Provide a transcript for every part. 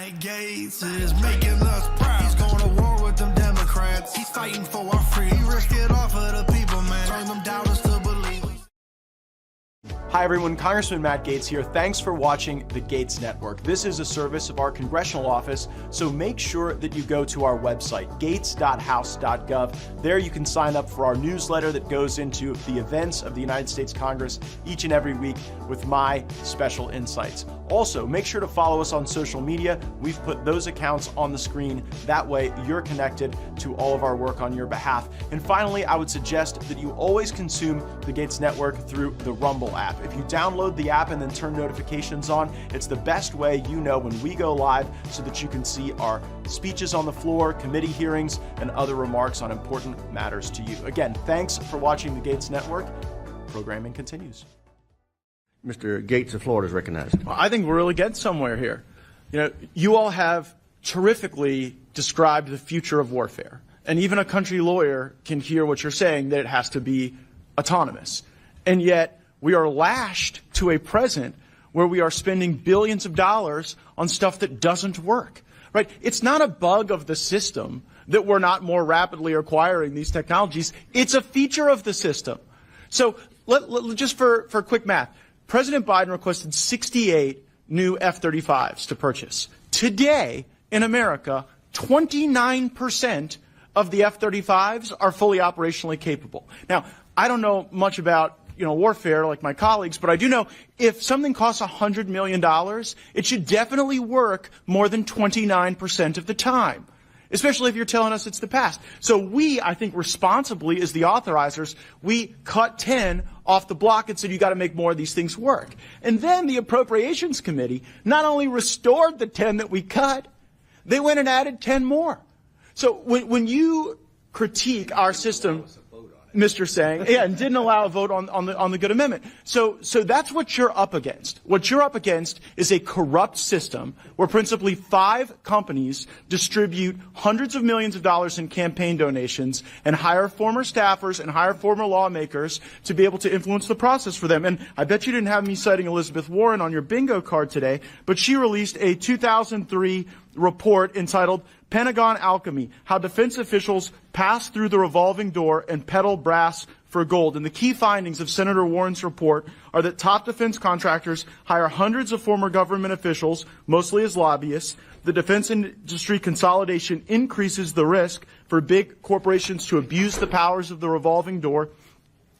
like Gaetz is making us proud. He's going to war with them Democrats. He's fighting for our freedom. He risked it all for the people, man. Turn them doubters to believers. Hi everyone, Congressman Matt Gaetz here. Thanks for watching the Gaetz Network. This is a service of our congressional office, so make sure that you go to our website, gaetz.house.gov. There you can sign up for our newsletter that goes into the events of the United States Congress each and every week with my special insights. Also, make sure to follow us on social media. We've put those accounts on the screen. That way you're connected to all of our work on your behalf. And finally, I would suggest that you always consume the Gaetz Network through the Rumble app. If you download the app and then turn notifications on, it's the best way you know when we go live so that you can see our speeches on the floor, committee hearings, and other remarks on important matters to you. Again, thanks for watching the Gaetz Network. Programming continues. Mr. Gaetz of Florida is recognized. Well, I think we're really getting somewhere here. You know, you all have terrifically described the future of warfare. And even a country lawyer can hear what you're saying, that it has to be autonomous. And yet, we are lashed to a present where we are spending billions of dollars on stuff that doesn't work, right? It's not a bug of the system that we're not more rapidly acquiring these technologies. It's a feature of the system. So just for quick math, President Biden requested 68 new F-35s to purchase. Today, in America, 29% of the F-35s are fully operationally capable. Now, I don't know much about warfare like my colleagues, but I do know if something costs $100 million, it should definitely work more than 29% of the time, especially if you're telling us it's the past. So we, I think responsibly as the authorizers, we cut 10 off the block and said you got to make more of these things work. And then the Appropriations Committee not only restored the 10 that we cut, they went and added 10 more. So when you critique our system, Mr. Sang, and didn't allow a vote on the good amendment. So that's what you're up against. What you're up against is a corrupt system where principally 5 companies distribute hundreds of millions of dollars in campaign donations and hire former staffers and hire former lawmakers to be able to influence the process for them. And I bet you didn't have me citing Elizabeth Warren on your bingo card today, but she released a 2003 report entitled Pentagon Alchemy, How Defense Officials Pass Through the Revolving Door and Peddle Brass for Gold. And the key findings of Senator Warren's report are that top defense contractors hire hundreds of former government officials, mostly as lobbyists. The defense industry consolidation increases the risk for big corporations to abuse the powers of the revolving door.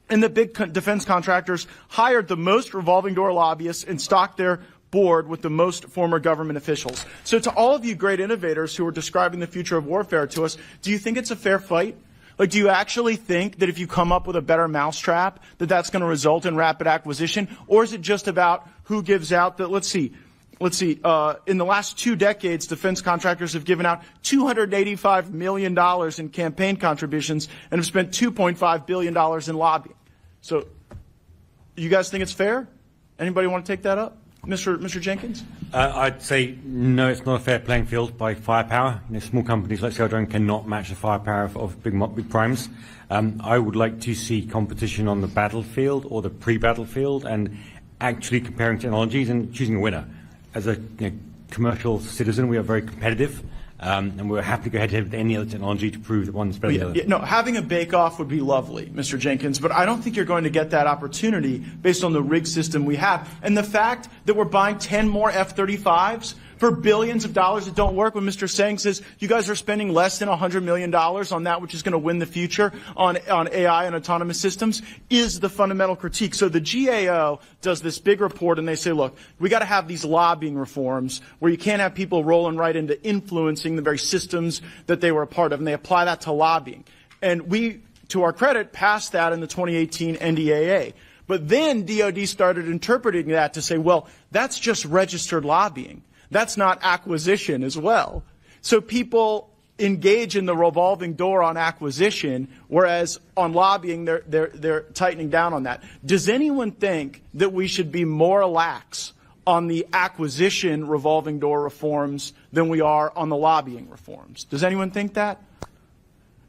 And the big defense contractors hired the most revolving door lobbyists and stocked their board with the most former government officials. So to all of you great innovators who are describing the future of warfare to us, do you think it's a fair fight? Like, do you actually think that if you come up with a better mousetrap, that that's going to result in rapid acquisition? Or is it just about who gives out the, let's see, in the last 2 decades, defense contractors have given out $285 million in campaign contributions and have spent $2.5 billion in lobbying. So you guys think it's fair? Anybody want to take that up? Mr. Jenkins? I'd say no, it's not a fair playing field by firepower. Small companies like Celdrone cannot match the firepower of big primes. I would like to see competition on the battlefield or the pre-battlefield and actually comparing technologies and choosing a winner. As a commercial citizen, we are very competitive. And we're happy to go ahead with any other technology to prove that one's better than the other. No, having a bake-off would be lovely, Mr. Jenkins, but I don't think you're going to get that opportunity based on the rigged system we have. And the fact that we're buying 10 more F-35s for billions of dollars that don't work, when Mr. Sang says you guys are spending less than $100 million on that which is going to win the future on AI and autonomous systems, is the fundamental critique. So the GAO does this big report and they say, look, we got to have these lobbying reforms where you can't have people rolling right into influencing the very systems that they were a part of, and they apply that to lobbying. And we, to our credit, passed that in the 2018 NDAA. But then DOD started interpreting that to say, well, that's just registered lobbying. That's not acquisition as well. So people engage in the revolving door on acquisition, whereas on lobbying, they're tightening down on that. Does anyone think that we should be more lax on the acquisition revolving door reforms than we are on the lobbying reforms? Does anyone think that?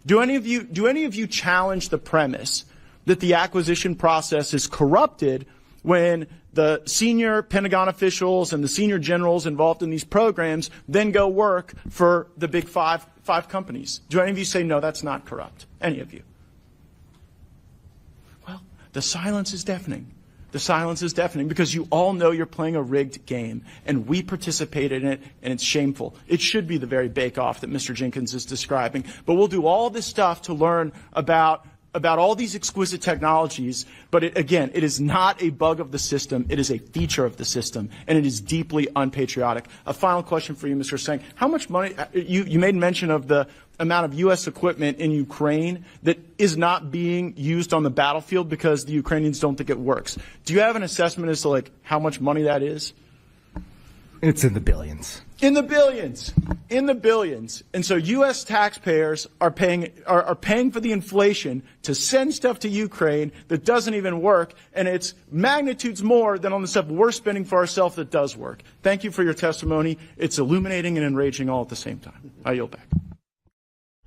Do any of you challenge the premise that the acquisition process is corrupted when the senior Pentagon officials and the senior generals involved in these programs then go work for the big five companies? Do any of you say, no, that's not corrupt? Any of you? Well, the silence is deafening. The silence is deafening because you all know you're playing a rigged game, and we participated in it, and it's shameful. It should be the very bake-off that Mr. Jenkins is describing. But we'll do all this stuff to learn about all these exquisite technologies, but again, it is not a bug of the system. It is a feature of the system, and it is deeply unpatriotic. A final question for you, Mr. Singh. How much money, you made mention of the amount of U.S. equipment in Ukraine that is not being used on the battlefield because the Ukrainians don't think it works. Do you have an assessment as to like how much money that is? It's in the billions. In the billions. In the billions. And so U.S. taxpayers are paying for the inflation to send stuff to Ukraine that doesn't even work, and it's magnitudes more than on the stuff we're spending for ourselves that does work. Thank you for your testimony. It's illuminating and enraging all at the same time. I yield back.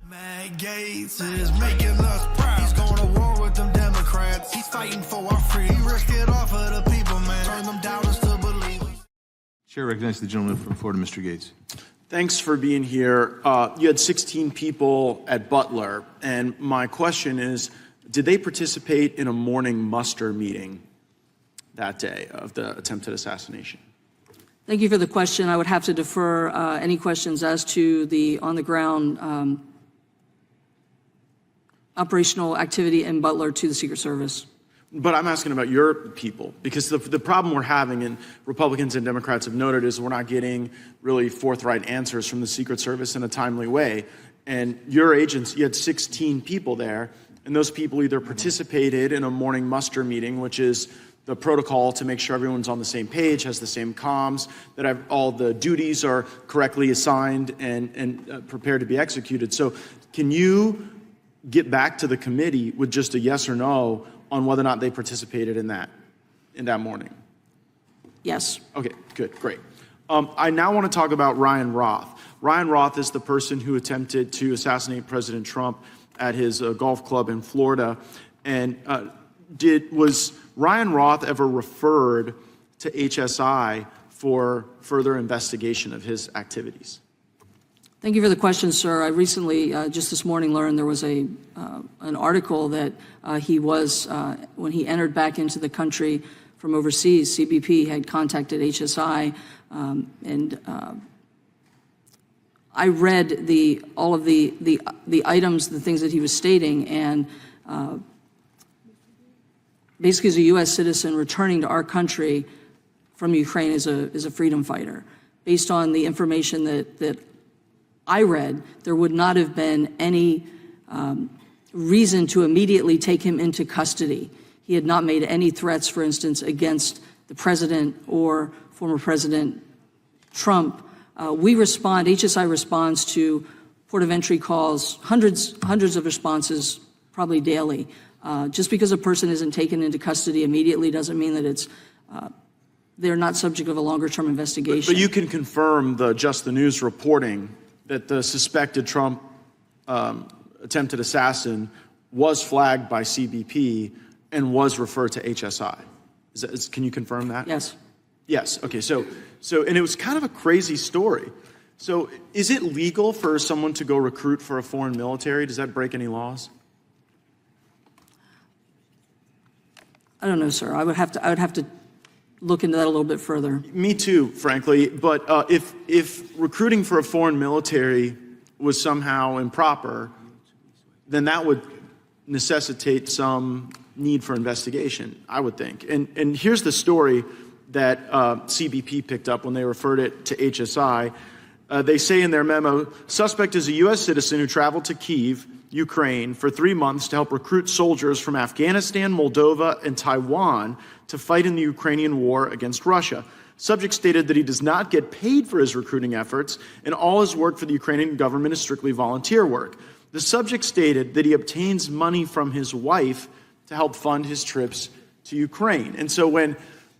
Matt Gaetz is making us proud. He's going to war with them Democrats. He's fighting for our freedom. He risked it all for the people, man. Turn them doubters to believe. Chair recognizes the gentleman from Florida, Mr. Gaetz. Thanks for being here. You had 16 people at Butler, and my question is, did they participate in a morning muster meeting that day of the attempted assassination? Thank you for the question. I would have to defer any questions as to the on-the-ground operational activity in Butler to the Secret Service. But I'm asking about your people, because the problem we're having, and Republicans and Democrats have noted, is we're not getting really forthright answers from the Secret Service in a timely way. And your agents, you had 16 people there, and those people either participated in a morning muster meeting, which is the protocol to make sure everyone's on the same page, has the same comms, that all the duties are correctly assigned and prepared to be executed. So can you get back to the committee with just a yes or no on whether or not they participated in that morning? Yes. Okay, good, great. I now want to talk about Ryan Roth. Ryan Roth is the person who attempted to assassinate President Trump at his golf club in Florida. And was Ryan Roth ever referred to HSI for further investigation of his activities? Thank you for the question, sir. I recently, just this morning, learned there was an article that he was, when he entered back into the country from overseas, CBP had contacted HSI, and I read all of the items, the things that he was stating, and basically, as a U.S. citizen returning to our country from Ukraine as a freedom fighter, based on the information that I read, there would not have been any reason to immediately take him into custody. He had not made any threats, for instance, against the president or former President Trump. HSI responds to port of entry calls, hundreds of responses, probably daily. Just because a person isn't taken into custody immediately doesn't mean that they're not subject of a longer-term investigation. But you can confirm the Just the News reporting that the suspected Trump attempted assassin was flagged by CBP and was referred to HSI. Can you confirm that? Yes. Yes. Okay. So, and it was kind of a crazy story. So, is it legal for someone to go recruit for a foreign military? Does that break any laws? I don't know, sir. I would have to look into that a little bit further. Me too, frankly. But if recruiting for a foreign military was somehow improper, then that would necessitate some need for investigation, I would think. And here's the story that CBP picked up when they referred it to HSI. They say in their memo, suspect is a U.S. citizen who traveled to Kyiv, Ukraine, for 3 months to help recruit soldiers from Afghanistan, Moldova, and Taiwan to fight in the Ukrainian war against Russia. Subject stated that he does not get paid for his recruiting efforts, and all his work for the Ukrainian government is strictly volunteer work. The subject stated that he obtains money from his wife to help fund his trips to Ukraine. And so when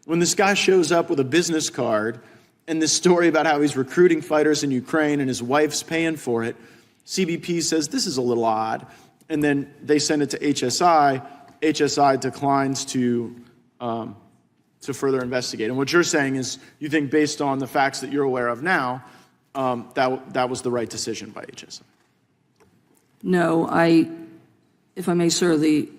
this guy shows up with a business card and this story about how he's recruiting fighters in Ukraine and his wife's paying for it, CBP says this is a little odd. And then they send it to HSI. HSI declines to to further investigate. And what you're saying is you think based on the facts that you're aware of now, that was the right decision by HSI. No, if I may, sir, the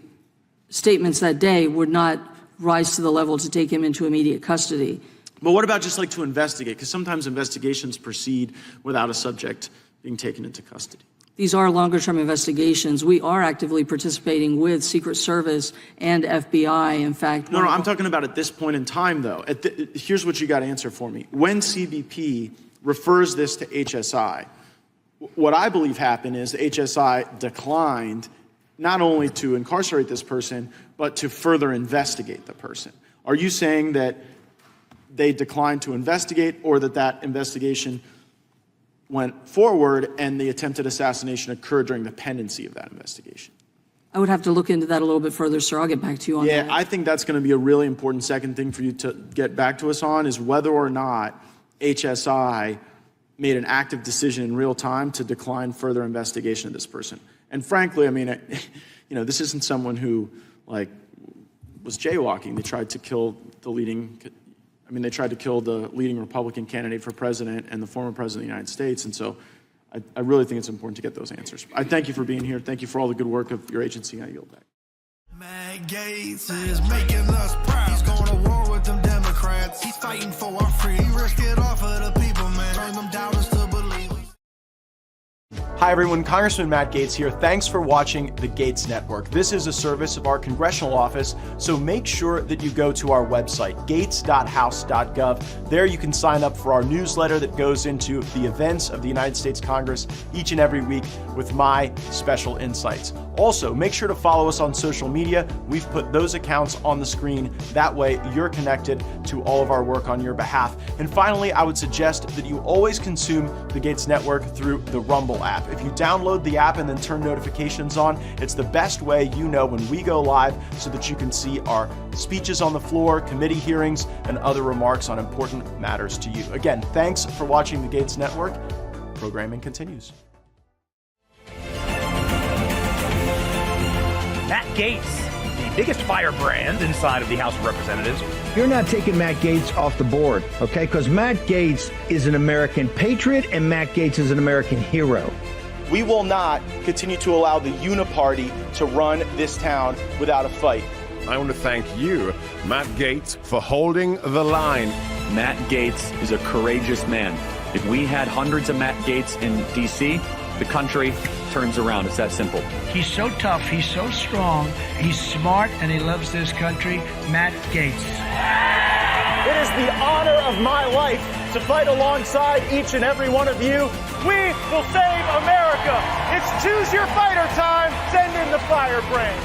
statements that day would not rise to the level to take him into immediate custody. But what about just like to investigate? Because sometimes investigations proceed without a subject being taken into custody. These are longer-term investigations. We are actively participating with Secret Service and FBI. In fact, no, I'm talking about at this point in time, though. Here's what you got to answer for me. When CBP refers this to HSI, what I believe happened is HSI declined not only to incarcerate this person, but to further investigate the person. Are you saying that they declined to investigate, or that investigation went forward and the attempted assassination occurred during the pendency of that investigation? I would have to look into that a little bit further, sir. I'll get back to you on that. Yeah, I think that's going to be a really important second thing for you to get back to us on, is whether or not HSI made an active decision in real time to decline further investigation of this person. And frankly, I mean, this isn't someone who was jaywalking. They tried to kill the leading Republican candidate for president and the former president of the United States. And so I really think it's important to get those answers. I thank you for being here. Thank you for all the good work of your agency. I yield back. Matt Gaetz is making us proud. He's going to war with them Democrats. He's fighting for our freedom. He risked it all for the people, man. Turn them doubters to believe. Hi everyone, Congressman Matt Gaetz here. Thanks for watching the Gaetz Network. This is a service of our congressional office, so make sure that you go to our website, gaetz.house.gov. There you can sign up for our newsletter that goes into the events of the United States Congress each and every week with my special insights. Also, make sure to follow us on social media. We've put those accounts on the screen. That way, you're connected to all of our work on your behalf. And finally, I would suggest that you always consume the Gaetz Network through the Rumble app. If you download the app and then turn notifications on, it's the best way you know when we go live so that you can see our speeches on the floor, committee hearings, and other remarks on important matters to you. Again, thanks for watching the Gaetz Network. Programming continues. Matt Gaetz, the biggest firebrand inside of the House of Representatives. You're not taking Matt Gaetz off the board, okay? Because Matt Gaetz is an American patriot and Matt Gaetz is an American hero. We will not continue to allow the uniparty to run this town without a fight. I want to thank you, Matt Gaetz, for holding the line. Matt Gaetz is a courageous man. If we had hundreds of Matt Gaetz in D.C., the country turns around. It's that simple. He's so tough. He's so strong. He's smart, and he loves this country. Matt Gaetz. It is the honor of my life to fight alongside each and every one of you. We will save America. It's choose your fighter time. Send in the firebrands.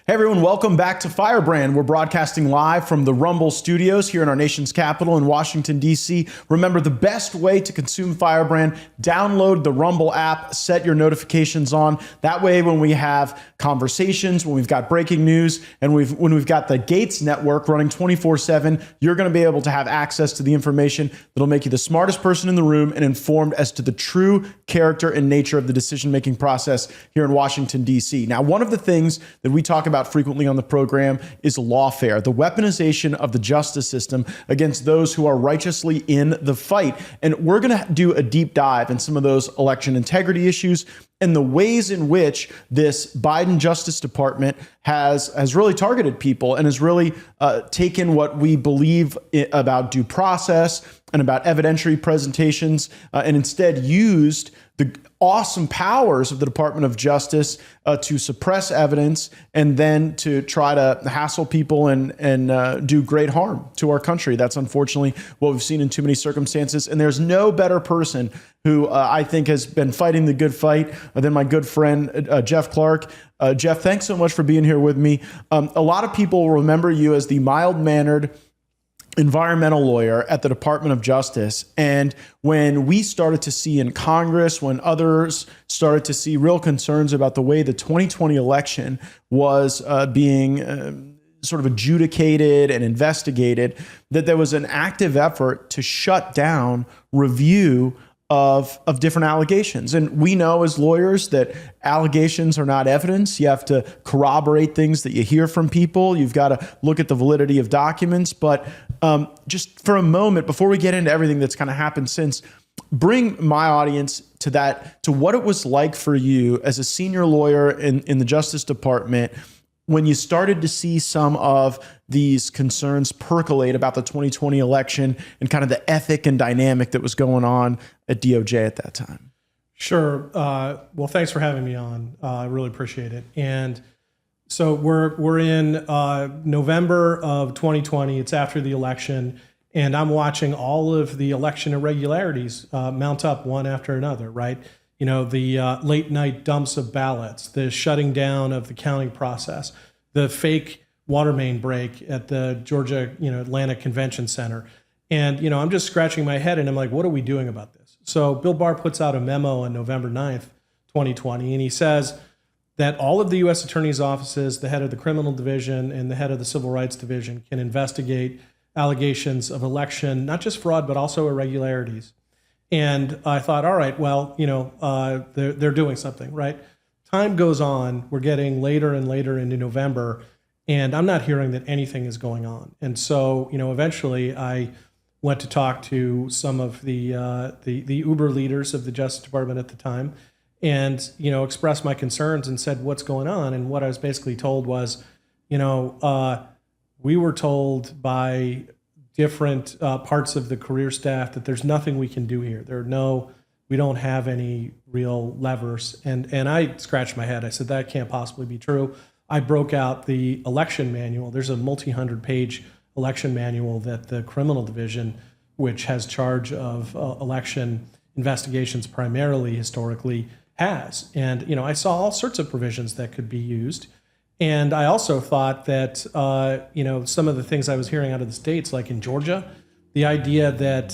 Hey everyone, welcome back to Firebrand. We're broadcasting live from the Rumble Studios here in our nation's capital in Washington, D.C. Remember, the best way to consume Firebrand, download the Rumble app, set your notifications on. That way, when we have conversations, when we've got breaking news, and when we've got the Gaetz Network running 24/7, you're going to be able to have access to the information that'll make you the smartest person in the room and informed as to the true character and nature of the decision-making process here in Washington, D.C. Now, one of the things that we talk about frequently on the program is lawfare, the weaponization of the justice system against those who are righteously in the fight. And we're going to do a deep dive in some of those election integrity issues and the ways in which this Biden Justice Department has really targeted people and has really taken what we believe about due process and about evidentiary presentations and instead used the awesome powers of the Department of Justice to suppress evidence and then to try to hassle people and do great harm to our country. That's unfortunately what we've seen in too many circumstances. And there's no better person who I think has been fighting the good fight than my good friend, Jeff Clark. Jeff, thanks so much for being here with me. A lot of people remember you as the mild-mannered environmental lawyer at the Department of Justice. And when we started to see in Congress, when others started to see real concerns about the way the 2020 election was being sort of adjudicated and investigated, that there was an active effort to shut down review of different allegations. And we know as lawyers that allegations are not evidence. You have to corroborate things that you hear from people. You've got to look at the validity of documents. But just for a moment, before we get into everything that's kind of happened since, bring my audience to what it was like for you as a senior lawyer in the Justice Department when you started to see some of these concerns percolate about the 2020 election and kind of the ethic and dynamic that was going on at DOJ at that time. Sure. Well, thanks for having me on. I really appreciate it. And so we're in November of 2020. It's after the election, and I'm watching all of the election irregularities mount up one after another, right? You know, the late night dumps of ballots, the shutting down of the counting process, the fake water main break at the Georgia, Atlanta Convention Center. And, I'm just scratching my head and I'm like, what are we doing about this? So Bill Barr puts out a memo on November 9th, 2020, and he says that all of the U.S. attorney's offices, the head of the criminal division and the head of the civil rights division, can investigate allegations of election, not just fraud, but also irregularities. And I thought, all right, well, they're doing something, right? Time goes on. We're getting later and later into November, and I'm not hearing that anything is going on. And so, eventually I went to talk to some of the uber leaders of the Justice Department at the time and, expressed my concerns and said, what's going on? And what I was basically told was, we were told by different parts of the career staff that there's nothing we can do here. We don't have any real levers. And I scratched my head. I said, that can't possibly be true. I broke out the election manual. There's a multi-100-page election manual that the criminal division, which has charge of election investigations primarily historically, has. And, I saw all sorts of provisions that could be used. And I also thought that, some of the things I was hearing out of the states, like in Georgia, the idea that,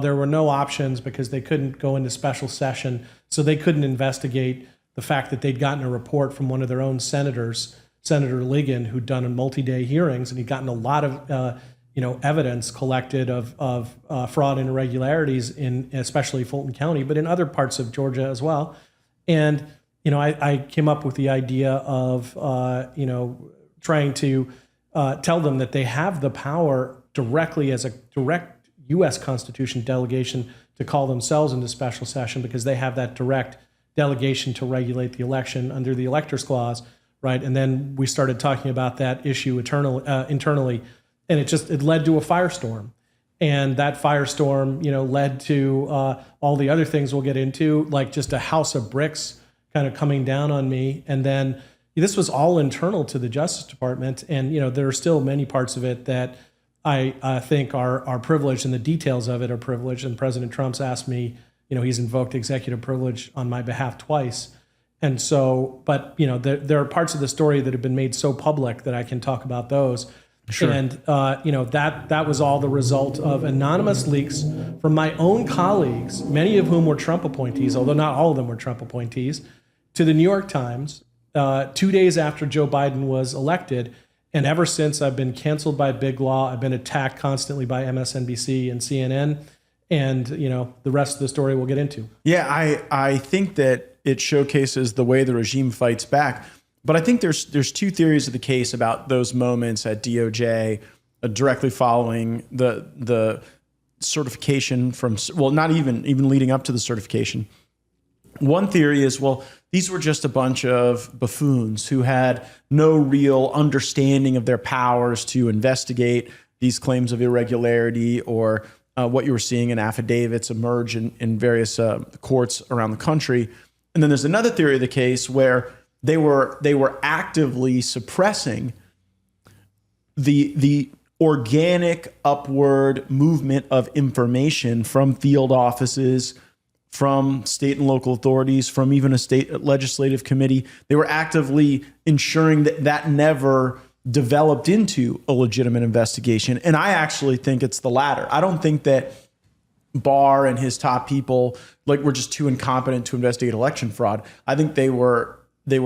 there were no options because they couldn't go into special session, so they couldn't investigate the fact that they'd gotten a report from one of their own senators, Senator Ligon, who'd done a multi-day hearings, and he'd gotten a lot of, evidence collected of fraud and irregularities in especially Fulton County, but in other parts of Georgia as well. And I came up with the idea of, trying to tell them that they have the power directly as a direct U.S. Constitution delegation to call themselves into special session because they have that direct delegation to regulate the election under the Electors Clause, right? And then we started talking about that issue internally, and it led to a firestorm. And that firestorm, led to all the other things we'll get into, like just a house of bricks kind of coming down on me. And then this was all internal to the Justice Department. And, there are still many parts of it that I think are privileged, and the details of it are privileged. And President Trump's asked me, he's invoked executive privilege on my behalf twice. And so, but, there are parts of the story that have been made so public that I can talk about those. Sure. And, that was all the result of anonymous leaks from my own colleagues, many of whom were Trump appointees, although not all of them were Trump appointees, to the New York Times 2 days after Joe Biden was elected. And ever since, I've been canceled by Big Law. I've been attacked constantly by MSNBC and CNN. And, the rest of the story we'll get into. Yeah, I think that it showcases the way the regime fights back. But I think there's two theories of the case about those moments at DOJ directly following the certification from, well, not even leading up to the certification. One theory is, these were just a bunch of buffoons who had no real understanding of their powers to investigate these claims of irregularity or what you were seeing in affidavits emerge in various courts around the country. And then there's another theory of the case where they were actively suppressing the organic upward movement of information from field offices, from state and local authorities, from even a state legislative committee. They were actively ensuring that never developed into a legitimate investigation. And I actually think it's the latter. I don't think that Barr and his top people were just too incompetent to investigate election fraud. I think they were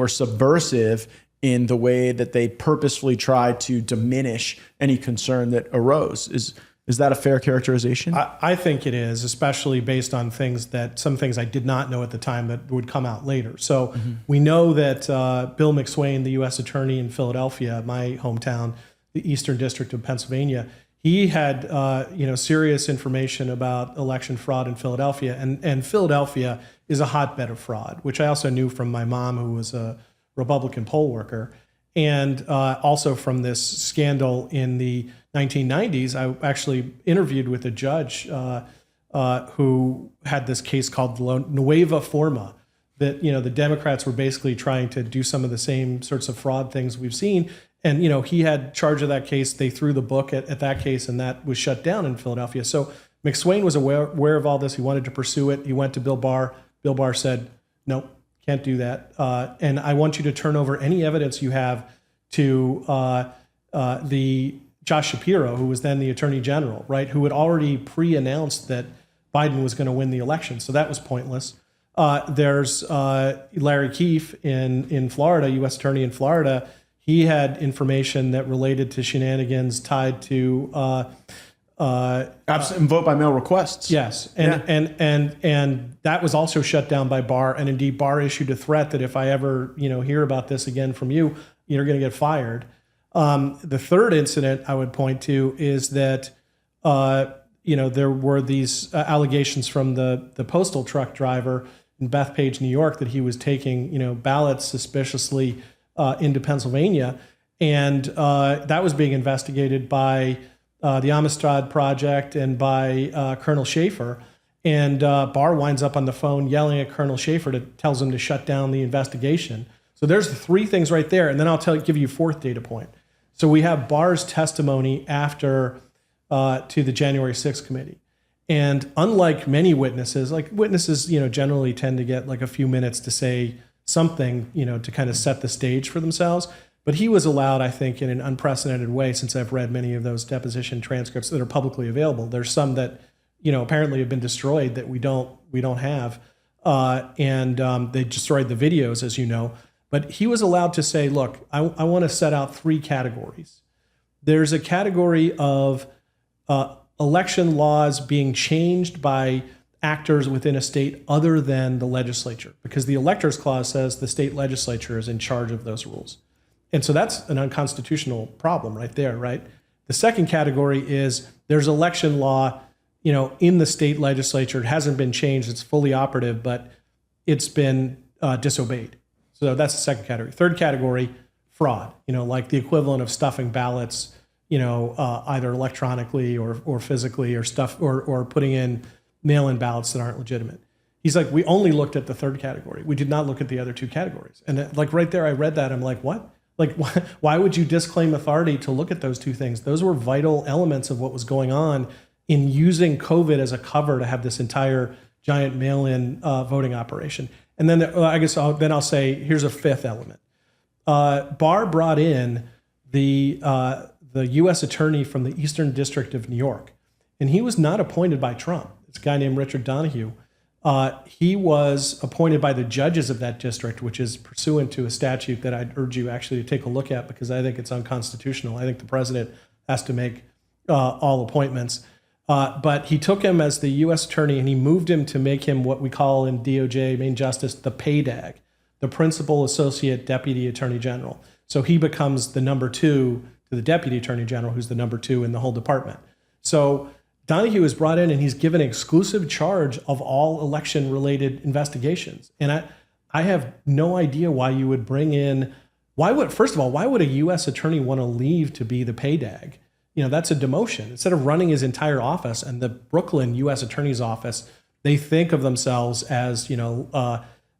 subversive in the way that they purposefully tried to diminish any concern that arose. Is that a fair characterization? I think it is, especially based on some things I did not know at the time that would come out later. So we know that Bill McSwain, the U.S. attorney in Philadelphia, my hometown, the Eastern District of Pennsylvania, he had serious information about election fraud in Philadelphia, and Philadelphia is a hotbed of fraud, which I also knew from my mom, who was a Republican poll worker, and also from this scandal in the 1990s. I actually interviewed with a judge who had this case called La Nueva Forma, that the Democrats were basically trying to do some of the same sorts of fraud things we've seen. And he had charge of that case. They threw the book at that case, and that was shut down in Philadelphia. So McSwain was aware of all this. He wanted to pursue it. He went to Bill Barr. Bill Barr said, no, can't do that. And I want you to turn over any evidence you have to the Josh Shapiro, who was then the Attorney General, right, who had already pre-announced that Biden was going to win the election. So that was pointless. There's Larry Keefe in Florida, U.S. Attorney in Florida. He had information that related to shenanigans tied to absent vote by mail requests. Yes, and that was also shut down by Barr. And indeed, Barr issued a threat that if I ever hear about this again from you, you're going to get fired. The third incident I would point to is that there were these allegations from the postal truck driver in Bethpage, New York, that he was taking ballots suspiciously into Pennsylvania, and that was being investigated by the Amistad Project and by Colonel Schaefer. And Barr winds up on the phone yelling at Colonel Schaefer, tells him to shut down the investigation. So there's the three things right there, and then I'll give you a fourth data point. So we have Barr's testimony after to the January 6th committee. And unlike many witnesses, generally tend to get like a few minutes to say something, to kind of set the stage for themselves. But he was allowed, I think, in an unprecedented way, since I've read many of those deposition transcripts that are publicly available. There's some that, apparently have been destroyed that we don't have. And they destroyed the videos, as you know. But he was allowed to say, look, I want to set out three categories. There's a category of election laws being changed by actors within a state other than the legislature, because the Electors Clause says the state legislature is in charge of those rules. And so that's an unconstitutional problem right there, right? The second category is there's election law, in the state legislature. It hasn't been changed. It's fully operative, but it's been disobeyed. So that's the second category. Third category, fraud, like the equivalent of stuffing ballots, either electronically or physically or putting in mail-in ballots that aren't legitimate. He's like, we only looked at the third category. We did not look at the other two categories. And right there, I read that. I'm like, what? Like, why would you disclaim authority to look at those two things? Those were vital elements of what was going on in using COVID as a cover to have this entire giant mail-in voting operation. And then I'll say, here's a fifth element. Barr brought in the U.S. attorney from the Eastern District of New York, and he was not appointed by Trump. It's a guy named Richard Donahue. He was appointed by the judges of that district, which is pursuant to a statute that I'd urge you actually to take a look at, because I think it's unconstitutional. I think the president has to make all appointments. But he took him as the U.S. attorney, and he moved him to make him what we call in DOJ, Main Justice, the PAYDAG, the Principal Associate Deputy Attorney General. So he becomes the number two to the Deputy Attorney General, who's the number two in the whole department. So Donahue is brought in, and he's given exclusive charge of all election-related investigations. And I have no idea why you would bring in, first of all, why would a U.S. attorney want to leave to be the PAYDAG? That's a demotion. Instead of running his entire office, and the Brooklyn U.S. Attorney's Office, they think of themselves as,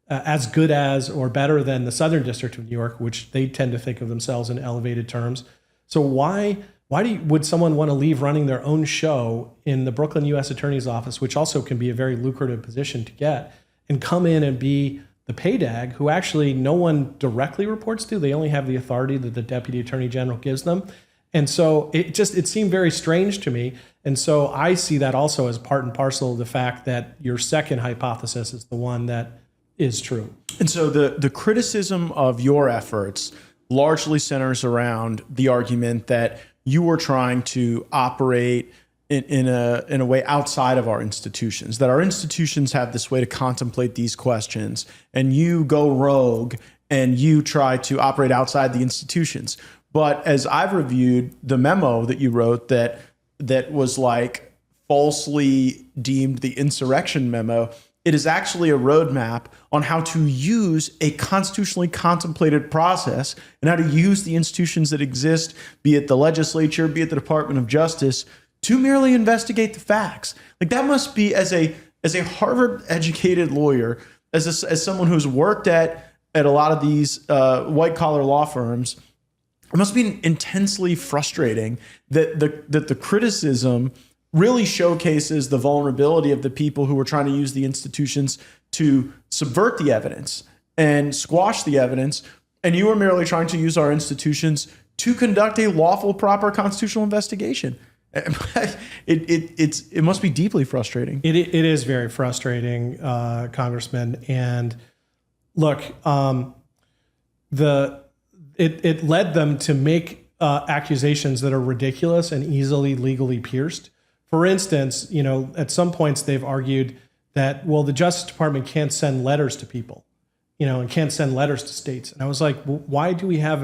as good as or better than the Southern District of New York, which they tend to think of themselves in elevated terms. So why would someone want to leave running their own show in the Brooklyn U.S. Attorney's Office, which also can be a very lucrative position to get, and come in and be the PAYDAG, who actually no one directly reports to? They only have the authority that the Deputy Attorney General gives them. And so it seemed very strange to me. And so I see that also as part and parcel of the fact that your second hypothesis is the one that is true. And so the criticism of your efforts largely centers around the argument that you were trying to operate in a way outside of our institutions, that our institutions have this way to contemplate these questions, and you go rogue and you try to operate outside the institutions. But as I've reviewed the memo that you wrote that was like falsely deemed the insurrection memo, it is actually a roadmap on how to use a constitutionally contemplated process and how to use the institutions that exist, be it the legislature, be it the Department of Justice, to merely investigate the facts. Like, that must be, as a Harvard educated lawyer, as someone who's worked at a lot of these white collar law firms, it must be intensely frustrating that the criticism really showcases the vulnerability of the people who are trying to use the institutions to subvert the evidence and squash the evidence, and you are merely trying to use our institutions to conduct a lawful, proper constitutional investigation. It must be deeply frustrating. It is very frustrating, Congressman. And look, it led them to make accusations that are ridiculous and easily legally pierced. For instance, at some points they've argued that, well, the Justice Department can't send letters to people, and can't send letters to states. And I was like, well, why do we have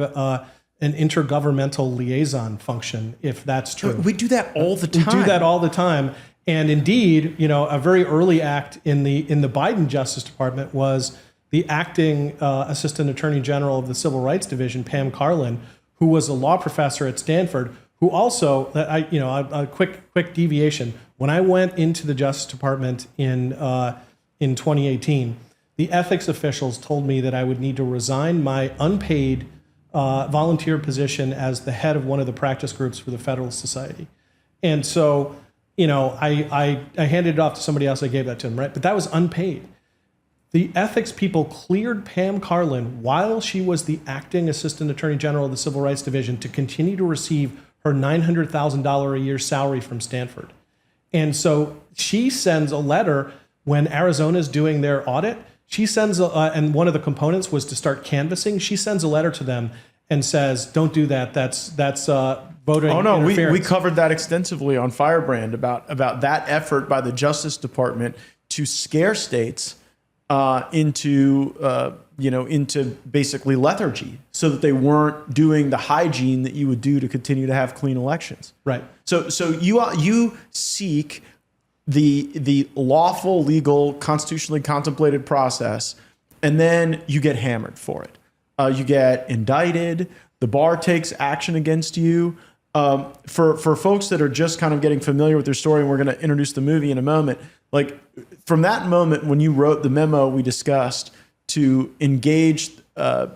an intergovernmental liaison function if that's true? We do that all the time. We do that all the time. And indeed, a very early act in the Biden Justice Department was the acting Assistant Attorney General of the Civil Rights Division, Pam Karlan, who was a law professor at Stanford, who also, a quick deviation. When I went into the Justice Department in 2018, the ethics officials told me that I would need to resign my unpaid volunteer position as the head of one of the practice groups for the Federalist Society. And so, I handed it off to somebody else. I gave that to them, right? But that was unpaid. The ethics people cleared Pam Karlan while she was the acting Assistant Attorney General of the Civil Rights Division to continue to receive her $900,000 a year salary from Stanford. And so she sends a letter when Arizona's doing their audit. She sends, and one of the components was to start canvassing. She sends a letter to them and says, "Don't do that. That's voting interference." We covered that extensively on Firebrand about that effort by the Justice Department to scare states into basically lethargy, so that they weren't doing the hygiene that you would do to continue to have clean elections. Right. So you seek the lawful, legal, constitutionally contemplated process, and then you get hammered for it. You get indicted. The bar takes action against you. For folks that are just kind of getting familiar with their story, and we're going to introduce the movie in a moment, like from that moment when you wrote the memo we discussed to engage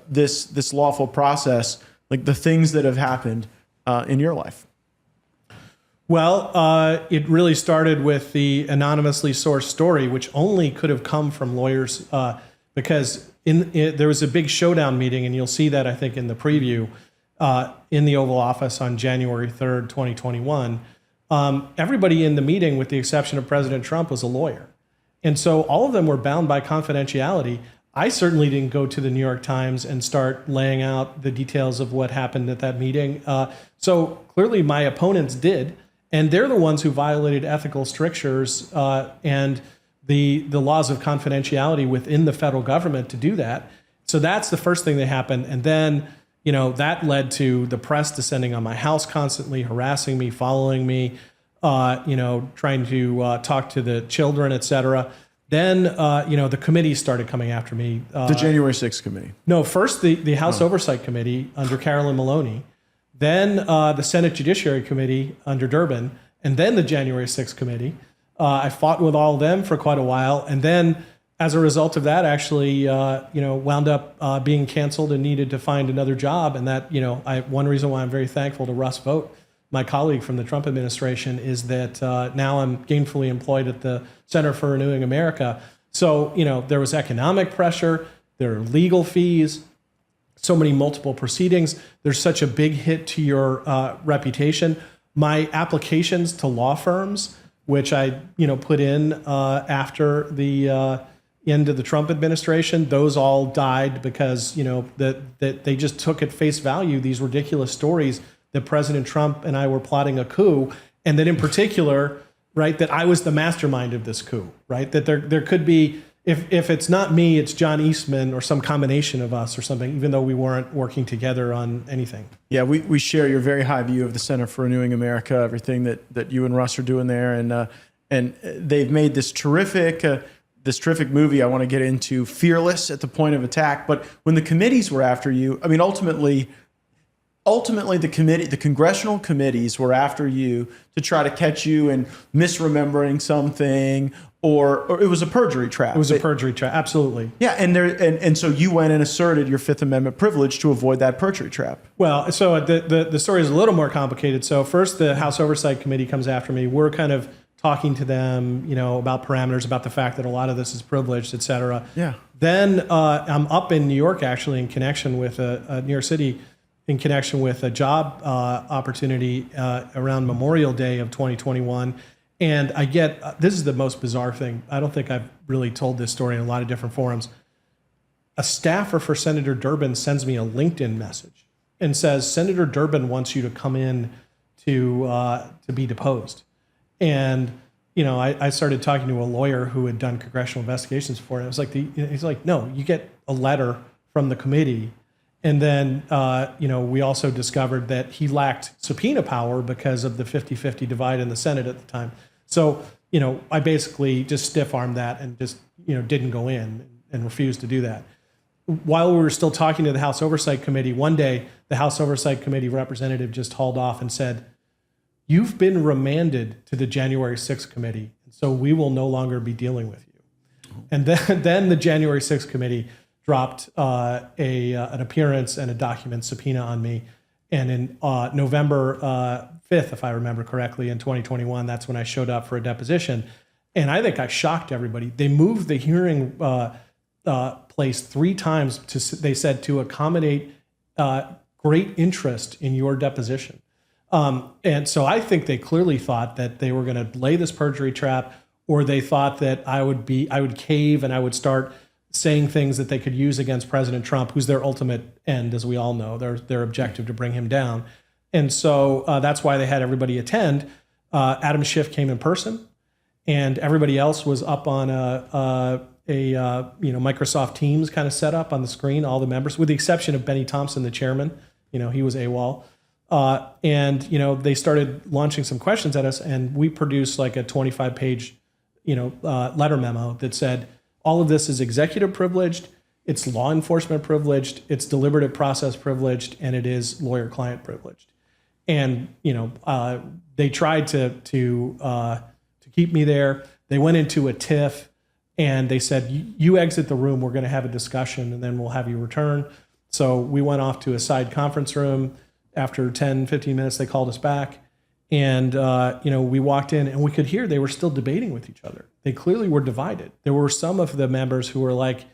this lawful process, like the things that have happened in your life. Well, it really started with the anonymously sourced story, which only could have come from lawyers, because there was a big showdown meeting, and you'll see that, I think, in the preview, in the Oval Office on January 3rd, 2021. Everybody in the meeting, with the exception of President Trump, was a lawyer. And so all of them were bound by confidentiality. I certainly didn't go to the New York Times and start laying out the details of what happened at that meeting. So clearly my opponents did, and they're the ones who violated ethical strictures and the laws of confidentiality within the federal government to do that. So that's the first thing that happened. And then, that led to the press descending on my house constantly, harassing me, following me, trying to talk to the children, et cetera. Then, the committees started coming after me. The January 6th committee. No, first the House Oversight Committee under Carolyn Maloney, then the Senate Judiciary Committee under Durbin, and then the January 6th committee. I fought with all of them for quite a while, and then as a result of that, actually, wound up being canceled and needed to find another job. And that, one reason why I'm very thankful to Russ Vought, my colleague from the Trump administration, is that now I'm gainfully employed at the Center for Renewing America. So, there was economic pressure, there are legal fees, so many multiple proceedings. There's such a big hit to your reputation. My applications to law firms, which I, put in after the end of the Trump administration, those all died because, that they just took at face value these ridiculous stories that President Trump and I were plotting a coup, and that in particular, right, that I was the mastermind of this coup, right? That there could be, if it's not me, it's John Eastman or some combination of us or something, even though we weren't working together on anything. Yeah, we share your very high view of the Center for Renewing America, everything that you and Russ are doing there, and they've made this terrific movie I want to get into, Fearless at the Point of Attack. But when the committees were after you, I mean, ultimately the congressional committees were after you to try to catch you in misremembering something, or it was a perjury trap. It was a perjury trap, absolutely. Yeah, and so you went and asserted your Fifth Amendment privilege to avoid that perjury trap. Well, so the story is a little more complicated. So first, the House Oversight Committee comes after me. We're kind of talking to them, about parameters, about the fact that a lot of this is privileged, et cetera. Yeah. Then I'm up in New York, actually, in connection with New York City, in connection with a job opportunity around Memorial Day of 2021. And I get, this is the most bizarre thing. I don't think I've really told this story in a lot of different forums. A staffer for Senator Durbin sends me a LinkedIn message and says, Senator Durbin wants you to come in to be deposed. And, I started talking to a lawyer who had done congressional investigations before. And I was like, he's like, no, you get a letter from the committee. And then, we also discovered that he lacked subpoena power because of the 50-50 divide in the Senate at the time. So, I basically just stiff-armed that and just, didn't go in and refused to do that. While we were still talking to the House Oversight Committee, one day the House Oversight Committee representative just hauled off and said, "You've been remanded to the January 6th committee, so we will no longer be dealing with you." And then the January 6th committee dropped an appearance and a document subpoena on me. And in November 5th, if I remember correctly, in 2021, that's when I showed up for a deposition. And I think I shocked everybody. They moved the hearing place 3 times, they said, to accommodate great interest in your deposition. And so I think they clearly thought that they were going to lay this perjury trap, or they thought that I would cave and I would start saying things that they could use against President Trump, who's their ultimate end, as we all know, their objective to bring him down. And so that's why they had everybody attend. Adam Schiff came in person, and everybody else was up on a Microsoft Teams kind of setup on the screen, all the members, with the exception of Benny Thompson, the chairman. He was AWOL. And they started launching some questions at us, and we produced like a 25-page, letter memo that said, all of this is executive privileged, it's law enforcement privileged, it's deliberative process privileged, and it is lawyer-client privileged. And they tried to keep me there. They went into a tiff, and they said, "You exit the room. We're going to have a discussion, and then we'll have you return." So we went off to a side conference room. After 10, 15 minutes, they called us back. And, we walked in and we could hear they were still debating with each other. They clearly were divided. There were some of the members who were like,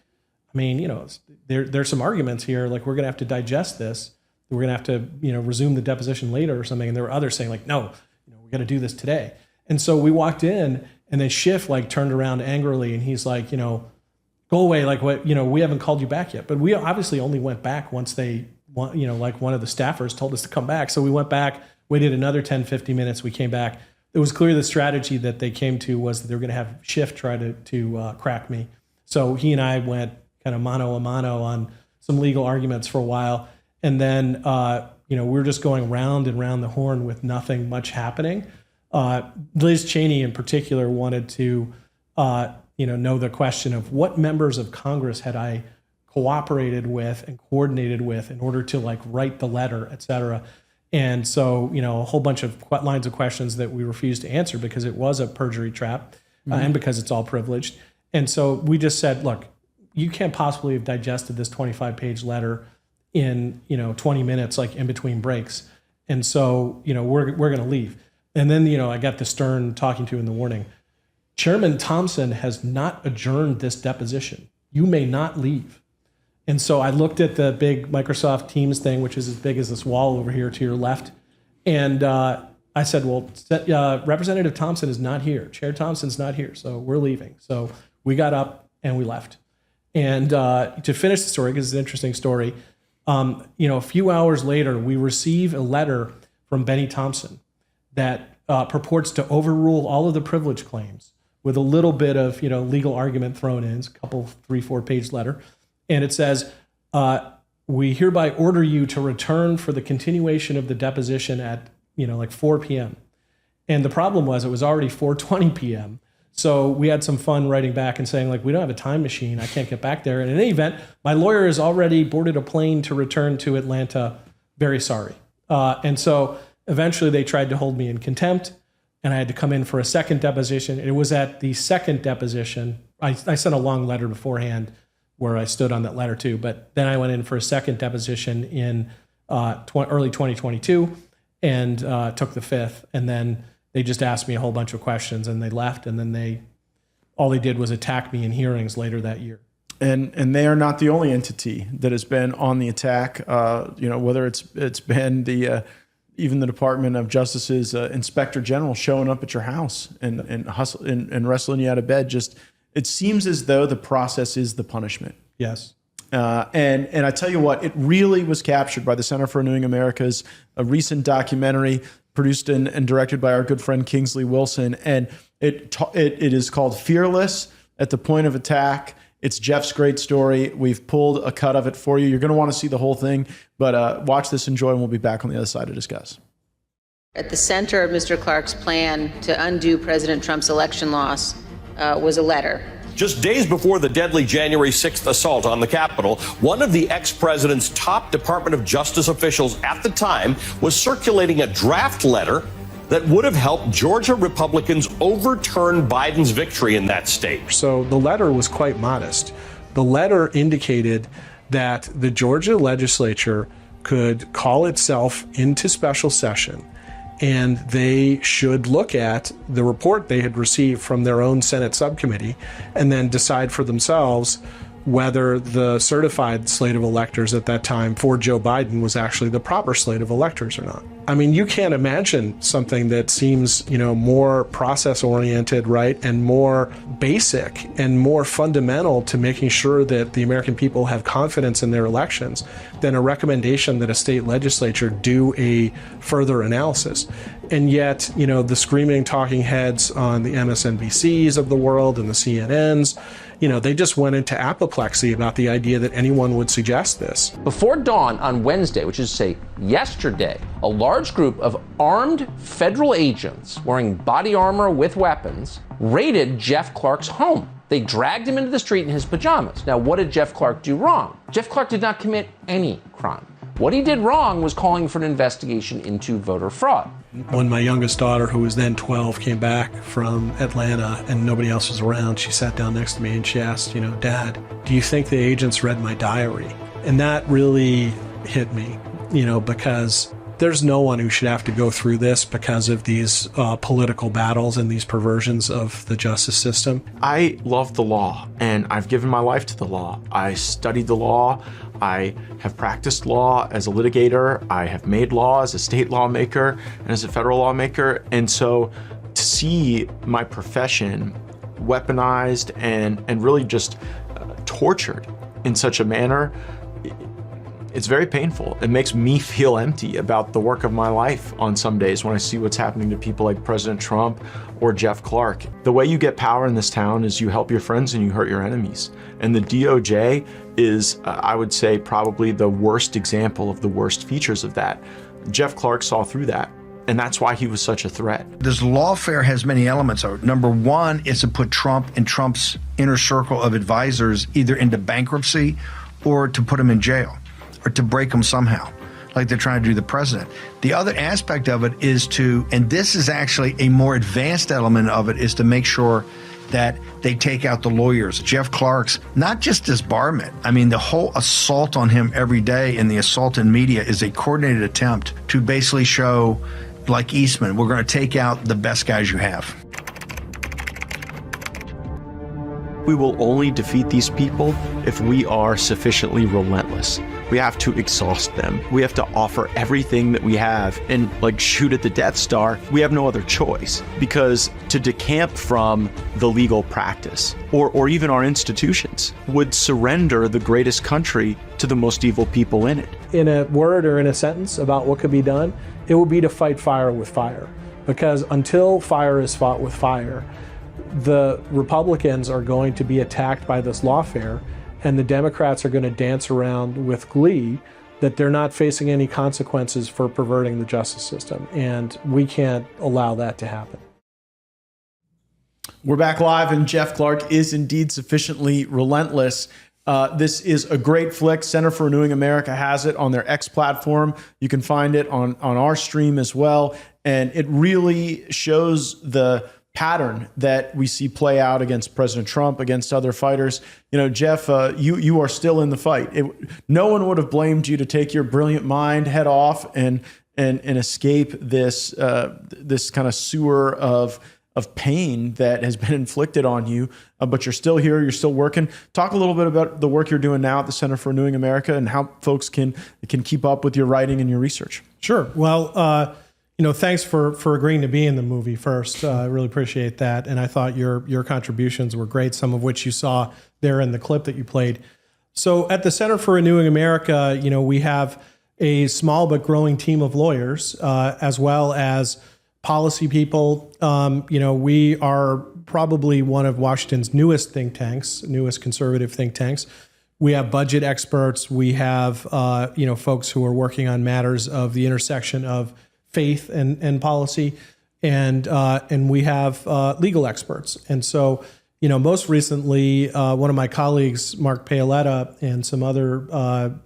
there's some arguments here. Like, we're going to have to digest this. We're going to have to, resume the deposition later or something. And there were others saying like, no, we're going to do this today. And so we walked in, and then Schiff turned around angrily, and he's like, go away. Like, what, we haven't called you back yet. But we obviously only went back once they, one of the staffers told us to come back. So we went back, waited another 10, 15 minutes. We came back. It was clear the strategy that they came to was that they were going to have Schiff try to crack me. So he and I went kind of mano a mano on some legal arguments for a while. And then, we were just going round and round the horn with nothing much happening. Liz Cheney in particular wanted to, know the question of what members of Congress had I cooperated with and coordinated with in order to write the letter, et cetera. And so, a whole bunch of lines of questions that we refused to answer because it was a perjury trap and because it's all privileged. And so we just said, look, you can't possibly have digested this 25-page letter in, 20 minutes, in between breaks. And so, we're going to leave. And then, I got the stern talking to in the warning. Chairman Thompson has not adjourned this deposition. You may not leave. And so I looked at the big Microsoft Teams thing, which is as big as this wall over here to your left. And I said, well, Representative Thompson is not here. Chair Thompson's not here. So we're leaving. So we got up and we left. And to finish the story, because it's an interesting story, a few hours later, we receive a letter from Benny Thompson that purports to overrule all of the privilege claims with a little bit of legal argument thrown in. It's a couple 3-4 page letter, and it says, "We hereby order you to return for the continuation of the deposition at 4 p.m." And the problem was it was already 4:20 p.m. So we had some fun writing back and saying, we don't have a time machine. I can't get back there. And in any event, my lawyer has already boarded a plane to return to Atlanta. Very sorry. And so eventually they tried to hold me in contempt, and I had to come in for a second deposition. It was at the second deposition. I sent a long letter beforehand where I stood on that letter too. But then I went in for a second deposition in early 2022 and took the fifth. And then they just asked me a whole bunch of questions and they left. And then all they did was attack me in hearings later that year. And they are not the only entity that has been on the attack. Whether it's been even the Department of Justice's Inspector General showing up at your house and wrestling you out of bed. Just it seems as though the process is the punishment. Yes. And I tell you what, it really was captured by the Center for Renewing America's a recent documentary produced and directed by our good friend Kingsley Wilson, and it is called Fearless at the Point of Attack. It's Jeff's great story. We've pulled a cut of it for you. You're going to want to see the whole thing, but watch this, enjoy, and we'll be back on the other side to discuss. At the center of Mr. Clark's plan to undo President Trump's election loss was a letter. Just days before the deadly January 6th assault on the Capitol, one of the ex-president's top Department of Justice officials at the time was circulating a draft letter that would have helped Georgia Republicans overturn Biden's victory in that state. So the letter was quite modest. The letter indicated that the Georgia legislature could call itself into special session, and they should look at the report they had received from their own Senate subcommittee and then decide for themselves whether the certified slate of electors at that time for Joe Biden was actually the proper slate of electors or not. I mean, you can't imagine something that seems, more process-oriented, right, and more basic and more fundamental to making sure that the American people have confidence in their elections than a recommendation that a state legislature do a further analysis. And yet, the screaming talking heads on the MSNBCs of the world and the CNNs, they just went into apoplexy about the idea that anyone would suggest this. Before dawn on Wednesday, which is to say yesterday, a large group of armed federal agents wearing body armor with weapons raided Jeff Clark's home. They dragged him into the street in his pajamas. Now, what did Jeff Clark do wrong? Jeff Clark did not commit any crime. What he did wrong was calling for an investigation into voter fraud. When my youngest daughter, who was then 12, came back from Atlanta and nobody else was around, she sat down next to me and she asked, Dad, do you think the agents read my diary? And that really hit me, because there's no one who should have to go through this because of these political battles and these perversions of the justice system. I love the law, and I've given my life to the law. I studied the law. I have practiced law as a litigator. I have made law as a state lawmaker and as a federal lawmaker. And so to see my profession weaponized and really just tortured in such a manner, it's very painful. It makes me feel empty about the work of my life on some days when I see what's happening to people like President Trump or Jeff Clark. The way you get power in this town is you help your friends and you hurt your enemies. And the DOJ is, I would say, probably the worst example of the worst features of that. Jeff Clark saw through that. And that's why he was such a threat. This lawfare has many elements of it. Number one is to put Trump and Trump's inner circle of advisors either into bankruptcy or to put him in jail, or to break them somehow, like they're trying to do the president. The other aspect of it is to, and this is actually a more advanced element of it, is to make sure that they take out the lawyers. Jeff Clark's, not just disbarment, I mean, the whole assault on him every day and the assault in media is a coordinated attempt to basically show, like Eastman, we're going to take out the best guys you have. We will only defeat these people if we are sufficiently relentless. We have to exhaust them. We have to offer everything that we have and shoot at the Death Star. We have no other choice, because to decamp from the legal practice or even our institutions would surrender the greatest country to the most evil people in it. In a word or in a sentence about what could be done, it would be to fight fire with fire. because until fire is fought with fire, the Republicans are going to be attacked by this lawfare, and the Democrats are going to dance around with glee that they're not facing any consequences for perverting the justice system. And we can't allow that to happen. We're back live, and Jeff Clark is indeed sufficiently relentless. This is a great flick. Center for Renewing America has it on their X platform. You can find it on our stream as well. And it really shows the pattern that we see play out against President Trump, against other fighters. You know, Jeff, you are still in the fight. No one would have blamed you to take your brilliant mind, head off, and escape this this kind of sewer of pain that has been inflicted on you. But you're still here. You're still working. Talk a little bit about the work you're doing now at the Center for Renewing America and how folks can keep up with your writing and your research. Sure. Well, thanks for agreeing to be in the movie first. I really appreciate that. And I thought your contributions were great, some of which you saw there in the clip that you played. So at the Center for Renewing America, we have a small but growing team of lawyers, as well as policy people. We are probably one of Washington's newest think tanks, newest conservative think tanks. We have budget experts. We have, folks who are working on matters of the intersection of faith and policy, and we have legal experts. And so, most recently, one of my colleagues, Mark Paoletta, and some other,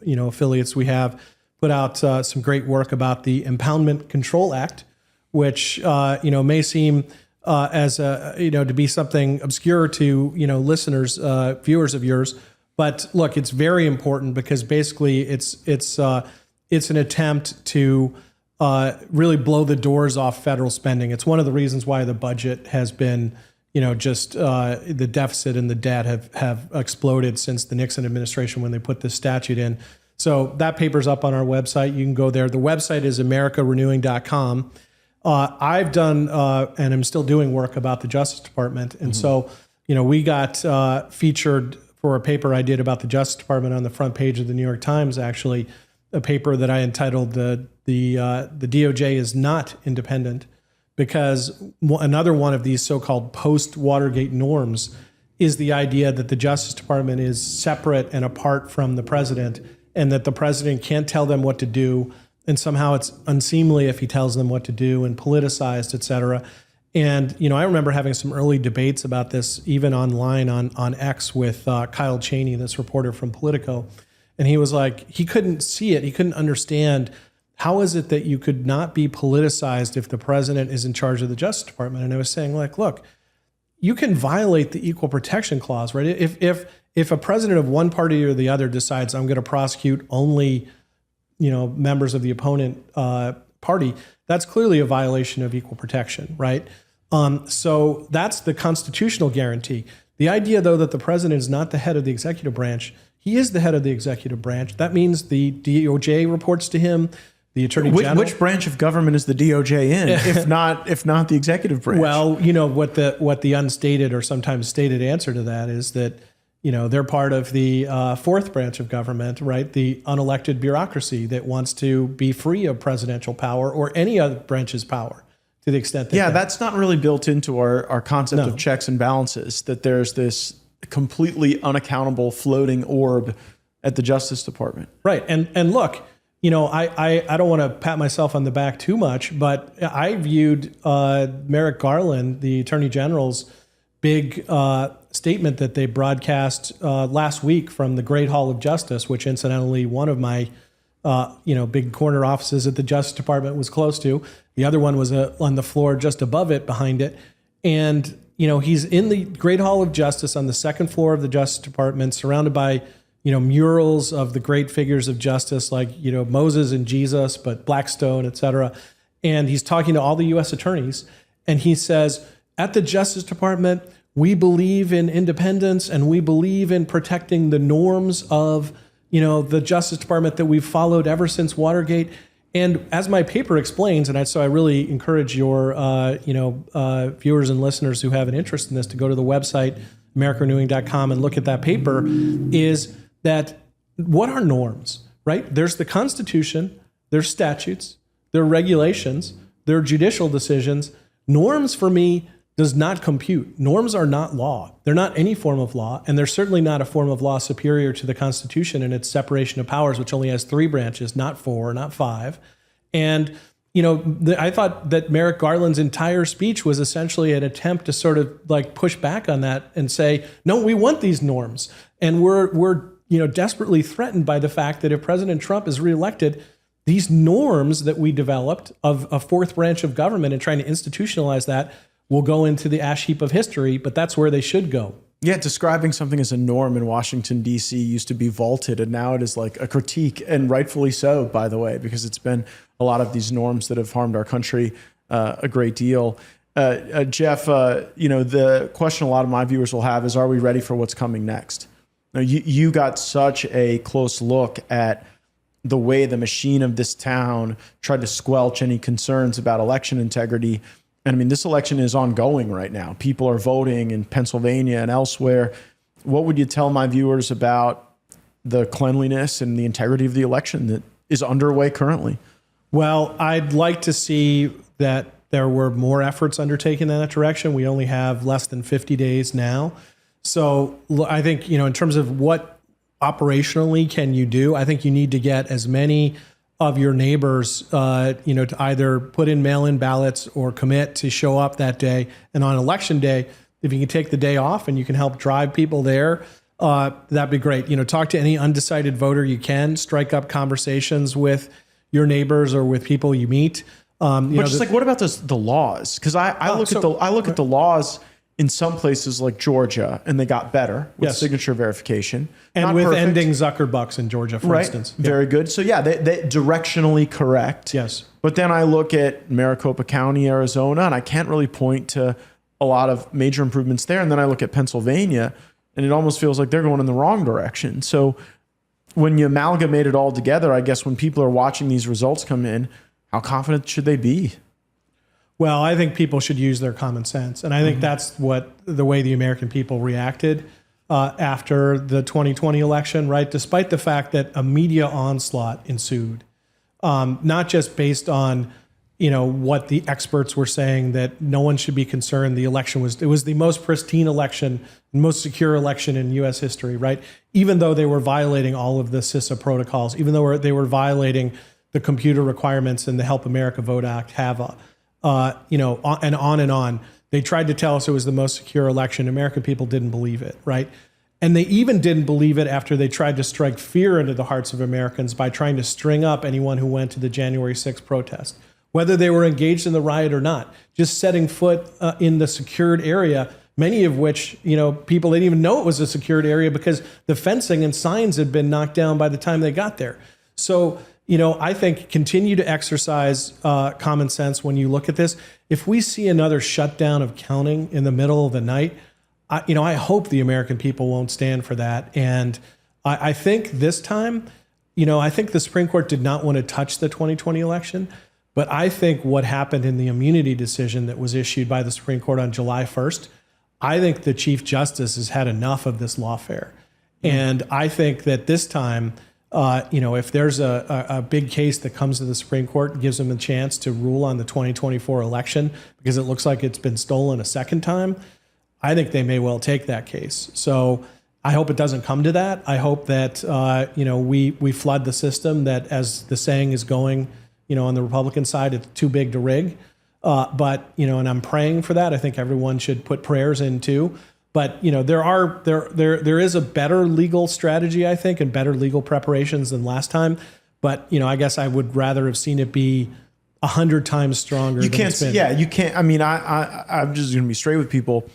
affiliates we have put out some great work about the Impoundment Control Act, which, may seem as to be something obscure to, listeners, viewers of yours. But look, it's very important because basically it's an attempt to really blow the doors off federal spending. It's one of the reasons why the budget has been, the deficit and the debt have exploded since the Nixon administration when they put this statute in. So that paper's up on our website. You can go there. The website is americarenewing.com. I've done and I'm still doing work about the Justice Department. And so, we got featured for a paper I did about the Justice Department on the front page of the New York Times, actually, a paper that I entitled the DOJ is not independent, because another one of these so-called post-Watergate norms is the idea that the Justice Department is separate and apart from the president, and that the president can't tell them what to do, and somehow it's unseemly if he tells them what to do, and politicized, et cetera. And, I remember having some early debates about this, even online on X with Kyle Cheney, this reporter from Politico. And he was like, he couldn't see it. He couldn't understand, how is it that you could not be politicized if the president is in charge of the Justice Department? And I was saying, look, you can violate the Equal Protection Clause, right? If a president of one party or the other decides, I'm going to prosecute only, members of the opponent party, that's clearly a violation of equal protection, right? So that's the constitutional guarantee. The idea, though, that the president is not the head of the executive branch, he is the head of the executive branch. That means the DOJ reports to him, the Attorney General. Which branch of government is the DOJ in, if not the executive branch? Well, what the unstated or sometimes stated answer to that is that, they're part of the fourth branch of government, right? The unelected bureaucracy that wants to be free of presidential power or any other branch's power to the extent that. Yeah, that's not really built into our concept of checks and balances, that there's this completely unaccountable floating orb at the Justice Department. Right. And look, I don't want to pat myself on the back too much, but I viewed Merrick Garland, the Attorney General's big statement that they broadcast last week from the Great Hall of Justice, which incidentally one of my big corner offices at the Justice Department was close to. The other one was on the floor just above it, behind it. And he's in the Great Hall of Justice on the second floor of the Justice Department, surrounded by, murals of the great figures of justice, like, Moses and Jesus, but Blackstone, et cetera. And he's talking to all the U.S. attorneys. And he says, at the Justice Department, we believe in independence and we believe in protecting the norms of, the Justice Department that we've followed ever since Watergate. And as my paper explains, and so I really encourage your, viewers and listeners who have an interest in this to go to the website, americarenewing.com, and look at that paper, is that what are norms, right? There's the Constitution, there's statutes, there are regulations, they're judicial decisions. Norms for me does not compute. Norms are not law. They're not any form of law, and they're certainly not a form of law superior to the Constitution and its separation of powers, which only has 3 branches, not 4, not 5. And, I thought that Merrick Garland's entire speech was essentially an attempt to sort of like push back on that and say, no, we want these norms. And we're desperately threatened by the fact that if President Trump is reelected, these norms that we developed of a 4th branch of government and trying to institutionalize that will go into the ash heap of history, but that's where they should go. Yeah, describing something as a norm in Washington, D.C. used to be vaulted, and now it is like a critique, and rightfully so, by the way, because it's been a lot of these norms that have harmed our country a great deal. Jeff, the question a lot of my viewers will have is, are we ready for what's coming next? Now, you got such a close look at the way the machine of this town tried to squelch any concerns about election integrity. And I mean, this election is ongoing right now. People are voting in Pennsylvania and elsewhere. What would you tell my viewers about the cleanliness and the integrity of the election that is underway currently? Well, I'd like to see that there were more efforts undertaken in that direction. We only have less than 50 days now. So I think, in terms of what operationally can you do, I think you need to get as many of your neighbors, to either put in mail-in ballots or commit to show up that day. And on election day, if you can take the day off and you can help drive people there, that'd be great. Talk to any undecided voter you can, strike up conversations with your neighbors or with people you meet. What about the laws? Because I look at the laws in some places like Georgia, and they got better with signature verification. And Not with perfect. ending Zuckerbucks in Georgia, for instance. Very good. So yeah, they directionally correct. Yes. But then I look at Maricopa County, Arizona, and I can't really point to a lot of major improvements there. And then I look at Pennsylvania, and it almost feels like they're going in the wrong direction. So when you amalgamate it all together, I guess when people are watching these results come in, how confident should they be? Well, I think people should use their common sense. And I think that's the way the American people reacted after the 2020 election, right? Despite the fact that a media onslaught ensued, not just based on, what the experts were saying, that no one should be concerned. The election was the most pristine election, most secure election in U.S. history, right? Even though they were violating all of the CISA protocols, even though they were violating the computer requirements and the Help America Vote Act, HAVA. And on. They tried to tell us it was the most secure election. American people didn't believe it, right? And they even didn't believe it after they tried to strike fear into the hearts of Americans by trying to string up anyone who went to the January 6th protest, whether they were engaged in the riot or not. Just setting foot in the secured area, many of which, people didn't even know it was a secured area because the fencing and signs had been knocked down by the time they got there. So, I think continue to exercise common sense when you look at this. If we see another shutdown of counting in the middle of the night, I hope the American people won't stand for that. And I think this time, I think the Supreme Court did not want to touch the 2020 election. But I think what happened in the immunity decision that was issued by the Supreme Court on July 1st, I think the Chief Justice has had enough of this lawfare. And I think that this time, if there's a big case that comes to the Supreme Court and gives them a chance to rule on the 2024 election because it looks like it's been stolen a second time, I think they may well take that case. So I hope it doesn't come to that. I hope that, we flood the system, that, as the saying is going, on the Republican side, it's too big to rig. And I'm praying for that. I think everyone should put prayers in too. But there is a better legal strategy, I think, and better legal preparations than last time. But I guess I would rather have seen it be 100 times stronger. You can't. Yeah, you can't. I mean, I'm just going to be straight with people.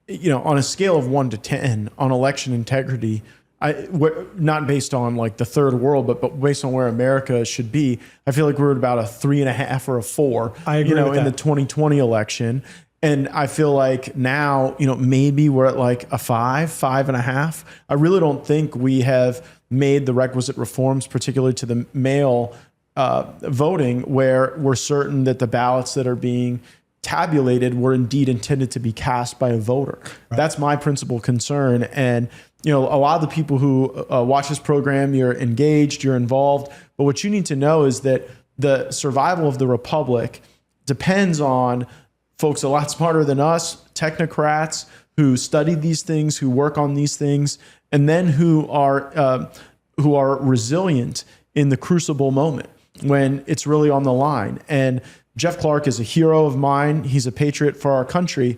On a scale of 1 to 10 on election integrity, not based on like the third world, but based on where America should be, I feel like we're at about a 3.5 or a 4. I agree with that. In the 2020 election. And I feel like now, maybe we're at like a 5.5. I really don't think we have made the requisite reforms, particularly to the mail voting, where we're certain that the ballots that are being tabulated were indeed intended to be cast by a voter. Right. That's my principal concern. And, a lot of the people who watch this program, you're engaged, you're involved. But what you need to know is that the survival of the republic depends on folks a lot smarter than us, technocrats who study these things, who work on these things, and then who are resilient in the crucible moment when it's really on the line. And Jeff Clark is a hero of mine. He's a patriot for our country,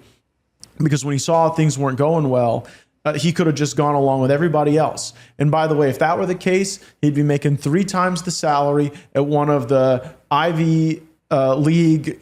because when he saw things weren't going well, he could have just gone along with everybody else. And by the way, if that were the case, he'd be making 3 times the salary at one of the Ivy League,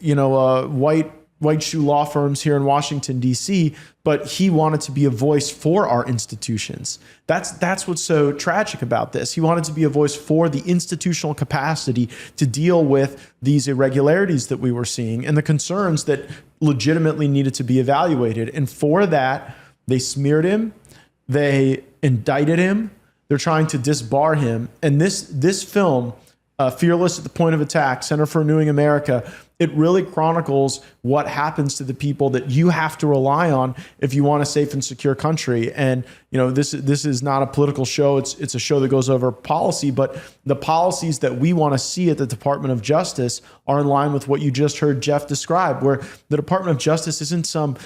white shoe law firms here in Washington, D.C., but he wanted to be a voice for our institutions. That's what's so tragic about this. He wanted to be a voice for the institutional capacity to deal with these irregularities that we were seeing and the concerns that legitimately needed to be evaluated. And for that, they smeared him, they indicted him, they're trying to disbar him. And this film, Fearless at the Point of Attack, Center for Renewing America, it really chronicles what happens to the people that you have to rely on if you want a safe and secure country. And this is not a political show. It's a show that goes over policy, but the policies that we want to see at the Department of Justice are in line with what you just heard Jeff describe, where the Department of Justice isn't some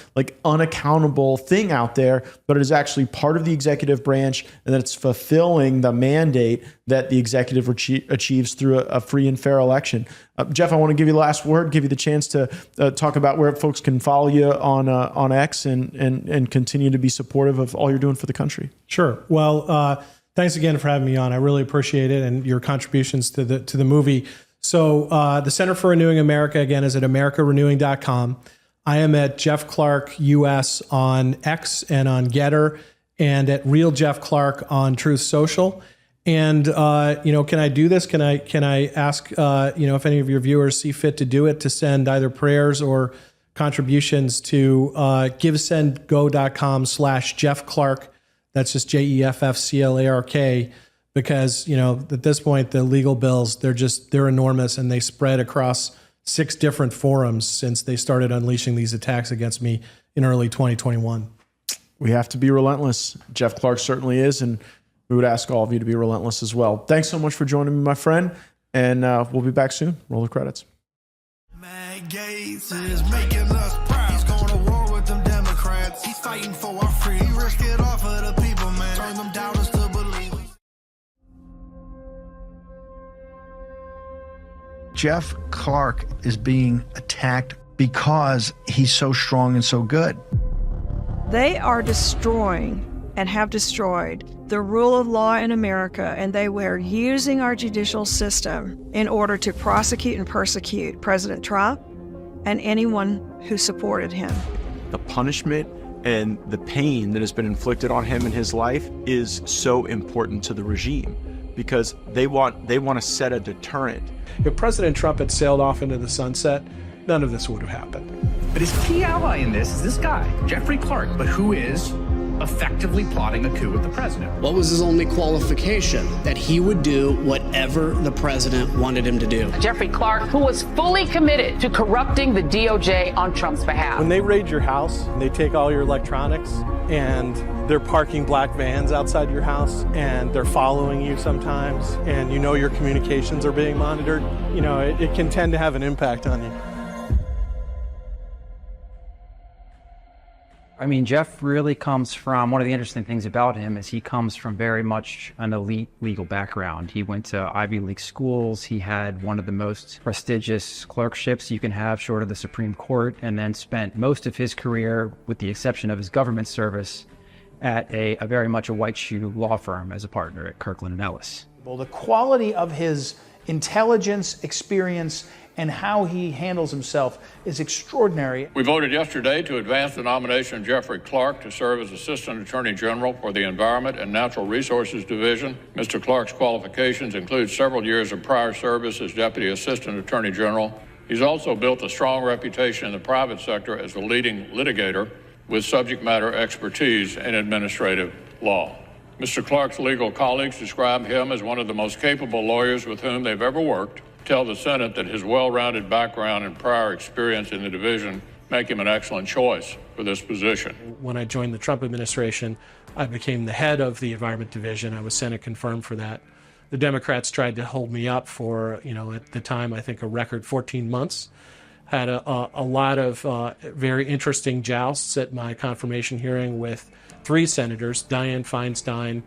unaccountable thing out there, but it is actually part of the executive branch, and that it's fulfilling the mandate that the executive achieves through a free and fair election. Jeff, I want to give you the last word, give you the chance to talk about where folks can follow you on X and continue to be supportive of all you're doing for the country. Sure. Well, thanks again for having me on. I really appreciate it, and your contributions to the movie. So the Center for Renewing America, again, is at americarenewing.com. I am at Jeff Clark US on X and on Getter, and at Real Jeff Clark on Truth Social. And, can I do this? Can I ask, if any of your viewers see fit to do it, to send either prayers or contributions to givesendgo.com/Jeff Clark. That's just JEFFCLARK, because, at this point, the legal bills, they're enormous, and they spread across 6 different forums since they started unleashing these attacks against me in early 2021. We have to be relentless. Jeff Clark certainly is. And we would ask all of you to be relentless as well. Thanks so much for joining me, my friend. And we'll be back soon. Roll the credits. Matt Gaetz is making us proud. He's going to war with them Democrats. He's fighting for our freedom. He risked it all for the people, man. Turn them doubters to believers. Jeff Clark is being attacked because he's so strong and so good. They are destroying and have destroyed the rule of law in America, and they were using our judicial system in order to prosecute and persecute President Trump and anyone who supported him. The punishment and the pain that has been inflicted on him in his life is so important to the regime, because they want to set a deterrent. If President Trump had sailed off into the sunset, none of this would have happened. But his key ally in this is this guy, Jeffrey Clark, but who is effectively plotting a coup with the president. What was his only qualification? That he would do whatever the president wanted him to do. Jeffrey Clark, who was fully committed to corrupting the DOJ on Trump's behalf. When they raid your house, they take all your electronics, and they're parking black vans outside your house, and they're following you sometimes, and your communications are being monitored, it can tend to have an impact on you. I mean, Jeff really comes from, one of the interesting things about him is he comes from very much an elite legal background. He went to Ivy League schools. He had one of the most prestigious clerkships you can have short of the Supreme Court, and then spent most of his career, with the exception of his government service, at a very much a white shoe law firm as a partner at Kirkland & Ellis. Well, the quality of his intelligence, experience, and how he handles himself is extraordinary. We voted yesterday to advance the nomination of Jeffrey Clark to serve as Assistant Attorney General for the Environment and Natural Resources Division. Mr. Clark's qualifications include several years of prior service as Deputy Assistant Attorney General. He's also built a strong reputation in the private sector as a leading litigator with subject matter expertise in administrative law. Mr. Clark's legal colleagues describe him as one of the most capable lawyers with whom they've ever worked. Tell the Senate that his well-rounded background and prior experience in the division make him an excellent choice for this position. When I joined the Trump administration, I became the head of the Environment Division. I was Senate confirmed for that. The Democrats tried to hold me up for, at the time, I think a record 14 months. Had a lot of very interesting jousts at my confirmation hearing with 3 senators, Dianne Feinstein,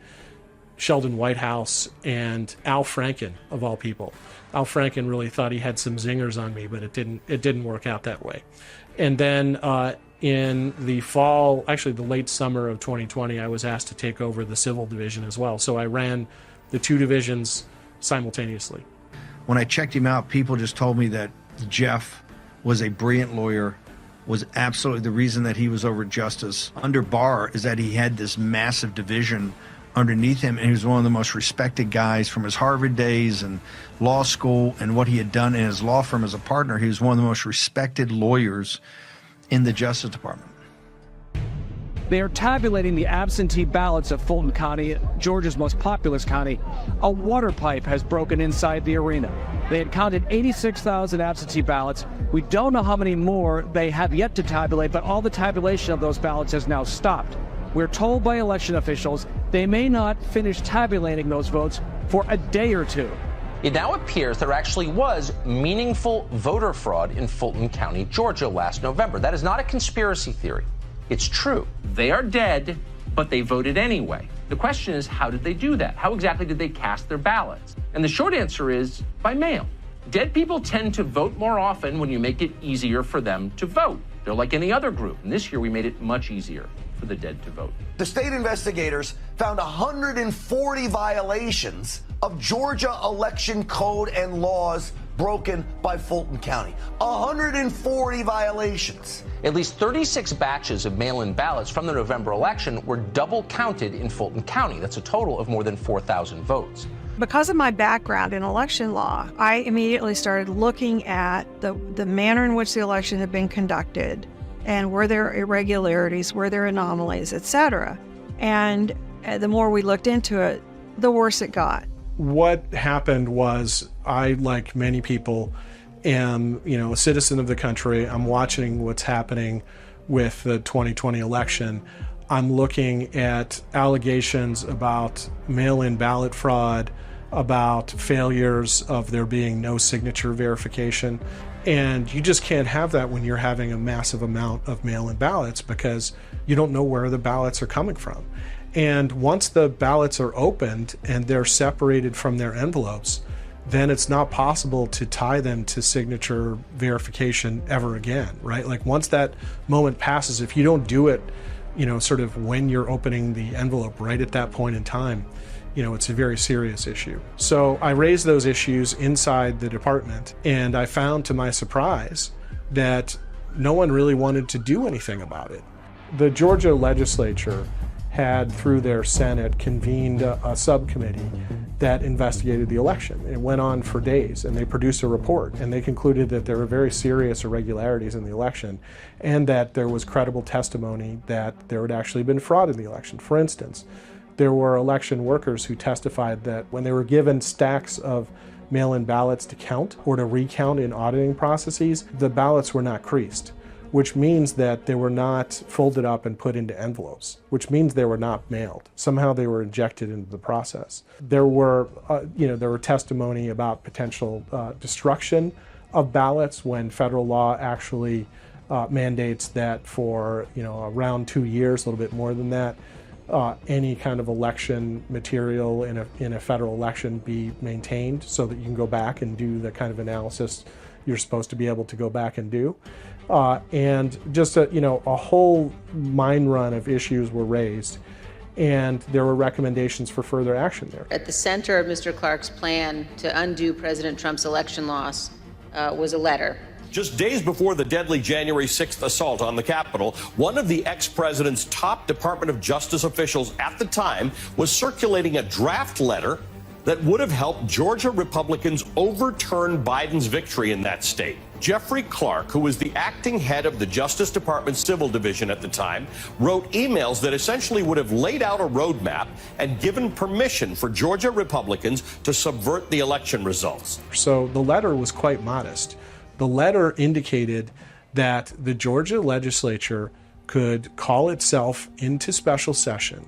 Sheldon Whitehouse, and Al Franken, of all people. Al Franken really thought he had some zingers on me, but it didn't work out that way. And then in the fall, actually the late summer of 2020, I was asked to take over the civil division as well. So I ran the 2 divisions simultaneously. When I checked him out, people just told me that Jeff was a brilliant lawyer, was absolutely the reason that he was over justice. Under Barr is that he had this massive division underneath him, and he was one of the most respected guys from his Harvard days and law school and what he had done in his law firm as a partner. He was one of the most respected lawyers in the Justice Department. They are tabulating the absentee ballots of Fulton County, Georgia's most populous county. A water pipe has broken inside the arena. They had counted 86,000 absentee ballots. We don't know how many more they have yet to tabulate, but all the tabulation of those ballots has now stopped. We're told by election officials they may not finish tabulating those votes for a day or 2. It now appears there actually was meaningful voter fraud in Fulton County, Georgia last November. That is not a conspiracy theory. It's true. They are dead, but they voted anyway. The question is, how did they do that? How exactly did they cast their ballots? And the short answer is by mail. Dead people tend to vote more often when you make it easier for them to vote. They're like any other group. And this year we made it much easier for the dead to vote. The state investigators found 140 violations of Georgia election code and laws broken by Fulton County. 140 violations. At least 36 batches of mail-in ballots from the November election were double counted in Fulton County. That's a total of more than 4,000 votes. Because of my background in election law, I immediately started looking at the manner in which the election had been conducted, and were there irregularities, were there anomalies, etc. And the more we looked into it, the worse it got. What happened was, I, like many people, am a citizen of the country. I'm watching what's happening with the 2020 election. I'm looking at allegations about mail-in ballot fraud, about failures of there being no signature verification. And you just can't have that when you're having a massive amount of mail-in ballots, because you don't know where the ballots are coming from. And once the ballots are opened and they're separated from their envelopes, then it's not possible to tie them to signature verification ever again, right? Like once that moment passes, if you don't do it, sort of when you're opening the envelope right at that point in time, it's a very serious issue. So I raised those issues inside the department, and I found to my surprise that no one really wanted to do anything about it. The Georgia legislature had, through their Senate, convened a subcommittee that investigated the election. It went on for days, and they produced a report, and they concluded that there were very serious irregularities in the election, and that there was credible testimony that there had actually been fraud in the election. For instance, there were election workers who testified that when they were given stacks of mail-in ballots to count or to recount in auditing processes, the ballots were not creased, which means that they were not folded up and put into envelopes, which means they were not mailed. Somehow they were injected into the process. There were testimony about potential destruction of ballots when federal law actually mandates that for around 2 years, a little bit more than that, any kind of election material in a federal election be maintained so that you can go back and do the kind of analysis you're supposed to be able to go back and do. And just a whole mine run of issues were raised, and there were recommendations for further action there. At the center of Mr. Clark's plan to undo President Trump's election loss was a letter. Just days before the deadly January 6th assault on the Capitol, one of the ex-president's top Department of Justice officials at the time was circulating a draft letter that would have helped Georgia Republicans overturn Biden's victory in that state. Jeffrey Clark, who was the acting head of the Justice Department's Civil Division at the time, wrote emails that essentially would have laid out a roadmap and given permission for Georgia Republicans to subvert the election results. So the letter was quite modest. The letter indicated that the Georgia legislature could call itself into special session,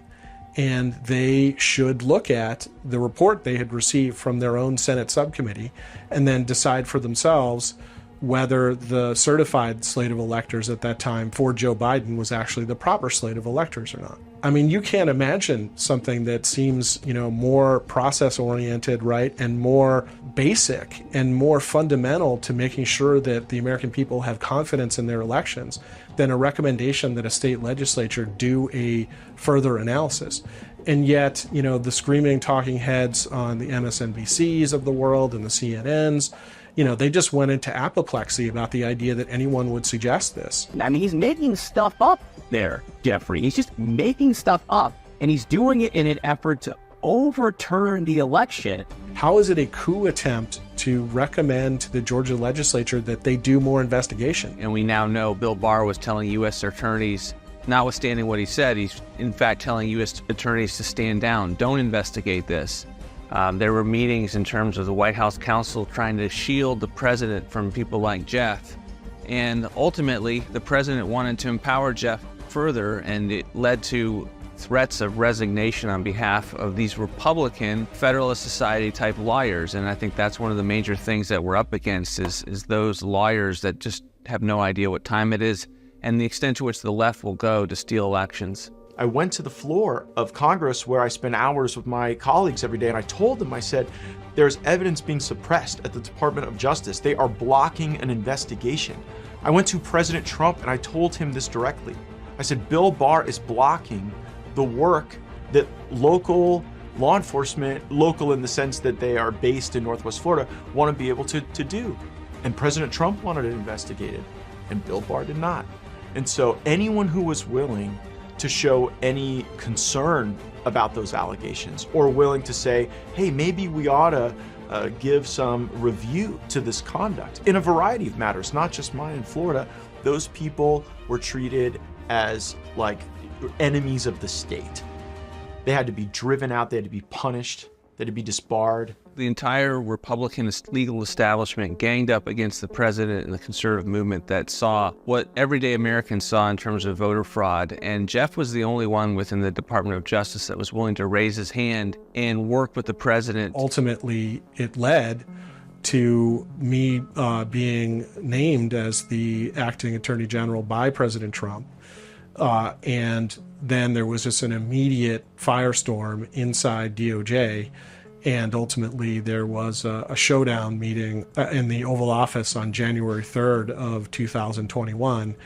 and they should look at the report they had received from their own Senate subcommittee and then decide for themselves whether the certified slate of electors at that time for Joe Biden was actually the proper slate of electors or not. I mean, you can't imagine something that seems, more process-oriented, right, and more basic and more fundamental to making sure that the American people have confidence in their elections than a recommendation that a state legislature do a further analysis. And yet, the screaming talking heads on the MSNBCs of the world and the CNNs, they just went into apoplexy about the idea that anyone would suggest this. I mean, he's making stuff up there, Jeffrey. He's just making stuff up, and he's doing it in an effort to overturn the election. How is it a coup attempt to recommend to the Georgia legislature that they do more investigation? And we now know Bill Barr was telling U.S. attorneys, notwithstanding what he said, he's in fact telling U.S. attorneys to stand down, don't investigate this. There were meetings in terms of the White House counsel trying to shield the president from people like Jeff. And ultimately, the president wanted to empower Jeff further, and it led to threats of resignation on behalf of these Republican Federalist Society type lawyers. And I think that's one of the major things that we're up against is those lawyers that just have no idea what time it is and the extent to which the left will go to steal elections. I went to the floor of Congress where I spend hours with my colleagues every day, and I told them, I said, there's evidence being suppressed at the Department of Justice. They are blocking an investigation. I went to President Trump and I told him this directly. I said, Bill Barr is blocking the work that local law enforcement, local in the sense that they are based in Northwest Florida, want to be able to do. And President Trump wanted it investigated, and Bill Barr did not. And so anyone who was willing to show any concern about those allegations or willing to say, hey, maybe we ought to give some review to this conduct in a variety of matters, not just mine in Florida, those people were treated as like enemies of the state. They had to be driven out, they had to be punished, they had to be disbarred. The entire Republican legal establishment ganged up against the president and the conservative movement that saw what everyday Americans saw in terms of voter fraud. And Jeff was the only one within the Department of Justice that was willing to raise his hand and work with the president. Ultimately, it led to me being named as the acting attorney general by President Trump. And then there was just an immediate firestorm inside DOJ. And ultimately, there was a showdown meeting in the Oval Office on January 3rd of 2021.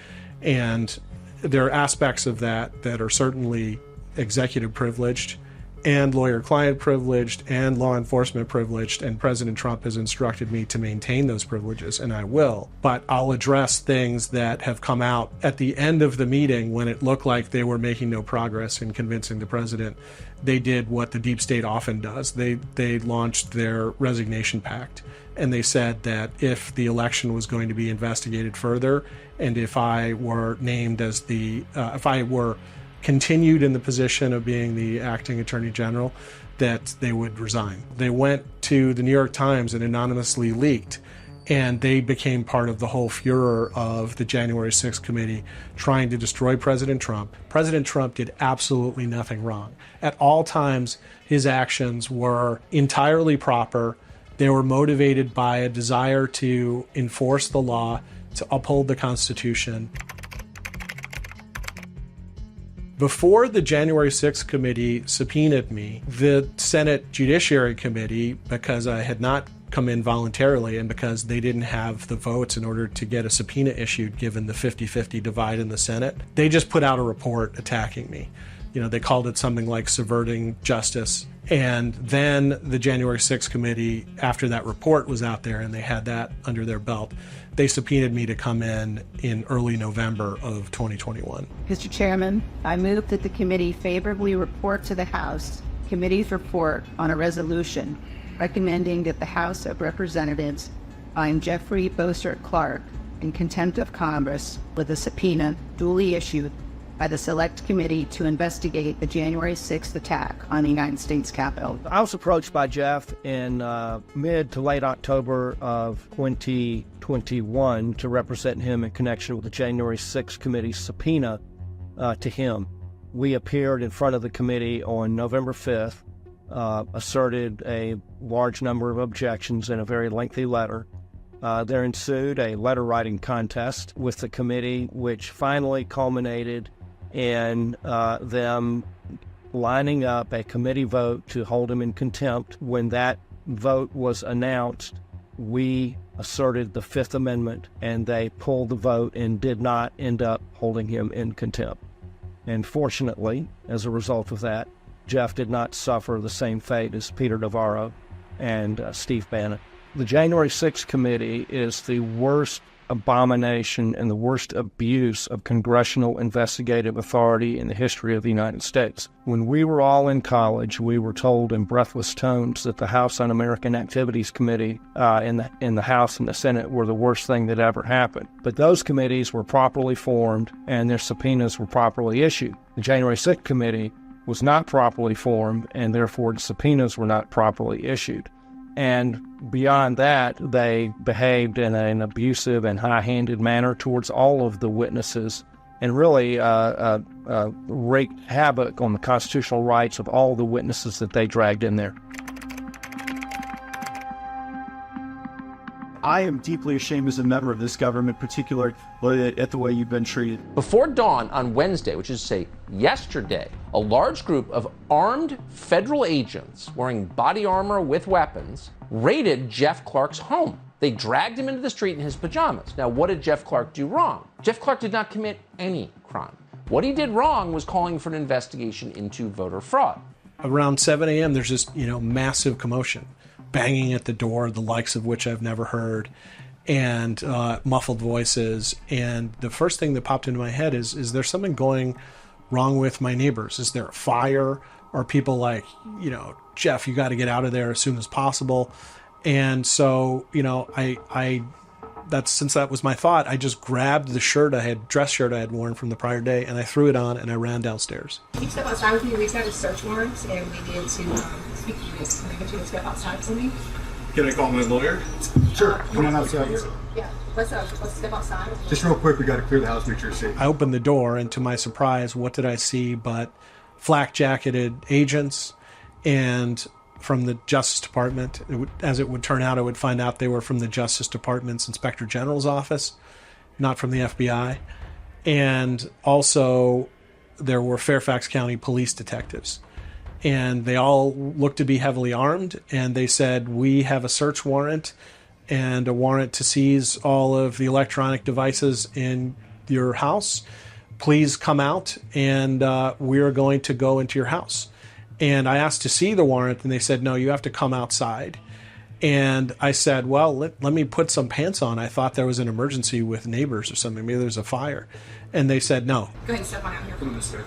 And there are aspects of that that are certainly executive privileged and lawyer-client privileged and law enforcement privileged, and President Trump has instructed me to maintain those privileges, and I will. But I'll address things that have come out at the end of the meeting when it looked like they were making no progress in convincing the president. They did what the deep state often does. They launched their resignation pact, and they said that if the election was going to be investigated further, and if I were named as if I were continued in the position of being the acting attorney general, that they would resign. They went to the New York Times and anonymously leaked, and they became part of the whole furor of the January 6th committee trying to destroy President Trump. President Trump did absolutely nothing wrong. At all times, his actions were entirely proper. They were motivated by a desire to enforce the law, to uphold the Constitution. Before the January 6th committee subpoenaed me, the Senate Judiciary Committee, because I had not come in voluntarily and because they didn't have the votes in order to get a subpoena issued given the 50-50 divide in the Senate, they just put out a report attacking me. They called it something like subverting justice. And then the January 6th committee, after that report was out there and they had that under their belt, they subpoenaed me to come in early November of 2021. Mr. Chairman, I move that the committee favorably report to the House committee's report on a resolution recommending that the House of Representatives find Jeffrey Bossert Clark in contempt of Congress with a subpoena duly issued by the Select Committee to investigate the January 6th attack on the United States Capitol. I was approached by Jeff in mid to late October of 2021 to represent him in connection with the January 6th committee subpoena to him. We appeared in front of the committee on November 5th, asserted a large number of objections in a very lengthy letter, There ensued a letter writing contest with the committee, which finally culminated in them lining up a committee vote to hold him in contempt. When that vote was announced, we asserted the Fifth Amendment, and they pulled the vote and did not end up holding him in contempt. And fortunately, as a result of that, Jeff did not suffer the same fate as Peter Navarro and Steve Bannon. The January 6th committee is the worst abomination and the worst abuse of congressional investigative authority in the history of the United States. When we were all in college, we were told in breathless tones that the House Un-American Activities Committee in the House and the Senate were the worst thing that ever happened. But those committees were properly formed and their subpoenas were properly issued. The January 6th committee was not properly formed, and therefore the subpoenas were not properly issued. And beyond that, they behaved in an abusive and high-handed manner towards all of the witnesses and really wreaked havoc on the constitutional rights of all the witnesses that they dragged in there. I am deeply ashamed as a member of this government, particularly at the way you've been treated. Before dawn on Wednesday, which is to say yesterday, a large group of armed federal agents wearing body armor with weapons raided Jeff Clark's home. They dragged him into the street in his pajamas. Now, what did Jeff Clark do wrong? Jeff Clark did not commit any crime. What he did wrong was calling for an investigation into voter fraud. Around 7 a.m., there's this, massive commotion, banging at the door, the likes of which I've never heard, and muffled voices. And the first thing that popped into my head is there something going wrong with my neighbors? Is there a fire? Are people like, Jeff, you got to get out of there as soon as possible? And so, since that was my thought, I just grabbed the dress shirt I had worn from the prior day, and I threw it on and I ran downstairs. Can you step outside with me? We got a search warrant, and we need to speak to you guys. Can I get you to step outside for me? Can I call my lawyer? Sure. Come on outside. Yeah. Let's step outside. Just real quick, we got to clear the house, make sure it's safe. I opened the door, and to my surprise, what did I see but flak-jacketed agents, and from the Justice Department. As it would turn out, I would find out they were from the Justice Department's Inspector General's office, not from the FBI. And also, there were Fairfax County police detectives. And they all looked to be heavily armed, and they said, we have a search warrant and a warrant to seize all of the electronic devices in your house. Please come out, and we're going to go into your house. And I asked to see the warrant, and they said, no, you have to come outside. And I said, well, let me put some pants on. I thought there was an emergency with neighbors or something. Maybe there's a fire. And they said, no. Go ahead and step on out here. Come this way.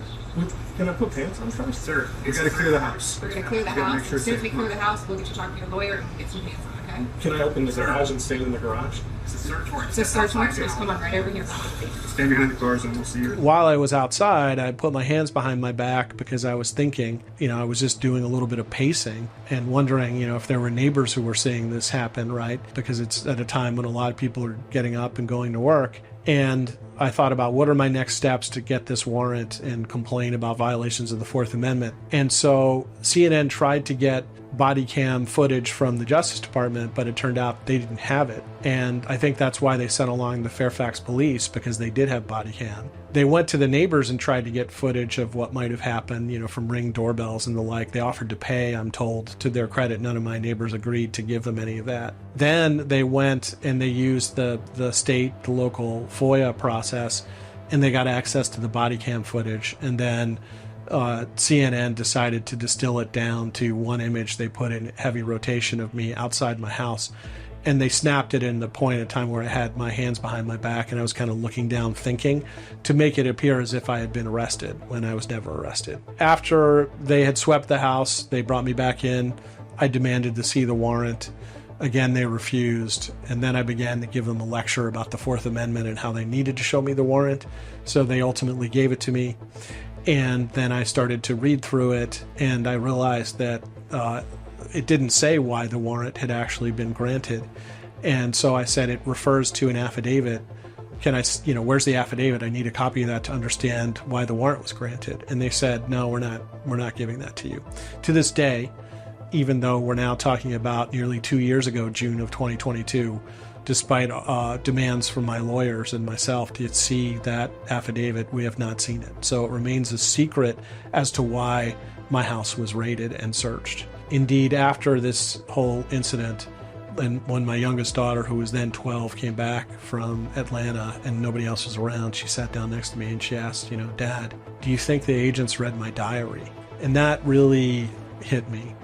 Can I put pants on first? Sir, we got to clear the house. We're going to clear the house. As soon as we clear the house, we'll get you talking to your lawyer and get some pants on, okay? Can I open the garage and stand in the garage? It's a search warrant. It's a search warrant, so just come on right over here. Stand behind the cars and we'll see you. While I was outside, I put my hands behind my back because I was thinking, I was just doing a little bit of pacing and wondering, if there were neighbors who were seeing this happen, right? Because it's at a time when a lot of people are getting up and going to work. And I thought about what are my next steps to get this warrant and complain about violations of the Fourth Amendment. And so CNN tried to get body cam footage from the Justice Department, but it turned out they didn't have it. And I think that's why they sent along the Fairfax police, because they did have body cam. They went to the neighbors and tried to get footage of what might have happened, from Ring doorbells and the like. They offered to pay, I'm told. To their credit, none of my neighbors agreed to give them any of that. Then they went and they used the local FOIA process, and they got access to the body cam footage. And then CNN decided to distill it down to one image they put in heavy rotation of me outside my house. And they snapped it in the point in time where I had my hands behind my back and I was kind of looking down thinking, to make it appear as if I had been arrested when I was never arrested. After they had swept the house, they brought me back in. I demanded to see the warrant. Again, they refused. And then I began to give them a lecture about the Fourth Amendment and how they needed to show me the warrant. So they ultimately gave it to me. And then I started to read through it, and I realized that it didn't say why the warrant had actually been granted. And so I said, it refers to an affidavit. Can I, where's the affidavit? I need a copy of that to understand why the warrant was granted. And they said, no, we're not giving that to you. To this day, even though we're now talking about nearly 2 years ago, June of 2022, despite demands from my lawyers and myself to see that affidavit, we have not seen it. So it remains a secret as to why my house was raided and searched. Indeed, after this whole incident, and when my youngest daughter, who was then 12, came back from Atlanta and nobody else was around, she sat down next to me and she asked, Dad, do you think the agents read my diary? And that really hit me,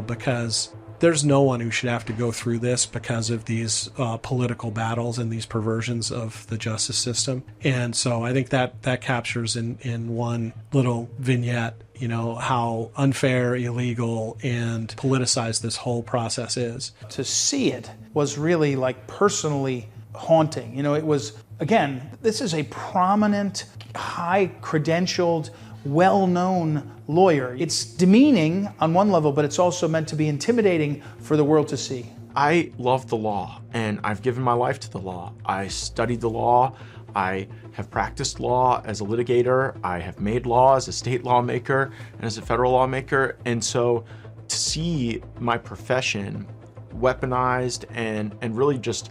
because there's no one who should have to go through this because of these political battles and these perversions of the justice system. And so I think that captures in one little vignette, how unfair, illegal, and politicized this whole process is. To see it was really personally haunting. It was, again, this is a prominent, high-credentialed, well-known lawyer. It's demeaning on one level, but it's also meant to be intimidating for the world to see. I love the law, and I've given my life to the law. I studied the law. I have practiced law as a litigator. I have made law as a state lawmaker and as a federal lawmaker. And so to see my profession weaponized and really just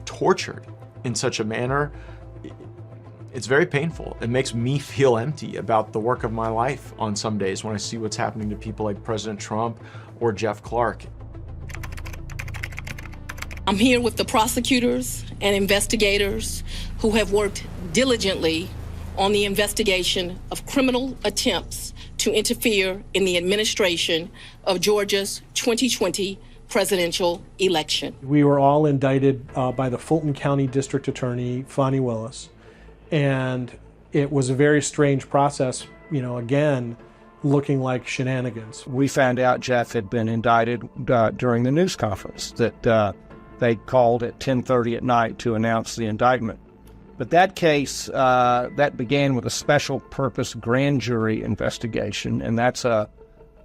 tortured in such a manner, it's very painful. It makes me feel empty about the work of my life on some days when I see what's happening to people like President Trump or Jeff Clark. I'm here with the prosecutors and investigators who have worked diligently on the investigation of criminal attempts to interfere in the administration of Georgia's 2020 presidential election. We were all indicted by the Fulton County District Attorney, Fani Willis. And it was a very strange process, again, looking like shenanigans. We found out Jeff had been indicted during the news conference that they called at 10:30 at night to announce the indictment. But that case, that began with a special purpose grand jury investigation, and that's a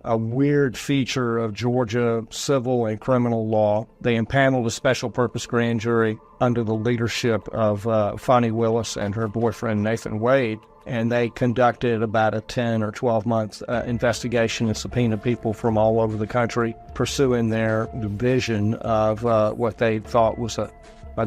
weird feature of Georgia civil and criminal law. They impaneled a special purpose grand jury under the leadership of Fani Willis and her boyfriend Nathan Wade, and they conducted about a 10 or 12-month investigation and subpoenaed people from all over the country, pursuing their vision of what they thought was a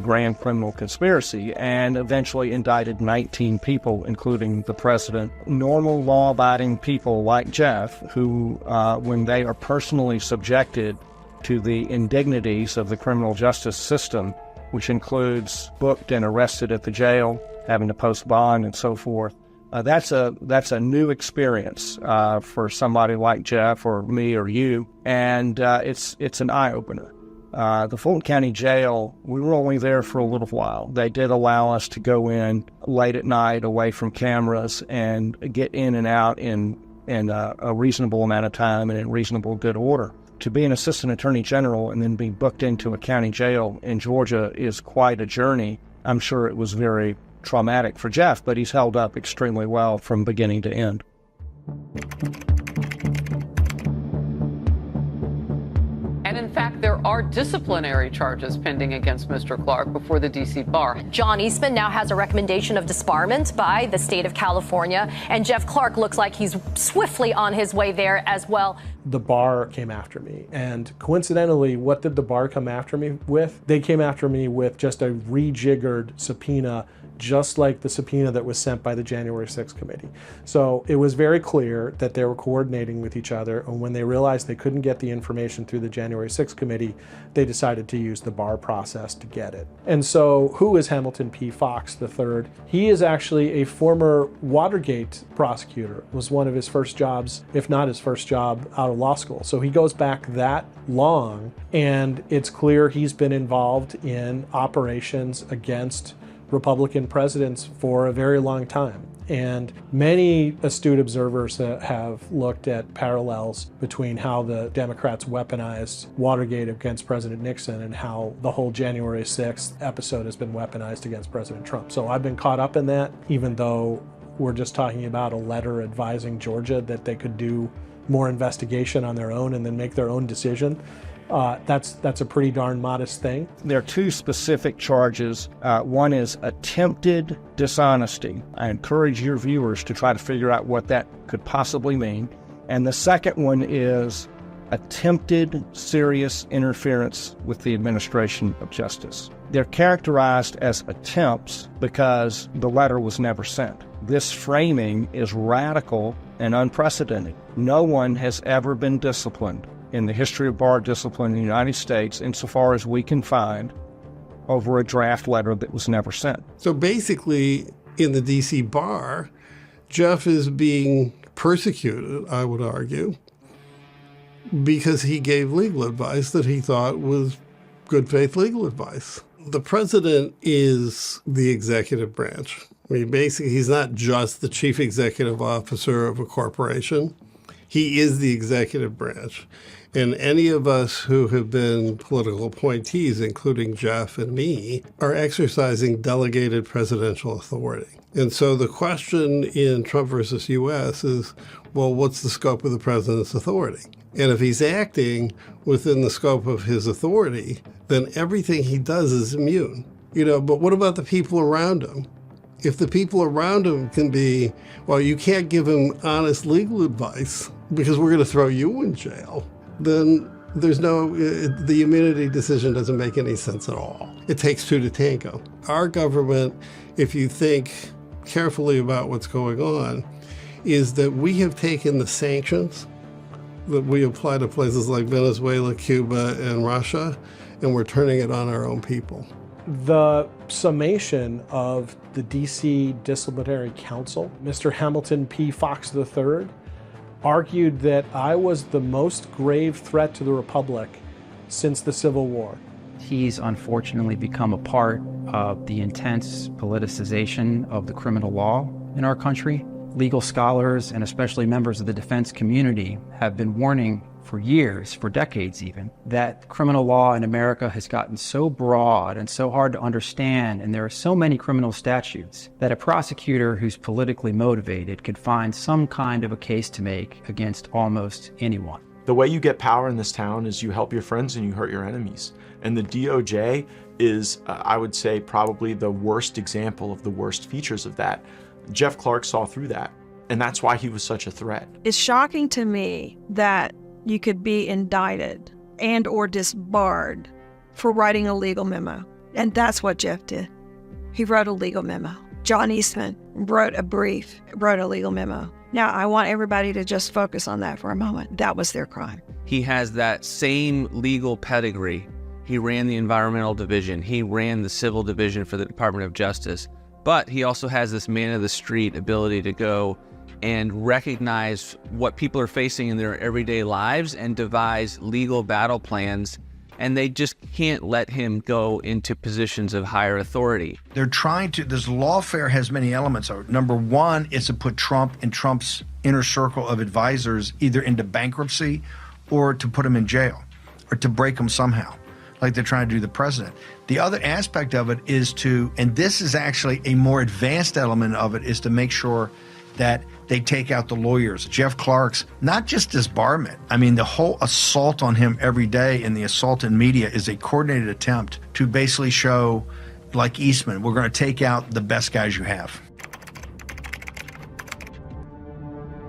grand criminal conspiracy, and eventually indicted 19 people, including the president. Normal law-abiding people like Jeff, who, when they are personally subjected to the indignities of the criminal justice system, which includes booked and arrested at the jail, having to post bond and so forth, that's a new experience for somebody like Jeff or me or you, and it's an eye-opener. The Fulton County Jail, we were only there for a little while. They did allow us to go in late at night away from cameras and get in and out in a reasonable amount of time and in reasonable good order. To be an assistant attorney general and then be booked into a county jail in Georgia is quite a journey. I'm sure it was very traumatic for Jeff, but he's held up extremely well from beginning to end. And in fact, there are disciplinary charges pending against Mr. Clark before the D.C. bar. John Eastman now has a recommendation of disbarment by the state of California, and Jeff Clark looks like he's swiftly on his way there as well. The bar came after me, and coincidentally, what did the bar come after me with? They came after me with just a rejiggered subpoena, just like the subpoena that was sent by the January 6th committee. So it was very clear that they were coordinating with each other, and when they realized they couldn't get the information through the January 6th committee, they decided to use the bar process to get it. And so who is Hamilton P. Fox III? He is actually a former Watergate prosecutor. It was one of his first jobs, if not his first job, out of law school. So he goes back that long, and it's clear he's been involved in operations against Republican presidents for a very long time. And many astute observers have looked at parallels between how the Democrats weaponized Watergate against President Nixon and how the whole January 6th episode has been weaponized against President Trump. So I've been caught up in that, even though we're just talking about a letter advising Georgia that they could do more investigation on their own and then make their own decision. That's a pretty darn modest thing. There are two specific charges. One is attempted dishonesty. I encourage your viewers to try to figure out what that could possibly mean. And the second one is attempted serious interference with the administration of justice. They're characterized as attempts because the letter was never sent. This framing is radical and unprecedented. No one has ever been disciplined in the history of bar discipline in the United States, insofar as we can find, over a draft letter that was never sent. So basically, in the D.C. bar, Jeff is being persecuted, I would argue, because he gave legal advice that he thought was good faith legal advice. The president is the executive branch. I mean, basically, he's not just the chief executive officer of a corporation. He is the executive branch. And any of us who have been political appointees, including Jeff and me, are exercising delegated presidential authority. And so the question in Trump versus U.S. is, well, what's the scope of the president's authority? And if he's acting within the scope of his authority, then everything he does is immune. But what about the people around him? If the people around him can be, well, you can't give him honest legal advice because we're going to throw you in jail, then there's the immunity decision doesn't make any sense at all. It takes two to tango. Our government, if you think carefully about what's going on, is that we have taken the sanctions that we apply to places like Venezuela, Cuba, and Russia, and we're turning it on our own people. The summation of the D.C. Disciplinary Council, Mr. Hamilton P. Fox III, argued that I was the most grave threat to the Republic since the Civil War. He's unfortunately become a part of the intense politicization of the criminal law in our country. Legal scholars, and especially members of the defense community, have been warning for years, for decades even, that criminal law in America has gotten so broad and so hard to understand, and there are so many criminal statutes, that a prosecutor who's politically motivated could find some kind of a case to make against almost anyone. The way you get power in this town is you help your friends and you hurt your enemies. And the DOJ is, I would say, probably the worst example of the worst features of that. Jeff Clark saw through that, and that's why he was such a threat. It's shocking to me that you could be indicted and or disbarred for writing a legal memo. And that's what Jeff did. He wrote a legal memo. John Eastman wrote a legal memo. Now, I want everybody to just focus on that for a moment. That was their crime. He has that same legal pedigree. He ran the environmental division. He ran the civil division for the Department of Justice. But he also has this man of the street ability to go and recognize what people are facing in their everyday lives and devise legal battle plans. And they just can't let him go into positions of higher authority. They're trying to, this lawfare has many elements of it. Number one is to put Trump and Trump's inner circle of advisors either into bankruptcy or to put him in jail or to break him somehow, like they're trying to do the president. The other aspect of it is to, and this is actually a more advanced element of it, is to make sure that they take out the lawyers. Jeff Clark's, not just disbarment. I mean, the whole assault on him every day and the assault in media is a coordinated attempt to basically show, like Eastman, we're going to take out the best guys you have.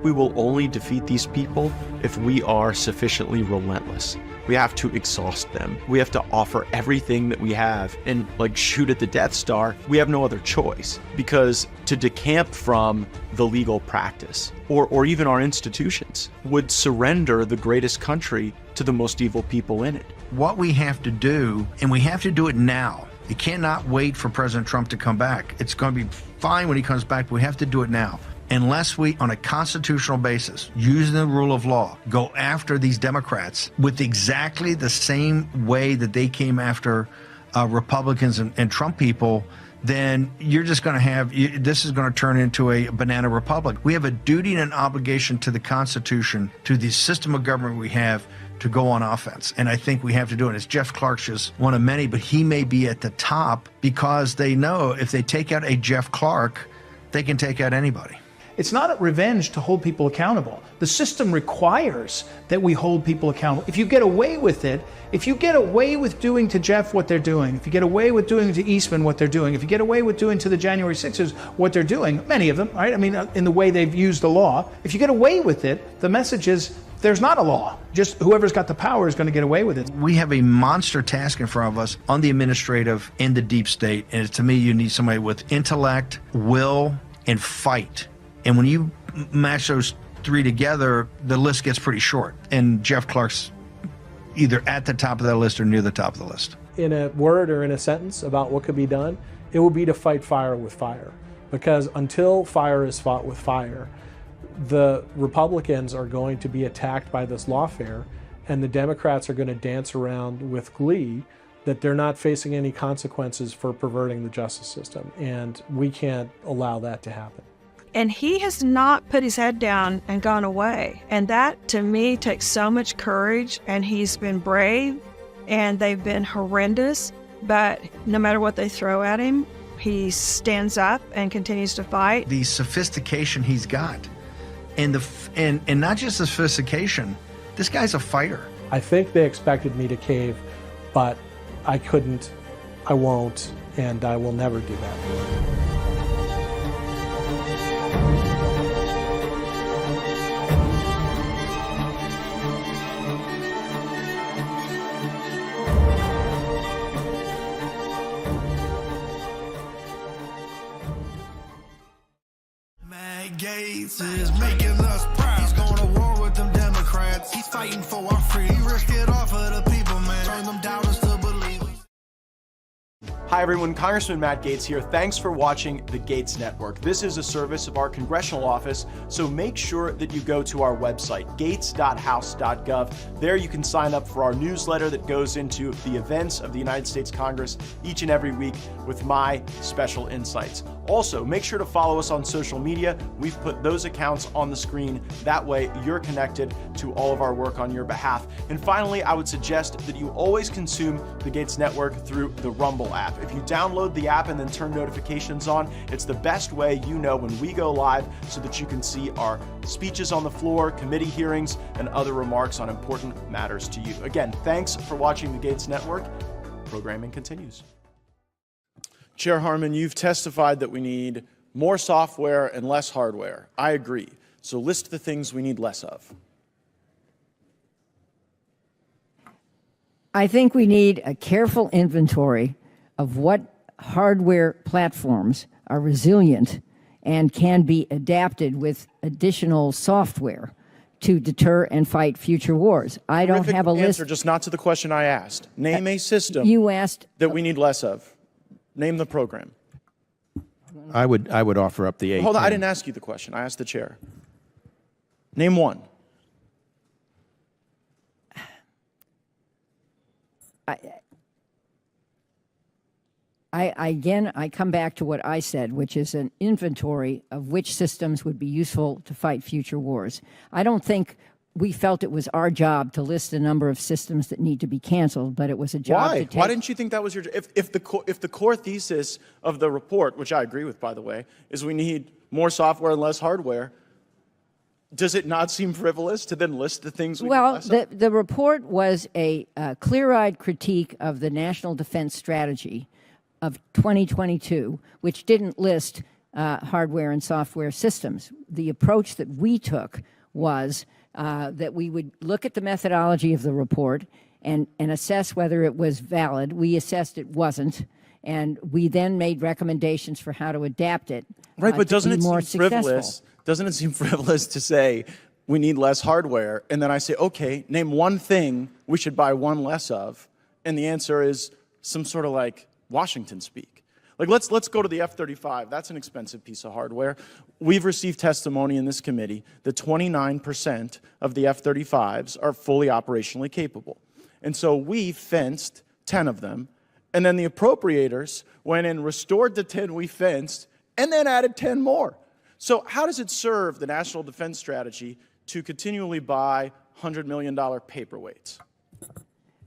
We will only defeat these people if we are sufficiently relentless. We have to exhaust them. We have to offer everything that we have and shoot at the Death Star. We have no other choice, because to decamp from the legal practice or even our institutions would surrender the greatest country to the most evil people in it. What we have to do, and we have to do it now. You cannot wait for President Trump to come back. It's going to be fine when he comes back, but we have to do it now. Unless we, on a constitutional basis, using the rule of law, go after these Democrats with exactly the same way that they came after Republicans and Trump people, then you're just going to have, this is going to turn into a banana republic. We have a duty and an obligation to the Constitution, to the system of government we have, to go on offense. And I think we have to do it. It's Jeff Clark's just one of many, but he may be at the top because they know if they take out a Jeff Clark, they can take out anybody. It's not a revenge to hold people accountable. The system requires that we hold people accountable. If you get away with it, if you get away with doing to Jeff what they're doing, if you get away with doing to Eastman what they're doing, if you get away with doing to the January 6ers what they're doing, many of them, right? I mean, in the way they've used the law, if you get away with it, the message is there's not a law. Just whoever's got the power is going to get away with it. We have a monster task in front of us on the administrative and the deep state. And to me, you need somebody with intellect, will, and fight. And when you match those three together, the list gets pretty short. And Jeff Clark's either at the top of that list or near the top of the list. In a word or in a sentence about what could be done, it would be to fight fire with fire. Because until fire is fought with fire, the Republicans are going to be attacked by this lawfare, and the Democrats are going to dance around with glee that they're not facing any consequences for perverting the justice system. And we can't allow that to happen. And he has not put his head down and gone away. And that, to me, takes so much courage. And he's been brave, and they've been horrendous. But no matter what they throw at him, he stands up and continues to fight. The sophistication he's got, and not just the sophistication, this guy's a fighter. I think they expected me to cave, but I couldn't, I won't, and I will never do that. Gaetz is making us proud. He's going to war with them Democrats. He's fighting for our freedom. He risked it all for the people, man. Turn them doubters to believers. Hi everyone, Congressman Matt Gaetz here. Thanks for watching the Gaetz Network. This is a service of our congressional office, so make sure that you go to our website, gaetz.house.gov. There you can sign up for our newsletter that goes into the events of the United States Congress each and every week with my special insights. Also, make sure to follow us on social media. We've put those accounts on the screen. That way, you're connected to all of our work on your behalf. And finally, I would suggest that you always consume the Gaetz Network through the Rumble app. If you download the app and then turn notifications on, it's the best way you know when we go live so that you can see our speeches on the floor, committee hearings, and other remarks on important matters to you. Again, thanks for watching the Gaetz Network. Programming continues. Chair Harman, you've testified that we need more software and less hardware. I agree. So list the things we need less of. I think we need a careful inventory of what hardware platforms are resilient and can be adapted with additional software to deter and fight future wars. I don't have a list. Answer, just not to the question I asked. Name a system you asked that we need less of. Name the program. I would offer up the A10. Hold on, I didn't ask you the question. I asked the chair. Name one. I come back to what I said, which is an inventory of which systems would be useful to fight future wars. I don't think we felt it was our job to list a number of systems that need to be canceled, but it was a job to take. Why didn't you think that was your job? If the core thesis of the report, which I agree with, by the way, is we need more software and less hardware, does it not seem frivolous to then list the things we need less of? The report was a clear-eyed critique of the National Defense Strategy of 2022, which didn't list hardware and software systems. The approach that we took was that we would look at the methodology of the report and assess whether it was valid. We assessed it wasn't, and we then made recommendations for how to adapt it. Right, but doesn't it more seem frivolous? Doesn't it seem frivolous to say we need less hardware, and then I say, okay, name one thing we should buy one less of, and the answer is some sort of like Washington speak. Like, let's go to the F-35. That's an expensive piece of hardware. We've received testimony in this committee that 29% of the F-35s are fully operationally capable. And so we fenced 10 of them, and then the appropriators went and restored the 10 we fenced, and then added 10 more. So how does it serve the National Defense Strategy to continually buy $100 million paperweights?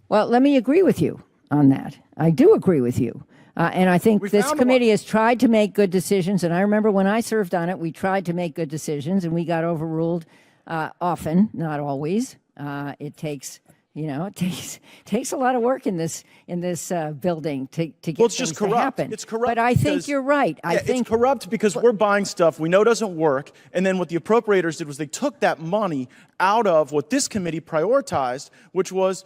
Well, let me agree with you on that. I do agree with you. And I think this committee has tried to make good decisions. And I remember when I served on it, we tried to make good decisions, and we got overruled often, not always. It takes, It takes a lot of work in this building to get Well, it's just things to corrupt. happen. It's corrupt. But I think because- you're right. I think it's corrupt because we're buying stuff we know doesn't work, and then what the appropriators did was they took that money out of what this committee prioritized, which was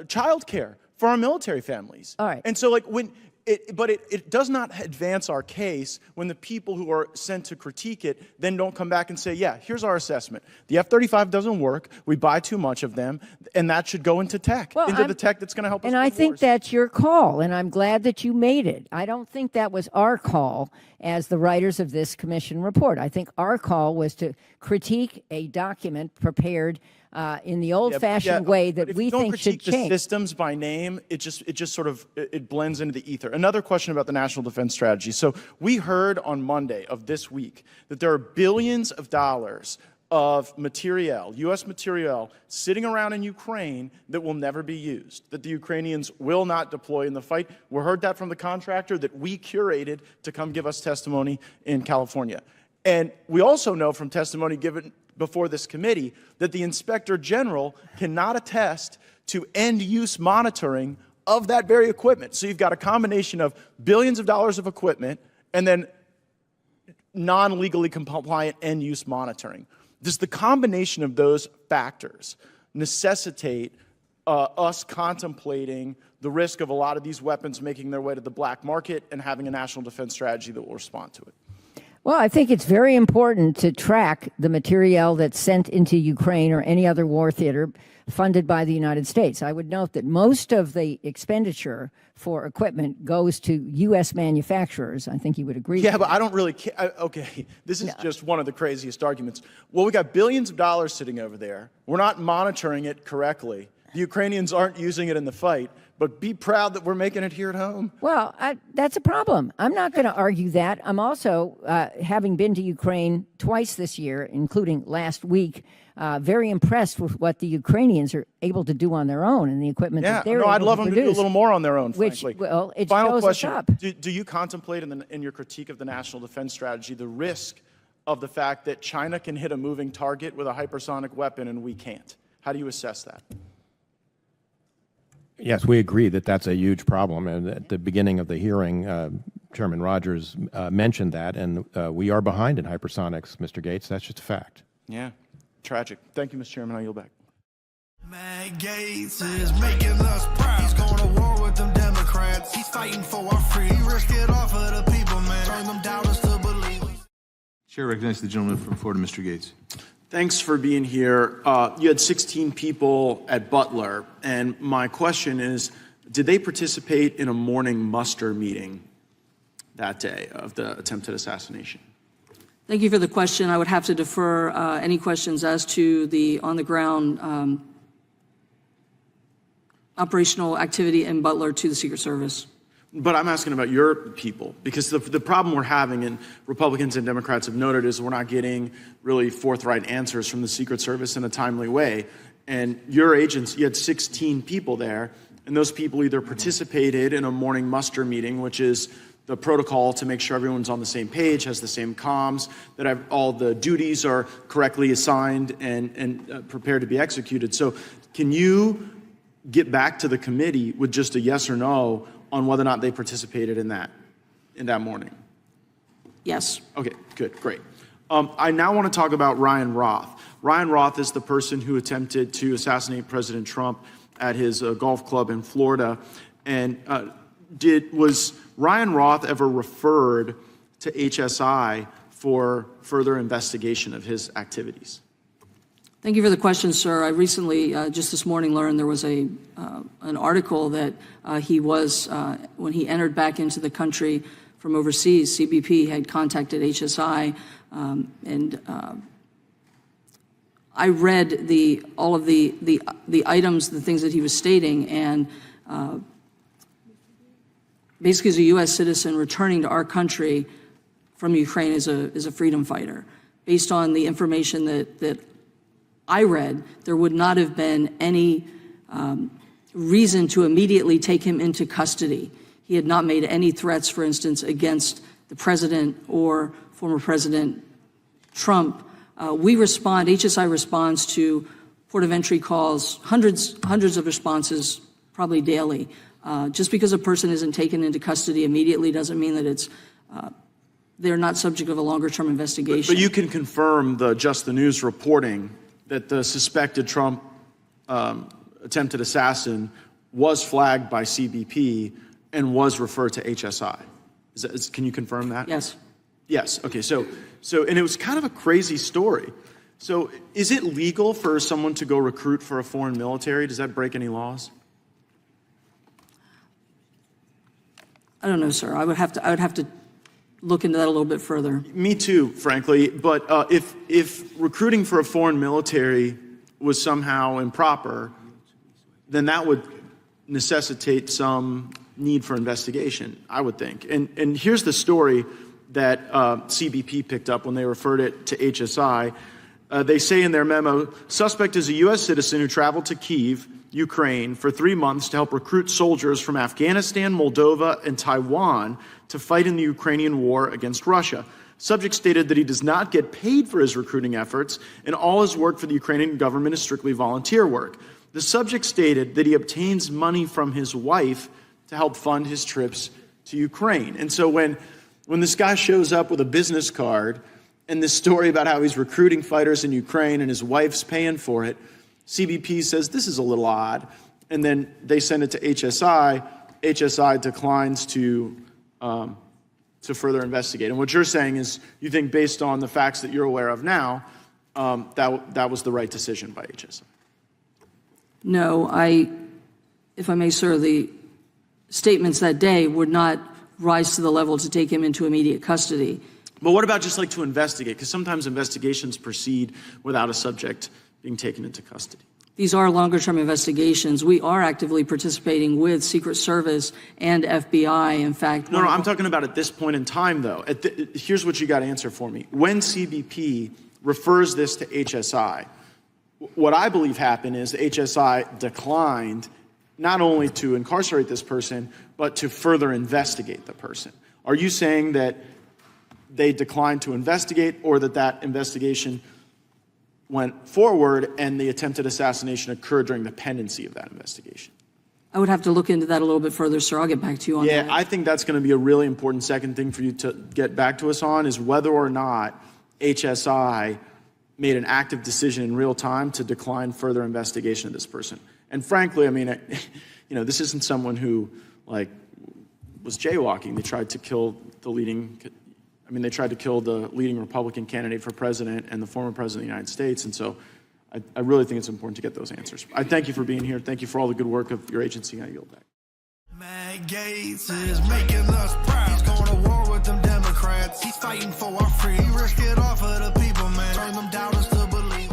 child care for our military families. All right. And so, it does not advance our case when the people who are sent to critique it then don't come back and say, yeah, here's our assessment. The F-35 doesn't work. We buy too much of them, and that should go into tech, the tech that's going to help us. And I think that's your call, and I'm glad that you made it. I don't think that was our call as the writers of this commission report. I think our call was to critique a document prepared in the old-fashioned way that we think should change. If you don't critique the systems by name, it just sort of it blends into the ether. Another question about the National Defense Strategy. So we heard on Monday of this week that there are billions of dollars of materiel, U.S. materiel, sitting around in Ukraine that will never be used, that the Ukrainians will not deploy in the fight. We heard that from the contractor that we curated to come give us testimony in California. And we also know from testimony given before this committee that the Inspector General cannot attest to end-use monitoring of that very equipment. So you've got a combination of billions of dollars of equipment and then non-legally compliant end-use monitoring. Does the combination of those factors necessitate us contemplating the risk of a lot of these weapons making their way to the black market and having a national defense strategy that will respond to it? Well, I think it's very important to track the materiel that's sent into Ukraine or any other war theater funded by the United States. I would note that most of the expenditure for equipment goes to U.S. manufacturers. I think you would agree. Yeah, but I don't really care. Okay, this is just one of the craziest arguments. Well, we got billions of dollars sitting over there. We're not monitoring it correctly. The Ukrainians aren't using it in the fight, but be proud that we're making it here at home. Well, that's a problem. I'm not going to argue that. I'm also, having been to Ukraine twice this year, including last week, very impressed with what the Ukrainians are able to do on their own and the equipment that they're able to produce. I'd love them to do a little more on their own, frankly. Well, it Final shows question. us up. Do you contemplate in your critique of the national defense strategy the risk of the fact that China can hit a moving target with a hypersonic weapon and we can't? How do you assess that? Yes, we agree that that's a huge problem. And at the beginning of the hearing, Chairman Rogers mentioned that, and we are behind in hypersonics, Mr. Gaetz. That's just a fact. Yeah, tragic. Thank you, Mr. Chairman. I yield back. Matt Gaetz is making us proud. He's going to war with them Democrats. He's fighting for our freedom. He risked it all for the people, man. Turn them doubters to believe. Chair recognizes the gentleman from Florida, Mr. Gaetz. Thanks for being here. You had 16 people at Butler, and my question is, did they participate in a morning muster meeting that day of the attempted assassination? Thank you for the question. I would have to defer any questions as to the on-the-ground operational activity in Butler to the Secret Service. But I'm asking about your people, because the problem we're having, and Republicans and Democrats have noted, is we're not getting really forthright answers from the Secret Service in a timely way. And your agents, you had 16 people there, and those people either participated in a morning muster meeting, which is the protocol to make sure everyone's on the same page, has the same comms, that all the duties are correctly assigned and prepared to be executed. So can you get back to the committee with just a yes or no on whether or not they participated in that morning? Yes. Okay, good, great. I now want to talk about Ryan Roth. Ryan Roth is the person who attempted to assassinate President Trump at his golf club in Florida. And was Ryan Roth ever referred to HSI for further investigation of his activities? Thank you for the question, sir. I recently, just this morning, learned there was an article that he was, when he entered back into the country from overseas, CBP had contacted HSI, and I read all of the items, the things that he was stating, and basically, as a U.S. citizen returning to our country from Ukraine as a freedom fighter, based on the information that I read, there would not have been any reason to immediately take him into custody. He had not made any threats, for instance, against the president or former President Trump. HSI responds to port of entry calls, hundreds of responses, probably daily. Just because a person isn't taken into custody immediately doesn't mean that it's they're not subject of a longer-term investigation. But you can confirm the Just the News reporting that the suspected Trump attempted assassin was flagged by CBP and was referred to HSI. Can you confirm that? Yes. Yes. Okay. So, and it was kind of a crazy story. So, is it legal for someone to go recruit for a foreign military? Does that break any laws? I don't know, sir. I would have to look into that a little bit further. Me too, frankly. But if recruiting for a foreign military was somehow improper, then that would necessitate some need for investigation, I would think. And here's the story that CBP picked up when they referred it to HSI. They say in their memo, suspect is a U.S. citizen who traveled to Kyiv, Ukraine, for 3 months to help recruit soldiers from Afghanistan, Moldova, and Taiwan to fight in the Ukrainian war against Russia. Subject stated that he does not get paid for his recruiting efforts, and all his work for the Ukrainian government is strictly volunteer work. The subject stated that he obtains money from his wife to help fund his trips to Ukraine. And so when this guy shows up with a business card and this story about how he's recruiting fighters in Ukraine and his wife's paying for it, CBP says this is a little odd. And then they send it to HSI. HSI declines to further investigate. And what you're saying is you think based on the facts that you're aware of now, that was the right decision by HSI. No, if I may, sir, the statements that day would not rise to the level to take him into immediate custody. But what about just like to investigate? Because sometimes investigations proceed without a subject being taken into custody. These are longer-term investigations. We are actively participating with Secret Service and FBI. In fact, no, I'm talking about at this point in time, though. Here's what you got to answer for me. When CBP refers this to HSI, what I believe happened is the HSI declined not only to incarcerate this person, but to further investigate the person. Are you saying that they declined to investigate, or that investigation went forward and the attempted assassination occurred during the pendency of that investigation? I would have to look into that a little bit further, sir. I'll get back to you on that. Yeah, I think that's going to be a really important second thing for you to get back to us on, is whether or not HSI made an active decision in real time to decline further investigation of this person. And frankly, I mean, this isn't someone who was jaywalking. They tried to kill the leading Republican candidate for president and the former president of the United States. And so I really think it's important to get those answers. I thank you for being here. Thank you for all the good work of your agency. I yield back. Gaetz is making us proud. He's going to war with them Democrats. He's fighting for our freedom. He risked it all for the people, man. Turn them doubters to believers.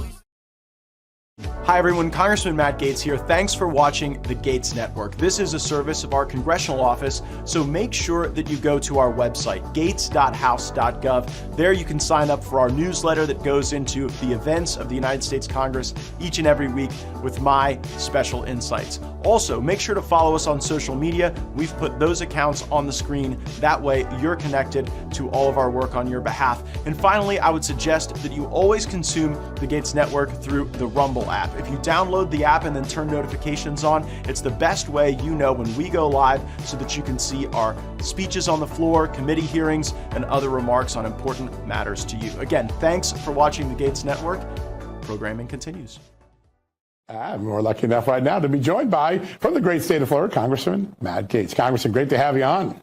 Hi everyone, Congressman Matt Gaetz here. Thanks for watching the Gaetz Network. This is a service of our congressional office, so make sure that you go to our website, gaetz.house.gov. There you can sign up for our newsletter that goes into the events of the United States Congress each and every week with my special insights. Also, make sure to follow us on social media. We've put those accounts on the screen. That way you're connected to all of our work on your behalf. And finally, I would suggest that you always consume the Gaetz Network through the Rumble app. If you download the app and then turn notifications on, it's the best way you know when we go live so that you can see our speeches on the floor, committee hearings, and other remarks on important matters to you. Again, thanks for watching the Gaetz Network. Programming continues. We're lucky enough right now to be joined by, from the great state of Florida, Congressman Matt Gaetz. Congressman, great to have you on.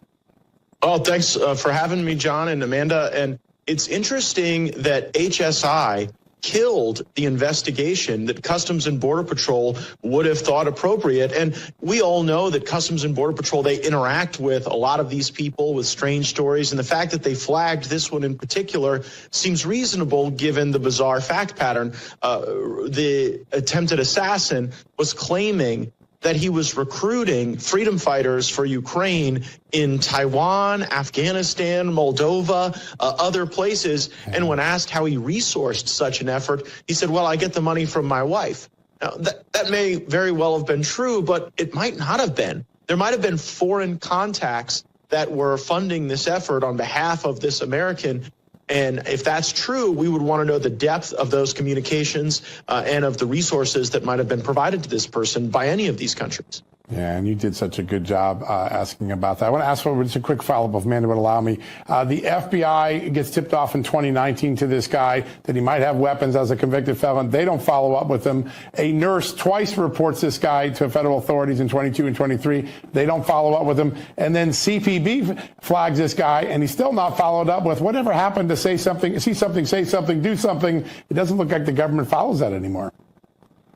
Oh, thanks for having me, John and Amanda. And it's interesting that HSI killed the investigation that Customs and Border Patrol would have thought appropriate. And we all know that Customs and Border Patrol, they interact with a lot of these people with strange stories. And the fact that they flagged this one in particular seems reasonable given the bizarre fact pattern. The attempted assassin was claiming that he was recruiting freedom fighters for Ukraine in Taiwan, Afghanistan, Moldova, other places. And when asked how he resourced such an effort, he said, well, I get the money from my wife. Now, that may very well have been true, but it might not have been. There might have been foreign contacts that were funding this effort on behalf of this American. And if that's true, we would want to know the depth of those communications and of the resources that might have been provided to this person by any of these countries. Yeah, and you did such a good job asking about that. I want to ask for just a quick follow-up, if Amanda would allow me. The FBI gets tipped off in 2019 to this guy that he might have weapons as a convicted felon. They don't follow up with him. A nurse twice reports this guy to federal authorities in 22 and 23. They don't follow up with him. And then CPB flags this guy, and he's still not followed up with. Whatever happened to say something, see something, say something, do something? It doesn't look like the government follows that anymore.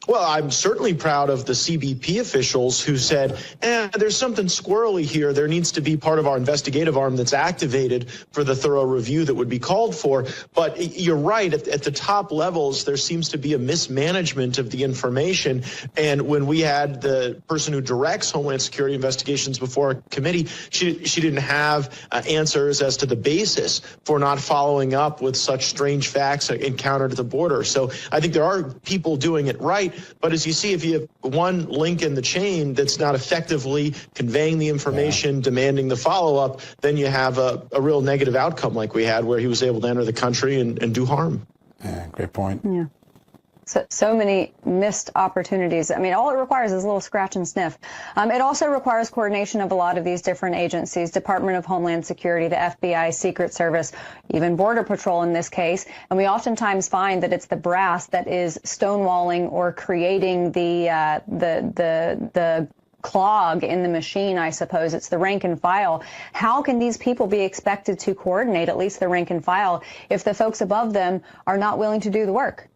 Well, I'm certainly proud of the CBP officials who said, there's something squirrely here. There needs to be part of our investigative arm that's activated for the thorough review that would be called for. But you're right, at the top levels, there seems to be a mismanagement of the information. And when we had the person who directs Homeland Security investigations before a committee, she didn't have answers as to the basis for not following up with such strange facts encountered at the border. So I think there are people doing it right. But as you see, if you have one link in the chain that's not effectively conveying the information, demanding the follow-up, then you have a real negative outcome like we had where he was able to enter the country and do harm. Yeah, great point. Yeah. So many missed opportunities. I mean, all it requires is a little scratch and sniff. It also requires coordination of a lot of these different agencies, Department of Homeland Security, the FBI, Secret Service, even Border Patrol in this case. And we oftentimes find that it's the brass that is stonewalling or creating the clog in the machine, I suppose. It's the rank and file. How can these people be expected to coordinate, at least the rank and file, if the folks above them are not willing to do the work?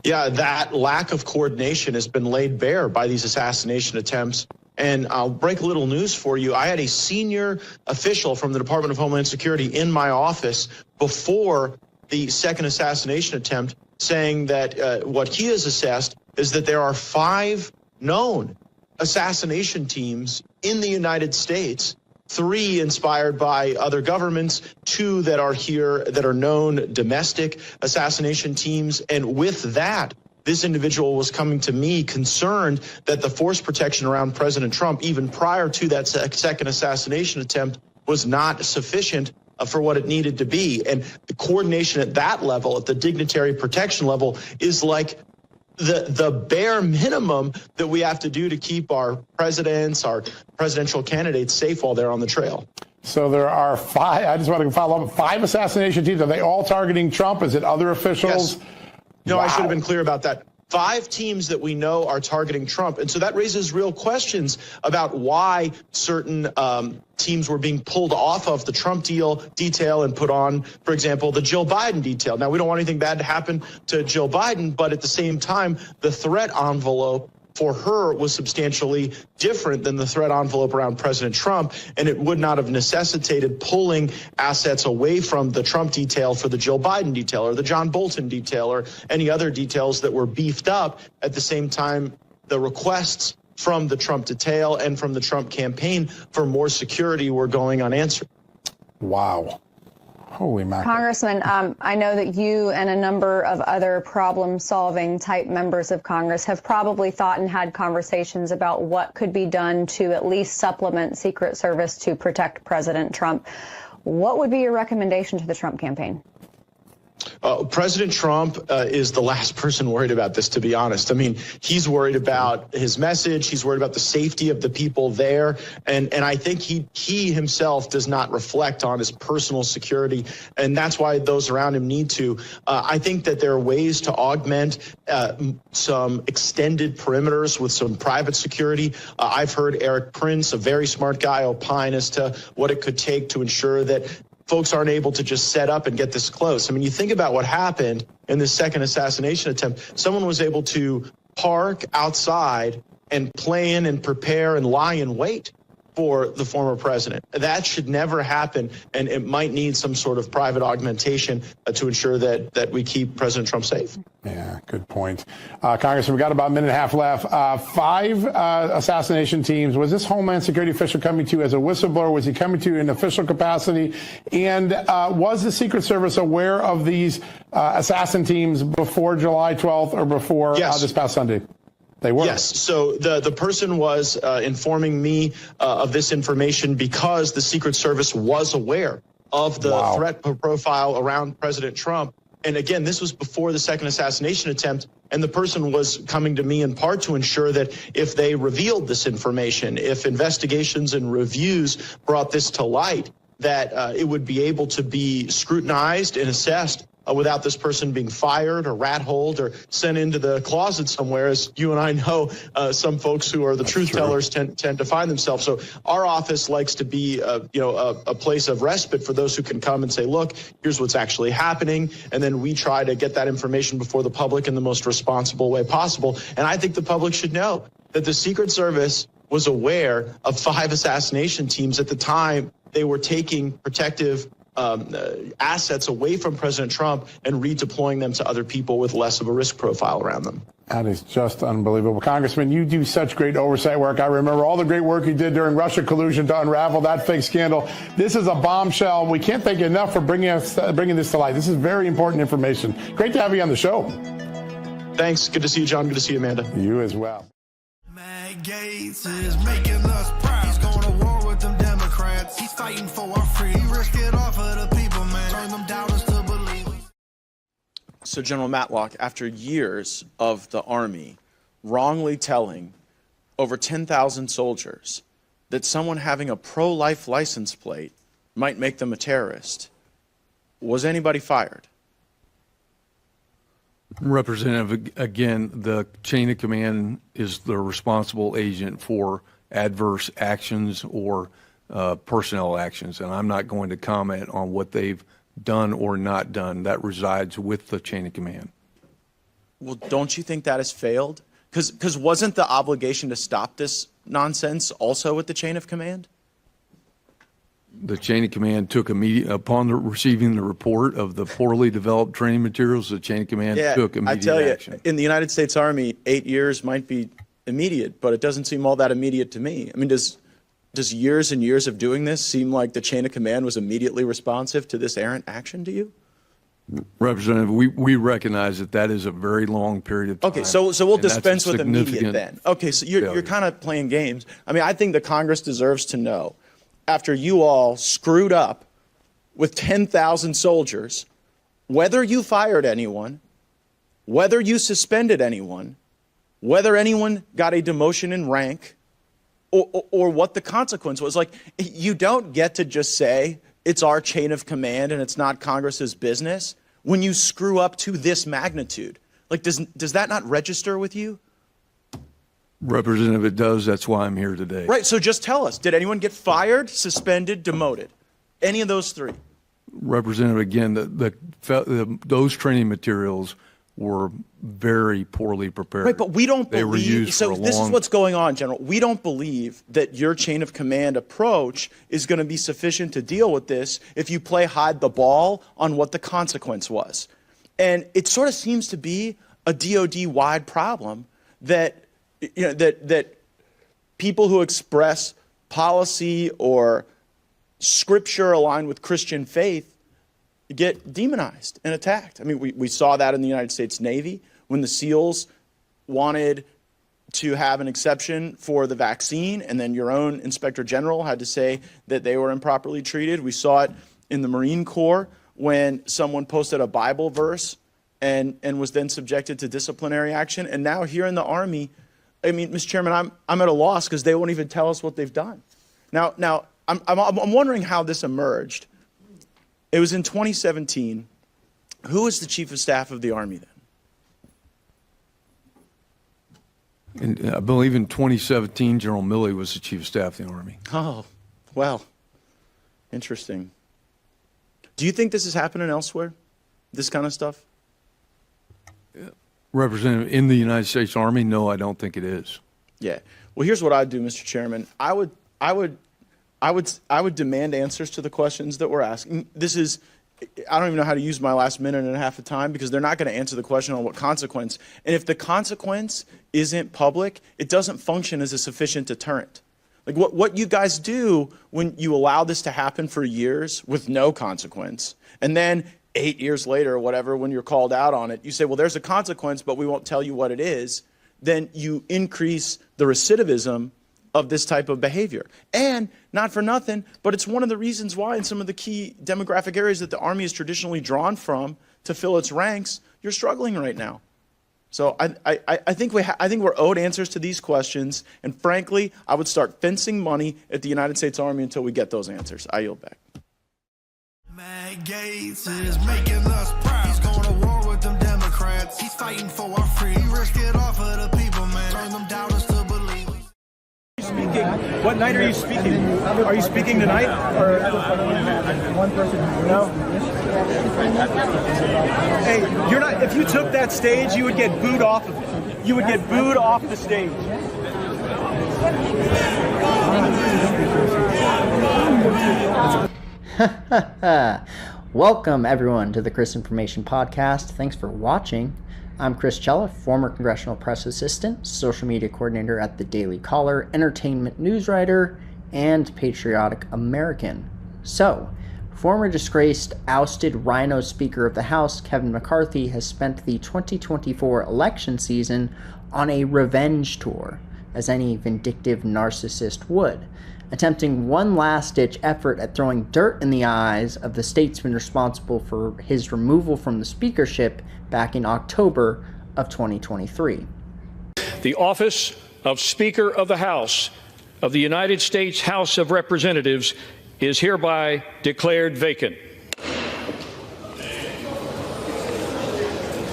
Yeah, that lack of coordination has been laid bare by these assassination attempts. And I'll break a little news for you. I had a senior official from the Department of Homeland Security in my office before the second assassination attempt saying that what he has assessed is that there are 5 known assassination teams in the United States, 3 inspired by other governments, 2 that are here that are known domestic assassination teams. And with that, this individual was coming to me concerned that the force protection around President Trump, even prior to that second assassination attempt, was not sufficient for what it needed to be. And the coordination at that level, at the dignitary protection level, is like the bare minimum that we have to do to keep our presidents, our presidential candidates safe while they're on the trail. So there are 5, I just want to follow up, 5 assassination teams. Are they all targeting Trump? Is it other officials? Yes. No, wow. I should have been clear about that. 5 teams that we know are targeting Trump. And so that raises real questions about why certain teams were being pulled off of the Trump detail and put on, for example, the Jill Biden detail. Now, we don't want anything bad to happen to Jill Biden, but at the same time, the threat envelope for her was substantially different than the threat envelope around President Trump, and it would not have necessitated pulling assets away from the Trump detail for the Jill Biden detail or the John Bolton detail or any other details that were beefed up. At the same time, the requests from the Trump detail and from the Trump campaign for more security were going unanswered. Wow. Holy mackerel. Congressman, I know that you and a number of other problem-solving type members of Congress have probably thought and had conversations about what could be done to at least supplement Secret Service to protect President Trump. What would be your recommendation to the Trump campaign? President Trump is the last person worried about this, to be honest. I mean, he's worried about his message. He's worried about the safety of the people there. And I think he himself does not reflect on his personal security. And that's why those around him need to. I think that there are ways to augment some extended perimeters with some private security. I've heard Eric Prince, a very smart guy, opine as to what it could take to ensure that folks aren't able to just set up and get this close. I mean, you think about what happened in the second assassination attempt. Someone was able to park outside and plan and prepare and lie in wait for the former president. That should never happen, and it might need some sort of private augmentation to ensure that we keep President Trump safe. Yeah, good point. Congressman, we've got about a minute and a half left. 5 assassination teams. Was this Homeland Security official coming to you as a whistleblower? Was he coming to you in official capacity? And was the Secret Service aware of these assassin teams before July 12th or before this past Sunday? They were. Yes. So the person was informing me of this information because the Secret Service was aware of the threat profile around President Trump. And again, this was before the second assassination attempt. And the person was coming to me in part to ensure that if they revealed this information, if investigations and reviews brought this to light, that it would be able to be scrutinized and assessed without this person being fired or rat-holed or sent into the closet somewhere. As you and I know, some folks who are the truth tellers tend to find themselves. So our office likes to be, a place of respite for those who can come and say, look, here's what's actually happening. And then we try to get that information before the public in the most responsible way possible. And I think the public should know that the Secret Service was aware of 5 assassination teams at the time. They were taking protective assets away from President Trump and redeploying them to other people with less of a risk profile around them. That is just unbelievable. Congressman, you do such great oversight work. I remember all the great work you did during Russia collusion to unravel that fake scandal. This is a bombshell. We can't thank you enough for bringing this to light. This is very important information. Great to have you on the show. Thanks. Good to see you, John. Good to see you, Amanda. You as well. Gaetz is making us proud. He's going to war with them Democrats. He's fighting for our freedom. He risked it all for the people, man. Turn them doubters to believe. So, General Matlock, after years of the Army wrongly telling over 10,000 soldiers that someone having a pro-life license plate might make them a terrorist, was anybody fired? Representative, again, the chain of command is the responsible agent for adverse actions or personnel actions, and I'm not going to comment on what they've done or not done. That resides with the chain of command. Well, don't you think that has failed? Because wasn't the obligation to stop this nonsense also with the chain of command? The chain of command took upon receiving the report of the poorly developed training materials, the chain of command took immediate action. I tell you, in the United States Army, 8 years might be immediate, but it doesn't seem all that immediate to me. I mean, does years and years of doing this seem like the chain of command was immediately responsive to this errant action to you? Representative, we recognize that is a very long period of time. Okay, so we'll dispense with immediate then. Okay, so you're kind of playing games. I mean, I think the Congress deserves to know, after you all screwed up with 10,000 soldiers, whether you fired anyone, whether you suspended anyone, whether anyone got a demotion in rank, or what the consequence was. Like, you don't get to just say it's our chain of command and it's not Congress's business when you screw up to this magnitude. Like, does that not register with you? Representative, it does. That's why I'm here today. Right. So just tell us, did anyone get fired, suspended, demoted? Any of those three? Representative, again, those training materials were very poorly prepared. Right, but we don't they believe. Were used so for a this long, is what's going on, General. We don't believe that your chain of command approach is going to be sufficient to deal with this if you play hide the ball on what the consequence was. And it sort of seems to be a DoD-wide problem that that people who express policy or scripture aligned with Christian faith get demonized and attacked. I mean, we saw that in the United States Navy when the SEALs wanted to have an exception for the vaccine, and then your own Inspector General had to say that they were improperly treated. We saw it in the Marine Corps when someone posted a Bible verse and was then subjected to disciplinary action. And now here in the Army, I mean, Mr. Chairman, I'm at a loss because they won't even tell us what they've done. Now I'm wondering how this emerged. It was in 2017. Who was the Chief of Staff of the Army then? And I believe in 2017, General Milley was the Chief of Staff of the Army. Oh, well, interesting. Do you think this is happening elsewhere, this kind of stuff? Representative, in the United States Army, no, I don't think it is. Yeah. Well, here's what I'd do, Mr. Chairman. I would demand answers to the questions that we're asking. I don't even know how to use my last minute and a half of time because they're not going to answer the question on what consequence. And if the consequence isn't public, it doesn't function as a sufficient deterrent. Like what you guys do when you allow this to happen for years with no consequence, and then 8 years later or whatever, when you're called out on it, you say, well, there's a consequence, but we won't tell you what it is. Then you increase the recidivism of this type of behavior. And not for nothing, but it's one of the reasons why in some of the key demographic areas that the Army is traditionally drawn from to fill its ranks, you're struggling right now. So I think we're owed answers to these questions, and frankly, I would start fencing money at the United States Army until we get those answers. I yield back. Gaetz is making us proud. He's going to war with them Democrats. He's fighting for our freedom. He risked it all for the people, man. Turn them doubters to believe. Speaking. What night are you speaking? Are you speaking tonight? Or one person? No. Hey, you're not. If you took that stage, you would get booed off of it. You would get booed off the stage. Welcome everyone to the Chris Information Podcast. Thanks for watching. I'm Chris Cella, former Congressional Press Assistant, social media coordinator at the Daily Caller, entertainment news writer, and patriotic American. So, former disgraced, ousted Rhino Speaker of the House, Kevin McCarthy, has spent the 2024 election season on a revenge tour, as any vindictive narcissist would, attempting one last-ditch effort at throwing dirt in the eyes of the statesman responsible for his removal from the speakership back in October of 2023. The office of Speaker of the House of the United States House of Representatives is hereby declared vacant.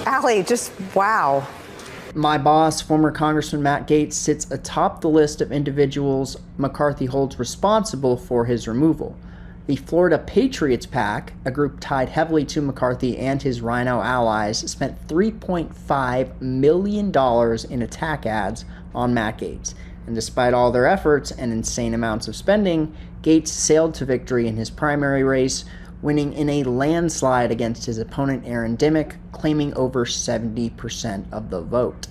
Allie, just wow. My boss, former Congressman Matt Gaetz, sits atop the list of individuals McCarthy holds responsible for his removal. The Florida Patriots PAC, a group tied heavily to McCarthy and his Rhino allies, spent $3.5 million in attack ads on Matt Gaetz. And despite all their efforts and insane amounts of spending, Gaetz sailed to victory in his primary race, winning in a landslide against his opponent Aaron Dimmick, claiming over 70% of the vote.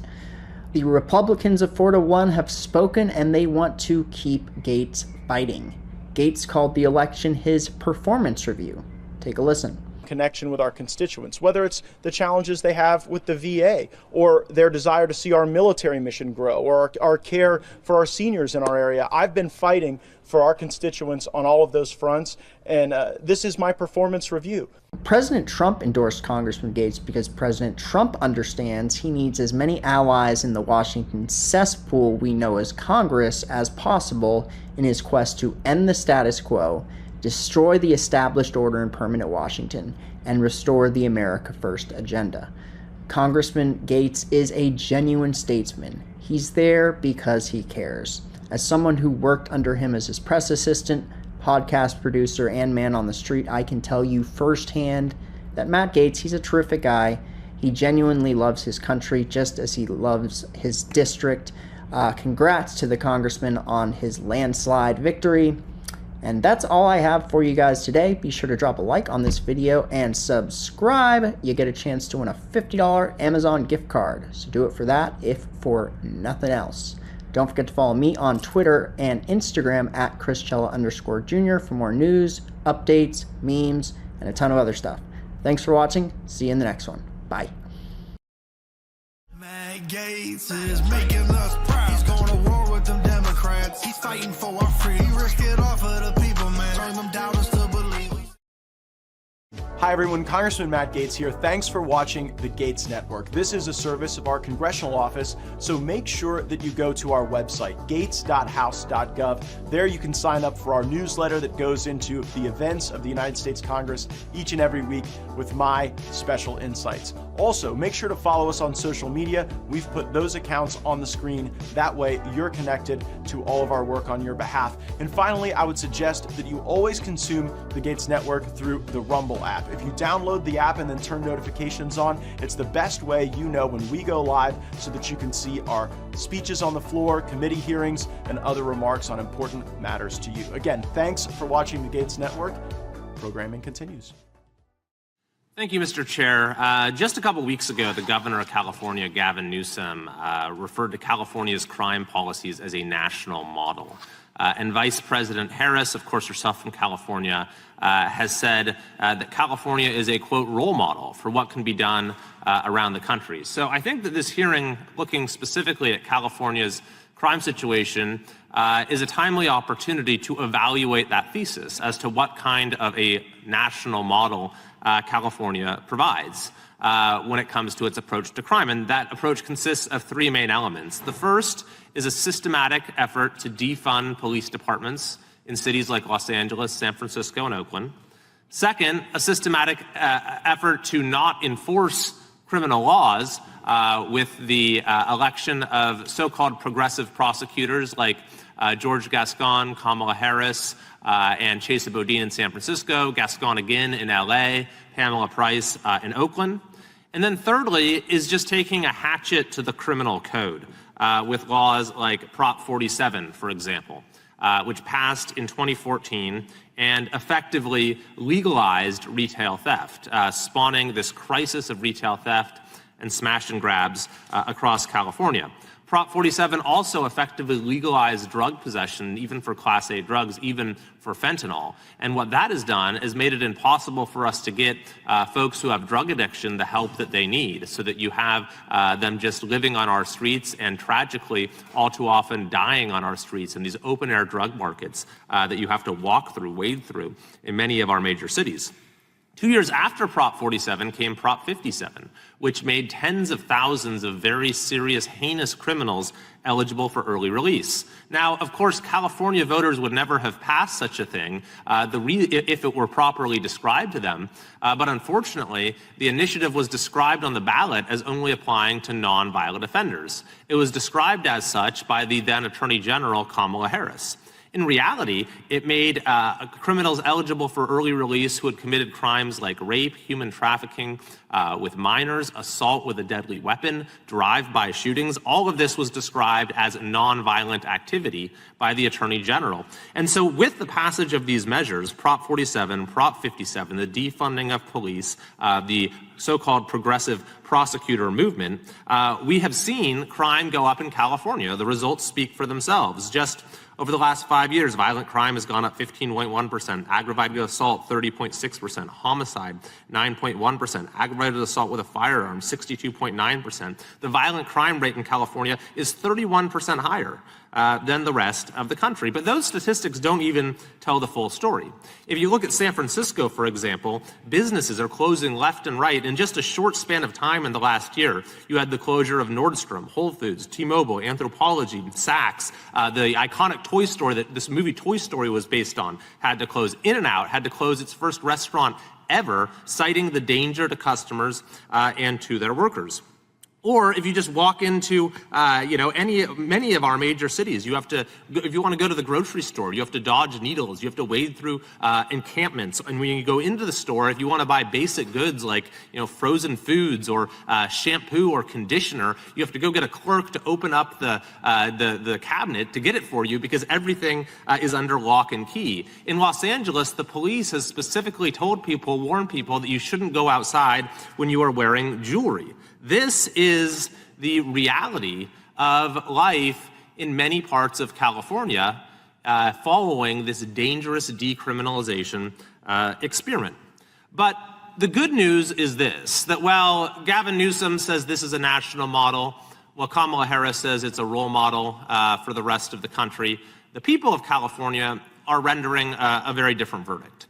The Republicans of 4-1 have spoken, and they want to keep Gaetz fighting. Gaetz called the election his performance review. Take a listen. Connection with our constituents, whether it's the challenges they have with the VA or their desire to see our military mission grow or our care for our seniors in our area. I've been fighting for our constituents on all of those fronts, and this is my performance review. President Trump endorsed Congressman Gaetz because President Trump understands he needs as many allies in the Washington cesspool we know as Congress as possible in his quest to end the status quo, destroy the established order in permanent Washington, and restore the America First agenda. Congressman Gaetz is a genuine statesman. He's there because he cares. As someone who worked under him as his press assistant, podcast producer, and man on the street, I can tell you firsthand that Matt Gaetz, he's a terrific guy. He genuinely loves his country just as he loves his district. Congrats to the congressman on his landslide victory. And that's all I have for you guys today. Be sure to drop a like on this video and subscribe. You get a chance to win a $50 Amazon gift card. So do it for that, if for nothing else. Don't forget to follow me on Twitter and Instagram at ChrisCella_Jr. for more news, updates, memes, and a ton of other stuff. Thanks for watching. See you in the next one. Bye. Gaetz is making us proud. He's going to war with them Democrats. He's fighting for our freedom. He risked it all for the people, man. Turn them doubters to believe. Hi everyone, Congressman Matt Gaetz here. Thanks for watching the Gaetz Network. This is a service of our congressional office, so make sure that you go to our website, gaetz.house.gov. There you can sign up for our newsletter that goes into the events of the United States Congress each and every week with my special insights. Also, make sure to follow us on social media. We've put those accounts on the screen. That way, you're connected to all of our work on your behalf. And finally, I would suggest that you always consume the Gaetz Network through the Rumble app. If you download the app and then turn notifications on, it's the best way you know when we go live so that you can see our speeches on the floor, committee hearings, and other remarks on important matters to you. Again, thanks for watching the Gaetz Network. Programming continues. Thank you, Mr. Chair. Just a couple weeks ago, the governor of California, Gavin Newsom, referred to California's crime policies as a national model. And Vice President Harris, of course herself from California, has said that California is a, quote, role model for what can be done around the country. So I think that this hearing, looking specifically at California's crime situation, is a timely opportunity to evaluate that thesis as to what kind of a national model California provides when it comes to its approach to crime. And that approach consists of three main elements. The first is a systematic effort to defund police departments in cities like Los Angeles, San Francisco, and Oakland. Second, a systematic effort to not enforce criminal laws with the election of so-called progressive prosecutors like George Gascon, Kamala Harris, and Chesa Boudin in San Francisco, Gascon again in LA, Pamela Price in Oakland. And then thirdly is just taking a hatchet to the criminal code with laws like Prop 47, for example, which passed in 2014 and effectively legalized retail theft, spawning this crisis of retail theft and smash and grabs across California. Prop 47 also effectively legalized drug possession, even for Class A drugs, even for fentanyl. And what that has done is made it impossible for us to get folks who have drug addiction the help that they need, so that you have them just living on our streets and tragically all too often dying on our streets in these open-air drug markets that you have to walk through, wade through in many of our major cities. 2 years after Prop 47 came Prop 57, which made tens of thousands of very serious, heinous criminals eligible for early release. Now, of course, California voters would never have passed such a thing if it were properly described to them. But unfortunately, the initiative was described on the ballot as only applying to nonviolent offenders. It was described as such by the then Attorney General, Kamala Harris. In reality, it made criminals eligible for early release who had committed crimes like rape, human trafficking with minors, assault with a deadly weapon, drive-by shootings. All of this was described as nonviolent activity by the Attorney General. And so with the passage of these measures, Prop 47, Prop 57, the defunding of police, the so-called progressive prosecutor movement, we have seen crime go up in California. The results speak for themselves. Just over the last 5 years, violent crime has gone up 15.1%, aggravated assault 30.6%, homicide 9.1%, aggravated assault with a firearm 62.9%. The violent crime rate in California is 31% higher than the rest of the country. But those statistics don't even tell the full story. If you look at San Francisco, for example, businesses are closing left and right. In just a short span of time in the last year, you had the closure of Nordstrom, Whole Foods, T-Mobile, Anthropologie, Saks, the iconic toy store that this movie Toy Story was based on had to close. In-N-Out had to close its first restaurant ever, citing the danger to customers and to their workers. Or if you just walk into, many of our major cities, you have to, if you want to go to the grocery store, you have to dodge needles, you have to wade through encampments. And when you go into the store, if you want to buy basic goods like, frozen foods or shampoo or conditioner, you have to go get a clerk to open up the cabinet to get it for you because everything is under lock and key. In Los Angeles, the police has specifically warned people that you shouldn't go outside when you are wearing jewelry. This is the reality of life in many parts of California following this dangerous decriminalization experiment. But the good news is this, that while Gavin Newsom says this is a national model, while Kamala Harris says it's a role model for the rest of the country, the people of California are rendering a very different verdict.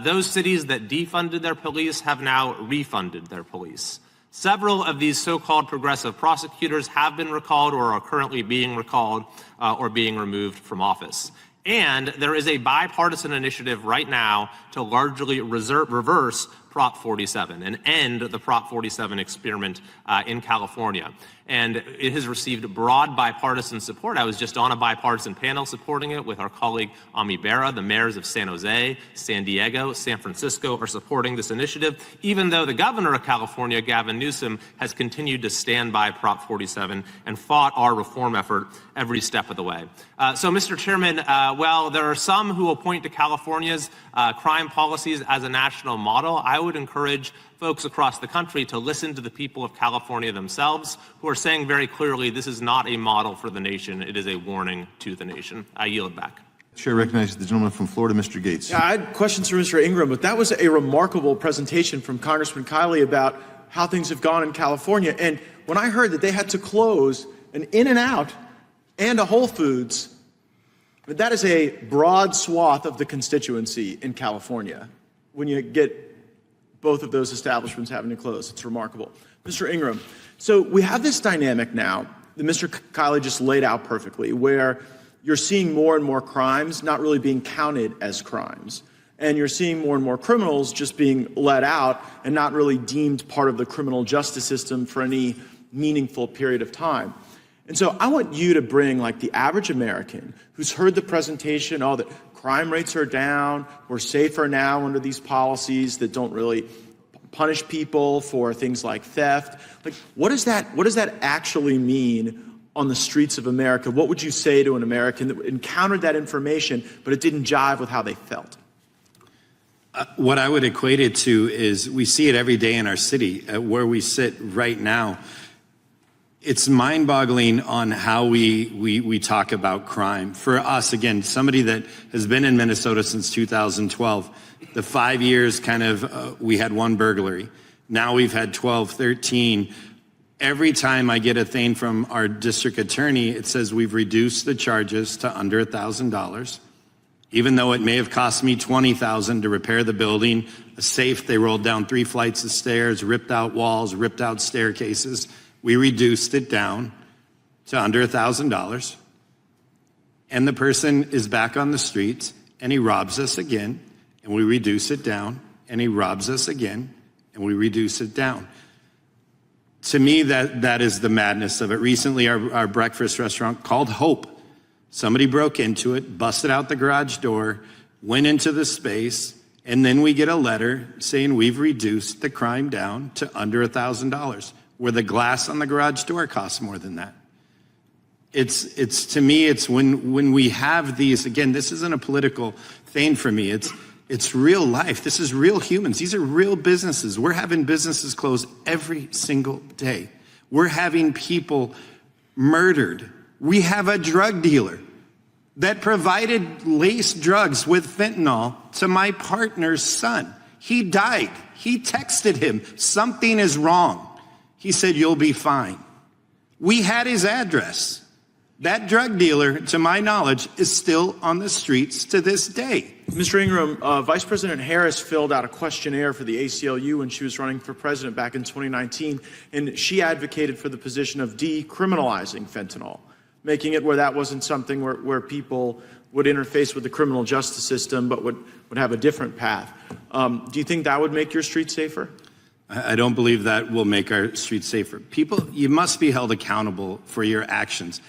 Those cities that defunded their police have now refunded their police. Several of these so-called progressive prosecutors have been recalled or are currently being recalled or being removed from office. And there is a bipartisan initiative right now to largely reverse Prop 47 and end the Prop 47 experiment in California. And it has received broad bipartisan support. I was just on a bipartisan panel supporting it with our colleague Ami Bera. The mayors of San Jose, San Diego, San Francisco are supporting this initiative, even though the governor of California, Gavin Newsom, has continued to stand by Prop 47 and fought our reform effort every step of the way. So, Mr. Chairman, while there are some who will point to California's crime policies as a national model, I would encourage folks across the country to listen to the people of California themselves, who are saying very clearly this is not a model for the nation, it is a warning to the nation. I yield back. Chair recognizes the gentleman from Florida, Mr. Gaetz. Yeah, I had questions for Mr. Ingram, but that was a remarkable presentation from Congressman Kiley about how things have gone in California. And when I heard that they had to close an In-N-Out and a Whole Foods But that is a broad swath of the constituency in California when you get both of those establishments having to close. It's remarkable. Mr. Ingram, so we have this dynamic now that Mr. Kiley just laid out perfectly, where you're seeing more and more crimes not really being counted as crimes. And you're seeing more and more criminals just being let out and not really deemed part of the criminal justice system for any meaningful period of time. And so I want you to bring like the average American who's heard the presentation, oh, that crime rates are down, we're safer now under these policies that don't really punish people for things like theft. Like, what does that actually mean on the streets of America? What would you say to an American that encountered that information, but it didn't jive with how they felt? What I would equate it to is we see it every day in our city, where we sit right now. It's mind-boggling on how we talk about crime. For us, again, somebody that has been in Minnesota since 2012, the 5 years we had one burglary. Now we've had 12, 13. Every time I get a thing from our district attorney, it says we've reduced the charges to under $1,000. Even though it may have cost me $20,000 to repair the building, a safe, they rolled down 3 flights of stairs, ripped out walls, ripped out staircases. We reduced it down to under $1,000. And the person is back on the streets and he robs us again, and we reduce it down, and he robs us again, and we reduce it down. To me, that is the madness of it. Recently, our breakfast restaurant called Hope. Somebody broke into it, busted out the garage door, went into the space, and then we get a letter saying we've reduced the crime down to under $1,000, where the glass on the garage door costs more than that. It's to me, it's when we have these, again, this isn't a political thing for me. It's real life. This is real humans. These are real businesses. We're having businesses close every single day. We're having people murdered. We have a drug dealer that provided laced drugs with fentanyl to my partner's son. He died. He texted him, something is wrong. He said, you'll be fine. We had his address. That drug dealer, to my knowledge, is still on the streets to this day. Mr. Ingram, Vice President Harris filled out a questionnaire for the ACLU when she was running for president back in 2019, and she advocated for the position of decriminalizing fentanyl, making it where that wasn't something where people would interface with the criminal justice system but would have a different path. Do you think that would make your streets safer? I don't believe that will make our streets safer. People, you must be held accountable for your actions.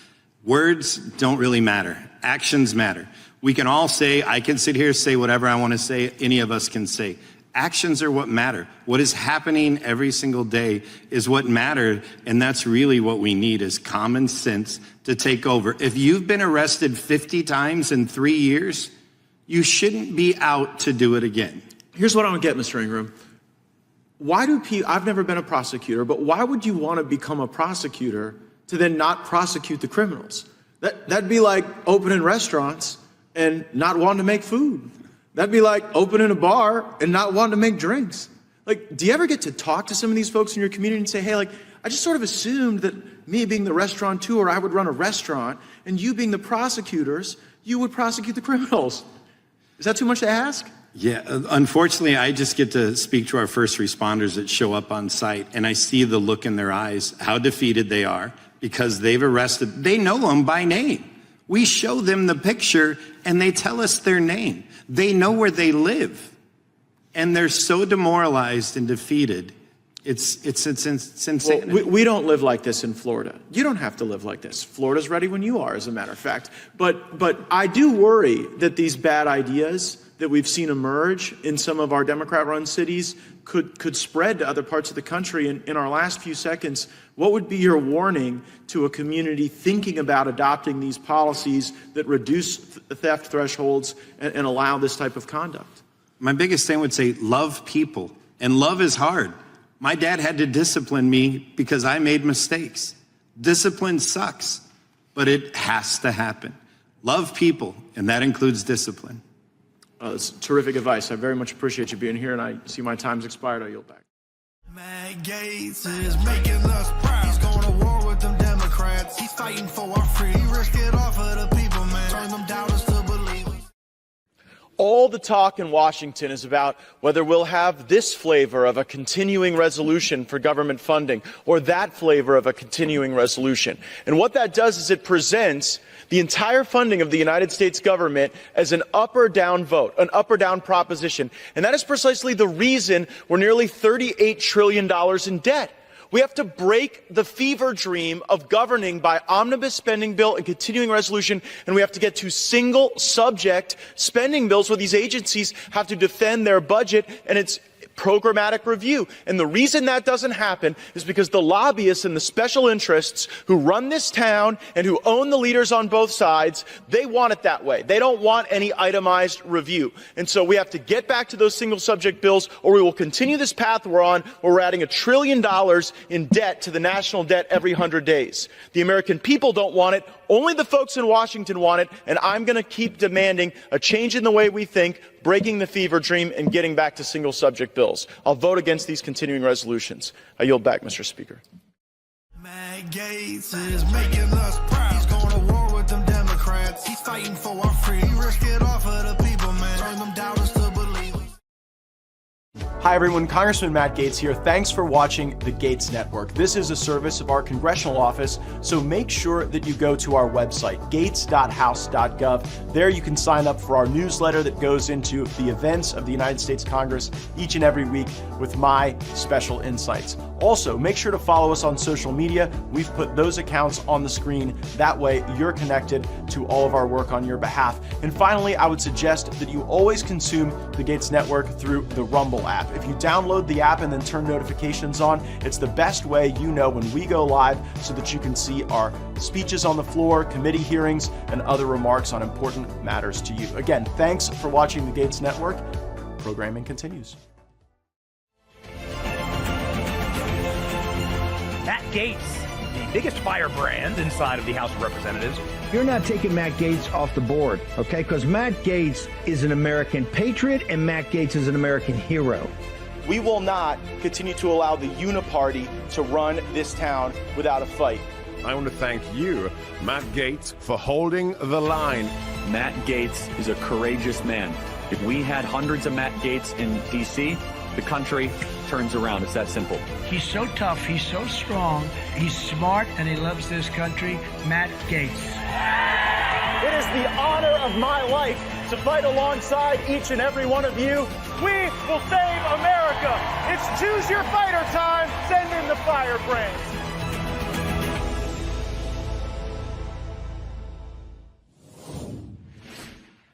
Words don't really matter. Actions matter. We can all say, I can sit here, say whatever I want to say, any of us can say. Actions are what matter. What is happening every single day is what mattered, and that's really what we need is common sense to take over. If you've been arrested 50 times in 3 years, you shouldn't be out to do it again. Here's what I don't get, Mr. Ingram. Why do people, I've never been a prosecutor, but why would you want to become a prosecutor to then not prosecute the criminals? That'd be like opening restaurants and not wanting to make food. That'd be like opening a bar and not wanting to make drinks. Like, do you ever get to talk to some of these folks in your community and say, hey, like, I just sort of assumed that me being the restaurateur, I would run a restaurant, and you being the prosecutors, you would prosecute the criminals. Is that too much to ask? Yeah, unfortunately, I just get to speak to our first responders that show up on site, and I see the look in their eyes, how defeated they are, because they've arrested, they know them by name. We show them the picture, and they tell us their name. They know where they live, and they're so demoralized and defeated. It's insane. Well, we don't live like this in Florida. You don't have to live like this. Florida's ready when you are, as a matter of fact. But I do worry that these bad ideas that we've seen emerge in some of our Democrat-run cities could spread to other parts of the country. In our last few seconds, what would be your warning to a community thinking about adopting these policies that reduce theft thresholds and allow this type of conduct? My biggest thing would say, love people. And love is hard. My dad had to discipline me because I made mistakes. Discipline sucks, but it has to happen. Love people, and that includes discipline. That's terrific advice. I very much appreciate you being here, and I see my time's expired. I yield back. Gaetz is making us proud. He's going to war with them Democrats. He's fighting for our freedom. He risked it all for the people, man. Turn them doubters to All the talk in Washington is about whether we'll have this flavor of a continuing resolution for government funding or that flavor of a continuing resolution. And what that does is it presents the entire funding of the United States government as an up or down vote, an up or down proposition. And that is precisely the reason we're nearly $38 trillion in debt. We have to break the fever dream of governing by omnibus spending bill and continuing resolution, and we have to get to single subject spending bills where these agencies have to defend their budget and its programmatic review. And the reason that doesn't happen is because the lobbyists and the special interests who run this town and who own the leaders on both sides, they want it that way. They don't want any itemized review. And so we have to get back to those single subject bills, or we will continue this path we're on, where we're adding $1 trillion in debt to the national debt every 100 days. The American people don't want it. Only the folks in Washington want it, and I'm going to keep demanding a change in the way we think, breaking the fever dream, and getting back to single subject bills. I'll vote against these continuing resolutions. I yield back, Mr. Speaker. Matt Gaetz is making us proud. He's going to war with them Democrats. He's fighting for our freedom. He risked it all for the people, man. Turn them doubters to believers. Hi everyone, Congressman Matt Gaetz here. Thanks for watching the Gaetz Network. This is a service of our congressional office, so make sure that you go to our website, gaetz.house.gov. There you can sign up for our newsletter that goes into the events of the United States Congress each and every week with my special insights. Also, make sure to follow us on social media. We've put those accounts on the screen. That way you're connected to all of our work on your behalf. And finally, I would suggest that you always consume the Gaetz Network through the Rumble app. If you download the app and then turn notifications on, it's the best way you know when we go live so that you can see our speeches on the floor, committee hearings, and other remarks on important matters to you. Again, thanks for watching the Gaetz Network. Programming continues. Matt Gaetz, the biggest firebrand inside of the House of Representatives. You're not taking Matt Gaetz off the board, okay? Because Matt Gaetz is an American patriot and Matt Gaetz is an American hero. We will not continue to allow the uniparty to run this town without a fight. I want to thank you, Matt Gaetz, for holding the line. Matt Gaetz is a courageous man. If we had hundreds of Matt Gaetz in D.C., the country turns around. It's that simple. He's so tough, he's so strong, he's smart, and he loves this country. Matt Gaetz. It is the honor of my life to fight alongside each and every one of you. We will save America. It's choose your fighter time. Send in the firebrands.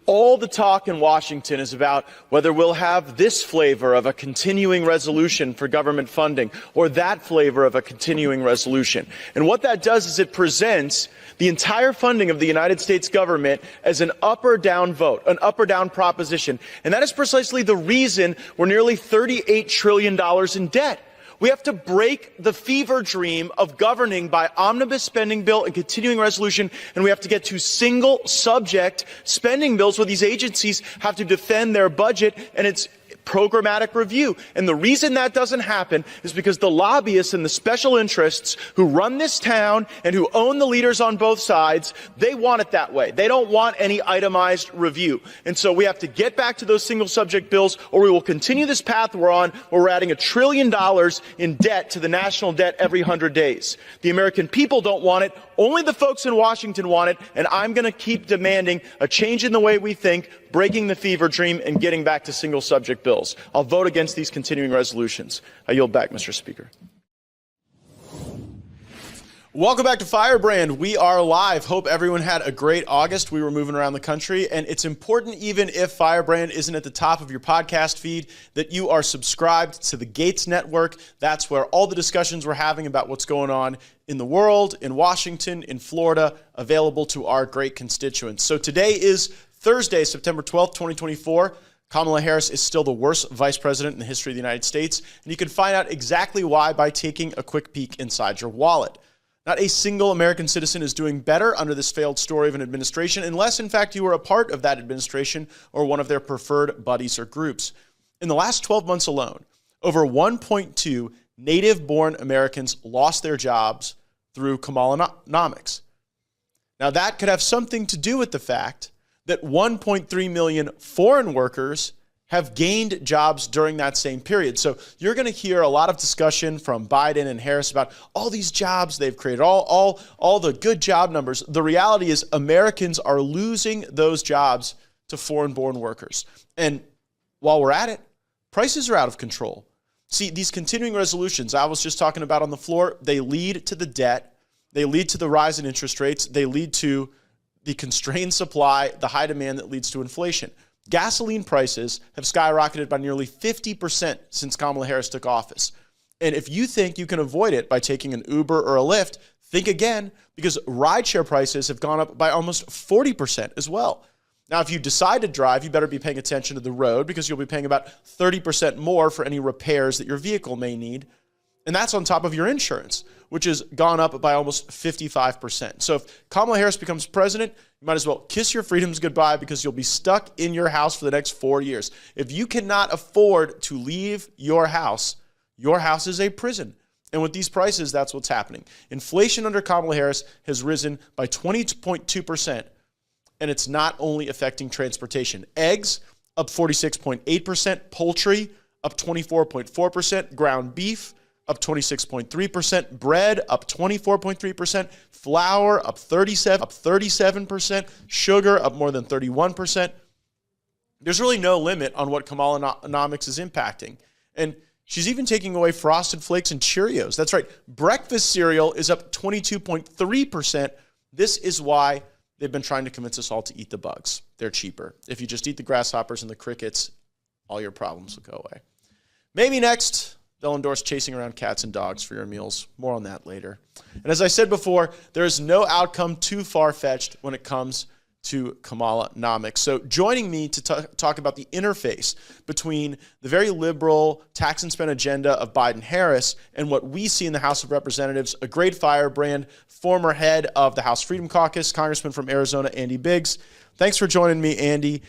All the talk in Washington is about whether we'll have this flavor of a continuing resolution for government funding or that flavor of a continuing resolution. And what that does is it presents the entire funding of the United States government as an up or down vote, an up or down proposition. And that is precisely the reason we're nearly $38 trillion in debt. We have to break the fever dream of governing by omnibus spending bill and continuing resolution, and we have to get to single subject spending bills where these agencies have to defend their budget and its programmatic review. And the reason that doesn't happen is because the lobbyists and the special interests who run this town and who own the leaders on both sides, they want it that way. They don't want any itemized review. And so we have to get back to those single subject bills, or we will continue this path we're on, where we're adding $1 trillion in debt to the national debt every 100 days. The American people don't want it. Only the folks in Washington want it. And I'm going to keep demanding a change in the way we think, breaking the fever dream, and getting back to single subject bills. I'll vote against these continuing resolutions. I yield back, Mr. Speaker. Welcome back to Firebrand. We are live. Hope everyone had a great August. We were moving around the country, and it's important, even if Firebrand isn't at the top of your podcast feed, that you are subscribed to the Gaetz Network. That's where all the discussions we're having about what's going on in the world, in Washington, in Florida, available to our great constituents. So today is Thursday, September 12th, 2024. Kamala Harris is still the worst vice president in the history of the United States, and you can find out exactly why by taking a quick peek inside your wallet. Not a single American citizen is doing better under this failed story of an administration, unless, in fact, you were a part of that administration or one of their preferred buddies or groups. In the last 12 months alone, over 1.2 native-born Americans lost their jobs through Kamalanomics. Now, that could have something to do with the fact that 1.3 million foreign workers have gained jobs during that same period. So you're going to hear a lot of discussion from Biden and Harris about all these jobs they've created, all the good job numbers. The reality is Americans are losing those jobs to foreign-born workers. And while we're at it, prices are out of control. See, these continuing resolutions I was just talking about on the floor, they lead to the debt, they lead to the rise in interest rates, they lead to the constrained supply, the high demand that leads to inflation. Gasoline prices have skyrocketed by nearly 50% since Kamala Harris took office. And if you think you can avoid it by taking an Uber or a Lyft, think again, because rideshare prices have gone up by almost 40% as well. Now, if you decide to drive, you better be paying attention to the road because you'll be paying about 30% more for any repairs that your vehicle may need. And that's on top of your insurance, which has gone up by almost 55%. So if Kamala Harris becomes president, you might as well kiss your freedoms goodbye because you'll be stuck in your house for the next 4 years. If you cannot afford to leave your house is a prison. And with these prices, that's what's happening. Inflation under Kamala Harris has risen by 20.2%, and it's not only affecting transportation. Eggs up 46.8%, poultry up 24.4%, ground beef up 26.3%, bread up 24.3%, flour up 37%, sugar up more than 31%. There's really no limit on what Kamalanomics is impacting. And she's even taking away Frosted Flakes and Cheerios. That's right. Breakfast cereal is up 22.3%. This is why they've been trying to convince us all to eat the bugs. They're cheaper. If you just eat the grasshoppers and the crickets, all your problems will go away. Maybe next, they'll endorse chasing around cats and dogs for your meals. More on that later. And as I said before, there is no outcome too far-fetched when it comes to Kamalanomics. So joining me to talk about the interface between the very liberal tax and spend agenda of Biden-Harris and what we see in the House of Representatives, a great firebrand, former head of the House Freedom Caucus, Congressman from Arizona, Andy Biggs. Thanks for joining me, Andy.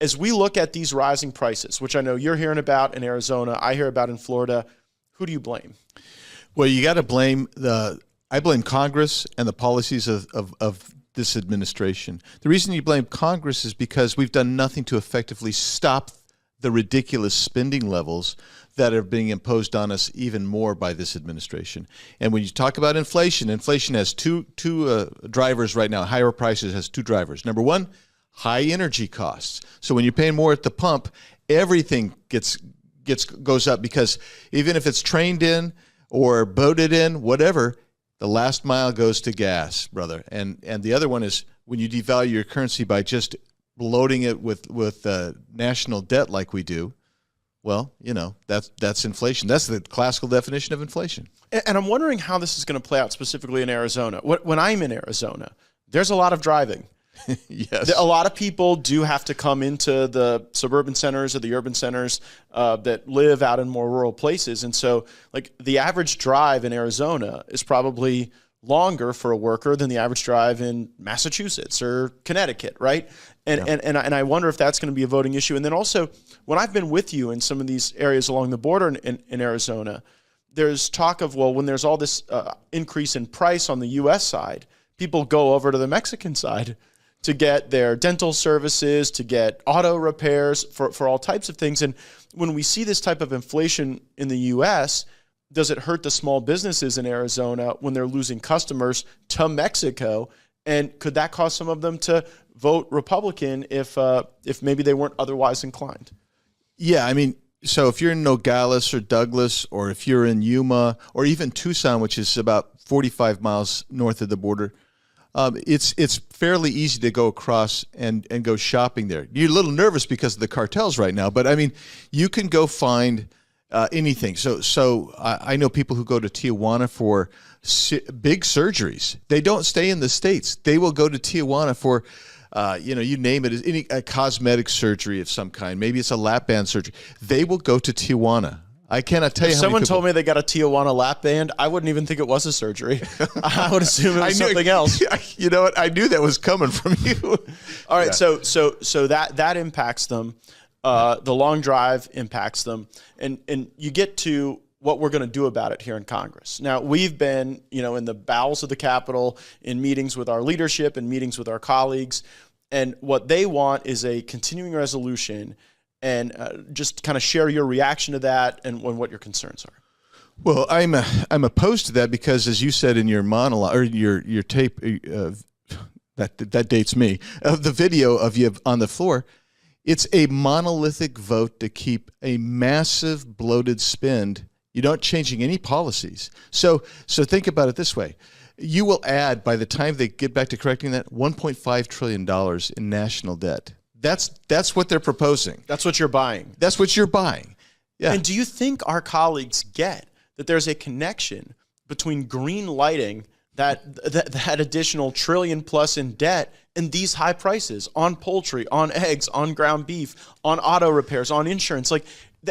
As we look at these rising prices, which I know you're hearing about in Arizona, I hear about in Florida, who do you blame? Well, you got to blame I blame Congress and the policies of this administration. The reason you blame Congress is because we've done nothing to effectively stop the ridiculous spending levels that are being imposed on us even more by this administration. And when you talk about inflation, inflation has two drivers right now. Higher prices has two drivers. Number one, high energy costs. So when you're paying more at the pump, everything goes up because even if it's trained in or boated in, whatever, the last mile goes to gas, brother. And the other one is when you devalue your currency by just loading it with national debt like we do, well, you know, that's inflation. That's the classical definition of inflation. And I'm wondering how this is going to play out specifically in Arizona. When I'm in Arizona, there's a lot of driving. Yes. A lot of people do have to come into the suburban centers or the urban centers that live out in more rural places. And so, like, the average drive in Arizona is probably longer for a worker than the average drive in Massachusetts or Connecticut, right? And I wonder if that's going to be a voting issue. And then also, when I've been with you in some of these areas along the border in Arizona, there's talk of, well, when there's all this increase in price on the U.S. side, people go over to the Mexican side to get their dental services, to get auto repairs, for all types of things. And when we see this type of inflation in the U.S., does it hurt the small businesses in Arizona when they're losing customers to Mexico? And could that cause some of them to vote Republican if maybe they weren't otherwise inclined? Yeah, I mean, so if you're in Nogales or Douglas, or if you're in Yuma, or even Tucson, which is about 45 miles north of the border, it's fairly easy to go across and go shopping there. You're a little nervous because of the cartels right now, but I mean, you can go find anything. So I know people who go to Tijuana for big surgeries. They don't stay in the States. They will go to Tijuana for, you name it, any cosmetic surgery of some kind. Maybe it's a lap band surgery. They will go to Tijuana. I cannot tell you how someone told me they got a Tijuana lap band, I wouldn't even think it was a surgery. I would assume it was something else. You know what? I knew that was coming from you. All right, so that impacts them. The long drive impacts them, and you get to what we're going to do about it here in Congress. Now, we've been, in the bowels of the Capitol, in meetings with our leadership and meetings with our colleagues, And what they want is a continuing resolution, and just kind of share your reaction to that and what your concerns are. Well, I'm opposed to that because, as you said in your monologue or your tape, that dates me, of the video of you on the floor, it's a monolithic vote to keep a massive bloated spend. You're not changing any policies. So think about it this way. You will add, by the time they get back to correcting that, $1.5 trillion in national debt. That's what they're proposing. That's what you're buying. That's what you're buying. Yeah. And do you think our colleagues get that there's a connection between green lighting that additional $1 trillion plus in debt and these high prices on poultry, on eggs, on ground beef, on auto repairs, on insurance? Like,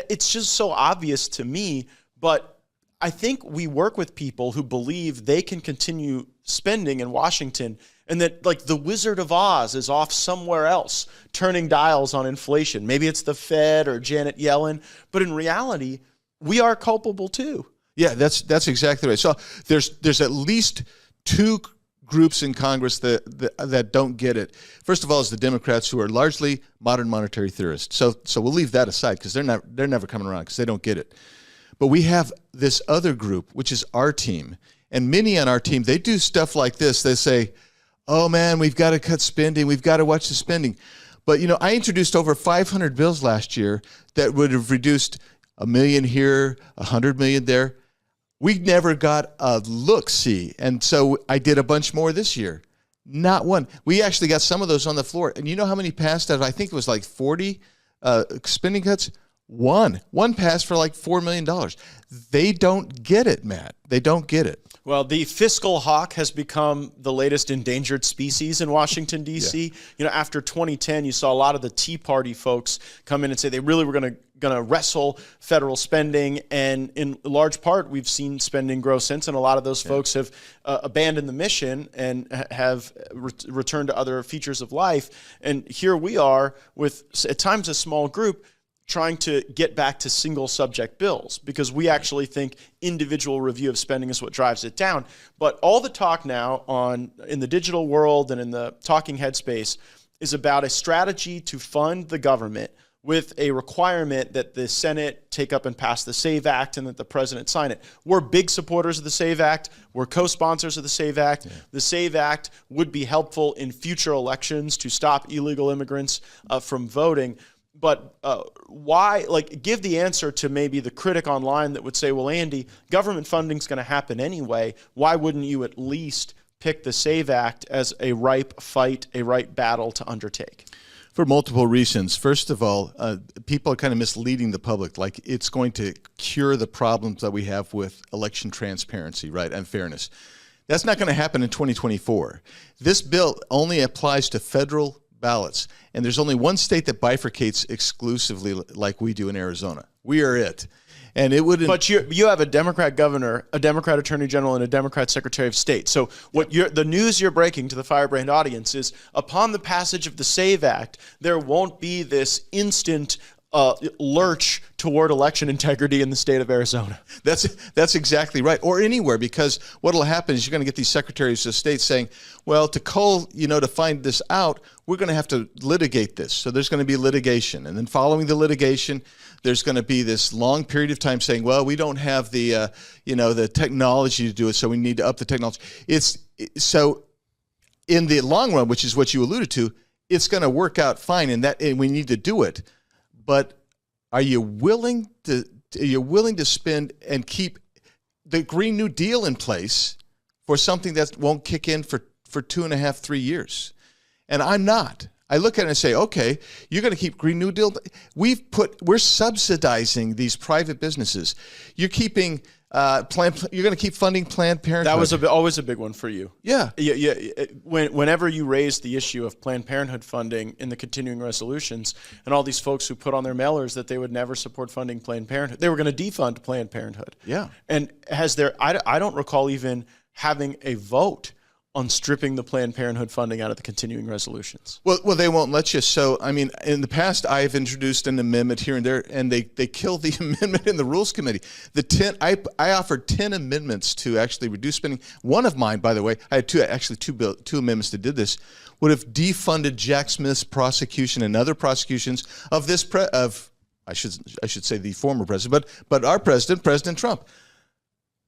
it's just so obvious to me, but I think we work with people who believe they can continue spending in Washington, and that, like, the Wizard of Oz is off somewhere else turning dials on inflation. Maybe it's the Fed or Janet Yellen, but in reality, we are culpable too. Yeah, that's exactly right. So there's at least two groups in Congress that don't get it. First of all is the Democrats, who are largely modern monetary theorists. So we'll leave that aside because they're never coming around because they don't get it. But we have this other group, which is our team. And many on our team, they do stuff like this. They say, oh man, we've got to cut spending. We've got to watch the spending. But, I introduced over 500 bills last year that would have reduced $1 million here, $100 million there. We never got a look-see. And so I did a bunch more this year. Not one. We actually got some of those on the floor. And you know how many passed out? I think it was like 40 spending cuts. One passed for like $4 million. They don't get it, Matt. They don't get it. Well, the fiscal hawk has become the latest endangered species in Washington, D.C. Yeah. After 2010, you saw a lot of the Tea Party folks come in and say they really were going to wrestle federal spending. And in large part, we've seen spending grow since. And a lot of those folks have abandoned the mission and have returned to other features of life. And here we are with, at times, a small group trying to get back to single subject bills, because we actually think individual review of spending is what drives it down. But all the talk now in the digital world and in the talking head space is about a strategy to fund the government with a requirement that the Senate take up and pass the SAVE Act and that the president sign it. We're big supporters of the SAVE Act. We're co-sponsors of the SAVE Act. Yeah. The SAVE Act would be helpful in future elections to stop illegal immigrants from voting. But why, give the answer to maybe the critic online that would say, well, Andy, government funding's going to happen anyway. Why wouldn't you at least pick the SAVE Act as a ripe fight, a ripe battle to undertake? For multiple reasons. First of all, people are kind of misleading the public, like it's going to cure the problems that we have with election transparency, right, and fairness. That's not going to happen in 2024. This bill only applies to federal ballots, and there's only one state that bifurcates exclusively like we do in Arizona. We are it. And it wouldn't. But you have a Democrat governor, a Democrat attorney general, and a Democrat secretary of state. So the news you're breaking to the Firebrand audience is, upon the passage of the SAVE Act, there won't be this instant lurch toward election integrity in the state of Arizona. That's exactly right. Or anywhere, because what will happen is you're going to get these secretaries of state saying, well, to to find this out, we're going to have to litigate this. So there's going to be litigation. And then following the litigation, there's going to be this long period of time saying, well, we don't have the, the technology to do it, so we need to up the technology. So in the long run, which is what you alluded to, it's going to work out fine, and we need to do it. But are you willing to spend and keep the Green New Deal in place for something that won't kick in for 2.5, 3 years? And I'm not. I look at it and say, okay, you're going to keep Green New Deal. We're subsidizing these private businesses. You're keeping you're going to keep funding Planned Parenthood. That was always a big one for you. Yeah. Whenever you raised the issue of Planned Parenthood funding in the continuing resolutions, and all these folks who put on their mailers that they would never support funding Planned Parenthood, they were going to defund Planned Parenthood. Yeah. And I don't recall even having a vote on stripping the Planned Parenthood funding out of the continuing resolutions. Well, they won't let you. So, I mean, in the past, I've introduced an amendment here and there, and they killed the amendment in the Rules Committee. I offered 10 amendments to actually reduce spending. One of mine, by the way, I had two amendments that did this, would have defunded Jack Smith's prosecution and other prosecutions of this I should say the former president, but our president, President Trump.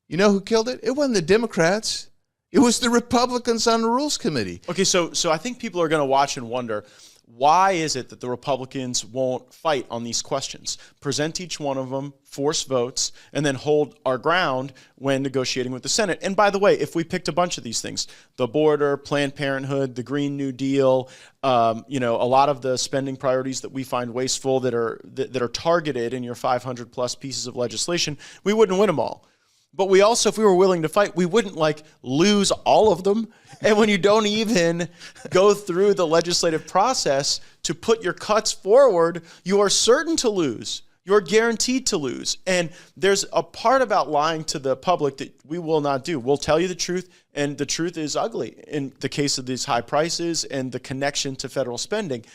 You know who killed it? It wasn't the Democrats. It was the Republicans on the Rules Committee. Okay, so I think people are going to watch and wonder, why is it that the Republicans won't fight on these questions? Present each one of them, force votes, and then hold our ground when negotiating with the Senate. And by the way, if we picked a bunch of these things, the border, Planned Parenthood, the Green New Deal, a lot of the spending priorities that we find wasteful that are targeted in your 500 plus pieces of legislation, we wouldn't win them all. But we also, if we were willing to fight, we wouldn't lose all of them. And when you don't even go through the legislative process to put your cuts forward, you are certain to lose. You're guaranteed to lose. And there's a part about lying to the public that we will not do. We'll tell you the truth, and the truth is ugly in the case of these high prices and the connection to federal spending.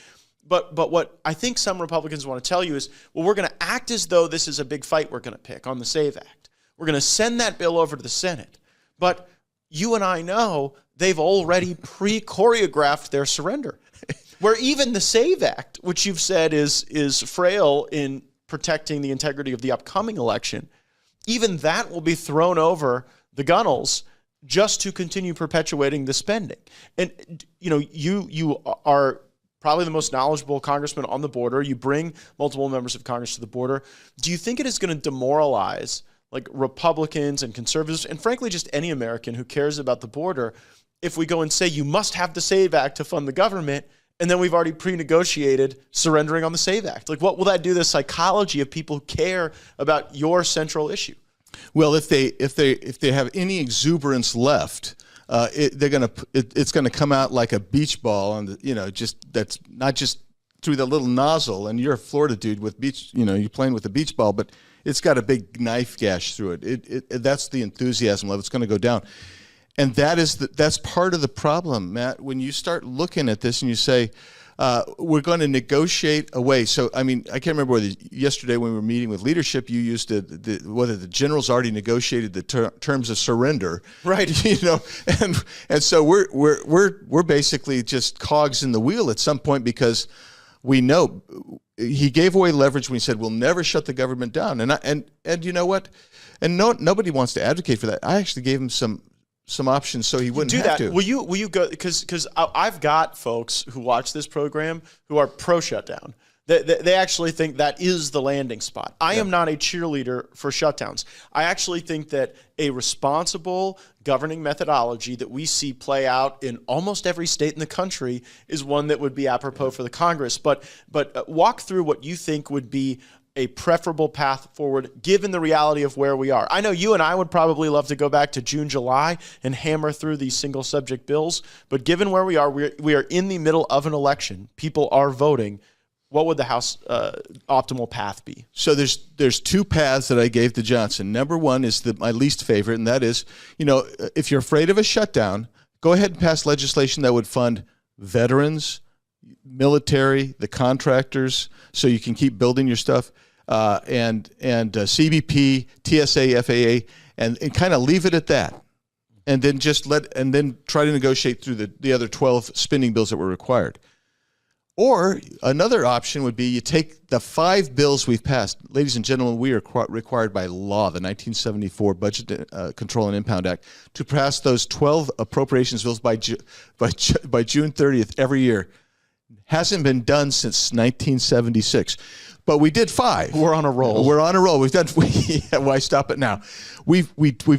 But what I think some Republicans want to tell you is, well, we're going to act as though this is a big fight we're going to pick on the SAVE Act. We're going to send that bill over to the Senate. But you and I know they've already pre-choreographed their surrender. Where even the SAVE Act, which you've said is frail in protecting the integrity of the upcoming election, even that will be thrown over the gunnels just to continue perpetuating the spending. And you are probably the most knowledgeable congressman on the border. You bring multiple members of Congress to the border. Do you think it is going to demoralize Republicans and conservatives, and frankly, just any American who cares about the border, if we go and say you must have the SAVE Act to fund the government, and then we've already pre-negotiated surrendering on the SAVE Act? What will that do to the psychology of people who care about your central issue? Well, if they have any exuberance left, it's going to come out like a beach ball, on that's not just through the little nozzle. And you're a Florida dude with beach, you're playing with a beach ball, but it's got a big knife gash through it. That's the enthusiasm level. It's going to go down. And that's part of the problem, Matt, when you start looking at this and you say, we're going to negotiate away. So, I mean, I can't remember whether yesterday when we were meeting with leadership, you used whether the generals already negotiated the terms of surrender. Right. And so we're basically just cogs in the wheel at some point, because we know he gave away leverage when he said we'll never shut the government down. And you know what? And nobody wants to advocate for that. I actually gave him some options so he wouldn't have to. Will you go, because I've got folks who watch this program who are pro shutdown. They actually think that is the landing spot. I am not a cheerleader for shutdowns. I actually think that a responsible governing methodology that we see play out in almost every state in the country is one that would be apropos for the Congress. But walk through what you think would be a preferable path forward given the reality of where we are. I know you and I would probably love to go back to June, July and hammer through these single subject bills. But given where we are, we are in the middle of an election. People are voting. What would the House optimal path be? So there's two paths that I gave to Johnson. Number one is my least favorite, and that is, if you're afraid of a shutdown, go ahead and pass legislation that would fund veterans, military, the contractors, so you can keep building your stuff, and CBP, TSA, FAA, and kind of leave it at that, and then then try to negotiate through the other 12 spending bills that were required. Or another option would be you take the 5 bills we've passed. Ladies and gentlemen, we are required by law, the 1974 Budget Control and Impound Act, to pass those 12 appropriations bills by June 30th every year. Hasn't been done since 1976. But we did 5. We're on a roll. We're on a roll. We've done. Why stop it now? We've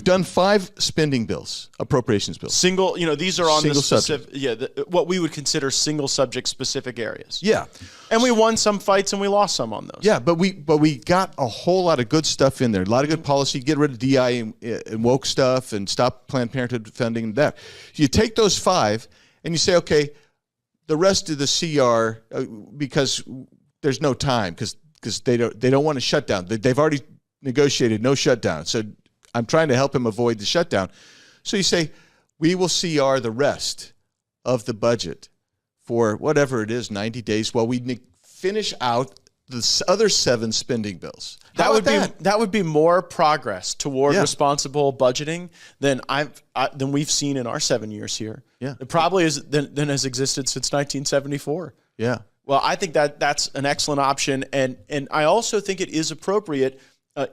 done 5 spending bills, appropriations bills. Single. These are on single the specific. What we would consider single subject specific areas. Yeah, and we won some fights and we lost some on those. Yeah, but we got a whole lot of good stuff in there. A lot of good policy. Get rid of DI and woke stuff and stop Planned Parenthood funding and that. You take those 5 and you say, okay, the rest of the CR because there's no time because they don't want to shut down. They've already negotiated no shutdown. So I'm trying to help him avoid the shutdown. So you say, we will CR the rest of the budget for whatever it is, 90 days, while we finish out the other 7 spending bills. That would be more progress toward responsible budgeting than we've seen in our 7 years here. Yeah, it probably is than has existed since 1974. Yeah. Well, I think that's an excellent option, and I also think it is appropriate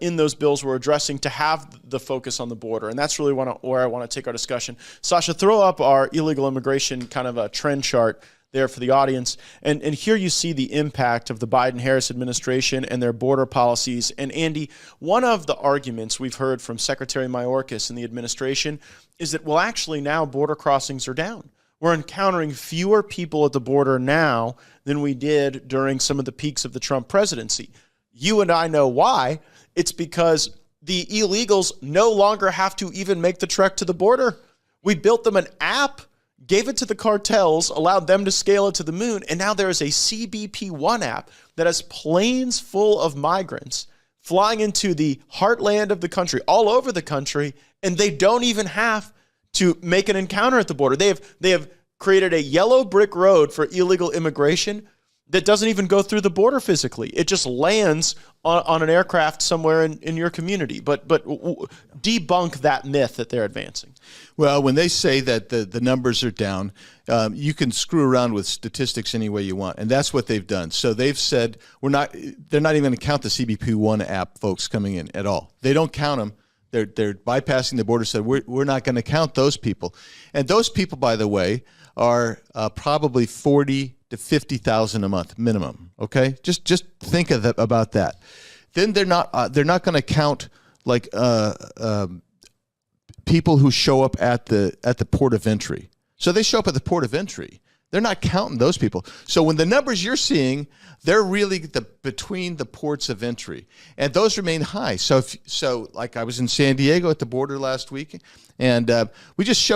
in those bills we're addressing to have the focus on the border, and that's really where I want to take our discussion. Sasha, throw up our illegal immigration kind of a trend chart there for the audience. And here you see the impact of the Biden-Harris administration and their border policies. And Andy, one of the arguments we've heard from Secretary Mayorkas and the administration is that, well, actually now border crossings are down. We're encountering fewer people at the border now than we did during some of the peaks of the Trump presidency. You and I know why. It's because the illegals no longer have to even make the trek to the border. We built them an app, gave it to the cartels, allowed them to scale it to the moon, and now there is a CBP One app that has planes full of migrants flying into the heartland of the country, all over the country, and they don't even have to make an encounter at the border. They have created a yellow brick road for illegal immigration that doesn't even go through the border physically. It just lands on an aircraft somewhere in your community. But debunk that myth that they're advancing. Well, when they say that the numbers are down, you can screw around with statistics any way you want, and that's what they've done. So they've said they're not even going to count the CBP One app folks coming in at all. They don't count them. They're bypassing the border. Said we're not going to count those people, and those people, by the way, are probably 40 to 50,000 a month minimum. Okay, just think about that. Then they're not going to count like people who show up at the port of entry. So they show up at the port of entry. They're not counting those people. So when the numbers you're seeing, they're really between the ports of entry, and those remain high. So like I was in San Diego at the border last week, and we just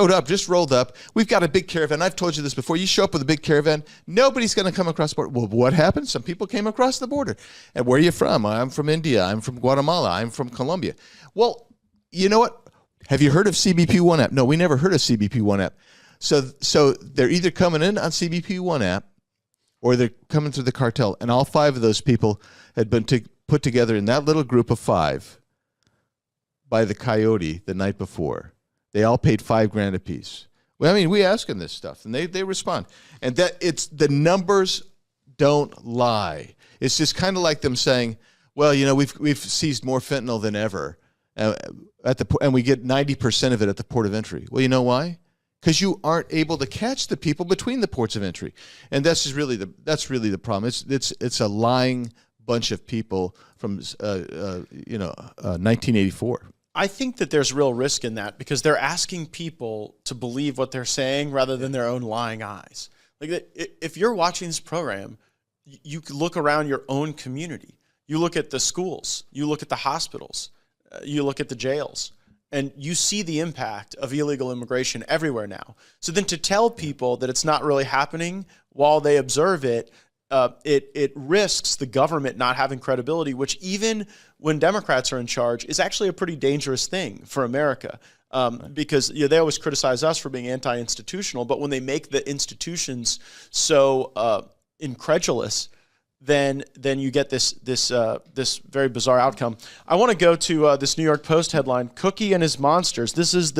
rolled up. We've got a big caravan. I've told you this before. You show up with a big caravan, nobody's going to come across the border. Well, what happened? Some people came across the border. And where are you from? I'm from India. I'm from Guatemala. I'm from Colombia. Well, you know what? Have you heard of CBP One app? No, we never heard of CBP One app. So they're either coming in on CBP One app or they're coming through the cartel. And all 5 of those people had been put together in that little group of 5 by the Coyote the night before. They all paid $5,000 apiece. Well, I mean, we ask them this stuff, and they respond. And that it's the numbers don't lie. It's just kind of like them saying, well, you know, we've seized more fentanyl than ever, and we get 90% of it at the port of entry. Well, you know why? Because you aren't able to catch the people between the ports of entry, and that's really the problem. It's a lying bunch of people from 1984. I think that there's real risk in that because they're asking people to believe what they're saying rather than their own lying eyes. Like if you're watching this program, you could look around your own community. You look at the schools, you look at the hospitals, you look at the jails, and you see the impact of illegal immigration everywhere now. So then to tell people that it's not really happening while they observe it, it risks the government not having credibility, which even when Democrats are in charge is actually a pretty dangerous thing for America. Because they always criticize us for being anti-institutional, but when they make the institutions so incredulous, then you get this very bizarre outcome. I want to go to this New York Post headline: Cookie and his monsters. This is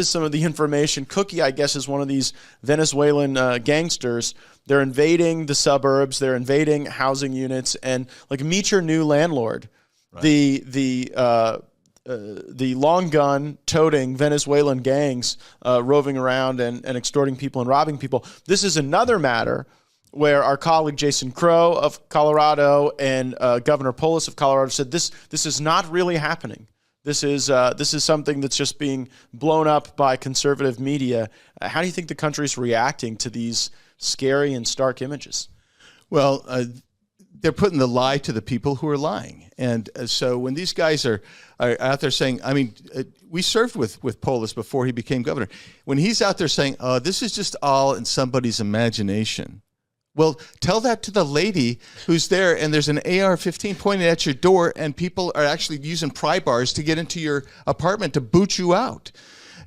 some of the information. Cookie, I guess, is one of these Venezuelan gangsters. They're invading the suburbs. They're invading housing units, and like meet your new landlord. Right. The long gun toting Venezuelan gangs roving around and extorting people and robbing people. This is another matter where our colleague Jason Crow of Colorado and Governor Polis of Colorado said this is not really happening. This is something that's just being blown up by conservative media. How do you think the country's reacting to these scary and stark images? Well, they're putting the lie to the people who are lying. And so when these guys are out there saying, I mean, we served with Polis before he became governor. When he's out there saying, oh, this is just all in somebody's imagination. Well, tell that to the lady who's there, and there's an AR-15 pointed at your door, and people are actually using pry bars to get into your apartment to boot you out.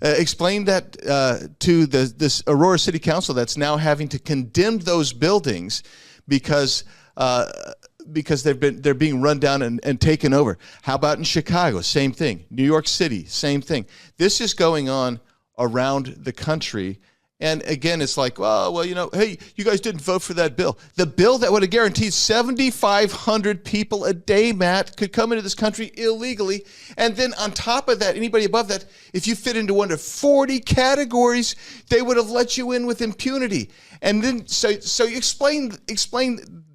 Explain that to this Aurora City Council that's now having to condemn those buildings because they're being run down and taken over. How about in Chicago? Same thing. New York City, same thing. This is going on around the country. And again, it's like, well, hey, you guys didn't vote for that bill. The bill that would have guaranteed 7,500 people a day, Matt, could come into this country illegally. And then on top of that, anybody above that, if you fit into one of 40 categories, they would have let you in with impunity. And then, so you explain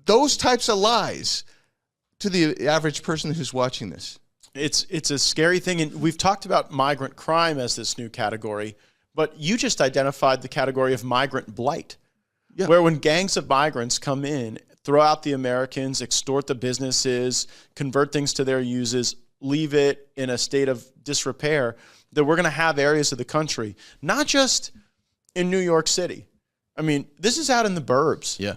those types of lies to the average person who's watching this. It's a scary thing, and we've talked about migrant crime as this new category, but you just identified the category of migrant blight, where when gangs of migrants come in, throw out the Americans, extort the businesses, convert things to their uses, leave it in a state of disrepair, that we're going to have areas of the country, not just in New York City. I mean, this is out in the burbs. Yeah.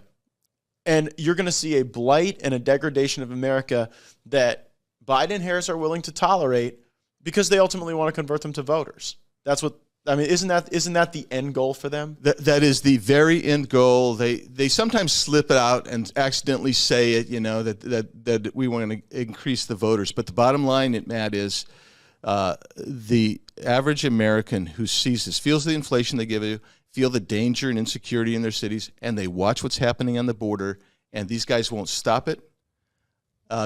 And you're going to see a blight and a degradation of America that Biden and Harris are willing to tolerate because they ultimately want to convert them to voters. That's what, I mean, isn't that the end goal for them? That is the very end goal. They sometimes slip it out and accidentally say it, that we want to increase the voters. But the bottom line, Matt, is the average American who sees this, feels the inflation they give you, feel the danger and insecurity in their cities, and they watch what's happening on the border, and these guys won't stop it.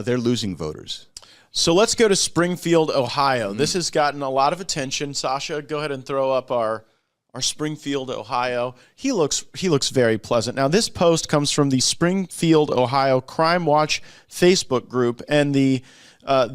They're losing voters. So let's go to Springfield, Ohio. This has gotten a lot of attention. Sasha, go ahead and throw up our Springfield, Ohio. He looks very pleasant. Now, this post comes from the Springfield, Ohio Crime Watch Facebook group, and the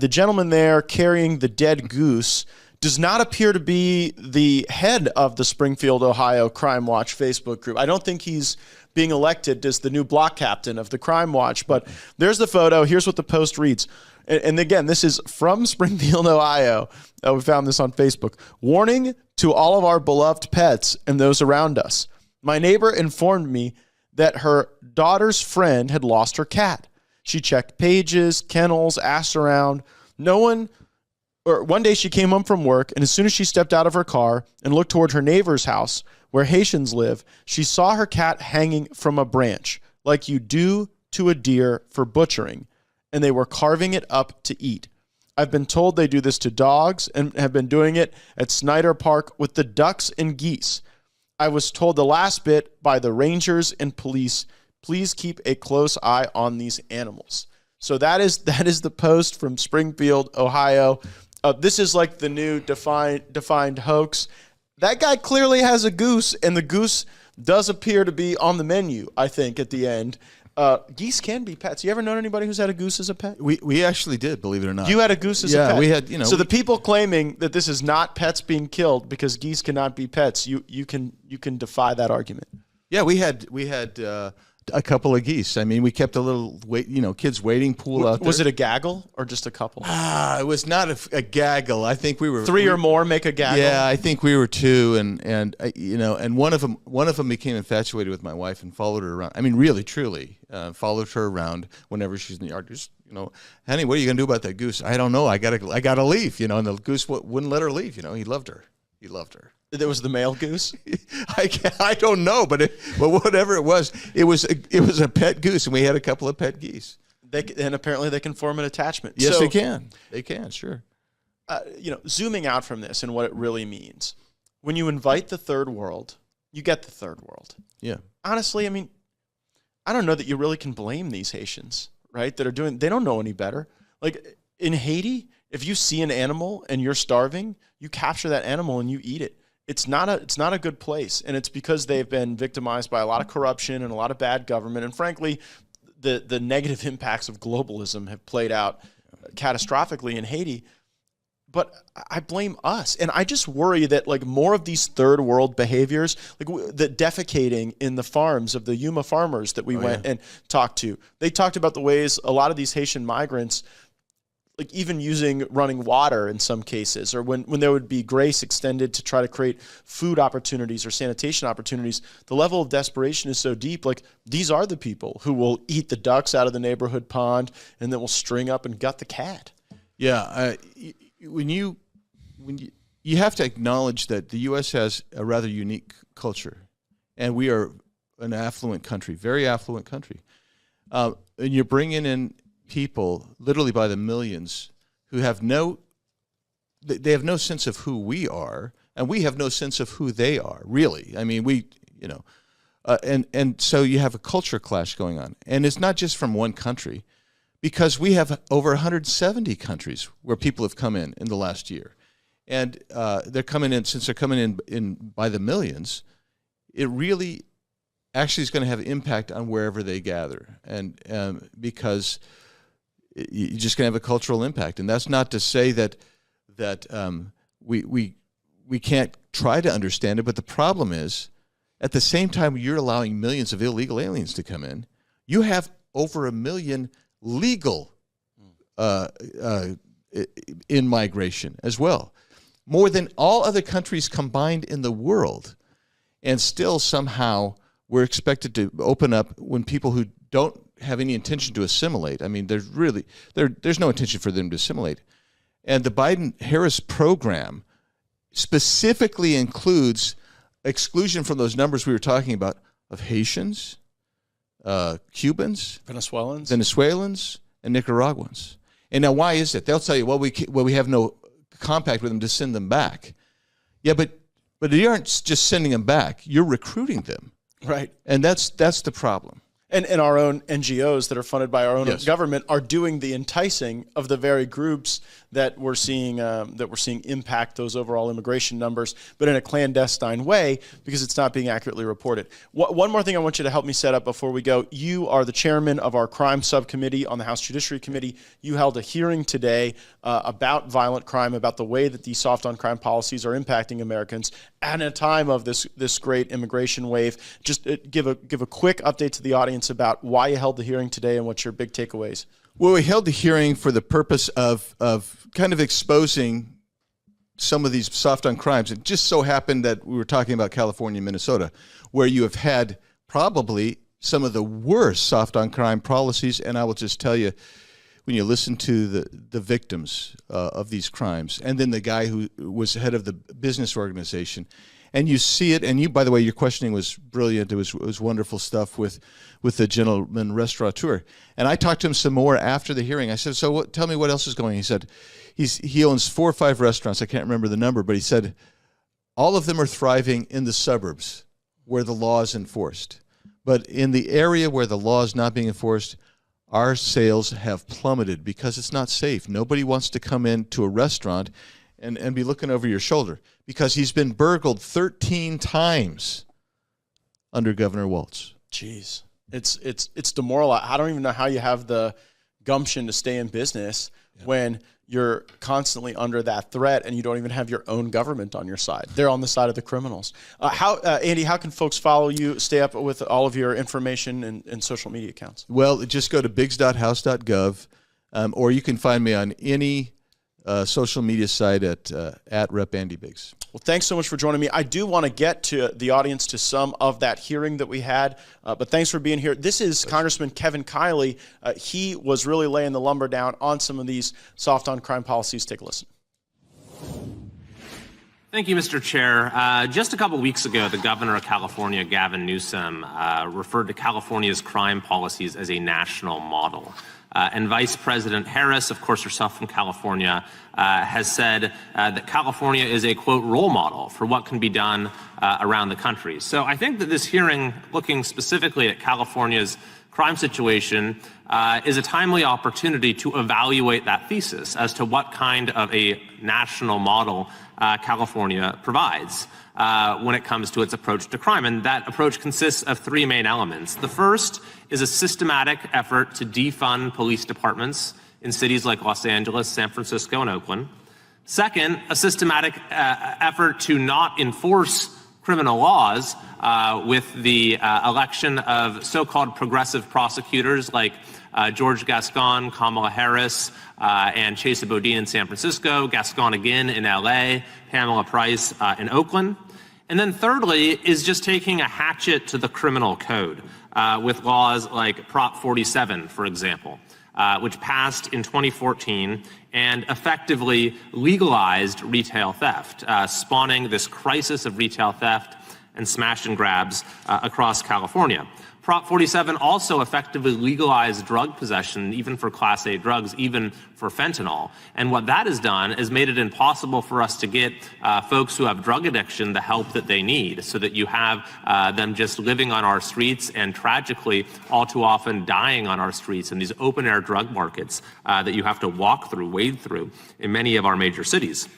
gentleman there carrying the dead goose does not appear to be the head of the Springfield, Ohio Crime Watch Facebook group. I don't think he's being elected as the new block captain of the Crime Watch, but there's the photo. Here's what the post reads. And again, this is from Springfield, Ohio. We found this on Facebook. Warning to all of our beloved pets and those around us. My neighbor informed me that her daughter's friend had lost her cat. She checked pages, kennels, asked around. One day she came home from work, and as soon as she stepped out of her car and looked toward her neighbor's house, where Haitians live, she saw her cat hanging from a branch, like you do to a deer for butchering, and they were carving it up to eat. I've been told they do this to dogs and have been doing it at Snyder Park with the ducks and geese. I was told the last bit by the rangers and police, please keep a close eye on these animals. So that is the post from Springfield, Ohio. This is like the new defined hoax. That guy clearly has a goose, and the goose does appear to be on the menu, I think, at the end. Geese can be pets. You ever known anybody who's had a goose as a pet? We actually did, believe it or not. You had a goose as a pet? Yeah, we had, So the people claiming that this is not pets being killed because geese cannot be pets, you can defy that argument. Yeah, we had a couple of geese. I mean, we kept a little kids waiting pool out there. Was it a gaggle or just a couple? It was not a gaggle. I think we were three or more make a gaggle. Yeah, I think we were two, and one of them became infatuated with my wife and followed her around. I mean, really, truly, followed her around whenever she's in the yard. Just honey, what are you gonna do about that goose? I don't know. I gotta leave. And the goose wouldn't let her leave. He loved her. He loved her. There was the male goose. I don't know, but whatever it was a pet goose, and we had a couple of pet geese. And apparently they can form an attachment. Yes, they can. They can, sure. Zooming out from this and what it really means, when you invite the third world, you get the third world. Yeah. Honestly, I mean, I don't know that you really can blame these Haitians, right? They don't know any better. Like in Haiti, if you see an animal and you're starving, you capture that animal and you eat it. It's not a good place, and it's because they've been victimized by a lot of corruption and a lot of bad government, and frankly, the negative impacts of globalism have played out catastrophically in Haiti. But I blame us, and I just worry that more of these third world behaviors, the defecating in the farms of the Yuma farmers that we went and talked to. They talked about the ways a lot of these Haitian migrants, even using running water in some cases, or when there would be grace extended to try to create food opportunities or sanitation opportunities, the level of desperation is so deep. These are the people who will eat the ducks out of the neighborhood pond and then will string up and gut the cat. Yeah. When you you have to acknowledge that the U.S. has a rather unique culture, and we are an affluent country, very affluent country. And you're bringing in people literally by the millions who have they have no sense of who we are, and we have no sense of who they are, really. I mean, and so you have a culture clash going on. And it's not just from one country, because we have over 170 countries where people have come in the last year. And they're coming in, since they're coming in by the millions, it really actually is going to have impact on wherever they gather. And because you're just going to have a cultural impact. And that's not to say that we can't try to understand it, but the problem is, at the same time you're allowing millions of illegal aliens to come in, you have over 1 million legal in migration as well, more than all other countries combined in the world. And still somehow we're expected to open up when people who don't have any intention to assimilate. I mean, there's no intention for them to assimilate. And the Biden-Harris program specifically includes exclusion from those numbers we were talking about of Haitians, Cubans, Venezuelans, and Nicaraguans. And now, why is it? They'll tell you, well, we have no compact with them to send them back. Yeah, but you aren't just sending them back; you're recruiting them, right? And that's the problem. And our own NGOs that are funded by our own government are doing the enticing of the very groups that we're seeing impact those overall immigration numbers, but in a clandestine way because it's not being accurately reported. One more thing I want you to help me set up before we go. You are the chairman of our crime subcommittee on the House Judiciary Committee. You held a hearing today about violent crime, about the way that these soft on crime policies are impacting Americans at a time of this great immigration wave. Just give a quick update to the audience about why you held the hearing today and what's your big takeaways. Well, we held the hearing for the purpose of kind of exposing some of these soft on crimes. It just so happened that we were talking about California and Minnesota, where you have had probably some of the worst soft on crime policies. And I will just tell you, when you listen to the victims of these crimes, and then the guy who was head of the business organization, and you see it, and you, by the way, your questioning was brilliant. It was wonderful stuff with the gentleman restaurateur. And I talked to him some more after the hearing. I said, so tell me what else is going on. He said he owns 4 or 5 restaurants. I can't remember the number, but he said all of them are thriving in the suburbs where the law is enforced. But in the area where the law is not being enforced, our sales have plummeted because it's not safe. Nobody wants to come into a restaurant and be looking over your shoulder, because he's been burgled 13 times under Governor Walz. Jeez. It's demoralizing. I don't even know how you have the gumption to stay in business when you're constantly under that threat and you don't even have your own government on your side. They're on the side of the criminals. Andy, how can folks follow you, stay up with all of your information and social media accounts? Well, just go to bigs.house.gov, or you can find me on any social media site at Rep. Andy Biggs. Well, thanks so much for joining me. I do want to get to the audience to some of that hearing that we had, but thanks for being here. This is Congressman Kevin Kiley. He was really laying the lumber down on some of these soft on crime policies. Take a listen. Thank you, Mr. Chair. Just a couple weeks ago, the governor of California, Gavin Newsom, referred to California's crime policies as a national model. And Vice President Harris, of course, herself from California, has said that California is a, quote, role model for what can be done around the country. So I think that this hearing, looking specifically at California's crime situation, is a timely opportunity to evaluate that thesis as to what kind of a national model California provides when it comes to its approach to crime. And that approach consists of 3 main elements. The first is a systematic effort to defund police departments in cities like Los Angeles, San Francisco, and Oakland. Second, a systematic effort to not enforce criminal laws with the election of so-called progressive prosecutors like George Gascon, Kamala Harris, and Chesa Boudin in San Francisco, Gascon again in LA, Pamela Price in Oakland. And then thirdly is just taking a hatchet to the criminal code with laws like Prop 47, for example, which passed in 2014 and effectively legalized retail theft, spawning this crisis of retail theft and smash and grabs across California. Prop 47 also effectively legalized drug possession, even for Class A drugs, even for fentanyl. And what that has done is made it impossible for us to get folks who have drug addiction the help that they need, so that you have them just living on our streets and tragically all too often dying on our streets in these open-air drug markets that you have to walk through, wade through in many of our major cities.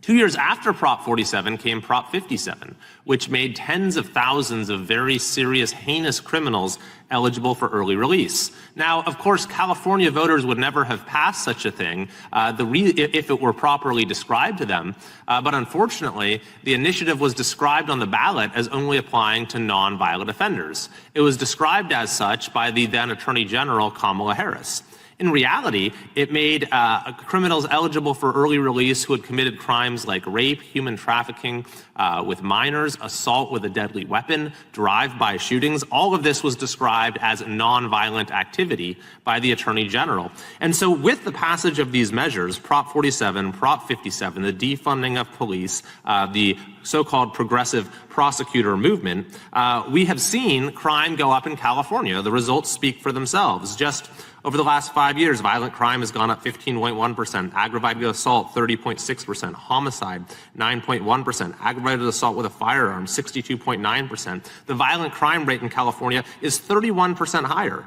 2 years after Prop 47 came Prop 57, which made tens of thousands of very serious, heinous criminals eligible for early release. Now, of course, California voters would never have passed such a thing if it were properly described to them. But unfortunately, the initiative was described on the ballot as only applying to nonviolent offenders. It was described as such by the then Attorney General, Kamala Harris. In reality, it made criminals eligible for early release who had committed crimes like rape, human trafficking with minors, assault with a deadly weapon, drive-by shootings. All of this was described as nonviolent activity by the Attorney General. And so with the passage of these measures, Prop 47, Prop 57, the defunding of police, the so-called progressive prosecutor movement, we have seen crime go up in California. The results speak for themselves. Just over the last 5 years, violent crime has gone up 15.1%, aggravated assault 30.6%, homicide 9.1%, aggravated assault with a firearm 62.9%. The violent crime rate in California is 31% higher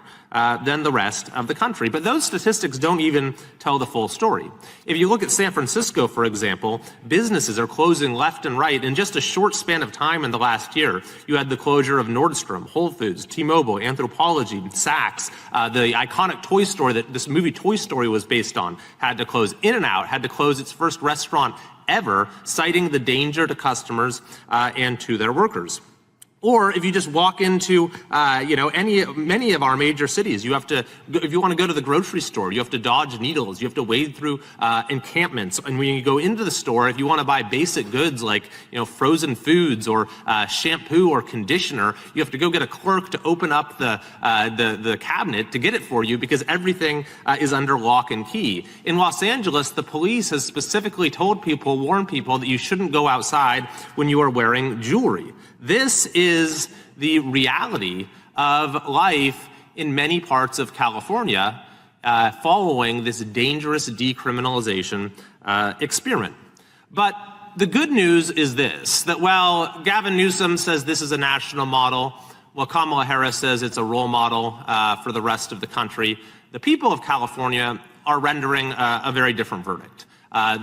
than the rest of the country. But those statistics don't even tell the full story. If you look at San Francisco, for example, businesses are closing left and right. In just a short span of time in the last year, you had the closure of Nordstrom, Whole Foods, T-Mobile, Anthropologie, Saks, the iconic toy store that this movie Toy Story was based on had to close. In-N-Out had to close its first restaurant ever, citing the danger to customers and to their workers. Or if you just walk into, many of our major cities, you have to, if you want to go to the grocery store, you have to dodge needles, you have to wade through encampments. And when you go into the store, if you want to buy basic goods like, frozen foods or shampoo or conditioner, you have to go get a clerk to open up the cabinet to get it for you because everything is under lock and key. In Los Angeles, the police has specifically warned people that you shouldn't go outside when you are wearing jewelry. This is the reality of life in many parts of California following this dangerous decriminalization experiment. But the good news is this, that while Gavin Newsom says this is a national model, while Kamala Harris says it's a role model for the rest of the country, the people of California are rendering a very different verdict.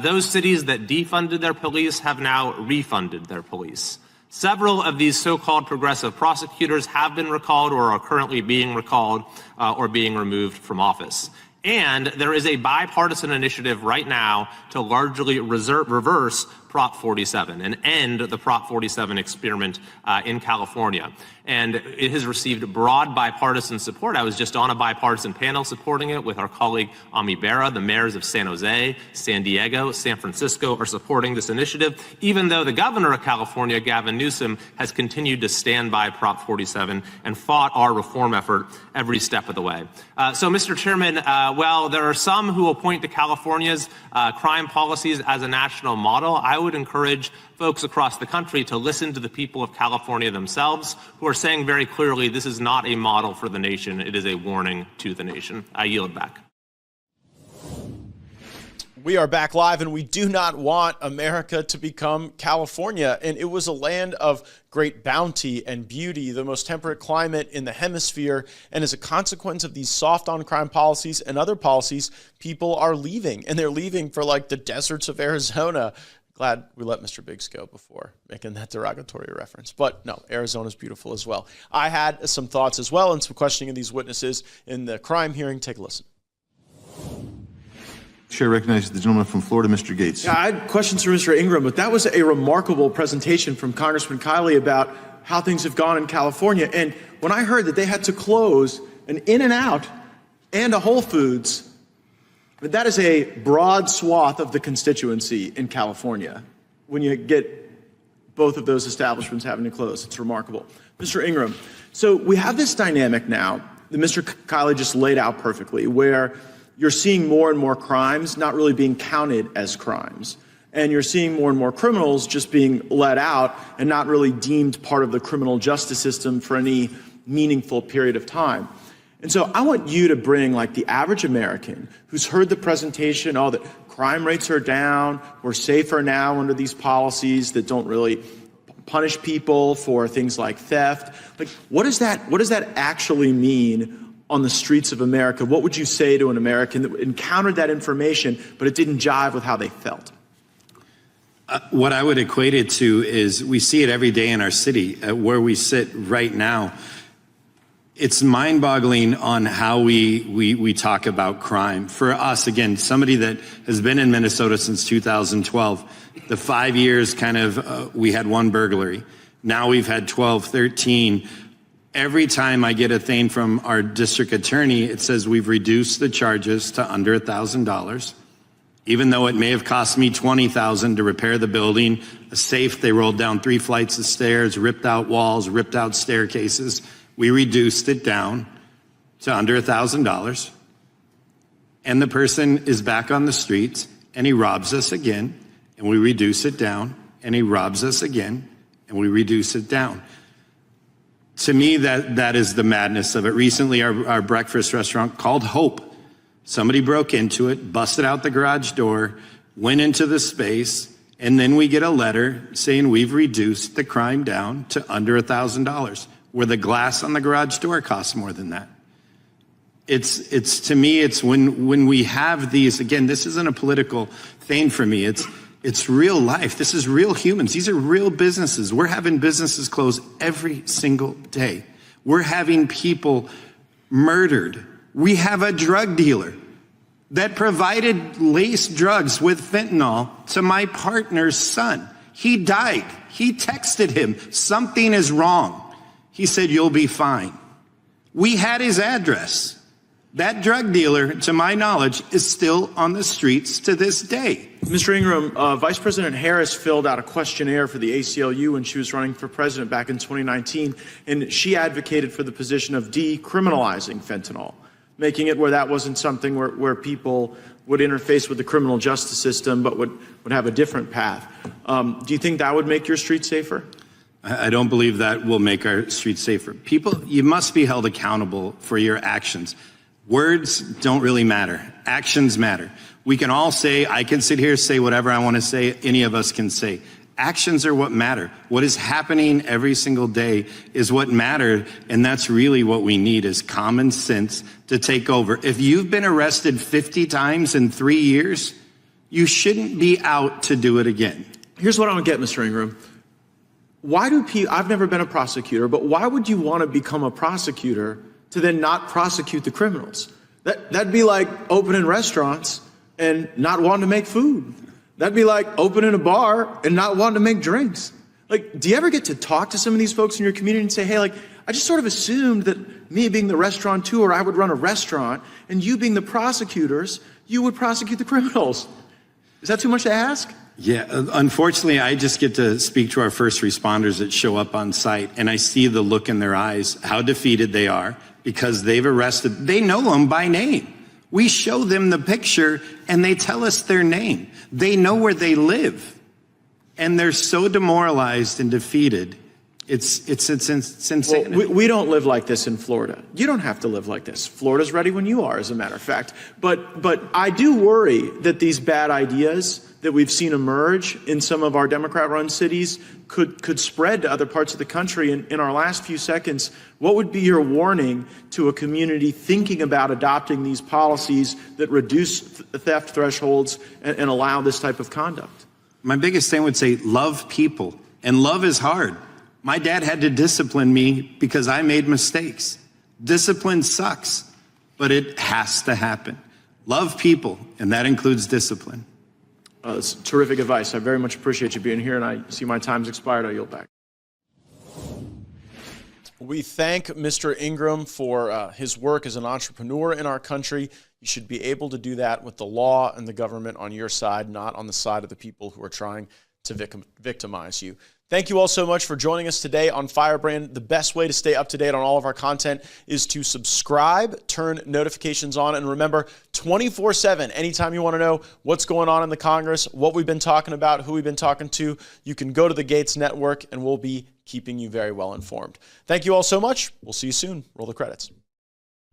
Those cities that defunded their police have now refunded their police. Several of these so-called progressive prosecutors have been recalled or are currently being recalled or being removed from office. And there is a bipartisan initiative right now to largely reverse Prop 47 and end the Prop 47 experiment in California. And it has received broad bipartisan support. I was just on a bipartisan panel supporting it with our colleague Ami Bera. The mayors of San Jose, San Diego, San Francisco are supporting this initiative, even though the governor of California, Gavin Newsom, has continued to stand by Prop 47 and fought our reform effort every step of the way. So, Mr. Chairman, while there are some who will point to California's crime policies as a national model, I would encourage folks across the country to listen to the people of California themselves, who are saying very clearly this is not a model for the nation, it is a warning to the nation. I yield back. We are back live, and we do not want America to become California. And it was a land of great bounty and beauty, the most temperate climate in the hemisphere. And as a consequence of these soft on crime policies and other policies, people are leaving, and they're leaving for like the deserts of Arizona. Glad we let Mr. Biggs go before making that derogatory reference. But no, Arizona's beautiful as well. I had some thoughts as well and some questioning of these witnesses in the crime hearing. Take a listen. Chair recognizes the gentleman from Florida, Mr. Gaetz. Yeah, I had questions for Mr. Ingram, but that was a remarkable presentation from Congressman Kiley about how things have gone in California. And when I heard that they had to close an In-N-Out and a Whole Foods, that is a broad swath of the constituency in California. When you get both of those establishments having to close, it's remarkable. Mr. Ingram, so we have this dynamic now that Mr. Kiley just laid out perfectly, where you're seeing more and more crimes not really being counted as crimes. And you're seeing more and more criminals just being let out and not really deemed part of the criminal justice system for any meaningful period of time. And so I want you to bring like the average American who's heard the presentation, that crime rates are down, we're safer now under these policies that don't really punish people for things like theft. Like, what does that actually mean on the streets of America? What would you say to an American that encountered that information, but it didn't jive with how they felt? What I would equate it to is we see it every day in our city where we sit right now. It's mind-boggling on how we talk about crime. For us, again, somebody that has been in Minnesota since 2012, the 5 years we had one burglary. Now we've had 12, 13. Every time I get a thing from our district attorney, it says we've reduced the charges to under $1,000. Even though it may have cost me $20,000 to repair the building, a safe, they rolled down 3 flights of stairs, ripped out walls, ripped out staircases. We reduced it down to under $1,000. And the person is back on the streets and he robs us again, and we reduce it down, and he robs us again, and we reduce it down. To me, that is the madness of it. Recently, our breakfast restaurant called Hope. Somebody broke into it, busted out the garage door, went into the space, and then we get a letter saying we've reduced the crime down to under $1,000, where the glass on the garage door costs more than that. It's to me, it's when we have these, again, this isn't a political thing for me. It's real life. This is real humans. These are real businesses. We're having businesses close every single day. We're having people murdered. We have a drug dealer that provided laced drugs with fentanyl to my partner's son. He died. He texted him, something is wrong. He said, you'll be fine. We had his address. That drug dealer, to my knowledge, is still on the streets to this day. Mr. Ingram, Vice President Harris filled out a questionnaire for the ACLU when she was running for president back in 2019, and she advocated for the position of decriminalizing fentanyl, making it where that wasn't something where people would interface with the criminal justice system but would have a different path. Do you think that would make your streets safer? I don't believe that will make our streets safer. People, you must be held accountable for your actions. Words don't really matter. Actions matter. We can all say, I can sit here, say whatever I want to say, any of us can say. Actions are what matter. What is happening every single day is what matters, and that's really what we need is common sense to take over. If you've been arrested 50 times in 3 years, you shouldn't be out to do it again. Here's what I don't get, Mr. Ingram. Why do people, I've never been a prosecutor, but why would you want to become a prosecutor to then not prosecute the criminals? That'd be like opening restaurants and not wanting to make food. That'd be like opening a bar and not wanting to make drinks. Like, do you ever get to talk to some of these folks in your community and say, hey, like, I just sort of assumed that me being the restaurateur, I would run a restaurant, and you being the prosecutors, you would prosecute the criminals. Is that too much to ask? Yeah, unfortunately, I just get to speak to our first responders that show up on site, and I see the look in their eyes, how defeated they are, because they've arrested, they know them by name. We show them the picture, and they tell us their name. They know where they live, and they're so demoralized and defeated. It's insanity. Well, we don't live like this in Florida. You don't have to live like this. Florida's ready when you are, as a matter of fact. But I do worry that these bad ideas that we've seen emerge in some of our Democrat-run cities could spread to other parts of the country. In our last few seconds, what would be your warning to a community thinking about adopting these policies that reduce theft thresholds and allow this type of conduct? My biggest thing would say, love people. And love is hard. My dad had to discipline me because I made mistakes. Discipline sucks, but it has to happen. Love people, and that includes discipline. It's terrific advice. I very much appreciate you being here, and I see my time's expired. I yield back. We thank Mr. Ingram for his work as an entrepreneur in our country. You should be able to do that with the law and the government on your side, not on the side of the people who are trying to victimize you. Thank you all so much for joining us today on Firebrand. The best way to stay up to date on all of our content is to subscribe, turn notifications on, and remember 24/7, anytime you want to know what's going on in the Congress, what we've been talking about, who we've been talking to, you can go to the Gaetz Network and we'll be keeping you very well informed. Thank you all so much. We'll see you soon. Roll the credits.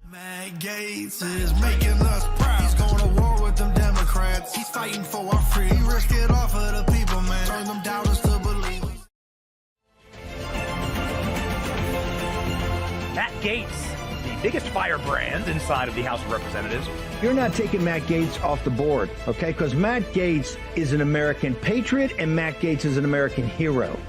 Matt Gaetz is making us proud. He's going to war with them Democrats. He's fighting for our freedom. He risked it all for the people, man. Turn them doubters to believers. Matt Gaetz, the biggest firebrand inside of the House of Representatives. You're not taking Matt Gaetz off the board, okay? Because Matt Gaetz is an American patriot and Matt Gaetz is an American hero.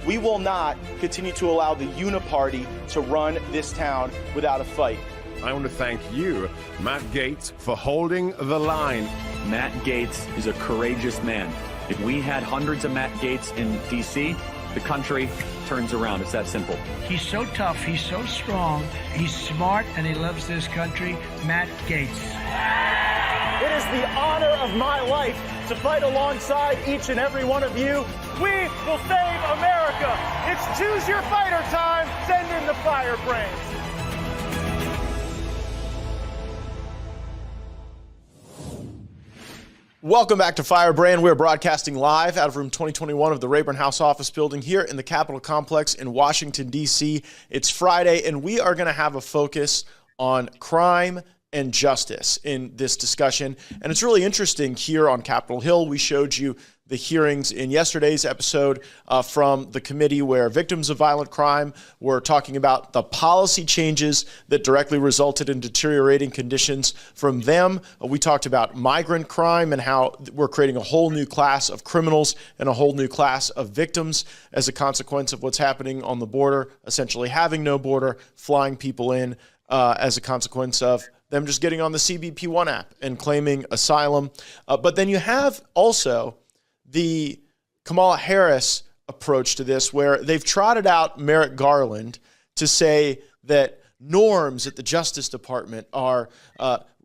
We will not continue to allow the uniparty to run this town without a fight. I want to thank you, Matt Gaetz, for holding the line. Matt Gaetz is a courageous man. If we had hundreds of Matt Gaetz in D.C., the country turns around. It's that simple. He's so tough, he's so strong, he's smart, and he loves this country. Matt Gaetz. It is the honor of my life to fight alongside each and every one of you. We will save America. It's choose your fighter time. Send in the firebrands. Welcome back to Firebrand. We're broadcasting live out of room 2021 of the Rayburn House Office Building here in the Capitol Complex in Washington, D.C. It's Friday, and we are going to have a focus on crime and justice in this discussion. And it's really interesting here on Capitol Hill. We showed you the hearings in yesterday's episode from the committee where victims of violent crime were talking about the policy changes that directly resulted in deteriorating conditions from them. We talked about migrant crime and how we're creating a whole new class of criminals and a whole new class of victims as a consequence of what's happening on the border, essentially having no border, flying people in as a consequence of them just getting on the CBP-1 app and claiming asylum. But then you have also the Kamala Harris approach to this, where they've trotted out Merrick Garland to say that norms at the Justice Department are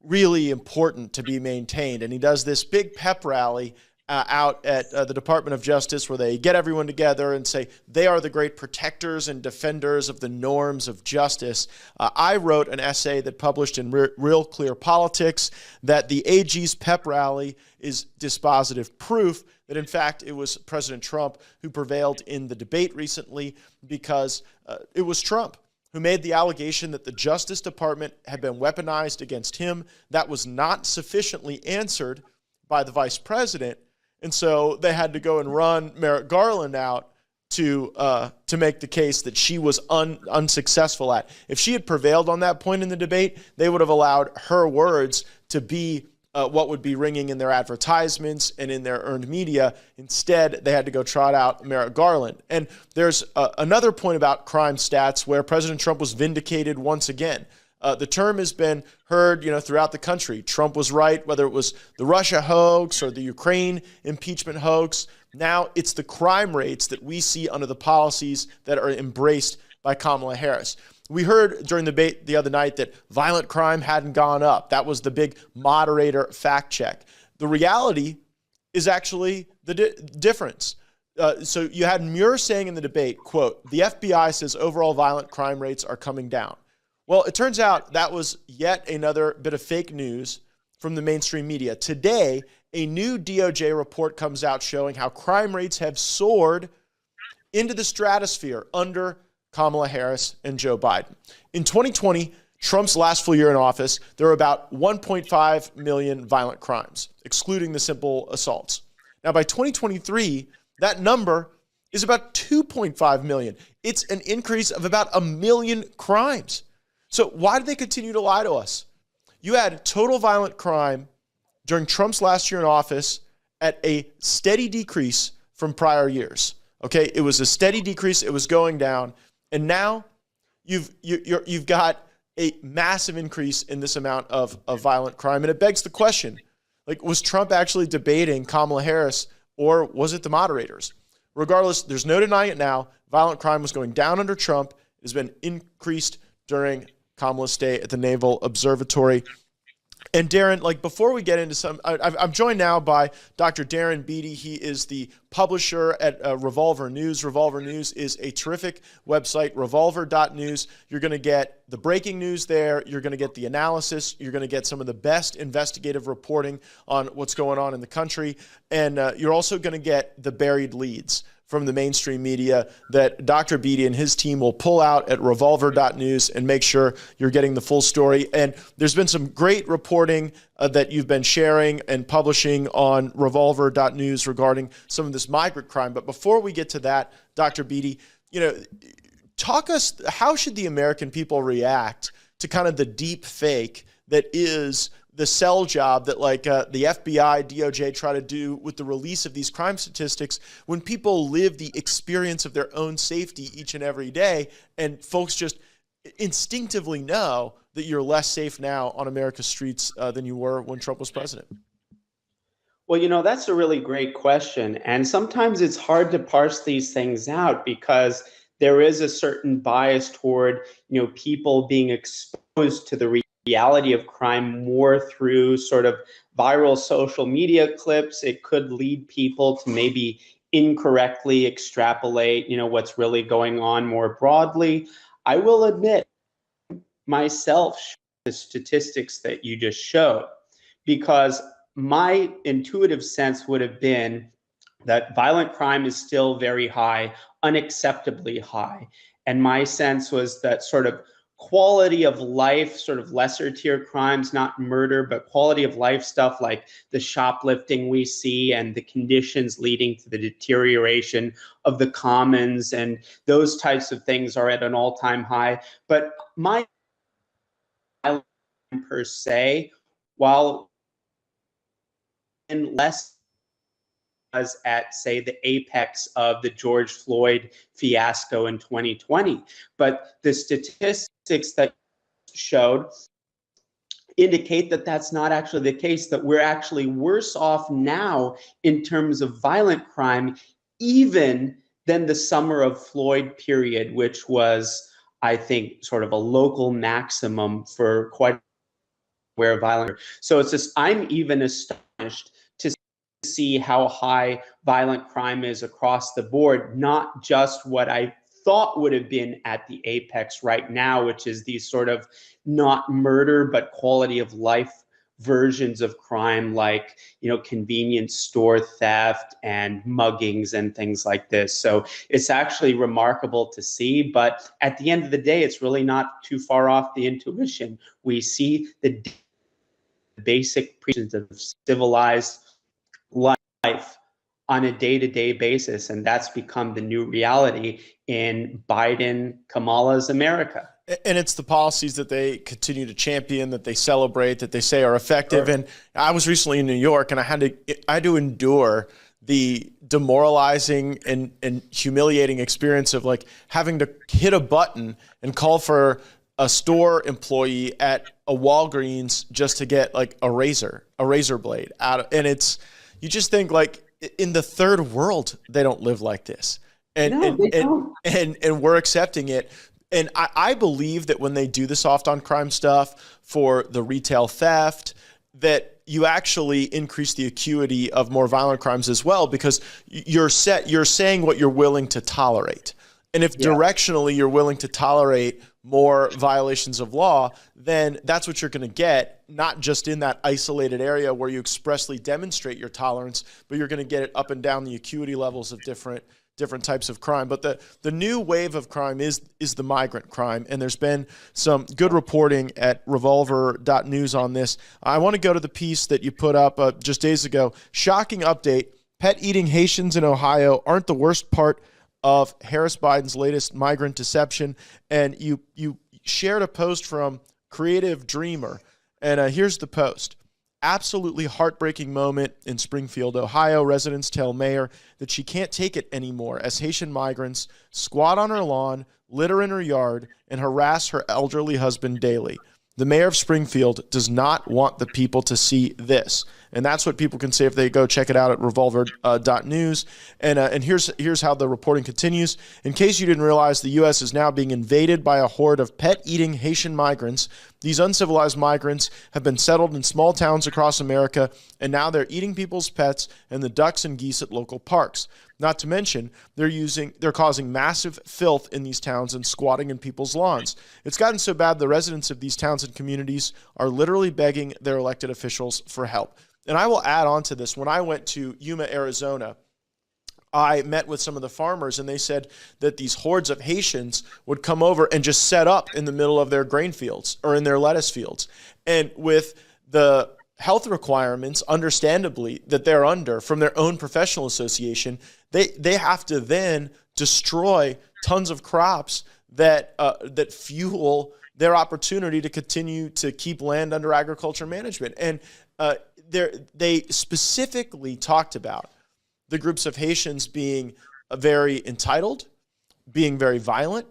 really important to be maintained. And he does this big pep rally out at the Department of Justice where they get everyone together and say they are the great protectors and defenders of the norms of justice. I wrote an essay that published in Real Clear Politics that the AG's pep rally is dispositive proof that, in fact, it was President Trump who prevailed in the debate recently because it was Trump who made the allegation that the Justice Department had been weaponized against him. That was not sufficiently answered by the vice president. And so they had to go and run Merrick Garland out to make the case that she was unsuccessful at. If she had prevailed on that point in the debate, they would have allowed her words to be what would be ringing in their advertisements and in their earned media. Instead, they had to go trot out Merrick Garland. And there's another point about crime stats where President Trump was vindicated once again. The term has been heard, throughout the country. Trump was right, whether it was the Russia hoax or the Ukraine impeachment hoax. Now it's the crime rates that we see under the policies that are embraced by Kamala Harris. We heard during the debate the other night that violent crime hadn't gone up. That was the big moderator fact check. The reality is actually the difference. So you had Muir saying in the debate, quote, "The FBI says overall violent crime rates are coming down." Well, it turns out that was yet another bit of fake news from the mainstream media. Today, a new DOJ report comes out showing how crime rates have soared into the stratosphere under Kamala Harris and Joe Biden. In 2020, Trump's last full year in office, there were about 1.5 million violent crimes, excluding the simple assaults. Now, by 2023, that number is about 2.5 million. It's an increase of about 1 million crimes. So why do they continue to lie to us? You had total violent crime during Trump's last year in office at a steady decrease from prior years. Okay, it was a steady decrease. It was going down. And now you've got a massive increase in this amount of violent crime. And it begs the question, was Trump actually debating Kamala Harris, or was it the moderators? Regardless, there's no denying it now. Violent crime was going down under Trump. It has been increased during Kamala's stay at the Naval Observatory. And Darren, like before we get into some, I'm joined now by Dr. Darren Beattie. He is the publisher at Revolver News. Revolver News is a terrific website, revolver.news. You're going to get the breaking news there. You're going to get the analysis. You're going to get some of the best investigative reporting on what's going on in the country. And you're also going to get the buried leads from the mainstream media that Dr. Beattie and his team will pull out at revolver.news and make sure you're getting the full story. And there's been some great reporting that you've been sharing and publishing on revolver.news regarding some of this migrant crime. But before we get to that, Dr. Beattie, how should the American people react to kind of the deep fake that is the cell job that the FBI, DOJ try to do with the release of these crime statistics when people live the experience of their own safety each and every day, and folks just instinctively know that you're less safe now on America's streets than you were when Trump was president? Well, that's a really great question. And sometimes it's hard to parse these things out because there is a certain bias toward, people being exposed to the reality of crime more through sort of viral social media clips. It could lead people to maybe incorrectly extrapolate, what's really going on more broadly. I will admit myself the statistics that you just showed, because my intuitive sense would have been that violent crime is still very high, unacceptably high. And my sense was that sort of quality of life, sort of lesser tier crimes, not murder, but quality of life stuff like the shoplifting we see and the conditions leading to the deterioration of the commons and those types of things are at an all-time high. But my per se, while in less was at, say, the apex of the George Floyd fiasco in 2020. But the statistics that showed indicate that that's not actually the case, that we're actually worse off now in terms of violent crime, even than the summer of Floyd period, which was, I think, sort of a local maximum for quite where violent. So it's just, I'm even astonished to see how high violent crime is across the board, not just what I thought would have been at the apex right now, which is these sort of not murder, but quality of life versions of crime like, convenience store theft and muggings and things like this. So it's actually remarkable to see, but at the end of the day, it's really not too far off the intuition. We see the basic principles of civilized life on a day-to-day basis, and that's become the new reality in Biden, Kamala's America. And it's the policies that they continue to champion, that they celebrate, that they say are effective. Sure. And I was recently in New York, and I had to endure the demoralizing and humiliating experience of having to hit a button and call for a store employee at a Walgreens just to get a razor blade out of, and you just think in the third world, they don't live like this. And we're accepting it. And I believe that when they do the soft on crime stuff for the retail theft, that you actually increase the acuity of more violent crimes as well, because you're saying what you're willing to tolerate. And if directionally you're willing to tolerate more violations of law, then that's what you're going to get, not just in that isolated area where you expressly demonstrate your tolerance, but you're going to get it up and down the acuity levels of different types of crime. But the new wave of crime is the migrant crime, and there's been some good reporting at revolver.news on this. I want to go to the piece that you put up just days ago. Shocking update: pet-eating Haitians in Ohio aren't the worst part of Harris Biden's latest migrant deception. And you shared a post from Creative Dreamer, and here's the post. Absolutely heartbreaking moment in Springfield, Ohio. Residents tell mayor that she can't take it anymore as Haitian migrants squat on her lawn, litter in her yard, and harass her elderly husband daily. The mayor of Springfield does not want the people to see this. And that's what people can say if they go check it out at revolver.news. And here's how the reporting continues. In case you didn't realize, the U.S. is now being invaded by a horde of pet-eating Haitian migrants. These uncivilized migrants have been settled in small towns across America, and now they're eating people's pets and the ducks and geese at local parks. Not to mention, they're causing massive filth in these towns and squatting in people's lawns. It's gotten so bad the residents of these towns and communities are literally begging their elected officials for help. And I will add on to this. When I went to Yuma, Arizona, I met with some of the farmers, and they said that these hordes of Haitians would come over and just set up in the middle of their grain fields or in their lettuce fields. And with the health requirements, understandably, that they're under from their own professional association, they have to then destroy tons of crops that fuel their opportunity to continue to keep land under agriculture management. And they specifically talked about the groups of Haitians being very entitled, being very violent,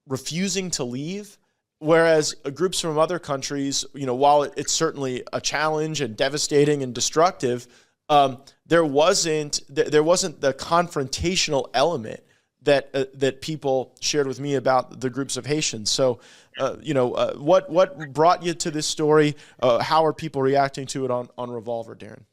refusing to leave, whereas groups from other countries, while it's certainly a challenge and devastating and destructive, there wasn't the confrontational element that people shared with me about the groups of Haitians. So, what brought you to this story? How are people reacting to it on Revolver, Darren?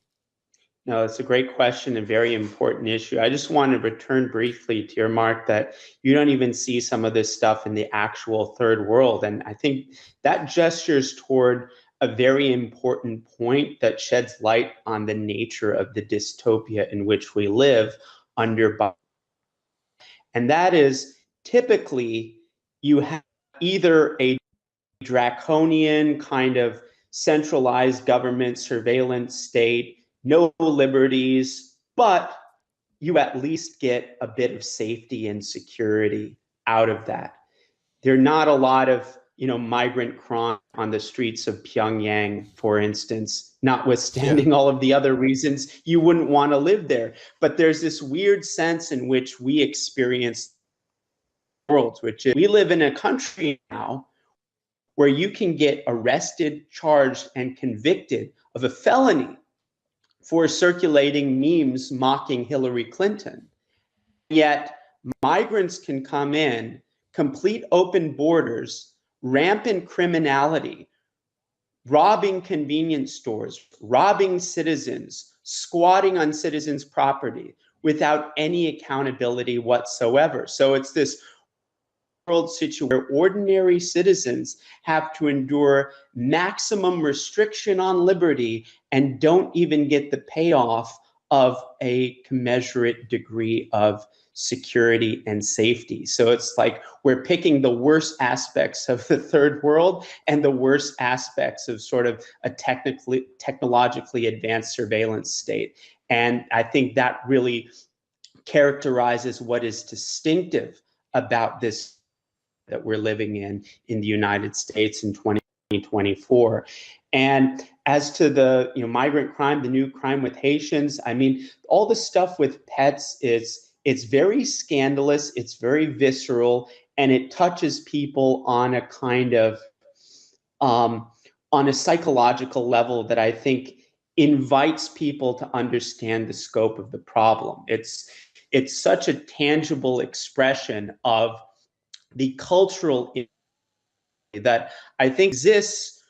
No, it's a great question, a very important issue. I just want to return briefly to your remark that you don't even see some of this stuff in the actual third world. And I think that gestures toward a very important point that sheds light on the nature of the dystopia in which we live under Biden. And that is, typically you have either a draconian kind of centralized government surveillance state, no liberties, but you at least get a bit of safety and security out of that. There are not a lot of migrant crime on the streets of Pyongyang, for instance, notwithstanding all of the other reasons you wouldn't want to live there. But there's this weird sense in which we experience worlds, which is we live in a country now where you can get arrested, charged, and convicted of a felony for circulating memes mocking Hillary Clinton. Yet migrants can come in, complete open borders, rampant criminality, robbing convenience stores, robbing citizens, squatting on citizens' property without any accountability whatsoever. So it's this world situation where ordinary citizens have to endure maximum restriction on liberty and don't even get the payoff of a commensurate degree of security and safety. So it's like we're picking the worst aspects of the third world and the worst aspects of sort of a technologically advanced surveillance state. And I think that really characterizes what is distinctive about this that we're living in the United States in 2024. And as to the migrant crime, the new crime with Haitians, I mean, all the stuff with pets it's very scandalous, it's very visceral, and it touches people on a kind of on a psychological level that I think invites people to understand the scope of the problem. It's such a tangible expression of the cultural that I think exists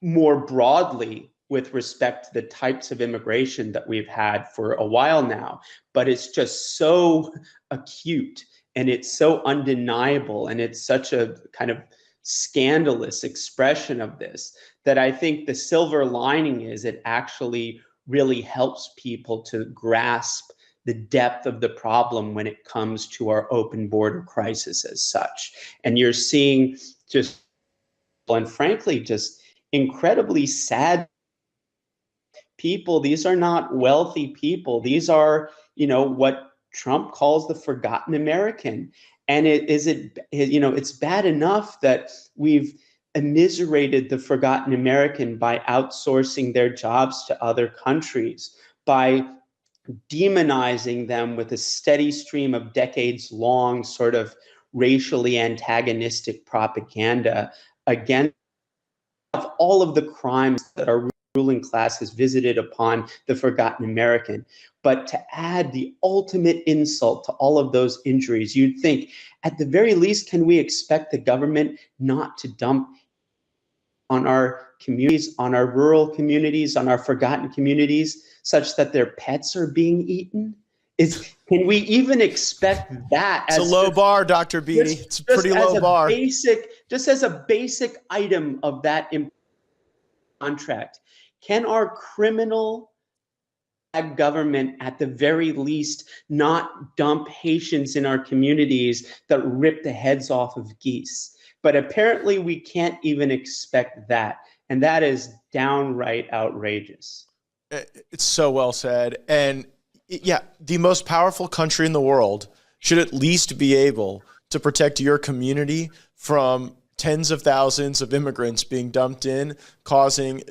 more broadly with respect to the types of immigration that we've had for a while now, but it's just so acute and it's so undeniable and it's such a kind of scandalous expression of this that I think the silver lining is it actually really helps people to grasp the depth of the problem when it comes to our open border crisis as such. And you're seeing just, and frankly, just incredibly sad people. These are not wealthy people. These are, what Trump calls the forgotten American. And it's bad enough that we've immiserated the forgotten American by outsourcing their jobs to other countries, by demonizing them with a steady stream of decades-long sort of racially antagonistic propaganda against all of the crimes that our ruling class has visited upon the forgotten American. But to add the ultimate insult to all of those injuries, you'd think, at the very least, can we expect the government not to dump on our communities, on our rural communities, on our forgotten communities, such that their pets are being eaten? Can we even expect that? It's a low bar, Dr. Beatty. It's a pretty low bar. Just as a basic item of that contract, can our criminal government, at the very least, not dump Haitians in our communities that rip the heads off of geese? But apparently we can't even expect that. And that is downright outrageous. It's so well said. And yeah, the most powerful country in the world should at least be able to protect your community from tens of thousands of immigrants being dumped in, causing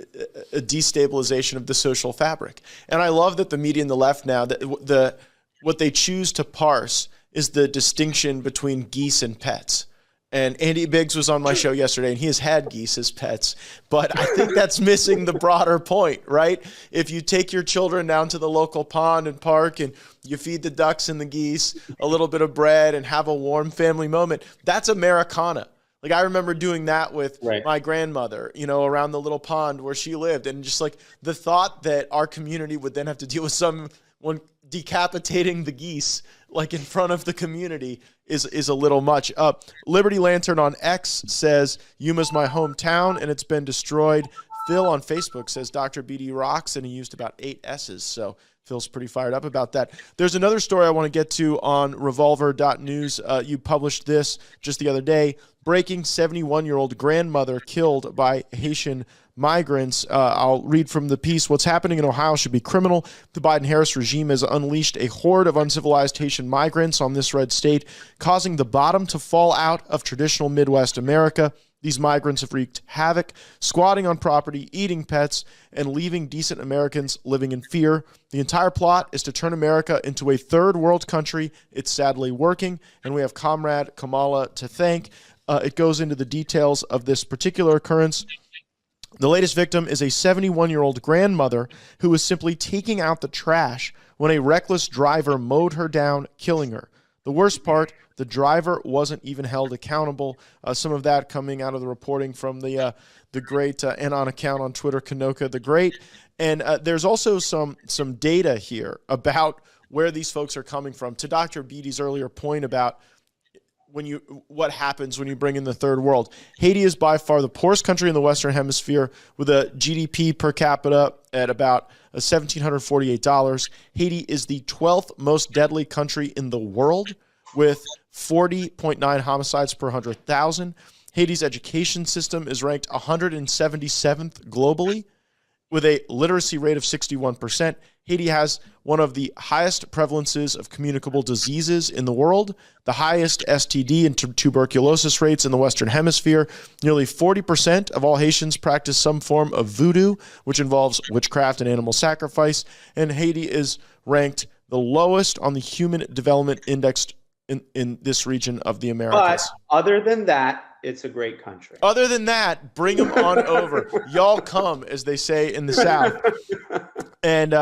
a destabilization of the social fabric. And I love that the media and the left now, that what they choose to parse is the distinction between geese and pets. And Andy Biggs was on my show yesterday, and he has had geese as pets. But I think that's missing the broader point, right? If you take your children down to the local pond and park and you feed the ducks and the geese a little bit of bread and have a warm family moment, that's Americana. Like, I remember doing that with my grandmother, you know, around the little pond where she lived. And just like the thought that our community would then have to deal with someone decapitating the geese, like in front of the community, is a little much. Liberty Lantern on X says, Yuma's my hometown and it's been destroyed. Phil on Facebook says, Dr. BD rocks, and he used about 8 S's. So Phil's pretty fired up about that. There's another story I want to get to on revolver.news. You published this just the other day. Breaking 71-year-old grandmother killed by Haitian migrants. I'll read from the piece. What's happening in Ohio should be criminal. The Biden-Harris regime has unleashed a horde of uncivilized Haitian migrants on this red state, causing the bottom to fall out of traditional Midwest America. These migrants have wreaked havoc, squatting on property, eating pets, and leaving decent Americans living in fear. The entire plot is to turn America into a third world country. It's sadly working, and we have Comrade Kamala to thank. It goes into the details of this particular occurrence. The latest victim is a 71-year-old grandmother who was simply taking out the trash when a reckless driver mowed her down, killing her. The worst part, the driver wasn't even held accountable. Some of that coming out of the reporting from the great Anon account on Twitter, Kanoka the Great. And there's also some data here about where these folks are coming from. To Dr. Beatty's earlier point about what happens when you bring in the third world. Haiti is by far the poorest country in the Western Hemisphere, with a GDP per capita at about $1,748. Haiti is the 12th most deadly country in the world, with 40.9 homicides per 100,000. Haiti's education system is ranked 177th globally, with a literacy rate of 61%. Haiti has one of the highest prevalences of communicable diseases in the world, the highest STD and tuberculosis rates in the Western Hemisphere. Nearly 40% of all Haitians practice some form of voodoo, which involves witchcraft and animal sacrifice. And Haiti is ranked the lowest on the Human Development Index in this region of the Americas. But other than that, it's a great country. Other than that, bring them on over. Y'all come, as they say in the South. And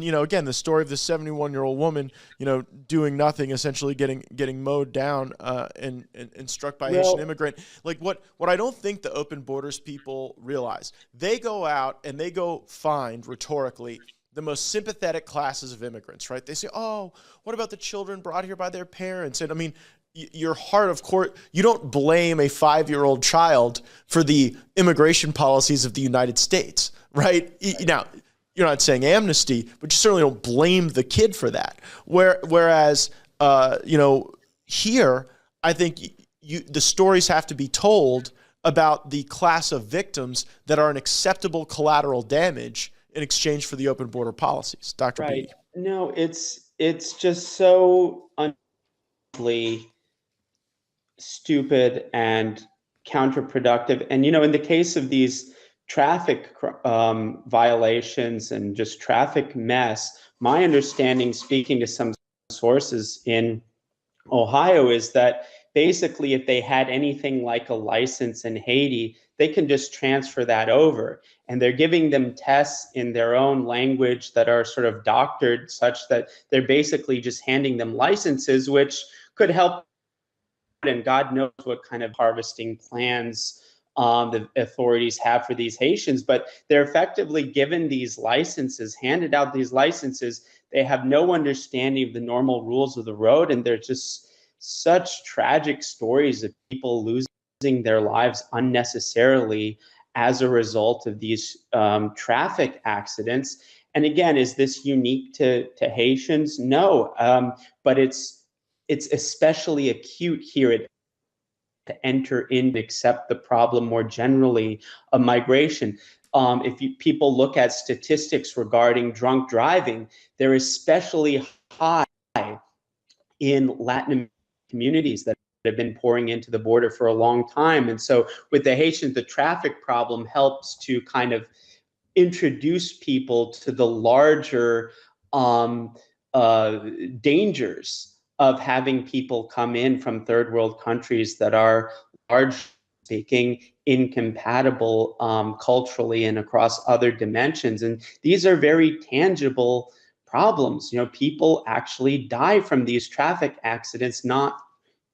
you know, again, the story of this 71-year-old woman, you know, doing nothing, essentially getting mowed down and struck by a Haitian immigrant. Like what I don't think the open borders people realize, they go out and they go find rhetorically the most sympathetic classes of immigrants, right? They say, oh, what about the children brought here by their parents? And I mean, your heart, of course, you don't blame a 5-year-old child for the immigration policies of the United States, right? Now, you're not saying amnesty, but you certainly don't blame the kid for that. Whereas, you know, here, I think the stories have to be told about the class of victims that are an acceptable collateral damage in exchange for the open border policies. Dr. Right. Beatty. No, it's just so stupid and counterproductive. And, you know, in the case of these traffic violations and just traffic mess, my understanding, speaking to some sources in Ohio, is that basically if they had anything like a license in Haiti, they can just transfer that over. And they're giving them tests in their own language that are sort of doctored such that they're basically just handing them licenses, which could help. And God knows what kind of harvesting plans the authorities have for these Haitians, but they're effectively given these licenses, handed out these licenses. They have no understanding of the normal rules of the road, and they're just such tragic stories of people losing their lives unnecessarily as a result of these traffic accidents. And again, is this unique to Haitians? No, but it's especially acute here to enter in and accept the problem more generally of migration. People look at statistics regarding drunk driving, they're especially high in Latin communities that have been pouring into the border for a long time. And so with the Haitians, the traffic problem helps to kind of introduce people to the larger dangers of having people come in from third world countries that are largely speaking incompatible culturally and across other dimensions. And these are very tangible problems. People actually die from these traffic accidents, not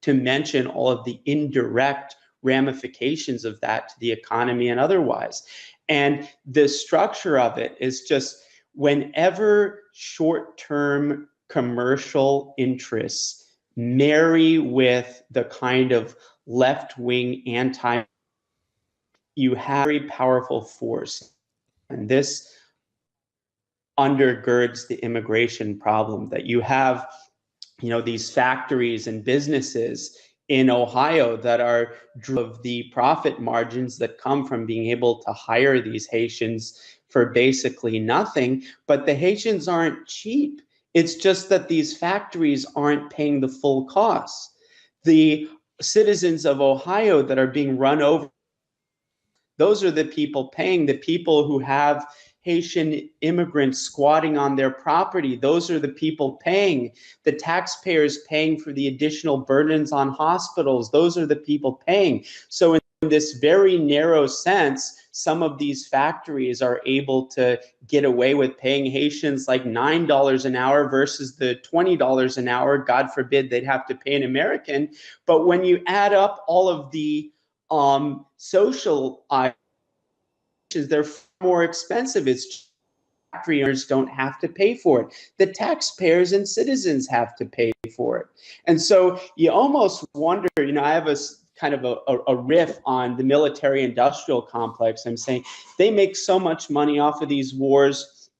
to mention all of the indirect ramifications of that to the economy and otherwise. And the structure of it is just whenever short-term commercial interests marry with the kind of left-wing you have a very powerful force. And this undergirds the immigration problem, that you have, these factories and businesses in Ohio that are of the profit margins that come from being able to hire these Haitians for basically nothing. But the Haitians aren't cheap. It's just that these factories aren't paying the full cost. The citizens of Ohio that are being run over, those are the people paying. The people who have Haitian immigrants squatting on their property, those are the people paying. The taxpayers paying for the additional burdens on hospitals, those are the people paying. So in this very narrow sense, some of these factories are able to get away with paying Haitians like $9 an hour versus the $20 an hour. God forbid they'd have to pay an American. But when you add up all of the social items, they're more expensive. It's factory owners don't have to pay for it. The taxpayers and citizens have to pay for it. And so you almost wonder, I have a kind of a riff on the military industrial complex. I'm saying they make so much money off of these wars.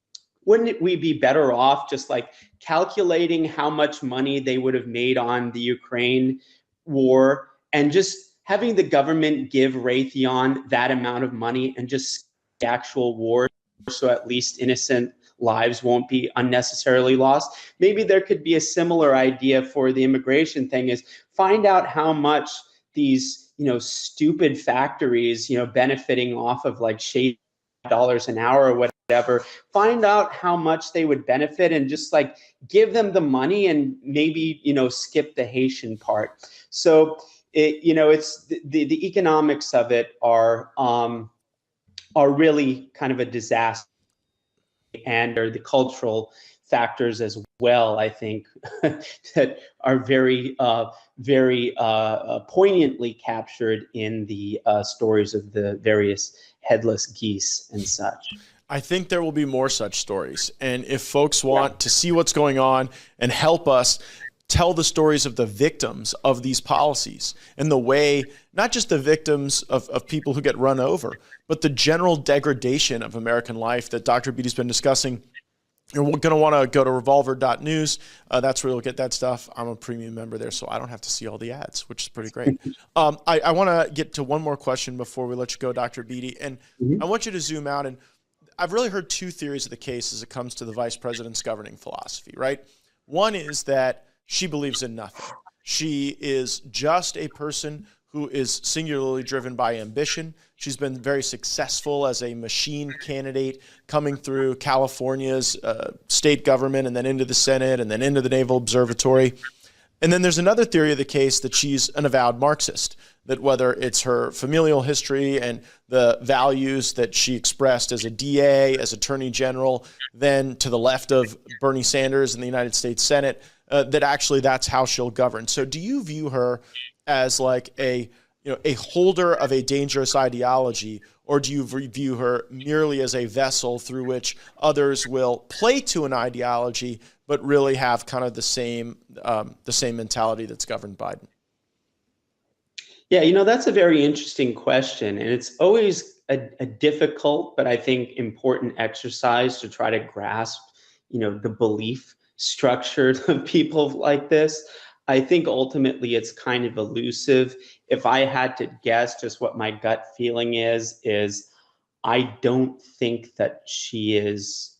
Wouldn't we be better off just like calculating how much money they would have made on the Ukraine war and just having the government give Raytheon that amount of money and just the actual war, so at least innocent lives won't be unnecessarily lost? Maybe there could be a similar idea for the immigration thing, is find out how much these, stupid factories, benefiting off of like shady $8 an hour or whatever, find out how much they would benefit and just like give them the money and maybe, skip the Haitian part. So it's the economics of it are really kind of a disaster, and are the cultural factors as well, I think, that are very poignantly captured in the stories of the various headless geese and such. I think there will be more such stories. And if folks want to see what's going on and help us tell the stories of the victims of these policies and the way, not just the victims of people who get run over, but the general degradation of American life that Dr. Beatty's been discussing, you're going to want to go to revolver.news. That's where you'll get that stuff. I'm a premium member there, so I don't have to see all the ads, which is pretty great. I want to get to one more question before we let you go, Dr. Beatty. And I want you to zoom out. And I've really heard two theories of the case as it comes to the vice president's governing philosophy, right? One is that she believes in nothing. She is just a person who is singularly driven by ambition. She's been very successful as a machine candidate coming through California's state government and then into the Senate and then into the Naval Observatory. And then there's another theory of the case that she's an avowed Marxist, that whether it's her familial history and the values that she expressed as a DA, as Attorney General, then to the left of Bernie Sanders in the United States Senate, that actually that's how she'll govern. So do you view her as like a holder of a dangerous ideology, or do you view her merely as a vessel through which others will play to an ideology but really have kind of the same mentality that's governed Biden? Yeah, that's a very interesting question, and it's always a difficult, but I think important exercise to try to grasp, the belief structure of people like this. I think ultimately it's kind of elusive. If I had to guess just what my gut feeling is I don't think that she is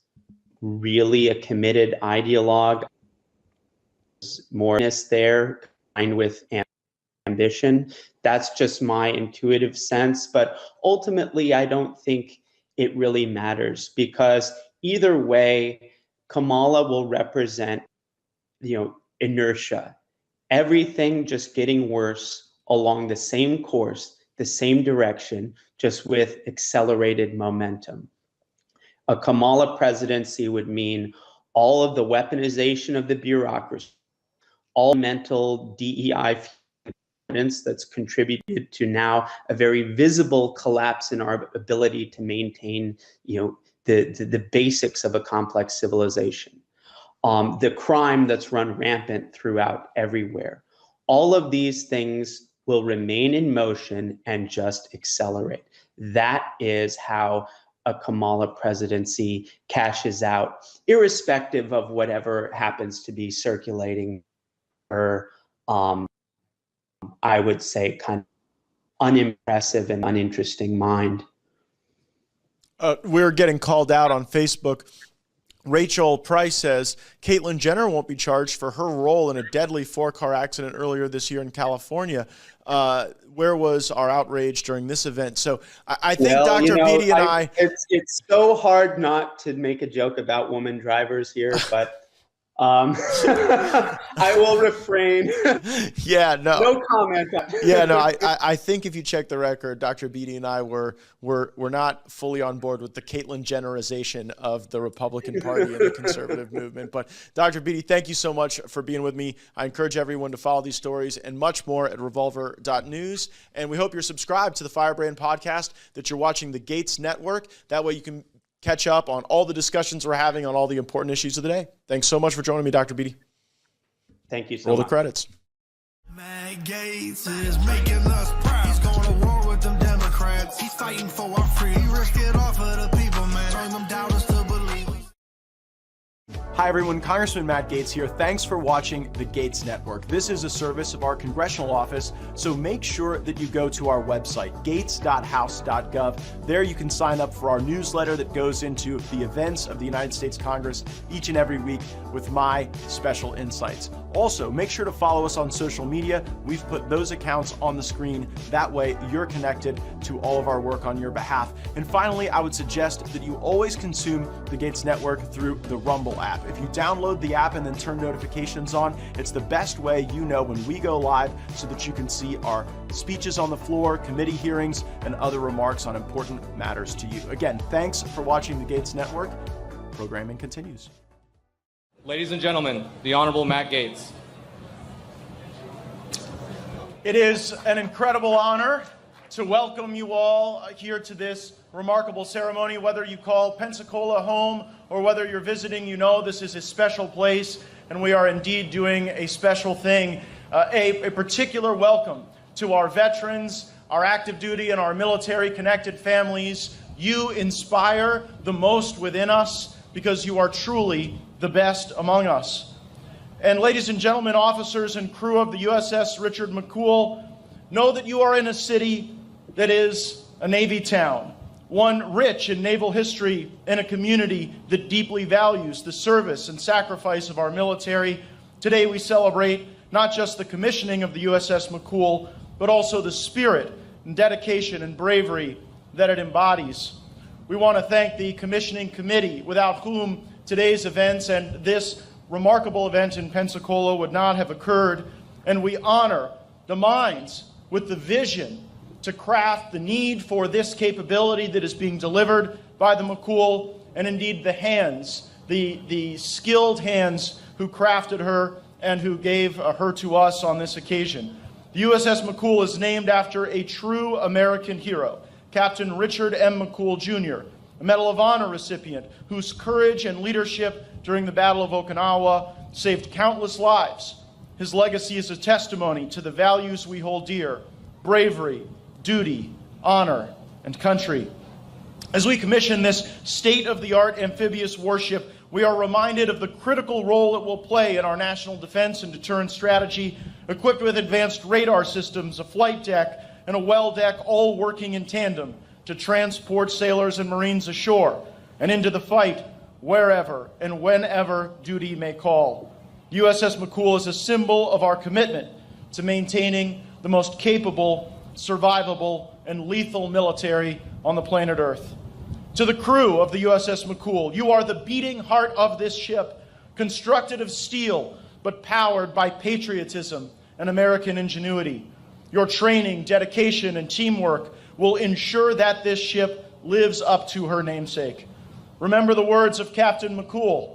really a committed ideologue. More there combined with ambition. That's just my intuitive sense. But ultimately, I don't think it really matters, because either way, Kamala will represent, inertia. Everything just getting worse along the same course, the same direction, just with accelerated momentum. A Kamala presidency would mean all of the weaponization of the bureaucracy, all mental DEI evidence that's contributed to now a very visible collapse in our ability to maintain, the basics of a complex civilization. The crime that's run rampant throughout everywhere. All of these things will remain in motion and just accelerate. That is how a Kamala presidency cashes out, irrespective of whatever happens to be circulating her, I would say, kind of unimpressive and uninteresting mind. We're getting called out on Facebook. Rachel Price says Caitlyn Jenner won't be charged for her role in a deadly 4-car accident earlier this year in California. Where was our outrage during this event? So I think Dr. Beatty and I... It's so hard not to make a joke about woman drivers here, but I will refrain. Yeah, no. No comment. Yeah, no. I think if you check the record, Dr. Beatty and I were not fully on board with the Caitlyn Jennerization of the Republican Party and the conservative movement. But Dr. Beatty, thank you so much for being with me. I encourage everyone to follow these stories and much more at revolver.news. And we hope you're subscribed to the Firebrand podcast, that you're watching the Gaetz Network. That way you can catch up on all the discussions we're having on all the important issues of the day. Thanks so much for joining me, Dr. Beatty. Thank you so much. Roll the credits. Matt Gaetz is making us proud. He's going to war with them Democrats. He's fighting for our freedom. He risked it all for the people, man. Turn them doubters to believers. Hi everyone, Congressman Matt Gaetz here. Thanks for watching the Gaetz Network. This is a service of our congressional office, so make sure that you go to our website, gaetz.house.gov. There you can sign up for our newsletter that goes into the events of the United States Congress each and every week with my special insights. Also, make sure to follow us on social media. We've put those accounts on the screen. That way you're connected to all of our work on your behalf. And finally, I would suggest that you always consume the Gaetz Network through the Rumble app. If you download the app and then turn notifications on, it's the best way you know when we go live, so that you can see our speeches on the floor, committee hearings, and other remarks on important matters to you. Again, thanks for watching the Gaetz Network. Programming continues. Ladies and gentlemen, the Honorable Matt Gaetz. It is an incredible honor to welcome you all here to this remarkable ceremony. Whether you call Pensacola home or whether you're visiting, you know this is a special place, and we are indeed doing a special thing. A particular welcome to our veterans, our active duty and our military connected families. You inspire the most within us because you are truly the best among us. And ladies and gentlemen, officers and crew of the USS Richard McCool, know that you are in a city that is a Navy town, one rich in naval history, and a community that deeply values the service and sacrifice of our military. Today we celebrate not just the commissioning of the USS McCool, but also the spirit and dedication and bravery that it embodies. We want to thank the commissioning committee, without whom today's events and this remarkable event in Pensacola would not have occurred, and we honor the minds with the vision to craft the need for this capability that is being delivered by the McCool, and indeed the hands, the skilled hands who crafted her and who gave her to us on this occasion. The USS McCool is named after a true American hero, Captain Richard M. McCool, Jr., a Medal of Honor recipient whose courage and leadership during the Battle of Okinawa saved countless lives. His legacy is a testimony to the values we hold dear: bravery, duty, honor, and country. As we commission this state-of-the-art amphibious warship, we are reminded of the critical role it will play in our national defense and deterrence strategy, equipped with advanced radar systems, a flight deck, and a well deck, all working in tandem to transport sailors and Marines ashore and into the fight wherever and whenever duty may call. USS McCool is a symbol of our commitment to maintaining the most capable, survivable, and lethal military on the planet Earth. To the crew of the USS McCool, you are the beating heart of this ship, constructed of steel, but powered by patriotism and American ingenuity. Your training, dedication, and teamwork will ensure that this ship lives up to her namesake. Remember the words of Captain McCool: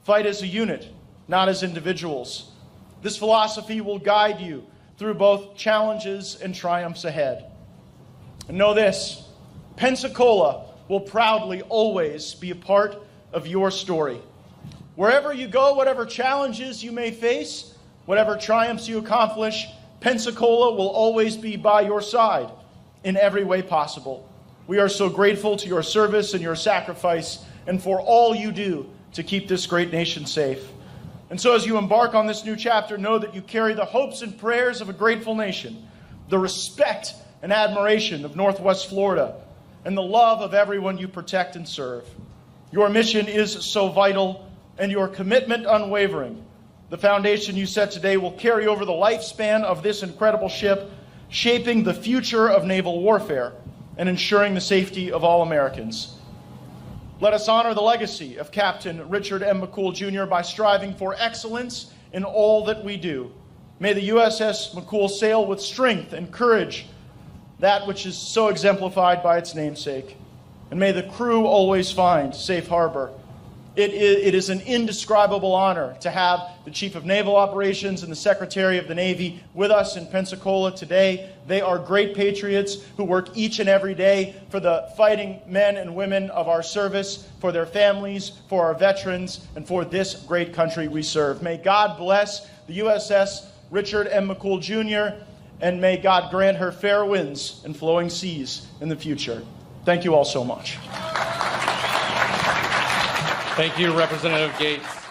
fight as a unit, not as individuals. This philosophy will guide you through both challenges and triumphs ahead. And know this: Pensacola will proudly always be a part of your story. Wherever you go, whatever challenges you may face, whatever triumphs you accomplish, Pensacola will always be by your side in every way possible. We are so grateful to your service and your sacrifice, and for all you do to keep this great nation safe. And so as you embark on this new chapter, know that you carry the hopes and prayers of a grateful nation, the respect and admiration of Northwest Florida, and the love of everyone you protect and serve. Your mission is so vital, and your commitment unwavering. The foundation you set today will carry over the lifespan of this incredible ship, shaping the future of naval warfare and ensuring the safety of all Americans. Let us honor the legacy of Captain Richard M. McCool, Jr. by striving for excellence in all that we do. May the USS McCool sail with strength and courage, that which is so exemplified by its namesake. And may the crew always find safe harbor. It is an indescribable honor to have the Chief of Naval Operations and the Secretary of the Navy with us in Pensacola today. They are great patriots who work each and every day for the fighting men and women of our service, for their families, for our veterans, and for this great country we serve. May God bless the USS Richard M. McCool, Jr., and may God grant her fair winds and flowing seas in the future. Thank you all so much. Thank you, Representative Gaetz.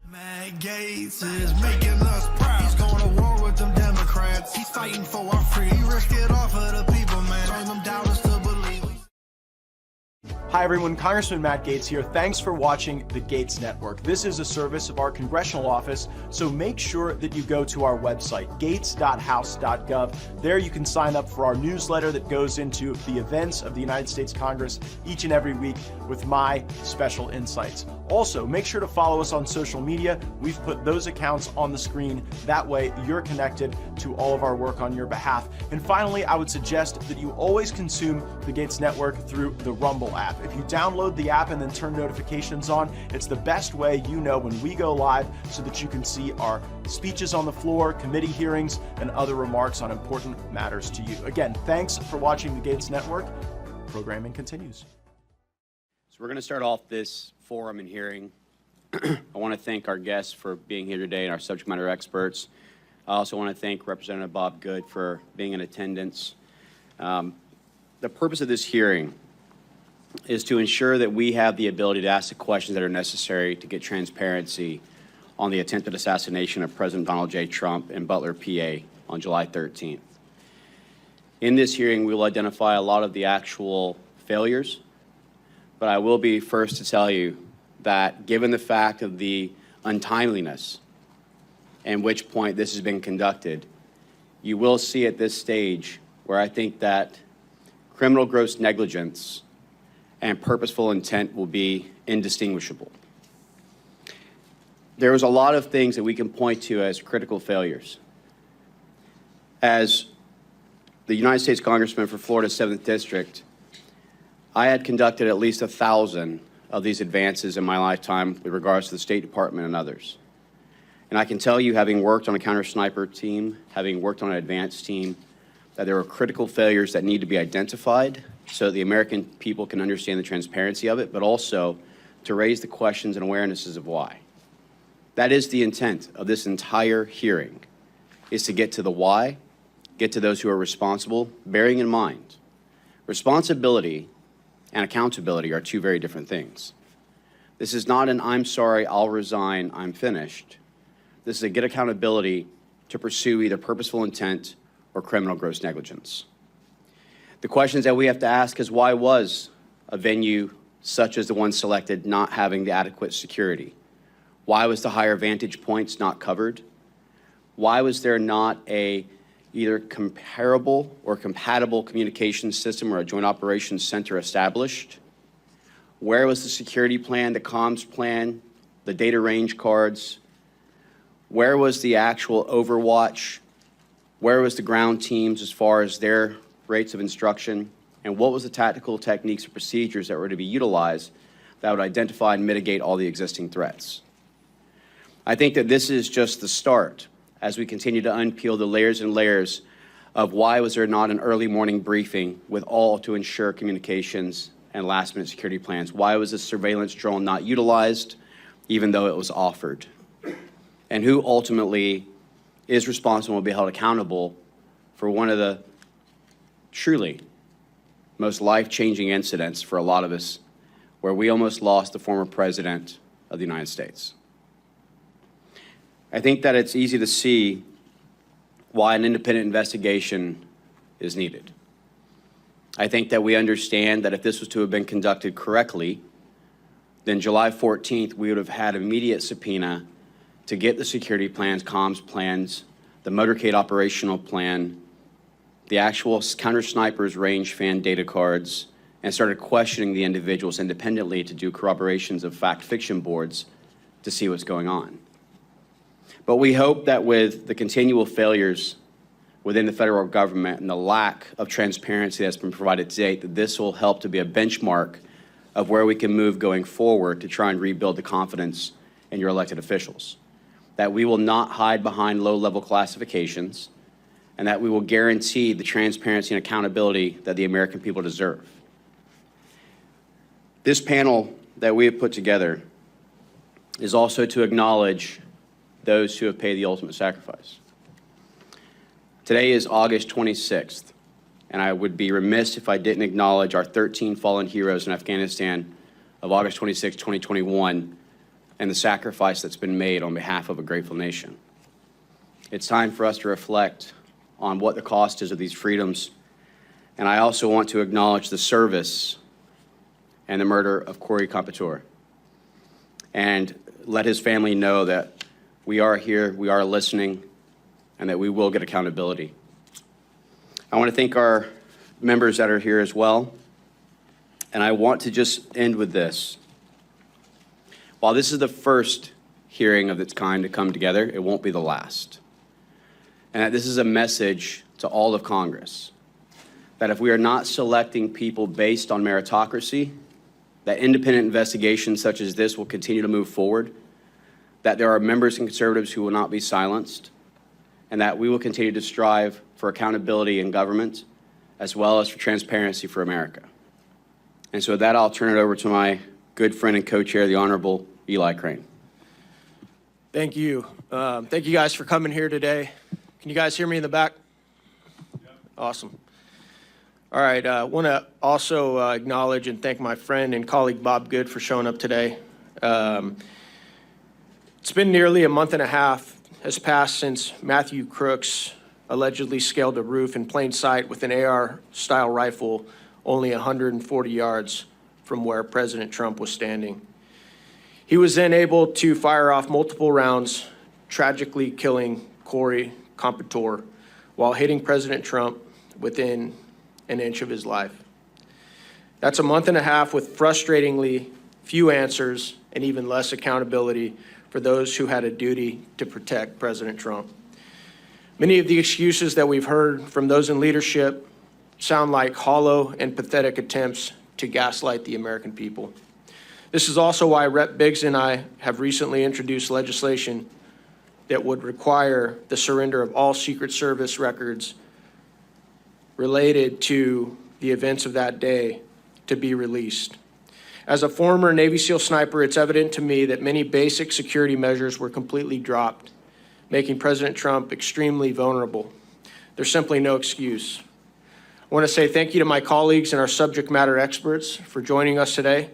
Matt Gaetz is making us proud. He's going to war with them Democrats. He's fighting for our freedom. He risked it all for the people, man. Turn them doubters to believe. Hi everyone, Congressman Matt Gaetz here. Thanks for watching the Gaetz Network. This is a service of our congressional office, so make sure that you go to our website, gaetz.house.gov. There you can sign up for our newsletter that goes into the events of the United States Congress each and every week with my special insights. Also, make sure to follow us on social media. We've put those accounts on the screen. That way you're connected to all of our work on your behalf. And finally, I would suggest that you always consume the Gaetz Network through the Rumble app. If you download the app and then turn notifications on, it's the best way you know when we go live so that you can see our speeches on the floor, committee hearings, and other remarks on important matters to you. Again, thanks for watching the Gaetz Network. Programming continues. So we're going to start off this forum and hearing. I want to thank our guests for being here today and our subject matter experts. I also want to thank Representative Bob Good for being in attendance. The purpose of this hearing is to ensure that we have the ability to ask the questions that are necessary to get transparency on the attempted assassination of President Donald J. Trump in Butler, PA on July 13th. In this hearing, we will identify a lot of the actual failures, but I will be first to tell you that given the fact of the untimeliness and which point this has been conducted, you will see at this stage where I think that criminal gross negligence and purposeful intent will be indistinguishable. there was a lot of things that we can point to as critical failures. As the United States Congressman for Florida's 7th District, I had conducted at least 1,000 of these advances in my lifetime with regards to the State Department and others. And I can tell you, having worked on a counter-sniper team, having worked on an advance team, that there are critical failures that need to be identified so that the American people can understand the transparency of it, but also to raise the questions and awarenesses of why. That is the intent of this entire hearing, is to get to the why, get to those who are responsible, bearing in mind, responsibility and accountability are two very different things. This is not an I'm sorry, I'll resign, I'm finished. This is a get accountability to pursue either purposeful intent or criminal gross negligence. The questions that we have to ask is, why was a venue such as the one selected not having the adequate security? Why was the higher vantage points not covered? Why was there not a either comparable or compatible communications system or a joint operations center established? Where was the security plan, the comms plan, the data range cards? Where was the actual overwatch? Where was the ground teams as far as their rates of instruction? And what was the tactical techniques or procedures that were to be utilized that would identify and mitigate all the existing threats? I think that this is just the start as we continue to unpeel the layers and layers of why was there not an early morning briefing with all to ensure communications and last-minute security plans? Why was the surveillance drone not utilized, even though it was offered? And who ultimately is responsible and will be held accountable for one of the truly most life-changing incidents for a lot of us, where we almost lost the former president of the United States? I think that it's easy to see why an independent investigation is needed. I think that we understand that if this was to have been conducted correctly, then July 14th, we would have had immediate subpoena to get the security plans, comms plans, the motorcade operational plan, the actual counter-snipers range fan data cards, and started questioning the individuals independently to do corroborations of fact-fiction boards to see what's going on. But we hope that with the continual failures within the federal government and the lack of transparency that's been provided to date, that this will help to be a benchmark of where we can move going forward to try and rebuild the confidence in your elected officials. That we will not hide behind low-level classifications, and that we will guarantee the transparency and accountability that the American people deserve. This panel that we have put together is also to acknowledge those who have paid the ultimate sacrifice. Today is August 26th, and I would be remiss if I didn't acknowledge our 13 fallen heroes in Afghanistan of August 26, 2021, and the sacrifice that's been made on behalf of a grateful nation. It's time for us to reflect on what the cost is of these freedoms, and I also want to acknowledge the service and the murder of Corey Competor, and let his family know that we are here, we are listening, and that we will get accountability. I want to thank our members that are here as well, and I want to just end with this. While this is the first hearing of its kind to come together, it won't be the last. And that this is a message to all of Congress, that if we are not selecting people based on meritocracy, that independent investigations such as this will continue to move forward, that there are members and conservatives who will not be silenced, and that we will continue to strive for accountability in government as well as for transparency for America. And so with that, I'll turn it over to my good friend and co-chair, the Honorable Eli Crane. Thank you. Thank you guys for coming here today. Can you guys hear me in the back? Yeah. Awesome. All right, I want to also acknowledge and thank my friend and colleague Bob Good for showing up today. It's been nearly a month and a half has passed since Matthew Crooks allegedly scaled a roof in plain sight with an AR-style rifle only 140 yards from where President Trump was standing. He was then able to fire off multiple rounds, tragically killing Corey Competor while hitting President Trump within an inch of his life. That's a month and a half with frustratingly few answers and even less accountability for those who had a duty to protect President Trump. Many of the excuses that we've heard from those in leadership sound like hollow and pathetic attempts to gaslight the American people. This is also why Rep. Biggs and I have recently introduced legislation that would require the surrender of all Secret Service records related to the events of that day to be released. As a former Navy SEAL sniper, it's evident to me that many basic security measures were completely dropped, making President Trump extremely vulnerable. There's simply no excuse. I want to say thank you to my colleagues and our subject matter experts for joining us today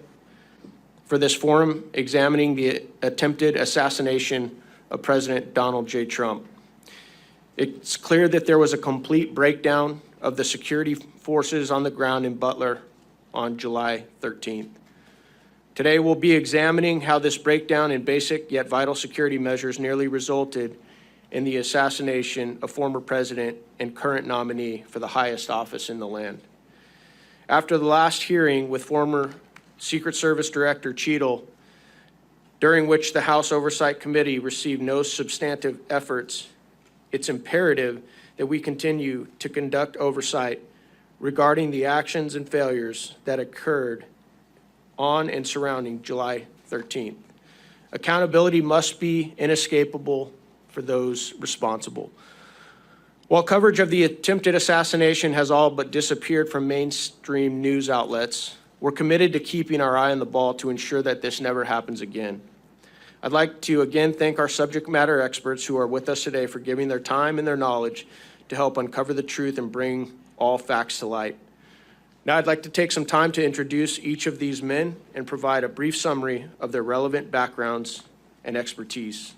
for this forum examining the attempted assassination of President Donald J. Trump. It's clear that there was a complete breakdown of the security forces on the ground in Butler on July 13th. Today, we'll be examining how this breakdown in basic yet vital security measures nearly resulted in the assassination of former president and current nominee for the highest office in the land. After the last hearing with former Secret Service Director Cheadle, during which the House Oversight Committee received no substantive efforts, it's imperative that we continue to conduct oversight regarding the actions and failures that occurred on and surrounding July 13th. Accountability must be inescapable for those responsible. While coverage of the attempted assassination has all but disappeared from mainstream news outlets, we're committed to keeping our eye on the ball to ensure that this never happens again. I'd like to again thank our subject matter experts who are with us today for giving their time and their knowledge to help uncover the truth and bring all facts to light. Now I'd like to take some time to introduce each of these men and provide a brief summary of their relevant backgrounds and expertise.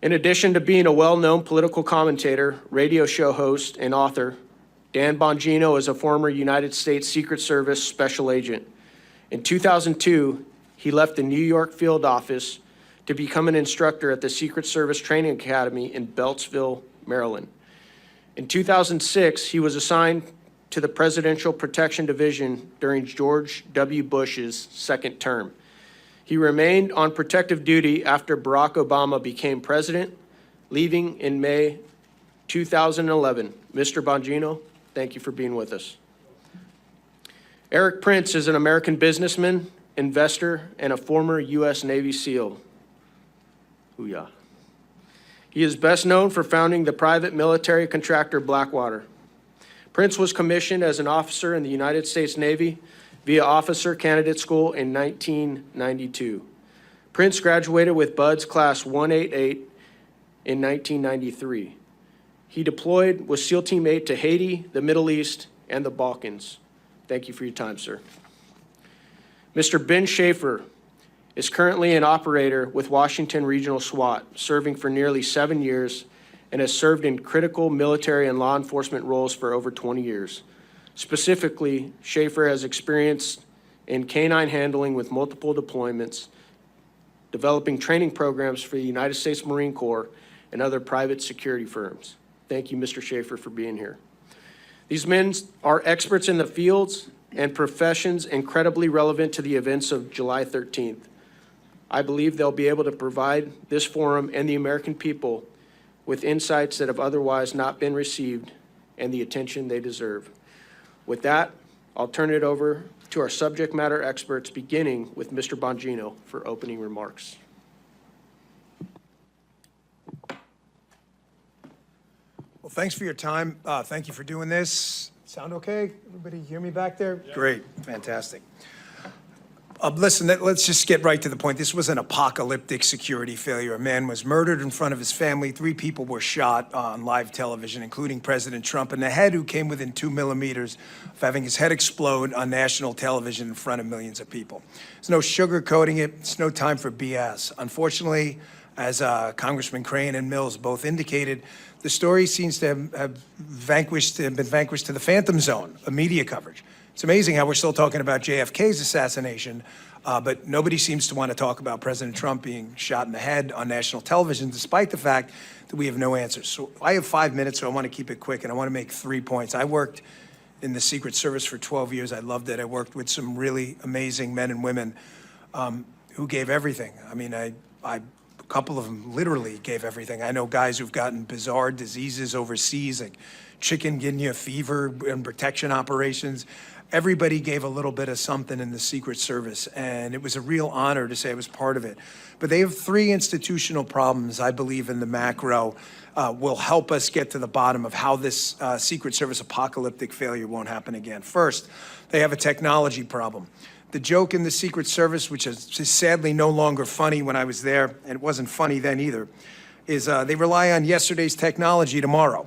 In addition to being a well-known political commentator, radio show host, and author, Dan Bongino is a former United States Secret Service special agent. In 2002, he left the New York field office to become an instructor at the Secret Service Training Academy in Beltsville, Maryland. In 2006, he was assigned to the Presidential Protection Division during George W. Bush's second term. He remained on protective duty after Barack Obama became president, leaving in May 2011. Mr. Bongino, thank you for being with us. Eric Prince is an American businessman, investor, and a former U.S. Navy SEAL. Hoo-yah. He is best known for founding the private military contractor Blackwater. Prince was commissioned as an officer in the United States Navy via Officer Candidate School in 1992. Prince graduated with Buds Class 188 in 1993. He deployed with SEAL Team 8 to Haiti, the Middle East, and the Balkans. Thank you for your time, sir. Mr. Ben Schaefer is currently an operator with Washington Regional SWAT, serving for nearly 7 years, and has served in critical military and law enforcement roles for over 20 years. Specifically, Schaefer has experience in canine handling with multiple deployments, developing training programs for the United States Marine Corps and other private security firms. Thank you, Mr. Schaefer, for being here. These men are experts in the fields and professions incredibly relevant to the events of July 13th. I believe they'll be able to provide this forum and the American people with insights that have otherwise not been received and the attention they deserve. With that, I'll turn it over to our subject matter experts, beginning with Mr. Bongino for opening remarks. Well, thanks for your time. Thank you for doing this. Sound okay? Everybody hear me back there? Yeah. Great, fantastic. Listen, let's just get right to the point. This was an apocalyptic security failure. A man was murdered in front of his family. 3 people were shot on live television, including President Trump, and the head who came within 2 millimeters of having his head explode on national television in front of millions of people. There's no sugarcoating it. It's no time for BS. Unfortunately, as Congressman Crane and Mills both indicated, the story seems to have been vanquished to the phantom zone of media coverage. It's amazing how we're still talking about JFK's assassination, but nobody seems to want to talk about President Trump being shot in the head on national television, despite the fact that we have no answers. So I have 5 minutes, so I want to keep it quick, and I want to make 3 points. I worked in the Secret Service for 12 years. I loved it. I worked with some really amazing men and women who gave everything. I mean, a couple of them literally gave everything. I know guys who've gotten bizarre diseases overseas, like chikungunya fever and protection operations. Everybody gave a little bit of something in the Secret Service, and it was a real honor to say I was part of it. But they have 3 institutional problems, I believe, in the macro will help us get to the bottom of how this Secret Service apocalyptic failure won't happen again. First, they have a technology problem. The joke in the Secret Service, which is sadly no longer funny when I was there, and it wasn't funny then either, is they rely on yesterday's technology tomorrow.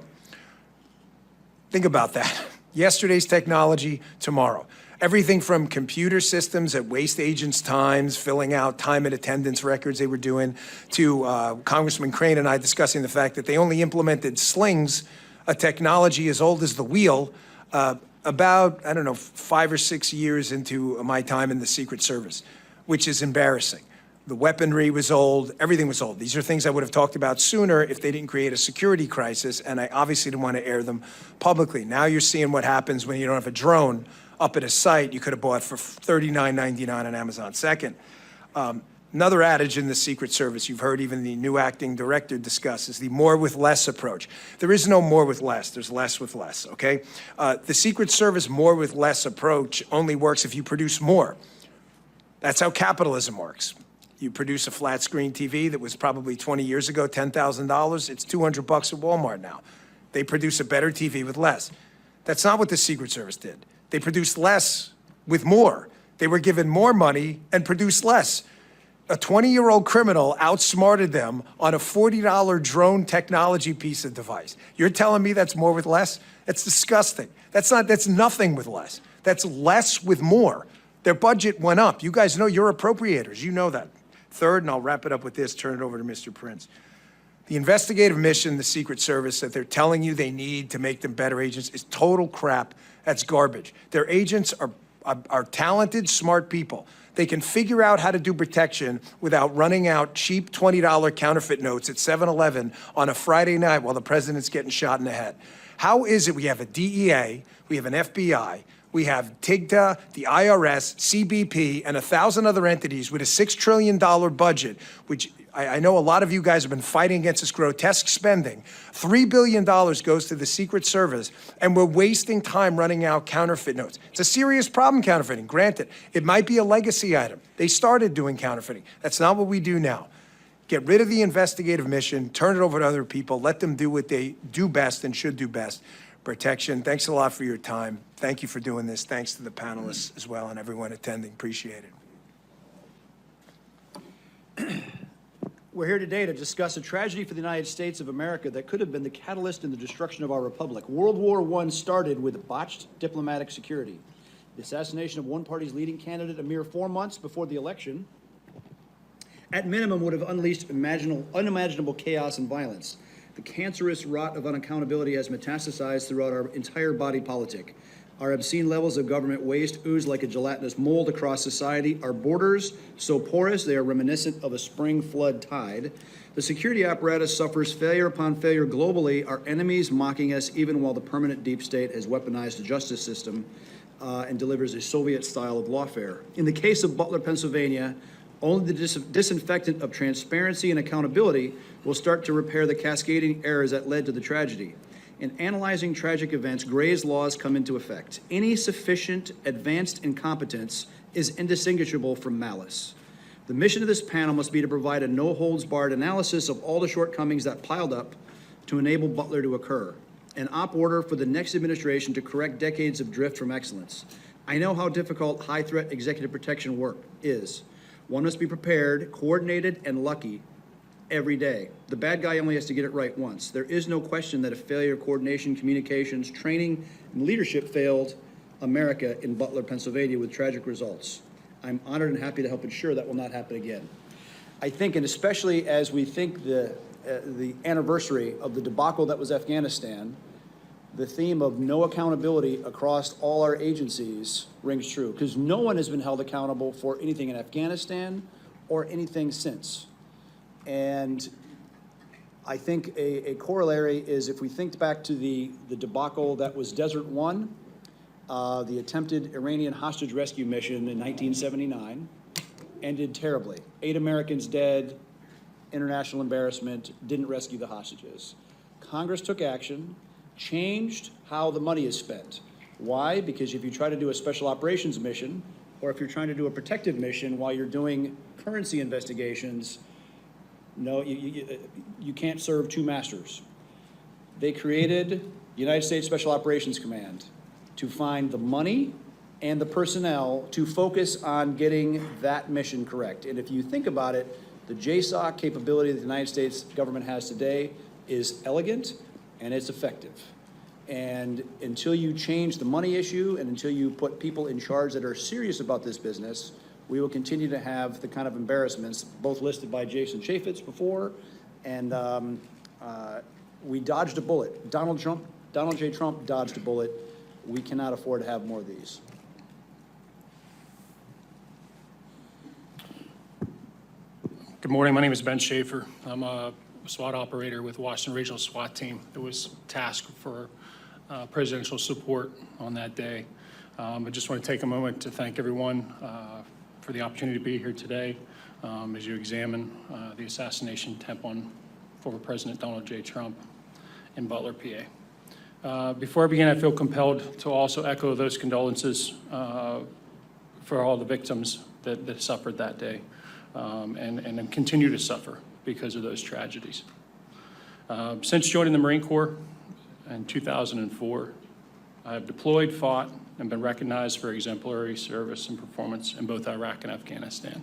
Think about that. Yesterday's technology tomorrow. Everything from computer systems that waste agents' times, filling out time and attendance records they were doing, to Congressman Crane and I discussing the fact that they only implemented slings, a technology as old as the wheel, about, I don't know, 5 or 6 years into my time in the Secret Service, which is embarrassing. The weaponry was old, everything was old. These are things I would have talked about sooner if they didn't create a security crisis, and I obviously didn't want to air them publicly. Now you're seeing what happens when you don't have a drone up at a site you could have bought for $39.99 on Amazon. Second, another adage in the Secret Service, you've heard even the new acting director discuss, is the more with less approach. There is no more with less, there's less with less, okay? The Secret Service more with less approach only works if you produce more. That's how capitalism works. You produce a flat screen TV that was probably 20 years ago, $10,000. It's $200 at Walmart now. They produce a better TV with less. That's not what the Secret Service did. They produced less with more. They were given more money and produced less. A 20-year-old criminal outsmarted them on a $40 drone technology piece of device. You're telling me that's more with less? That's disgusting. That's nothing with less. That's less with more. Their budget went up. You guys know, you're appropriators. You know that. Third, and I'll wrap it up with this, turn it over to Mr. Prince. The investigative mission, the Secret Service, that they're telling you they need to make them better agents is total crap. That's garbage. Their agents are talented, smart people. They can figure out how to do protection without running out cheap $20 counterfeit notes at 7-Eleven on a Friday night while the president's getting shot in the head. How is it we have a DEA, we have an FBI, we have TIGTA, the IRS, CBP, and 1,000 other entities with a $6 trillion budget, which I know a lot of you guys have been fighting against this grotesque spending. $3 billion goes to the Secret Service, and we're wasting time running out counterfeit notes. It's a serious problem, counterfeiting. Granted, it might be a legacy item. They started doing counterfeiting. That's not what we do now. Get rid of the investigative mission, turn it over to other people, let them do what they do best and should do best. Protection. Thanks a lot for your time. Thank you for doing this. Thanks to the panelists as well and everyone attending. Appreciate it. We're here today to discuss a tragedy for the United States of America that could have been the catalyst in the destruction of our republic. World War I started with botched diplomatic security. The assassination of one party's leading candidate a mere 4 months before the election, at minimum, would have unleashed unimaginable chaos and violence. The cancerous rot of unaccountability has metastasized throughout our entire body politic. Our obscene levels of government waste ooze like a gelatinous mold across society. Our borders, so porous they are reminiscent of a spring flood tide. The security apparatus suffers failure upon failure globally. Our enemies mocking us even while the permanent deep state has weaponized the justice system and delivers a Soviet style of lawfare. In the case of Butler, Pennsylvania, only the disinfectant of transparency and accountability will start to repair the cascading errors that led to the tragedy. In analyzing tragic events, Gray's laws come into effect. Any sufficient advanced incompetence is indistinguishable from malice. The mission of this panel must be to provide a no-holds-barred analysis of all the shortcomings that piled up to enable Butler to occur. An op order for the next administration to correct decades of drift from excellence. I know how difficult high-threat executive protection work is. One must be prepared, coordinated, and lucky every day. The bad guy only has to get it right once. There is no question that a failure of coordination, communications, training, and leadership failed America in Butler, Pennsylvania with tragic results. I'm honored and happy to help ensure that will not happen again. I think, and especially as we think the anniversary of the debacle that was Afghanistan, the theme of no accountability across all our agencies rings true, because no one has been held accountable for anything in Afghanistan or anything since. And I think a corollary is if we think back to the debacle that was Desert One, the attempted Iranian hostage rescue mission in 1979, ended terribly. 8 Americans dead, international embarrassment, didn't rescue the hostages. Congress took action, changed how the money is spent. Why? Because if you try to do a special operations mission, or if you're trying to do a protective mission while you're doing currency investigations, no, you can't serve two masters. They created the United States Special Operations Command to find the money and the personnel to focus on getting that mission correct. And if you think about it, the JSOC capability that the United States government has today is elegant and it's effective. And until you change the money issue and until you put people in charge that are serious about this business, we will continue to have the kind of embarrassments, both listed by Jason Chaffetz before, and we dodged a bullet. Donald J. Trump dodged a bullet. We cannot afford to have more of these. Good morning, my name is Ben Schaefer. I'm a SWAT operator with Washington Regional SWAT Team. It was tasked for presidential support on that day. I just want to take a moment to thank everyone for the opportunity to be here today as you examine the assassination attempt on former President Donald J. Trump in Butler, PA. Before I begin, I feel compelled to also echo those condolences for all the victims that suffered that day and continue to suffer because of those tragedies. Since joining the Marine Corps in 2004, I have deployed, fought, and been recognized for exemplary service and performance in both Iraq and Afghanistan.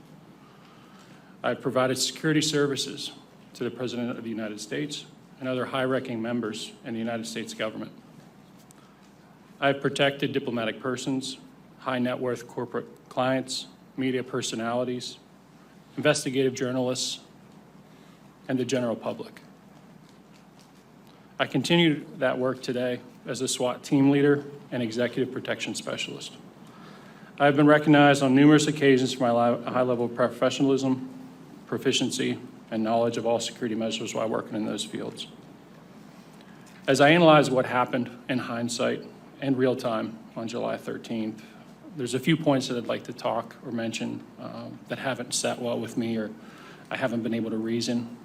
I've provided security services to the President of the United States and other high-ranking members in the United States government. I've protected diplomatic persons, high-net-worth corporate clients, media personalities, investigative journalists, and the general public. I continue that work today as a SWAT team leader and executive protection specialist. I have been recognized on numerous occasions for my high level of professionalism, proficiency, and knowledge of all security measures while working in those fields. As I analyze what happened in hindsight and real time on July 13th, there's a few points that I'd like to talk or mention that haven't sat well with me or I haven't been able to reason.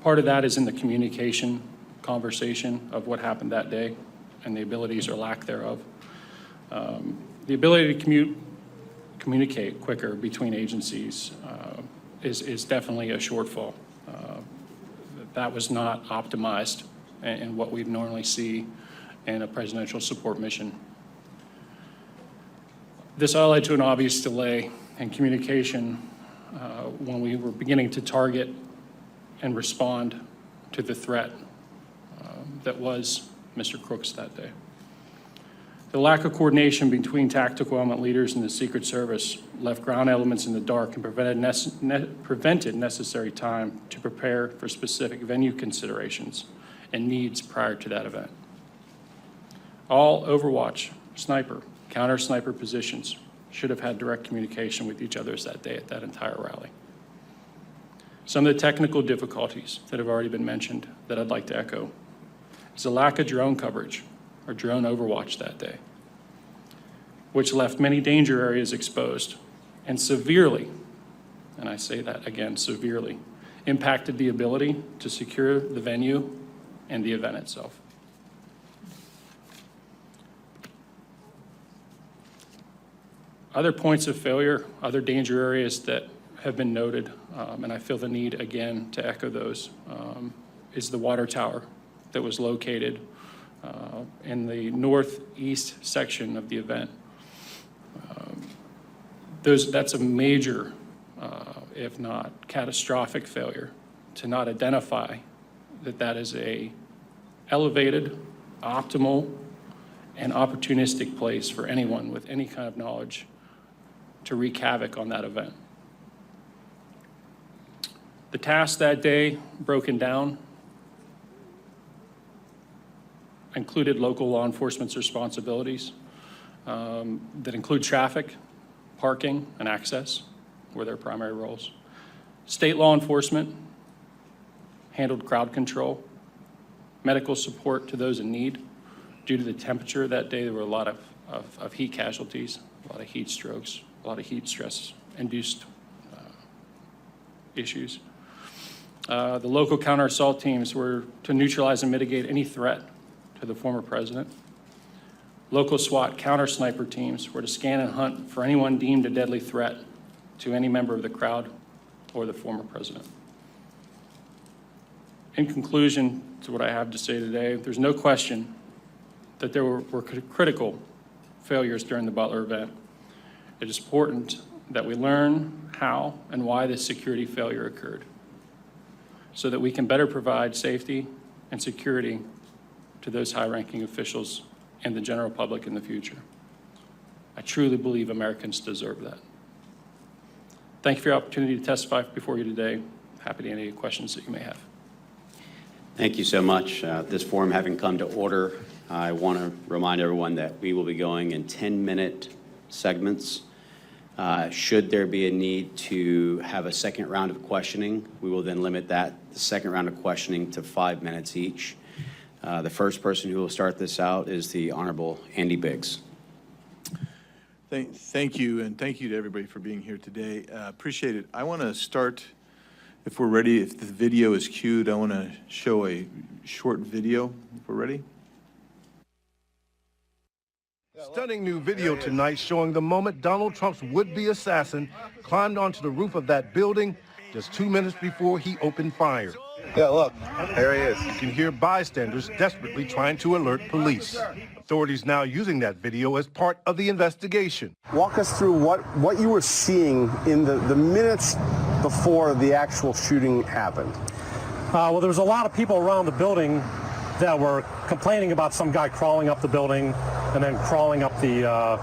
Part of that is in the communication conversation of what happened that day and the abilities or lack thereof. The ability to communicate quicker between agencies is definitely a shortfall. That was not optimized in what we'd normally see in a presidential support mission. This all led to an obvious delay in communication when we were beginning to target and respond to the threat that was Mr. Crooks that day. The lack of coordination between tactical element leaders and the Secret Service left ground elements in the dark and prevented necessary time to prepare for specific venue considerations and needs prior to that event. All Overwatch, sniper, counter-sniper positions should have had direct communication with each other that day at that entire rally. Some of the technical difficulties that have already been mentioned that I'd like to echo is a lack of drone coverage or drone overwatch that day, which left many danger areas exposed and severely, and I say that again, severely, impacted the ability to secure the venue and the event itself. Other points of failure, other danger areas that have been noted, and I feel the need again to echo those, is the water tower that was located in the northeast section of the event. That's a major, if not catastrophic failure to not identify that is a elevated, optimal, and opportunistic place for anyone with any kind of knowledge to wreak havoc on that event. The tasks that day broken down included local law enforcement's responsibilities that include traffic, parking, and access were their primary roles. State law enforcement handled crowd control, medical support to those in need. Due to the temperature that day, there were a lot of heat casualties, a lot of heat strokes, a lot of heat stress induced issues. The local counter-assault teams were to neutralize and mitigate any threat to the former president. Local SWAT counter-sniper teams were to scan and hunt for anyone deemed a deadly threat to any member of the crowd or the former president. In conclusion to what I have to say today, there's no question that there were critical failures during the Butler event. It is important that we learn how and why this security failure occurred so that we can better provide safety and security to those high-ranking officials and the general public in the future. I truly believe Americans deserve that. Thank you for your opportunity to testify before you today. Happy to answer any questions that you may have. Thank you so much. This forum having come to order, I want to remind everyone that we will be going in 10-minute segments. Should there be a need to have a second round of questioning, we will then limit the second round of questioning to 5 minutes each. The first person who will start this out is the Honorable Andy Biggs. Thank you, and thank you to everybody for being here today. Appreciate it. I want to start, if we're ready, if the video is queued, I want to show a short video, if we're ready. Stunning new video tonight showing the moment Donald Trump's would-be assassin climbed onto the roof of that building just 2 minutes before he opened fire. Yeah, look, there he is. You can hear bystanders desperately trying to alert police. Authorities now using that video as part of the investigation. Walk us through what you were seeing in the minutes before the actual shooting happened. Well, there was a lot of people around the building that were complaining about some guy crawling up the building and then crawling up the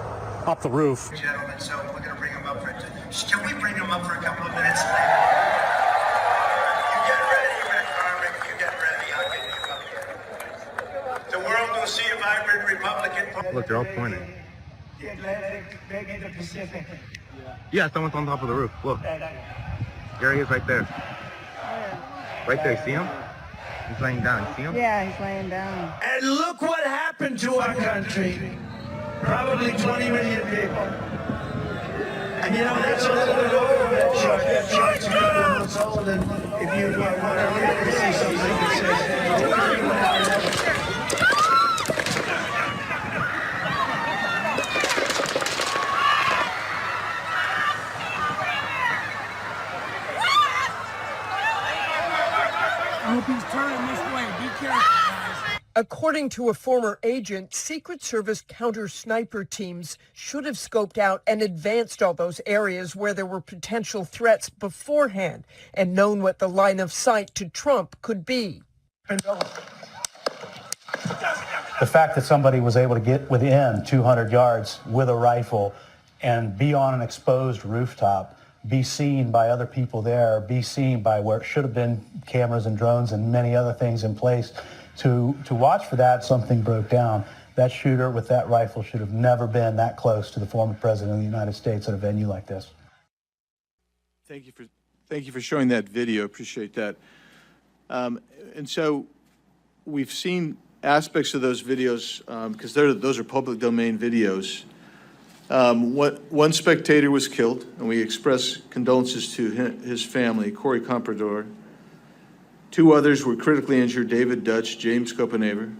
roof. Gentlemen, so we're going to bring him up for can we bring him up for a couple of minutes? You get ready, Rick Carmen. You get ready. I'll get you up here. The world will see a vibrant Republican. Look, they're all pointing. The Atlantic, maybe the Pacific. Yeah, someone's on top of the roof. Look. There he is right there. Right there, see him? He's laying down. See him? Yeah, he's laying down. And look what happened to our country. Probably 20 million people. And you know, that's a little bit over that chart. That chart's a couple of months old, and if you want to really see something that says, I hope he's turning this way. Be careful, guys. According to a former agent, Secret Service counter-sniper teams should have scoped out and advanced all those areas where there were potential threats beforehand and known what the line of sight to Trump could be. The fact that somebody was able to get within 200 yards with a rifle and be on an exposed rooftop, be seen by other people there, be seen by where it should have been cameras and drones and many other things in place. To watch for that, something broke down. That shooter with that rifle should have never been that close to the former president of the United States at a venue like this. Thank you for showing that video. Appreciate that. And so we've seen aspects of those videos because those are public domain videos. One spectator was killed, and we express condolences to his family, Corey Comprador. 2 others were critically injured, David Dutch, James Copenhaver.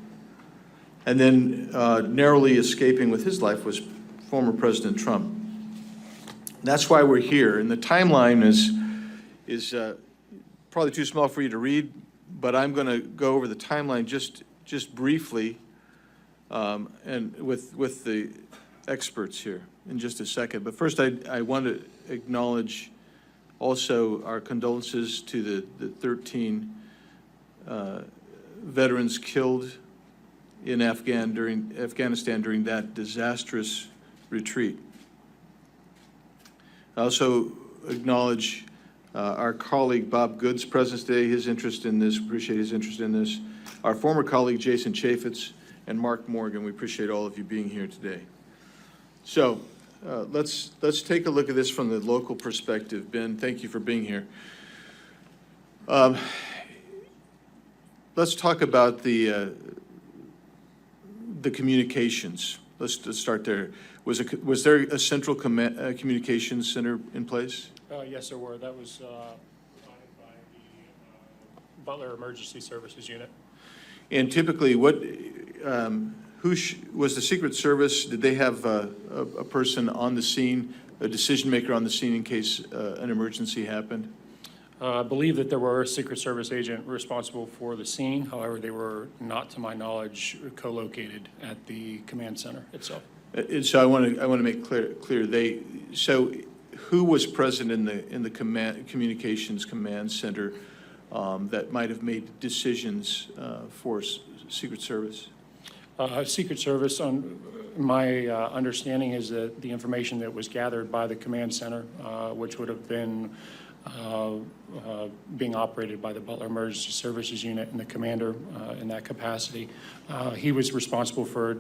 And then narrowly escaping with his life was former President Trump. That's why we're here. And the timeline is probably too small for you to read, but I'm going to go over the timeline just briefly and with the experts here in just a second. But first, I want to acknowledge also our condolences to the 13 veterans killed in Afghanistan during that disastrous retreat. I also acknowledge our colleague Bob Good's presence today, his interest in this, appreciate his interest in this. Our former colleague Jason Chaffetz and Mark Morgan, we appreciate all of you being here today. So let's take a look at this from the local perspective. Ben, thank you for being here. Let's talk about the communications Let's start there. Was there a central communications center in place? Yes, there were. That was provided by the Butler Emergency Services Unit. And typically, was the Secret Service? Did they have a person on the scene, a decision maker on the scene in case an emergency happened? I believe that there were a Secret Service agent responsible for the scene. However, they were not, to my knowledge, co-located at the command center itself. And so I want to make clear. So who was present in the communications command center that might have made decisions for Secret Service? Secret Service, my understanding is that the information that was gathered by the command center, which would have been being operated by the Butler Emergency Services Unit and the commander in that capacity, he was responsible for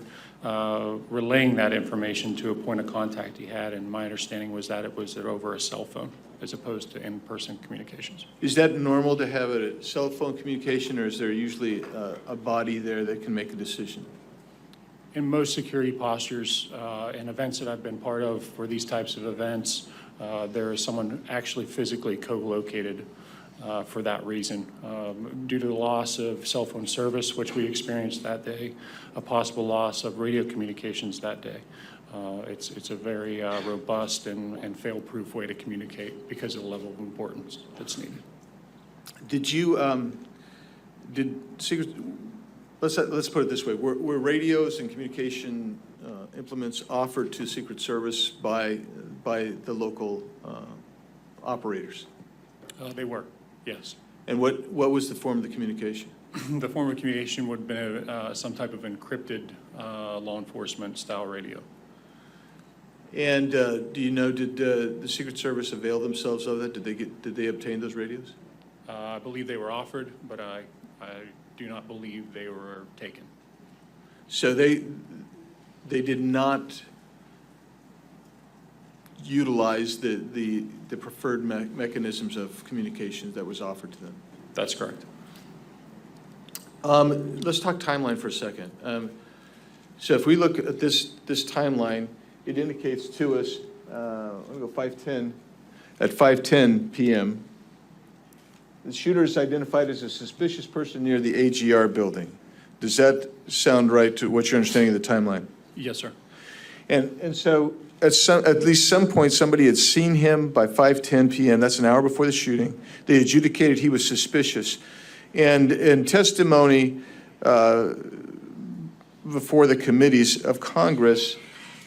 relaying that information to a point of contact he had, and my understanding was that it was over a cell phone as opposed to in-person communications. Is that normal to have a cell phone communication, or is there usually a body there that can make a decision? In most security postures and events that I've been part of for these types of events, there is someone actually physically co-located for that reason. Due to the loss of cell phone service, which we experienced that day, a possible loss of radio communications that day. It's a very robust and fail-proof way to communicate because of the level of importance that's needed. Let's put it this way: were radios and communication implements offered to Secret Service by the local operators? They were, yes. And what was the form of the communication? The form of communication would have been some type of encrypted law enforcement style radio. And do you know, did the Secret Service avail themselves of that? Did they obtain those radios? I believe they were offered, but I do not believe they were taken. So they did not utilize the preferred mechanisms of communications that was offered to them? That's correct. Let's talk timeline for a second. So if we look at this timeline, it indicates to us, let me go 5:10, at 5:10 p.m., the shooter is identified as a suspicious person near the AGR building. Does that sound right to what you're understanding of the timeline? Yes, sir. And so at least some point, somebody had seen him by 5:10 p.m. That's an hour before the shooting. They adjudicated he was suspicious. And in testimony before the committees of Congress,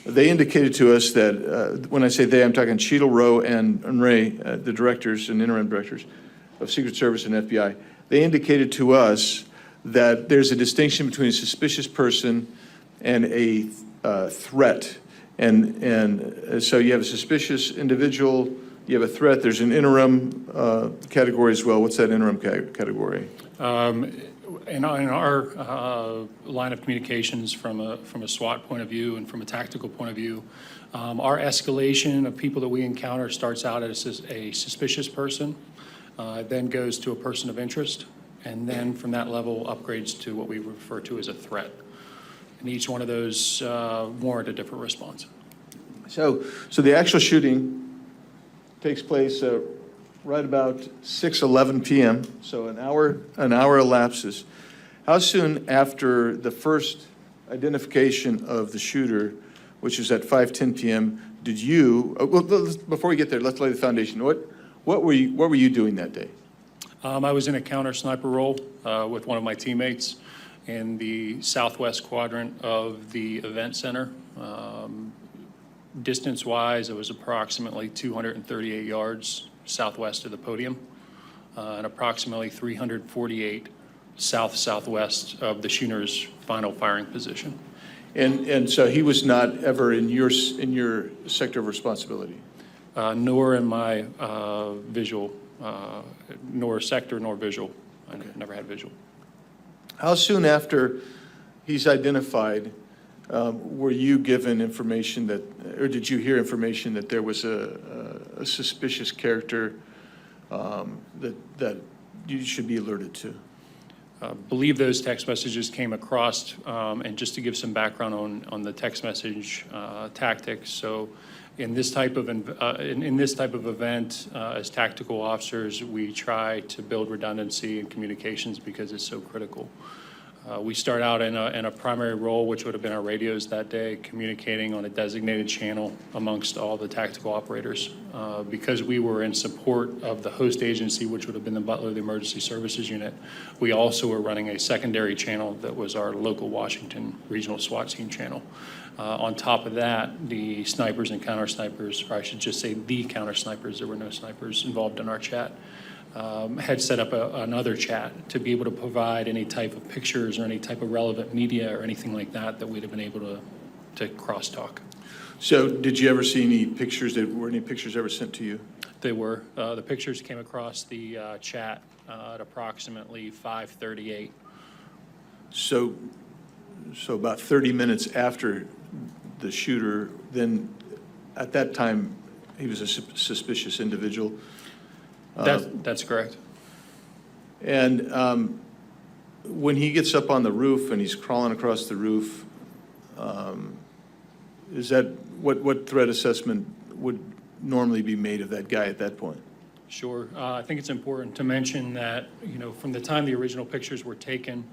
they indicated to us that, when I say they, I'm talking Cheadle, Rowe, and Ray, the directors and interim directors of Secret Service and FBI. They indicated to us that there's a distinction between a suspicious person and a threat. And so you have a suspicious individual, you have a threat, there's an interim category as well. What's that interim category? In our line of communications from a SWAT point of view and from a tactical point of view, our escalation of people that we encounter starts out as a suspicious person, then goes to a person of interest, and then from that level upgrades to what we refer to as a threat. And each one of those warrant a different response. So the actual shooting takes place right about 6:11 p.m. So an hour elapses. How soon after the first identification of the shooter, which is at 5:10 p.m., did you? Well, before we get there, let's lay the foundation. What were you doing that day? I was in a counter sniper role with one of my teammates in the southwest quadrant of the event center. Distance-wise, it was approximately 238 yards southwest of the podium and approximately 348 southwest of the shooter's final firing position. And so he was not ever in your sector of responsibility? Nor in my visual, nor sector, nor visual. I never had visual. How soon after he's identified were you given information that, or did you hear information that there was a suspicious character that you should be alerted to? believe those text messages came across, and just to give some background on the text message tactics. So in this type of event, as tactical officers, we try to build redundancy in communications because it's so critical. We start out in a primary role, which would have been our radios that day, communicating on a designated channel amongst all the tactical operators. Because we were in support of the host agency, which would have been the Butler, the Emergency Services Unit, we also were running a secondary channel that was our local Washington Regional SWAT Team channel. On top of that, the snipers and counter snipers, or I should just say the counter snipers, there were no snipers involved in our chat, had set up another chat to be able to provide any type of pictures or any type of relevant media or anything like that we'd have been able to crosstalk. So did you ever see any pictures? Were any pictures ever sent to you? They were. The pictures came across the chat at approximately 5:38. So about 30 minutes after the shooter, then at that time, he was a suspicious individual. That's correct. And when he gets up on the roof and he's crawling across the roof, is that what threat assessment would normally be made of that guy at that point? Sure. I think it's important to mention that, from the time the original pictures were taken,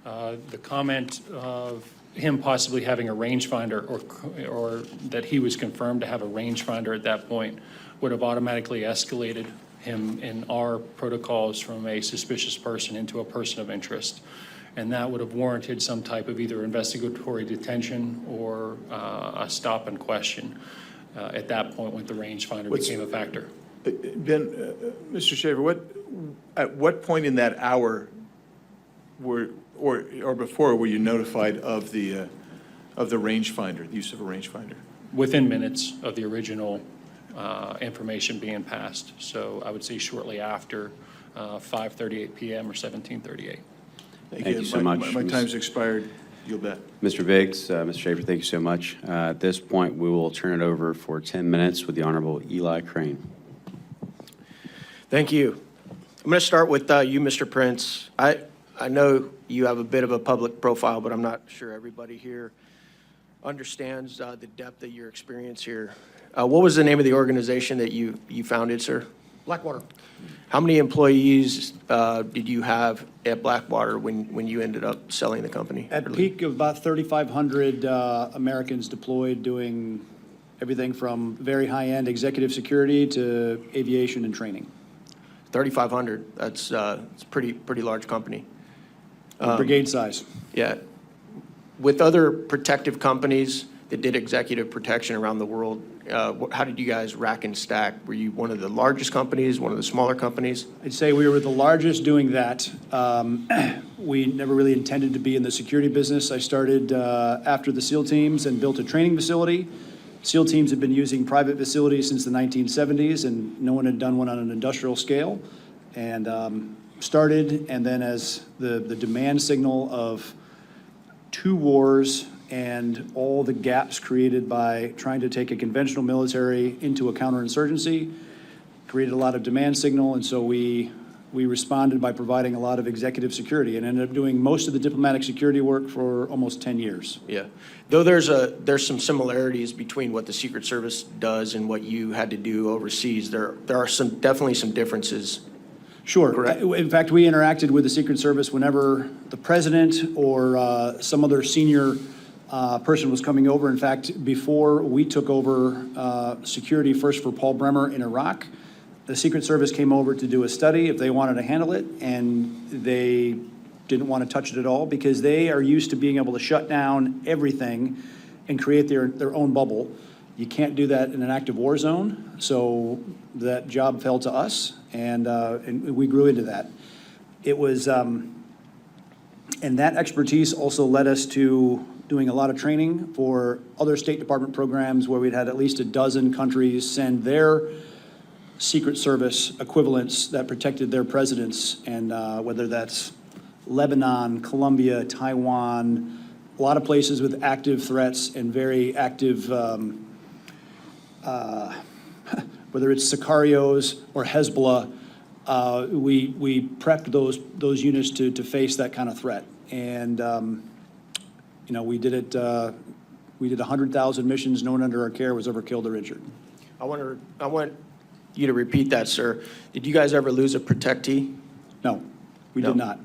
the comment of him possibly having a rangefinder or that he was confirmed to have a rangefinder at that point would have automatically escalated him in our protocols from a suspicious person into a person of interest. And that would have warranted some type of either investigatory detention or a stop and question at that point when the rangefinder became a factor. Ben, Mr. Shaver, at what point in that hour or before were you notified of the rangefinder, the use of a rangefinder? Within minutes of the original information being passed. So I would say shortly after 5:38 p.m. or 17:38. Thank you so much. My time's expired. You'll bet. Mr. Biggs, Mr. Schaefer, thank you so much. At this point, we will turn it over for 10 minutes with the Honorable Eli Crane. Thank you. I'm going to start with you, Mr. Prince. I know you have a bit of a public profile, but I'm not sure everybody here understands the depth of your experience here. What was the name of the organization that you founded, sir? Blackwater. How many employees did you have at Blackwater when you ended up selling the company? At peak of about 3,500 Americans deployed doing everything from very high-end executive security to aviation and training. 3,500, that's pretty large company. Brigade size. Yeah. With other protective companies that did executive protection around the world, how did you guys rack and stack? Were you one of the largest companies, one of the smaller companies? I'd say we were the largest doing that. We never really intended to be in the security business. I started after the SEAL teams and built a training facility. SEAL teams have been using private facilities since the 1970s, and no one had done one on an industrial scale. And started, and then as the demand signal of 2 wars and all the gaps created by trying to take a conventional military into a counterinsurgency created a lot of demand signal, and so we responded by providing a lot of executive security and ended up doing most of the diplomatic security work for almost 10 years. Yeah. Though there's some similarities between what the Secret Service does and what you had to do overseas, there are definitely some differences. Sure. Correct. In fact, we interacted with the Secret Service whenever the president or some other senior person was coming over. In fact, before we took over security first for Paul Bremer in Iraq, the Secret Service came over to do a study if they wanted to handle it, and they didn't want to touch it at all because they are used to being able to shut down everything and create their own bubble. You can't do that in an active war zone, so that job fell to us, and we grew into that. It was, and that expertise also led us to doing a lot of training for other State Department programs where we'd had at least a dozen countries send their Secret Service equivalents that protected their presidents, and whether that's Lebanon, Colombia, Taiwan, a lot of places with active threats and very active, whether it's Sicarios or Hezbollah, we prepped those units to face that kind of threat. And, we did it, we did 100,000 missions. No one under our care was ever killed or injured. I want you to repeat that, sir. Did you guys ever lose a protectee? No, we did not.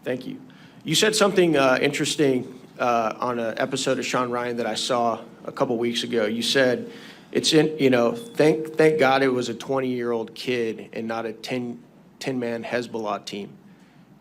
Thank you. You said something interesting on an episode of Sean Ryan that I saw a couple weeks ago. You said, thank God it was a 20-year-old kid and not a 10-man Hezbollah team.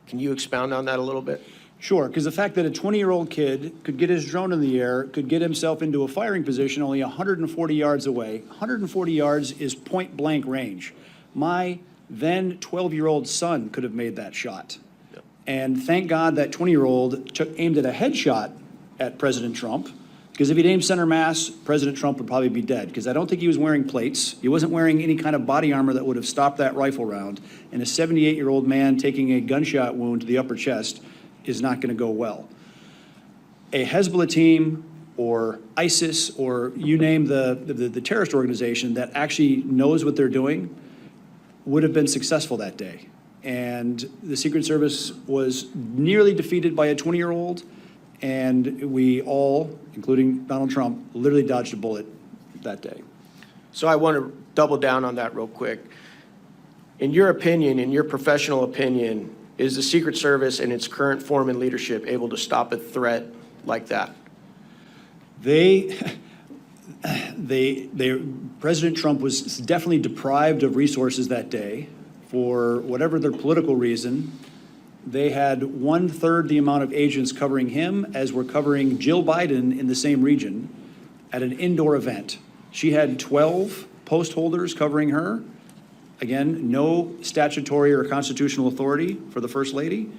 Can you expound on that a little bit? Sure, because the fact that a 20-year-old kid could get his drone in the air, could get himself into a firing position only 140 yards away. 140 yards is point-blank range. My then 12-year-old son could have made that shot. Yep. And thank God that 20-year-old aimed at a headshot at President Trump, because if he'd aimed center mass, President Trump would probably be dead, because I don't think he was wearing plates. He wasn't wearing any kind of body armor that would have stopped that rifle round. And a 78-year-old man taking a gunshot wound to the upper chest is not going to go well. A Hezbollah team or ISIS or you name the terrorist organization that actually knows what they're doing would have been successful that day. And the Secret Service was nearly defeated by a 20-year-old, and we all, including Donald Trump, literally dodged a bullet that day. So I want to double down on that real quick. In your opinion, in your professional opinion, is the Secret Service in its current form and leadership able to stop a threat like that? President Trump was definitely deprived of resources that day for whatever their political reason. They had 1/3 the amount of agents covering him as were covering Jill Biden in the same region at an indoor event. She had 12 post holders covering her. Again, no statutory or constitutional authority for the First Lady.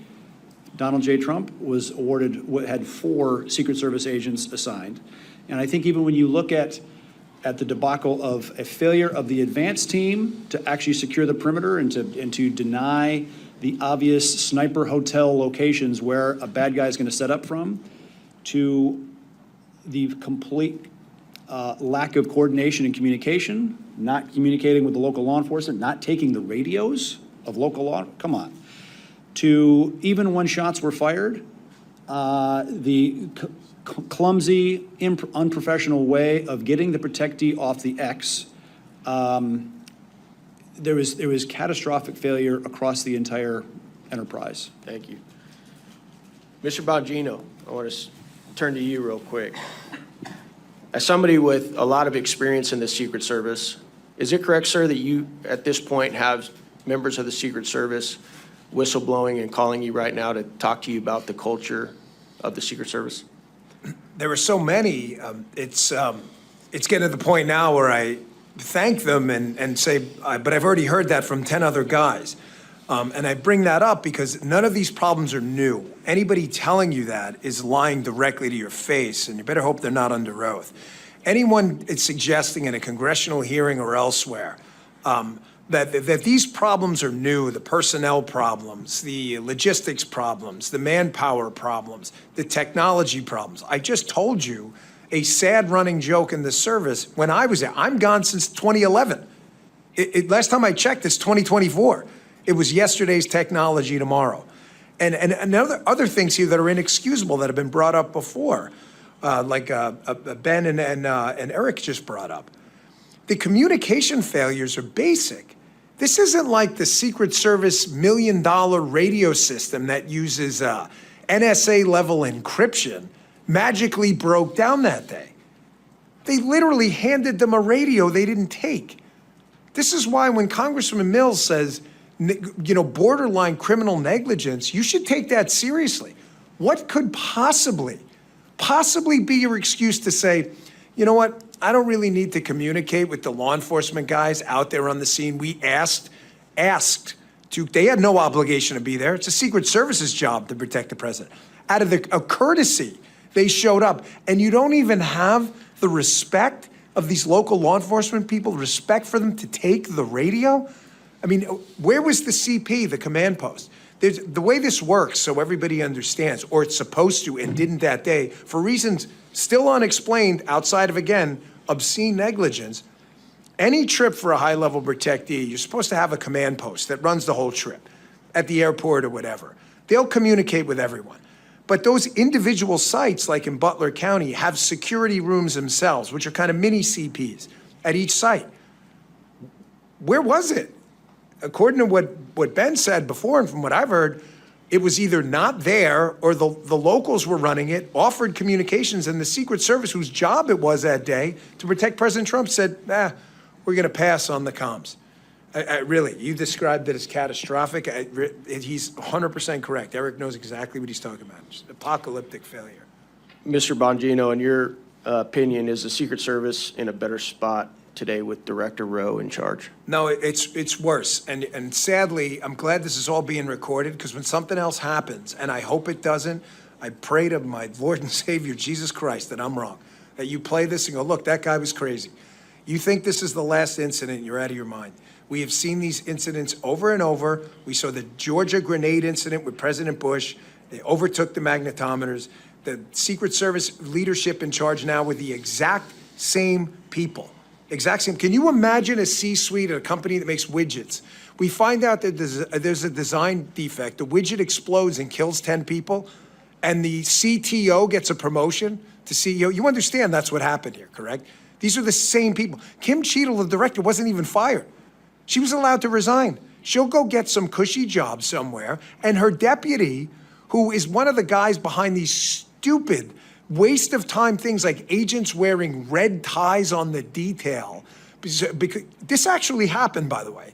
Donald J. Trump was had 4 Secret Service agents assigned. And I think even when you look at the debacle of a failure of the advance team to actually secure the perimeter and to deny the obvious sniper hotel locations where a bad guy is going to set up from, to the complete lack of coordination and communication, not communicating with the local law enforcement, not taking the radios of local law, come on, to even when shots were fired, the clumsy, unprofessional way of getting the protectee off the X. There was catastrophic failure across the entire enterprise. Thank you. Mr. Bongino, I want to turn to you real quick. As somebody with a lot of experience in the Secret Service, is it correct, sir, that you at this point have members of the Secret Service whistleblowing and calling you right now to talk to you about the culture of the Secret Service? There are so many. It's getting to the point now where I thank them and say, but I've already heard that from 10 other guys. And I bring that up because none of these problems are new. Anybody telling you that is lying directly to your face, and you better hope they're not under oath. Anyone is suggesting in a congressional hearing or elsewhere that these problems are new, the personnel problems, the logistics problems, the manpower problems, the technology problems. I just told you a sad running joke in the service when I was there. I'm gone since 2011. Last time I checked, it's 2024. It was yesterday's technology tomorrow. And other things here that are inexcusable that have been brought up before, like Ben and Eric just brought up. The communication failures are basic. This isn't like the Secret Service $1 million radio system that uses NSA-level encryption magically broke down that day. They literally handed them a radio they didn't take. This is why when Congressman Mills says, borderline criminal negligence, you should take that seriously. What could possibly be your excuse to say, you know what, I don't really need to communicate with the law enforcement guys out there on the scene. We asked to, they had no obligation to be there. It's a Secret Service's job to protect the president. Out of a courtesy, they showed up. And you don't even have the respect of these local law enforcement people, respect for them to take the radio? I mean, where was the CP, the command post? The way this works, so everybody understands, or it's supposed to and didn't that day, for reasons still unexplained outside of, again, obscene negligence, Any trip for a high-level protectee, you're supposed to have a command post that runs the whole trip at the airport or whatever. They'll communicate with everyone. But those individual sites, like in Butler County, have security rooms themselves, which are kind of mini CPs at each site. Where was it? According to what Ben said before, and from what I've heard, it was either not there or the locals were running it, offered communications, and the Secret Service, whose job it was that day to protect President Trump, said, we're going to pass on the comms. Really, you described it as catastrophic. He's 100% correct. Eric knows exactly what he's talking about. Just apocalyptic failure. Mr. Bongino, in your opinion, is the Secret Service in a better spot today with Director Rowe in charge? No, it's worse. And sadly, I'm glad this is all being recorded, because when something else happens, and I hope it doesn't, I pray to my Lord and Savior, Jesus Christ, that I'm wrong. That you play this and go, look, that guy was crazy. You think this is the last incident, you're out of your mind. We have seen these incidents over and over. We saw the Georgia grenade incident with President Bush. They overtook the magnetometers. The Secret Service leadership in charge now with the exact same people. Exact same. Can you imagine a C-suite at a company that makes widgets? We find out that there's a design defect. The widget explodes and kills 10 people, and the CTO gets a promotion to CEO. You understand that's what happened here, correct? These are the same people. Kim Cheadle, the director, wasn't even fired. She was allowed to resign. She'll go get some cushy job somewhere, and her deputy, who is one of the guys behind these stupid waste of time things like agents wearing red ties on the detail. Because this actually happened, by the way.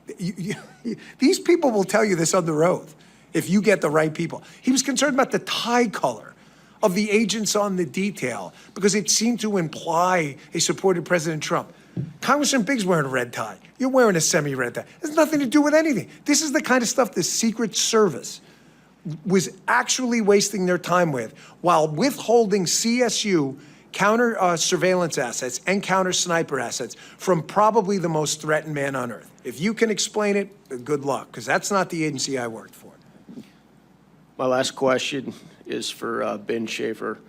These people will tell you this under oath if you get the right people. He was concerned about the tie color of the agents on the detail because it seemed to imply he supported President Trump. Congressman Biggs wearing a red tie. You're wearing a semi-red tie. It has nothing to do with anything. This is the kind of stuff the Secret Service was actually wasting their time with while withholding CSU counter surveillance assets and counter sniper assets from probably the most threatened man on earth. If you can explain it, good luck, because that's not the agency I worked for. My last question is for Ben Schaefer.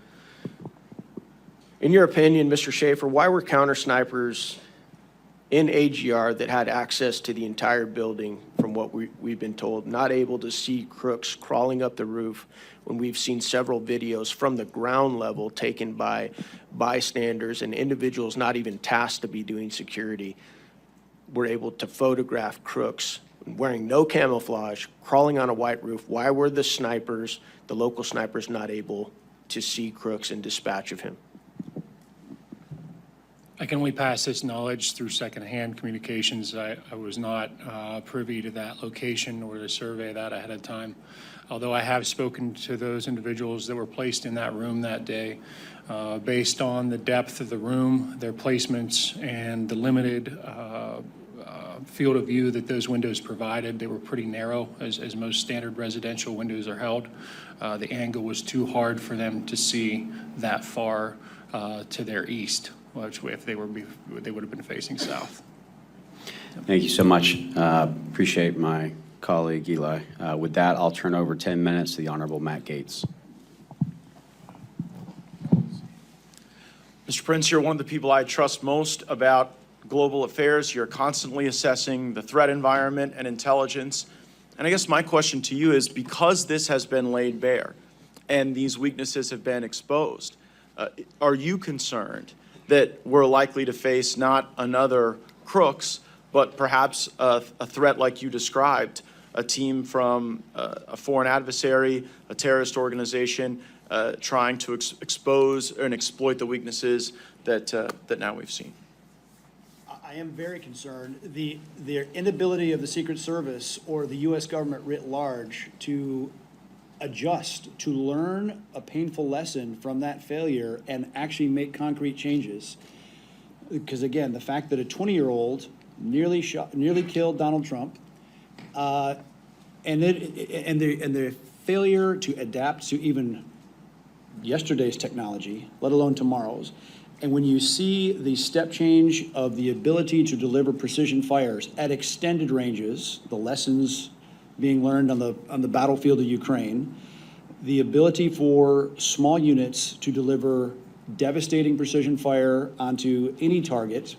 In your opinion, Mr. Schaefer, why were counter snipers in AGR that had access to the entire building, from what we've been told, not able to see crooks crawling up the roof when we've seen several videos from the ground level taken by bystanders and individuals not even tasked to be doing security were able to photograph crooks wearing no camouflage, crawling on a white roof? Why were the snipers, the local snipers, not able to see crooks and dispatch of him? I can only pass this knowledge through secondhand communications. I was not privy to that location or to survey that ahead of time. Although I have spoken to those individuals that were placed in that room that day, based on the depth of the room, their placements, and the limited field of view that those windows provided. They were pretty narrow, as most standard residential windows are held. The angle was too hard for them to see that far to their east, which if they would have been facing south. Thank you so much. Appreciate my colleague Eli. With that, I'll turn over 10 minutes to the Honorable Matt Gaetz. Mr. Prince, you're one of the people I trust most about global affairs. You're constantly assessing the threat environment and intelligence. And I guess my question to you is, because this has been laid bare and these weaknesses have been exposed, are you concerned that we're likely to face not another Crooks, but perhaps a threat like you described, a team from a foreign adversary, a terrorist organization, trying to expose and exploit the weaknesses that now we've seen? I am very concerned. The inability of the Secret Service or the U.S. government writ large to adjust, to learn a painful lesson from that failure and actually make concrete changes. Because again, the fact that a 20-year-old nearly killed Donald Trump, and the failure to adapt to even yesterday's technology, let alone tomorrow's. And when you see the step change of the ability to deliver precision fires at extended ranges, the lessons being learned on the battlefield of Ukraine, the ability for small units to deliver devastating precision fire onto any target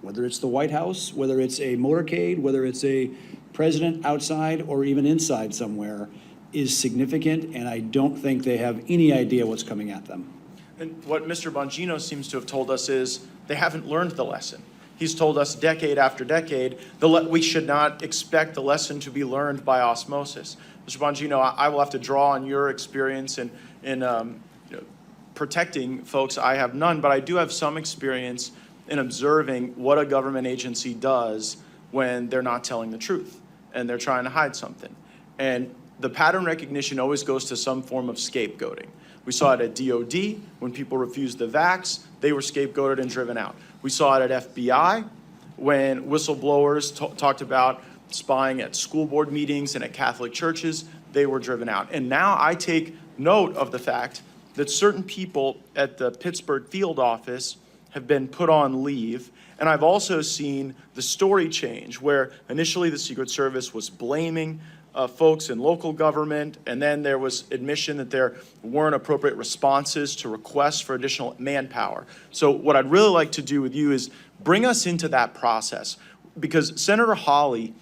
whether it's the White House, whether it's a motorcade, whether it's a president outside or even inside somewhere, is significant, and I don't think they have any idea what's coming at them. And what Mr. Bongino seems to have told us is they haven't learned the lesson. He's told us decade after decade we should not expect the lesson to be learned by osmosis. Mr. Bongino, I will have to draw on your experience in protecting folks. I have none, but I do have some experience in observing what a government agency does when they're not telling the truth and they're trying to hide something. And the pattern recognition always goes to some form of scapegoating. We saw it at DOD when people refused the vax, they were scapegoated and driven out. We saw it at FBI when whistleblowers talked about spying at school board meetings and at Catholic churches, they were driven out. And now I take note of the fact that certain people at the Pittsburgh field office have been put on leave. And I've also seen the story change where initially the Secret Service was blaming folks in local government, and then there was admission that there weren't appropriate responses to requests for additional manpower. So what I'd really like to do with you is bring us into that process, because Senator Hawley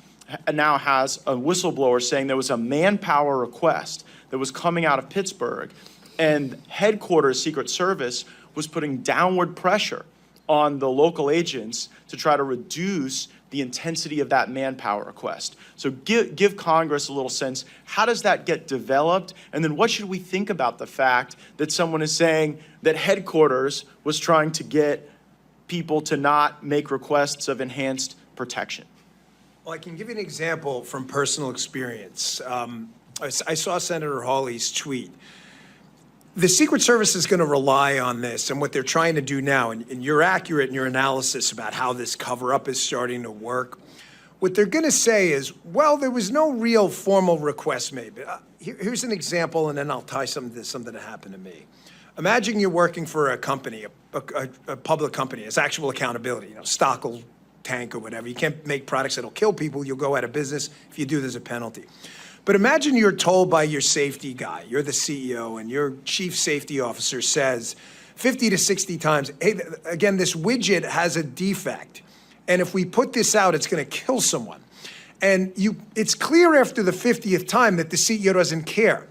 now has a whistleblower saying there was a manpower request that was coming out of Pittsburgh, and headquarters Secret Service was putting downward pressure on the local agents to try to reduce the intensity of that manpower request. So give Congress a little sense, how does that get developed? And then what should we think about the fact that someone is saying that headquarters was trying to get people to not make requests of enhanced protection? Well, I can give you an example from personal experience. I saw Senator Hawley's tweet. The Secret Service is going to rely on this and what they're trying to do now, and you're accurate in your analysis about how this cover-up is starting to work. What they're going to say is, well, there was no real formal request made. Here's an example, and then I'll tie something to something that happened to me. Imagine you're working for a company, a public company. It's actual accountability, stock will tank or whatever. You can't make products that'll kill people. You'll go out of business. If you do, there's a penalty. But imagine you're told by your safety guy, you're the CEO, and your chief safety officer says 50 to 60 times, hey, again, this widget has a defect. And if we put this out, it's going to kill someone. And it's clear after the 50th time that the CEO doesn't care.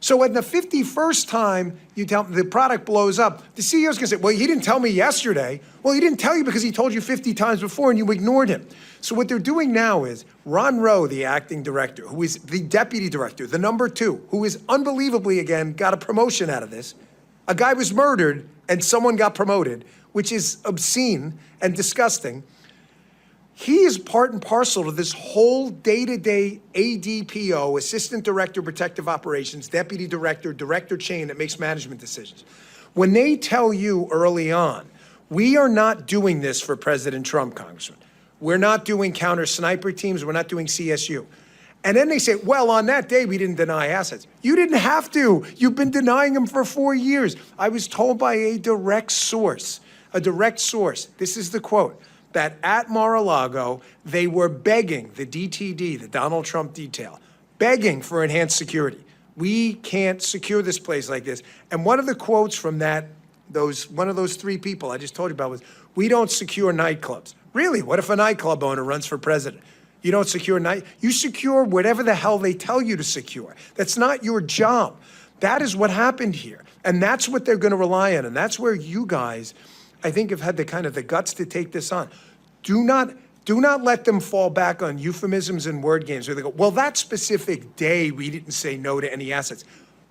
So when the 51st time you tell the product blows up, the CEO's gonna say, well, he didn't tell me yesterday. Well, he didn't tell you because he told you 50 times before and you ignored him. So what they're doing now is Ron Rowe, the acting director, who is the deputy director, the number 2, who is unbelievably, again, got a promotion out of this. A guy was murdered and someone got promoted, which is obscene and disgusting. He is part and parcel to this whole day-to-day ADPO, Assistant Director of Protective Operations, Deputy Director, Director chain that makes management decisions. When they tell you early on, we are not doing this for President Trump, Congressman. We're not doing counter sniper teams. We're not doing CSU. And then they say, well, on that day, we didn't deny assets. You didn't have to. You've been denying them for 4 years. I was told by a direct source, this is the quote, that at Mar-a-Lago, they were begging the DTD, the Donald Trump detail, begging for enhanced security. We can't secure this place like this. And one of the quotes from one of those 3 people I just told you about was, we don't secure nightclubs. Really, what if a nightclub owner runs for president? You don't secure you secure whatever the hell they tell you to secure. That's not your job. That is what happened here. And that's what they're gonna rely on. And that's where you guys, I think, have had the guts to take this on. Do not let them fall back on euphemisms and word games where they go, well, that specific day we didn't say no to any assets.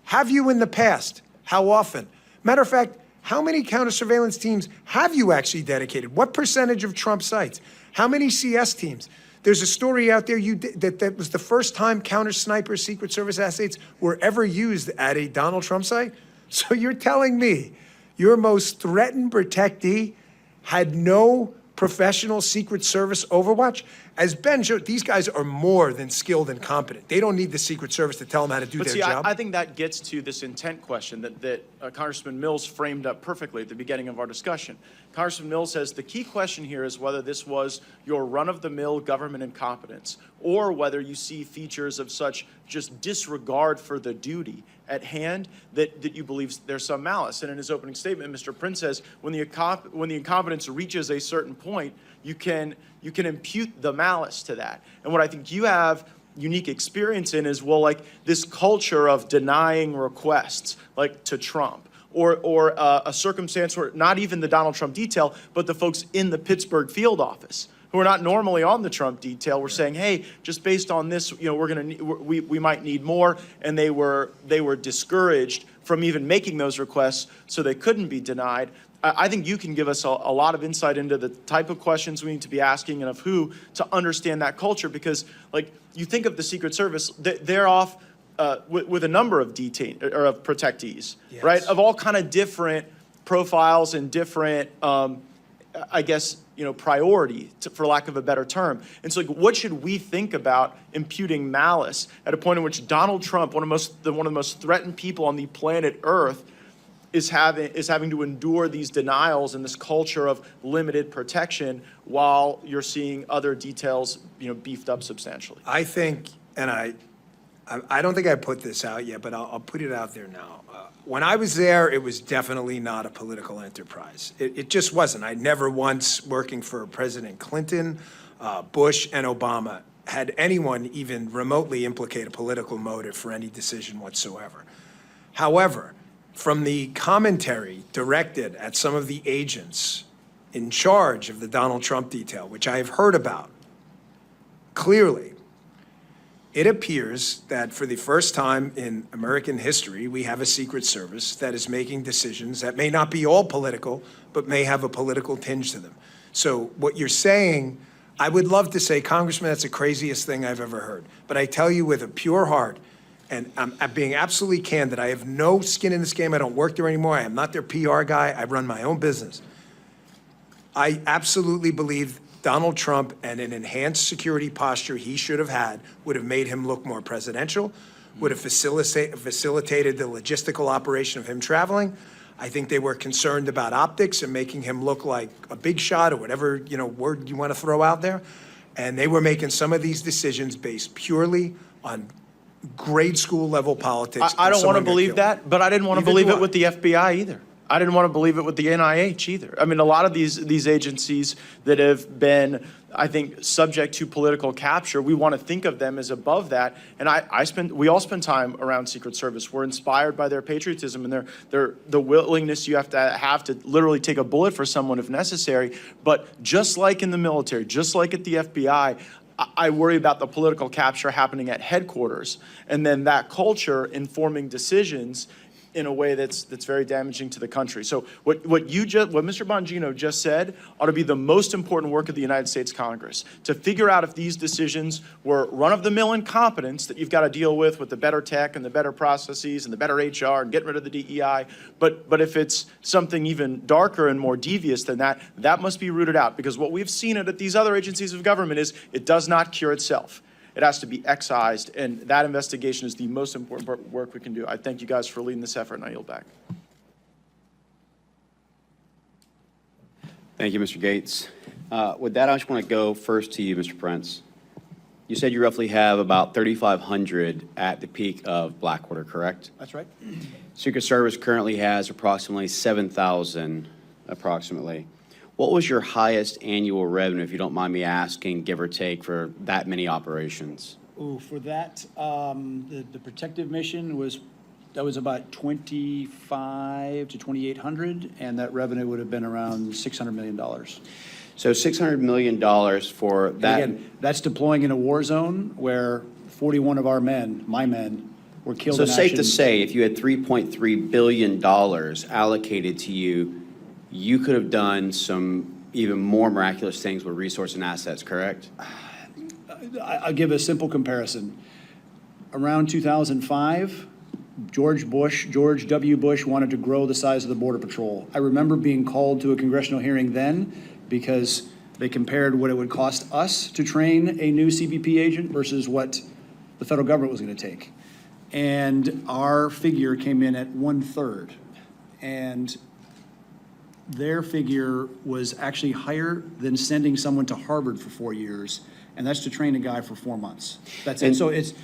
Have you in the past? How often? Matter of fact, how many counter-surveillance teams have you actually dedicated? What percentage of Trump sites? How many CS teams? There's a story out there that was the first time counter-sniper Secret Service assets were ever used at a Donald Trump site? So you're telling me your most threatened protectee had no professional Secret Service overwatch? As Ben showed, these guys are more than skilled and competent. They don't need the Secret Service to tell them how to do But their see, job. I think that gets to this intent question that Congressman Mills framed up perfectly at the beginning of our discussion. Congressman Mills says the key question here is whether this was your run-of-the-mill government incompetence or whether you see features of such just disregard for the duty at hand that you believe there's some malice. And in his opening statement, Mr. Prince says when the incompetence reaches a certain point, you can impute the malice to that. And what I think you have unique experience in is, well, like this culture of denying requests, like to Trump, or a circumstance where not even the Donald Trump detail, but the folks in the Pittsburgh field office who are not normally on the Trump detail were saying, hey, just based on this, we might need more, and they were discouraged from even making those requests, so they couldn't be denied. I think you can give us a lot of insight into the type of questions we need to be asking and of who to understand that culture, because like you think of the Secret Service, they're off with a number of of protectees, yes, right? Of all kind of different profiles and different, I guess, priority, for lack of a better term. And so, like, what should we think about imputing malice at a point in which Donald Trump, one of the most threatened people on the planet Earth, is having to endure these denials and this culture of limited protection while you're seeing other details, beefed up substantially? I think, and I don't think I put this out yet, but I'll put it out there now. When I was there, it was definitely not a political enterprise. It just wasn't. I never once, working for President Clinton, Bush, and Obama, had anyone even remotely implicate a political motive for any decision whatsoever. However, from the commentary directed at some of the agents in charge of the Donald Trump detail, which I have heard about, clearly, it appears that for the first time in American history, we have a Secret Service that is making decisions that may not be all political, but may have a political tinge to them. So what you're saying, I would love to say, Congressman, that's the craziest thing I've ever heard. But I tell you with a pure heart, and I'm being absolutely candid, I have no skin in this game. I don't work there anymore. I am not their PR guy. I run my own business. I absolutely believe Donald Trump and an enhanced security posture he should have had would have made him look more presidential, would have facilitated the logistical operation of him traveling. I think they were concerned about optics and making him look like a big shot or whatever word you want to throw out there. And they were making some of these decisions based purely on grade school level politics. I don't want to believe that, but I didn't want to believe it with the FBI either. I didn't want to believe it with the NIH either. I mean, a lot of these agencies that have been, I think, subject to political capture, we want to think of them as above that. And we all spend time around Secret Service. We're inspired by their patriotism and the willingness you have to literally take a bullet for someone if necessary. But just like in the military, just like at the FBI, I worry about the political capture happening at headquarters, and then that culture informing decisions in a way that's very damaging to the country. So what Mr. Bongino just said ought to be the most important work of the United States Congress, to figure out if these decisions were run-of-the-mill incompetence that you've got to deal with the better tech and the better processes and the better HR and getting rid of the DEI. But if it's something even darker and more devious than that, that must be rooted out, because what we've seen at these other agencies of government is it does not cure itself. It has to be excised, and that investigation is the most important work we can do. I thank you guys for leading this effort, and I yield back. Thank you, Mr. Gaetz. With that, I just want to go first to you, Mr. Prince. You said you roughly have about 3,500 at the peak of Blackwater, correct? That's right. Secret Service currently has approximately 7,000, approximately. What was your highest annual revenue, if you don't mind me asking, give or take, for that many operations? Ooh, for that, the protective mission was about 2,500 to 2,800, and that revenue would have been around $600 million. So $600 million for that. And again, that's deploying in a war zone where 41 of our men, my men, were killed in action. So safe to say, if you had $3.3 billion allocated to you, you could have done some even more miraculous things with resource and assets, correct? I'll give a simple comparison. Around 2005, George W. Bush wanted to grow the size of the Border Patrol. I remember being called to a congressional hearing then because They compared what it would cost us to train a new CBP agent versus what the federal government was going to take. And our figure came in at 1/3. And their figure was actually higher than sending someone to Harvard for 4 years, and that's to train a guy for 4 months. That's it. So it's,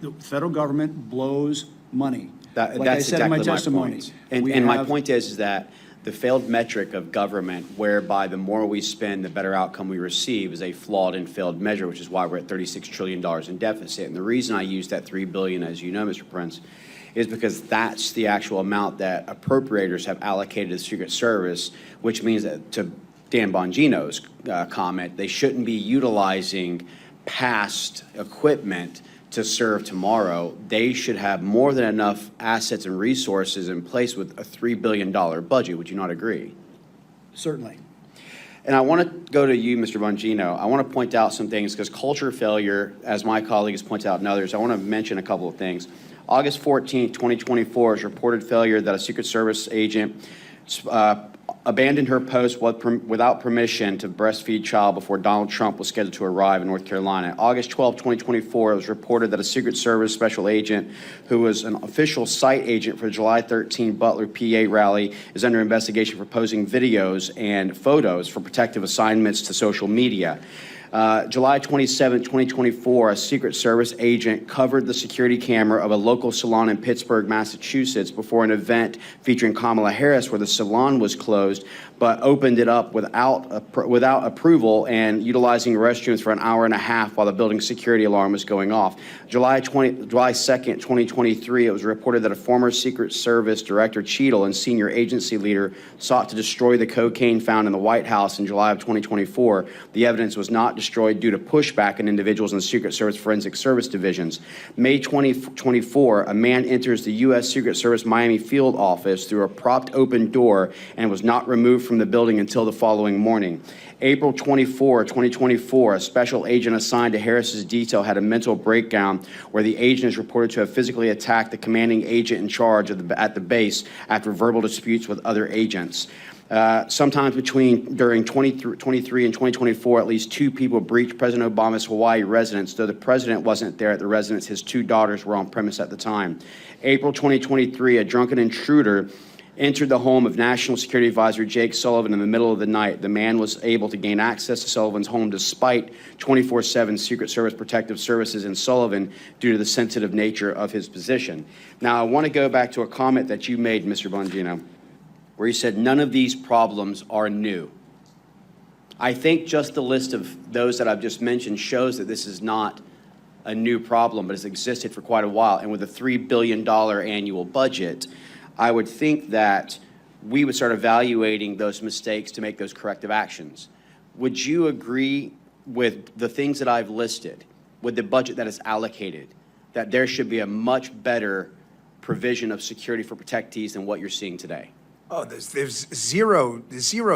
the federal government blows money. Like I said in my testimony. And my point is that the failed metric of government, whereby the more we spend, the better outcome we receive, is a flawed and failed measure, which is why we're at $36 trillion in deficit. And the reason I use that $3 billion, as you know, Mr. Prince, is because that's the actual amount that appropriators have allocated to the Secret Service, which means that, to Dan Bongino's comment, they shouldn't be utilizing past equipment to serve tomorrow. They should have more than enough assets and resources in place with a $3 billion budget. Would you not agree? Certainly. And I want to go to you, Mr. Bongino. I want to point out some things, because culture failure, as my colleague has pointed out and others, I want to mention a couple of things. August 14, 2024 is reported failure that a Secret Service agent abandoned her post without permission to breastfeed child before Donald Trump was scheduled to arrive in North Carolina. August 12, 2024, it was reported that a Secret Service special agent who was an official site agent for the July 13 Butler PA rally is under investigation for posting videos and photos for protective assignments to social media. July 27, 2024, a Secret Service agent covered the security camera of a local salon in Pittsburgh, Massachusetts, before an event featuring Kamala Harris, where the salon was closed, but opened it up without approval and utilizing restrooms for an hour and a half while the building's security alarm was going off. July 2nd, 2023, it was reported that a former Secret Service Director Cheadle and senior agency leader sought to destroy the cocaine found in the White House in July of 2024. The evidence was not destroyed due to pushback in individuals in the Secret Service Forensic Service divisions. May 2024, a man enters the U.S. Secret Service Miami field office through a propped open door and was not removed from the building until the following morning. April 24, 2024, a special agent assigned to Harris's detail had a mental breakdown where the agent is reported to have physically attacked the commanding agent in charge at the base after verbal disputes with other agents. Sometimes during 2023 and 2024, at least 2 people breached President Obama's Hawaii residence. Though the president wasn't there at the residence, his 2 daughters were on premise at the time. April 2023, a drunken intruder entered the home of National Security Advisor Jake Sullivan in the middle of the night. The man was able to gain access to Sullivan's home despite 24/7 Secret Service protective services in Sullivan due to the sensitive nature of his position. Now, I want to go back to a comment that you made, Mr. Bongino, where you said none of these problems are new. I think just the list of those that I've just mentioned shows that this is not a new problem, but it's existed for quite a while. And with a $3 billion annual budget, I would think that we would start evaluating those mistakes to make those corrective actions. Would you agree with the things that I've listed, with the budget that is allocated, that there should be a much better provision of security for protectees than what you're seeing today? Oh, there's zero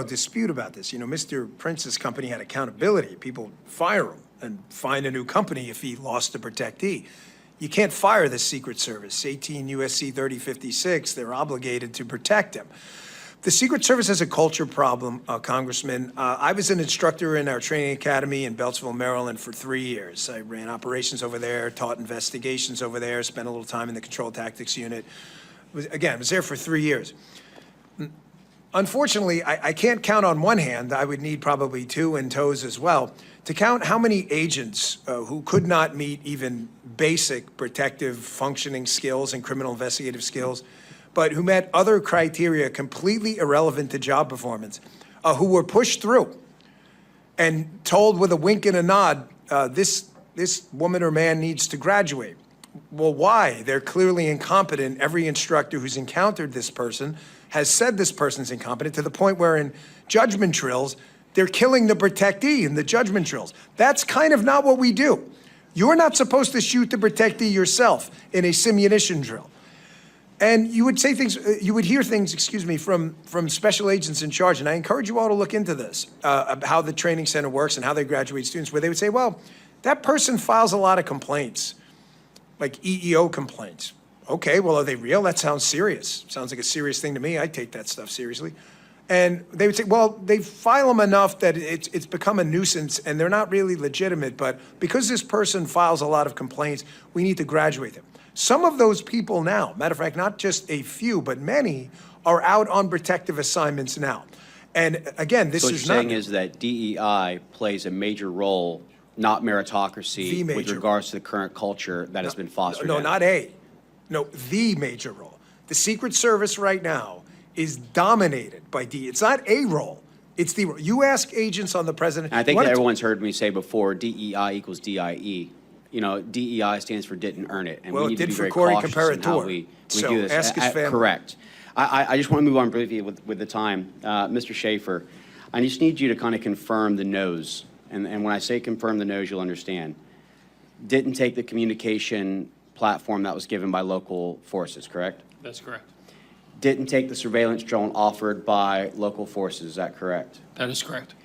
dispute about this. You know, Mr. Prince's company had accountability. People fire him and find a new company if he lost a protectee. You can't fire the Secret Service. 18 U.S.C. 3056, they're obligated to protect him. The Secret Service has a culture problem, Congressman. I was an instructor in our training academy in Beltsville, Maryland for 3 years. I ran operations over there, taught investigations over there, spent a little time in the Control Tactics Unit. Was there for 3 years. Unfortunately, I can't count on one hand, I would need probably 2 and toes as well, to count how many agents who could not meet even basic protective functioning skills and criminal investigative skills, but who met other criteria completely irrelevant to job performance, who were pushed through and told with a wink and a nod, this woman or man needs to graduate. Well, why? They're clearly incompetent. Every instructor who's encountered this person has said this person's incompetent, to the point where in judgment drills, they're killing the protectee in the judgment drills. That's kind of not what we do. You're not supposed to shoot the protectee yourself in a simunition drill. And you would say things, you would hear things, from special agents in charge, and I encourage you all to look into this, how the training center works and how they graduate students, where they would say, well, that person files a lot of complaints, like EEO complaints. Okay, well, are they real? That sounds serious. Sounds like a serious thing to me. I take that stuff seriously. And they would say, well, they file them enough that it's become a nuisance and they're not really legitimate, but because this person files a lot of complaints, we need to graduate them. Some of those people now, matter of fact, not just a few, but many, are out on protective assignments now. And again, this so what is you're not— saying is that DEI plays a major role, not meritocracy, with regards to the current culture that has been fostered. No, not a. No, the major role. The Secret Service right now is dominated by DEI. It's not a role. It's the role. You ask agents on the president. And I think that everyone's heard me say before, DEI equals DIE. You know, DEI stands for didn't earn it. And Well, we it need to did be for very Corey cautious in how Comparator. we So do this. ask his family. Correct. I just want to move on briefly with the time. Mr. Schaefer, I just need you to kind of confirm the no's. And when I say confirm the no's, you'll understand. Didn't take the communication platform that was given by local forces, correct? That's correct. Didn't take the surveillance drone offered by local forces, is that correct? That is correct.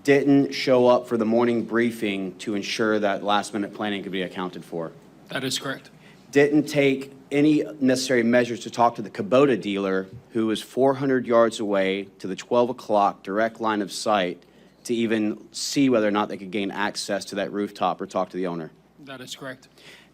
Didn't show up for the morning briefing to ensure that last-minute planning could be accounted for. That is correct. Didn't take any necessary measures to talk to the Kubota dealer, who was 400 yards away to the 12 o'clock direct line of sight, to even see whether or not they could gain access to that rooftop or talk to the owner. That is correct.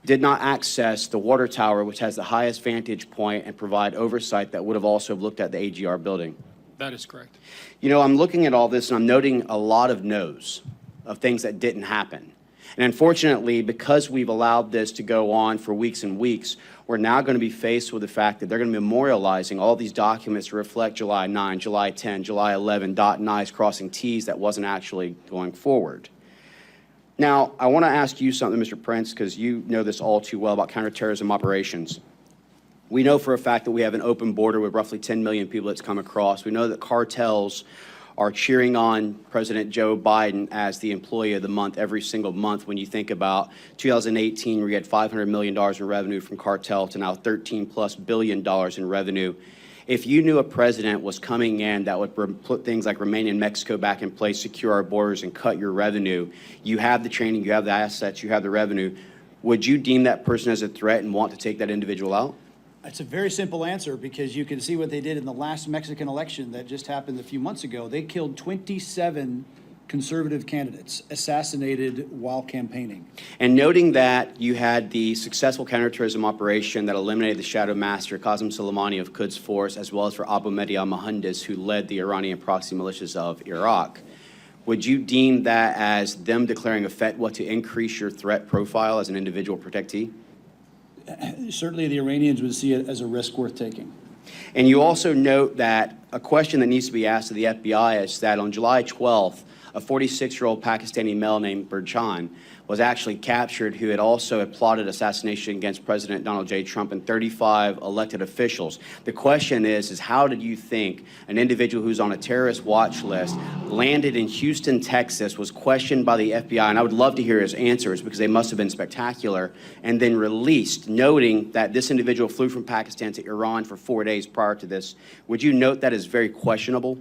Did not access the water tower, which has the highest vantage point, and provide oversight that would have also looked at the AGR building. That is correct. You know, I'm looking at all this and I'm noting a lot of no's, of things that didn't happen. And unfortunately, because we've allowed this to go on for weeks and weeks, we're now going to be faced with the fact that they're going to be memorializing all these documents to reflect July 9, July 10, July 11, dotting I's, crossing T's that wasn't actually going forward. Now, I want to ask you something, Mr. Prince, because you know this all too well about counterterrorism operations. We know for a fact that we have an open border with roughly 10 million people that's come across. We know that cartels are cheering on President Joe Biden as the employee of the month every single month. When you think about 2018, where you had $500 million in revenue from cartel to now $13+ billion in revenue. If you knew a president was coming in that would put things like remain in Mexico back in place, secure our borders, and cut your revenue, you have the training, you have the assets, you have the revenue, would you deem that person as a threat and want to take that individual out? It's a very simple answer, because you can see what they did in the last Mexican election that just happened a few months ago. They killed 27 conservative candidates, assassinated while campaigning. And noting that you had the successful counterterrorism operation that eliminated the shadow master, Qasem Soleimani of Quds Force, as well as for Abu Mahdi al-Mohandes, who led the Iranian proxy militias of Iraq, would you deem that as them declaring a fatwa to increase your threat profile as an individual protectee? Certainly the Iranians would see it as a risk worth taking. And you also note that a question that needs to be asked of the FBI is that on July 12th, a 46-year-old Pakistani male named Burjan was actually captured, who had also plotted assassination against President Donald J. Trump and 35 elected officials. The question is how did you think an individual who's on a terrorist watch list, landed in Houston, Texas, was questioned by the FBI, and I would love to hear his answers because they must have been spectacular, and then released, noting that this individual flew from Pakistan to Iran for 4 days prior to this. Would you note that as very questionable?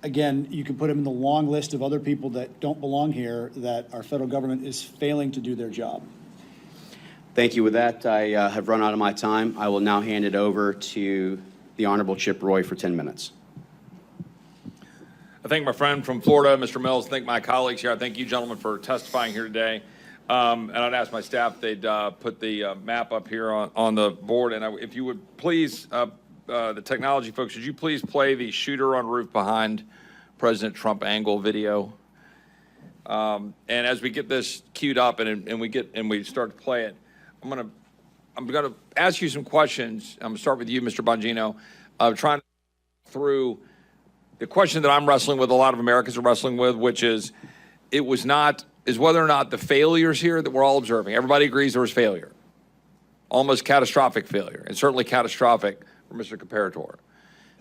Again, you can put them in the long list of other people that don't belong here, that our federal government is failing to do their job. Thank you. With that, I have run out of my time. I will now hand it over to the Honorable Chip Roy for 10 minutes. I thank my friend from Florida, Mr. Mills. Thank my colleagues here. I thank you, gentlemen, for testifying here today. And I'd ask my staff if they'd put the map up here on the board. And if you would please, the technology folks, would you please play the shooter on roof behind President Trump angle video? And as we get this queued up and we start to play it, I'm gonna ask you some questions. I'm gonna start with you, Mr. Bongino. Trying to through the question that I'm wrestling with, a lot of Americans are wrestling with, which is whether or not the failures here that we're all observing. Everybody agrees there was failure, almost catastrophic failure, and certainly catastrophic for Mr. Comparator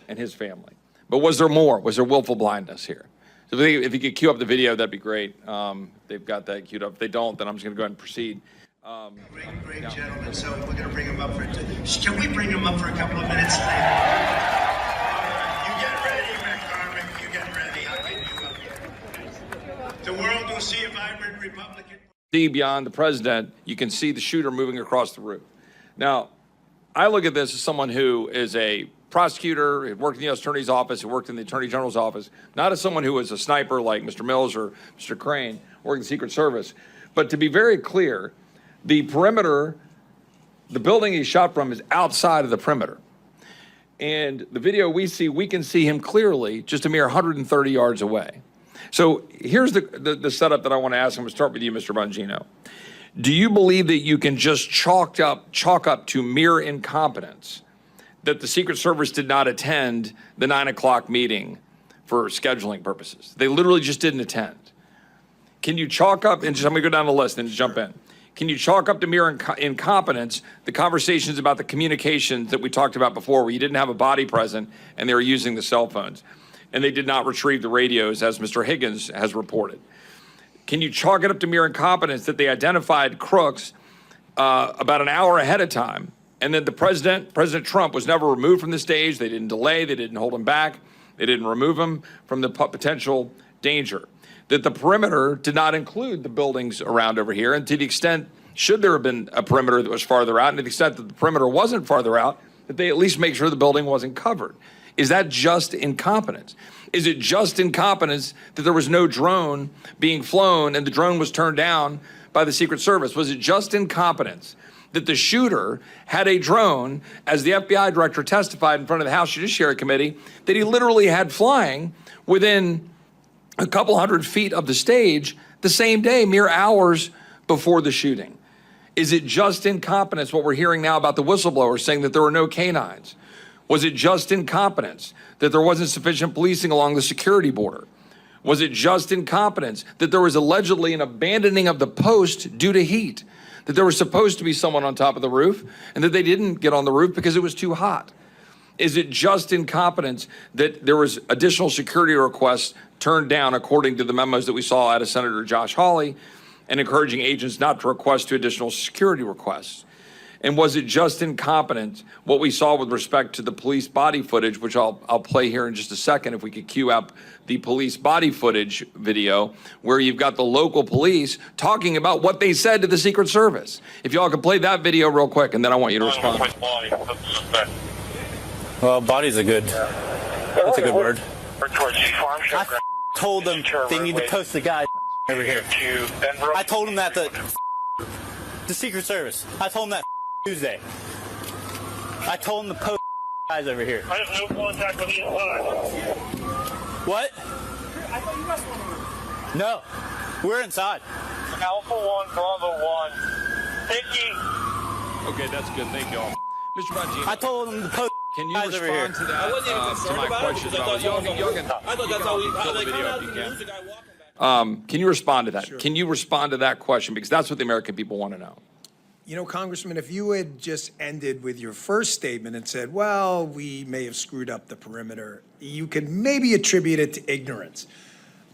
and his family. But was there more? Was there willful blindness here? So if you could cue up the video, that'd be great. They've got that queued up. If they don't, then I'm just going to go ahead and proceed. Great gentlemen. So we're going to bring him up for can we bring him up for a couple of minutes? You get ready, McCormick. You get ready. I'll get you up here. The world will see a vibrant Republican. See beyond the president, you can see the shooter moving across the roof. Now, I look at this as someone who is a prosecutor, had worked in the U.S. Attorney's Office, had worked in the Attorney General's office, not as someone who was a sniper like Mr. Mills or Mr. Crane, working in the Secret Service. But to be very clear, the perimeter, the building he shot from is outside of the perimeter. And the video we see, we can see him clearly just a mere 130 yards away. So here's the setup that I want to ask. I'm going to start with you, Mr. Bongino. Do you believe that you can just chalk up to mere incompetence that the Secret Service did not attend the 9 o'clock meeting for scheduling purposes? They literally just didn't attend. Can you chalk up, and just, I'm going to go down the list and just jump in. Can you chalk up to mere incompetence the conversations about the communications that we talked about before, where you didn't have a body present and they were using the cell phones, and they did not retrieve the radios, as Mr. Higgins has reported? Can you chalk it up to mere incompetence that they identified crooks about an hour ahead of time, and then President Trump was never removed from the stage? They didn't delay, they didn't hold him back, they didn't remove him from the potential danger. That the perimeter did not include the buildings around over here, and to the extent, should there have been a perimeter that was farther out, and to the extent that the perimeter wasn't farther out, that they at least make sure the building wasn't covered. Is that just incompetence? Is it just incompetence that there was no drone being flown and the drone was turned down by the Secret Service? Was it just incompetence that the shooter had a drone, as the FBI director testified in front of the House Judiciary Committee, that he literally had flying within a couple hundred feet of the stage the same day, mere hours before the shooting? Is it just incompetence, what we're hearing now about the whistleblowers saying that there were no canines? Was it just incompetence that there wasn't sufficient policing along the security border? Was it just incompetence that there was allegedly an abandoning of the post due to heat? That there was supposed to be someone on top of the roof and that they didn't get on the roof because it was too hot? Is it just incompetence that there was additional security requests turned down, according to the memos that we saw out of Senator Josh Hawley, and encouraging agents not to request to additional security requests? And was it just incompetence what we saw with respect to the police body footage, which I'll play here in just a second, if we could cue up the police body footage video, where you've got the local police talking about what they said to the Secret Service? If y'all could play that video real quick, and then I want you to respond. Well, body's a good, that's a good word. I told them they need to post the guy over here. I told them that the Secret Service. I told them that Tuesday. I told them to post guys over here. I have no contact with the inside. What? I thought you guys were. No, we're inside. Alpha 1, Bravo 1. Thank you. Okay, that's good. Thank you all. Mr. Bongino, I told them to post. Can you respond to that? I wasn't even concerned about it. I thought that's how we pull the video if you can. Can you respond to that? Sure. Can you respond to that question? Because that's what the American people want to know. You know, Congressman, if you had just ended with your first statement and said, well, we may have screwed up the perimeter, you could maybe attribute it to ignorance.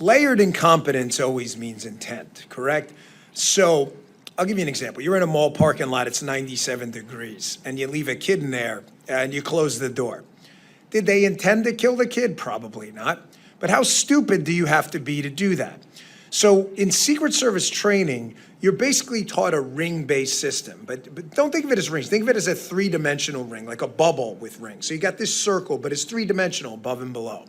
Layered incompetence always means intent, correct? So I'll give you an example. You're in a mall parking lot, it's 97 degrees, and you leave a kid in there and you close the door. Did they intend to kill the kid? Probably not. But how stupid do you have to be to do that? So in Secret Service training, you're basically taught a ring-based system, but don't think of it as rings. Think of it as a three-dimensional ring, like a bubble with rings. So you got this circle, but it's three-dimensional above and below.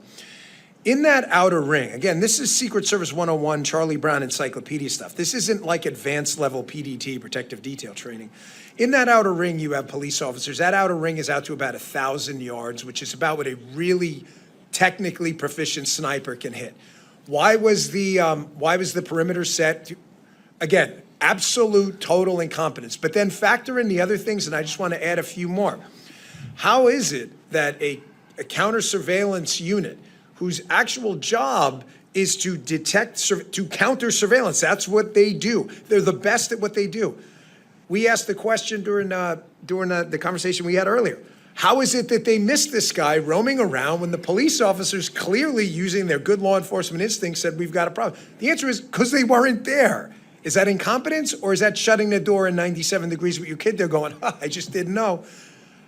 In that outer ring, again, this is Secret Service 101, Charlie Brown encyclopedia stuff. This isn't like advanced level PDT, protective detail training. In that outer ring, you have police officers. That outer ring is out to about 1,000 yards, which is about what a really technically proficient sniper can hit. Why was the perimeter set? Again, absolute total incompetence. But then factor in the other things, and I just want to add a few more. How is it that a counter surveillance unit whose actual job is to detect, to counter surveillance, that's what they do. They're the best at what they do. We asked the question during the conversation we had earlier. How is it that they missed this guy roaming around when the police officers, clearly using their good law enforcement instincts, said we've got a problem? The answer is because they weren't there. Is that incompetence, or is that shutting the door in 97 degrees with your kid there going, I just didn't know?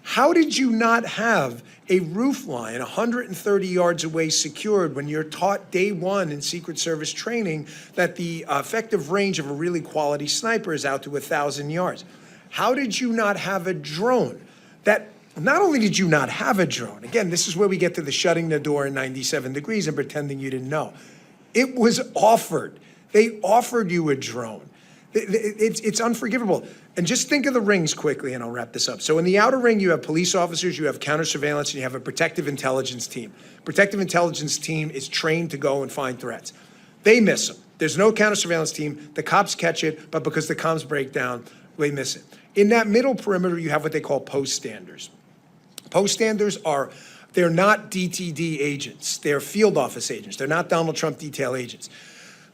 How did you not have a roof line 130 yards away secured when you're taught day one in Secret Service training that the effective range of a really quality sniper is out to 1,000 yards? How did you not have a drone that Not only did you not have a drone, again, this is where we get to the shutting the door in 97 degrees and pretending you didn't know. It was offered. They offered you a drone. It's unforgivable. And just think of the rings quickly, and I'll wrap this up. So in the outer ring, you have police officers, you have counter surveillance, and you have a protective intelligence team. Protective intelligence team is trained to go and find threats. They miss them. There's no counter surveillance team. The cops catch it, but because the comms break down, they miss it. In that middle perimeter, you have what they call post standers. Post standers they're not DTD agents. They're field office agents. They're not Donald Trump detail agents.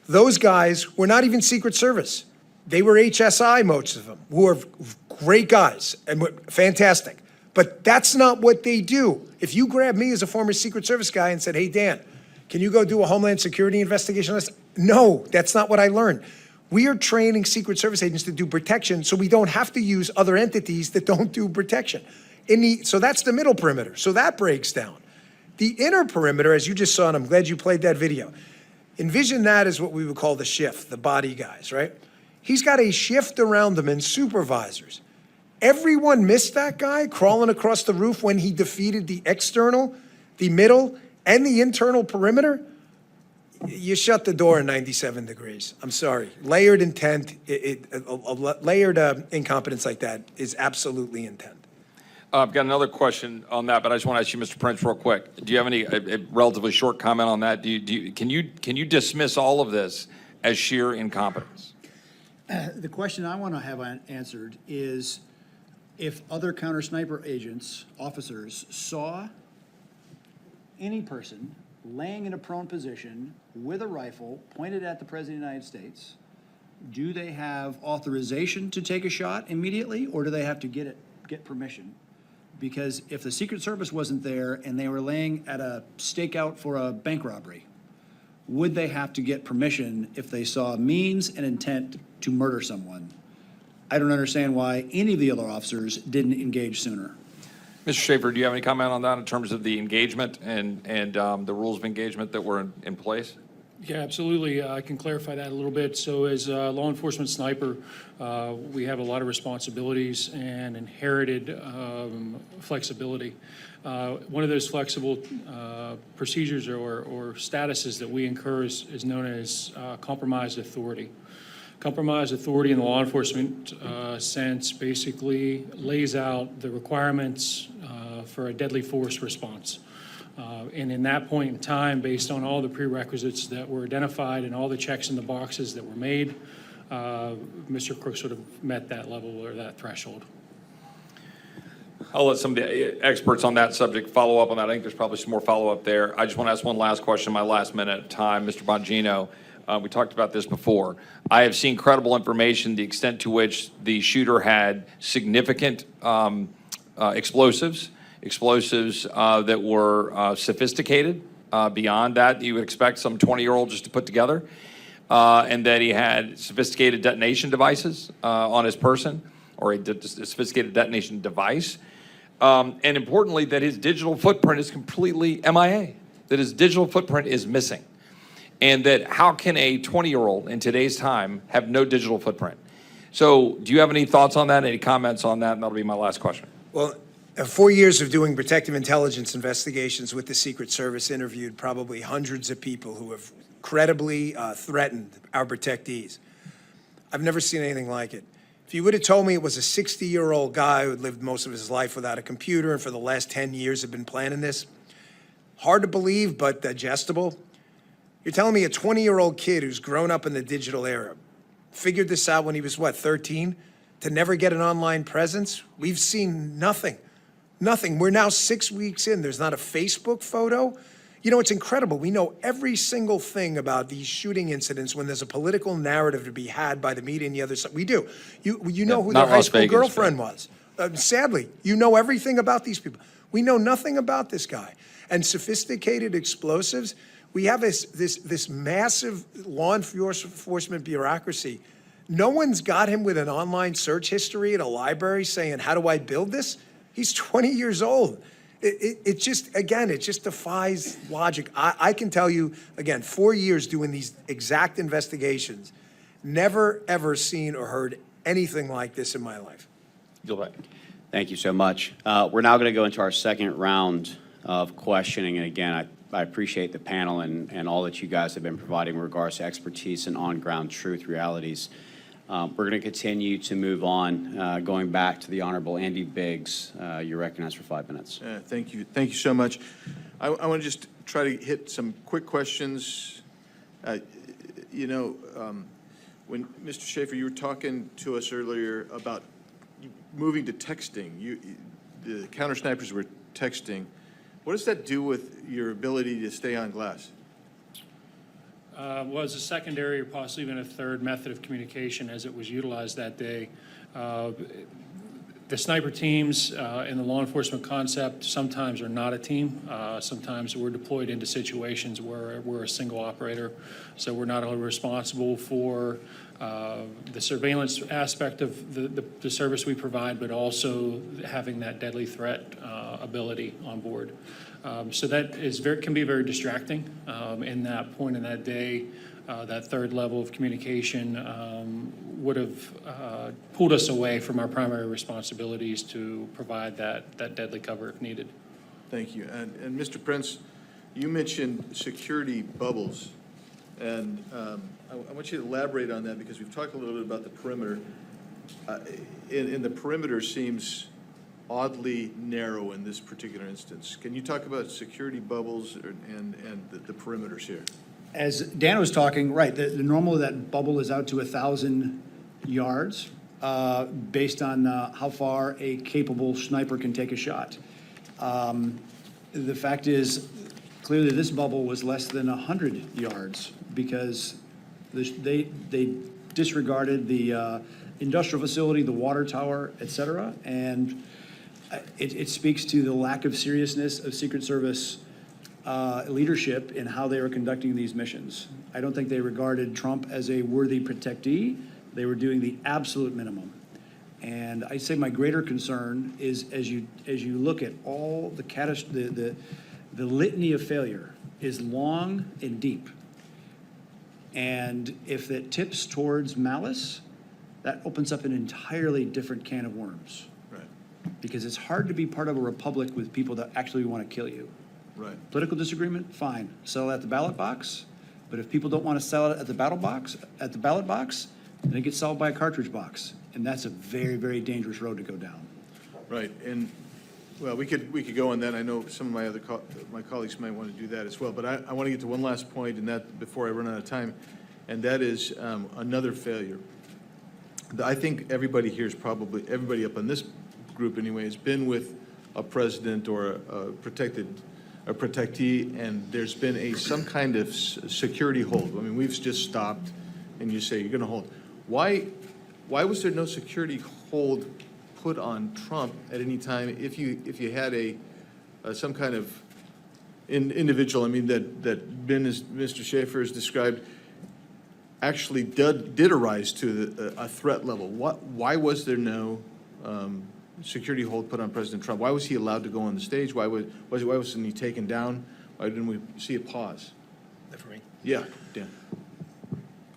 Those guys were not even Secret Service. They were HSI, most of them, who are great guys and fantastic. But that's not what they do. If you grab me as a former Secret Service guy and said, hey, Dan, can you go do a Homeland Security investigation on this? No, that's not what I learned. We are training Secret Service agents to do protection so we don't have to use other entities that don't do protection. So that's the middle perimeter. So that breaks down. The inner perimeter, as you just saw, and I'm glad you played that video, envision that as what we would call the shift, the body guys, right? He's got a shift around him and supervisors. Everyone missed that guy crawling across the roof when he defeated the external, the middle, and the internal perimeter. You shut the door in 97 degrees. I'm sorry. Layered intent, layered incompetence like that is absolutely intent. I've got another question on that, but I just want to ask you, Mr. Prince, real quick. Do you have a relatively short comment on that? Can you dismiss all of this as sheer incompetence? The question I want to have answered is if other counter sniper agents, officers, saw any person laying in a prone position with a rifle pointed at the President of the United States, do they have authorization to take a shot immediately, or do they have to get permission? Because if the Secret Service wasn't there and they were laying at a stakeout for a bank robbery, would they have to get permission if they saw means and intent to murder someone? I don't understand why any of the other officers didn't engage sooner. Mr. Schaefer, do you have any comment on that in terms of the engagement and the rules of engagement that were in place? Yeah, absolutely. I can clarify that a little bit. So as a law enforcement sniper, we have a lot of responsibilities and inherited flexibility. One of those flexible procedures or statuses that we incur is known as compromised authority. Compromised authority in the law enforcement sense basically lays out the requirements for a deadly force response. And in that point in time, based on all the prerequisites that were identified and all the checks in the boxes that were made, Mr. Crooks would have met that level or that threshold. I'll let some of the experts on that subject follow up on that. I think there's probably some more follow-up there. I just want to ask one last question in my last minute of time. Mr. Bongino, we talked about this before. I have seen credible information, the extent to which the shooter had significant explosives that were sophisticated beyond that you would expect some 20-year-old just to put together, and that he had sophisticated detonation devices on his person, or a sophisticated detonation device, and importantly, that his digital footprint is completely MIA, that his digital footprint is missing, and that how can a 20-year-old in today's time have no digital footprint? So do you have any thoughts on that, any comments on that? And that'll be my last question. Well, 4 years of doing protective intelligence investigations with the Secret Service, interviewed probably hundreds of people who have credibly threatened our protectees. I've never seen anything like it. If you would have told me it was a 60-year-old guy who had lived most of his life without a computer and for the last 10 years had been planning this, hard to believe but digestible. You're telling me a 20-year-old kid who's grown up in the digital era figured this out when he was, 13, to never get an online presence? We've seen nothing. Nothing. We're now 6 weeks in. There's not a Facebook photo. You know, it's incredible. We know every single thing about these shooting incidents when there's a political narrative to be had by the media and the other side. We do. You know who their high school girlfriend was. Sadly, you know everything about these people. We know nothing about this guy. And sophisticated explosives, we have this massive law enforcement bureaucracy. No one's got him with an online search history at a library saying, how do I build this? He's 20 years old. It just defies logic. I can tell you, again, 4 years doing these exact investigations, never, ever seen or heard anything like this in my life. You'll bet. Thank you so much. We're now going to go into our second round of questioning. And again, I appreciate the panel and all that you guys have been providing in regards to expertise and on-ground truth realities. We're going to continue to move on, going back to the Honorable Andy Biggs. You're recognized for 5 minutes. Thank you. Thank you so much. I want to just try to hit some quick questions. When Mr. Schaefer, you were talking to us earlier about moving to texting. The counter snipers were texting. What does that do with your ability to stay on glass? Was a secondary or possibly even a third method of communication as it was utilized that day. The sniper teams in the law enforcement concept sometimes are not a team. Sometimes we're deployed into situations where we're a single operator. So we're not only responsible for the surveillance aspect of the service we provide, but also having that deadly threat ability on board. So that can be very distracting in that point in that day. That third level of communication would have pulled us away from our primary responsibilities to provide that deadly cover if needed. Thank you. And Mr. Prince, you mentioned security bubbles. And I want you to elaborate on that because we've talked a little bit about the perimeter. And the perimeter seems oddly narrow in this particular instance. Can you talk about security bubbles and the perimeters here? As Dan was talking, right, the normal that bubble is out to 1,000 yards based on how far a capable sniper can take a shot. The fact is, clearly this bubble was less than 100 yards because they disregarded the industrial facility, the water tower, et cetera, and it speaks to the lack of seriousness of Secret Service leadership in how they were conducting these missions. I don't think they regarded Trump as a worthy protectee. They were doing the absolute minimum. And I'd say my greater concern is as you look at all the litany of failure is long and deep. And if it tips towards malice, that opens up an entirely different can of worms. Right. Because it's hard to be part of a republic with people that actually want to kill you. Right. Political disagreement, fine. Sell it at the ballot box. But if people don't want to sell it at the ballot box, then it gets sold by a cartridge box. And that's a very, very dangerous road to go down. Right. And well, we could go on that. I know some of my other my colleagues might want to do that as well. But I want to get to one last point, and that before I run out of time, and that is another failure. I think everybody here is probably everybody up on this group anyway has been with a president or a protectee, and there's been some kind of security hold. I mean, we've just stopped, and you say you're going to hold. Why was there no security hold put on Trump at any time if you had some kind of individual? I mean, that Mr. Schaefer has described actually did arise to a threat level. Why was there no security hold put on President Trump? Why was he allowed to go on the stage? Why wasn't he taken down? Why didn't we see a pause? That for me? Yeah, Dan.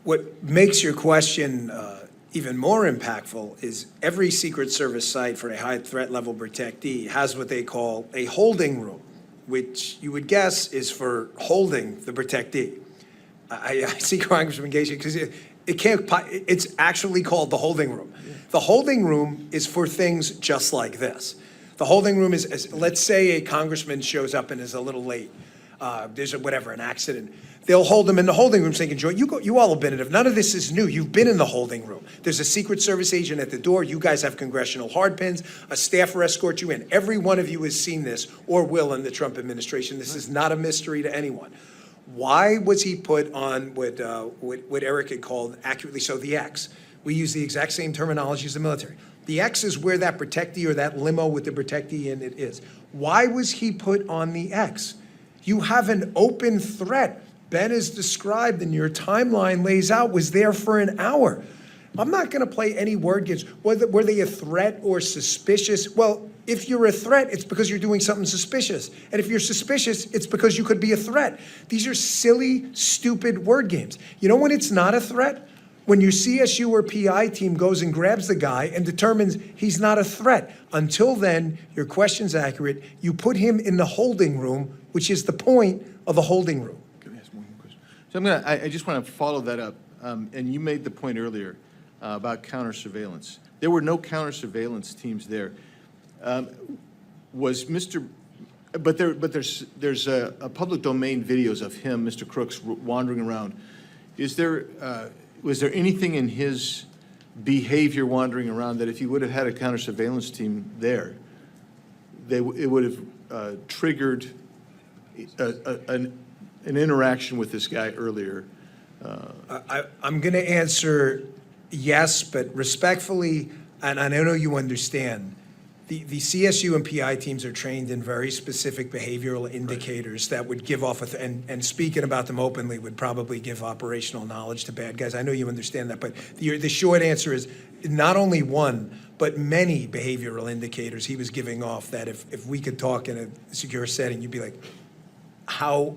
What makes your question even more impactful is every Secret Service site for a high threat level protectee has what they call a holding room, which you would guess is for holding the protectee. I see Congressman Gaetz because it's actually called the holding room. The holding room is for things just like this. The holding room is let's say a congressman shows up and is a little late. There's an accident. They'll hold him in the holding room so they can join. You all have been in it. None of this is new. You've been in the holding room. There's a Secret Service agent at the door. You guys have congressional hardpins. A staffer escorts you in. Every one of you has seen this or will in the Trump administration. This is not a mystery to anyone. Why was he put on what Eric had called accurately so the X? We use the exact same terminology as the military. The X is where that protectee or that limo with the protectee in it is. Why was he put on the X? You have an open threat. Ben has described and your timeline lays out was there for an hour. I'm not going to play any word games. Were they a threat or suspicious? Well, if you're a threat, it's because you're doing something suspicious. And if you're suspicious, it's because you could be a threat. These are silly, stupid word games. You know when it's not a threat? when your CSU or PI team goes and grabs the guy and determines he's not a threat. Until then, your question's accurate. You put him in the holding room, which is the point of the holding room. So I just want to follow that up. And you made the point earlier about counter surveillance. There were no counter surveillance teams there. But there's a public domain videos of him, Mr. Crooks, wandering around. Was there anything in his behavior wandering around that if you would have had a counter surveillance team there, it would have triggered an interaction with this guy earlier? I'm going to answer yes, but respectfully, and I know you understand, the CSU and PI teams are trained in very specific behavioral indicators that would give off, and speaking about them openly would probably give operational knowledge to bad guys. I know you understand that, but the short answer is not only one, but many behavioral indicators he was giving off that if we could talk in a secure setting, you'd be like, how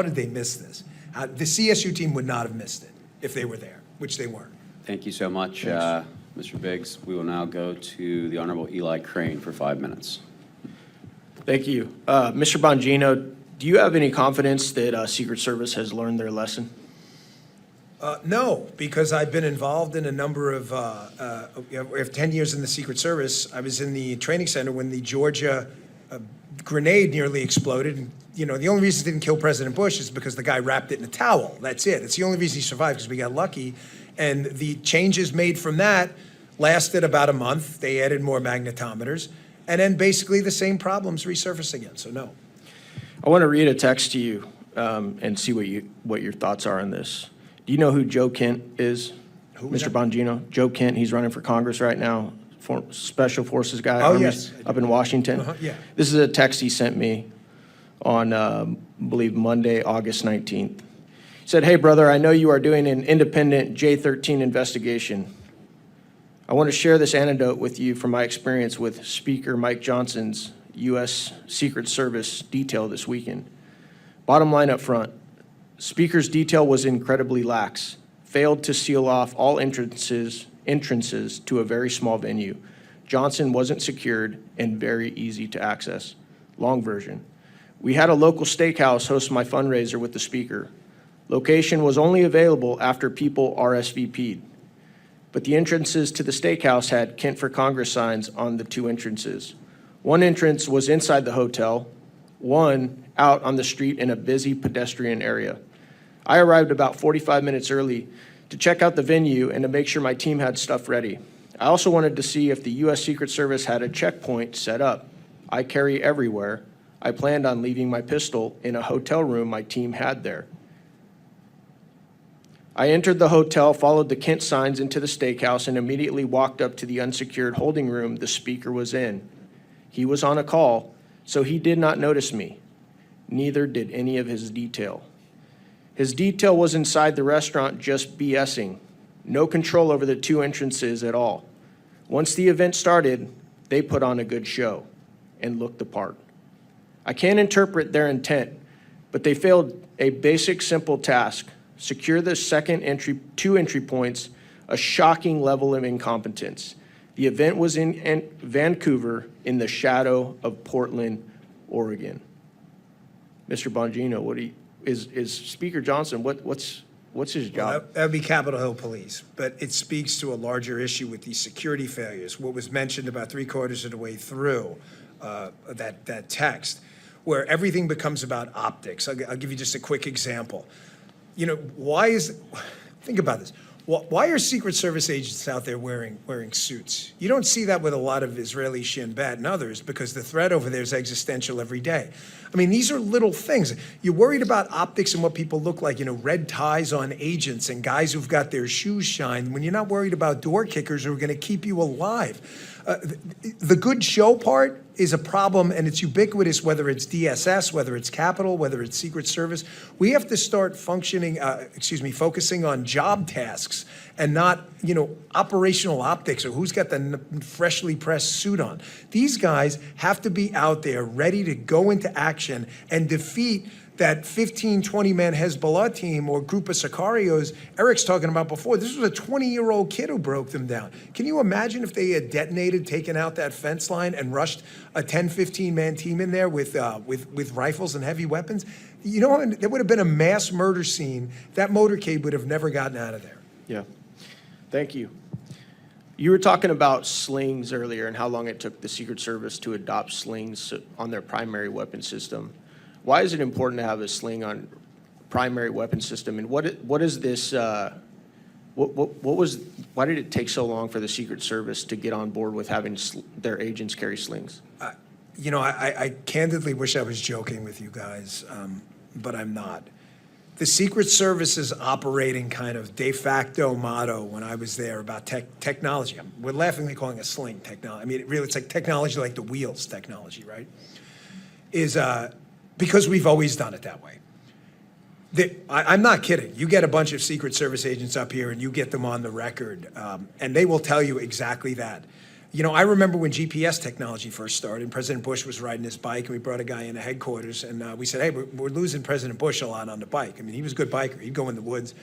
did they miss this? The CSU team would not have missed it if they were there, which they weren't. Thank you so much, Mr. Biggs. We will now go to the Honorable Eli Crane for 5 minutes. Thank you. Mr. Bongino, do you have any confidence that Secret Service has learned their lesson? No, because I've been involved in a number of, we have 10 years in the Secret Service. I was in the training center when the Georgia grenade nearly exploded. And, you know, the only reason it didn't kill President Bush is because the guy wrapped it in a towel. That's it. It's the only reason he survived, because we got lucky. And the changes made from that lasted about a month. They added more magnetometers. And then basically the same problems resurface again. So no. I want to read a text to you and see what your thoughts are on this. Do you know who Joe Kent is, Mr. Bongino? Joe Kent, he's running for Congress right now, Special Forces guy. Oh, yes. Up in Washington. Yeah. This is a text he sent me on, I believe, Monday, August 19th. He said, "Hey, brother, I know you are doing an independent J13 investigation. I want to share this anecdote with you from my experience with Speaker Mike Johnson's U.S. Secret Service detail this weekend. Bottom line up front, Speaker's detail was incredibly lax, failed to seal off all entrances to a very small venue. Johnson wasn't secured and very easy to access. Long version. We had a local steakhouse host my fundraiser with the Speaker. Location was only available after people RSVP'd. But the entrances to the steakhouse had Kent for Congress signs on the two entrances. One entrance was inside the hotel, one out on the street in a busy pedestrian area. I arrived about 45 minutes early to check out the venue and to make sure my team had stuff ready. I also wanted to see if the U.S. Secret Service had a checkpoint set up. I carry everywhere. I planned on leaving my pistol in a hotel room my team had there. I entered the hotel, followed the Kent signs into the steakhouse, and immediately walked up to the unsecured holding room the Speaker was in. He was on a call, so he did not notice me. Neither did any of his detail. His detail was inside the restaurant just BSing. No control over the two entrances at all. Once the event started, they put on a good show and looked the part. I can't interpret their intent, but they failed a basic, simple task. Secure the two entry points, a shocking level of incompetence. The event was in Vancouver in the shadow of Portland, Oregon. Mr. Bongino, is Speaker Johnson, what's his job? Well, that would be Capitol Hill Police, but it speaks to a larger issue with these security failures. What was mentioned about 3/4 of the way through that text, where everything becomes about optics. I'll give you just a quick example. You know, think about this. Why are Secret Service agents out there wearing suits? You don't see that with a lot of Israeli Shin Bet and others, because the threat over there is existential every day. I mean, these are little things. You're worried about optics and what people look like, you know, red ties on agents and guys who've got their shoes shined, when you're not worried about door kickers who are going to keep you alive. The good show part is a problem, and it's ubiquitous, whether it's DSS, whether it's Capitol, whether it's Secret Service. We have to start focusing on job tasks and not, you know, operational optics or who's got the freshly pressed suit on. These guys have to be out there ready to go into action and defeat that 15, 20-man Hezbollah team or group of Sicarios Eric's talking about before, this was a 20-year-old kid who broke them down. Can you imagine if they had detonated, taken out that fence line and rushed a 10, 15-man team in there with rifles and heavy weapons? You know, there would have been a mass murder scene. That motorcade would have never gotten out of there. Yeah. Thank you. You were talking about slings earlier and how long it took the Secret Service to adopt slings on their primary weapon system. Why is it important to have a sling on primary weapon system? And what is this? Why did it take so long for the Secret Service to get on board with having their agents carry slings? You know, I candidly wish I was joking with you guys, but I'm not. The Secret Service's operating kind of de facto motto when I was there about technology, we're laughingly calling it sling technology. I mean, it's like technology like the wheels technology, right? Is because we've always done it that way. I'm not kidding. You get a bunch of Secret Service agents up here and you get them on the record, and they will tell you exactly that. You know, I remember when GPS technology first started, and President Bush was riding his bike, and we brought a guy into headquarters, and we said, hey, we're losing President Bush a lot on the bike. I mean, he was a good biker. He'd go in the woods.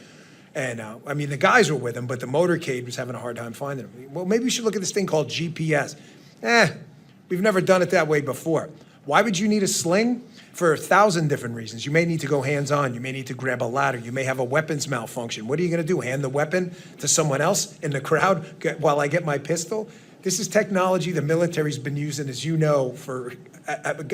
And, I mean, the guys were with him, but the motorcade was having a hard time finding him. Well, maybe we should look at this thing called GPS. We've never done it that way before. Why would you need a sling? For 1,000 different reasons. You may need to go hands-on. You may need to grab a ladder. You may have a weapons malfunction. What are you going to do, hand the weapon to someone else in the crowd while I get my pistol? This is technology the military's been using, as you know, for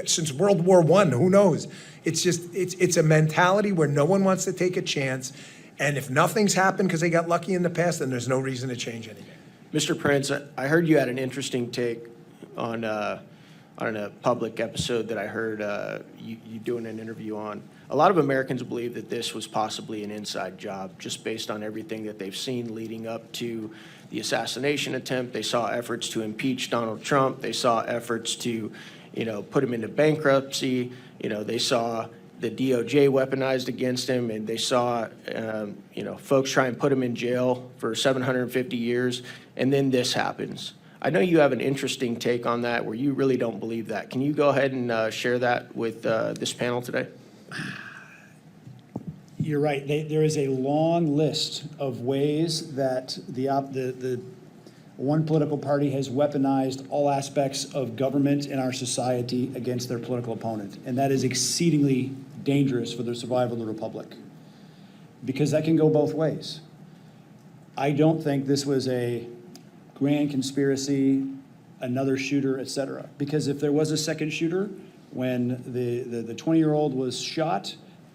since World War I. Who knows? It's just, it's a mentality where no one wants to take a chance. And if nothing's happened because they got lucky in the past, then there's no reason to change anything. Mr. Prince, I heard you had an interesting take on a public episode that I heard you doing an interview on. A lot of Americans believe that this was possibly an inside job just based on everything that they've seen leading up to the assassination attempt. They saw efforts to impeach Donald Trump. They saw efforts to, put him into bankruptcy. They saw the DOJ weaponized against him, and they saw, folks try and put him in jail for 750 years, and then this happens. I know you have an interesting take on that where you really don't believe that. Can you go ahead and share that with this panel today? You're right. There is a long list of ways that the one political party has weaponized all aspects of government in our society against their political opponent. And that is exceedingly dangerous for the survival of the republic, because that can go both ways. I don't think this was a grand conspiracy, another shooter, et cetera. Because if there was a second shooter, when the 20-year-old was shot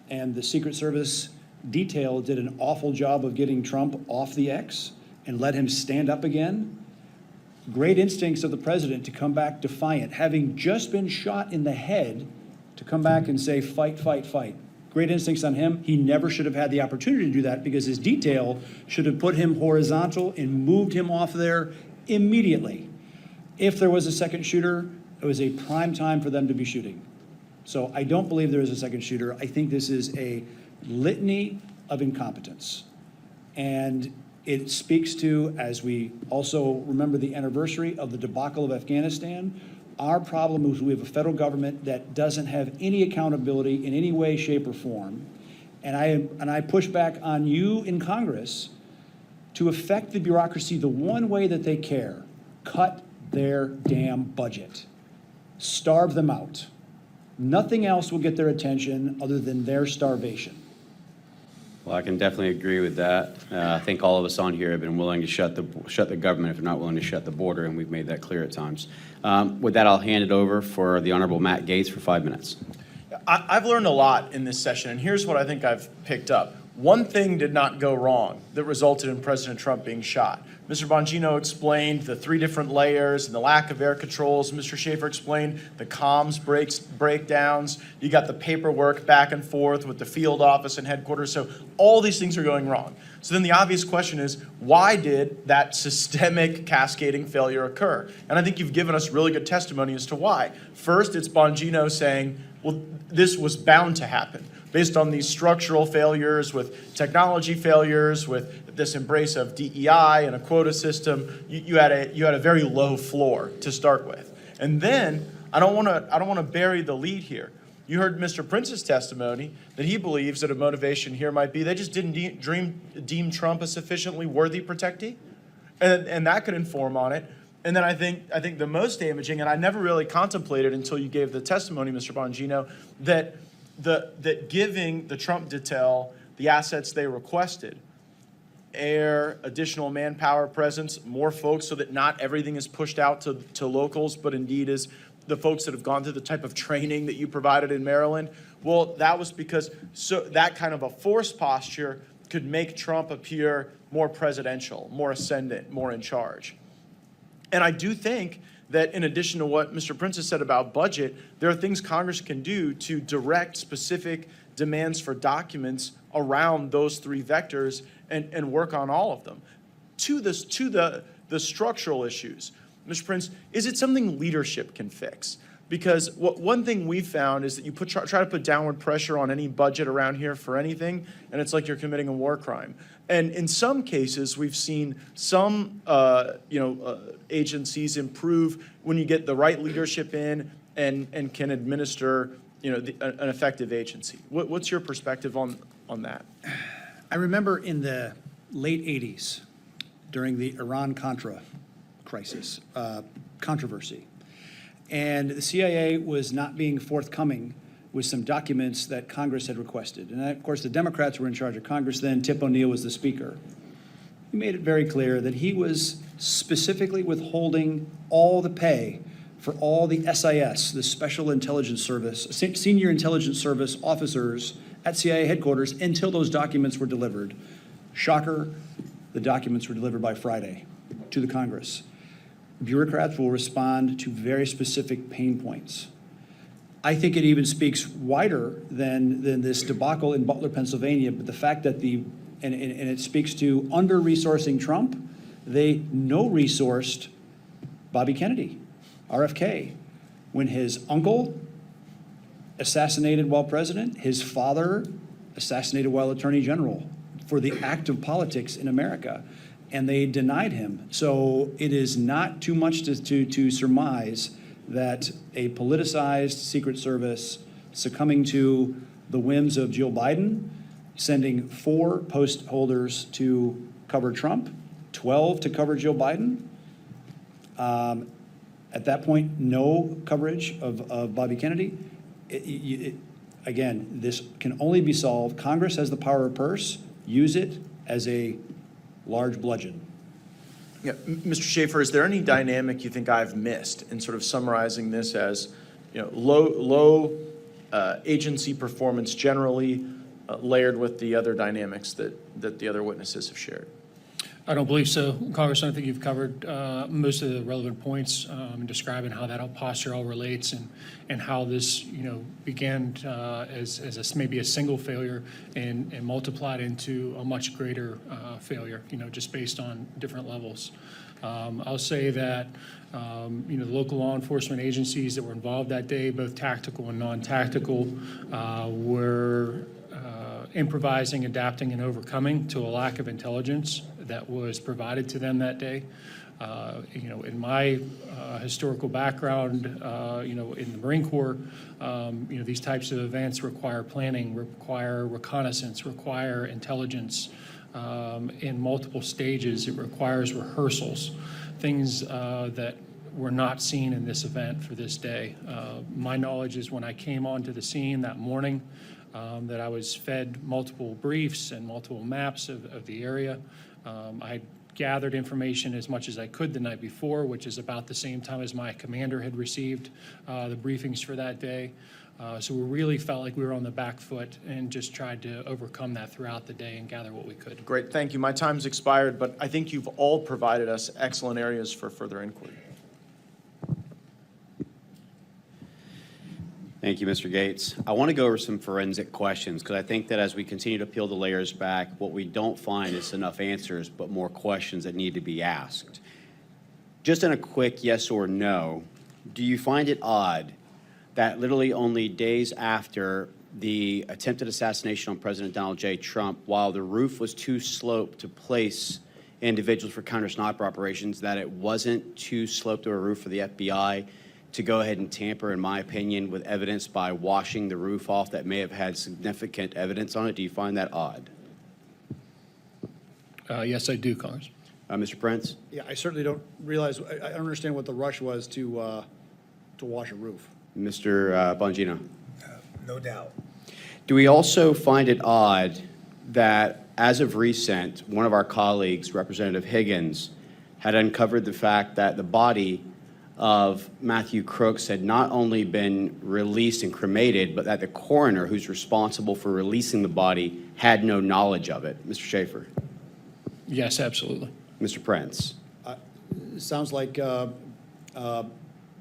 and the Secret Service detail did an awful job of getting Trump off the X and let him stand up again, great instincts of the president to come back defiant, having just been shot in the head, to come back and say, fight, fight, fight. Great instincts on him. He never should have had the opportunity to do that because his detail should have put him horizontal and moved him off there immediately. If there was a second shooter, it was a prime time for them to be shooting. So I don't believe there is a second shooter. I think this is a litany of incompetence. And it speaks to, as we also remember the anniversary of the debacle of Afghanistan, our problem is we have a federal government that doesn't have any accountability in any way, shape, or form. And I push back on you in Congress to affect the bureaucracy the one way that they care: cut their damn budget. Starve them out. Nothing else will get their attention other than their starvation. Well, I can definitely agree with that. I think all of us on here have been willing to shut the government if they're not willing to shut the border, and we've made that clear at times. With that, I'll hand it over for the Honorable Matt Gaetz for 5 minutes. I've learned a lot in this session, and here's what I think I've picked up. One thing did not go wrong that resulted in President Trump being shot. Mr. Bongino explained the 3 different layers and the lack of air controls. Mr. Schaefer explained the comms breakdowns. You got the paperwork back and forth with the field office and headquarters. So all these things are going wrong. So then the obvious question is, why did that systemic cascading failure occur? And I think you've given us really good testimony as to why. First, it's Bongino saying, well, this was bound to happen, based on these structural failures, with technology failures, with this embrace of DEI and a quota system. You had a very low floor to start with. And then I don't want to bury the lead here. You heard Mr. Prince's testimony that he believes that a motivation here might be they just didn't deem Trump a sufficiently worthy protectee, and that could inform on it. And then I think the most damaging, and I never really contemplated until you gave the testimony, Mr. Bongino, that giving the Trump detail the assets they requested, air, additional manpower presence, more folks, so that not everything is pushed out to locals, but indeed is the folks that have gone through the type of training that you provided in Maryland. Well, that was because that kind of a force posture could make Trump appear more presidential, more ascendant, more in charge. And I do think that in addition to what Mr. Prince has said about budget, there are things Congress can do to direct specific demands for documents around those three vectors and work on all of them. To the structural issues, Mr. Prince, is it something leadership can fix? Because one thing we found is that you try to put downward pressure on any budget around here for anything, and it's like you're committing a war crime. And in some cases, we've seen some agencies improve when you get the right leadership in and can administer an effective agency. What's your perspective on that? I remember in the late 80s, during the Iran-Contra crisis, controversy, and the CIA was not being forthcoming with some documents that Congress had requested. And of course, the Democrats were in charge of Congress then. Tip O'Neill was the speaker. He made it very clear that he was specifically withholding all the pay for all the SIS, the Special Intelligence Service, senior intelligence service officers at CIA headquarters until those documents were delivered. Shocker, the documents were delivered by Friday to the Congress. Bureaucrats will respond to very specific pain points. I think it even speaks wider than this debacle in Butler, Pennsylvania, but the fact that and it speaks to under-resourcing Trump. They no-resourced Bobby Kennedy, RFK, when his uncle assassinated while president, his father assassinated while attorney general for the act of politics in America, and they denied him. So it is not too much to surmise that a politicized Secret Service succumbing to the whims of Jill Biden, sending 4 post holders to cover Trump, 12 to cover Jill Biden. At that point, no coverage of Bobby Kennedy. Again, this can only be solved. Congress has the power of purse. Use it as a large bludgeon. Yeah, Mr. Schaefer, is there any dynamic you think I've missed in sort of summarizing this as, low agency performance generally layered with the other dynamics that the other witnesses have shared? I don't believe so, Congressman. I think you've covered most of the relevant points in describing how that posture all relates and how this, began as maybe a single failure and multiplied into a much greater failure, just based on different levels. I'll say that, the local law enforcement agencies that were involved that day, both tactical and non-tactical, were improvising, adapting, and overcoming to a lack of intelligence that was provided to them that day. In my historical background, in the Marine Corps, these types of events require planning, require reconnaissance, require intelligence in multiple stages. It requires rehearsals, things that were not seen in this event for this day. My knowledge is when I came onto the scene that morning, that I was fed multiple briefs and multiple maps of the area. I gathered information as much as I could the night before, which is about the same time as my commander had received the briefings for that day. So we really felt like we were on the back foot and just tried to overcome that throughout the day and gather what we could. Great, thank you. My time's expired, but I think you've all provided us excellent areas for further inquiry. Thank you, Mr. Gaetz. I want to go over some forensic questions because I think that as we continue to peel the layers back, what we don't find is enough answers, but more questions that need to be asked. Just in a quick yes or no, do you find it odd that literally only days after the attempted assassination on President Donald J. Trump, while the roof was too sloped to place individuals for counter-sniper operations, that it wasn't too sloped to a roof for the FBI to go ahead and tamper, in my opinion, with evidence by washing the roof off that may have had significant evidence on it? Do you find that odd? Yes, I do, Congress. Mr. Prince? Yeah, I certainly don't realize, I don't understand what the rush was to wash a roof. Mr. Bongino? No doubt. Do we also find it odd that, as of recent, one of our colleagues, Representative Higgins, had uncovered the fact that the body of Matthew Crooks had not only been released and cremated, but that the coroner who's responsible for releasing the body had no knowledge of it? Mr. Schaefer? Yes, absolutely. Mr. Prince? Sounds like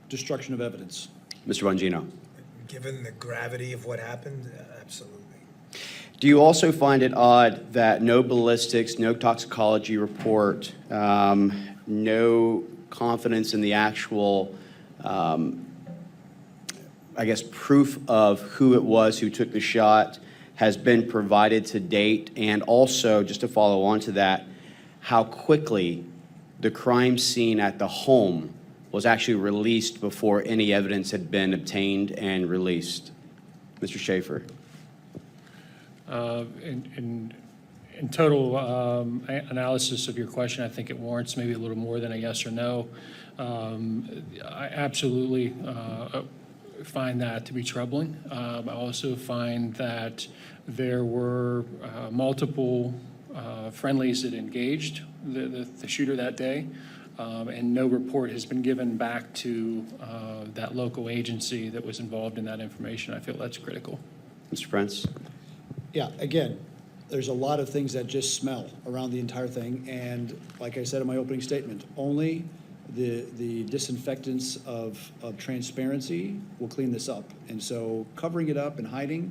destruction of evidence. Mr. Bongino? Given the gravity of what happened, absolutely. Do you also find it odd that no ballistics, no toxicology report, no confidence in the actual, I guess, proof of who it was who took the shot has been provided to date? And also, just to follow on to that, how quickly the crime scene at the home was actually released before any evidence had been obtained and released? Mr. Schaefer? In total analysis of your question, I think it warrants maybe a little more than a yes or no. I absolutely find that to be troubling. I also find that there were multiple friendlies that engaged the shooter that day, and no report has been given back to that local agency that was involved in that information. I feel that's critical. Mr. Prince? Yeah, again, there's a lot of things that just smell around the entire thing, and like I said in my opening statement, only the disinfectants of transparency will clean this up. And so covering it up and hiding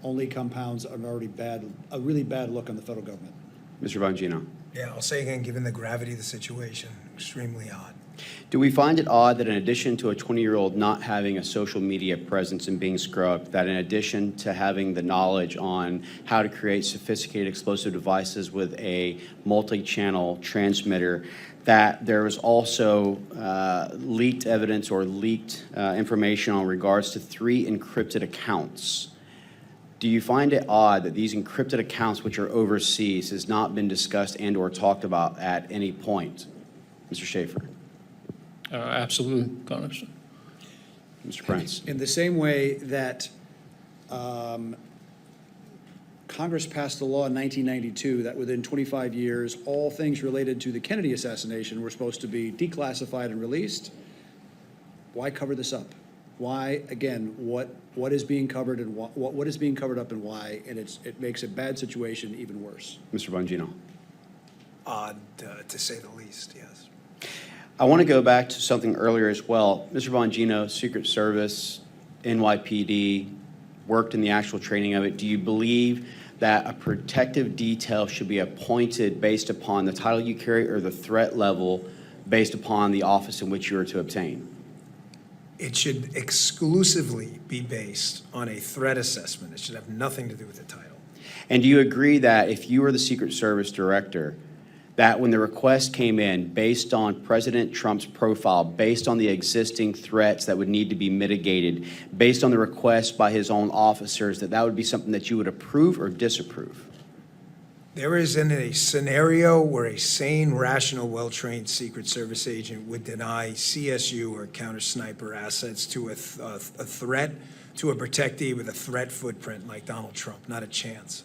only compounds an already a really bad look on the federal government. Mr. Bongino? Yeah, I'll say again, given the gravity of the situation, extremely odd. Do we find it odd that in addition to a 20-year-old not having a social media presence and being scrubbed, that in addition to having the knowledge on how to create sophisticated explosive devices with a multi-channel transmitter, that there was also leaked evidence or leaked information on regards to 3 encrypted accounts? Do you find it odd that these encrypted accounts, which are overseas, has not been discussed and or talked about at any point? Mr. Schaefer? Absolutely, Congressman. Mr. Prince? In the same way that Congress passed a law in 1992 that within 25 years, all things related to the Kennedy assassination were supposed to be declassified and released, why cover this up? Why, again, what is being covered and what is being covered up and why? And it makes a bad situation even worse. Mr. Bongino? Odd, to say the least, yes. I want to go back to something earlier as well. Mr. Bongino, Secret Service, NYPD, worked in the actual training of it. Do you believe that a protective detail should be appointed based upon the title you carry or the threat level based upon the office in which you are to obtain? It should exclusively be based on a threat assessment. It should have nothing to do with the title. And do you agree that if you were the Secret Service director, that when the request came in based on President Trump's profile, based on the existing threats that would need to be mitigated, based on the request by his own officers, that would be something that you would approve or disapprove? There isn't a scenario where a sane, rational, well-trained Secret Service agent would deny CSU or counter-sniper assets to a threat, to a protectee with a threat footprint like Donald Trump. Not a chance.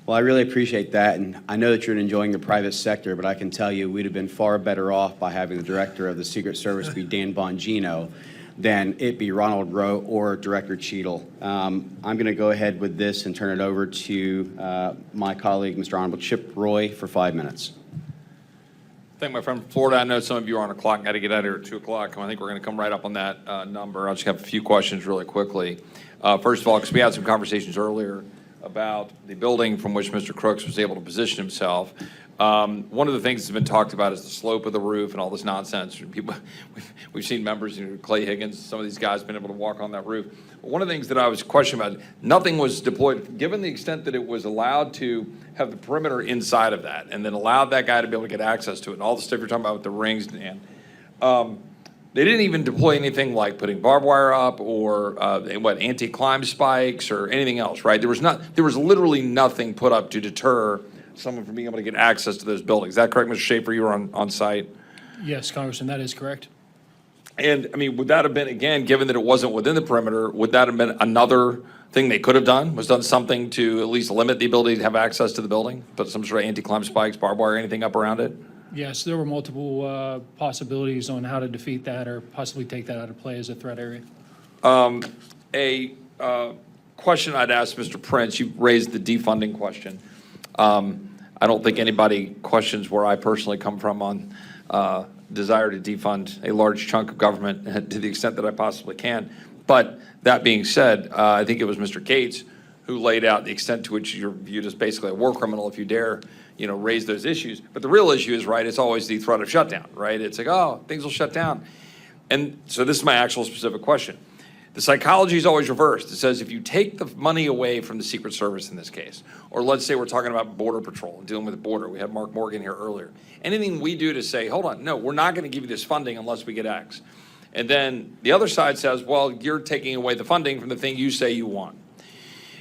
Well, I really appreciate that, and I know that you're enjoying the private sector, but I can tell you we'd have been far better off by having the director of the Secret Service be Dan Bongino than it be Ronald Rowe or Director Cheadle. I'm going to go ahead with this and turn it over to my colleague, Mr. Honorable Chip Roy, for 5 minutes. Thank my friend from Florida. I know some of you are on a clock. Got to get out of here at 2 o'clock. I think we're going to come right up on that number. I'll just have a few questions really quickly. First of all, because we had some conversations earlier about the building from which Mr. Crooks was able to position himself. One of the things that's been talked about is the slope of the roof and all this nonsense. People, we've seen members, Clay Higgins, some of these guys been able to walk on that roof. But one of the things that I was questioning about, nothing was deployed, given the extent that it was allowed to have the perimeter inside of that, and then allowed that guy to be able to get access to it, and all the stuff you're talking about with the rings. And They didn't even deploy anything like putting barbed wire up or anti-climb spikes or anything else, right? There was literally nothing put up to deter someone from being able to get access to those buildings. Is that correct, Mr. Schaefer? You were on site. Yes, Congressman, that is correct. And I mean, would that have been, again, given that it wasn't within the perimeter, would that have been another thing they could have done? Was done something to at least limit the ability to have access to the building? Put some sort of anti-climb spikes, barbed wire, anything up around it? Yes, there were multiple possibilities on how to defeat that or possibly take that out of play as a threat area. A question I'd ask Mr. Prince, you raised the defunding question. I don't think anybody questions where I personally come from on desire to defund a large chunk of government to the extent that I possibly can. But that being said, I think it was Mr. Gaetz who laid out the extent to which you're viewed as basically a war criminal if you dare, raise those issues. But the real issue is, right, it's always the threat of shutdown, right? It's like, oh, things will shut down. And so this is my actual specific question. The psychology is always reversed. It says if you take the money away from the Secret Service in this case, or let's say we're talking about Border Patrol and dealing with the border. We had Mark Morgan here earlier. Anything we do to say, hold on, no, we're not going to give you this funding unless we get X. And then the other side says, well, you're taking away the funding from the thing you say you want.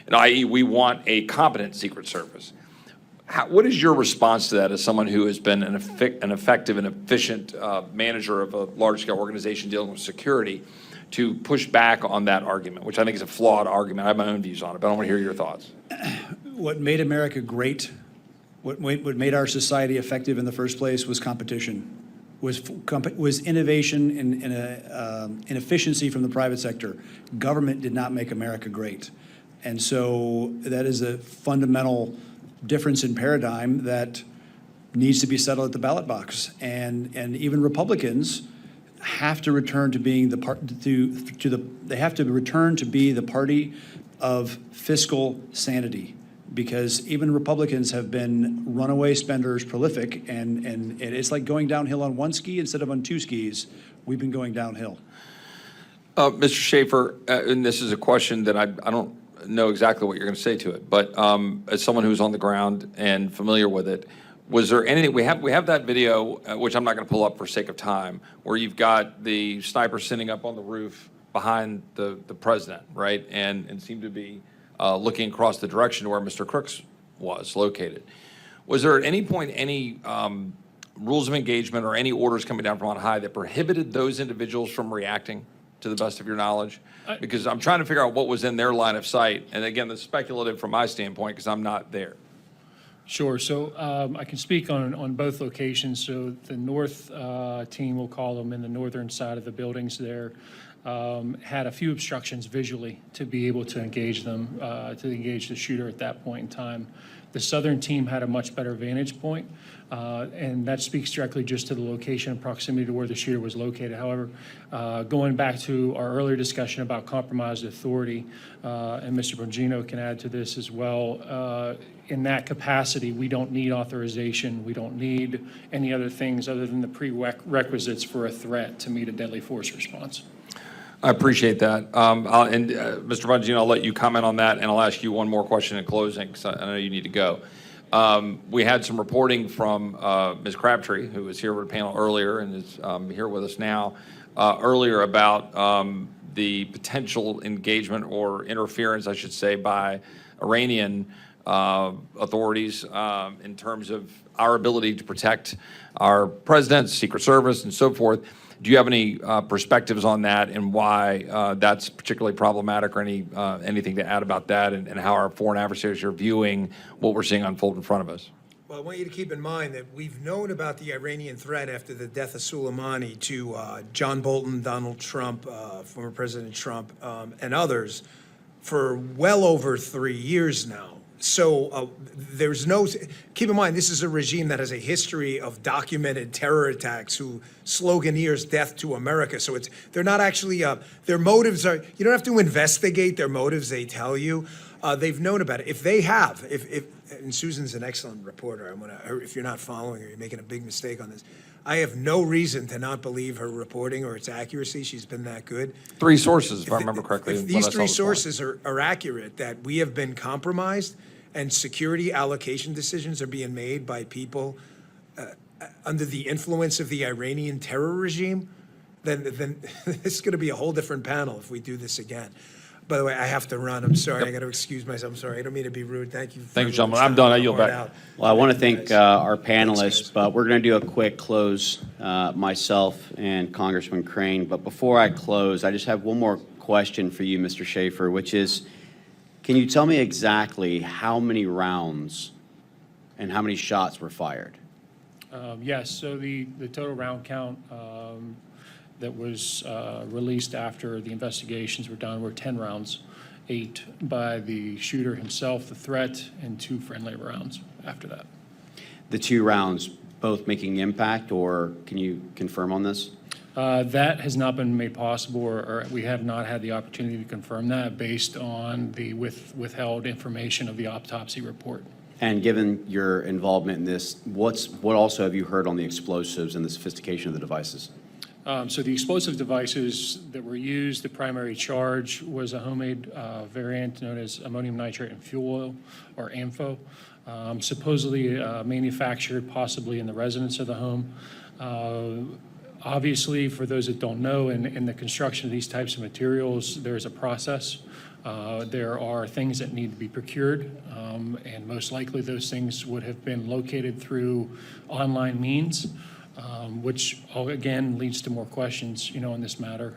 And i.e., we want a competent Secret Service. What is your response to that as someone who has been an effective and efficient manager of a large-scale organization dealing with security, to push back on that argument, which I think is a flawed argument? I have my own views on it, but I want to hear your thoughts. What made America great, what made our society effective in the first place was competition, was innovation and efficiency from the private sector. Government did not make America great. And so that is a fundamental difference in paradigm that needs to be settled at the ballot box. And even Republicans have to return to being they have to return to be the party of fiscal sanity, because even Republicans have been runaway spenders, prolific, and it's like going downhill on one ski instead of on two skis. We've been going downhill. Mr. Schaefer, and this is a question that I don't know exactly what you're going to say to it, but as someone who's on the ground and familiar with it, was there anything, we have that video, which I'm not going to pull up for sake of time, where you've got the sniper sitting up on the roof behind the president, right, and seemed to be looking across the direction where Mr. Crooks was located. Was there at any point any rules of engagement or any orders coming down from on high that prohibited those individuals from reacting, to the best of your knowledge? Because I'm trying to figure out what was in their line of sight, and again, that's speculative from my standpoint because I'm not there. Sure. So I can speak on both locations. So the north team, we'll call them, in the northern side of the buildings there, had a few obstructions visually to be able to engage them, to engage the shooter at that point in time. The southern team had a much better vantage point, and that speaks directly just to the location and proximity to where the shooter was located. However, going back to our earlier discussion about compromised authority, and Mr. Bongino can add to this as well, in that capacity, we don't need authorization. We don't need any other things other than the prerequisites for a threat to meet a deadly force response. I appreciate that. Mr. Bongino, I'll let you comment on that, and I'll ask you one more question in closing, because I know you need to go. We had some reporting from Ms. Crabtree, who was here with the panel earlier and is here with us now, earlier about the potential engagement or interference, I should say, by Iranian authorities in terms of our ability to protect our president, Secret Service, and so forth. Do you have any perspectives on that and why that's particularly problematic, or anything to add about that, and how our foreign adversaries are viewing what we're seeing unfold in front of us? Well, I want you to keep in mind that we've known about the Iranian threat after the death of Soleimani to John Bolton, Donald Trump, former President Trump, and others for well over 3 years now. So there's no, keep in mind, this is a regime that has a history of documented terror attacks who sloganeers death to America. So they're not actually, their motives are, you don't have to investigate their motives, they tell you. They've known about it. If they have, and Susan's an excellent reporter, if you're not following her, you're making a big mistake on this. I have no reason to not believe her reporting or its accuracy. She's been that good. 3 sources, if I remember correctly. If these 3 sources are accurate, that we have been compromised and security allocation decisions are being made by people under the influence of the Iranian terror regime, then it's going to be a whole different panel if we do this again. By the way, I have to run. I'm sorry. I got to excuse myself. I'm sorry. I don't mean to be rude. Thank you. Thank you, gentlemen. I'm done. I yield back. Well, I want to thank our panelists, but we're going to do a quick close, myself and Congressman Crane. But before I close, I just have one more question for you, Mr. Schaefer, which is, can you tell me exactly how many rounds and how many shots were fired? Yes, so the total round count that was released after the investigations were done were 10 rounds, 8 by the shooter himself, the threat, and 2 friendly rounds after that. The 2 rounds both making impact, or can you confirm on this? That has not been made possible, or we have not had the opportunity to confirm that based on the withheld information of the autopsy report. And given your involvement in this, what also have you heard on the explosives and the sophistication of the devices? So the explosive devices that were used, the primary charge was a homemade variant known as ammonium nitrate and fuel oil, or AMFO, supposedly manufactured possibly in the residence of the home. Obviously, for those that don't know, in the construction of these types of materials, there's a process. There are things that need to be procured, and most likely those things would have been located through online means, which again leads to more questions, in this matter.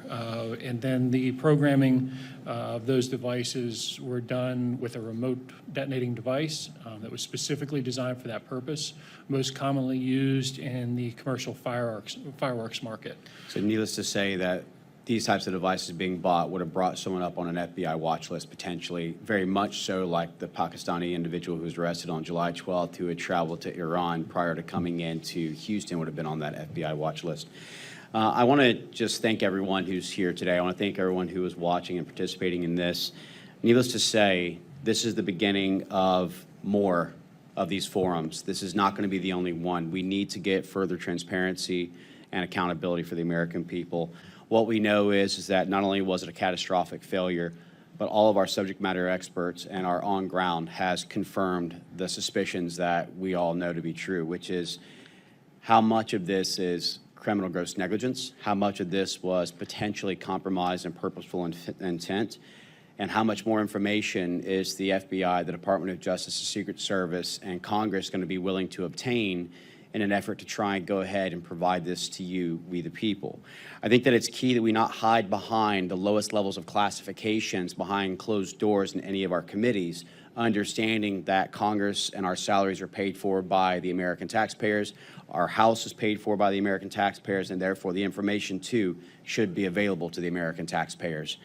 And then the programming of those devices were done with a remote detonating device that was specifically designed for that purpose, most commonly used in the commercial fireworks market. So needless to say that these types of devices being bought would have brought someone up on an FBI watch list potentially, very much so like the Pakistani individual who was arrested on July 12th who had traveled to Iran prior to coming into Houston would have been on that FBI watch list. I want to just thank everyone who's here today. I want to thank everyone who was watching and participating in this. Needless to say, this is the beginning of more of these forums. This is not going to be the only one. We need to get further transparency and accountability for the American people. What we know is that not only was it a catastrophic failure, but all of our subject matter experts and our on ground has confirmed the suspicions that we all know to be true, which is how much of this is criminal gross negligence, how much of this was potentially compromised and purposeful intent, and how much more information is the FBI, the Department of Justice, the Secret Service, and Congress going to be willing to obtain in an effort to try and go ahead and provide this to you, we the people. I think that it's key that we not hide behind the lowest levels of classifications behind closed doors in any of our committees, understanding that Congress and our salaries are paid for by the American taxpayers, our House is paid for by the American taxpayers, and therefore the information too should be available to the American taxpayers.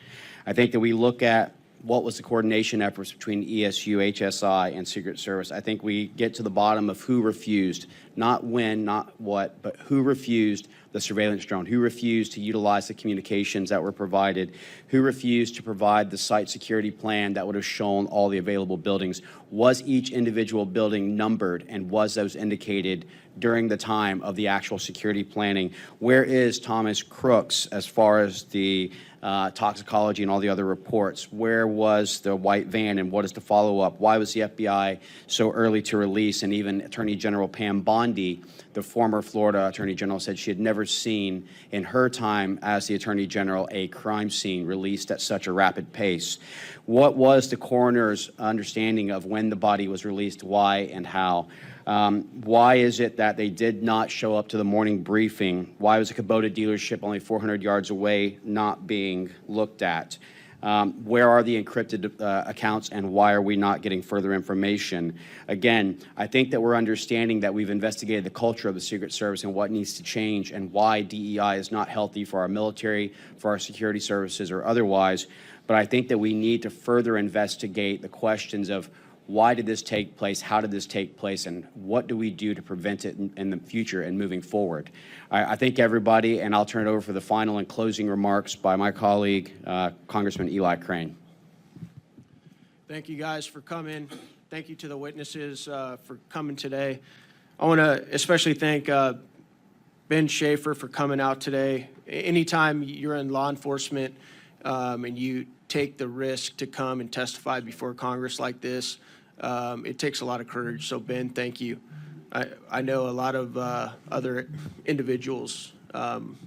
I think that we look at what was the coordination efforts between ESU, HSI, and Secret Service. I think we get to the bottom of who refused, not when, not what, but who refused the surveillance drone, who refused to utilize the communications that were provided, who refused to provide the site security plan that would have shown all the available buildings. Was each individual building numbered, and was those indicated during the time of the actual security planning? Where is Thomas Crooks as far as the toxicology and all the other reports? Where was the white van, and what is the follow-up? Why was the FBI so early to release? And even Attorney General Pam Bondi, the former Florida Attorney General, said she had never seen in her time as the Attorney General a crime scene released at such a rapid pace. What was the coroner's understanding of when the body was released, why and how? Why is it that they did not show up to the morning briefing? Why was a Kubota dealership only 400 yards away not being looked at? Where are the encrypted accounts, and why are we not getting further information? Again, I think that we're understanding that we've investigated the culture of the Secret Service and what needs to change, and why DEI is not healthy for our military, for our security services, or otherwise. But I think that we need to further investigate the questions of why did this take place, how did this take place, and what do we do to prevent it in the future and moving forward? I thank everybody, and I'll turn it over for the final and closing remarks by my colleague, Congressman Eli Crane. Thank you guys for coming. Thank you to the witnesses for coming today. I want to especially thank Ben Schaefer for coming out today. Anytime you're in law enforcement and you take the risk to come and testify before Congress like this, it takes a lot of courage. So Ben, thank you. I know a lot of other individuals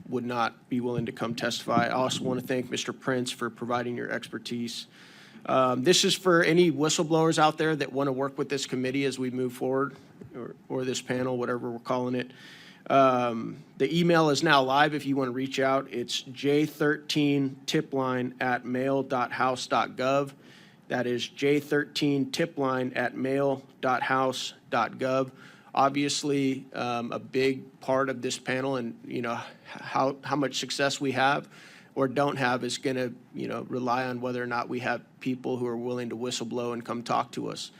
would not be willing to come testify. I also want to thank Mr. Prince for providing your expertise. This is for any whistleblowers out there that want to work with this committee as we move forward, or this panel, whatever we're calling it. The email is now live if you want to reach out. It's j13tipline@mail.house.gov. That is j13tipline@mail.house.gov. Obviously, a big part of this panel and, how much success we have or don't have is going to, rely on whether or not we have people who are willing to whistleblow and come talk to us.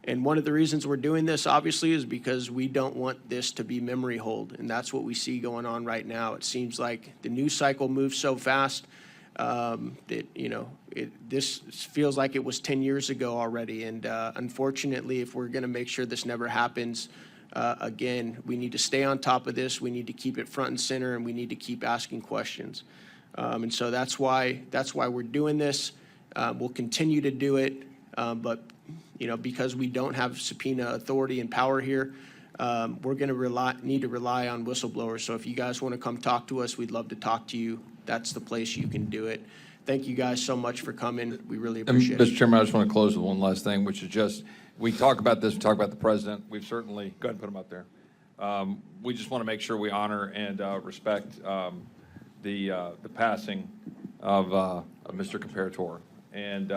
And one of the reasons we're doing this, obviously, is because we don't want this to be memory hold, and that's what we see going on right now. It seems like the news cycle moves so fast that, this feels like it was 10 years ago already, and unfortunately, if we're going to make sure this never happens again, we need to stay on top of this, we need to keep it front and center, and we need to keep asking questions. And so that's why we're doing this. We'll continue to do it, but because we don't have subpoena authority and power here, we're going to need to rely on whistleblowers. So if you guys want to come talk to us, we'd love to talk to you. That's the place you can do it. Thank you guys so much for coming. We really appreciate it. Mr. Chairman, I just want to close with one last thing, which is just, we talk about this, we talk about the president. We've certainly, go ahead and put him up there. We just want to make sure we honor and respect the passing of Mr. Comparator. And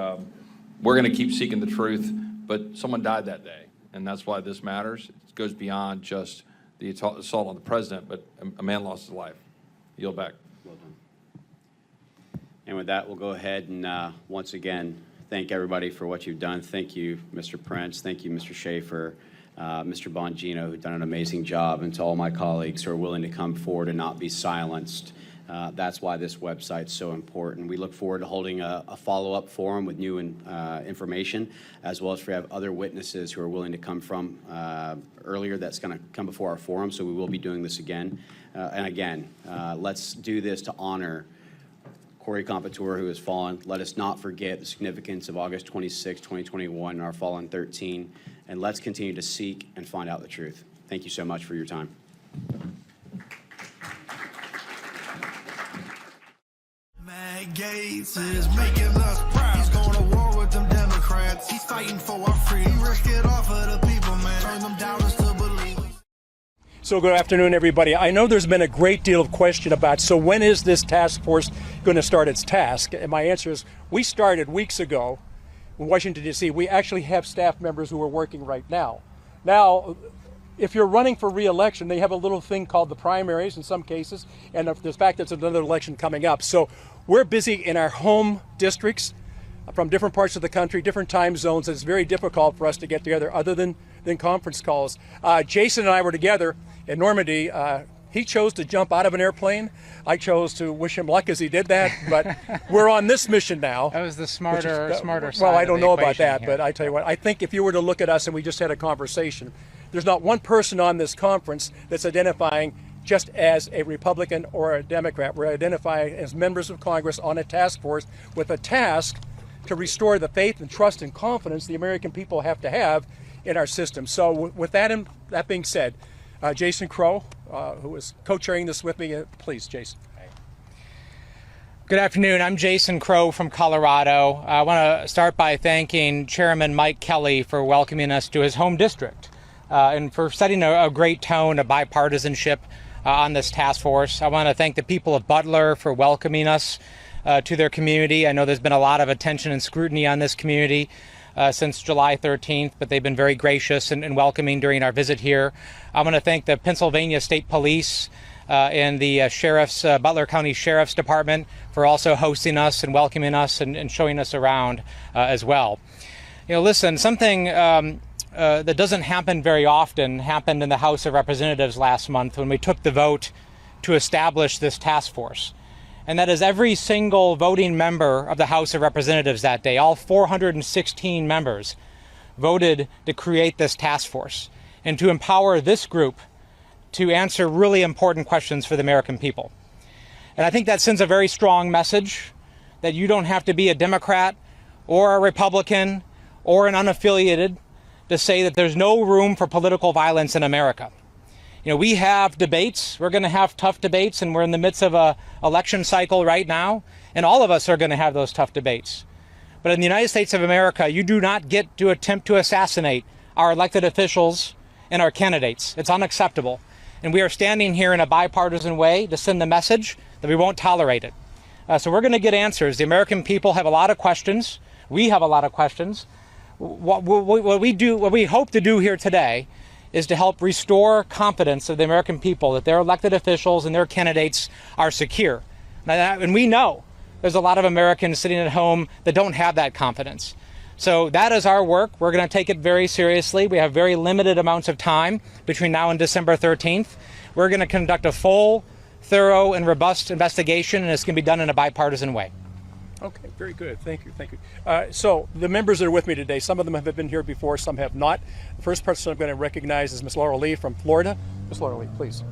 we're going to keep seeking the truth, but someone died that day, and that's why this matters. It goes beyond just the assault on the president, but a man lost his life. Yield back. Well done. And with that, we'll go ahead and once again thank everybody for what you've done. Thank you, Mr. Prince. Thank you, Mr. Schaefer, Mr. Bongino, who've done an amazing job, and to all my colleagues who are willing to come forward and not be silenced. That's why this website's so important. We look forward to holding a follow-up forum with new information, as well as if we have other witnesses who are willing to come from earlier that's going to come before our forum, so we will be doing this again. And again, let's do this to honor Corey Comparator, who has fallen. Let us not forget the significance of August 26, 2021, and our fallen 13, and let's continue to seek and find out the truth. Thank you so much for your time. Gaetz is making us proud. He's going to war with them Democrats. He's fighting for our freedom. He risked it all for the people, man. Turn them doubters to believers. So good afternoon, everybody. I know there's been a great deal of question about, so when is this task force going to start its task? And my answer is, we started weeks ago in Washington, D.C. We actually have staff members who are working right now. Now, if you're running for re-election, they have a little thing called the primaries in some cases, and the fact that there's another election coming up. So we're busy in our home districts from different parts of the country, different time zones. It's very difficult for us to get together other than conference calls. Jason and I were together in Normandy. He chose to jump out of an airplane. I chose to wish him luck as he did that, but we're on this mission now. That was the smarter side. Well, I don't know about that, here. but I tell you what, I think if you were to look at us and we just had a conversation, there's not one person on this conference that's identifying just as a Republican or a Democrat. We're identifying as members of Congress on a task force with a task to restore the faith and trust and confidence the American people have to have in our system. So with that being said, Jason Crow, who is co-chairing this with me, please, Jason. Good afternoon. I'm Jason Crow from Colorado. I want to start by thanking Chairman Mike Kelly for welcoming us to his home district and for setting a great tone of bipartisanship on this task force. I want to thank the people of Butler for welcoming us to their community. I know there's been a lot of attention and scrutiny on this community since July 13th, but they've been very gracious and welcoming during our visit here. I want to thank the Pennsylvania State Police and the Butler County Sheriff's Department for also hosting us and welcoming us and showing us around as well. Listen, something that doesn't happen very often happened in the House of Representatives last month when we took the vote to establish this task force. And that is every single voting member of the House of Representatives that day, all 416 members, voted to create this task force and to empower this group to answer really important questions for the American people. And I think that sends a very strong message that you don't have to be a Democrat or a Republican or an unaffiliated to say that there's no room for political violence in America. We have debates. We're going to have tough debates, and we're in the midst of a election cycle right now, and all of us are going to have those tough debates. But in the United States of America, you do not get to attempt to assassinate our elected officials and our candidates. It's unacceptable. And we are standing here in a bipartisan way to send the message that we won't tolerate it. So we're going to get answers. The American people have a lot of questions. We have a lot of questions. What we hope to do here today is to help restore confidence of the American people that their elected officials and their candidates are secure. And we know there's a lot of Americans sitting at home that don't have that confidence. So that is our work. We're going to take it very seriously. We have very limited amounts of time between now and December 13th. We're going to conduct a full, thorough, and robust investigation, and it's going to be done in a bipartisan way. Okay, very good. Thank you. Thank you. So the members that are with me today, some of them have been here before, some have not. The first person I'm going to recognize is Ms. Laurel Lee from Florida. Ms. Laurel Lee, please.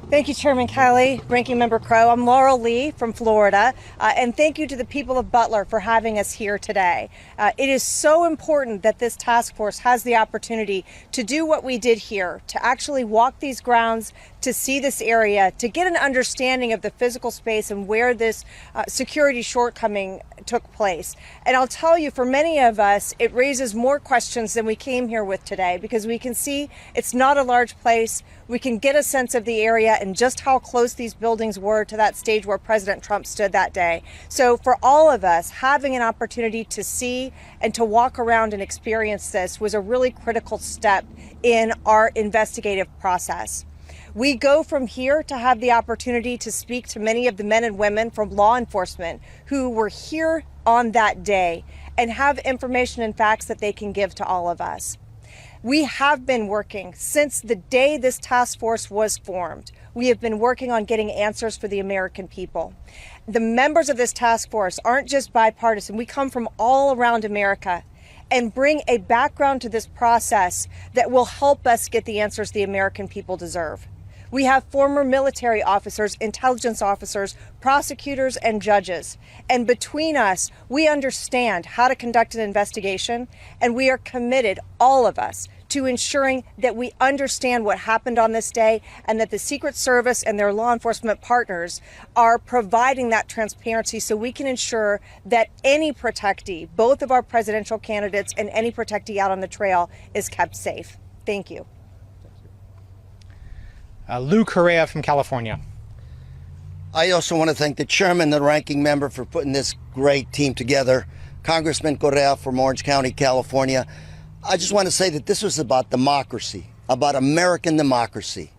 Thank you, Chairman Kelly, Ranking Member Crow. I'm Laurel Lee from Florida, and thank you to the people of Butler for having us here today. It is so important that this task force has the opportunity to do what we did here, to actually walk these grounds, to see this area, to get an understanding of the physical space and where this security shortcoming took place. And I'll tell you, for many of us, it raises more questions than we came here with today, because we can see it's not a large place. We can get a sense of the area and just how close these buildings were to that stage where President Trump stood that day. So for all of us, having an opportunity to see and to walk around and experience this was a really critical step in our investigative process. We go from here to have the opportunity to speak to many of the men and women from law enforcement who were here on that day and have information and facts that they can give to all of us. We have been working since the day this task force was formed. We have been working on getting answers for the American people. The members of this task force aren't just bipartisan. We come from all around America and bring a background to this process that will help us get the answers the American people deserve. We have former military officers, intelligence officers, prosecutors, and judges. And between us, we understand how to conduct an investigation, and we are committed, all of us, to ensuring that we understand what happened on this day and that the Secret Service and their law enforcement partners are providing that transparency so we can ensure that any protectee, both of our presidential candidates and any protectee out on the trail, is kept safe. Thank you. Lou Correa from California. I also want to thank the chairman, the ranking member, for putting this great team together. Congressman Correa from Orange County, California. I just want to say that this was about democracy, about American democracy.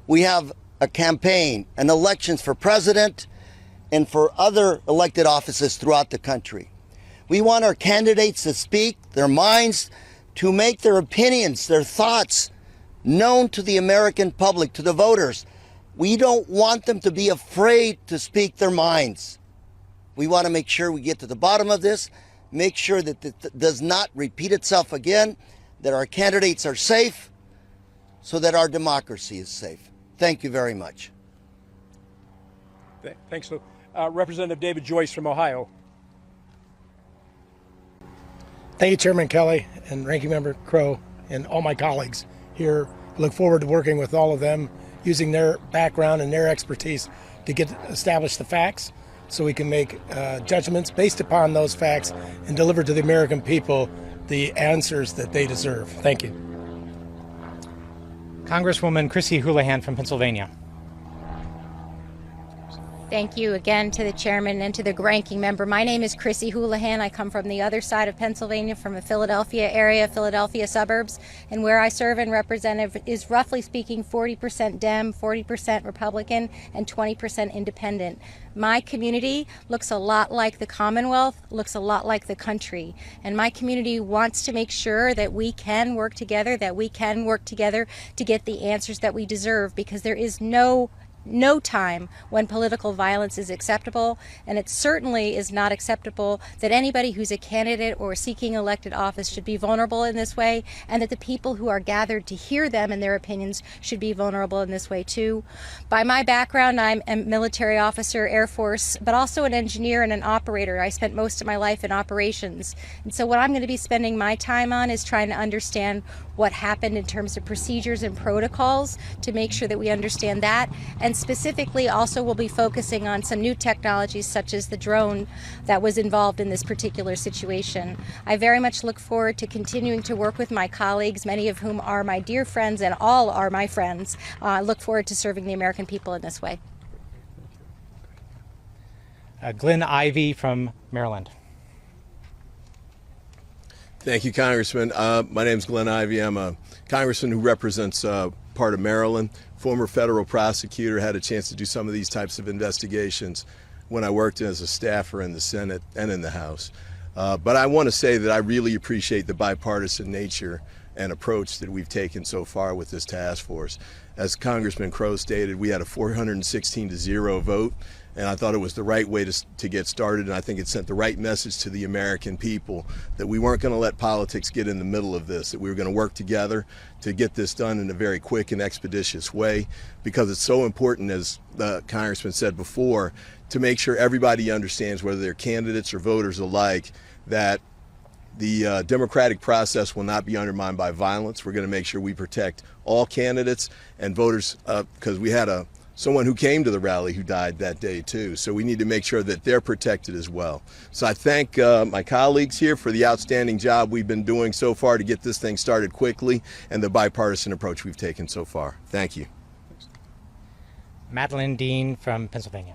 We have a campaign and elections for president and for other elected offices throughout the country. We want our candidates to speak their minds, to make their opinions, their thoughts known to the American public, to the voters. We don't want them to be afraid to speak their minds. We want to make sure we get to the bottom of this, make sure that it does not repeat itself again, that our candidates are safe, so that our democracy is safe. Thank you very much. Thanks, Lou. Representative David Joyce from Ohio. Thank you, Chairman Kelly and Ranking Member Crow and all my colleagues here. I look forward to working with all of them, using their background and their expertise to establish the facts so we can make judgments based upon those facts and deliver to the American people the answers that they deserve. Thank you. Congresswoman Chrissy Houlihan from Pennsylvania. Thank you again to the chairman and to the ranking member. My name is Chrissy Houlihan. I come from the other side of Pennsylvania, from the Philadelphia area, Philadelphia suburbs, and where I serve and represent is roughly speaking 40% Dem, 40% Republican, and 20% Independent. My community looks a lot like the Commonwealth, looks a lot like the country, and my community wants to make sure that we can work together, to get the answers that we deserve, because there is no no time when political violence is acceptable, and it certainly is not acceptable that anybody who's a candidate or seeking elected office should be vulnerable in this way, and that the people who are gathered to hear them and their opinions should be vulnerable in this way too. By my background, I'm a military officer, Air Force, but also an engineer and an operator. I spent most of my life in operations. And so what I'm going to be spending my time on is trying to understand what happened in terms of procedures and protocols to make sure that we understand that. And specifically also we'll be focusing on some new technologies such as the drone that was involved in this particular situation. I very much look forward to continuing to work with my colleagues, many of whom are my dear friends and all are my friends. I look forward to serving the American people in this way. Glenn Ivey from Maryland. Thank you, Congressman. My name is Glenn Ivey. I'm a congressman who represents part of Maryland, former federal prosecutor, had a chance to do some of these types of investigations when I worked as a staffer in the Senate and in the House. But I want to say that I really appreciate the bipartisan nature and approach that we've taken so far with this task force. As Congressman Crow stated, we had a 416-0 vote, and I thought it was the right way to get started, and I think it sent the right message to the American people that we weren't going to let politics get in the middle of this, that we were going to work together to get this done in a very quick and expeditious way, because it's so important, as the Congressman said before, to make sure everybody understands, whether they're candidates or voters alike, that the democratic process will not be undermined by violence. We're going to make sure we protect all candidates and voters, because we had someone who came to the rally who died that day too. So we need to make sure that they're protected as well. So I thank my colleagues here for the outstanding job we've been doing so far to get this thing started quickly, and the bipartisan approach we've taken so far. Thank you. Madeline Dean from Pennsylvania.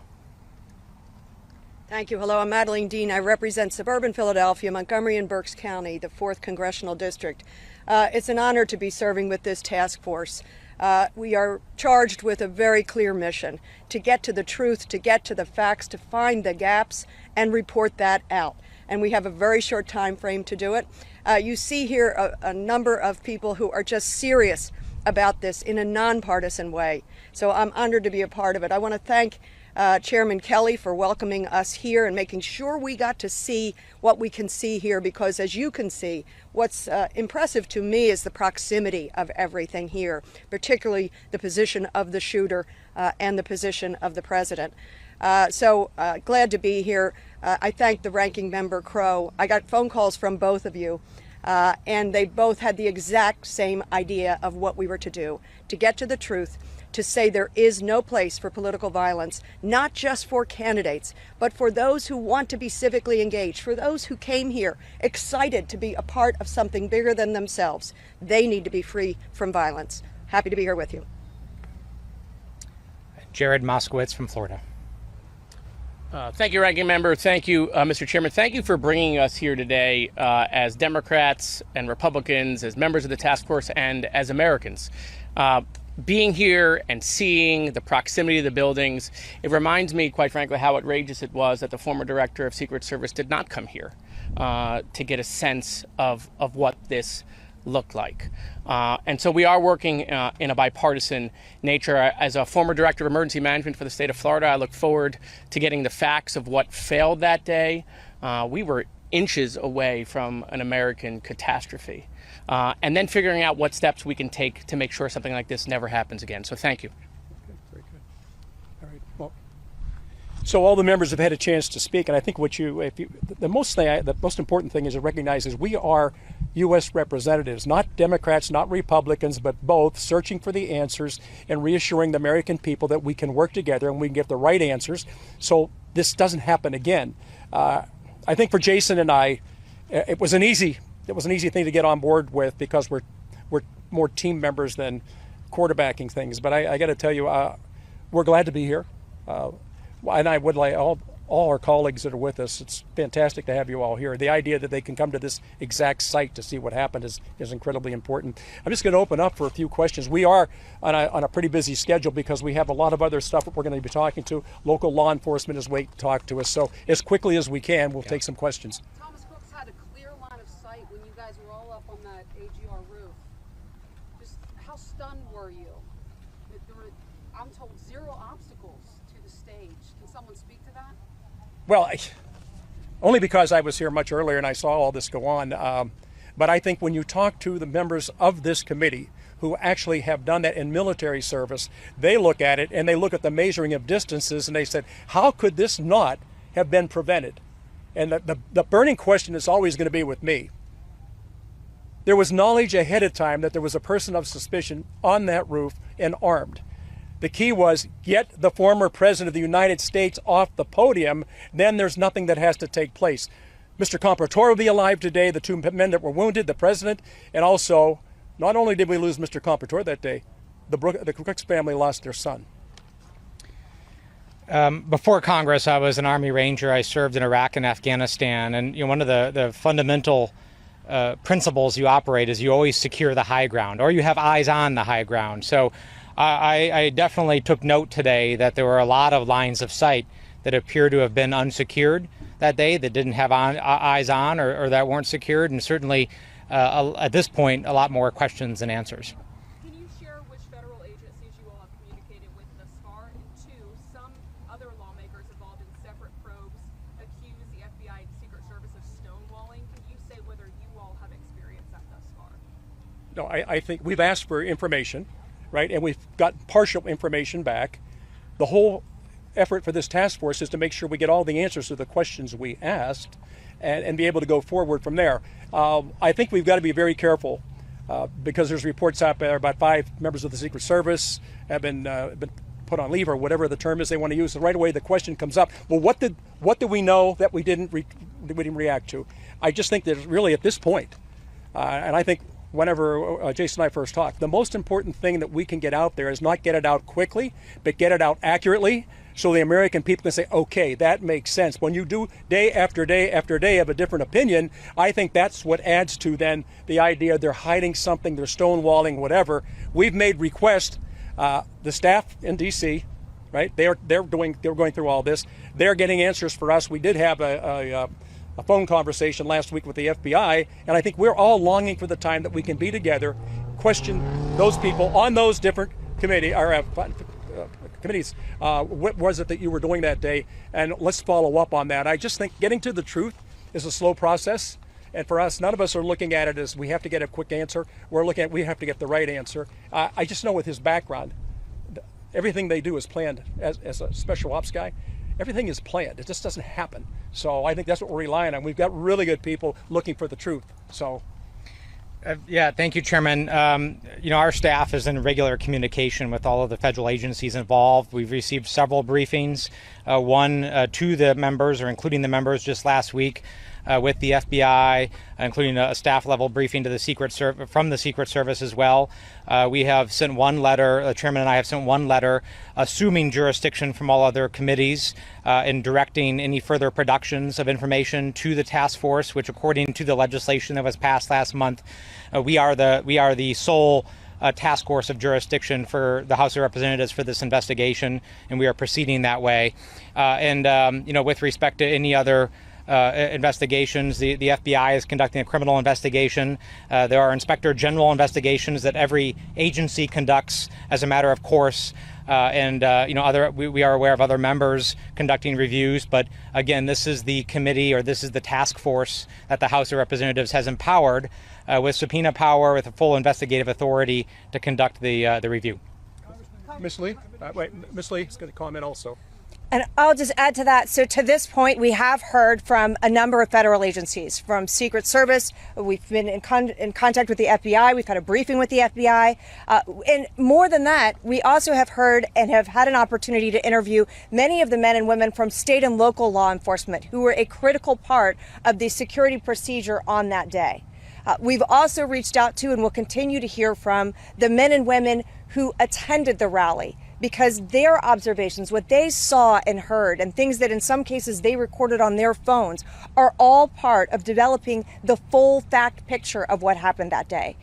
Thank you. Hello, I'm Madeline Dean. I represent suburban Philadelphia, Montgomery and Berks County, the 4th Congressional District. It's an honor to be serving with this task force. We are charged with a very clear mission: to get to the truth, to get to the facts, to find the gaps and report that out. And we have a very short time frame to do it. You see here a number of people who are just serious about this in a nonpartisan way. So I'm honored to be a part of it. I want to thank Chairman Kelly for welcoming us here and making sure we got to see what we can see here, because as you can see, what's impressive to me is the proximity of everything here, particularly the position of the shooter and the position of the president. So glad to be here. I thank the ranking member Crow. I got phone calls from both of you, and they both had the exact same idea of what we were to do: to get to the truth, to say there is no place for political violence, not just for candidates, but for those who want to be civically engaged, for those who came here excited to be a part of something bigger than themselves. They need to be free from violence. Happy to be here with you. Jared Moskowitz from Florida. Thank you, Ranking Member. Thank you, Mr. Chairman. Thank you for bringing us here today as Democrats and Republicans, as members of the task force, and as Americans. Being here and seeing the proximity of the buildings, it reminds me, quite frankly, how outrageous it was that the former director of Secret Service did not come here to get a sense of what this looked like. And so we are working in a bipartisan nature. As a former director of emergency management for the state of Florida, I look forward to getting the facts of what failed that day. We were inches away from an American catastrophe. And then figuring out what steps we can take to make sure something like this never happens again. So thank you. Okay, very good. All right. Well, so all the members have had a chance to speak, and I think the most important thing is to recognize is we are U.S. representatives, not Democrats, not Republicans, but both, searching for the answers and reassuring the American people that we can work together and we can get the right answers so this doesn't happen again. I think for Jason and I, it was an easy thing to get on board with, because we're more team members than quarterbacking things. But I got to tell you, we're glad to be here, and I would like all our colleagues that are with us. It's fantastic to have you all here. The idea that they can come to this exact site to see what happened is incredibly important. I'm just going to open up for a few questions. We are on a pretty busy schedule because we have a lot of other stuff that we're going to be talking to. Local law enforcement is waiting to talk to us. So as quickly as we can, we'll take some questions. How stunned were you? I'm told 0 obstacles to the stage. Can someone speak to that? Well, only because I was here much earlier and I saw all this go on. But I think when you talk to the members of this committee who actually have done that in military service, they look at it and they look at the measuring of distances and they said, how could this not have been prevented? And the burning question is always going to be with me. There was knowledge ahead of time that there was a person of suspicion on that roof and armed. The key was get the former president of the United States off the podium, then there's nothing that has to take place. Mr. Comprador will be alive today, the 2 men that were wounded, the president, and also, not only did we lose Mr. Comprador that day, the Crooks family lost their son. Before Congress, I was an Army Ranger. I served in Iraq and Afghanistan, and one of the fundamental principles you operate is you always secure the high ground, or you have eyes on the high ground. So I definitely took note today that there were a lot of lines of sight that appear to have been unsecured that day, that didn't have eyes on, or that weren't secured, and certainly at this point a lot more questions than answers. Can you share which federal agencies you all have communicated with thus far? And 2, some other lawmakers involved in separate probes accuse the FBI and Secret Service of stonewalling. Can you say whether you all have experienced that thus far? No, I think we've asked for information, right, and we've got partial information back. The whole effort for this task force is to make sure we get all the answers to the questions we asked and be able to go forward from there. I think we've got to be very careful because there's reports out there about 5 members of the Secret Service have been put on leave, or whatever the term is they want to use. So right away the question comes up, well, what did we know that we didn't react to? I just think that really at this point, and I think whenever Jason and I first talked, the most important thing that we can get out there is not get it out quickly, but get it out accurately, so the American people can say, okay, that makes sense. When you do day after day after day of a different opinion, I think that's what adds to then the idea they're hiding something, they're stonewalling, whatever. We've made requests. The staff in D.C., right? They're going through all this. They're getting answers for us. We did have a phone conversation last week with the FBI, and I think we're all longing for the time that we can be together, question those people on those different committees. What was it that you were doing that day? And let's follow up on that. I just think getting to the truth is a slow process. And for us, none of us are looking at it as we have to get a quick answer. We're looking at we have to get the right answer. I just know with his background, everything they do is planned. As a special ops guy, everything is planned. It just doesn't happen. So I think that's what we're relying on. We've got really good people looking for the truth. So. Yeah, thank you, Chairman. Our staff is in regular communication with all of the federal agencies involved. We've received several briefings, one to the members, or including the members, just last week with the FBI, including a staff level briefing to the from the Secret Service as well. We have sent one letter, the Chairman and I have sent one letter assuming jurisdiction from all other committees and directing any further productions of information to the task force, which according to the legislation that was passed last month, we are the sole task force of jurisdiction for the House of Representatives for this investigation, and we are proceeding that way. With respect to any other investigations, the FBI is conducting a criminal investigation. There are Inspector General investigations that every agency conducts as a matter of course. We are aware of other members conducting reviews, but again, this is the committee, or this is the task force that the House of Representatives has empowered with subpoena power, with a full investigative authority to conduct the review. Ms. Lee, Ms. Lee is going to comment also. And I'll just add to that. So to this point, we have heard from a number of federal agencies, from Secret Service. We've been in contact with the FBI. We've had a briefing with the FBI. And more than that, we also have heard and have had an opportunity to interview many of the men and women from state and local law enforcement who were a critical part of the security procedure on that day. We've also reached out to and will continue to hear from the men and women who attended the rally, because their observations, what they saw and heard, and things that in some cases they recorded on their phones, are all part of developing the full fact picture of what happened that day.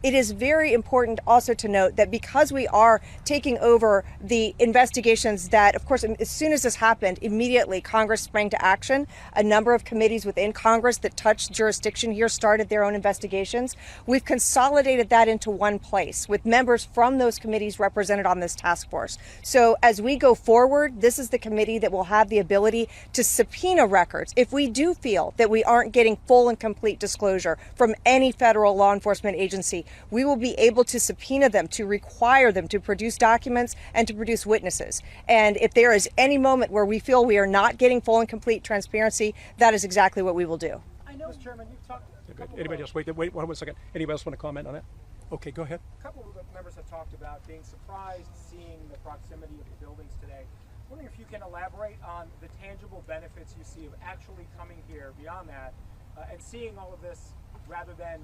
It is very important also to note that because we are taking over the investigations that, of course, as soon as this happened, immediately Congress sprang to action. A number of committees within Congress that touched jurisdiction here started their own investigations. We've consolidated that into one place with members from those committees represented on this task force. force. So as we go forward, this is the committee that will have the ability to subpoena records. If we do feel that we aren't getting full and complete disclosure from any federal law enforcement agency, we will be able to subpoena them, to require them to produce documents and to produce witnesses. And if there is any moment where we feel we are not getting full and complete transparency, that is exactly what we will do. Mr. Chairman, you've talked. Anybody else? Wait 1 second. Anybody else want to comment on that? Okay, go ahead. A couple of members have talked about being surprised seeing the proximity of the buildings today. I'm wondering if you can elaborate on the tangible benefits you see of actually coming here beyond that and seeing all of this rather than,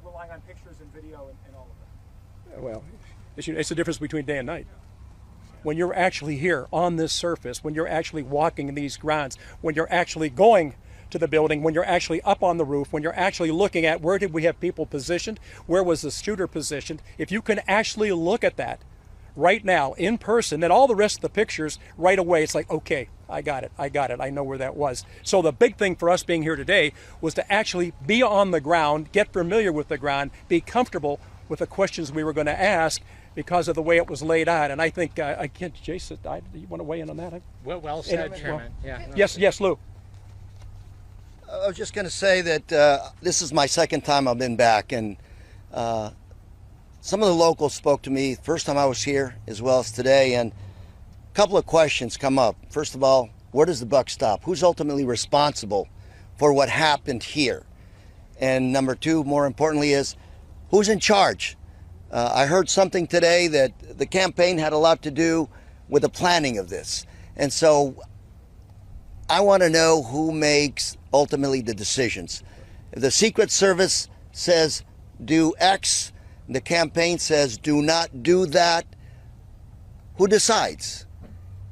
relying on pictures and video and all of that. Well, it's the difference between day and night. When you're actually here on this surface, when you're actually walking these grounds, when you're actually going to the building, when you're actually up on the roof, when you're actually looking at where did we have people positioned, where was the shooter positioned, if you can actually look at that right now in person, then all the rest of the pictures right away, it's like, okay, I got it, I know where that was. So the big thing for us being here today was to actually be on the ground, get familiar with the ground, be comfortable with the questions we were going to ask because of the way it was laid out. And I think, Jason, you want to weigh in on that? Well said, Chairman. Yes, Lou. I was just going to say that this is my second time I've been back, and some of the locals spoke to me first time I was here as well as today, and a couple of questions come up. First of all, where does the buck stop? Who's ultimately responsible for what happened here? And number two, more importantly, is who's in charge? I heard something today that the campaign had a lot to do with the planning of this, and so I want to know who makes ultimately the decisions. If the Secret Service says do X, the campaign says do not do that, who decides?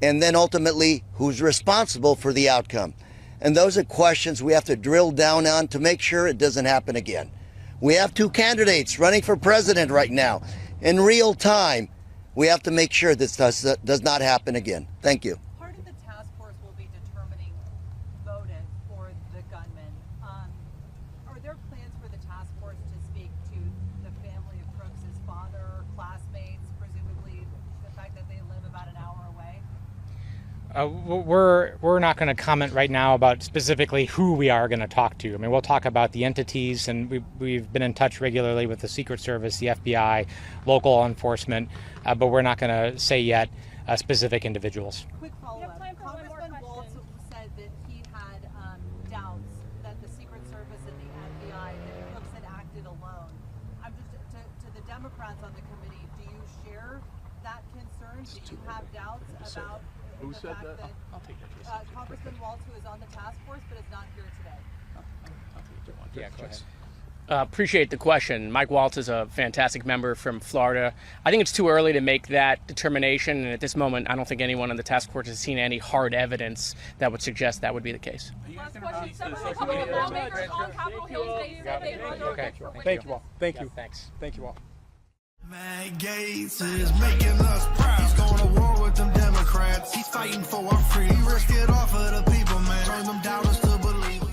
And then ultimately, who's responsible for the outcome? And those are questions we have to drill down on to make sure it doesn't happen again. We have two candidates running for president right now. In real time, we have to make sure this does not happen again. Thank you. We're not going to comment right now about specifically who we are going to talk to. I mean, we'll talk about the entities, and we've been in touch regularly with the Secret Service, the FBI, local law enforcement, but we're not going to say yet specific individuals. Quick follow-up. Congressman Waltz said that he had doubts that the Secret Service and the FBI, that Crooks had acted alone. I'm just to the Democrats on the committee. Do you share that concern? Do you have doubts about? Who said that? I'll take that. Congressman Waltz, who is on the task force but is not here today. Yeah, go ahead. Appreciate the question. Mike Waltz is a fantastic member from Florida. I think it's too early to make that determination, and at this moment, I don't think anyone on the task force has seen any hard evidence that would suggest that would be the case. Last question. Several Republican lawmakers on Capitol Hill today said they run no Okay. for Thank you all. Thank you. Thanks. Thank you all. Matt Gaetz is making us proud. He's going to war with them Democrats. He's fighting for our freedom. He risked it all for the people, man. Turn them doubters to believe.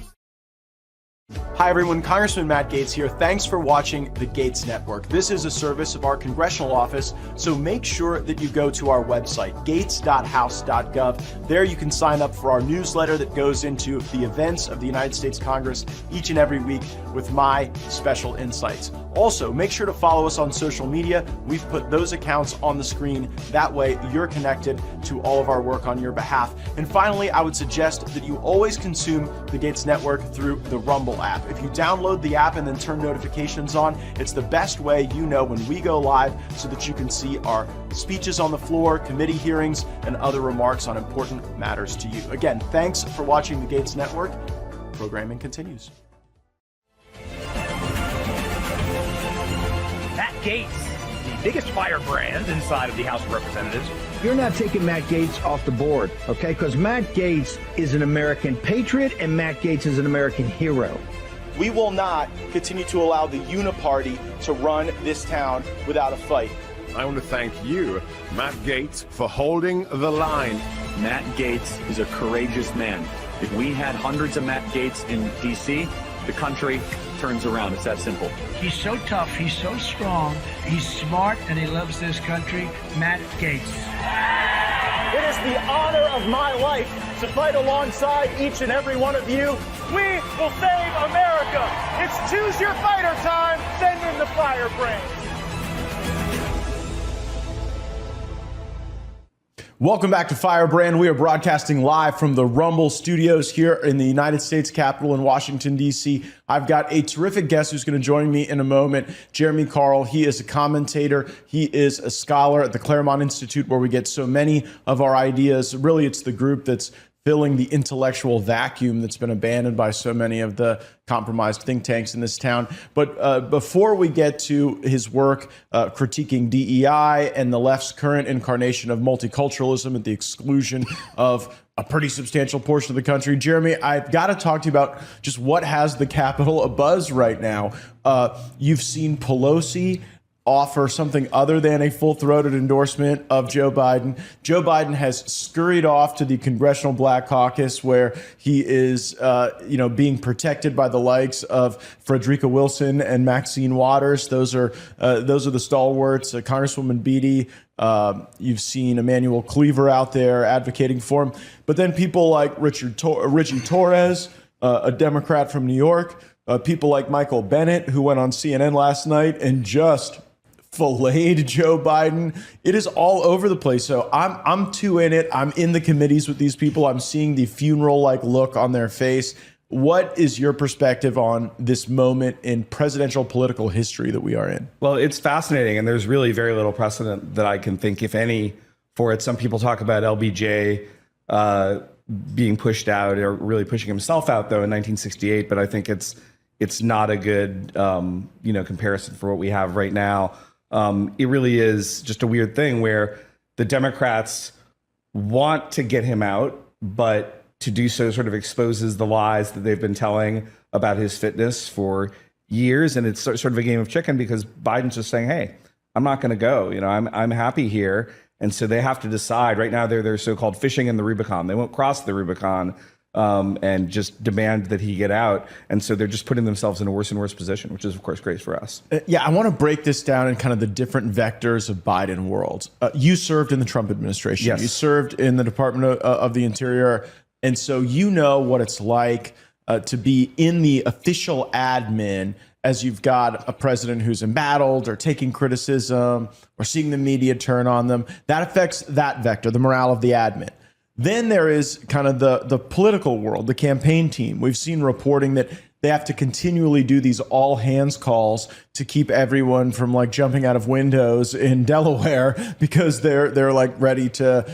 Hi everyone, Congressman Matt Gaetz here. Thanks for watching the Gaetz Network. This is a service of our congressional office, so make sure that you go to our website, gaetz.house.gov. There you can sign up for our newsletter that goes into the events of the United States Congress each and every week with my special insights. Also, make sure to follow us on social media. We've put those accounts on the screen. That way you're connected to all of our work on your behalf. And finally, I would suggest that you always consume the Gaetz Network through the Rumble app. If you download the app and then turn notifications on, it's the best way you know when we go live so that you can see our speeches on the floor, committee hearings, and other remarks on important matters to you. Again, thanks for watching the Gaetz Network. Programming continues. Matt Gaetz, the biggest firebrand inside of the House of Representatives. You're not taking Matt Gaetz off the board, okay? Because Matt Gaetz is an American patriot and Matt Gaetz is an American hero. We will not continue to allow the uniparty to run this town without a fight. I want to thank you, Matt Gaetz, for holding the line. Matt Gaetz is a courageous man. If we had hundreds of Matt Gaetz in D.C., the country turns around. It's that simple. He's so tough, he's so strong, he's smart, and he loves this country. Matt Gaetz. It is the honor of my life to fight alongside each and every one of you. We will save America. It's choose your fighter time. Send in the firebrand. Welcome back to Firebrand. We are broadcasting live from the Rumble Studios here in the United States Capitol in Washington, D.C. I've got a terrific guest who's going to join me in a moment, Jeremy Carl. He is a commentator. He is a scholar at the Claremont Institute, where we get so many of our ideas. Really, it's the group that's filling the intellectual vacuum that's been abandoned by so many of the compromised think tanks in this town. But before we get to his work critiquing DEI and the left's current incarnation of multiculturalism at the exclusion of a pretty substantial portion of the country, Jeremy, I've got to talk to you about just what has the Capitol abuzz right now. You've seen Pelosi offer something other than a full-throated endorsement of Joe Biden. Joe Biden has scurried off to the Congressional Black Caucus, where he is, being protected by the likes of Frederica Wilson and Maxine Waters. Those are the stalwarts. Congresswoman Beatty. You've seen Emmanuel Cleaver out there advocating for him. But then people like Richie Torres, a Democrat from New York. People like Michael Bennett, who went on CNN last night and just filleted Joe Biden. It is all over the place. So I'm too in it. I'm in the committees with these people. I'm seeing the funeral-like look on their face. What is your perspective on this moment in presidential political history that we are in? Well, it's fascinating, and there's really very little precedent that I can think, if any, for it. Some people talk about LBJ being pushed out, or really pushing himself out, though, in 1968. But I think it's not a good comparison for what we have right now. It really is just a weird thing where the Democrats want to get him out, but to do so sort of exposes the lies that they've been telling about his fitness for years. And it's sort of a game of chicken, because Biden's just saying, hey, I'm not going to go. I'm happy here. And so they have to decide. Right now, they're so-called fishing in the Rubicon. They won't cross the Rubicon and just demand that he get out. And so they're just putting themselves in a worse and worse position, which is, of course, great for us. I want to break this down in kind of the different vectors of Biden world. You served in the Trump administration. Yes. You served in the Department of the Interior. And so you know what it's like to be in the official admin as you've got a president who's embattled or taking criticism or seeing the media turn on them. That affects that vector, the morale of the admin. Then there is kind of the political world, the campaign team. We've seen reporting that they have to continually do these all hands calls to keep everyone from like jumping out of windows in Delaware, because they're like ready to,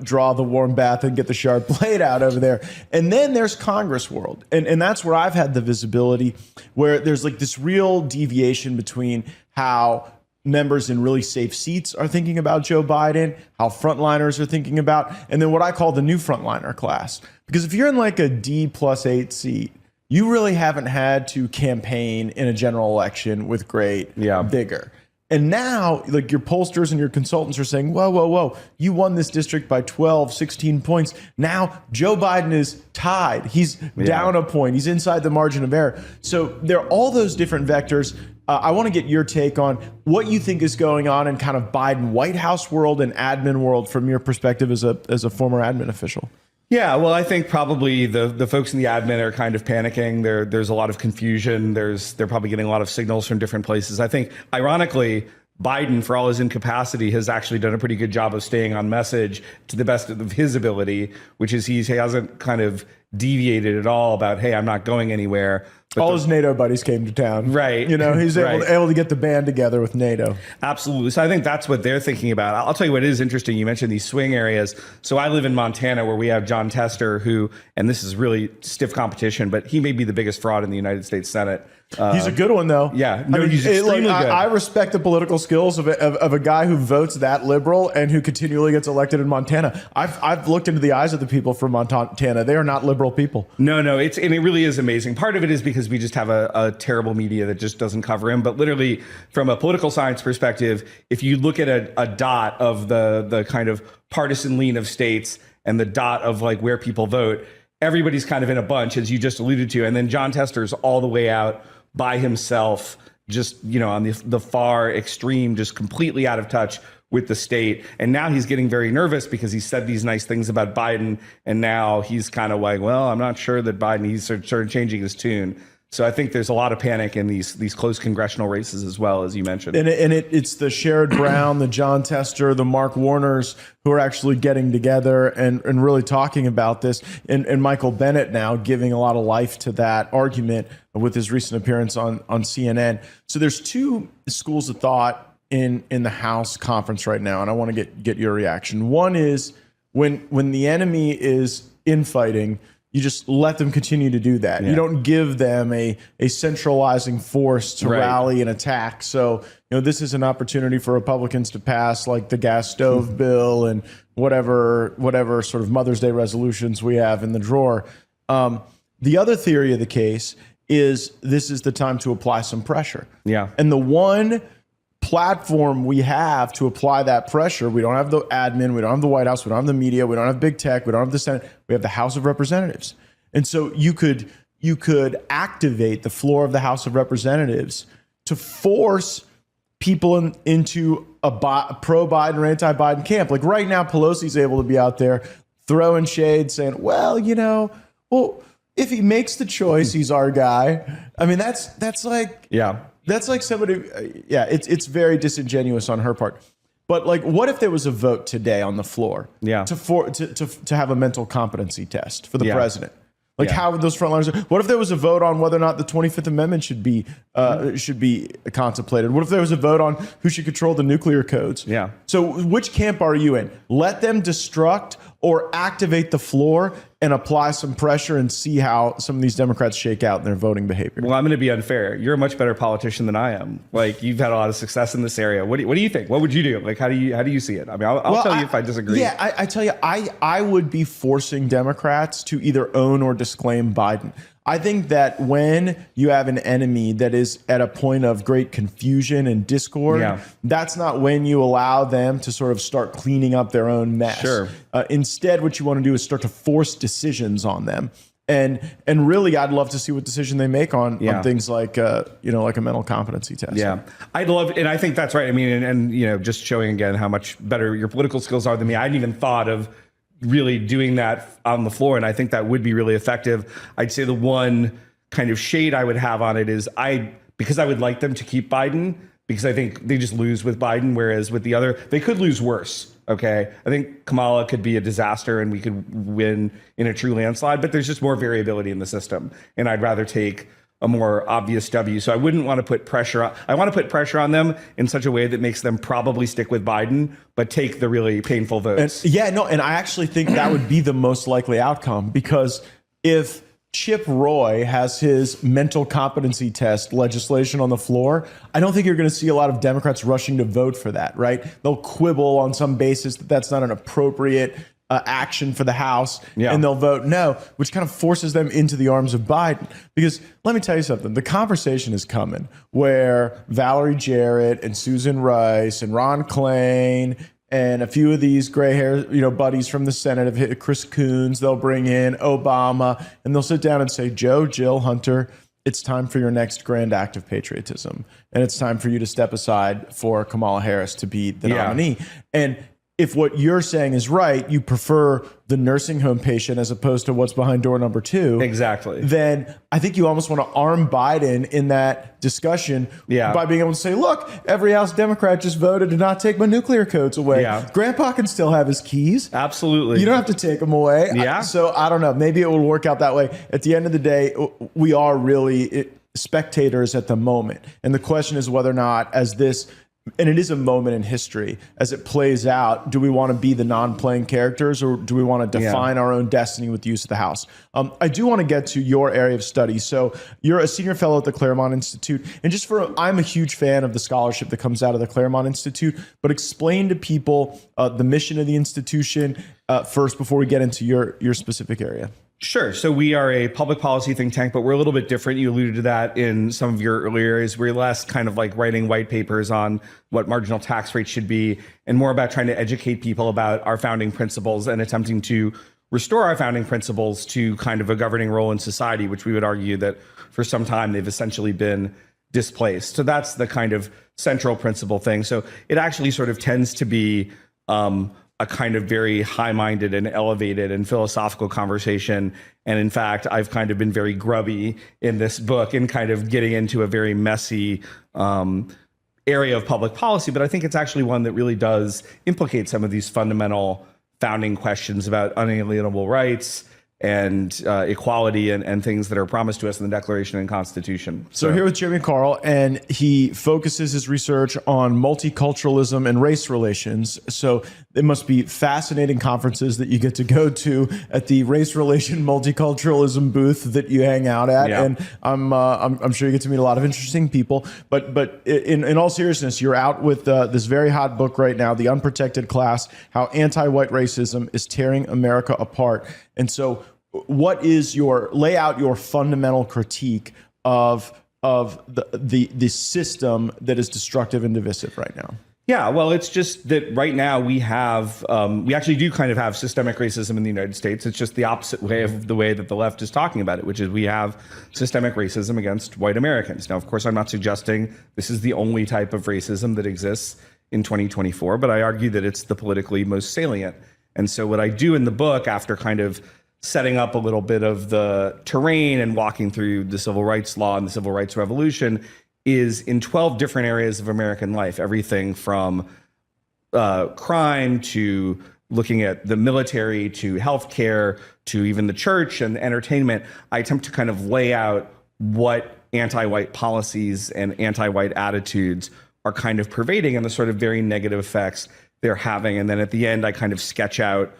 draw the warm bath and get the sharp blade out over there. And then there's Congress world. And that's where I've had the visibility, where there's like this real deviation between how members in really safe seats are thinking about Joe Biden, how frontliners are thinking about, and then what I call the new frontliner class. Because if you're in like a D+8 seat, you really haven't had to campaign in a general election with great vigor. And now, like, your pollsters and your consultants are saying, whoa, you won this district by 12, 16 points. Now Joe Biden is tied. He's down a point. He's inside the margin of error. So there are all those different vectors. I want to get your take on what you think is going on in kind of Biden White House world and admin world from your perspective as a former admin official. Yeah, well, I think probably the folks in the admin are kind of panicking. There's a lot of confusion. They're probably getting a lot of signals from different places. I think, ironically, Biden, for all his incapacity, has actually done a pretty good job of staying on message to the best of his ability, which is he hasn't kind of deviated at all about, hey, I'm not going anywhere. But all his NATO buddies came to town. Right. He's able to get the band together with NATO. Absolutely. So I think that's what they're thinking about. I'll tell you what is interesting. You mentioned these swing areas. So I live in Montana, where we have John Tester, who, and this is really stiff competition, but he may be the biggest fraud in the United States Senate. He's a good one, though. Yeah. No, he's extremely good. I respect the political skills of a guy who votes that liberal and who continually gets elected in Montana. I've looked into the eyes of the people from Montana. They are not liberal people. No. And it really is amazing. Part of it is because we just have a terrible media that just doesn't cover him. But literally, from a political science perspective, if you look at a dot of the kind of partisan lean of states and the dot of like where people vote, everybody's kind of in a bunch, as you just alluded to. And then John Tester's all the way out by himself, just, on the far extreme, just completely out of touch with the state. And now he's getting very nervous because he said these nice things about Biden. And now he's kind of like, well, I'm not sure that Biden, he's sort of changing his tune. So I think there's a lot of panic in these close congressional races as well, as you mentioned. And it's the Sherrod Brown, the John Tester, the Mark Warners who are actually getting together and really talking about this. And Michael Bennet now giving a lot of life to that argument with his recent appearance on CNN. So there's two schools of thought in the House conference right now, and I want to get your reaction. One is when the enemy is infighting, you just let them continue to do that. Yeah. You don't give them a centralizing force to rally and attack. So, this is an opportunity for Republicans to pass like the gas stove bill and whatever sort of Mother's Day resolutions we have in the drawer. The other theory of the case is this is the time to apply some pressure. Yeah. And the one platform we have to apply that pressure, we don't have the admin, we don't have the White House, we don't have the media, we don't have big tech, we don't have the Senate, we have the House of Representatives. And so you could activate the floor of the House of Representatives to force people into a pro-Biden or anti-Biden camp. Like right now, Pelosi's able to be out there throwing shade, saying, well, if he makes the choice, he's our guy. I mean, that's like, that's like somebody, it's very disingenuous on her part. But like, what if there was a vote today on the floor to have a mental competency test for the president? Like, how would those frontliners? What if there was a vote on whether or not the 25th Amendment should be contemplated? What if there was a vote on who should control the nuclear codes? Yeah. So, which camp are you in? Let them destruct or activate the floor and apply some pressure and see how some of these Democrats shake out in their voting behavior. Well, I'm going to be unfair. You're a much better politician than I am. Like, you've had a lot of success in this area. What do you think? What would you do? Like, how do you see it? I mean, I'll tell you if I disagree. Yeah, I tell you, I would be forcing Democrats to either own or disclaim Biden. I think that when you have an enemy that is at a point of great confusion and discord, that's not when you allow them to sort of start cleaning up their own mess. Sure. Instead, what you want to do is start to force decisions on them. And really, I'd love to see what decision they make on things like like a mental competency test. Yeah, I'd love, and I think that's right. I mean, and just showing again how much better your political skills are than me. I hadn't even thought of really doing that on the floor, and I think that would be really effective. I'd say the one kind of shade I would have on it is because I would like them to keep Biden, because I think they just lose with Biden, whereas with the other, they could lose worse. Okay, I think Kamala could be a disaster and we could win in a true landslide, but there's just more variability in the system, and I'd rather take a more obvious W. So I wouldn't want to put pressure on. I want to put pressure on them in such a way that makes them probably stick with Biden, but take the really painful votes. And I actually think that would be the most likely outcome, because if Chip Roy has his mental competency test legislation on the floor, I don't think you're going to see a lot of Democrats rushing to vote for that, right? They'll quibble on some basis that that's not an appropriate action for the House, and they'll vote no, which kind of forces them into the arms of Biden. Because let me tell you something, the conversation is coming where Valerie Jarrett and Susan Rice and Ron Klain and a few of these gray hair, buddies from the Senate, Chris Coons, they'll bring in Obama, and they'll sit down and say, Joe, Jill, Hunter, it's time for your next grand act of patriotism. And it's time for you to step aside for Kamala Harris to be the nominee. And if what you're saying is right, you prefer the nursing home patient as opposed to what's behind door number 2. Exactly. Then I think you almost want to arm Biden in that discussion by being able to say, look, every House Democrat just voted to not take my nuclear codes away. Yeah. Grandpa can still have his keys. Absolutely. You don't have to take them away. Yeah. So I don't know. Maybe it will work out that way. At the end of the day, we are really spectators at the moment. And the question is whether or not, and it is a moment in history, as it plays out, do we want to be the non-playing characters, or do we want to define our own destiny with the use of the House? I do want to get to your area of study. So you're a senior fellow at the Claremont Institute. And I'm a huge fan of the scholarship that comes out of the Claremont Institute, but explain to people the mission of the institution first before we get into your specific area. Sure. So we are a public policy think tank, but we're a little bit different. You alluded to that in some of your earlier areas. We're less kind of like writing white papers on what marginal tax rates should be, and more about trying to educate people about our founding principles and attempting to restore our founding principles to kind of a governing role in society, which we would argue that for some time they've essentially been displaced. So that's the kind of central principle thing. So it actually sort of tends to be a kind of very high-minded and elevated and philosophical conversation. And in fact, I've kind of been very grubby in this book and kind of getting into a very messy area of public policy. But I think it's actually one that really does implicate some of these fundamental founding questions about unalienable rights and equality and things that are promised to us in the Declaration and Constitution. So here with Jeremy Carl, and he focuses his research on multiculturalism and race relations. So it must be fascinating conferences that you get to go to at the race relation multiculturalism booth that you hang out at. Yeah. And I'm sure you get to meet a lot of interesting people. But in all seriousness, you're out with this very hot book right now, The Unprotected Class: How Anti-White Racism is Tearing America Apart. And so lay out your fundamental critique of the system that is destructive and divisive right now. Yeah, well, it's just that right now we actually do kind of have systemic racism in the United States. It's just the opposite way of the way that the left is talking about it, which is we have systemic racism against white Americans. Now, of course, I'm not suggesting this is the only type of racism that exists in 2024, but I argue that it's the politically most salient. And so what I do in the book, after kind of setting up a little bit of the terrain and walking through the civil rights law and the civil rights revolution, is in 12 different areas of American life, everything from crime to looking at the military to healthcare to even the church and entertainment. I attempt to kind of lay out what anti-white policies and anti-white attitudes are kind of pervading and the sort of very negative effects they're having. And then at the end, I kind of sketch out,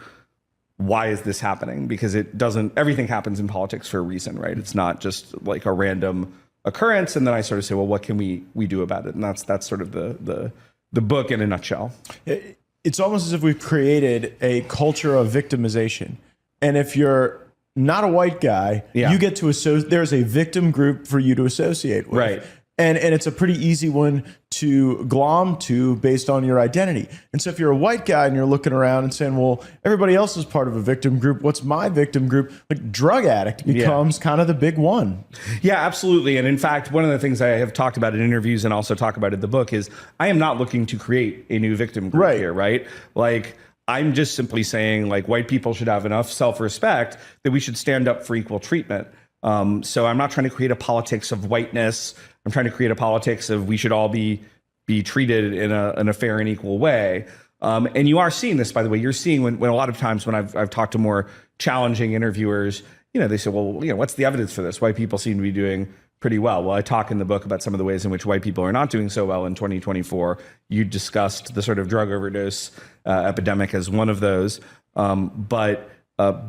why is this happening? Because everything happens in politics for a reason, right? It's not just like a random occurrence. And then I sort of say, well, what can we do about it? And that's sort of the book in a nutshell. It's almost as if we've created a culture of victimization. And if you're not a white guy, you get to associate, there's a victim group for you to associate with. Right. And it's a pretty easy one to glom to based on your identity. And so if you're a white guy and you're looking around and saying, well, everybody else is part of a victim group, what's my victim group? Like drug addict becomes kind of the big one. Yeah, absolutely. And in fact, one of the things I have talked about in interviews and also talk about in the book is I am not looking to create a new victim group here, right? Like, I'm just simply saying, like, white people should have enough self-respect that we should stand up for equal treatment. So I'm not trying to create a politics of whiteness. I'm trying to create a politics of we should all be treated in a fair and equal way. And you are seeing this, by the way. You're seeing when a lot of times when I've talked to more challenging interviewers, they say, well, what's the evidence for this? White people seem to be doing pretty well. Well, I talk in the book about some of the ways in which white people are not doing so well in 2024. You discussed the sort of drug overdose epidemic as one of those. But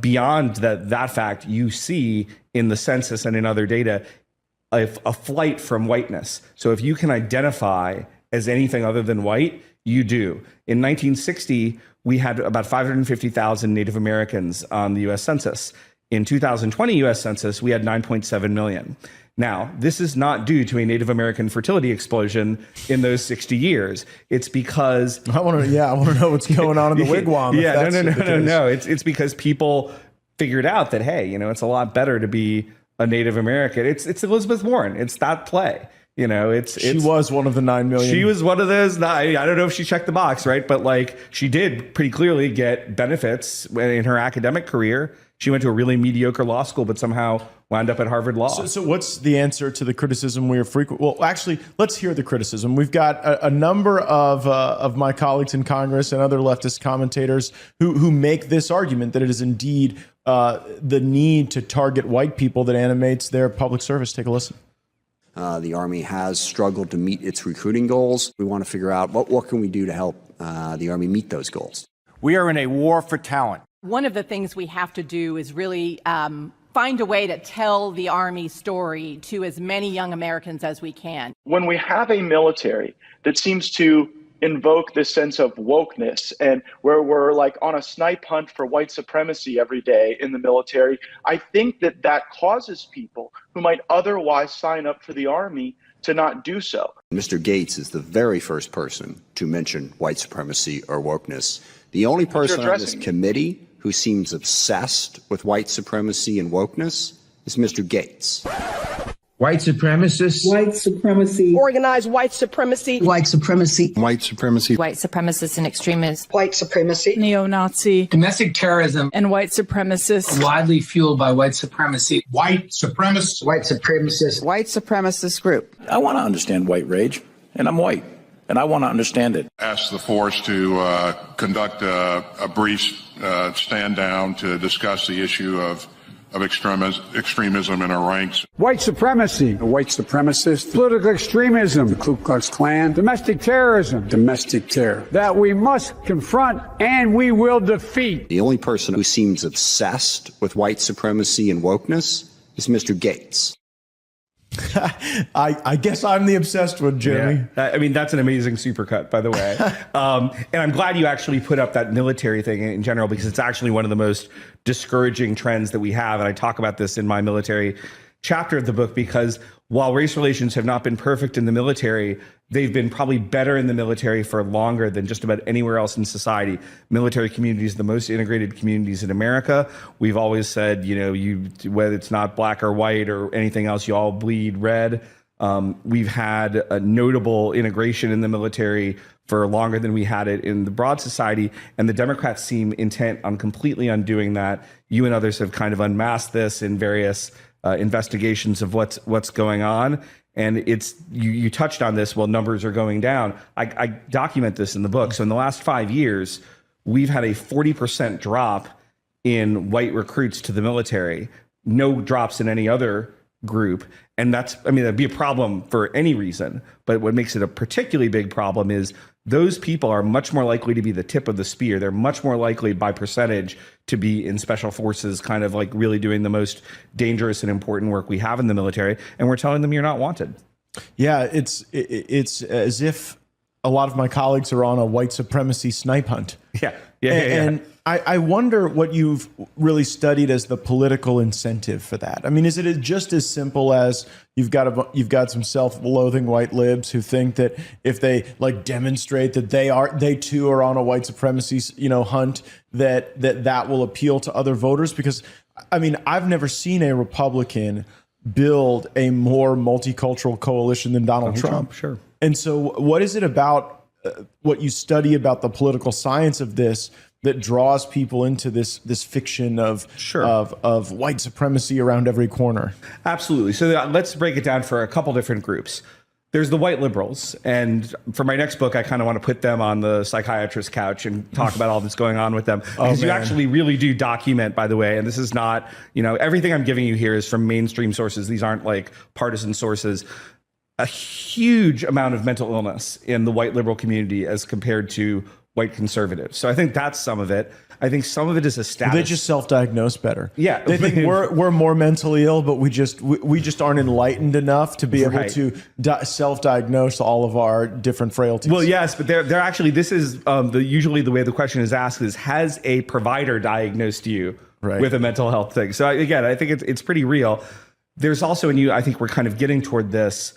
beyond that fact, you see in the census and in other data a flight from whiteness. So if you can identify as anything other than white, you do. In 1960, we had about 550,000 Native Americans on the U.S. Census. In 2020 U.S. Census, we had 9.7 million. Now, this is not due to a Native American fertility explosion in those 60 years. It's because I want to know what's going on in the wigwam. No. It's because people figured out that, hey, it's a lot better to be a Native American. It's Elizabeth Warren. It's that play. She was one of the 9 million. She was one of those. I don't know if she checked the box, right? But like, she did pretty clearly get benefits in her academic career. She went to a really mediocre law school, but somehow wound up at Harvard Law. So what's the answer to the criticism we are frequent? Well, actually, let's hear the criticism. We've got a number of my colleagues in Congress and other leftist commentators who make this argument that it is indeed the need to target white people that animates their public service. Take a listen. The Army has struggled to meet its recruiting goals. We want to figure out what can we do to help the Army meet those goals. We are in a war for talent. One of the things we have to do is really find a way to tell the Army story to as many young Americans as we can. When we have a military that seems to invoke this sense of wokeness and where we're like on a snipe hunt for white supremacy every day in the military, I think that causes people who might otherwise sign up for the Army to not do so. Mr. Gaetz is the very first person to mention white supremacy or wokeness. The only person on this committee who seems obsessed with white supremacy and wokeness is Mr. Gaetz. White supremacists. White supremacy. Organized white supremacy. White supremacy. White supremacy. White supremacists and extremists. White supremacy. Neo-Nazi. Domestic terrorism. And white supremacists. Widely fueled by white supremacy. White supremacists. White supremacist. White supremacist group. I want to understand white rage, and I'm white, and I want to understand it. Ask the force to conduct a brief stand down to discuss the issue of extremism in our ranks. White supremacy. The white supremacists. Political extremism. The Ku Klux Klan. Domestic terrorism. Domestic terror. That we must confront and we will defeat. The only person who seems obsessed with white supremacy and wokeness is Mr. Gaetz. I guess I'm the obsessed one, Jeremy. Yeah. I mean, that's an amazing supercut, by the way. And I'm glad you actually put up that military thing in general, because it's actually one of the most discouraging trends that we have. And I talk about this in my military chapter of the book, because while race relations have not been perfect in the military, they've been probably better in the military for longer than just about anywhere else in society. Military communities, the most integrated communities in America. We've always said, whether it's not black or white or anything else, you all bleed red. We've had a notable integration in the military for longer than we had it in the broad society. And the Democrats seem intent on completely undoing that. You and others have kind of unmasked this in various investigations of what's going on. And it's you touched on this. Well, numbers are going down. I document this in the book. So in the last 5 years, we've had a 40% drop in white recruits to the military. No drops in any other group. And that'd be a problem for any reason. But what makes it a particularly big problem is those people are much more likely to be the tip of the spear. They're much more likely by percentage to be in special forces, kind of like really doing the most dangerous and important work we have in the military. And we're telling them you're not wanted. Yeah, it's as if a lot of my colleagues are on a white supremacy snipe hunt. Yeah. And I wonder what you've really studied as the political incentive for that. I mean, is it just as simple as you've got some self-loathing white libs who think that if they demonstrate that they too are on a white supremacy hunt, that will appeal to other voters? Because I mean, I've never seen a Republican build a more multicultural coalition than Donald Trump. Sure. And so, what is it about what you study about the political science of this that draws people into this fiction of white supremacy around every corner? Absolutely. So let's break it down for a couple different groups. There's the white liberals. And for my next book, I kind of want to put them on the psychiatrist's couch and talk about all that's going on with them. Because you actually really do document, by the way, and this is not, everything I'm giving you here is from mainstream sources. These aren't like partisan sources. A huge amount of mental illness in the white liberal community as compared to white conservatives. So I think that's some of it. I think some of it is a status. They just self-diagnose better. Yeah, they think we're more mentally ill, but we just aren't enlightened enough to be able to self-diagnose all of our different frailties. Well, yes, but they're actually, this is usually the way the question is asked is, has a provider diagnosed you with a mental health thing? So again, I think it's pretty real. There's also, and I think we're kind of getting toward this,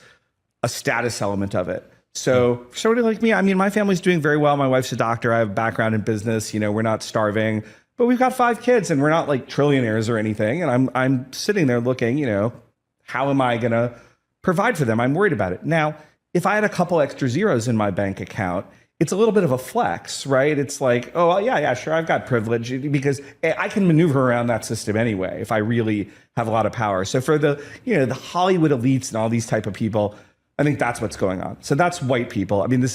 a status element of it. So for somebody like me, I mean, my family's doing very well. My wife's a doctor. I have a background in business. We're not starving, but we've got 5 kids and we're not like trillionaires or anything. And I'm sitting there looking, how am I going to provide for them? I'm worried about it. Now, if I had a couple extra zeros in my bank account, it's a little bit of a flex, right? It's like, oh, well, yeah, sure. I've got privilege because I can maneuver around that system anyway, if I really have a lot of power. So for the Hollywood elites and all these type of people, I think that's what's going on. So that's white people. I mean, I'm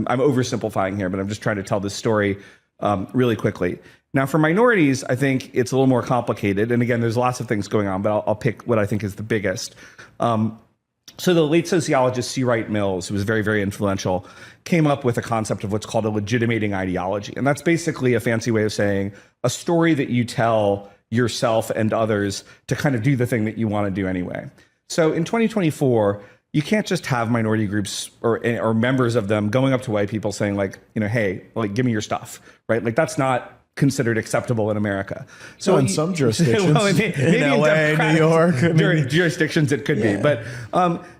oversimplifying here, but I'm just trying to tell this story really quickly. Now, for minorities, I think it's a little more complicated. And again, there's lots of things going on, but I'll pick what I think is the biggest. So the late sociologist C. Wright Mills, who was very, very influential, came up with a concept of what's called a legitimating ideology. And that's basically a fancy way of saying a story that you tell yourself and others to kind of do the thing that you want to do anyway. So in 2024, you can't just have minority groups or members of them going up to white people saying hey, give me your stuff, right? Like that's not considered acceptable in America. So in some jurisdictions, maybe in LA, New York, jurisdictions it could be. But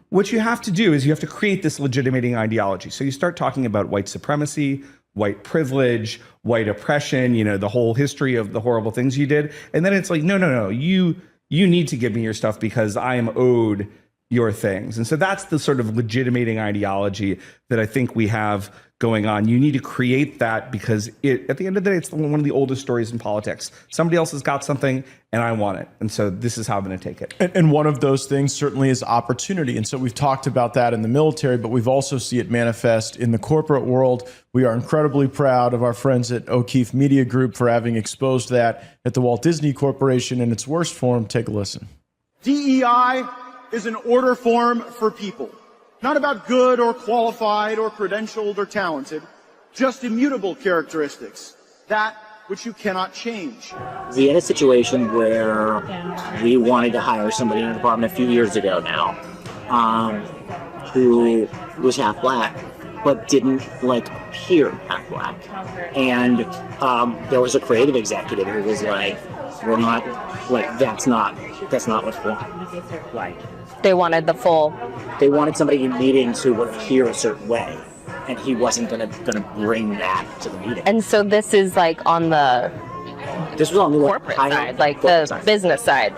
what you have to do is you have to create this legitimating ideology. So you start talking about white supremacy, white privilege, white oppression, the whole history of the horrible things you did. And then it's like, no, you need to give me your stuff because I am owed your things. And so that's the sort of legitimating ideology that I think we have going on. You need to create that because at the end of the day, it's one of the oldest stories in politics. Somebody else has got something and I want it. And so this is how I'm going to take it. And one of those things certainly is opportunity. And so we've talked about that in the military, but we've also see it manifest in the corporate world. We are incredibly proud of our friends at O'Keefe Media Group for having exposed that at the Walt Disney Corporation in its worst form. Take a listen. DEI is an order form for people. Not about good or qualified or credentialed or talented, just immutable characteristics, that which you cannot change. We had a situation where we wanted to hire somebody in the department a few years ago now, who was half black, but didn't appear half black. And there was a creative executive who was like, we're not, that's not what's wrong. They wanted the full. They wanted somebody in meetings who would appear a certain way, and he wasn't gonna bring that to the meeting. And so this is on the This was on the corporate side, the business side.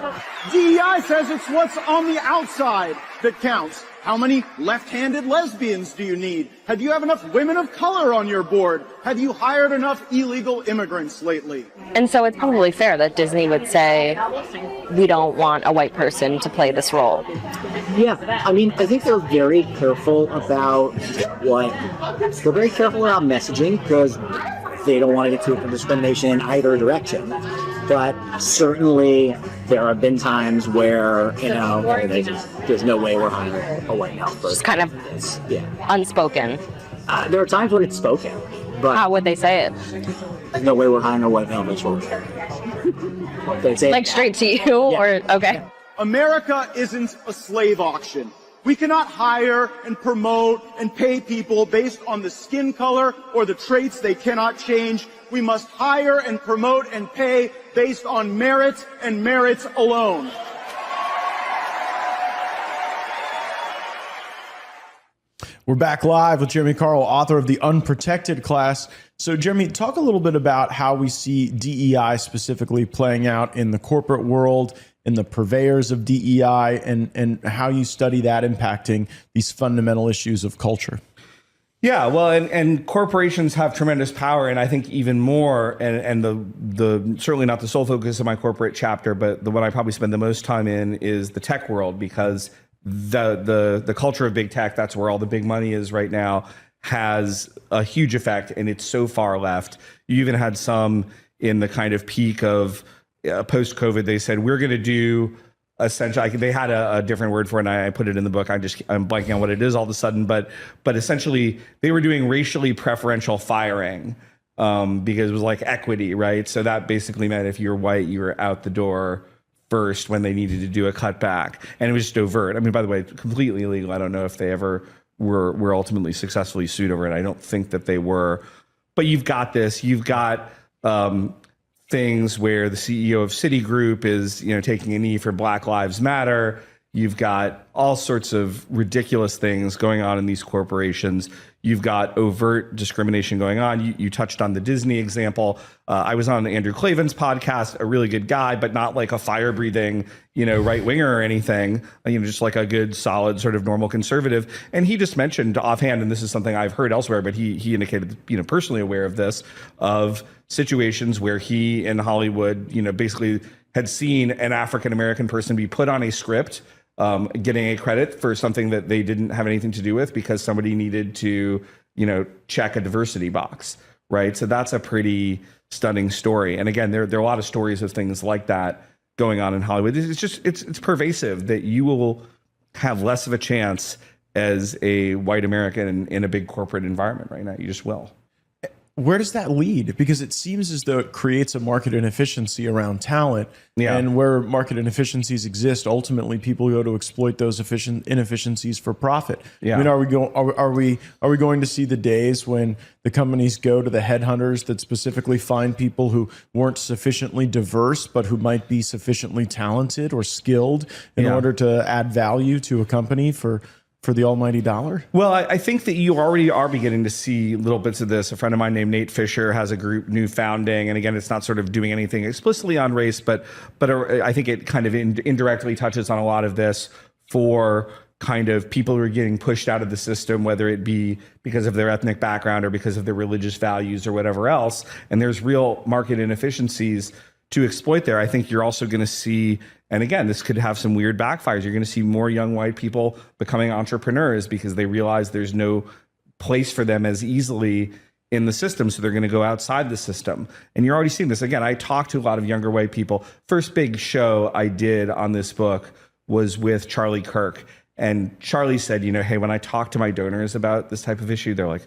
DEI says it's what's on the outside that counts. How many left-handed lesbians do you need? Have you have enough women of color on your board? Have you hired enough illegal immigrants lately? And so it's probably fair that Disney would say, we don't want a white person to play this role. Yeah, I think they're very careful about messaging because they don't want to get to discrimination in either direction. But certainly there have been times where, there's no way we're hiring a white male person. It's kind of unspoken. There are times when it's spoken, but how would they say it? There's no way we're hiring a white male person. They say straight to you, or okay. America isn't a slave auction. We cannot hire and promote and pay people based on the skin color or the traits they cannot change. We must hire and promote and pay based on merit and merit alone. We're back live with Jeremy Carl, author of The Unprotected Class. So, Jeremy, talk a little bit about how we see DEI specifically playing out in the corporate world, in the purveyors of DEI, and how you study that impacting these fundamental issues of culture. Yeah, well, and corporations have tremendous power, and I think even more, and the certainly not the sole focus of my corporate chapter, but the one I probably spend the most time in is the tech world, because the culture of big tech, that's where all the big money is right now, has a huge effect, and it's so far left. You even had some in the kind of peak of post-COVID, they said, we're going to do essentially, they had a different word for it, and I put it in the book. I'm blanking on what it is all of a sudden, but essentially they were doing racially preferential firing because it was like equity, right? So that basically meant if you were white, you were out the door first when they needed to do a cutback, and it was just overt. By the way, completely illegal. I don't know if they ever were ultimately successfully sued over it. I don't think that they were, but you've got this. You've got things where the CEO of Citigroup is, taking a knee for Black Lives Matter. You've got all sorts of ridiculous things going on in these corporations. You've got overt discrimination going on. You touched on the Disney example. I was on Andrew Klavan's podcast, a really good guy, but not like a fire-breathing, right winger or anything. Just like a good, solid, sort of normal conservative. And he just mentioned offhand, and this is something I've heard elsewhere, but he indicated, personally aware of this, of situations where he in Hollywood, basically had seen an African American person be put on a script, getting a credit for something that they didn't have anything to do with because somebody needed to, check a diversity box, right? So that's a pretty stunning story. And again, there are a lot of stories of things like that going on in Hollywood. It's just, it's pervasive that you will have less of a chance as a white American in a big corporate environment right now. You just will. Where does that lead? Because it seems as though it creates a market inefficiency around talent. Yeah. And where market inefficiencies exist, ultimately people go to exploit those inefficiencies for profit. Yeah. Are we going to see the days when the companies go to the headhunters that specifically find people who weren't sufficiently diverse, but who might be sufficiently talented or skilled in order to add value to a company for for the almighty dollar? Well, I think that you already are beginning to see little bits of this. A friend of mine named Nate Fisher has a group, New Founding, and again, it's not sort of doing anything explicitly on race, but I think it kind of indirectly touches on a lot of this for kind of people who are getting pushed out of the system, whether it be because of their ethnic background or because of their religious values or whatever else. And there's real market inefficiencies to exploit there. I think you're also going to see, and again, this could have some weird backfires. You're going to see more young white people becoming entrepreneurs because they realize there's no place for them as easily in the system. So they're going to go outside the system. And you're already seeing this. Again, I talked to a lot of younger white people. First big show I did on this book was with Charlie Kirk. And Charlie said, hey, when I talk to my donors about this type of issue, they're like,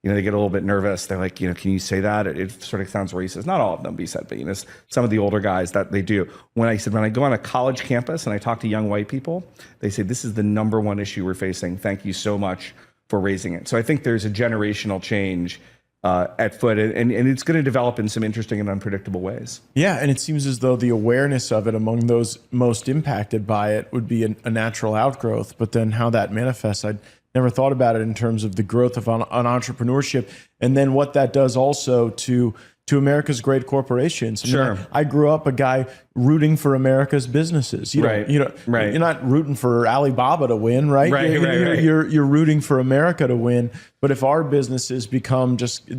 they get a little bit nervous. They're like, can you say that? It sort of sounds racist. Not all of them, he said, but some of the older guys that they do. When I go on a college campus and I talk to young white people, they say, this is the number one issue we're facing. Thank you so much for raising it. So I think there's a generational change at foot, and it's going to develop in some interesting and unpredictable ways. Yeah, and it seems as though the awareness of it among those most impacted by it would be a natural outgrowth, but then how that manifests, I'd never thought about it in terms of the growth of on entrepreneurship, and then what that does also to America's great corporations. Sure. I grew up a guy rooting for America's businesses. Right. You're not rooting for Alibaba to win, right? Right. You're rooting for America to win. But if our businesses become just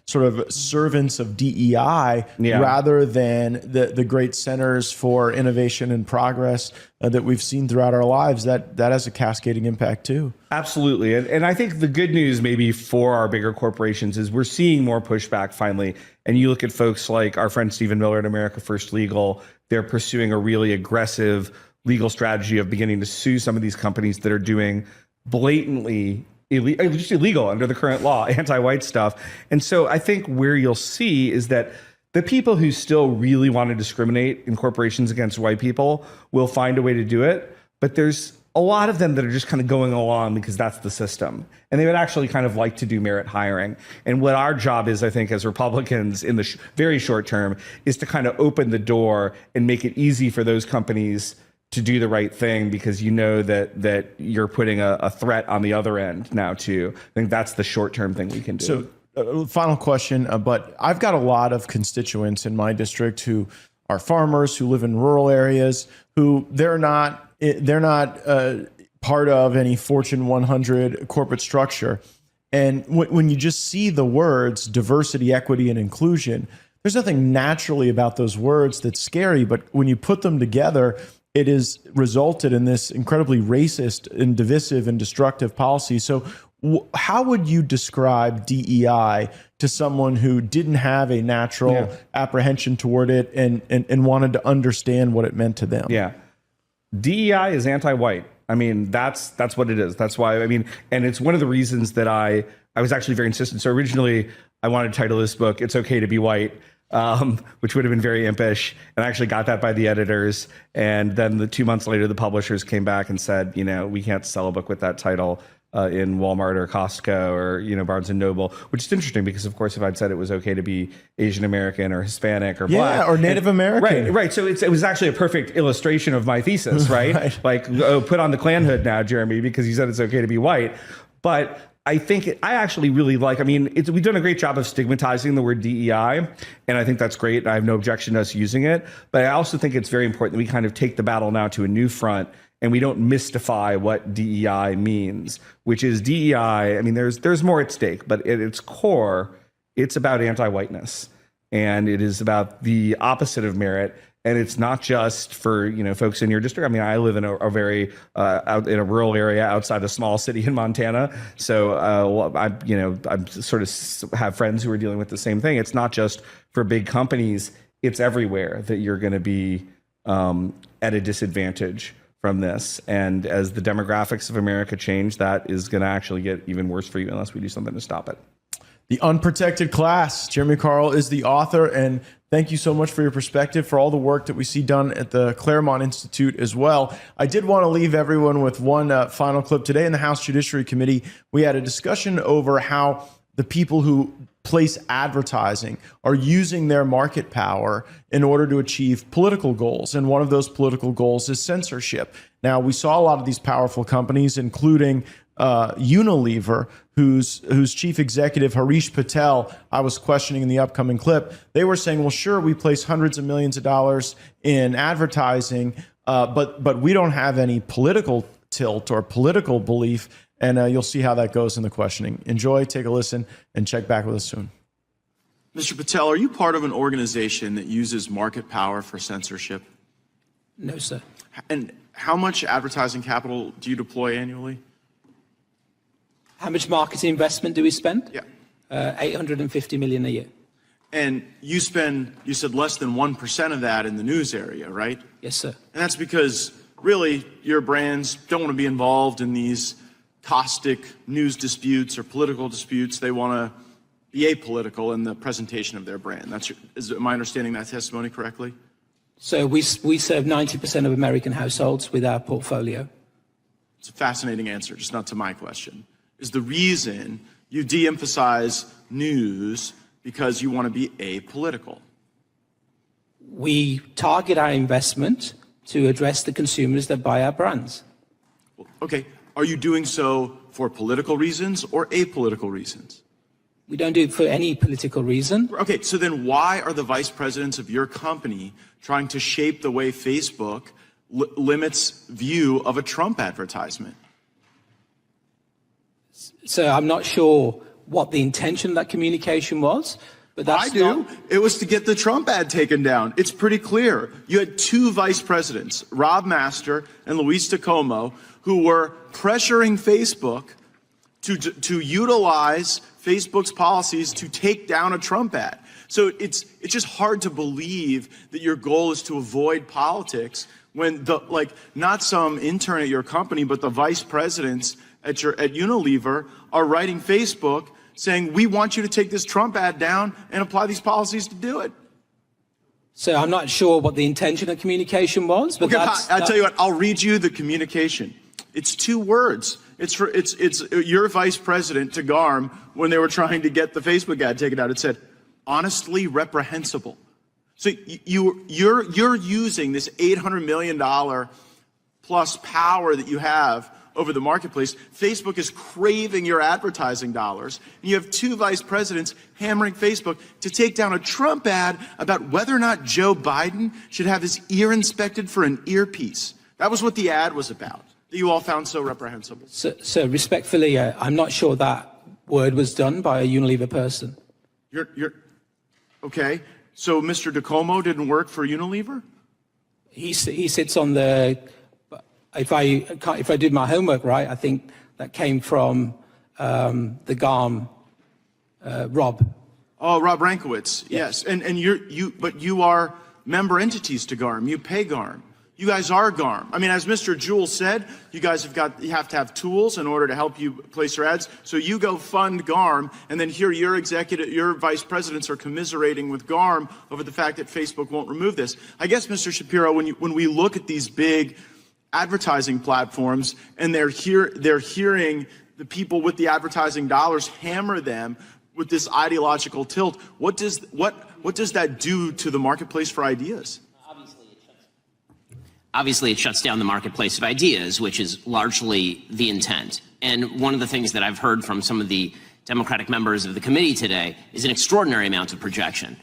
sort of servants of DEI rather than the great centers for innovation and progress that we've seen throughout our lives, that has a cascading impact too. Absolutely. And I think the good news maybe for our bigger corporations is we're seeing more pushback finally. And you look at folks like our friend Stephen Miller at America First Legal, they're pursuing a really aggressive legal strategy of beginning to sue some of these companies that are doing blatantly just illegal under the current law, anti-white stuff. And so I think where you'll see is that the people who still really want to discriminate in corporations against white people will find a way to do it. But there's a lot of them that are just kind of going along because that's the system. And they would actually kind of like to do merit hiring. And what our job is, I think, as Republicans in the very short term, is to kind of open the door and make it easy for those companies to do the right thing, because that you're putting a threat on the other end now too. I think that's the short-term thing we can do. So final question, but I've got a lot of constituents in my district who are farmers, who live in rural areas, who they're not part of any Fortune 100 corporate structure. And when you just see the words diversity, equity, and inclusion, there's nothing naturally about those words that's scary, but when you put them together, it has resulted in this incredibly racist and divisive and destructive policy. So how would you describe DEI to someone who didn't have a natural apprehension toward it and wanted to understand what it meant to them? Yeah. DEI is anti-white. I mean, that's what it is. That's why, and it's one of the reasons that I was actually very insistent. So originally I wanted to title this book, It's Okay to Be White, which would have been very impish. And I actually got that by the editors. And then 2 months later, the publishers came back and said, we can't sell a book with that title in Walmart or Costco or, Barnes and Noble, which is interesting because, of course, if I'd said it was okay to be Asian American or Hispanic or black. or Native American. Right. So it was actually a perfect illustration of my thesis, right? Like, put on the Klan hood now, Jeremy, because you said it's okay to be white. But I think I actually really like, we've done a great job of stigmatizing the word DEI, and I think that's great. And I have no objection to us using it. But I also think it's very important that we kind of take the battle now to a new front, and we don't mystify what DEI means, which is DEI. There's more at stake, but at its core, it's about anti-whiteness, and it is about the opposite of merit. And it's not just for folks in your district. I live in a very out in a rural area outside a small city in Montana. So I sort of have friends who are dealing with the same thing. It's not just for big companies. It's everywhere that you're going to be at a disadvantage from this. And as the demographics of America change, that is going to actually get even worse for you unless we do something to stop it. The Unprotected Class. Jeremy Carl is the author, and thank you so much for your perspective, for all the work that we see done at the Claremont Institute as well. I did want to leave everyone with one final clip. Today in the House Judiciary Committee, we had a discussion over how the people who place advertising are using their market power in order to achieve political goals. And one of those political goals is censorship. Now, we saw a lot of these powerful companies, including Unilever, whose chief executive, Harish Patel, I was questioning in the upcoming clip. They were saying, well, sure, we place hundreds of millions of dollars in advertising, but we don't have any political tilt or political belief. And you'll see how that goes in the questioning. Enjoy, take a listen, and check back with us soon. Mr. Patel, are you part of an organization that uses market power for censorship? No, sir. And how much advertising capital do you deploy annually? How much marketing investment do we spend? Yeah. 850 million a year. And you spend, you said less than 1% of that in the news area, right? Yes, sir. And that's because really your brands don't want to be involved in these caustic news disputes or political disputes. They want to be apolitical in the presentation of their brand. Am I understanding that testimony correctly? So we serve 90% of American households with our portfolio. It's a fascinating answer, just not to my question. Is the reason you de-emphasize news because you want to be apolitical? We target our investment to address the consumers that buy our brands. Okay. Are you doing so for political reasons or apolitical reasons? We don't do it for any political reason. Okay, so then why are the vice presidents of your company trying to shape the way Facebook limits view of a Trump advertisement? So I'm not sure what the intention of that communication was, but that's I do. It was to get the Trump ad taken down. It's pretty clear. You had two vice presidents, Rob Master and Luis DeComo, who were pressuring Facebook to utilize Facebook's policies to take down a Trump ad. So it's just hard to believe that your goal is to avoid politics when not some intern at your company, but the vice presidents at Unilever are writing Facebook saying, we want you to take this Trump ad down and apply these policies to do it. So I'm not sure what the intention of communication was, but I'll tell you what, I'll read you the communication. It's 2 words. It's your vice president to GARM when they were trying to get the Facebook ad taken out. It said, honestly reprehensible. So you're using this $800 million plus power that you have over the marketplace. Facebook is craving your advertising dollars. And you have 2 vice presidents hammering Facebook to take down a Trump ad about whether or not Joe Biden should have his ear inspected for an earpiece. That was what the ad was about, that you all found so reprehensible. So respectfully, I'm not sure that word was done by a Unilever person. You're okay. So Mr. DeComo didn't work for Unilever? He sits on the. If I did my homework right, I think that came from the GARM, Rob. Oh, Rob Rankowitz. Yes. But you are member entities to GARM. You pay GARM. You guys are GARM. I mean, as Mr. Jewell said, you have to have tools in order to help you place your ads. So you go fund GARM, and then here your vice presidents are commiserating with GARM over the fact that Facebook won't remove this. I guess, Mr. Shapiro, when we look at these big advertising platforms and they're hearing the people with the advertising dollars hammer them with this ideological tilt, what does that do to the marketplace for ideas? Obviously, it shuts down the marketplace of ideas, which is largely the intent. And one of the things that I've heard from some of the Democratic members of the committee today is an extraordinary amount of projection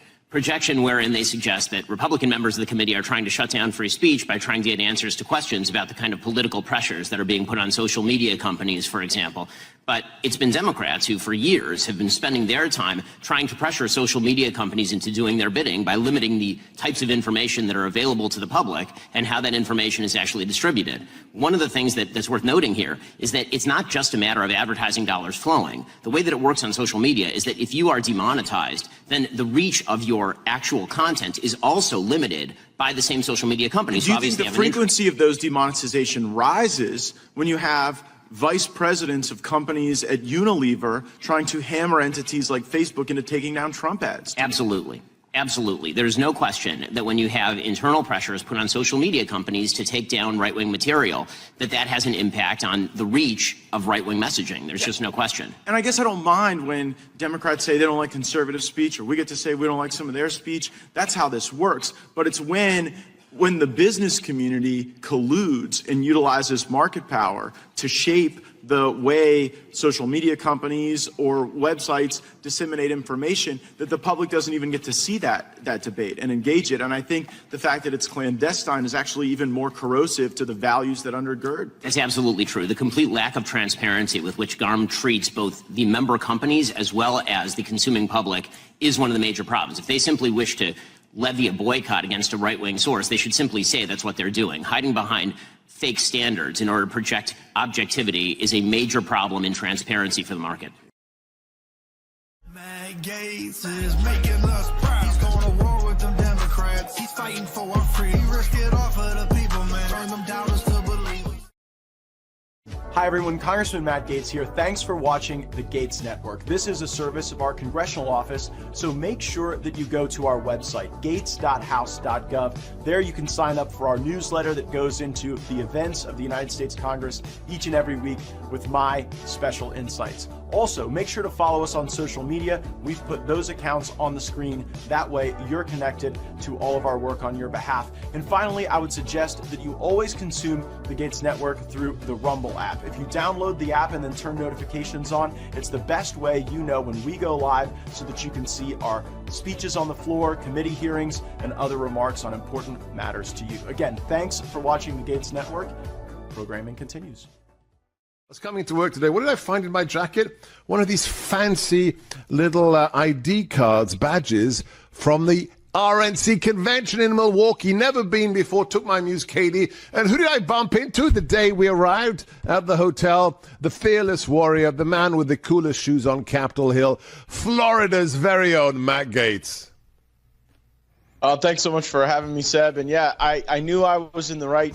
wherein they suggest that Republican members of the committee are trying to shut down free speech by trying to get answers to questions about the kind of political pressures that are being put on social media companies, for example. But it's been Democrats who for years have been spending their time trying to pressure social media companies into doing their bidding by limiting the types of information that are available to the public and how that information is actually distributed. One of the things that's worth noting here is that it's not just a matter of advertising dollars flowing. The way that it works on social media is that if you are demonetized, then the reach of your actual content is also limited by the same social media companies. Do you think the frequency of those demonetization rises when you have vice presidents of companies at Unilever trying to hammer entities like Facebook into taking down Trump ads? Absolutely. Absolutely. There's no question that when you have internal pressures put on social media companies to take down right-wing material, that has an impact on the reach of right-wing messaging. There's just no question. And I guess I don't mind when Democrats say they don't like conservative speech, or we get to say we don't like some of their speech. That's how this works. But it's when the business community colludes and utilizes market power to shape the way social media companies or websites disseminate information, that the public doesn't even get to see that debate and engage it. And I think the fact that it's clandestine is actually even more corrosive to the values that undergird. That's absolutely true. The complete lack of transparency with which GARM treats both the member companies as well as the consuming public is one of the major problems. If they simply wish to levy a boycott against a right-wing source, they should simply say that's what they're doing. Hiding behind fake standards in order to project objectivity is a major problem in transparency for the market. Matt Gaetz is making us proud. He's going to war with them Democrats. He's fighting for our freedom. He risked it all for the people, man. Turn them doubters to believers. Hi everyone, Congressman Matt Gaetz here. Thanks for watching the Gaetz Network. This is a service of our congressional office, so make sure that you go to our website, gaetz.house.gov. There you can sign up for our newsletter that goes into the events of the United States Congress each and every week with my special insights. Also, make sure to follow us on social media. We've put those accounts on the screen. That way, you're connected to all of our work on your behalf. And finally, I would suggest that you always consume the Gaetz Network through the Rumble app. If you download the app and then turn notifications on, it's the best way you know when we go live so that you can see our speeches on the floor, committee hearings, and other remarks on important matters to you. Again, thanks for watching the Gaetz Network. Programming continues. I was coming to work today. What did I find in my jacket? One of these fancy little ID cards, badges from the RNC convention in Milwaukee. Never been before. Took my muse, Katie. And who did I bump into the day we arrived at the hotel? The fearless warrior, the man with the coolest shoes on Capitol Hill, Florida's very own Matt Gaetz. Thanks so much for having me, Seb. And yeah, I knew I was in the right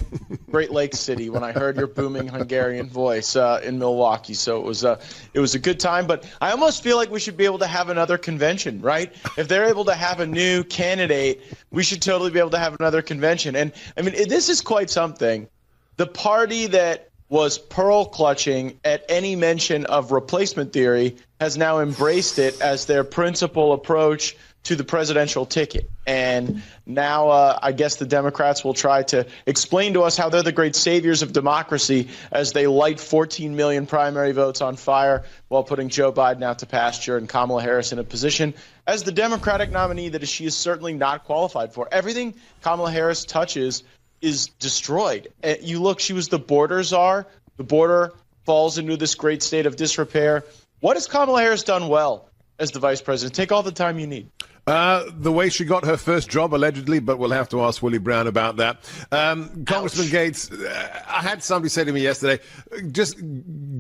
Great Lakes city when I heard your booming Hungarian voice in Milwaukee. So it was a good time. But I almost feel like we should be able to have another convention, right? If they're able to have a new candidate, we should totally be able to have another convention. And I mean, this is quite something. The party that was pearl clutching at any mention of replacement theory has now embraced it as their principal approach to the presidential ticket. And now I guess the Democrats will try to explain to us how they're the great saviors of democracy as they light 14 million primary votes on fire while putting Joe Biden out to pasture and Kamala Harris in a position as the Democratic nominee that she is certainly not qualified for. Everything Kamala Harris touches is destroyed. You look, she was the border czar. The border falls into this great state of disrepair. What has Kamala Harris done well as the vice president? Take all the time you need. The way she got her first job, allegedly, but we'll have to ask Willie Brown about that. Congressman Gaetz, I had somebody say to me yesterday, just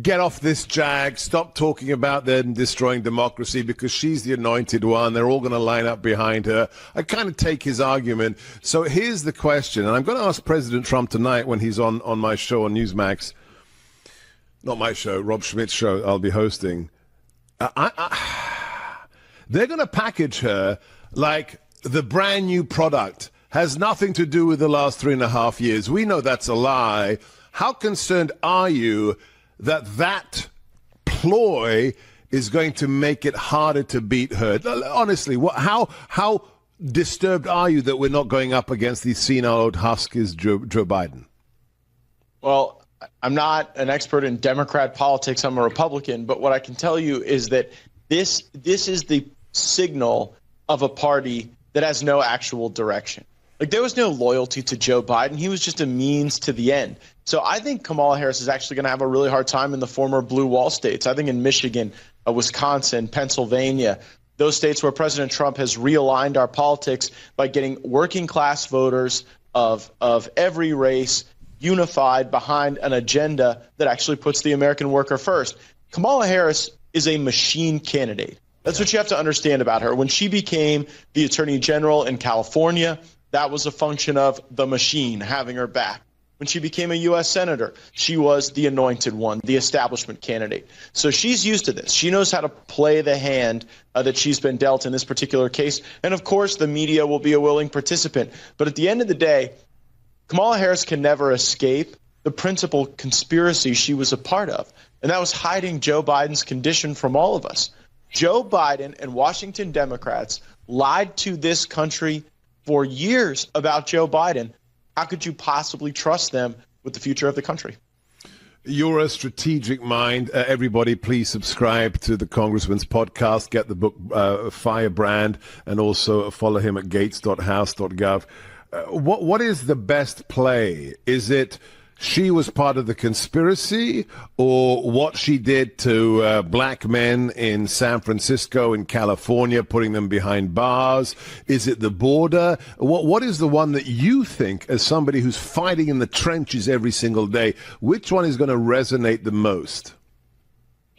get off this jag, stop talking about them destroying democracy because she's the anointed one. They're all going to line up behind her. I kind of take his argument. So here's the question, and I'm going to ask President Trump tonight when he's on my show on Newsmax. Not my show, Rob Schmidt's show I'll be hosting. They're going to package her like the brand new product. Has nothing to do with the last 3.5 years. We know that's a lie. How concerned are you that that ploy is going to make it harder to beat her? Honestly, how disturbed are you that we're not going up against these senile old huskies, Joe Biden? Well, I'm not an expert in Democrat politics. I'm a Republican. But what I can tell you is that this is the signal of a party that has no actual direction. Like, there was no loyalty to Joe Biden. He was just a means to the end. So I think Kamala Harris is actually going to have a really hard time in the former blue wall states. I think in Michigan, Wisconsin, Pennsylvania, those states where President Trump has realigned our politics by getting working class voters of every race unified behind an agenda that actually puts the American worker first. Kamala Harris is a machine candidate. That's what you have to understand about her. When she became the Attorney General in California, that was a function of the machine having her back. When she became a U.S. Senator, she was the anointed one, the establishment candidate. So she's used to this. She knows how to play the hand that she's been dealt in this particular case. And, of course, the media will be a willing participant. But at the end of the day, Kamala Harris can never escape the principal conspiracy she was a part of, and that was hiding Joe Biden's condition from all of us. Joe Biden and Washington Democrats lied to this country for years about Joe Biden. How could you possibly trust them with the future of the country? You're a strategic mind. Everybody, please subscribe to the Congressman's podcast. Get the book Firebrand, and also follow him at gaetz.house.gov. What is the best play? Is it she was part of the conspiracy, or what she did to black men in San Francisco and California, putting them behind bars? Is it the border? What is the one that you think, as somebody who's fighting in the trenches every single day, which one is going to resonate the most?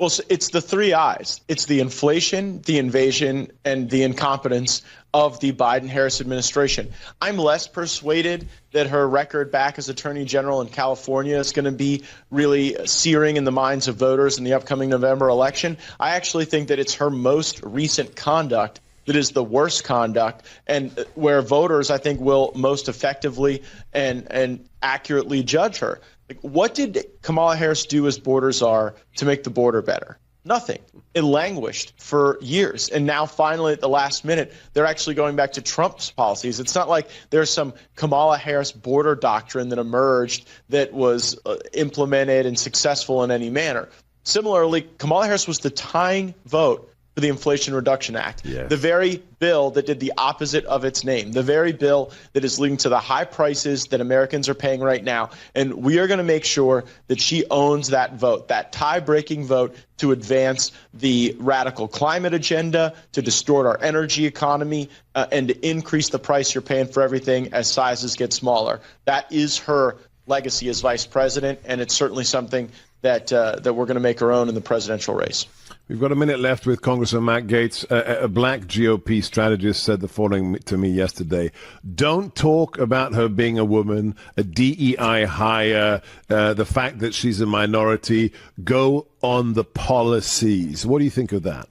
Well, it's the three I's. It's the inflation, the invasion, and the incompetence of the Biden-Harris administration. I'm less persuaded that her record back as Attorney General in California is going to be really searing in the minds of voters in the upcoming November election. I actually think that it's her most recent conduct that is the worst conduct, and where voters, I think, will most effectively and accurately judge her. Like, what did Kamala Harris do as border czar to make the border better? Nothing. It languished for years. And now finally at the last minute, they're actually going back to Trump's policies. It's not like there's some Kamala Harris border doctrine that emerged that was implemented and successful in any manner. Similarly, Kamala Harris was the tying vote for the Inflation Reduction Act, the very bill that did the opposite of its name, the very bill that is leading to the high prices that Americans are paying right now. And we are going to make sure that she owns that vote, that tie-breaking vote to advance the radical climate agenda, to distort our energy economy, and to increase the price you're paying for everything as sizes get smaller. That is her legacy as vice president, and it's certainly something that we're going to make our own in the presidential race. We've got a minute left with Congressman Matt Gaetz. A black GOP strategist said the following to me yesterday: don't talk about her being a woman, a DEI hire, the fact that she's a minority. Go on the policies. What do you think of that?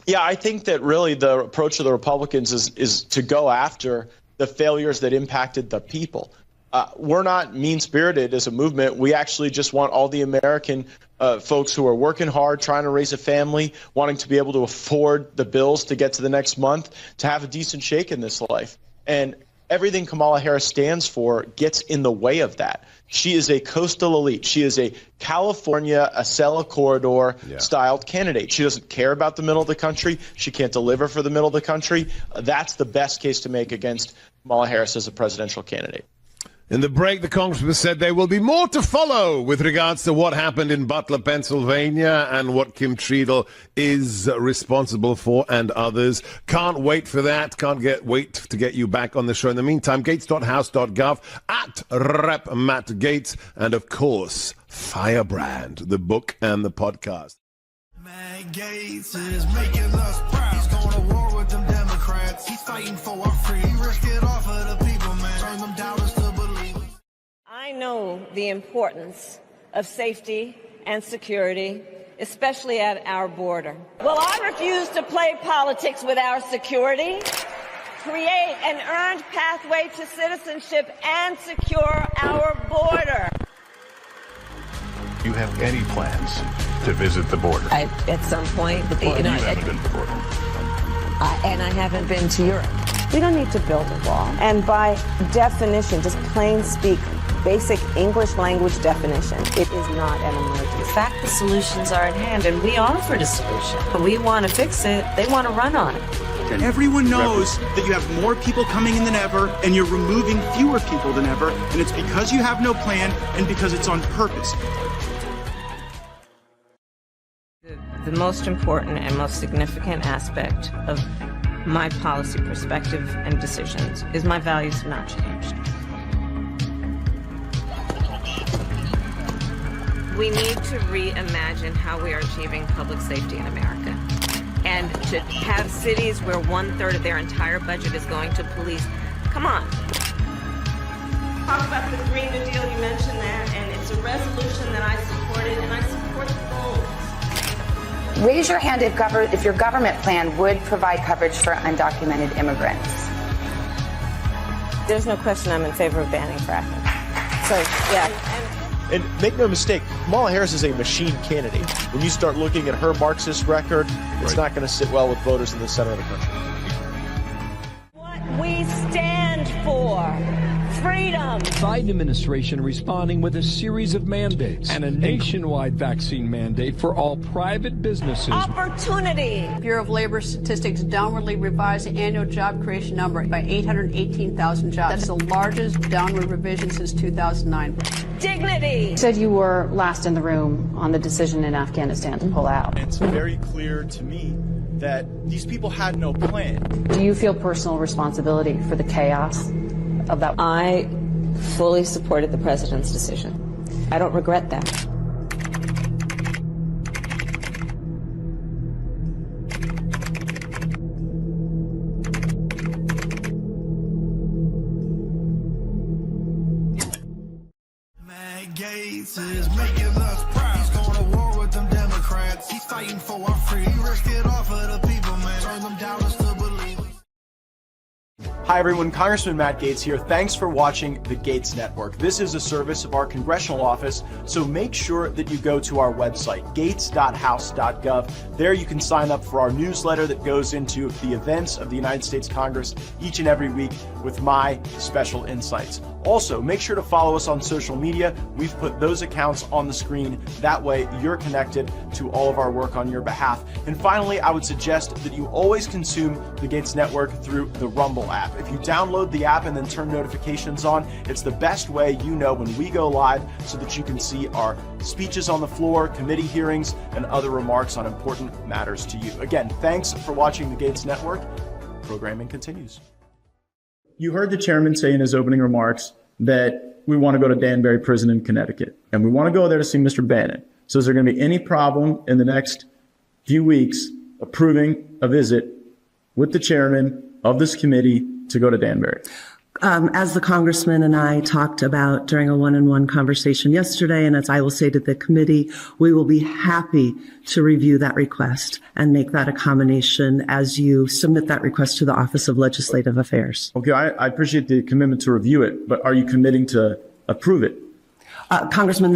Yeah, I think that really the approach of the Republicans is to go after the failures that impacted the people. We're not mean-spirited as a movement. We actually just want all the American folks who are working hard, trying to raise a family, wanting to be able to afford the bills to get to the next month, to have a decent shake in this life. And everything Kamala Harris stands for gets in the way of that. She is a coastal elite. She is a California, Acela corridor-styled candidate. She doesn't care about the middle of the country. She can't deliver for the middle of the country. That's the best case to make against Kamala Harris as a presidential candidate. In the break, the congressman said there will be more to follow with regards to what happened in Butler, Pennsylvania, and what Kim Treadle is responsible for, and others. Can't wait for that. Wait to get you back on the show. In the meantime, gaetz.house.gov, at Rep. Matt Gaetz, and of course, Firebrand, the book and the podcast. Matt Gaetz is making us proud. He's going to war with them Democrats. He's fighting for our freedom. He risked it all for the people, man. Turn them doubters to believers. I know the importance of safety and security, especially at our border. Well, I refuse to play politics with our security, create an earned pathway to citizenship, and secure our border. Do you have any plans to visit the border? At some point, you haven't been to the border. And I haven't been to Europe. We don't need to build a wall. And by definition, just plain speak, basic English language definition, it is not an emergency. In fact, the solutions are at hand, and we offered a solution. But we want to fix it. They want to run on it. Everyone knows that you have more people coming in than ever, and you're removing fewer people than ever, and it's because you have no plan and because it's on purpose. The most important and most significant aspect of my policy perspective and decisions is my values have not changed. We need to reimagine how we are achieving public safety in America. And to have cities where 1/3 of their entire budget is going to police, come on. talk about the Green New Deal, you mentioned that, and it's a resolution that I supported, and I support the goals. Raise your hand if your government plan would provide coverage for undocumented immigrants. There's no question I'm in favor of banning fracking. So, yeah. And make no mistake, Kamala Harris is a machine candidate. When you start looking at her Marxist record, it's not going to sit well with voters in the center of the country. What we stand for. Freedom. Biden administration responding with a series of mandates and a nationwide vaccine mandate for all private businesses. Opportunity. Bureau of Labor Statistics downwardly revised the annual job creation number by 818,000 jobs. That's the largest downward revision since 2009. Dignity. You said you were last in the room on the decision in Afghanistan to pull out. It's very clear to me that these people had no plan. Do you feel personal responsibility for the chaos of that? I fully supported the president's decision. I don't regret that. Gaetz is making us proud. He's going to war with them Democrats. He's fighting for our freedom. He risked it all for the people, man. Turn them doubters to believers. Hi everyone, Congressman Matt Gaetz here. Thanks for watching the Gaetz Network. This is a service of our congressional office, so make sure that you go to our website, gaetz.house.gov. There you can sign up for our newsletter that goes into the events of the United States Congress each and every week with my special insights. Also, make sure to follow us on social media. We've put those accounts on the screen. That way, you're connected to all of our work on your behalf. And finally, I would suggest that you always consume the Gaetz Network through the Rumble app. If you download the app and then turn notifications on, it's the best way you know when we go live so that you can see our speeches on the floor, committee hearings, and other remarks on important matters to you. Again, thanks for watching the Gaetz Network. Programming continues. You heard the chairman say in his opening remarks that we want to go to Danbury Prison in Connecticut, and we want to go there to see Mr. Bannon. So is there going to be any problem in the next few weeks approving a visit with the chairman of this committee to go to Danbury? As the congressman and I talked about during a one-on-one conversation yesterday, and as I will say to the committee, we will be happy to review that request and make that accommodation as you submit that request to the Office of Legislative Affairs. Okay, I appreciate the commitment to review it, but are you committing to approve it? Congressman,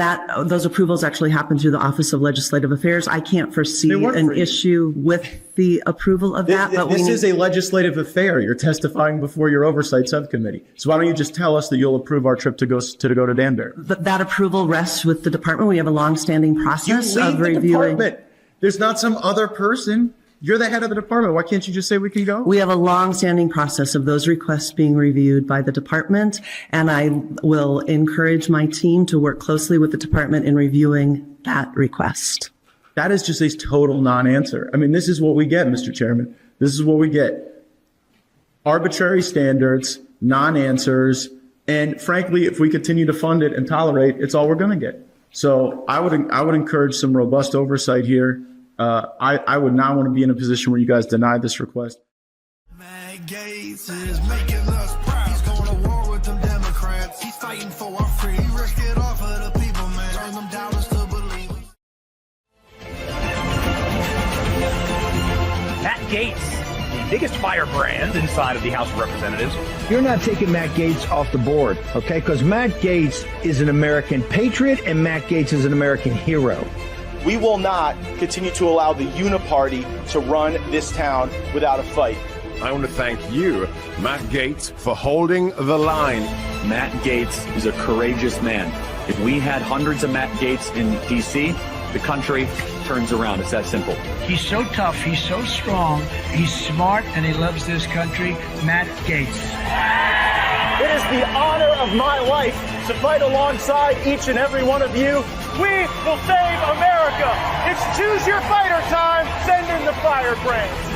those approvals actually happen through the Office of Legislative Affairs. I can't foresee an issue with the approval of that. But this is a legislative affair. You're testifying before your oversight subcommittee. So why don't you just tell us that you'll approve our trip to go to Danbury? But that approval rests with the department. We have a long-standing process of reviewing. Department. There's not some other person. You're the head of the department. Why can't you just say we can go? We have a long-standing process of those requests being reviewed by the department, and I will encourage my team to work closely with the department in reviewing that request. That is just a total non-answer. I mean, this is what we get, Mr. Chairman. This is what we get. Arbitrary standards, non-answers, and frankly, if we continue to fund it and tolerate, it's all we're going to get. So I would encourage some robust oversight here. I would not want to be in a position where you guys deny this request. Gaetz is making us proud. He's going to war with them Democrats. He's fighting for our freedom. He risked it all for the people, man. Turn them doubters to believers. Matt Gaetz, the biggest firebrand inside of the House of Representatives. You're not taking Matt Gaetz off the board, okay? Because Matt Gaetz is an American patriot and Matt Gaetz is an American hero. We will not continue to allow the uniparty to run this town without a fight. I want to thank you, Matt Gaetz, for holding the line. Matt Gaetz is a courageous man. If we had hundreds of Matt Gaetz in D.C., the country turns around. It's that simple. He's so tough. He's so strong. He's smart, and he loves this country. Matt Gaetz. It is the honor of my life to fight alongside each and every one of you. We will save America. It's choose your fighter time. Send in the firebrands.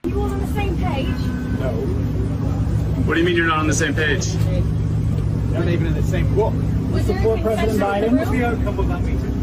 You all on the same page? No. What do you mean you're not on the same page? You're not even in the same book. We support President Biden. What's the outcome of that meeting?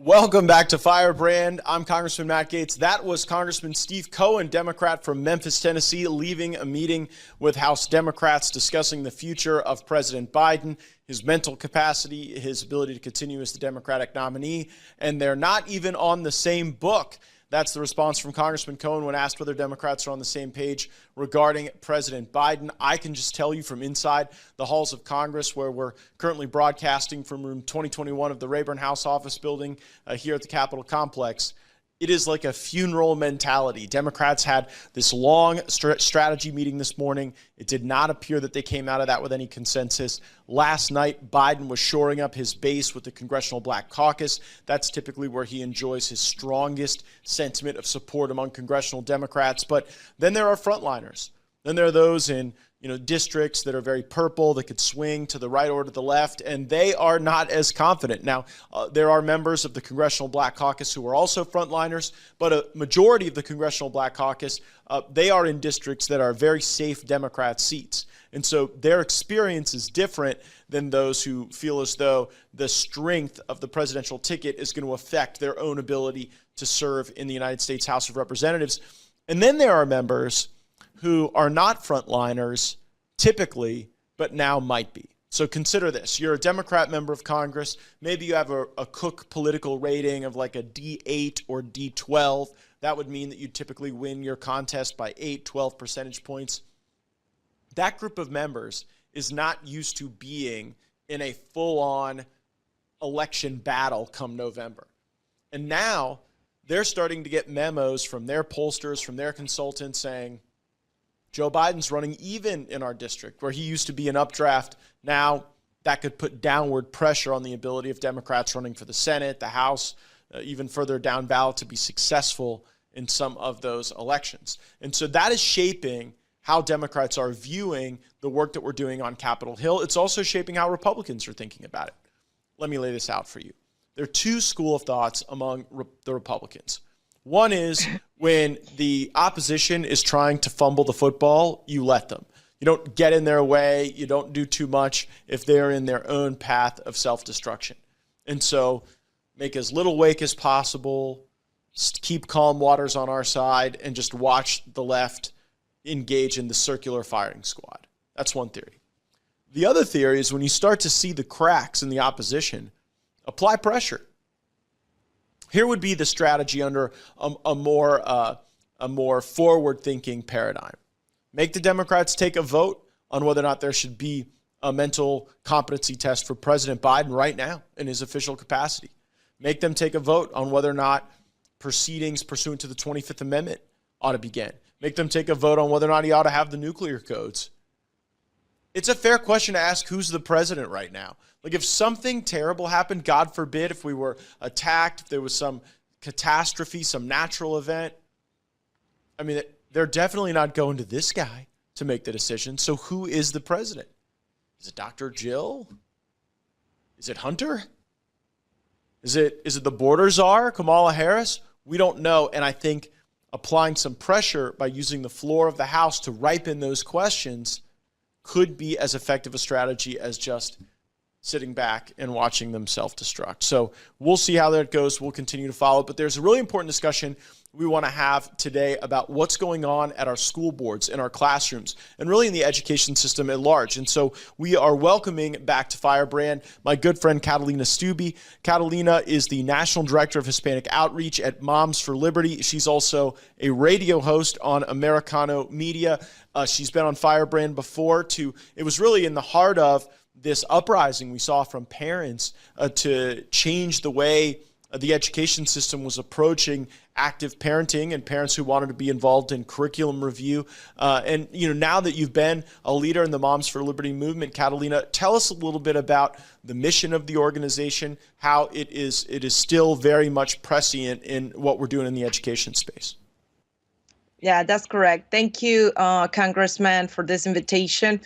Welcome back to Firebrand. I'm Congressman Matt Gaetz. That was Congressman Steve Cohen, Democrat from Memphis, Tennessee, leaving a meeting with House Democrats discussing the future of President Biden, his mental capacity, his ability to continue as the Democratic nominee, and they're not even on the same book. That's the response from Congressman Cohen when asked whether Democrats are on the same page regarding President Biden. I can just tell you from inside the halls of Congress, where we're currently broadcasting from room 2021 of the Rayburn House Office Building here at the Capitol Complex, it is like a funeral mentality. Democrats had this long strategy meeting this morning. It did not appear that they came out of that with any consensus. Last night, Biden was shoring up his base with the Congressional Black Caucus. That's typically where he enjoys his strongest sentiment of support among congressional Democrats. But then there are frontliners. Then there are those in districts that are very purple that could swing to the right or to the left, and they are not as confident. Now, there are members of the Congressional Black Caucus who are also frontliners, but a majority of the Congressional Black Caucus, they are in districts that are very safe Democrat seats. And so their experience is different than those who feel as though the strength of the presidential ticket is going to affect their own ability to serve in the United States House of Representatives. And then there are members who are not frontliners typically, but now might be. So consider this. You're a Democrat member of Congress. Maybe you have a Cook political rating of like a D8 or D12. That would mean that you typically win your contest by 8, 12 percentage points. That group of members is not used to being in a full-on election battle come November. And now they're starting to get memos from their pollsters, from their consultants saying, Joe Biden's running even in our district, where he used to be an updraft. Now that could put downward pressure on the ability of Democrats running for the Senate, the House, even further down ballot to be successful in some of those elections. And so that is shaping how Democrats are viewing the work that we're doing on Capitol Hill. It's also shaping how Republicans are thinking about it. Let me lay this out for you. There are two schools of thoughts among the Republicans. One is when the opposition is trying to fumble the football, you let them. You don't get in their way. You don't do too much if they're in their own path of self-destruction. And so make as little wake as possible, keep calm waters on our side, and just watch the left engage in the circular firing squad. That's one theory. The other theory is when you start to see the cracks in the opposition, apply pressure. Here would be the strategy under a more forward-thinking paradigm. Make the Democrats take a vote on whether or not there should be a mental competency test for President Biden right now in his official capacity. Make them take a vote on whether or not proceedings pursuant to the 25th Amendment ought to begin. Make them take a vote on whether or not he ought to have the nuclear codes. It's a fair question to ask who's the president right now. Like if something terrible happened, God forbid, if we were attacked, if there was some catastrophe, some natural event, I mean, they're definitely not going to this guy to make the decision. So who is the president? Is it Dr. Jill? Is it Hunter? Is it the border czar, Kamala Harris? We don't know. And I think applying some pressure by using the floor of the House to ripen those questions could be as effective a strategy as just sitting back and watching them self-destruct. So we'll see how that goes. We'll continue to follow. But there's a really important discussion we want to have today about what's going on at our school boards, in our classrooms, and really in the education system at large. And so we are welcoming back to Firebrand my good friend Catalina Stubbe. Catalina is the National Director of Hispanic Outreach at Moms for Liberty. She's also a radio host on Americano Media. She's been on Firebrand before. It was really in the heart of this uprising we saw from parents to change the way the education system was approaching active parenting and parents who wanted to be involved in curriculum review. And now that you've been a leader in the Moms for Liberty movement, Catalina, tell us a little bit about the mission of the organization, how it is still very much prescient in what we're doing in the education space. Yeah, that's correct. Thank you, Congressman, for this invitation.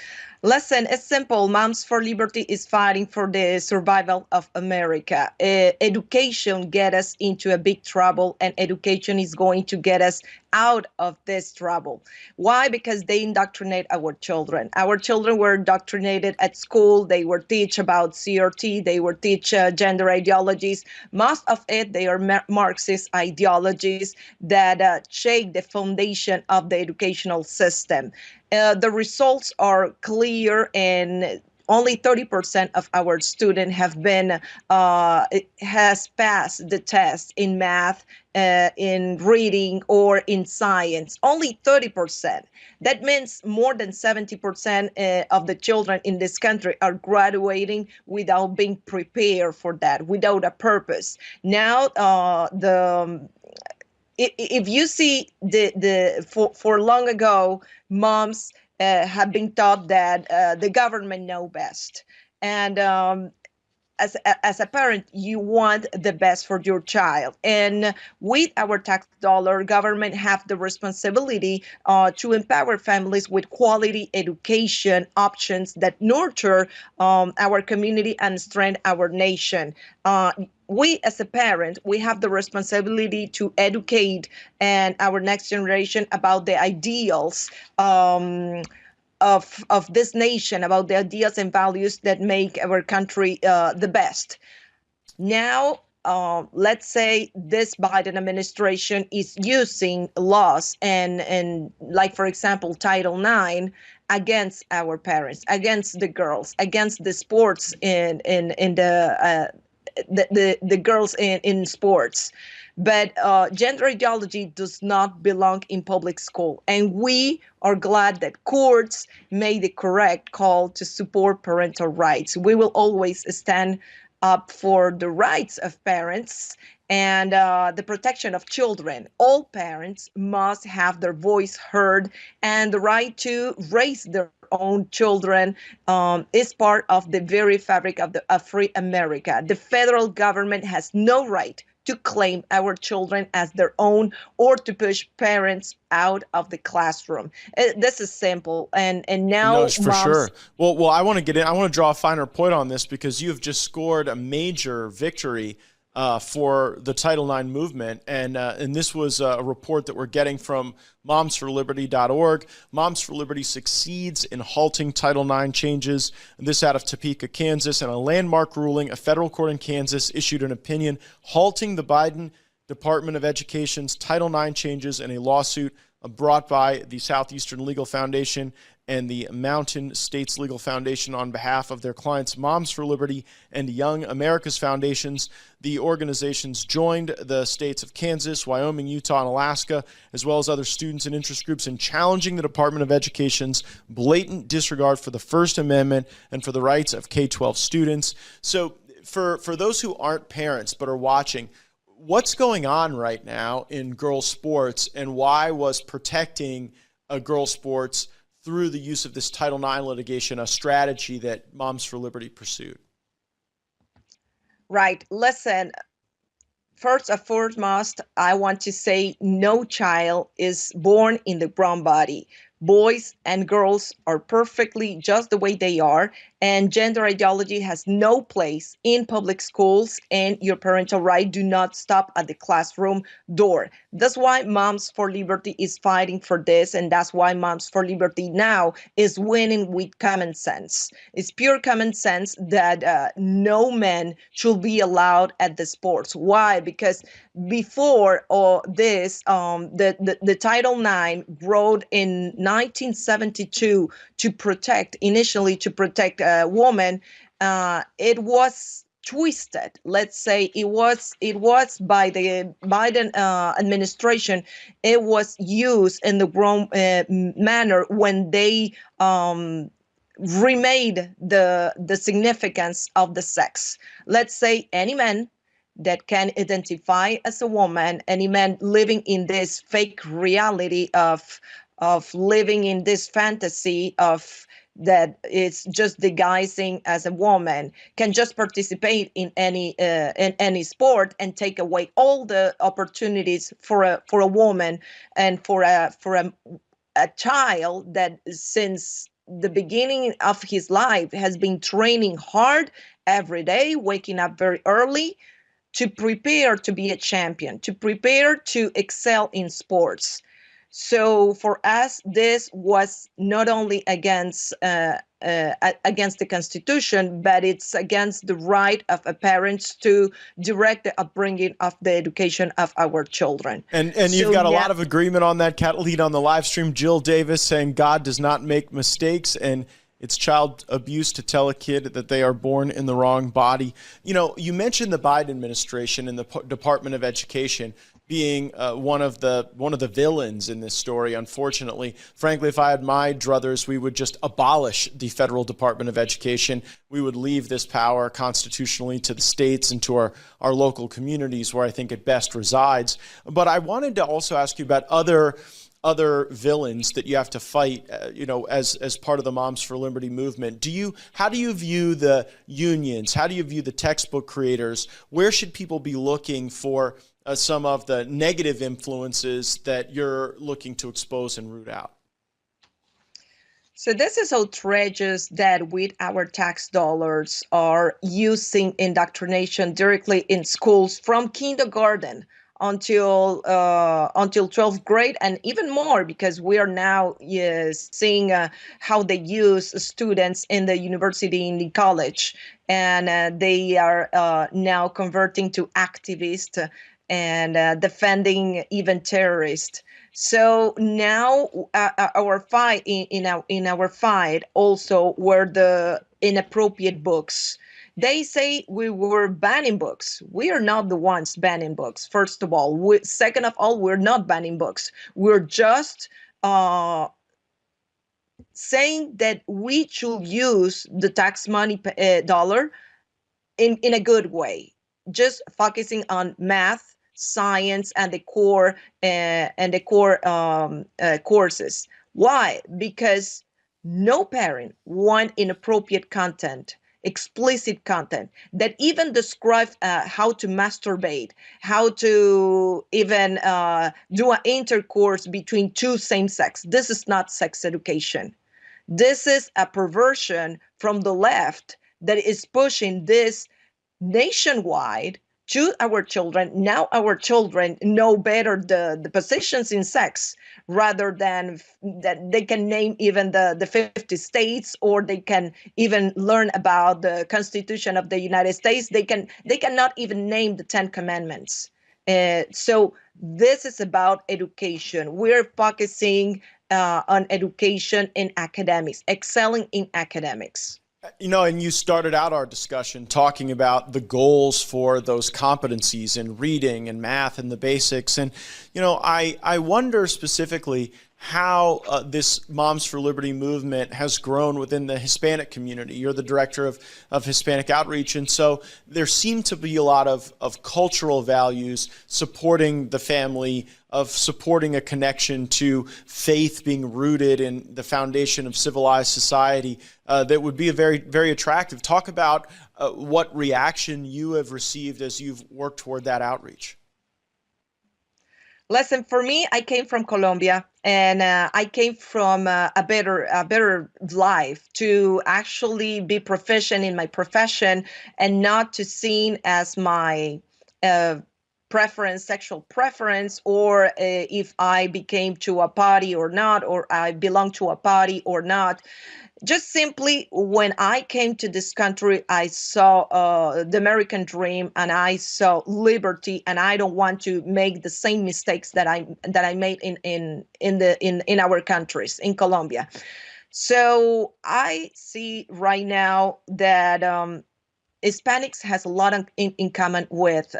Listen, it's simple. Moms for Liberty is fighting for the survival of America. Education get us into a big trouble, and education is going to get us out of this trouble. Why? Because they indoctrinate our children. Our children were indoctrinated at school. They were teach about CRT. They were teach gender ideologies. Most of it, they are Marxist ideologies that shake the foundation of the educational system. The results are clear, and only 30% of our students have been has passed the test in math, in reading, or in science. Only 30%. That means more than 70% of the children in this country are graduating without being prepared for that, without a purpose. Now, if you see for long ago, moms have been taught that the government know best, and as a parent, you want the best for your child. And with our tax dollar, government have the responsibility to empower families with quality education options that nurture our community and strengthen our nation. We as a parent, we have the responsibility to educate and our next generation about the ideals of this nation, about the ideas and values that make our country the best. Now, let's say this Biden administration is using laws and like, for example, Title IX against our parents, against the girls, against the sports in the girls in sports. But gender ideology does not belong in public school. And we are glad that courts made the correct call to support parental rights. We will always stand up for the rights of parents and the protection of children. All parents must have their voice heard, and the right to raise their own children is part of the very fabric of free America. The federal government has no right to claim our children as their own or to push parents out of the classroom. This is simple. And now, no, for sure. Well, I want to get in. I want to draw a finer point on this because you have just scored a major victory for the Title IX movement. And this was a report that we're getting from momsforliberty.org. Moms for Liberty succeeds in halting Title IX changes. And this out of Topeka, Kansas. And a landmark ruling, a federal court in Kansas issued an opinion halting the Biden Department of Education's Title IX changes in a lawsuit brought by the Southeastern Legal Foundation and the Mountain States Legal Foundation on behalf of their clients, Moms for Liberty and Young America's Foundations. The organizations joined the states of Kansas, Wyoming, Utah, and Alaska, as well as other students and interest groups in challenging the Department of Education's blatant disregard for the First Amendment and for the rights of K-12 students. So for those who aren't parents but are watching, what's going on right now in girls' sports, and why was protecting girls' sports through the use of this Title IX litigation a strategy that Moms for Liberty pursued? Right. Listen, first and foremost, I want to say no child is born in the wrong body. Boys and girls are perfectly just the way they are, and gender ideology has no place in public schools, and your parental right do not stop at the classroom door. That's why Moms for Liberty is fighting for this, and that's why Moms for Liberty now is winning with common sense. It's pure common sense that no man should be allowed at the sports. Why? Because before this, the Title IX wrote in 1972 to protect a woman. It was twisted. Let's say it was by the Biden administration. It was used in the wrong manner when they remade the significance of the sex. Let's say any man that can identify as a woman, any man living in this fake reality of living in this fantasy of that it's just disguising as a woman, can just participate in any sport and take away all the opportunities for a woman and for a child that since the beginning of his life has been training hard every day, waking up very early to prepare to be a champion, to prepare to excel in sports. So for us, this was not only against the Constitution, but it's against the right of parents to direct the upbringing of the education of our children. And So you've got a now- lot of agreement on that, Catalina, on the live stream. Jill Davis saying God does not make mistakes, and it's child abuse to tell a kid that they are born in the wrong body. You know, you mentioned the Biden administration and the Department of Education being one of the villains in this story. Unfortunately, frankly, if I had my druthers, we would just abolish the federal Department of Education. We would leave this power constitutionally to the states and to our local communities, where I think it best resides. But I wanted to also ask you about other villains that you have to fight, as part of the Moms for Liberty movement. How do you view the unions? How do you view the textbook creators? Where should people be looking for some of the negative influences that you're looking to expose and root out? So this is outrageous that with our tax dollars are using indoctrination directly in schools from kindergarten until 12th grade, and even more, because we are now seeing how they use students in the university, in the college, and they are now converting to activists and defending even terrorists. So now our fight in our fight also were the inappropriate books. They say we were banning books. We are not the ones banning books. First of all, second of all, we're not banning books. We're just saying that we should use the tax money dollar in a good way, just focusing on math, science, and the core courses. Why? Because no parent want inappropriate content, explicit content that even describe how to masturbate, how to even do an intercourse between two same sex. This is not sex education. This is a perversion from the left that is pushing this nationwide to our children. Now our children know better the positions in sex, rather than that they can name even the 50 states, or they can even learn about the Constitution of the United States. They cannot even name the 10 Commandments. So this is about education. We're focusing on education in academics, excelling in academics. And you started out our discussion talking about the goals for those competencies in reading and math and the basics. And, I wonder specifically how this Moms for Liberty movement has grown within the Hispanic community. You're the director of Hispanic outreach. And so there seem to be a lot of cultural values supporting the family, of supporting a connection to faith being rooted in the foundation of civilized society that would be very, very attractive. Talk about what reaction you have received as you've worked toward that outreach. Listen, for me, I came from Colombia, and I came from a better life, to actually be proficient in my profession and not to seen as my preference, sexual preference, or if I became to a party or not, or I belong to a party or not. Just simply, when I came to this country, I saw the American dream, and I saw liberty, and I don't want to make the same mistakes that I made in our countries, in Colombia. So I see right now that Hispanics has a lot in common with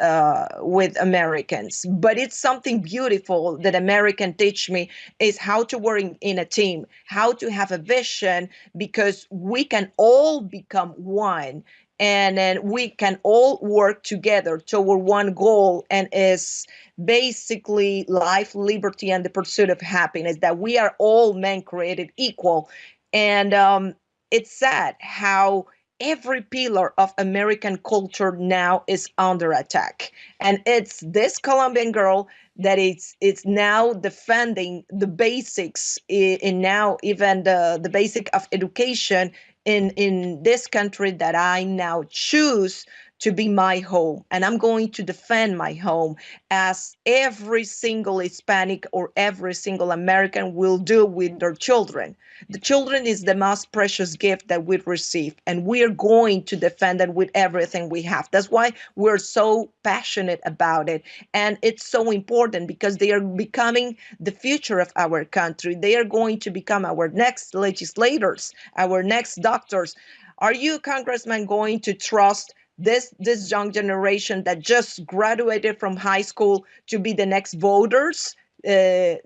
Americans, but it's something beautiful that American teach me, is how to work in a team, how to have a vision, because we can all become one, and then we can all work together toward one goal, and is basically life, liberty, and the pursuit of happiness, that we are all men created equal. And it's sad how every pillar of American culture now is under attack. And it's this Colombian girl that it's now defending the basics and now even the basic of education in this country that I now choose to be my home. And I'm going to defend my home as every single Hispanic or every single American will do with their children. The children is the most precious gift that we receive, and we are going to defend it with everything we have. That's why we're so passionate about it. And it's so important because they are becoming the future of our country. They are going to become our next legislators, our next doctors. Are you, Congressman, going to trust this young generation that just graduated from high school to be the next voters,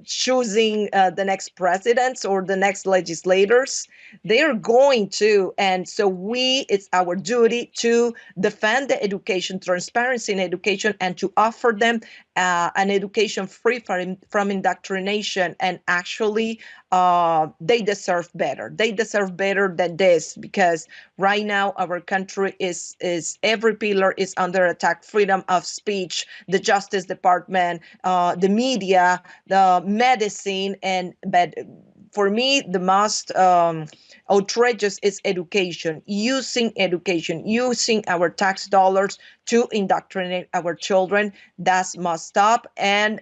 choosing the next presidents or the next legislators? They are going to, and so it's our duty to defend the education, transparency in education, and to offer them an education free from indoctrination. And actually, they deserve better. They deserve better than this, because right now our country is every pillar is under attack. Freedom of speech, the Justice Department, the media, the medicine, but for me, the most outrageous is education, using our tax dollars to indoctrinate our children. That must stop. And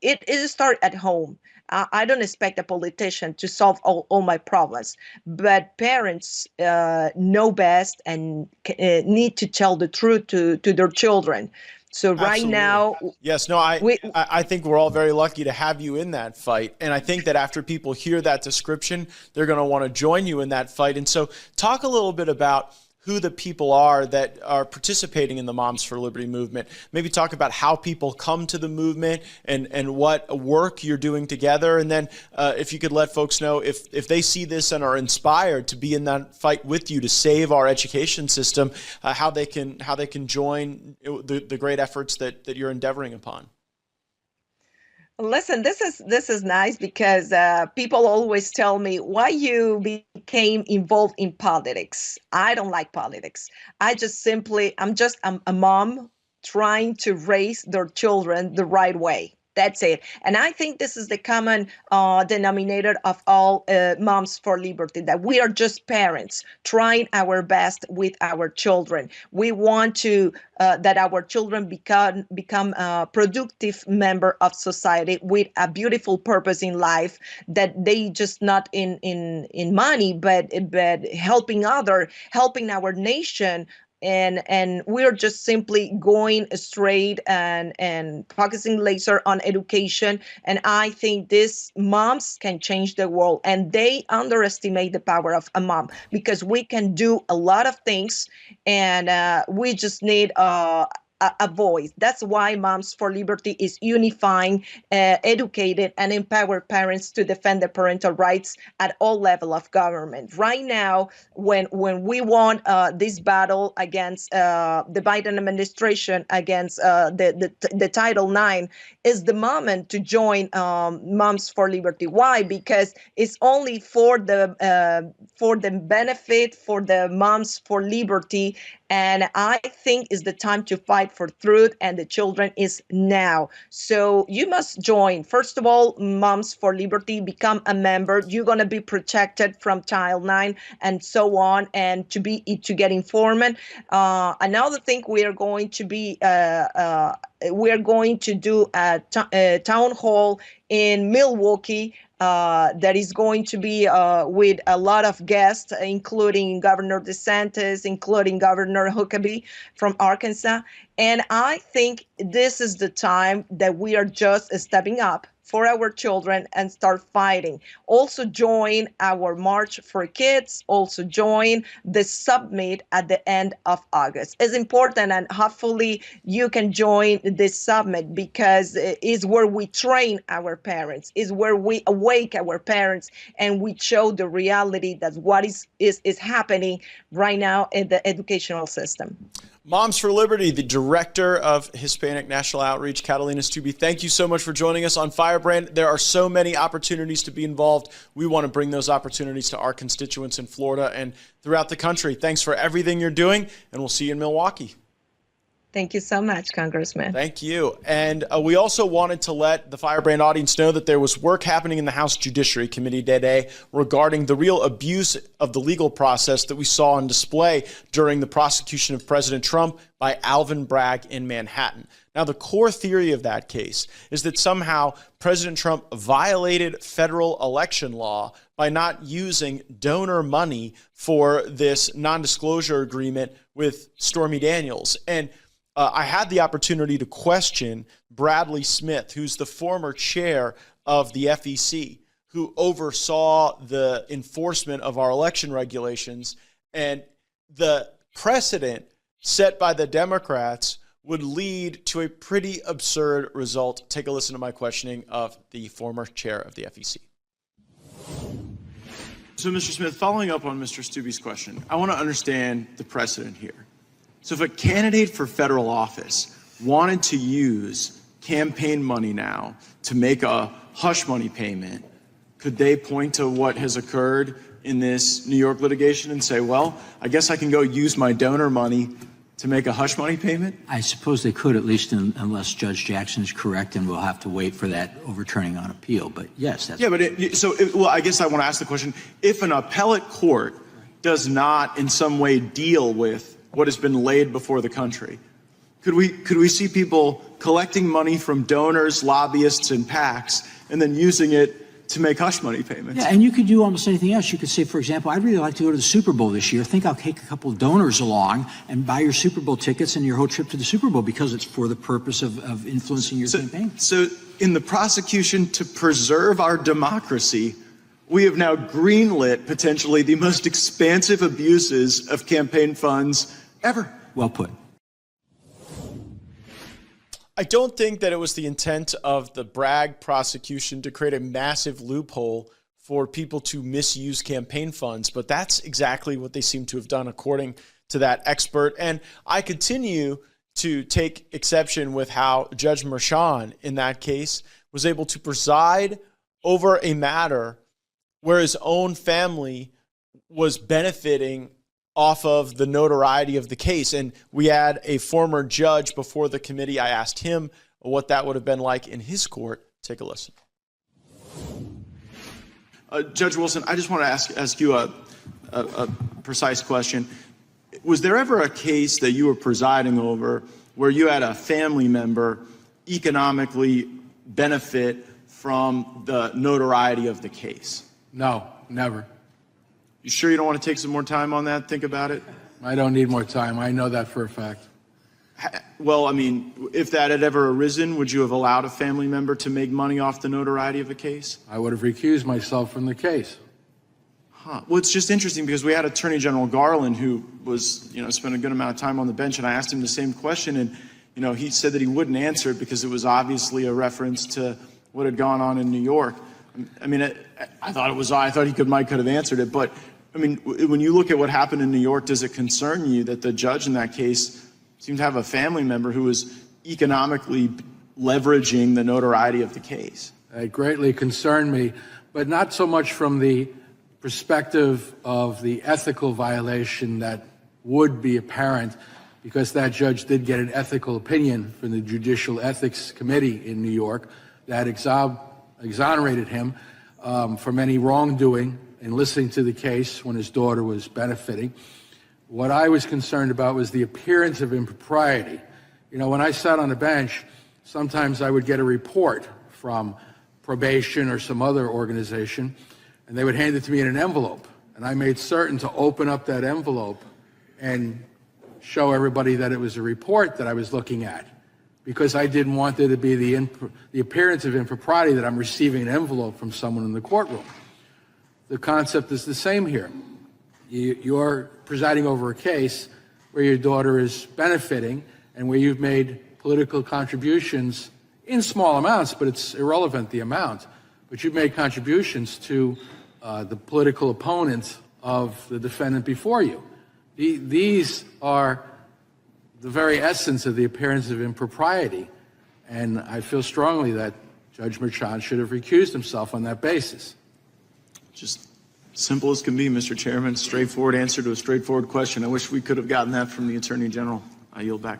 it starts at home. I don't expect a politician to solve all my problems, but parents know best and need to tell the truth to their children. So right Absolutely. now, yes, no, I think we're all very lucky to have you in that fight. And I think that after people hear that description, they're going to want to join you in that fight. And so talk a little bit about who the people are that are participating in the Moms for Liberty movement. Maybe talk about how people come to the movement and what work you're doing together. And then if you could let folks know if they see this and are inspired to be in that fight with you to save our education system, how they can join the great efforts that you're endeavoring upon. Listen, this is nice because people always tell me why you became involved in politics. I don't like politics. I'm a mom trying to raise their children the right way. That's it. And I think this is the common denominator of all Moms for Liberty, that we are just parents trying our best with our children. We want to that our children become a productive member of society with a beautiful purpose in life, that they just not in money, but helping our nation. And we're just simply going straight and focusing laser on education. And I think these moms can change the world, and they underestimate the power of a mom, because we can do a lot of things, and we just need a voice. That's why Moms for Liberty is unifying, educated, and empowered parents to defend their parental rights at all levels of government. Right now, when we won this battle against the Biden administration, against the Title IX, is the moment to join Moms for Liberty. Why? Because it's only for the benefit for the Moms for Liberty. And I think it's the time to fight for truth, and the children is now. So you must join. First of all, Moms for Liberty, become a member. You're going to be protected from Title IX and so on, and to get informed. Another thing, we are going to do a town hall in Milwaukee. That is going to be with a lot of guests, including Governor DeSantis, including Governor Huckabee from Arkansas. And I think this is the time that we are just stepping up for our children and start fighting. Also join our March for Kids. Also join the summit at the end of August. It's important, and hopefully you can join this summit, because it's where we train our parents, is where we awake our parents, and we show the reality that what is happening right now in the educational system. Moms for Liberty, the director of Hispanic National Outreach, Catalina Stubbe, thank you so much for joining us on Firebrand. There are so many opportunities to be involved. We want to bring those opportunities to our constituents in Florida and throughout the country. Thanks for everything you're doing, and we'll see you in Milwaukee. Thank you so much, Congressman. Thank you. And we also wanted to let the Firebrand audience know that there was work happening in the House Judiciary Committee today regarding the real abuse of the legal process that we saw on display during the prosecution of President Trump by Alvin Bragg in Manhattan. Now, the core theory of that case is that somehow President Trump violated federal election law by not using donor money for this non-disclosure agreement with Stormy Daniels. And I had the opportunity to question Bradley Smith, who's the former chair of the FEC, who oversaw the enforcement of our election regulations. And the precedent set by the Democrats would lead to a pretty absurd result. Take a listen to my questioning of the former chair of the FEC. So, Mr. Smith, following up on Mr. Stubbe's question, I want to understand the precedent here. So if a candidate for federal office wanted to use campaign money now to make a hush money payment, could they point to what has occurred in this New York litigation and say, well, I guess I can go use my donor money to make a hush money payment? I suppose they could, at least unless Judge Jackson is correct, and we'll have to wait for that overturning on appeal. But yes, that's... Yeah, but well, I guess I want to ask the question, if an appellate court does not in some way deal with what has been laid before the country, could we see people collecting money from donors, lobbyists, and PACs, and then using it to make hush money payments? Yeah, and you could do almost anything else. You could say, for example, I'd really like to go to the Super Bowl this year. I think I'll take a couple of donors along and buy your Super Bowl tickets and your whole trip to the Super Bowl because it's for the purpose of influencing your campaign. So in the prosecution to preserve our democracy, we have now greenlit potentially the most expansive abuses of campaign funds ever. Well put. I don't think that it was the intent of the Bragg prosecution to create a massive loophole for people to misuse campaign funds, but that's exactly what they seem to have done, according to that expert. And I continue to take exception with how Judge Merchan in that case was able to preside over a matter where his own family was benefiting off of the notoriety of the case. And we had a former judge before the committee. I asked him what that would have been like in his court. Take a listen. Judge Wilson, I just want to ask you a precise question. Was there ever a case that you were presiding over where you had a family member economically benefit from the notoriety of the case? No, never. You sure you don't want to take some more time on that? Think about it? I don't need more time. I know that for a fact. Well, I mean, if that had ever arisen, would you have allowed a family member to make money off the notoriety of the case? I would have recused myself from the case. Huh. Well, it's just interesting because we had Attorney General Garland who was, spent a good amount of time on the bench, and I asked him the same question, and, he said that he wouldn't answer it because it was obviously a reference to what had gone on in New York. I mean, I thought he might could have answered it, but I mean, when you look at what happened in New York, does it concern you that the judge in that case seemed to have a family member who was economically leveraging the notoriety of the case? It greatly concerned me, but not so much from the perspective of the ethical violation that would be apparent, because that judge did get an ethical opinion from the Judicial Ethics Committee in New York that exonerated him from any wrongdoing in listening to the case when his daughter was benefiting. What I was concerned about was the appearance of impropriety. When I sat on the bench, sometimes I would get a report from probation or some other organization, and they would hand it to me in an envelope. And I made certain to open up that envelope and show everybody that it was a report that I was looking at, because I didn't want there to be the appearance of impropriety that I'm receiving an envelope from someone in the courtroom. The concept is the same here. You're presiding over a case where your daughter is benefiting and where you've made political contributions in small amounts, but it's irrelevant the amount. But you've made contributions to the political opponent of the defendant before you. These are the very essence of the appearance of impropriety. And I feel strongly that Judge Merchan should have recused himself on that basis. Just simple as can be, Mr. Chairman. Straightforward answer to a straightforward question. I wish we could have gotten that from the Attorney General. I yield back.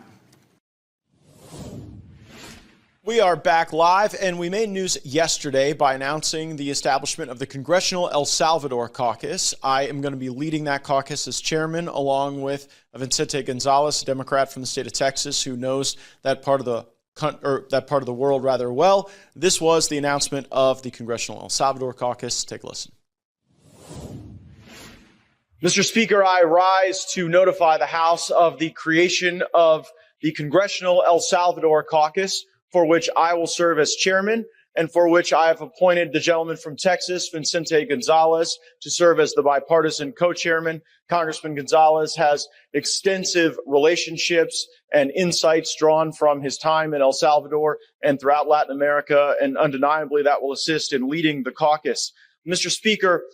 We are back live, and we made news yesterday by announcing the establishment of the Congressional El Salvador Caucus. I am going to be leading that caucus as chairman, along with Vicente Gonzalez, a Democrat from the state of Texas, who knows that part of the world rather well. This was the announcement of the Congressional El Salvador Caucus. Take a listen. Mr. Speaker, I rise to notify the House of the creation of the Congressional El Salvador Caucus, for which I will serve as chairman, and for which I have appointed the gentleman from Texas, Vicente Gonzalez, to serve as the bipartisan co-chairman. Congressman Gonzalez has extensive relationships and insights drawn from his time in El Salvador and throughout Latin America, and undeniably that will assist in leading the caucus. Mr. Speaker,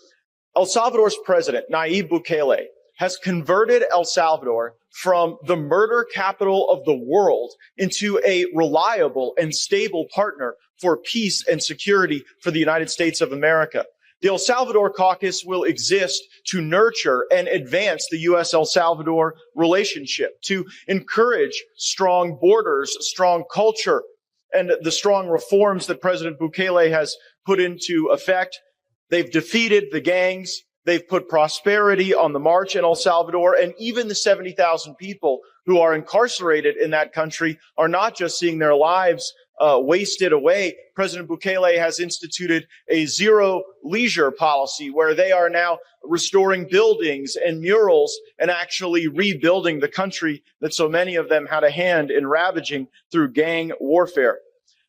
El Salvador's president, Nayib Bukele, has converted El Salvador from the murder capital of the world into a reliable and stable partner for peace and security for the United States of America. The El Salvador Caucus will exist to nurture and advance the U.S.-El Salvador relationship, to encourage strong borders, strong culture, and the strong reforms that President Bukele has put into effect. They've defeated the gangs. They've put prosperity on the march in El Salvador, and even the 70,000 people who are incarcerated in that country are not just seeing their lives wasted away. President Bukele has instituted a zero leisure policy where they are now restoring buildings and murals and actually rebuilding the country that so many of them had a hand in ravaging through gang warfare.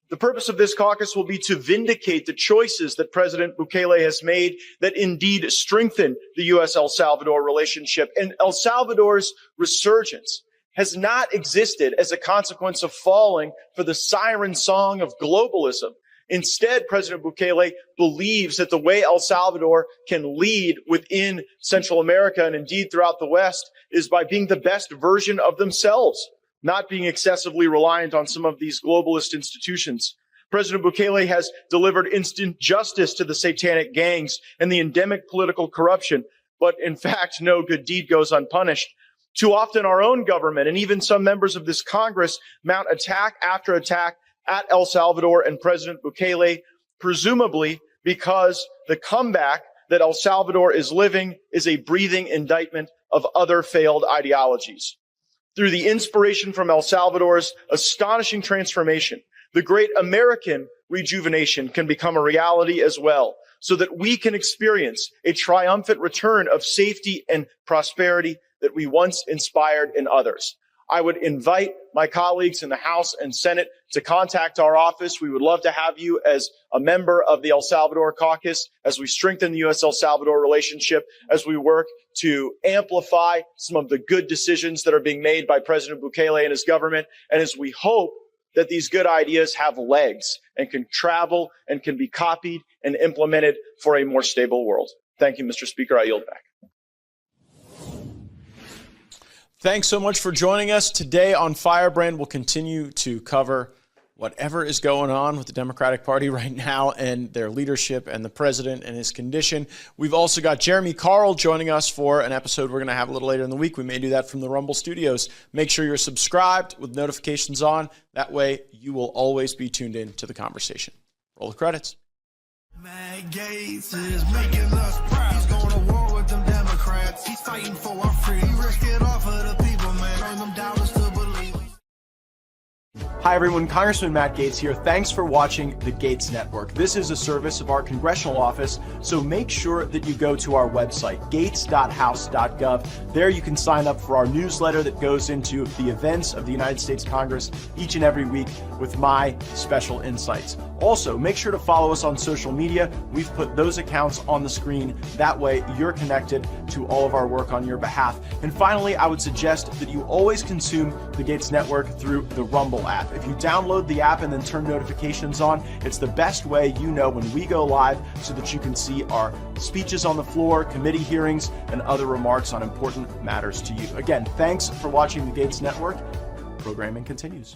The purpose of this caucus will be to vindicate the choices that President Bukele has made that indeed strengthen the U.S.-El Salvador relationship. And El Salvador's resurgence has not existed as a consequence of falling for the siren song of globalism. Instead, President Bukele believes that the way El Salvador can lead within Central America and indeed throughout the West is by being the best version of themselves, not being excessively reliant on some of these globalist institutions. President Bukele has delivered instant justice to the satanic gangs and the endemic political corruption, but in fact, no good deed goes unpunished. Too often our own government and even some members of this Congress mount attack after attack at El Salvador and President Bukele, presumably because the comeback that El Salvador is living is a breathing indictment of other failed ideologies. Through the inspiration from El Salvador's astonishing transformation, the great American rejuvenation can become a reality as well, so that we can experience a triumphant return of safety and prosperity that we once inspired in others. I would invite my colleagues in the House and Senate to contact our office. We would love to have you as a member of the El Salvador Caucus as we strengthen the U.S.-El Salvador relationship, as we work to amplify some of the good decisions that are being made by President Bukele and his government, and as we hope that these good ideas have legs and can travel and can be copied and implemented for a more stable world. Thank you, Mr. Speaker. I yield back. Thanks so much for joining us today on Firebrand. We'll continue to cover whatever is going on with the Democratic Party right now and their leadership and the president and his condition. We've also got Jeremy Carl joining us for an episode we're going to have a little later in the week. We may do that from the Rumble Studios. Make sure you're subscribed with notifications on. That way you will always be tuned in to the conversation. Roll the credits. Matt Gaetz is making us proud. He's going to war with them Democrats. He's fighting for our freedom. He risked it all for the people, man. Turn them doubters to believe. Hi everyone, Congressman Matt Gaetz here. Thanks for watching the Gaetz Network. This is a service of our congressional office, so make sure that you go to our website, gaetz.house.gov. There you can sign up for our newsletter that goes into the events of the United States Congress each and every week with my special insights. Also, make sure to follow us on social media. We've put those accounts on the screen. That way you're connected to all of our work on your behalf. And finally, I would suggest that you always consume the Gaetz Network through the Rumble app. If you download the app and then turn notifications on, it's the best way you know when we go live so that you can see our speeches on the floor, committee hearings, and other remarks on important matters to you. Again, thanks for watching the Gaetz Network. programming continues.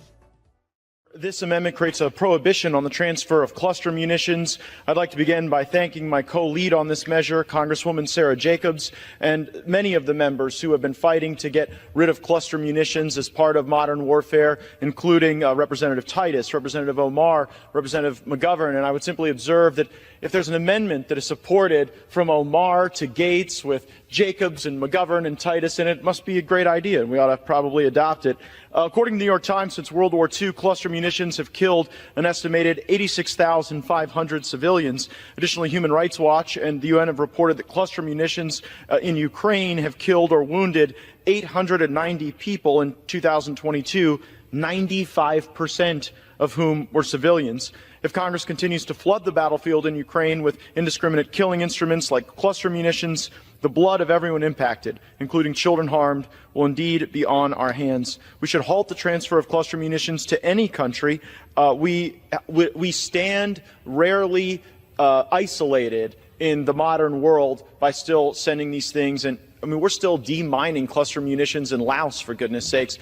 This amendment creates a prohibition on the transfer of cluster munitions. I'd like to begin by thanking my co-lead on this measure, Congresswoman Sarah Jacobs, and many of the members who have been fighting to get rid of cluster munitions as part of modern warfare, including Representative Titus, Representative Omar, Representative McGovern. And I would simply observe that if there's an amendment that is supported from Omar to Gaetz with Jacobs and McGovern and Titus in it, must be a great idea, and we ought to probably adopt it. According to the New York Times, since World War II, cluster munitions have killed an estimated 86,500 civilians. Additionally, Human Rights Watch and the UN have reported that cluster munitions in Ukraine have killed or wounded 890 people in 2022, 95% of whom were civilians. If Congress continues to flood the battlefield in Ukraine with indiscriminate killing instruments like cluster munitions, the blood of everyone impacted, including children harmed, will indeed be on our hands. We should halt the transfer of cluster munitions to any country. We stand rarely isolated in the modern world by still sending these things. And I mean, we're still demining cluster munitions in Laos, for goodness sakes.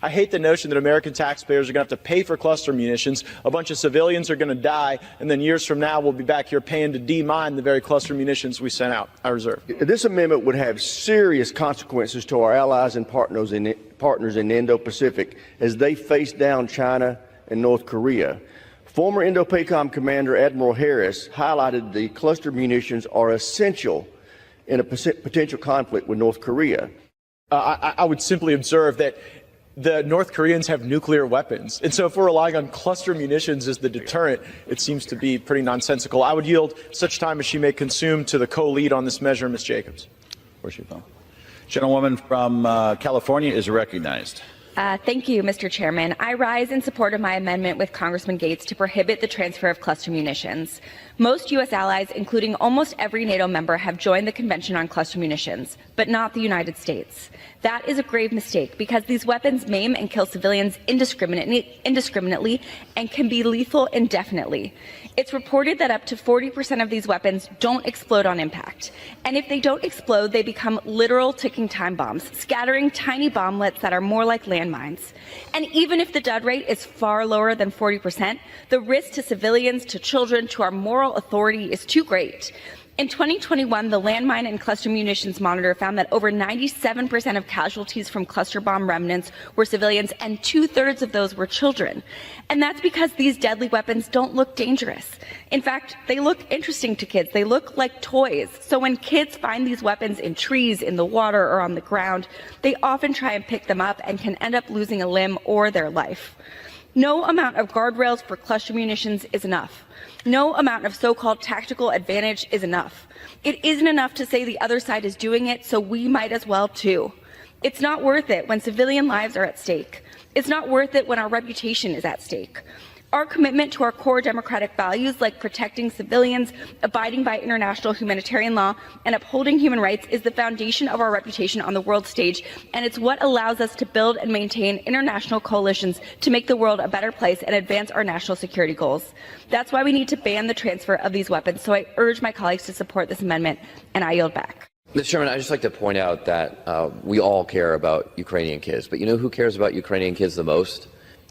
I hate the notion that American taxpayers are going to have to pay for cluster munitions. A bunch of civilians are going to die, and then years from now we'll be back here paying to demine the very cluster munitions we sent out. I reserve. This amendment would have serious consequences to our allies and partners in the Indo-Pacific as they face down China and North Korea. Former Indo-PACOM Commander Admiral Harris highlighted the cluster munitions are essential in a potential conflict with North Korea. I would simply observe that the North Koreans have nuclear weapons. And so if we're relying on cluster munitions as the deterrent, it seems to be pretty nonsensical. I would yield such time as she may consume to the co-lead on this measure, Ms. Jacobs. Where's she from? Gentlewoman from California is recognized. Thank you, Mr. Chairman. I rise in support of my amendment with Congressman Gaetz to prohibit the transfer of cluster munitions. Most U.S. allies, including almost every NATO member, have joined the Convention on Cluster Munitions, but not the United States. That is a grave mistake because these weapons maim and kill civilians indiscriminately and can be lethal indefinitely. It's reported that up to 40% of these weapons don't explode on impact. And if they don't explode, they become literal ticking time bombs, scattering tiny bomblets that are more like landmines. And even if the dud rate is far lower than 40%, the risk to civilians, to children, to our moral authority is too great. In 2021, the Landmine and Cluster Munitions Monitor found that over 97% of casualties from cluster bomb remnants were civilians, and 2/3 of those were children. And that's because these deadly weapons don't look dangerous. In fact, they look interesting to kids. They look like toys. So when kids find these weapons in trees, in the water, or on the ground, they often try and pick them up and can end up losing a limb or their life. No amount of guardrails for cluster munitions is enough. No amount of so-called tactical advantage is enough. It isn't enough to say the other side is doing it, so we might as well too. It's not worth it when civilian lives are at stake. It's not worth it when our reputation is at stake. Our commitment to our core democratic values, like protecting civilians, abiding by international humanitarian law, and upholding human rights, is the foundation of our reputation on the world stage, and it's what allows us to build and maintain international coalitions to make the world a better place and advance our national security goals. That's why we need to ban the transfer of these weapons, so I urge my colleagues to support this amendment, and I yield back. Mr. Chairman, I'd just like to point out that we all care about Ukrainian kids, but you know who cares about Ukrainian kids the most?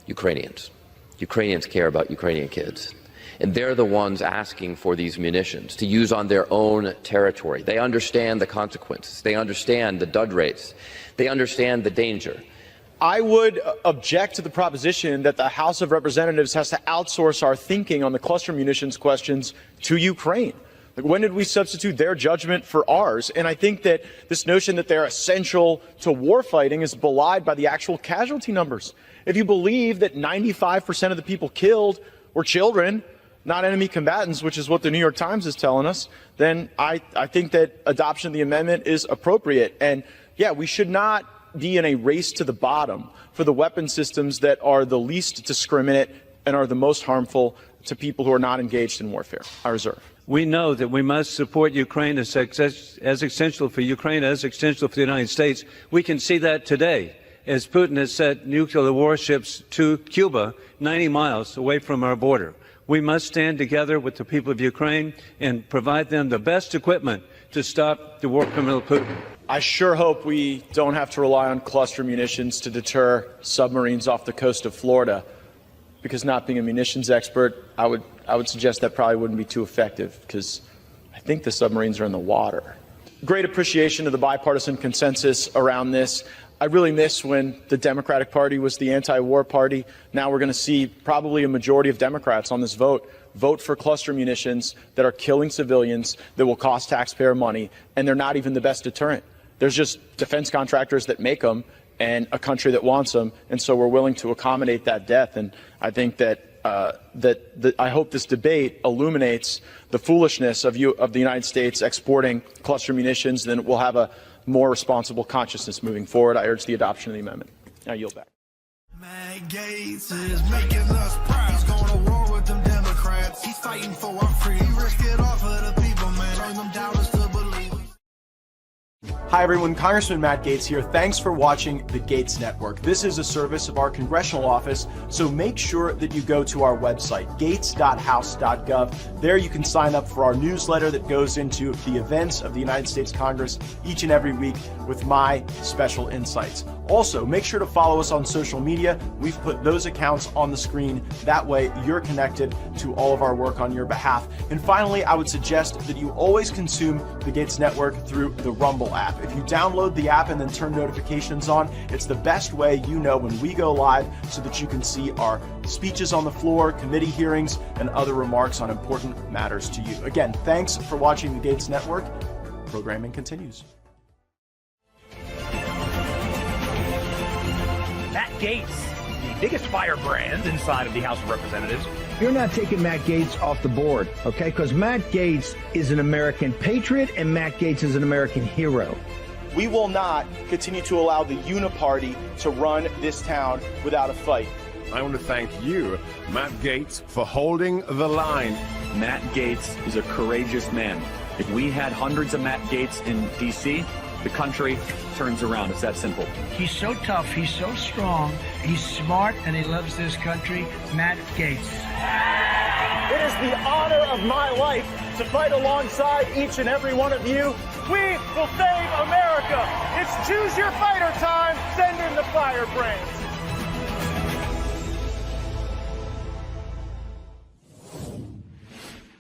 Ukrainians. Ukrainians care about Ukrainian kids. And they're the ones asking for these munitions to use on their own territory. They understand the consequences. They understand the dud rates. They understand the danger. I would object to the proposition that the House of Representatives has to outsource our thinking on the cluster munitions questions to Ukraine. Like, when did we substitute their judgment for ours? And I think that this notion that they're essential to warfighting is belied by the actual casualty numbers. If you believe that 95% of the people killed were children, not enemy combatants, which is what the New York Times is telling us, then I think that adoption of the amendment is appropriate. And yeah, we should not be in a race to the bottom for the weapon systems that are the least discriminate and are the most harmful to people who are not engaged in warfare. I reserve. We know that we must support Ukraine as essential for Ukraine, as essential for the United States. We can see that today, as Putin has sent nuclear warships to Cuba, 90 miles away from our border. We must stand together with the people of Ukraine and provide them the best equipment to stop the war criminal Putin. I sure hope we don't have to rely on cluster munitions to deter submarines off the coast of Florida, because not being a munitions expert, I would suggest that probably wouldn't be too effective, because I think the submarines are in the water. Great appreciation of the bipartisan consensus around this. I really miss when the Democratic Party was the anti-war party. Now we're going to see probably a majority of Democrats on this vote for cluster munitions that are killing civilians, that will cost taxpayer money, and they're not even the best deterrent. There's just defense contractors that make them and a country that wants them, and so we're willing to accommodate that death. And I think that I hope this debate illuminates the foolishness of the United States exporting cluster munitions. Then we'll have a more responsible consciousness moving forward. I urge the adoption of the amendment. I yield back. Matt Gaetz is making us proud. He's going to war with them Democrats. He's fighting for our freedom. He risked it all for the people, man. Turn them doubters to believers. Hi everyone, Congressman Matt Gaetz here. Thanks for watching the Gaetz Network. This is a service of our congressional office, so make sure that you go to our website, gaetz.house.gov. There you can sign up for our newsletter that goes into the events of the United States Congress each and every week with my special insights. Also, make sure to follow us on social media. We've put those accounts on the screen. That way, you're connected to all of our work on your behalf. And finally, I would suggest that you always consume the Gaetz Network through the Rumble app. If you download the app and then turn notifications on, it's the best way you know when we go live so that you can see our speeches on the floor, committee hearings, and other remarks on important matters to you. Again, thanks for watching the Gaetz Network. Programming continues. Matt Gaetz, the biggest firebrand inside of the House of Representatives. You're not taking Matt Gaetz off the board, okay? Because Matt Gaetz is an American patriot and Matt Gaetz is an American hero. We will not continue to allow the uniparty to run this town without a fight. I want to thank you, Matt Gaetz, for holding the line. Matt Gaetz is a courageous man. If we had hundreds of Matt Gaetz in D.C., the country turns around. It's that simple. He's so tough, he's so strong, he's smart, and he loves this country. Matt Gaetz. It is the honor of my life to fight alongside each and every one of you. We will save America. It's choose your fighter time. Send in the firebrands.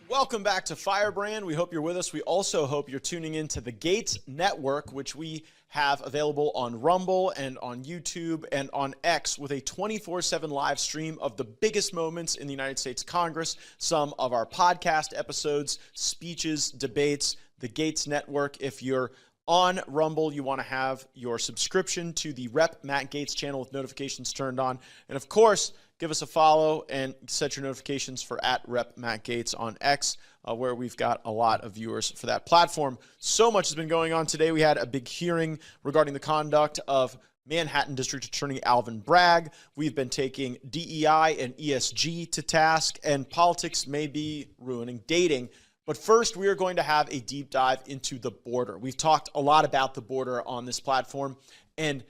Welcome back to Firebrand. We hope you're with us. We also hope you're tuning in to the Gaetz Network, which we have available on Rumble and on YouTube and on X with a 24/7 live stream of the biggest moments in the United States Congress, some of our podcast episodes, speeches, debates, the Gaetz Network. If you're on Rumble, you want to have your subscription to the Rep. Matt Gaetz channel with notifications turned on. And of course, give us a follow and set your notifications for @Rep. Matt Gaetz on X, where we've got a lot of viewers for that platform. So much has been going on today. We had a big hearing regarding the conduct of Manhattan District Attorney Alvin Bragg. We've been taking DEI and ESG to task, and politics may be ruining dating. But first, we are going to have a deep dive into the border. We've talked a lot about the border on this platform, and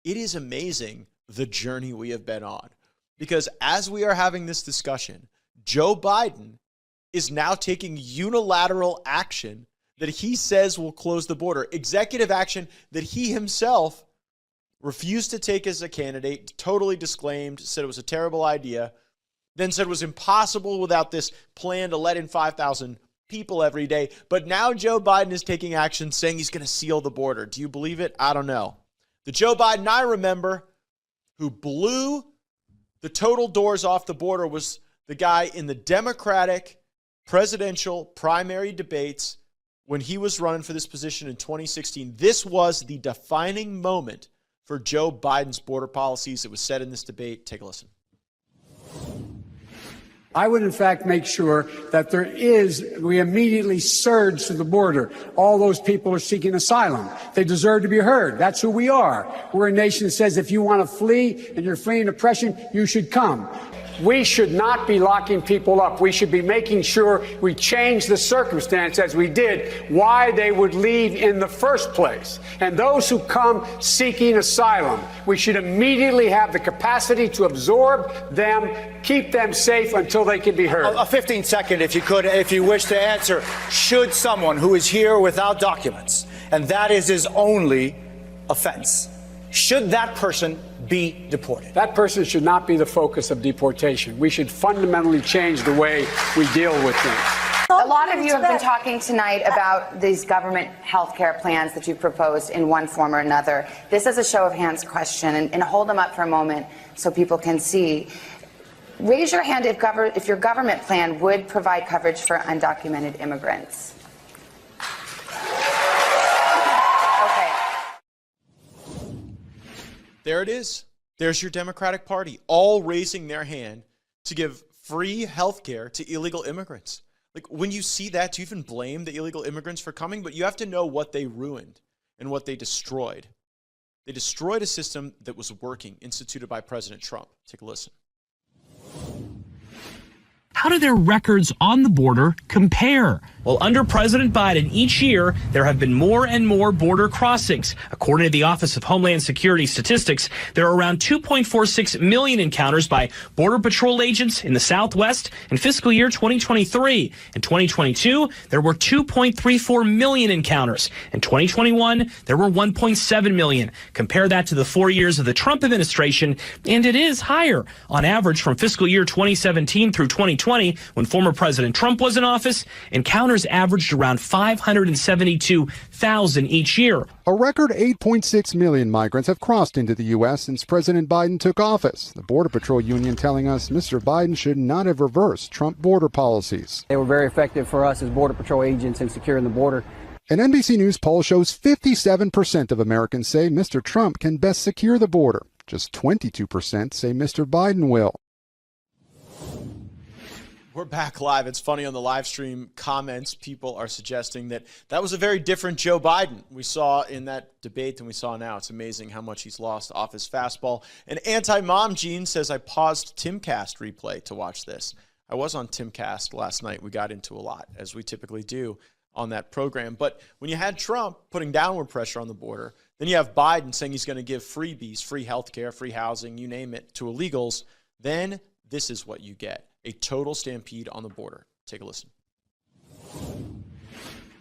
it is amazing the journey we have been on. Because as we are having this discussion, Joe Biden is now taking unilateral action that he says will close the border. Executive action that he himself refused to take as a candidate, totally disclaimed, said it was a terrible idea, then said it was impossible without this plan to let in 5,000 people every day. But now Joe Biden is taking action saying he's going to seal the border. Do you believe it? I don't know. The Joe Biden I remember who blew the total doors off the border was the guy in the Democratic presidential primary debates when he was running for this position in 2016. This was the defining moment for Joe Biden's border policies. It was said in this debate. Take a listen. I would, in fact, make sure that we immediately surge to the border. All those people are seeking asylum. They deserve to be heard. That's who we are. We're a nation that says if you want to flee and you're fleeing oppression, you should come. We should not be locking people up. We should be making sure we change the circumstance, as we did, why they would leave in the first place. And those who come seeking asylum, we should immediately have the capacity to absorb them, keep them safe until they can be heard. A 15-second, if you could, if you wish to answer. Should someone who is here without documents, and that is his only offense, should that person be deported? That person should not be the focus of deportation. We should fundamentally change the way we deal with things. A lot of you have been talking tonight about these government health care plans that you proposed in one form or another. This is a show of hands question, and hold them up for a moment so people can see. Raise your hand if your government plan would provide coverage for undocumented immigrants. There it is. There's your Democratic Party, all raising their hand to give free health care to illegal immigrants. Like, when you see that, do you even blame the illegal immigrants for coming? But you have to know what they ruined and what they destroyed. They destroyed a system that was working, instituted by President Trump. Take a listen. How do their records on the border compare? Well, under President Biden, each year, there have been more and more border crossings. According to the Office of Homeland Security Statistics, there are around 2.46 million encounters by Border Patrol agents in the Southwest in fiscal year 2023. In 2022, there were 2.34 million encounters. In 2021, there were 1.7 million. Compare that to the 4 years of the Trump administration, and it is higher. On average, from fiscal year 2017 through 2020, when former President Trump was in office, encounters averaged around 572,000 each year. A record 8.6 million migrants have crossed into the U.S. since President Biden took office. The Border Patrol Union telling us Mr. Biden should not have reversed Trump border policies. They were very effective for us as Border Patrol agents in securing the border. An NBC News poll shows 57% of Americans say Mr. Trump can best secure the border. Just 22% say Mr. Biden will. We're back live. It's funny, on the live stream comments, people are suggesting that that was a very different Joe Biden we saw in that debate than we saw now. It's amazing how much he's lost off his fastball. And Anti-Mom Gene says, I paused Timcast replay to watch this. I was on Timcast last night. We got into a lot, as we typically do on that program. But when you had Trump putting downward pressure on the border, then you have Biden saying he's going to give freebies, free health care, free housing, you name it, to illegals, then this is what you get. A total stampede on the border. Take a listen.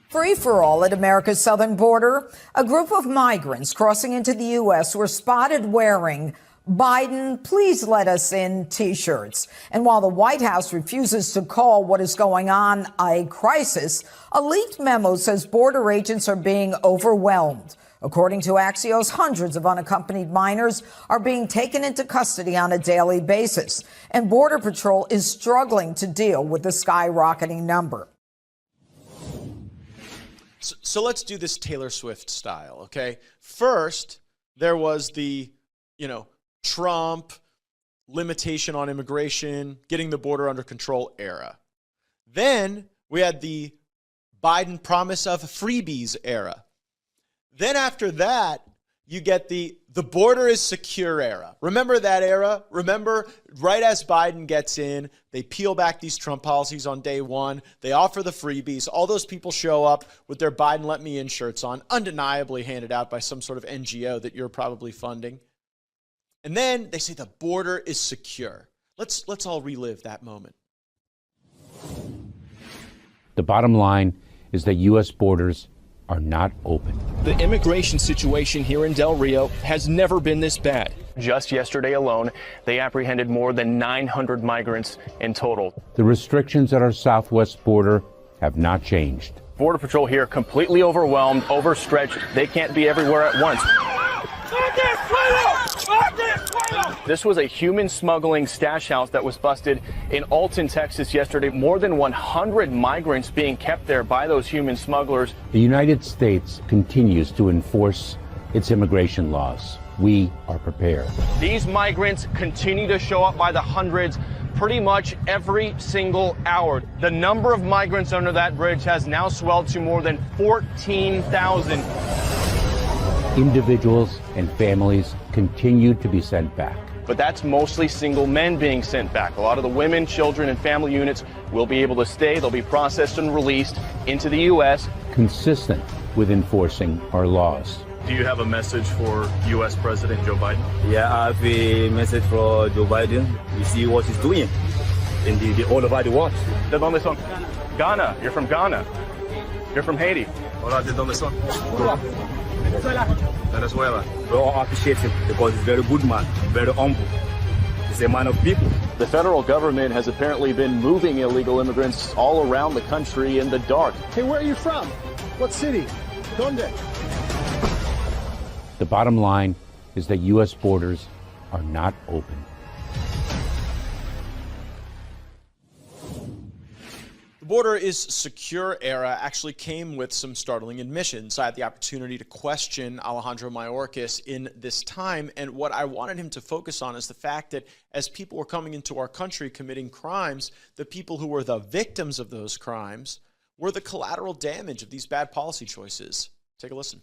Free-for-all at America's southern border. A group of migrants crossing into the U.S. were spotted wearing "Biden, please let us in" T-shirts. And while the White House refuses to call what is going on a crisis, a leaked memo says border agents are being overwhelmed. According to Axios, hundreds of unaccompanied minors are being taken into custody on a daily basis, and Border Patrol is struggling to deal with the skyrocketing number. So let's do this Taylor Swift style, okay? First, there was the, Trump limitation on immigration, getting the border under control era. Then we had the Biden promise of freebies era. Then after that, you get the border is secure era. Remember that era? Remember, right as Biden gets in, they peel back these Trump policies on day one. They offer the freebies. All those people show up with their Biden Let Me In shirts on, undeniably handed out by some sort of NGO that you're probably funding. And then they say the border is secure. Let's all relive that moment. The bottom line is that U.S. borders are not open. The immigration situation here in Del Rio has never been this bad. Just yesterday alone, they apprehended more than 900 migrants in total. The restrictions at our southwest border have not changed. Border Patrol here completely overwhelmed, overstretched. They can't be everywhere at once. This was a human smuggling stash house that was busted in Alton, Texas yesterday. More than 100 migrants being kept there by those human smugglers. The United States continues to enforce its immigration laws. We are prepared. These migrants continue to show up by the hundreds pretty much every single hour. The number of migrants under that bridge has now swelled to more than 14,000. Individuals and families continue to be sent back. but that's mostly single men being sent back. A lot of the women, children, and family units will be able to stay. They'll be processed and released into the U.S. Consistent with enforcing our laws. Do you have a message for U.S. President Joe Biden? Yeah, I have a message for Joe Biden. You see what he's doing in all over the world. ¿De dónde son? Ghana. You're from Ghana. You're from Haiti. Hola, ¿de dónde son? Venezuela. We all appreciate him because he's a very good man, very humble. He's a man of people. The federal government has apparently been moving illegal immigrants all around the country in the dark. Hey, where are you from? What city? ¿Dónde? The bottom line is that U.S. borders are not open. The border is secure era actually came with some startling admissions. I had the opportunity to question Alejandro Mayorkas in this time, and what I wanted him to focus on is the fact that as people were coming into our country committing crimes, the people who were the victims of those crimes were the collateral damage of these bad policy choices. Take a listen.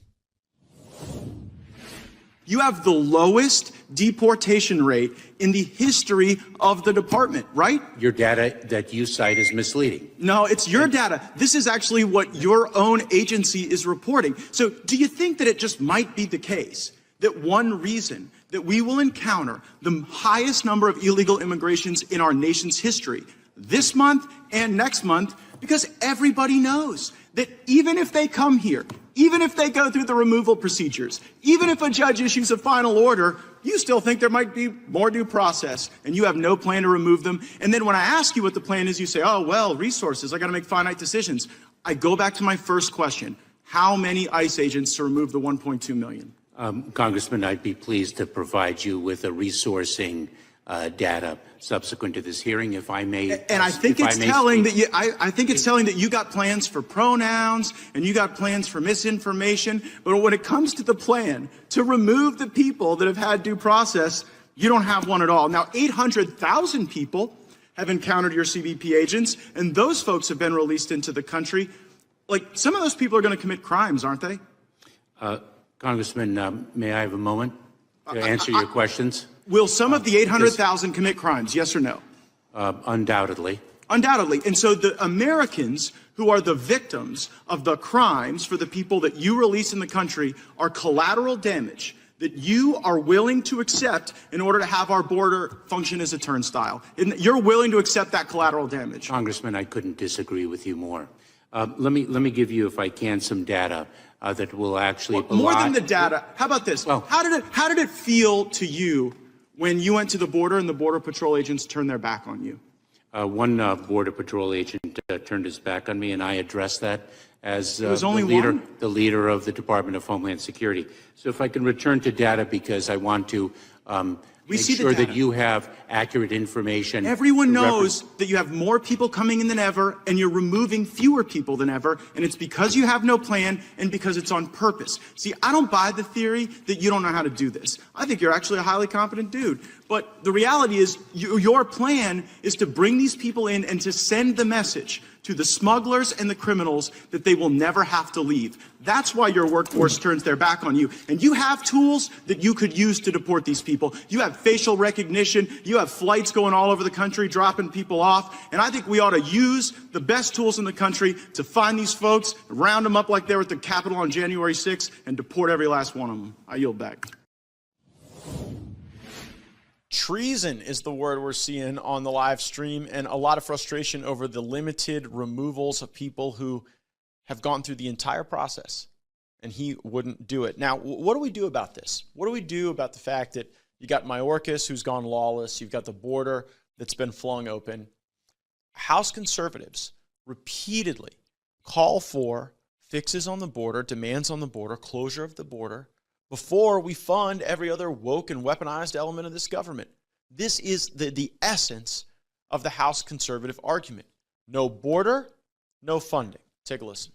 You have the lowest deportation rate in the history of the department, right? Your data that you cite is misleading. No, it's your data. This is actually what your own agency is reporting. So do you think that it just might be the case that one reason that we will encounter the highest number of illegal immigrations in our nation's history this month and next month, because everybody knows that even if they come here, even if they go through the removal procedures, even if a judge issues a final order, you still think there might be more due process, and you have no plan to remove them. And then when I ask you what the plan is, you say, oh, well, resources, I got to make finite decisions. I go back to my first question. How many ICE agents to remove the 1.2 million? Congressman, I'd be pleased to provide you with a resourcing data subsequent to this hearing, if I may. And I think it's telling that I think it's telling that you got plans for pronouns and you got plans for misinformation. But when it comes to the plan to remove the people that have had due process, you don't have one at all. Now, 800,000 people have encountered your CBP agents, and those folks have been released into the country. Like, some of those people are going to commit crimes, aren't they? Congressman, may I have a moment to answer your questions? Will some of the 800,000 commit crimes, yes or no? Undoubtedly. Undoubtedly. And so the Americans who are the victims of the crimes for the people that you release in the country are collateral damage that you are willing to accept in order to have our border function as a turnstile. You're willing to accept that collateral damage. Congressman, I couldn't disagree with you more. Let me give you, if I can, some data that will actually more than the data. How about this? Well, how did it feel to you when you went to the border and the Border Patrol agents turned their back on you? One Border Patrol agent turned his back on me, and I addressed that as the leader of the Department of Homeland Security. So if I can return to data, because I want to make sure that you have accurate information. Everyone knows that you have more people coming in than ever, and you're removing fewer people than ever, and it's because you have no plan and because it's on purpose. See, I don't buy the theory that you don't know how to do this. I think you're actually a highly competent dude. But the reality is your plan is to bring these people in and to send the message to the smugglers and the criminals that they will never have to leave. That's why your workforce turns their back on you. And you have tools that you could use to deport these people. You have facial recognition. You have flights going all over the country, dropping people off. And I think we ought to use the best tools in the country to find these folks, round them up like they were at the Capitol on January 6th, and deport every last one of them. I yield back. Treason is the word we're seeing on the live stream, and a lot of frustration over the limited removals of people who have gone through the entire process, and he wouldn't do it. Now, what do we do about this? What do we do about the fact that you got Mayorkas, who's gone lawless, you've got the border that's been flung open? House conservatives repeatedly call for fixes on the border, demands on the border, closure of the border, before we fund every other woke and weaponized element of this government. This is the essence of the House conservative argument. No border, no funding. Take a listen.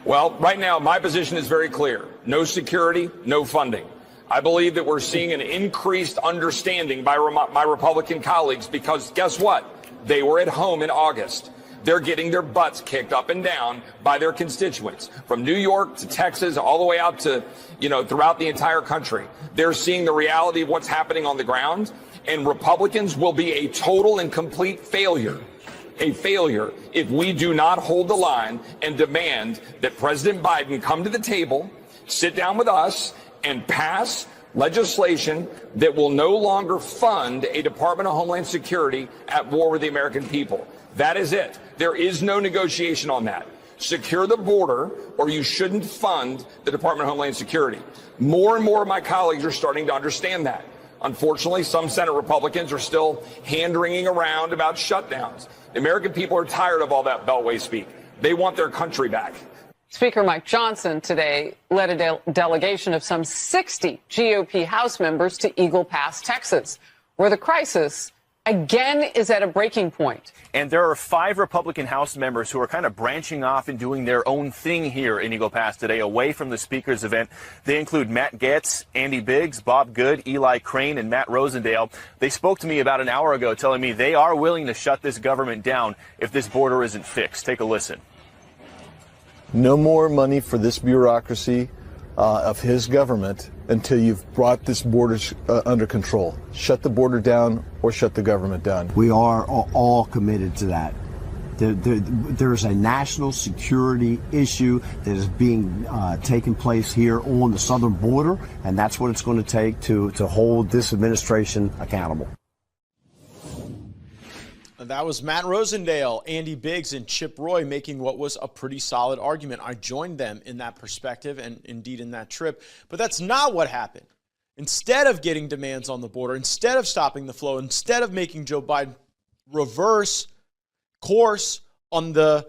Well, right now, my position is very clear. No security, no funding. I believe that we're seeing an increased understanding by my Republican colleagues because guess what? They were at home in August. they're getting their butts kicked up and down by their constituents, from New York to Texas, all the way out to, throughout the entire country. They're seeing the reality of what's happening on the ground, and Republicans will be a total and complete failure. A failure if we do not hold the line and demand that President Biden come to the table, sit down with us, and pass legislation that will no longer fund a Department of Homeland Security at war with the American people. That is it. There is no negotiation on that. Secure the border, or you shouldn't fund the Department of Homeland Security. More and more of my colleagues are starting to understand that. Unfortunately, some Senate Republicans are still hand-wringing around about shutdowns. The American people are tired of all that Beltway speak. They want their country back. Speaker Mike Johnson today led a delegation of some 60 GOP House members to Eagle Pass, Texas, where the crisis again is at a breaking point. And there are 5 Republican House members who are kind of branching off and doing their own thing here in Eagle Pass today, away from the Speaker's event. They include Matt Gaetz, Andy Biggs, Bob Good, Eli Crane, and Matt Rosendale. They spoke to me about an hour ago telling me they are willing to shut this government down if this border isn't fixed. Take a listen. No more money for this bureaucracy of his government until you've brought this border under control. Shut the border down or shut the government down. We are all committed to that. There's a national security issue that is being taken place here on the southern border, and that's what it's going to take to hold this administration accountable. That was Matt Rosendale, Andy Biggs, and Chip Roy making what was a pretty solid argument. I joined them in that perspective and indeed in that trip. But that's not what happened. Instead of getting demands on the border, instead of stopping the flow, instead of making Joe Biden reverse course on the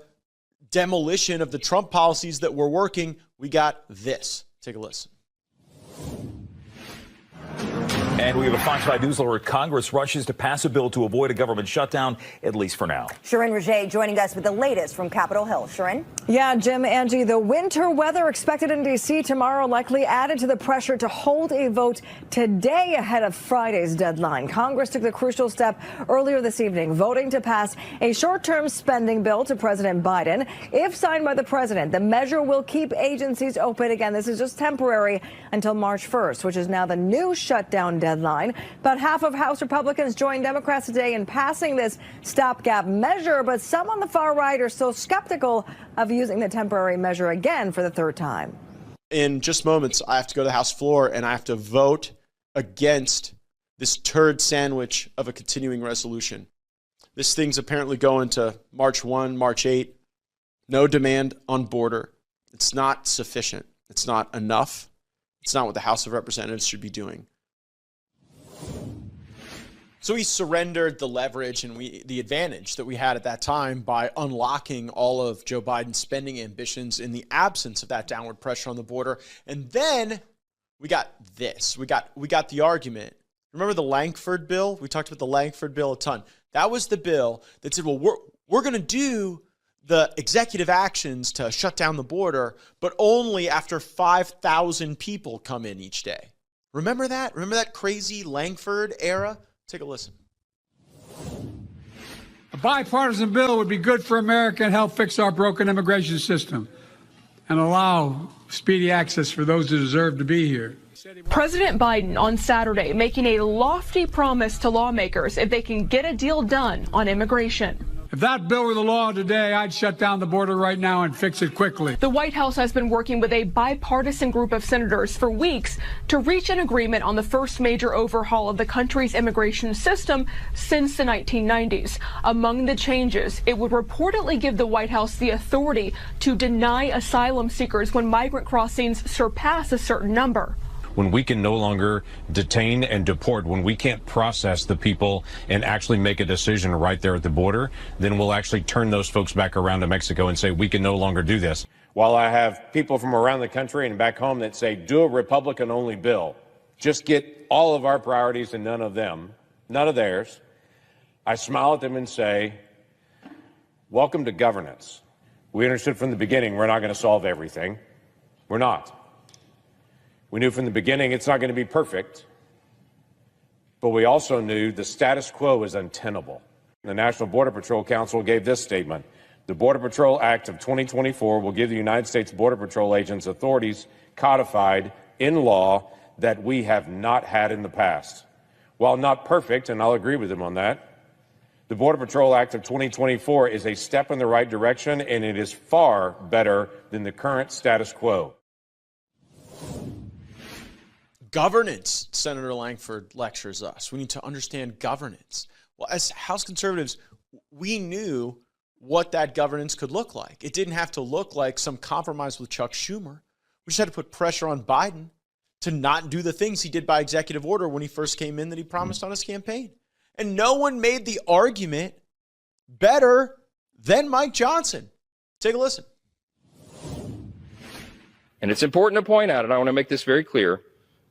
demolition of the Trump policies that were working, we got this. Take a listen. And we have a Fox 5 News alert. Congress rushes to pass a bill to avoid a government shutdown, at least for now. Sharon Raget joining us with the latest from Capitol Hill. Sharon? Yeah, Jim, Angie, the winter weather expected in D.C. tomorrow likely added to the pressure to hold a vote today ahead of Friday's deadline. Congress took the crucial step earlier this evening, voting to pass a short-term spending bill to President Biden. If signed by the president, the measure will keep agencies open. Again, this is just temporary until March 1st, which is now the new shutdown deadline. About half of House Republicans joined Democrats today in passing this stopgap measure, but some on the far right are still skeptical of using the temporary measure again for the third time. In just moments, I have to go to the House floor and I have to vote against this turd sandwich of a continuing resolution. This thing's apparently going to March 1, March 8. No demand on border. It's not sufficient. It's not enough. It's not what the House of Representatives should be doing. So we surrendered the leverage and the advantage that we had at that time by unlocking all of Joe Biden's spending ambitions in the absence of that downward pressure on the border. And then we got this. We got the argument. Remember the Lankford bill? We talked about the Lankford bill a ton. That was the bill that said, well, we're going to do the executive actions to shut down the border, but only after 5,000 people come in each day. Remember that? Remember that crazy Lankford era? Take a listen. A bipartisan bill would be good for America and help fix our broken immigration system and allow speedy access for those who deserve to be here. President Biden on Saturday making a lofty promise to lawmakers if they can get a deal done on immigration. If that bill were the law today, I'd shut down the border right now and fix it quickly. The White House has been working with a bipartisan group of senators for weeks to reach an agreement on the first major overhaul of the country's immigration system since the 1990s. Among the changes, it would reportedly give the White House the authority to deny asylum seekers when migrant crossings surpass a certain number. When we can no longer detain and deport, when we can't process the people and actually make a decision right there at the border, then we'll actually turn those folks back around to Mexico and say we can no longer do this. While I have people from around the country and back home that say, do a Republican-only bill, just get all of our priorities and none of them, none of theirs, I smile at them and say, welcome to governance. We understood from the beginning we're not going to solve everything. We're not. We knew from the beginning it's not going to be perfect, but we also knew the status quo is untenable. The National Border Patrol Council gave this statement: The Border Patrol Act of 2024 will give the United States Border Patrol agents authorities codified in law that we have not had in the past. While not perfect, and I'll agree with him on that, the Border Patrol Act of 2024 is a step in the right direction, and it is far better than the current status quo. Governance, Senator Langford lectures us. We need to understand governance. Well, as House conservatives, we knew what that governance could look like. It didn't have to look like some compromise with Chuck Schumer. We just had to put pressure on Biden to not do the things he did by executive order when he first came in that he promised on his campaign. And no one made the argument better than Mike Johnson. Take a listen. And it's important to point out, and I want to make this very clear,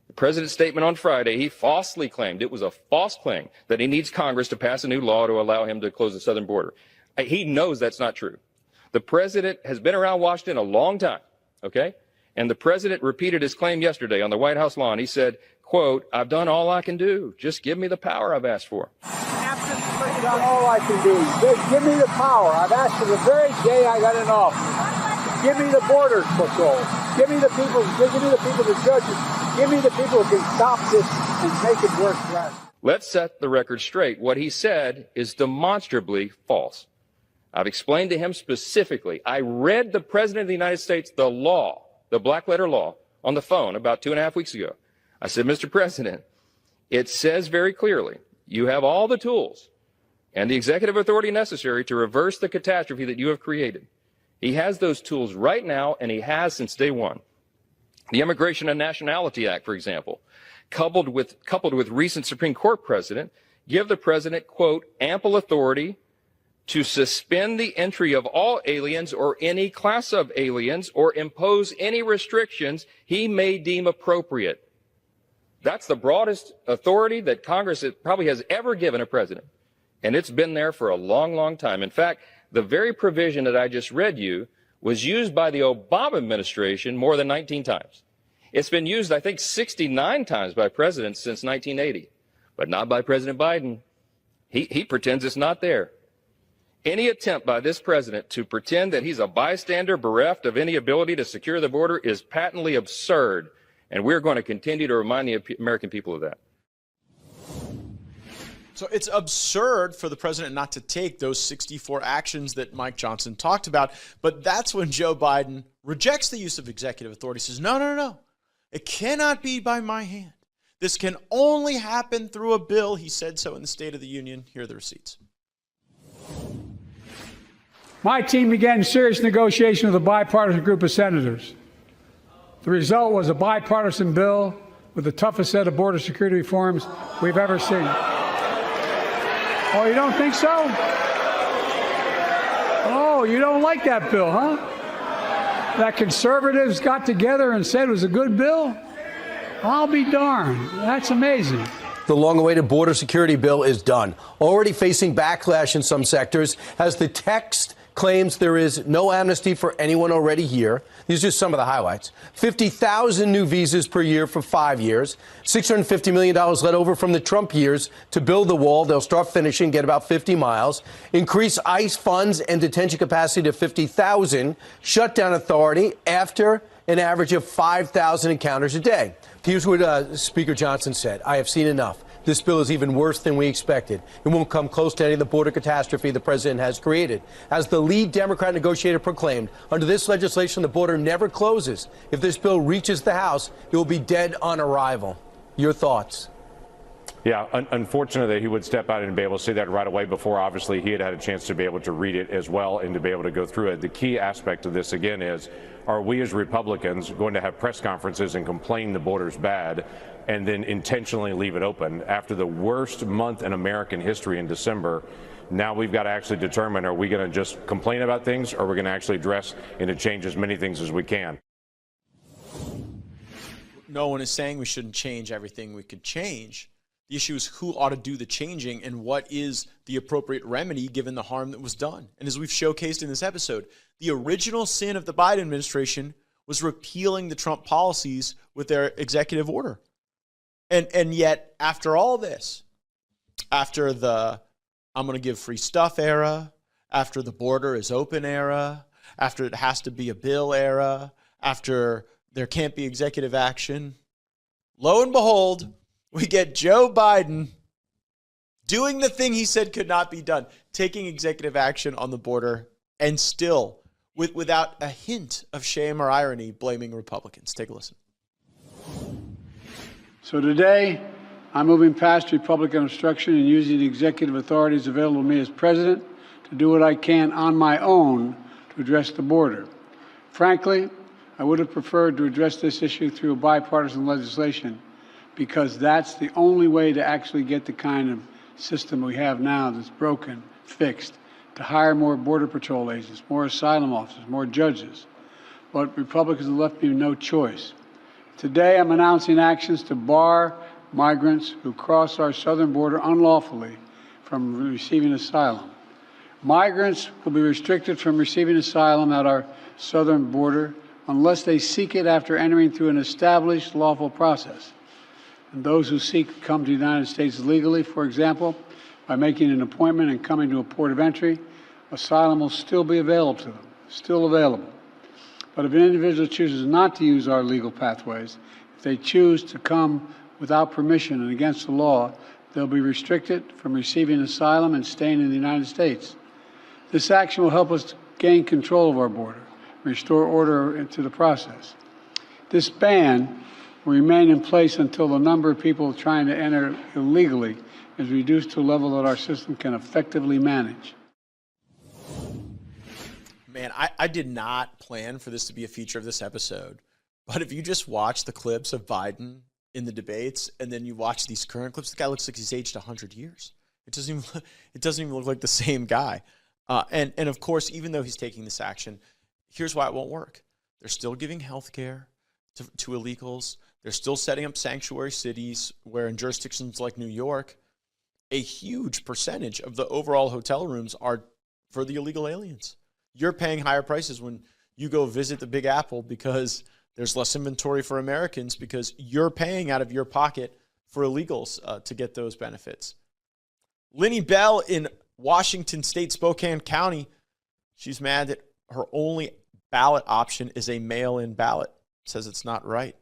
the president's statement on Friday, he falsely claimed, it was a false claim, that he needs Congress to pass a new law to allow him to close the southern border. He knows that's not true. The president has been around Washington a long time, okay? And the president repeated his claim yesterday on the White House lawn. He said, quote, "I've done all I can do. Just give me the power I've asked for." I've done all I can do. Just give me the power. I've asked for the very day I got in office. Give me the border patrol. Give me the people, the judges. Give me the people who can stop this and make it work for us. Let's set the record straight. What he said is demonstrably false. I've explained to him specifically. I read the President of the United States, the law, the black letter law, on the phone about 2.5 weeks ago. I said, Mr. President, it says very clearly, you have all the tools and the executive authority necessary to reverse the catastrophe that you have created. He has those tools right now, and he has since day one. The Immigration and Nationality Act, for example, coupled with recent Supreme Court precedent, give the president, quote, ample authority to suspend the entry of all aliens or any class of aliens or impose any restrictions he may deem appropriate. That's the broadest authority that Congress probably has ever given a president. And it's been there for a long, long time. In fact, the very provision that I just read you was used by the Obama administration more than 19 times. It's been used, I think, 69 times by presidents since 1980, but not by President Biden. He pretends it's not there. Any attempt by this president to pretend that he's a bystander bereft of any ability to secure the border is patently absurd, and we're going to continue to remind the American people of that. So it's absurd for the president not to take those 64 actions that Mike Johnson talked about. But that's when Joe Biden rejects the use of executive authority, says, no. It cannot be by my hand. This can only happen through a bill. He said so in the State of the Union. Here are the receipts. My team began serious negotiation with a bipartisan group of senators. The result was a bipartisan bill with the toughest set of border security reforms we've ever seen. Oh, you don't think so? Oh, you don't like that bill, huh? That conservatives got together and said it was a good bill? I'll be darned. That's amazing. The long-awaited border security bill is done, already facing backlash in some sectors as the text claims there is no amnesty for anyone already here. These are just some of the highlights. 50,000 new visas per year for 5 years. $650 million let over from the Trump years to build the wall. They'll start finishing, get about 50 miles. Increase ICE funds and detention capacity to 50,000. Shutdown authority after an average of 5,000 encounters a day. Here's what Speaker Johnson said. I have seen enough. This bill is even worse than we expected. It won't come close to any of the border catastrophe the president has created. As the lead Democrat negotiator proclaimed, under this legislation, the border never closes. If this bill reaches the House, it will be dead on arrival. Your thoughts? Yeah, unfortunately, he would step out and be able to say that right away before, obviously, he had had a chance to be able to read it as well and to be able to go through it. The key aspect of this, again, is are we as Republicans going to have press conferences and complain the border's bad and then intentionally leave it open? After the worst month in American history in December, now we've got to actually determine, are we going to just complain about things, or are we going to actually address and to change as many things as we can? No one is saying we shouldn't change everything we could change. The issue is who ought to do the changing and what is the appropriate remedy given the harm that was done. And as we've showcased in this episode, the original sin of the Biden administration was repealing the Trump policies with their executive order. And yet, after all this, after the I'm going to give free stuff era, after the border is open era, after it has to be a bill era, after there can't be executive action. Lo and behold, we get Joe Biden doing the thing he said could not be done, taking executive action on the border, and still, without a hint of shame or irony, blaming Republicans. Take a listen. So today, I'm moving past Republican obstruction and using the executive authorities available to me as president to do what I can on my own to address the border. Frankly, I would have preferred to address this issue through bipartisan legislation because that's the only way to actually get the kind of system we have now that's broken, fixed, to hire more Border Patrol agents, more asylum officers, more judges. But Republicans have left me no choice. Today, I'm announcing actions to bar migrants who cross our southern border unlawfully from receiving asylum. Migrants will be restricted from receiving asylum at our southern border unless they seek it after entering through an established lawful process. And those who seek to come to the United States legally, for example, by making an appointment and coming to a port of entry, asylum will still be available to them, still available. But if an individual chooses not to use our legal pathways, if they choose to come without permission and against the law, they'll be restricted from receiving asylum and staying in the United States. This action will help us gain control of our border, restore order into the process. This ban will remain in place until the number of people trying to enter illegally is reduced to a level that our system can effectively manage. Man, I did not plan for this to be a feature of this episode, but if you just watch the clips of Biden in the debates and then you watch these current clips, the guy looks like he's aged 100 years. It doesn't even look like the same guy. And of course, even though he's taking this action, here's why it won't work. They're still giving health care to illegals. They're still setting up sanctuary cities where in jurisdictions like New York, a huge percentage of the overall hotel rooms are for the illegal aliens. You're paying higher prices when you go visit the Big Apple because there's less inventory for Americans because you're paying out of your pocket for illegals to get those benefits. Linnie Bell in Washington State, Spokane County, she's mad that her only ballot option is a mail-in ballot. Says it's not right.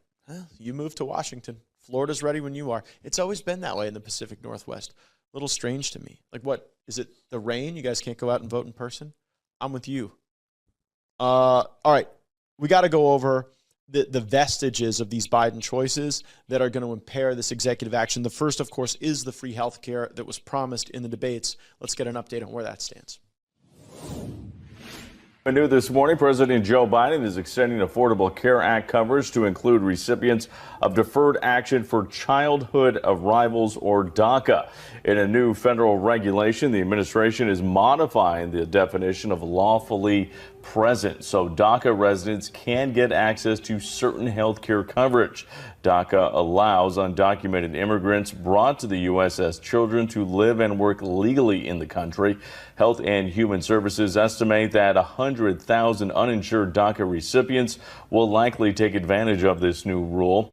You moved to Washington. Florida's ready when you are. It's always been that way in the Pacific Northwest. A little strange to me. Like what? Is it the rain? You guys can't go out and vote in person? I'm with you. All right. We got to go over the vestiges of these Biden choices that are going to impair this executive action. The first, of course, is the free health care that was promised in the debates. Let's get an update on where that stands. New this morning, President Joe Biden is extending Affordable Care Act coverage to include recipients of Deferred Action for Childhood Arrivals, or DACA. In a new federal regulation, the administration is modifying the definition of lawfully present, so DACA residents can get access to certain health care coverage. DACA allows undocumented immigrants brought to the U.S. as children to live and work legally in the country. Health and Human Services estimate that 100,000 uninsured DACA recipients will likely take advantage of this new rule.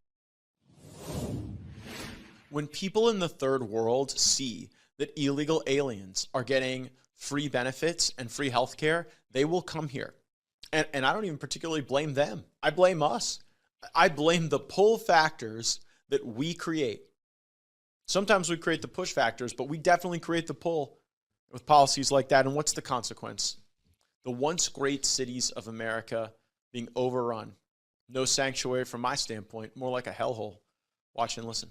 When people in the third world see that illegal aliens are getting free benefits and free health care, they will come here. And I don't even particularly blame them. I blame us. I blame the pull factors that we create. Sometimes we create the push factors, but we definitely create the pull with policies like that. And what's the consequence? The once great cities of America being overrun. No sanctuary from my standpoint, more like a hellhole. Watch and listen.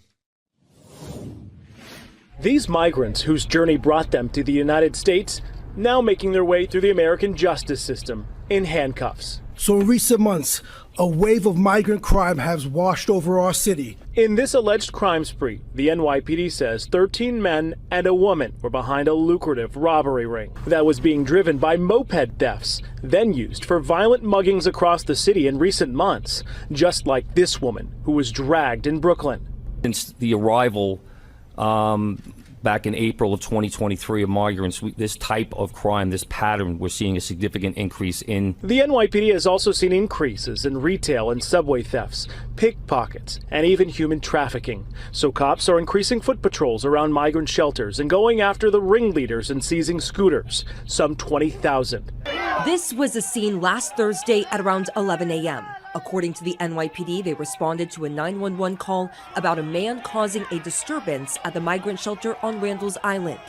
These migrants whose journey brought them to the United States now making their way through the American justice system in handcuffs. So in recent months, a wave of migrant crime has washed over our city. In this alleged crime spree, the NYPD says 13 men and a woman were behind a lucrative robbery ring that was being driven by moped thefts, then used for violent muggings across the city in recent months, just like this woman who was dragged in Brooklyn. Since the arrival, back in April of 2023 of migrants. This type of crime, this pattern, we're seeing a significant increase in. The NYPD has also seen increases in retail and subway thefts, pickpockets, and even human trafficking. So cops are increasing foot patrols around migrant shelters and going after the ringleaders and seizing scooters, some 20,000. This was a scene last Thursday at around 11 a.m. According to the NYPD, they responded to a 911 call about a man causing a disturbance at the migrant shelter on Randall's Island.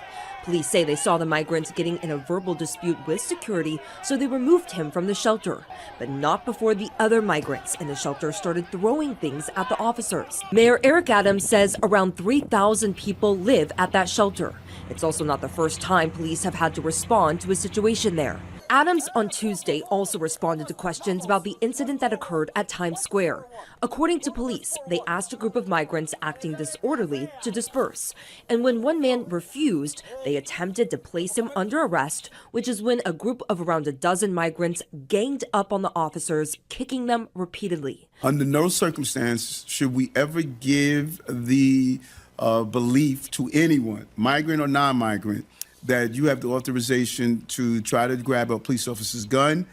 Police say they saw the migrant getting in a verbal dispute with security, so they removed him from the shelter, but not before the other migrants in the shelter started throwing things at the officers. Mayor Eric Adams says around 3,000 people live at that shelter. It's also not the first time police have had to respond to a situation there. Adams on Tuesday also responded to questions about the incident that occurred at Times Square. According to police, they asked a group of migrants acting disorderly to disperse. And when one man refused, they attempted to place him under arrest, which is when a group of around a dozen migrants ganged up on the officers, kicking them repeatedly. Under no circumstance should we ever give the belief to anyone, migrant or non-migrant, that you have the authorization to try to grab a police officer's gun,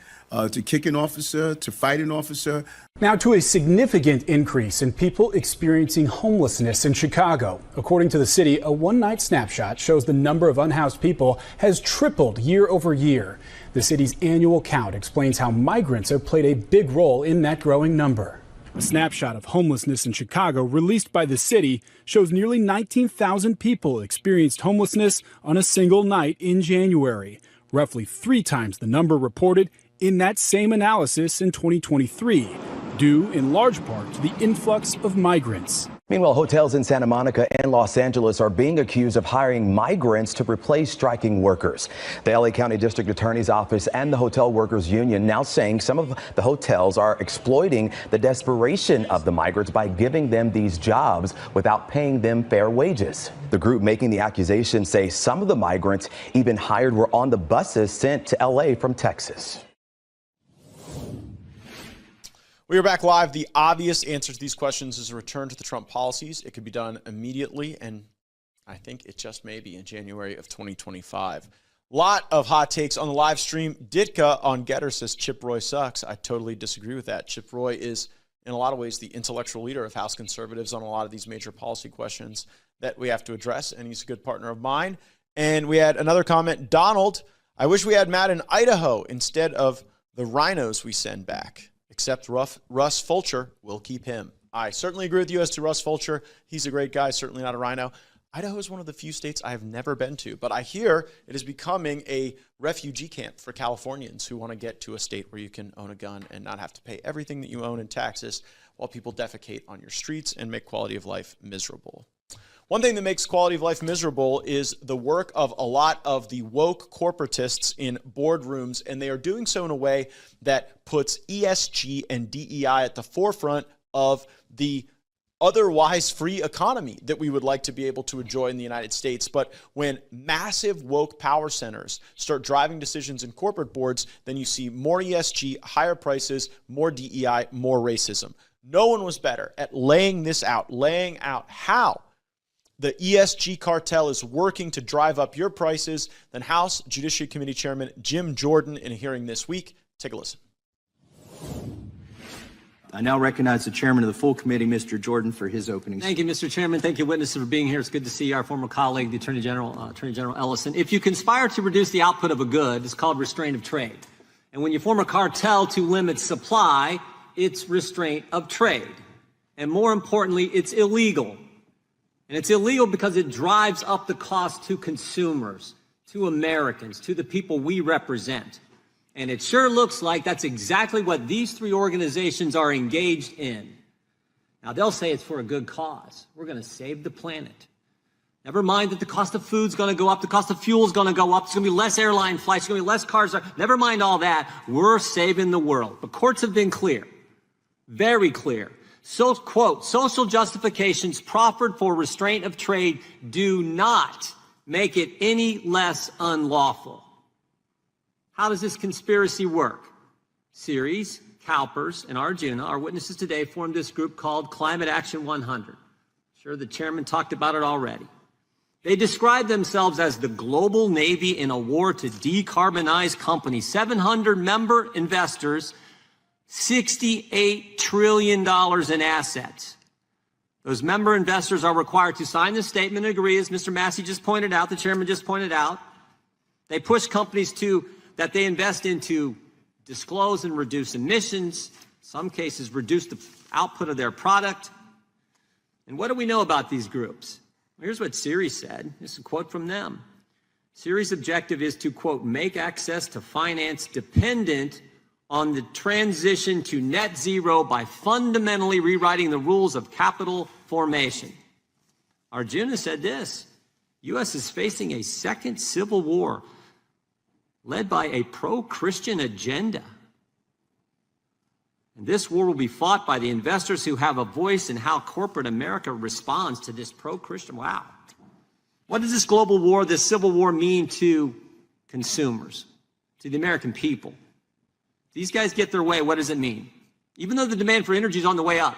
to kick an officer, to fight an officer. Now to a significant increase in people experiencing homelessness in Chicago. According to the city, a one-night snapshot shows the number of unhoused people has tripled year over year. The city's annual count explains how migrants have played a big role in that growing number. A snapshot of homelessness in Chicago released by the city shows nearly 19,000 people experienced homelessness on a single night in January, roughly 3 times the number reported in that same analysis in 2023, due in large part to the influx of migrants. Meanwhile, hotels in Santa Monica and Los Angeles are being accused of hiring migrants to replace striking workers. The LA County District Attorney's Office and the Hotel Workers Union now saying some of the hotels are exploiting the desperation of the migrants by giving them these jobs without paying them fair wages. The group making the accusation say some of the migrants even hired were on the buses sent to LA from Texas. We are back live. The obvious answer to these questions is a return to the Trump policies. It could be done immediately, and I think it just may be in January of 2025. Lot of hot takes on the live stream. Ditka on Getter says Chip Roy sucks. I totally disagree with that. Chip Roy is, in a lot of ways, the intellectual leader of House conservatives on a lot of these major policy questions that we have to address, and he's a good partner of mine. And we had another comment. Donald, I wish we had Matt in Idaho instead of the rhinos we send back. Except Russ Fulcher will keep him. I certainly agree with you as to Russ Fulcher. He's a great guy, certainly not a rhino. Idaho is one of the few states I have never been to, but I hear it is becoming a refugee camp for Californians who want to get to a state where you can own a gun and not have to pay everything that you own in taxes while people defecate on your streets and make quality of life miserable. One thing that makes quality of life miserable is the work of a lot of the woke corporatists in boardrooms, and they are doing so in a way that puts ESG and DEI at the forefront of the otherwise free economy that we would like to be able to enjoy in the United States. But when massive woke power centers start driving decisions in corporate boards, then you see more ESG, higher prices, more DEI, more racism. No one was better at laying out how the ESG cartel is working to drive up your prices than House Judiciary Committee Chairman Jim Jordan in a hearing this week. Take a listen. I now recognize the chairman of the full committee, Mr. Jordan, for his opening. Thank you, Mr. Chairman. Thank you, witnesses, for being here. It's good to see our former colleague, the Attorney General Ellison. If you conspire to reduce the output of a good, it's called restraint of trade. And when you form a cartel to limit supply, it's restraint of trade. And more importantly, it's illegal. And it's illegal because it drives up the cost to consumers, to Americans, to the people we represent. And it sure looks like that's exactly what these 3 organizations are engaged in. Now, they'll say it's for a good cause. We're going to save the planet. Never mind that the cost of food's going to go up, the cost of fuel's going to go up, there's going to be less airline flights, there's going to be less cars. Never mind all that. We're saving the world. But courts have been clear, very clear. So, quote, social justifications proffered for restraint of trade do not make it any less unlawful. How does this conspiracy work? Ceres, Cowpers, and Arjuna, our witnesses today, formed this group called Climate Action 100. Sure, the chairman talked about it already. They describe themselves as the global Navy in a war to decarbonize companies. 700 member investors, $68 trillion in assets. Those member investors are required to sign the statement and agree, as Mr. Massey just pointed out, the chairman just pointed out. They push companies that they invest into disclose and reduce emissions, in some cases reduce the output of their product. And what do we know about these groups? Here's what Ceres said. This is a quote from them. Ceres' objective is to, quote, make access to finance dependent on the transition to net zero by fundamentally rewriting the rules of capital formation. Arjuna said this: U.S. is facing a second civil war led by a pro-Christian agenda. And this war will be fought by the investors who have a voice in how corporate America responds to this pro-Christian. Wow. What does this global war, this civil war, mean to consumers, to the American people? These guys get their way, what does it mean? Even though the demand for energy is on the way up,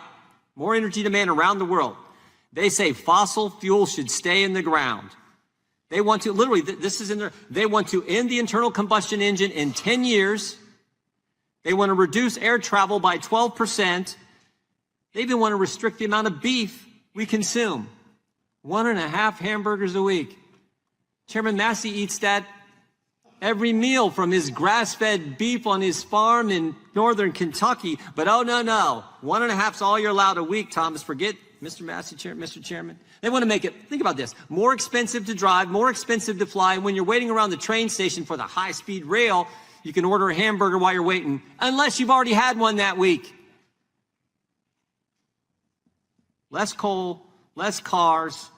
more energy demand around the world, they say fossil fuel should stay in the ground. They want to, literally, this is in there, they want to end the internal combustion engine in 10 years. They want to reduce air travel by 12%. They even want to restrict the amount of beef we consume. 1.5 hamburgers a week. Chairman Massey eats that every meal from his grass-fed beef on his farm in northern Kentucky. But oh, no, 1.5's all you're allowed a week, Thomas. Forget Mr. Massey, Mr. Chairman. They want to make it, think about this, more expensive to drive, more expensive to fly. When you're waiting around the train station for the high-speed rail, you can order a hamburger while you're waiting, unless you've already had one that week. Less coal, less cars,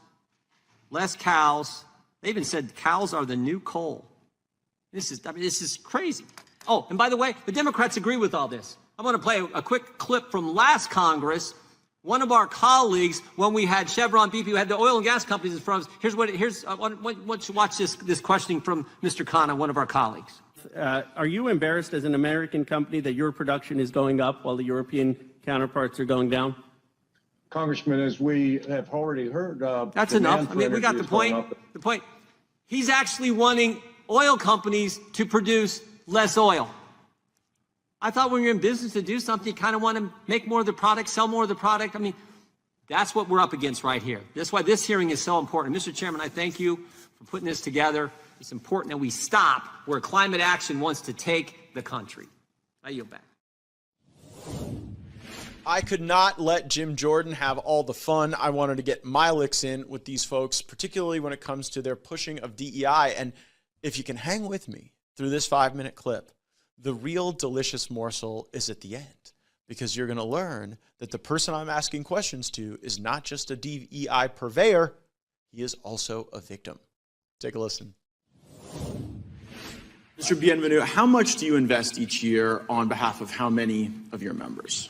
less cows. They even said cows are the new coal. This is crazy. Oh, and by the way, the Democrats agree with all this. I want to play a quick clip from last Congress. One of our colleagues, when we had Chevron, BP, who had the oil and gas companies in front of us, I want you to watch this questioning from Mr. Khanna, one of our colleagues. Are you embarrassed as an American company that your production is going up while the European counterparts are going down? Congressman, as we have already heard, that's enough. I mean, we got the point. The point. He's actually wanting oil companies to produce less oil. I thought when you're in business to do something, you kind of want to make more of the product, sell more of the product. I mean, that's what we're up against right here. That's why this hearing is so important. Mr. Chairman, I thank you for putting this together. It's important that we stop where climate action wants to take the country. I yield back. I could not let Jim Jordan have all the fun. I wanted to get my licks in with these folks, particularly when it comes to their pushing of DEI. And if you can hang with me through this 5-minute clip, the real delicious morsel is at the end, because you're going to learn that the person I'm asking questions to is not just a DEI purveyor, he is also a victim. Take a listen. Mr. Bienvenu, how much do you invest each year on behalf of how many of your members?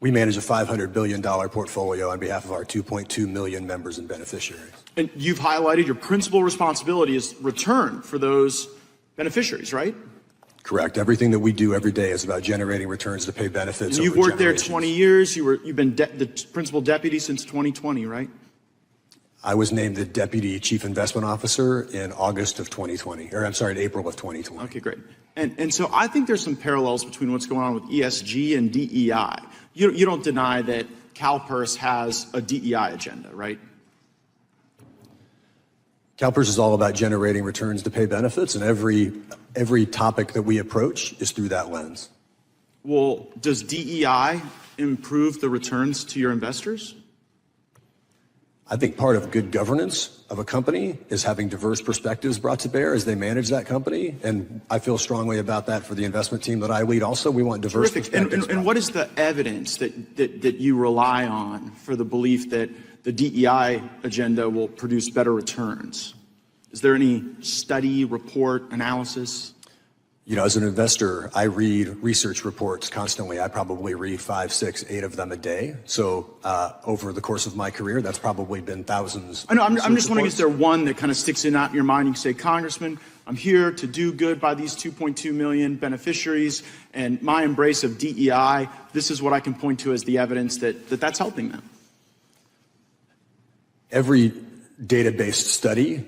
We manage a $500 billion portfolio on behalf of our 2.2 million members and beneficiaries. And you've highlighted your principal responsibility is return for those beneficiaries, right? Correct. Everything that we do every day is about generating returns to pay benefits. And you've worked there 20 years. You've been the principal deputy since 2020, right? I was named the Deputy Chief Investment Officer in August of 2020, or I'm sorry, in April of 2020. Okay, great. And so I think there's some parallels between what's going on with ESG and DEI. You don't deny that CalPERS has a DEI agenda, right? CalPERS is all about generating returns to pay benefits, and every topic that we approach is through that lens. Well, does DEI improve the returns to your investors? I think part of good governance of a company is having diverse perspectives brought to bear as they manage that company. And I feel strongly about that for the investment team that I lead. Also, we want diverse perspectives. And what is the evidence that you rely on for the belief that the DEI agenda will produce better returns? Is there any study, report, analysis? You know, as an investor, I read research reports constantly. I probably read 5, 6, 8 of them a day. So over the course of my career, that's probably been thousands. I know. I'm just wondering, is there one that kind of sticks out in your mind? You can say, Congressman, I'm here to do good by these 2.2 million beneficiaries, and my embrace of DEI, this is what I can point to as the evidence that that's helping them. Every data-based study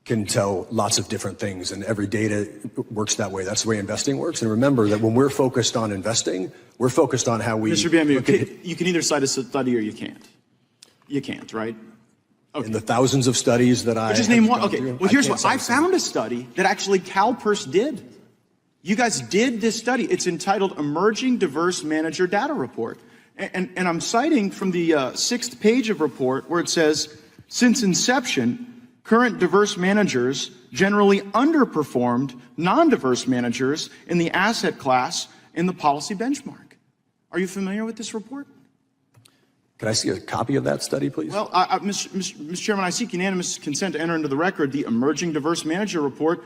can tell lots of different things, and every data works that way. That's the way investing works. And remember that when we're focused on investing, we're focused on how we... Mr. Bienvenu, you can either cite a study or you can't. You can't, right? Okay. In the thousands of studies that I... Just name one. Okay, well, here's what. I found a study that actually CalPERS did. You guys did this study. It's entitled Emerging Diverse Manager Data Report. And I'm citing from the 6th page of report where it says, since inception, current diverse managers generally underperformed non-diverse managers in the asset class in the policy benchmark. Are you familiar with this report? Can I see a copy of that study, please? Well, Mr. Chairman, I seek unanimous consent to enter into the record the Emerging Diverse Manager Report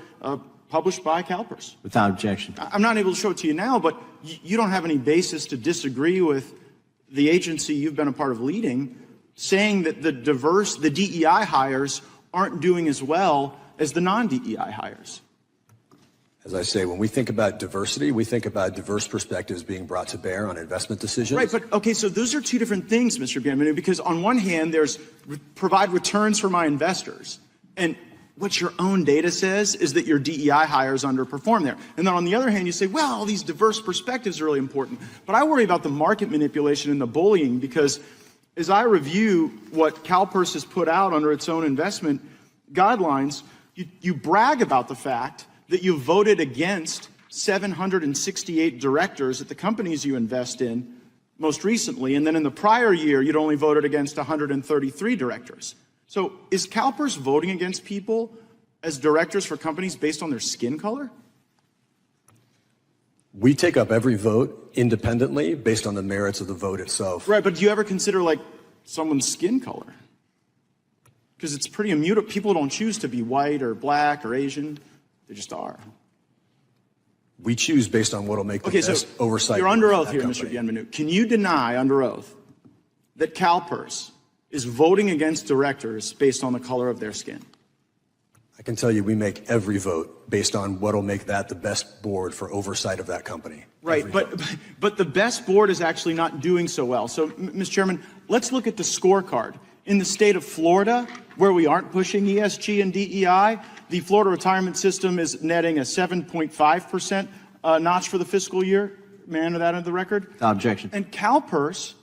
published by CalPERS. Without objection. I'm not able to show it to you now, but you don't have any basis to disagree with the agency you've been a part of leading, saying that the DEI hires aren't doing as well as the non-DEI hires. As I say, when we think about diversity, we think about diverse perspectives being brought to bear on investment decisions. Right, but okay, so those are two different things, Mr. Bienvenu, because on one hand, there's provide returns for my investors, and what your own data says is that your DEI hires underperform there. And then on the other hand, you say, well, all these diverse perspectives are really important. But I worry about the market manipulation and the bullying, because as I review what CalPERS has put out under its own investment guidelines, you brag about the fact that you voted against 768 directors at the companies you invest in most recently, and then in the prior year, you'd only voted against 133 directors. So is CalPERS voting against people as directors for companies based on their skin color? We take up every vote independently based on the merits of the vote itself. Right, but do you ever consider, like, someone's skin color? Because it's pretty immutable. People don't choose to be white or black or Asian. They just are. We choose based on what will make the best oversight. You're under oath here, Mr. Bienvenu. Can you deny under oath that CalPERS is voting against directors based on the color of their skin? I can tell you we make every vote based on what will make that the best board for oversight of that company. Right, but the best board is actually not doing so well. So, Mr. Chairman, let's look at the scorecard. In the state of Florida, where we aren't pushing ESG and DEI, the Florida retirement system is netting a 7.5% notch for the fiscal year. May I enter that into the record? Objection. And CalPERS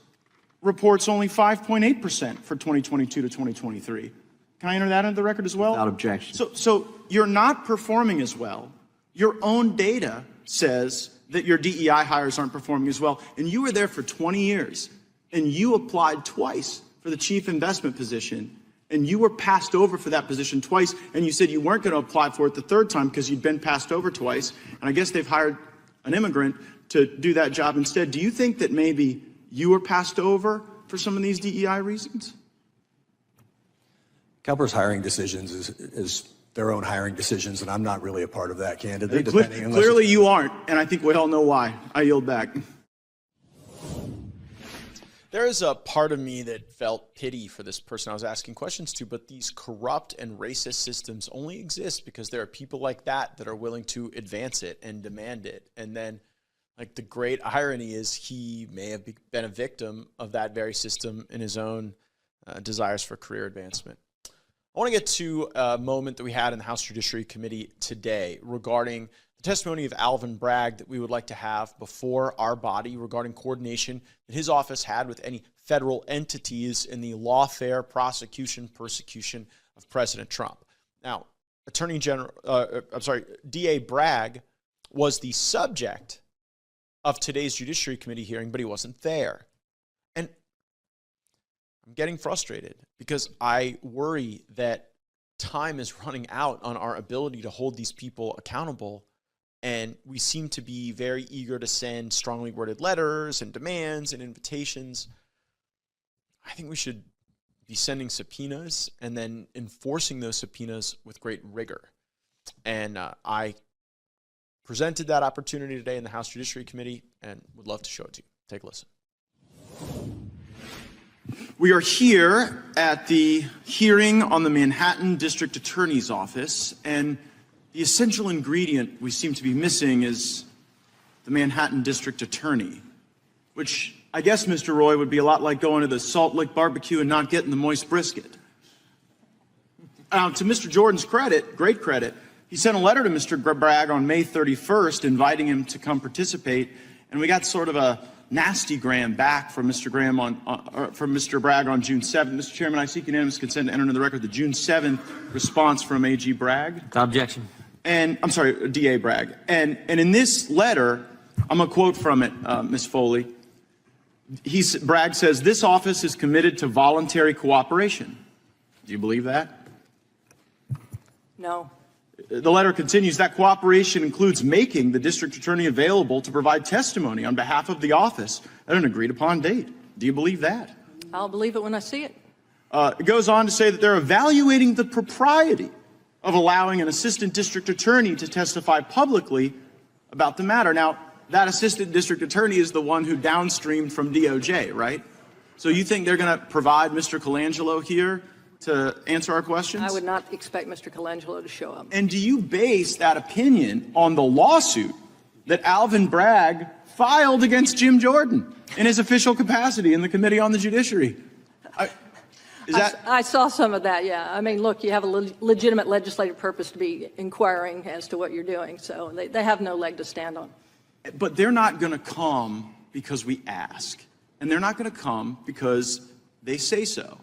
reports only 5.8% for 2022 to 2023. Can I enter that into the record as well? Without objection. So you're not performing as well. Your own data says that your DEI hires aren't performing as well. And you were there for 20 years, and you applied twice for the chief investment position, and you were passed over for that position twice, and you said you weren't going to apply for it the third time because you'd been passed over twice, and I guess they've hired an immigrant to do that job instead. Do you think that maybe you were passed over for some of these DEI reasons? CalPERS hiring decisions is their own hiring decisions, and I'm not really a part of that, candidly. Clearly you aren't, and I think we all know why. I yield back. There is a part of me that felt pity for this person I was asking questions to, but these corrupt and racist systems only exist because there are people like that are willing to advance it and demand it. And then, like, the great irony is he may have been a victim of that very system in his own desires for career advancement. I want to get to a moment that we had in the House Judiciary Committee today regarding the testimony of Alvin Bragg that we would like to have before our body regarding coordination that his office had with any federal entities in the lawfare prosecution, persecution of President Trump. Now, DA Bragg was the subject of today's Judiciary Committee hearing, but he wasn't there. And I'm getting frustrated because I worry that time is running out on our ability to hold these people accountable. And we seem to be very eager to send strongly worded letters and demands and invitations. I think we should be sending subpoenas and then enforcing those subpoenas with great rigor. And I presented that opportunity today in the House Judiciary Committee and would love to show it to you. Take a listen. We are here at the hearing on the Manhattan District Attorney's Office, and the essential ingredient we seem to be missing is the Manhattan District Attorney, which I guess, Mr. Roy, would be a lot like going to the Salt Lick barbecue and not getting the moist brisket. To Mr. Jordan's credit, great credit, he sent a letter to Mr. Bragg on May 31st inviting him to come participate, and we got sort of a nasty gram back from Mr. from Mr. Bragg on June 7th. Mr. Chairman, I seek unanimous consent to enter into the record the June 7th response from AG Bragg. Without objection. And I'm sorry, DA Bragg. And in this letter, I'm going to quote from it, Ms. Foley. Bragg says, "This office is committed to voluntary cooperation." Do you believe that? No. The letter continues, "That cooperation includes making the district attorney available to provide testimony on behalf of the office at an agreed upon date." Do you believe that? I'll believe it when I see it. It goes on to say that they're evaluating the propriety of allowing an assistant district attorney to testify publicly about the matter. Now, that assistant district attorney is the one who downstreamed from DOJ, right? So you think they're going to provide Mr. Colangelo here to answer our questions? I would not expect Mr. Colangelo to show up. And do you base that opinion on the lawsuit that Alvin Bragg filed against Jim Jordan in his official capacity in the Committee on the Judiciary? I saw some of that, yeah. I mean, look, you have a legitimate legislative purpose to be inquiring as to what you're doing, so they have no leg to stand on. But they're not going to come because we ask. And they're not going to come because they say so.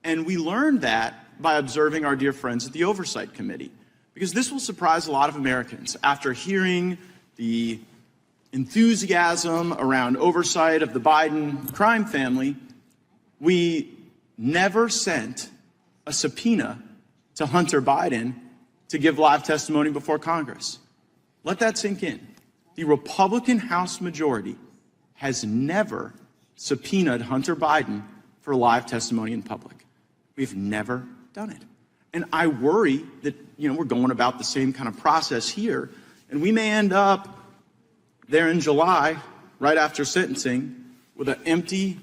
And we learned that by observing our dear friends at the Oversight Committee. Because this will surprise a lot of Americans. After hearing the enthusiasm around oversight of the Biden crime family, we never sent a subpoena to Hunter Biden to give live testimony before Congress. Let that sink in. The Republican House majority has never subpoenaed Hunter Biden for live testimony in public. We've never done it. And I worry that, we're going about the same kind of process here, and we may end up there in July, right after sentencing, with an empty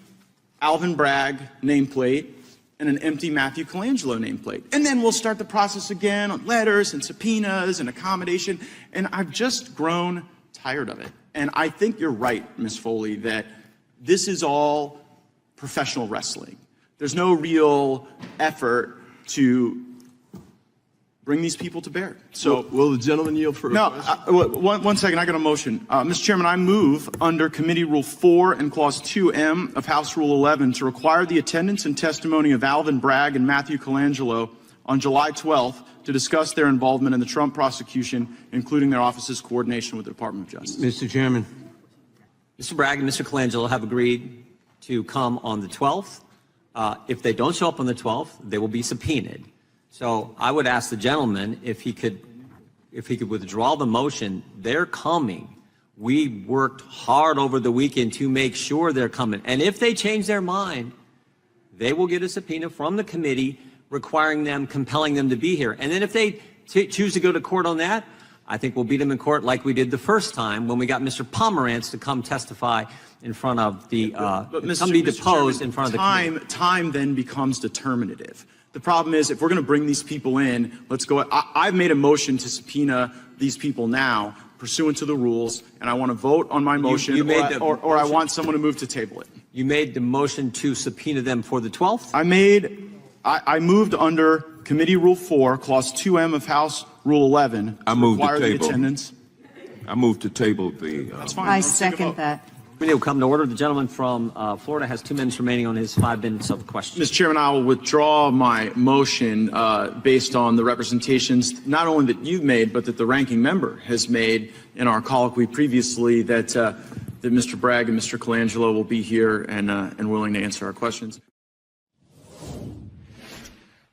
Alvin Bragg nameplate and an empty Matthew Colangelo nameplate. And then we'll start the process again on letters and subpoenas and accommodation. And I've just grown tired of it. And I think you're right, Ms. Foley, that this is all professional wrestling. There's no real effort to bring these people to bear. So, will the gentleman yield for a question? One second, I got a motion. Mr. Chairman, I move under Committee Rule 4 and Clause 2M of House Rule 11 to require the attendance and testimony of Alvin Bragg and Matthew Colangelo on July 12th to discuss their involvement in the Trump prosecution, including their office's coordination with the Department of Justice. Mr. Chairman. Mr. Bragg and Mr. Colangelo have agreed to come on the 12th. If they don't show up on the 12th, they will be subpoenaed. So I would ask the gentleman if he could withdraw the motion. They're coming. We worked hard over the weekend to make sure they're coming. And if they change their mind, they will get a subpoena from the committee requiring them, compelling them to be here. And then if they choose to go to court on that, I think we'll beat them in court like we did the first time when we got Mr. Pomerantz to come testify in front of the, come be deposed in front of the committee. Time then becomes determinative. The problem is, if we're going to bring these people in, let's go. I've made a motion to subpoena these people now, pursuant to the rules, and I want to vote on my motion, or I want someone to move to table it. You made the motion to subpoena them for the 12th? I moved under Committee Rule 4, Clause 2M of House Rule 11. I moved to table. The attendance. I moved to table the. That's fine. I second that. Committee will come to order. The gentleman from Florida has 2 minutes remaining on his 5 minutes of questions. Mr. Chairman, I will withdraw my motion based on the representations not only that you've made, but that the ranking member has made in our colloquy previously that Mr. Bragg and Mr. Colangelo will be here and willing to answer our questions.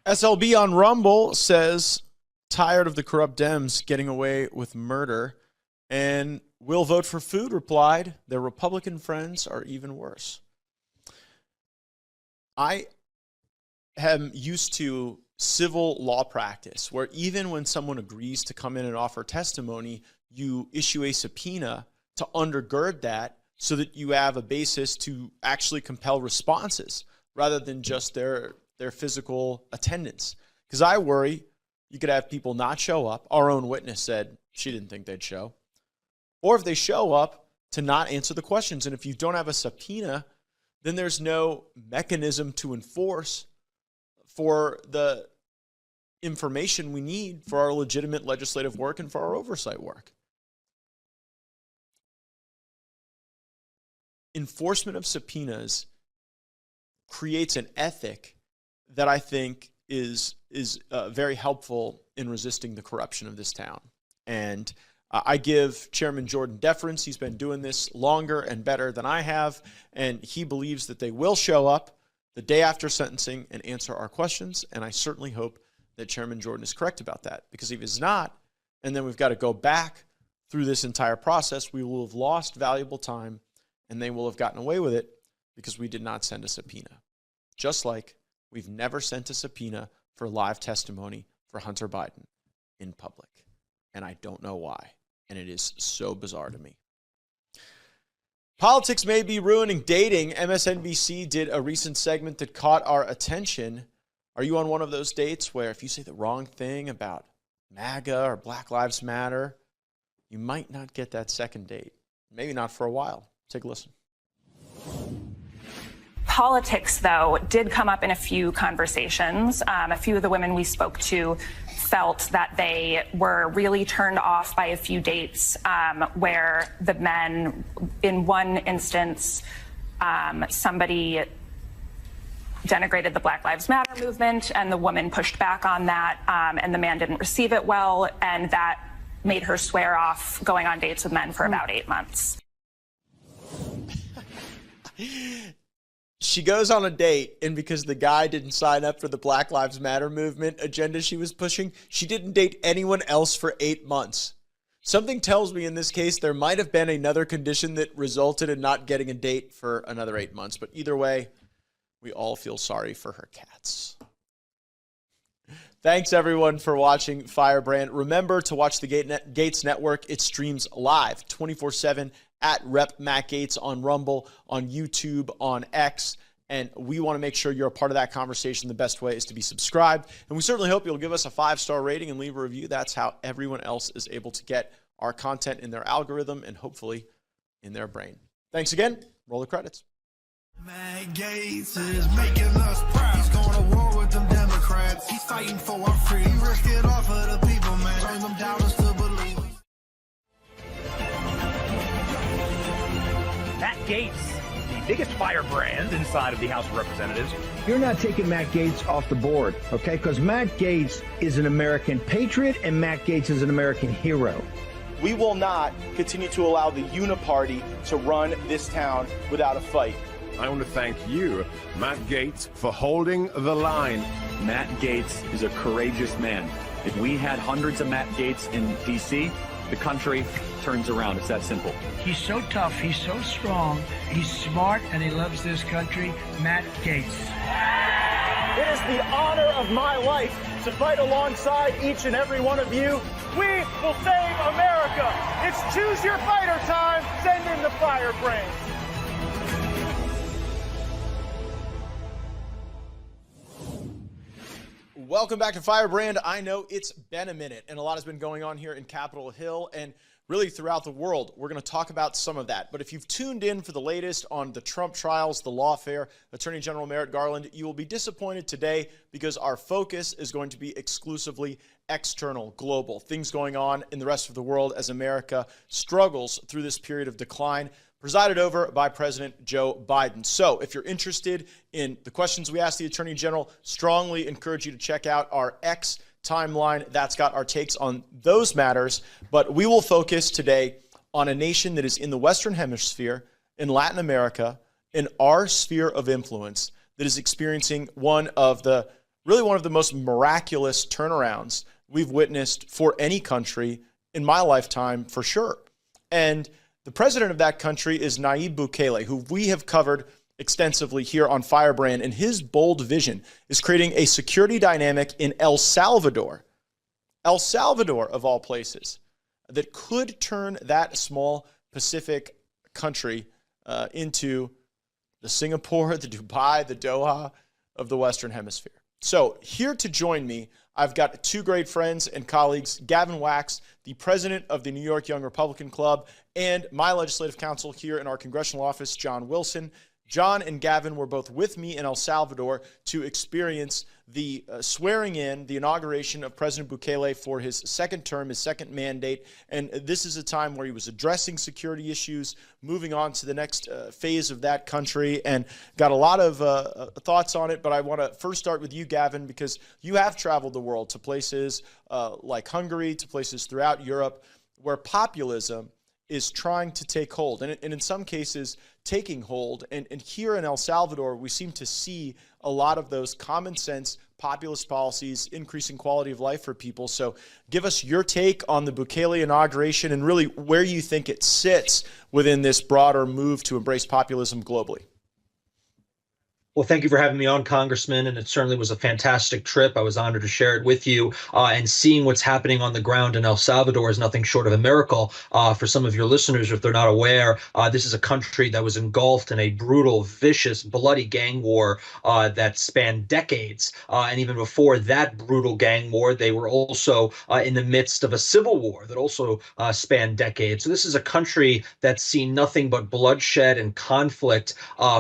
SLB on Rumble says, tired of the corrupt Dems getting away with murder, and will vote for food replied, their Republican friends are even worse. I am used to civil law practice where even when someone agrees to come in and offer testimony, you issue a subpoena to undergird that so that you have a basis to actually compel responses rather than just their physical attendance. Because I worry you could have people not show up. Our own witness said she didn't think they'd show. Or if they show up, to not answer the questions. And if you don't have a subpoena, then there's no mechanism to enforce for the information we need for our legitimate legislative work and for our oversight work. Enforcement of subpoenas creates an ethic that I think is very helpful in resisting the corruption of this town. And I give Chairman Jordan deference. He's been doing this longer and better than I have, and he believes that they will show up the day after sentencing and answer our questions, and I certainly hope that Chairman Jordan is correct about that, because if he's not, and then we've got to go back through this entire process, we will have lost valuable time, and they will have gotten away with it because we did not send a subpoena. Just like we've never sent a subpoena for live testimony for Hunter Biden in public. And I don't know why. And it is so bizarre to me. Politics may be ruining dating. MSNBC did a recent segment that caught our attention. Are you on one of those dates where if you say the wrong thing about MAGA or Black Lives Matter, you might not get that second date? Maybe not for a while. Take a listen. Politics, though, did come up in a few conversations. A few of the women we spoke to felt that they were really turned off by a few dates where the men, in one instance, somebody denigrated the Black Lives Matter movement, and the woman pushed back on that, and the man didn't receive it well, and that made her swear off going on dates with men for about 8 months. She goes on a date, and because the guy didn't sign up for the Black Lives Matter movement agenda she was pushing, she didn't date anyone else for 8 months. Something tells me in this case there might have been another condition that resulted in not getting a date for another 8 months. But either way, we all feel sorry for her cats. Thanks, everyone, for watching Firebrand. Remember to watch the Gaetz Network. It streams live 24/7 at Rep. Matt Gaetz on Rumble, on YouTube, on X. And we want to make sure you're a part of that conversation. The best way is to be subscribed. And we certainly hope you'll give us a 5-star rating and leave a review. That's how everyone else is able to get our content in their algorithm and hopefully in their brain. Thanks again. Roll the credits. Matt Gaetz is making us proud. He's going to war with them Democrats. He's fighting for our freedom. He risked it all for the people, man. Turn them doubters to believe. Matt Gaetz, the biggest firebrand inside of the House of Representatives. You're not taking Matt Gaetz off the board, okay? Because Matt Gaetz is an American patriot and Matt Gaetz is an American hero. We will not continue to allow the uniparty to run this town without a fight. I want to thank you, Matt Gaetz, for holding the line. Matt Gaetz is a courageous man. If we had hundreds of Matt Gaetz in D.C., the country turns around. It's that simple. He's so tough. He's so strong. He's smart, and he loves this country. Matt Gaetz. It is the honor of my life to fight alongside each and every one of you. We will save America. It's choose your fighter time. Send in the firebrand. Welcome back to Firebrand. I know it's been a minute, and a lot has been going on here in Capitol Hill and really throughout the world. We're going to talk about some of that. But if you've tuned in for the latest on the Trump trials, the lawfare, Attorney General Merrick Garland, you will be disappointed today because our focus is going to be exclusively external, global, things going on in the rest of the world as America struggles through this period of decline, presided over by President Joe Biden. So if you're interested in the questions we asked the Attorney General, strongly encourage you to check out our X timeline. That's got our takes on those matters. But we will focus today on a nation that is in the Western Hemisphere, in Latin America, in our sphere of influence, that is experiencing one of the most miraculous turnarounds we've witnessed for any country in my lifetime, for sure. And the president of that country is Nayib Bukele, who we have covered extensively here on Firebrand, and his bold vision is creating a security dynamic in El Salvador, of all places, that could turn that small Pacific country into the Singapore, the Dubai, the Doha of the Western Hemisphere. So here to join me, I've got two great friends and colleagues, Gavin Wax, the president of the New York Young Republican Club, and my legislative counsel here in our congressional office, John Wilson. John and Gavin were both with me in El Salvador to experience the swearing in, the inauguration of President Bukele for his second term, his second mandate. And this is a time where he was addressing security issues, moving on to the next phase of that country, and got a lot of thoughts on it. But I want to first start with you, Gavin, because you have traveled the world to places like Hungary, to places throughout Europe, where populism is trying to take hold, and in some cases taking hold. And here in El Salvador, we seem to see a lot of those common sense populist policies, increasing quality of life for people. So give us your take on the Bukele inauguration and really where you think it sits within this broader move to embrace populism globally. Well, thank you for having me on, Congressman, and it certainly was a fantastic trip. I was honored to share it with you. And seeing what's happening on the ground in El Salvador is nothing short of a miracle. For some of your listeners, if they're not aware, this is a country that was engulfed in a brutal, vicious, bloody gang war that spanned decades. And even before that brutal gang war, they were also in the midst of a civil war that also spanned decades. So this is a country that's seen nothing but bloodshed and conflict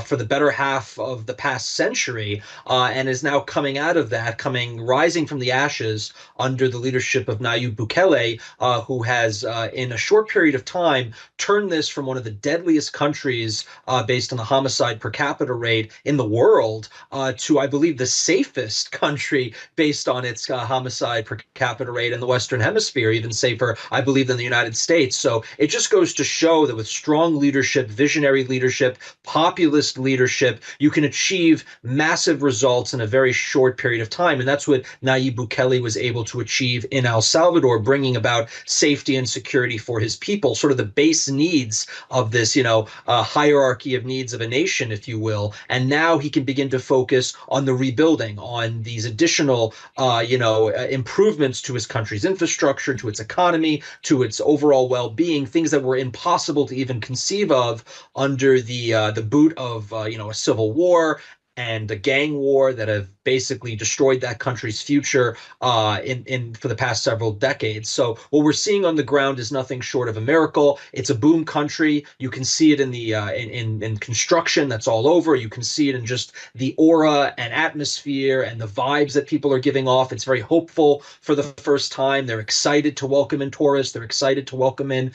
for the better half of the past century, and is now coming out of that, rising from the ashes under the leadership of Nayib Bukele, who has, in a short period of time, turned this from one of the deadliest countries based on the homicide per capita rate in the world to, I believe, the safest country based on its homicide per capita rate in the Western Hemisphere, even safer, I believe, than the United States. So it just goes to show that with strong leadership, visionary leadership, populist leadership, you can achieve massive results in a very short period of time. And that's what Nayib Bukele was able to achieve in El Salvador, bringing about safety and security for his people, sort of the base needs of this, hierarchy of needs of a nation, if you will. And now he can begin to focus on the rebuilding, on these additional, improvements to his country's infrastructure, to its economy, to its overall well-being, things that were impossible to even conceive of under the boot of, a civil war and the gang war that have basically destroyed that country's future for the past several decades. So what we're seeing on the ground is nothing short of a miracle. It's a boom country. You can see it in the in construction that's all over. You can see it in just the aura and atmosphere and the vibes that people are giving off. It's very hopeful for the first time. They're excited to welcome in tourists. They're excited to welcome in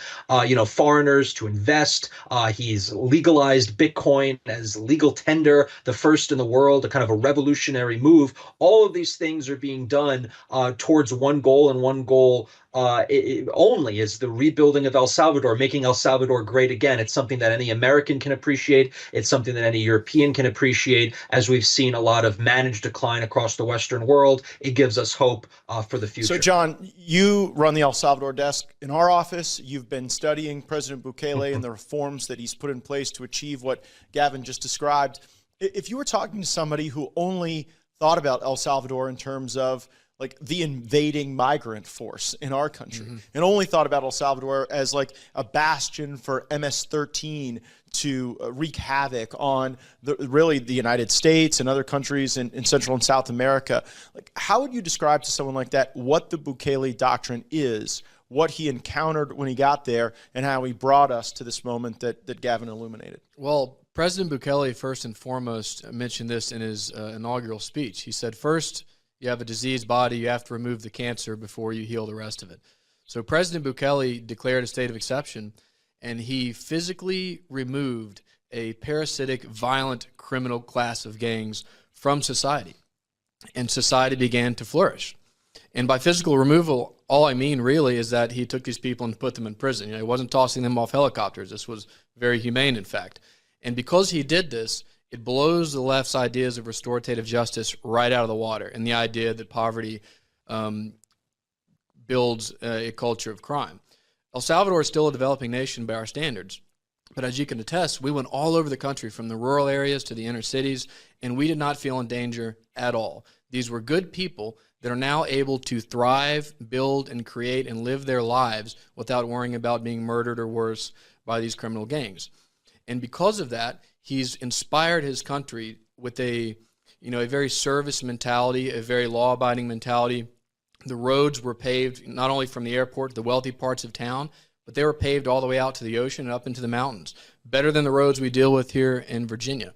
foreigners to invest. He's legalized Bitcoin as legal tender, the first in the world, a kind of a revolutionary move. All of these things are being done towards one goal, and one goal only is the rebuilding of El Salvador, making El Salvador great again. It's something that any American can appreciate. It's something that any European can appreciate. As we've seen a lot of managed decline across the Western world, it gives us hope for the future. So, John, you run the El Salvador desk in our office. You've been studying President Bukele and the reforms that he's put in place to achieve what Gavin just described. If you were talking to somebody who only thought about El Salvador in terms of like the invading migrant force in our country, and only thought about El Salvador as like a bastion for MS-13 to wreak havoc on really the United States and other countries in Central and South America, like how would you describe to someone like that what the Bukele doctrine is, what he encountered when he got there, and how he brought us to this moment that Gavin illuminated? Well, President Bukele, first and foremost, mentioned this in his inaugural speech. He said, first, you have a diseased body, you have to remove the cancer before you heal the rest of it. So President Bukele declared a state of exception, and he physically removed a parasitic, violent, criminal class of gangs from society. And society began to flourish. And by physical removal, all I mean really is that he took these people and put them in prison. He wasn't tossing them off helicopters. This was very humane, in fact. And because he did this, it blows the left's ideas of restorative justice right out of the water, and the idea that poverty builds a culture of crime. El Salvador is still a developing nation by our standards, but as you can attest, we went all over the country from the rural areas to the inner cities, and we did not feel in danger at all. These were good people that are now able to thrive, build, and create and live their lives without worrying about being murdered or worse by these criminal gangs. And because of that, he's inspired his country with a very service mentality, a very law-abiding mentality. The roads were paved not only from the airport to the wealthy parts of town, but they were paved all the way out to the ocean and up into the mountains, better than the roads we deal with here in Virginia.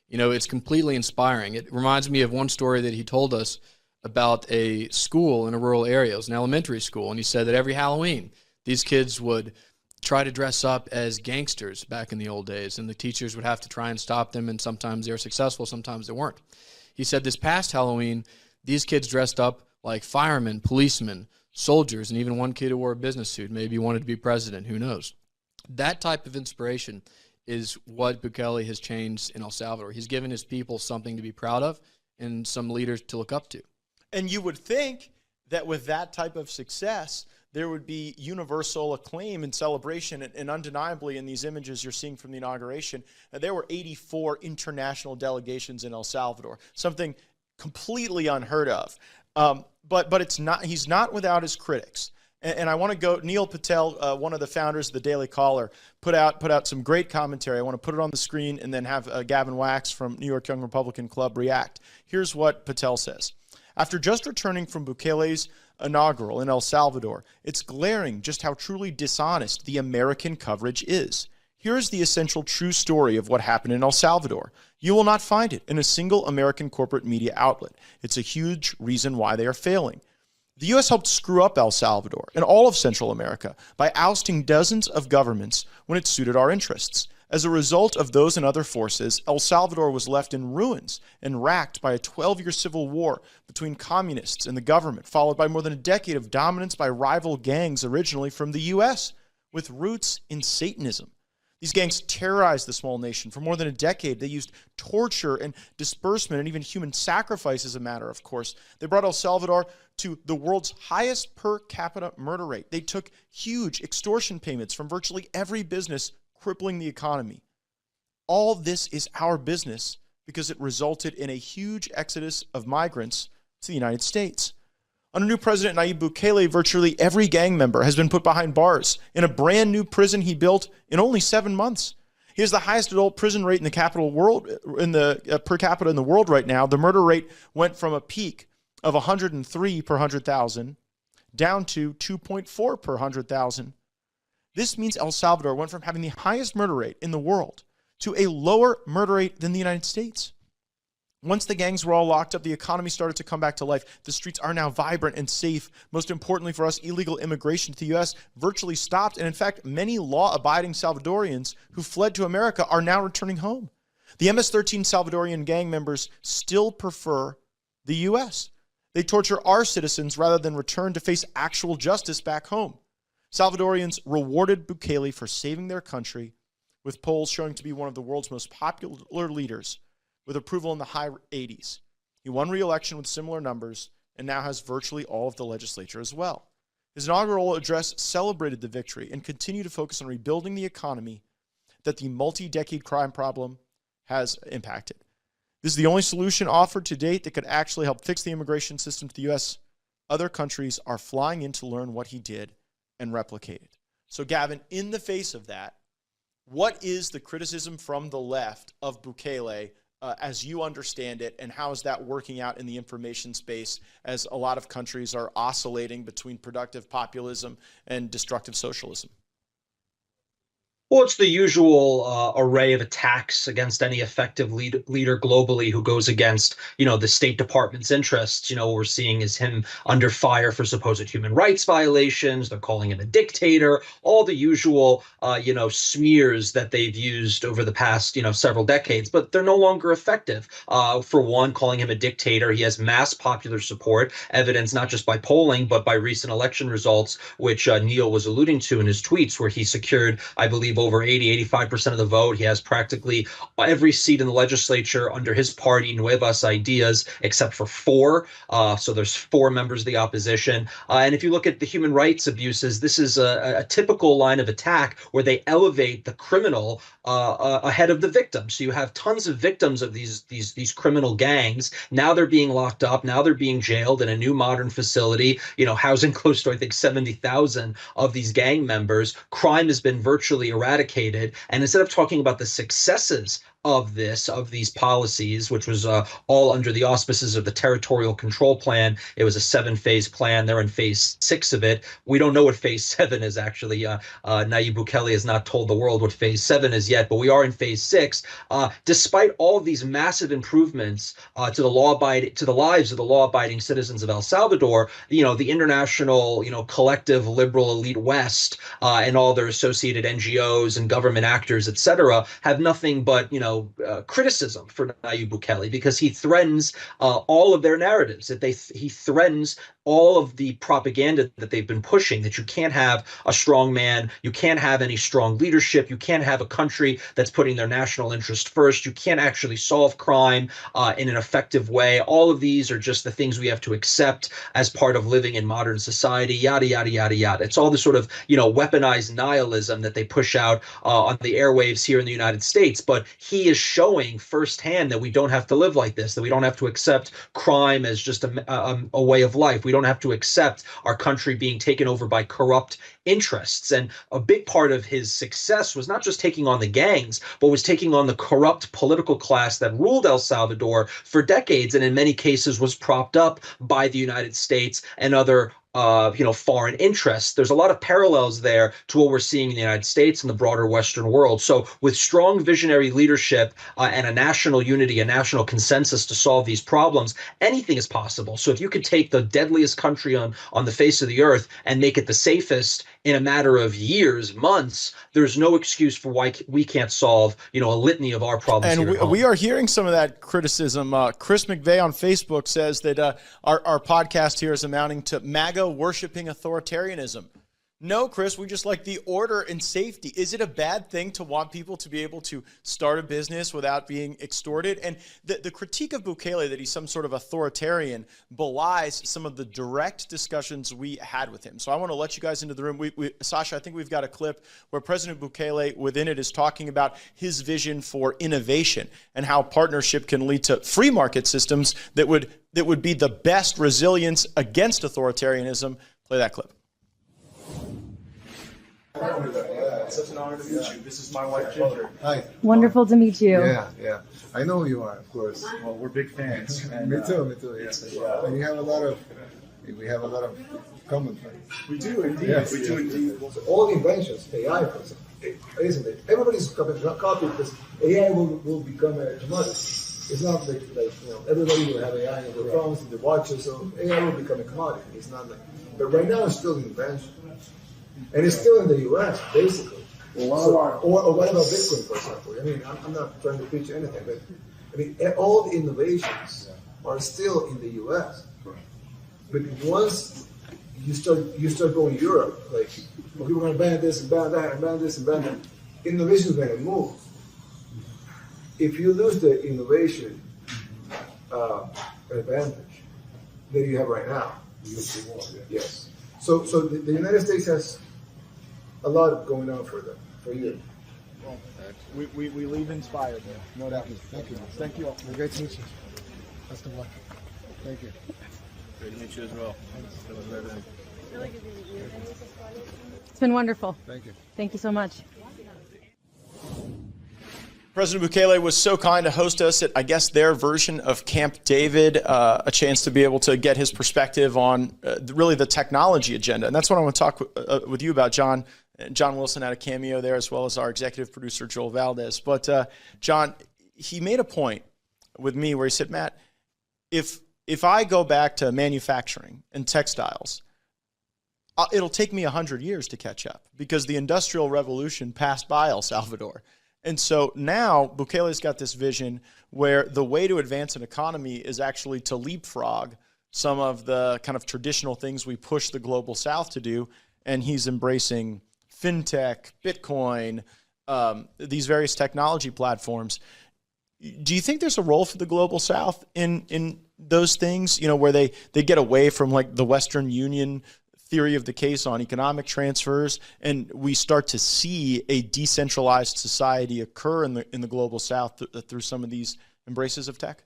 You know, it's completely inspiring. It reminds me of one story that he told us about a school in a rural area. It was an elementary school, and he said that every Halloween, these kids would try to dress up as gangsters back in the old days, and the teachers would have to try and stop them, and sometimes they were successful, sometimes they weren't. He said this past Halloween, these kids dressed up like firemen, policemen, soldiers, and even one kid who wore a business suit, maybe wanted to be president, who knows. That type of inspiration is what Bukele has changed in El Salvador. He's given his people something to be proud of and some leaders to look up to. And you would think that with that type of success, there would be universal acclaim and celebration. And undeniably, in these images you're seeing from the inauguration, there were 84 international delegations in El Salvador, something completely unheard of. But it's not. He's not without his critics. And I want to go. Neil Patel, one of the founders of the Daily Caller, put out some great commentary. I want to put it on the screen and then have Gavin Wax from New York Young Republican Club react. Here's what Patel says. After just returning from Bukele's inaugural in El Salvador, it's glaring just how truly dishonest the American coverage is. Here's the essential true story of what happened in El Salvador. You will not find it in a single American corporate media outlet. It's a huge reason why they are failing. The U.S. helped screw up El Salvador and all of Central America by ousting dozens of governments when it suited our interests. As a result of those and other forces, El Salvador was left in ruins and racked by a 12-year civil war between communists and the government, followed by more than a decade of dominance by rival gangs originally from the U.S., with roots in Satanism. These gangs terrorized the small nation for more than a decade. They used torture and disbursement and even human sacrifice as a matter of course. They brought El Salvador to the world's highest per capita murder rate. They took huge extortion payments from virtually every business, crippling the economy. All this is our business because it resulted in a huge exodus of migrants to the United States. Under new President Nayib Bukele, virtually every gang member has been put behind bars in a brand new prison he built in only 7 months. He has the highest adult prison rate in the capital world, in the per capita in the world right now. The murder rate went from a peak of 103 per 100,000 down to 2.4 per 100,000. This means El Salvador went from having the highest murder rate in the world to a lower murder rate than the United States. Once the gangs were all locked up, the economy started to come back to life. The streets are now vibrant and safe. Most importantly for us, illegal immigration to the U.S. virtually stopped. And in fact, many law-abiding Salvadorians who fled to America are now returning home. The MS-13 Salvadorian gang members still prefer the U.S. They torture our citizens rather than return to face actual justice back home. Salvadorians rewarded Bukele for saving their country, with polls showing to be one of the world's most popular leaders, with approval in the high 80s. He won re-election with similar numbers and now has virtually all of the legislature as well. His inaugural address celebrated the victory and continued to focus on rebuilding the economy that the multi-decade crime problem has impacted. This is the only solution offered to date that could actually help fix the immigration system to the U.S. Other countries are flying in to learn what he did and replicate it. So Gavin, in the face of that, what is the criticism from the left of Bukele as you understand it, and how is that working out in the information space as a lot of countries are oscillating between productive populism and destructive socialism? Well, it's the usual array of attacks against any effective leader globally who goes against, the State Department's interests. What we're seeing is him under fire for supposed human rights violations. They're calling him a dictator. All the usual, smears that they've used over the past, several decades. But they're no longer effective. For one, calling him a dictator, he has mass popular support, evidenced not just by polling, but by recent election results, which Neil was alluding to in his tweets, where he secured, I believe, over 85% of the vote. He has practically every seat in the legislature under his party, Nuevas Ideas, except for 4. So there's 4 members of the opposition. And if you look at the human rights abuses, this is a typical line of attack where they elevate the criminal ahead of the victim. So you have tons of victims of these criminal gangs. Now they're being locked up. Now they're being jailed in a new modern facility, housing close to, I think, 70,000 of these gang members. Crime has been virtually eradicated. And instead of talking about the successes of these policies, which was all under the auspices of the Territorial Control Plan. It was a 7-phase plan. They're in phase 6 of it. We don't know what phase 7 is, actually. Nayib Bukele has not told the world what phase 7 is yet, but we are in phase 6. Despite all of these massive improvements to the lives of the law-abiding citizens of El Salvador, the international, collective liberal elite West and all their associated NGOs and government actors, etc., have nothing but, criticism for Nayib Bukele, because he threatens all of their narratives. He threatens all of the propaganda that they've been pushing, that you can't have a strong man, you can't have any strong leadership, you can't have a country that's putting their national interest first, you can't actually solve crime in an effective way. All of these are just the things we have to accept as part of living in modern society, yada, yada, yada, yada. It's all the sort of, weaponized nihilism that they push out on the airwaves here in the United States. But he is showing firsthand that we don't have to live like this, that we don't have to accept crime as just a way of life. We don't have to accept our country being taken over by corrupt interests. And a big part of his success was not just taking on the gangs, but was taking on the corrupt political class that ruled El Salvador for decades, and in many cases was propped up by the United States and other foreign interests. There's a lot of parallels there to what we're seeing in the United States and the broader Western world. So with strong visionary leadership and a national unity, a national consensus to solve these problems, anything is possible. So if you could take the deadliest country on the face of the earth and make it the safest in a matter of years, months, there's no excuse for why we can't solve, a litany of our problems. And we are hearing some of that criticism. Chris McVeigh on Facebook says that our podcast here is amounting to MAGA worshiping authoritarianism. No, Chris, we just like the order and safety. Is it a bad thing to want people to be able to start a business without being extorted? And the critique of Bukele that he's some sort of authoritarian belies some of the direct discussions we had with him. So I want to let you guys into the room. Sasha, I think we've got a clip where President Bukele within it is talking about his vision for innovation and how partnership can lead to free market systems that would be the best resilience against authoritarianism. Play that clip. It's such an honor to meet you. This is my wife, Ginger. Hi. Wonderful to meet you. Yeah. I know who you are, of course. Well, we're big fans. And, me too. Yeah. And we have a lot of common things. We do indeed. Yes, we do indeed. So all the inventions, AI, for example, isn't it? Everybody's copy because AI will become a commodity. It's not like everybody will have AI in their phones, in their watches, so AI will become a commodity. It's not like, but right now it's still an invention. And it's still in the U.S., basically. Or what about Bitcoin, for example? I mean, I'm not trying to pitch anything, but I mean, all the innovations are still in the U.S. But once you start going to Europe, like, okay, we're going to ban this and ban that and ban this and ban that, innovation is going to move. If you lose the innovation advantage that you have right now, yes. So the United States has a lot going on for them, for you. Well, we leave inspired there. No doubt. Thank you. Thank you all. Great to meet you. Best of luck. Thank you. Great to meet you as well. It's been wonderful. Thank you. Thank you so much. President Bukele was so kind to host us at, I guess, their version of Camp David, a chance to be able to get his perspective on really the technology agenda. And that's what I want to talk with you about, John. John Wilson had a cameo there, as well as our executive producer, Joel Valdez. But, John, he made a point with me where he said, Matt, if I go back to manufacturing and textiles, it'll take me 100 years to catch up because the Industrial Revolution passed by El Salvador. And so now Bukele's got this vision where the way to advance an economy is actually to leapfrog some of the kind of traditional things we push the global south to do. And he's embracing fintech, Bitcoin, these various technology platforms. Do you think there's a role for the global south in those things, where they get away from like the Western Union theory of the case on economic transfers, and we start to see a decentralized society occur in the global south through some of these embraces of tech?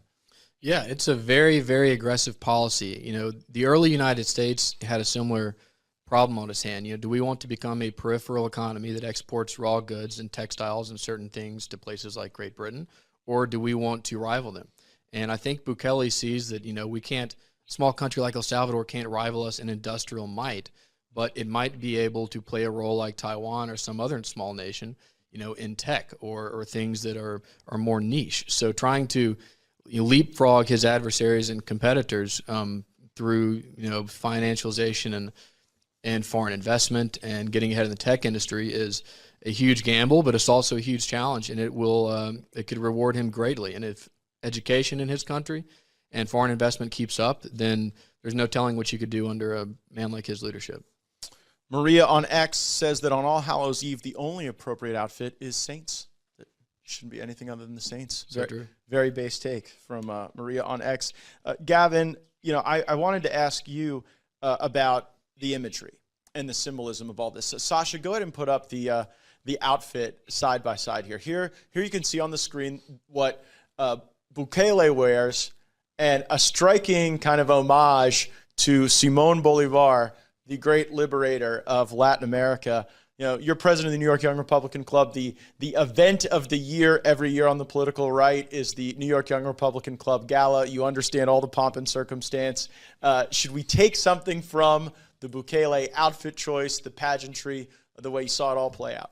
Yeah, it's a very, very aggressive policy. The early United States had a similar problem on its hand. Do we want to become a peripheral economy that exports raw goods and textiles and certain things to places like Great Britain? or do we want to rival them? And I think Bukele sees that, we can't, a small country like El Salvador can't rival us in industrial might, but it might be able to play a role like Taiwan or some other small nation, in tech or things that are more niche. So trying to leapfrog his adversaries and competitors through financialization and foreign investment and getting ahead in the tech industry is a huge gamble, but it's also a huge challenge, and it could reward him greatly. And if education in his country and foreign investment keeps up, then there's no telling what you could do under a man like his leadership. Maria on X says that on All Hallows Eve, the only appropriate outfit is Saints. It shouldn't be anything other than the Saints. Very base take from Maria on X. Gavin, I wanted to ask you about the imagery and the symbolism of all this. So, Sasha, go ahead and put up the outfit side by side here. Here you can see on the screen what Bukele wears, and a striking kind of homage to Simón Bolívar, the great liberator of Latin America. You're president of the New York Young Republican Club. The event of the year every year on the political right is the New York Young Republican Club Gala. You understand all the pomp and circumstance. Should we take something from the Bukele outfit choice, the pageantry, the way you saw it all play out?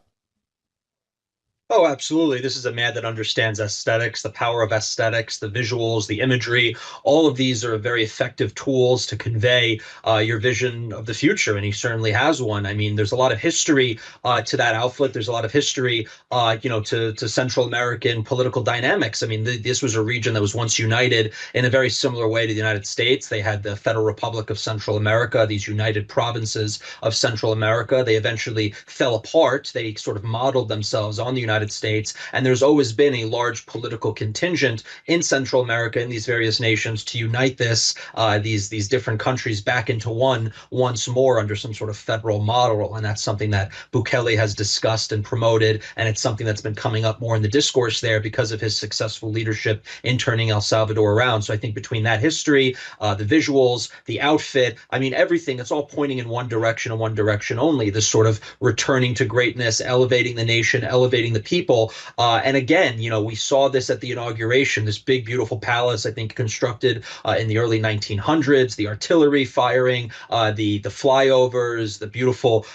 Oh, absolutely. This is a man that understands aesthetics, the power of aesthetics, the visuals, the imagery. All of these are very effective tools to convey your vision of the future, and he certainly has one. I mean, there's a lot of history to that outfit. There's a lot of history, to Central American political dynamics. I mean, this was a region that was once united in a very similar way to the United States. They had the Federal Republic of Central America, these united provinces of Central America. They eventually fell apart. They sort of modeled themselves on the United States, and there's always been a large political contingent in Central America, in these various nations, to unite these different countries back into one once more under some sort of federal model. And that's something that Bukele has discussed and promoted, and it's something that's been coming up more in the discourse there because of his successful leadership in turning El Salvador around. So I think between that history, the visuals, the outfit, I mean, everything, it's all pointing in one direction and one direction only, this sort of returning to greatness, elevating the nation, elevating the people. And again, we saw this at the inauguration, this big, beautiful palace, I think constructed in the early 1900s, the artillery firing, the flyovers, the beautiful,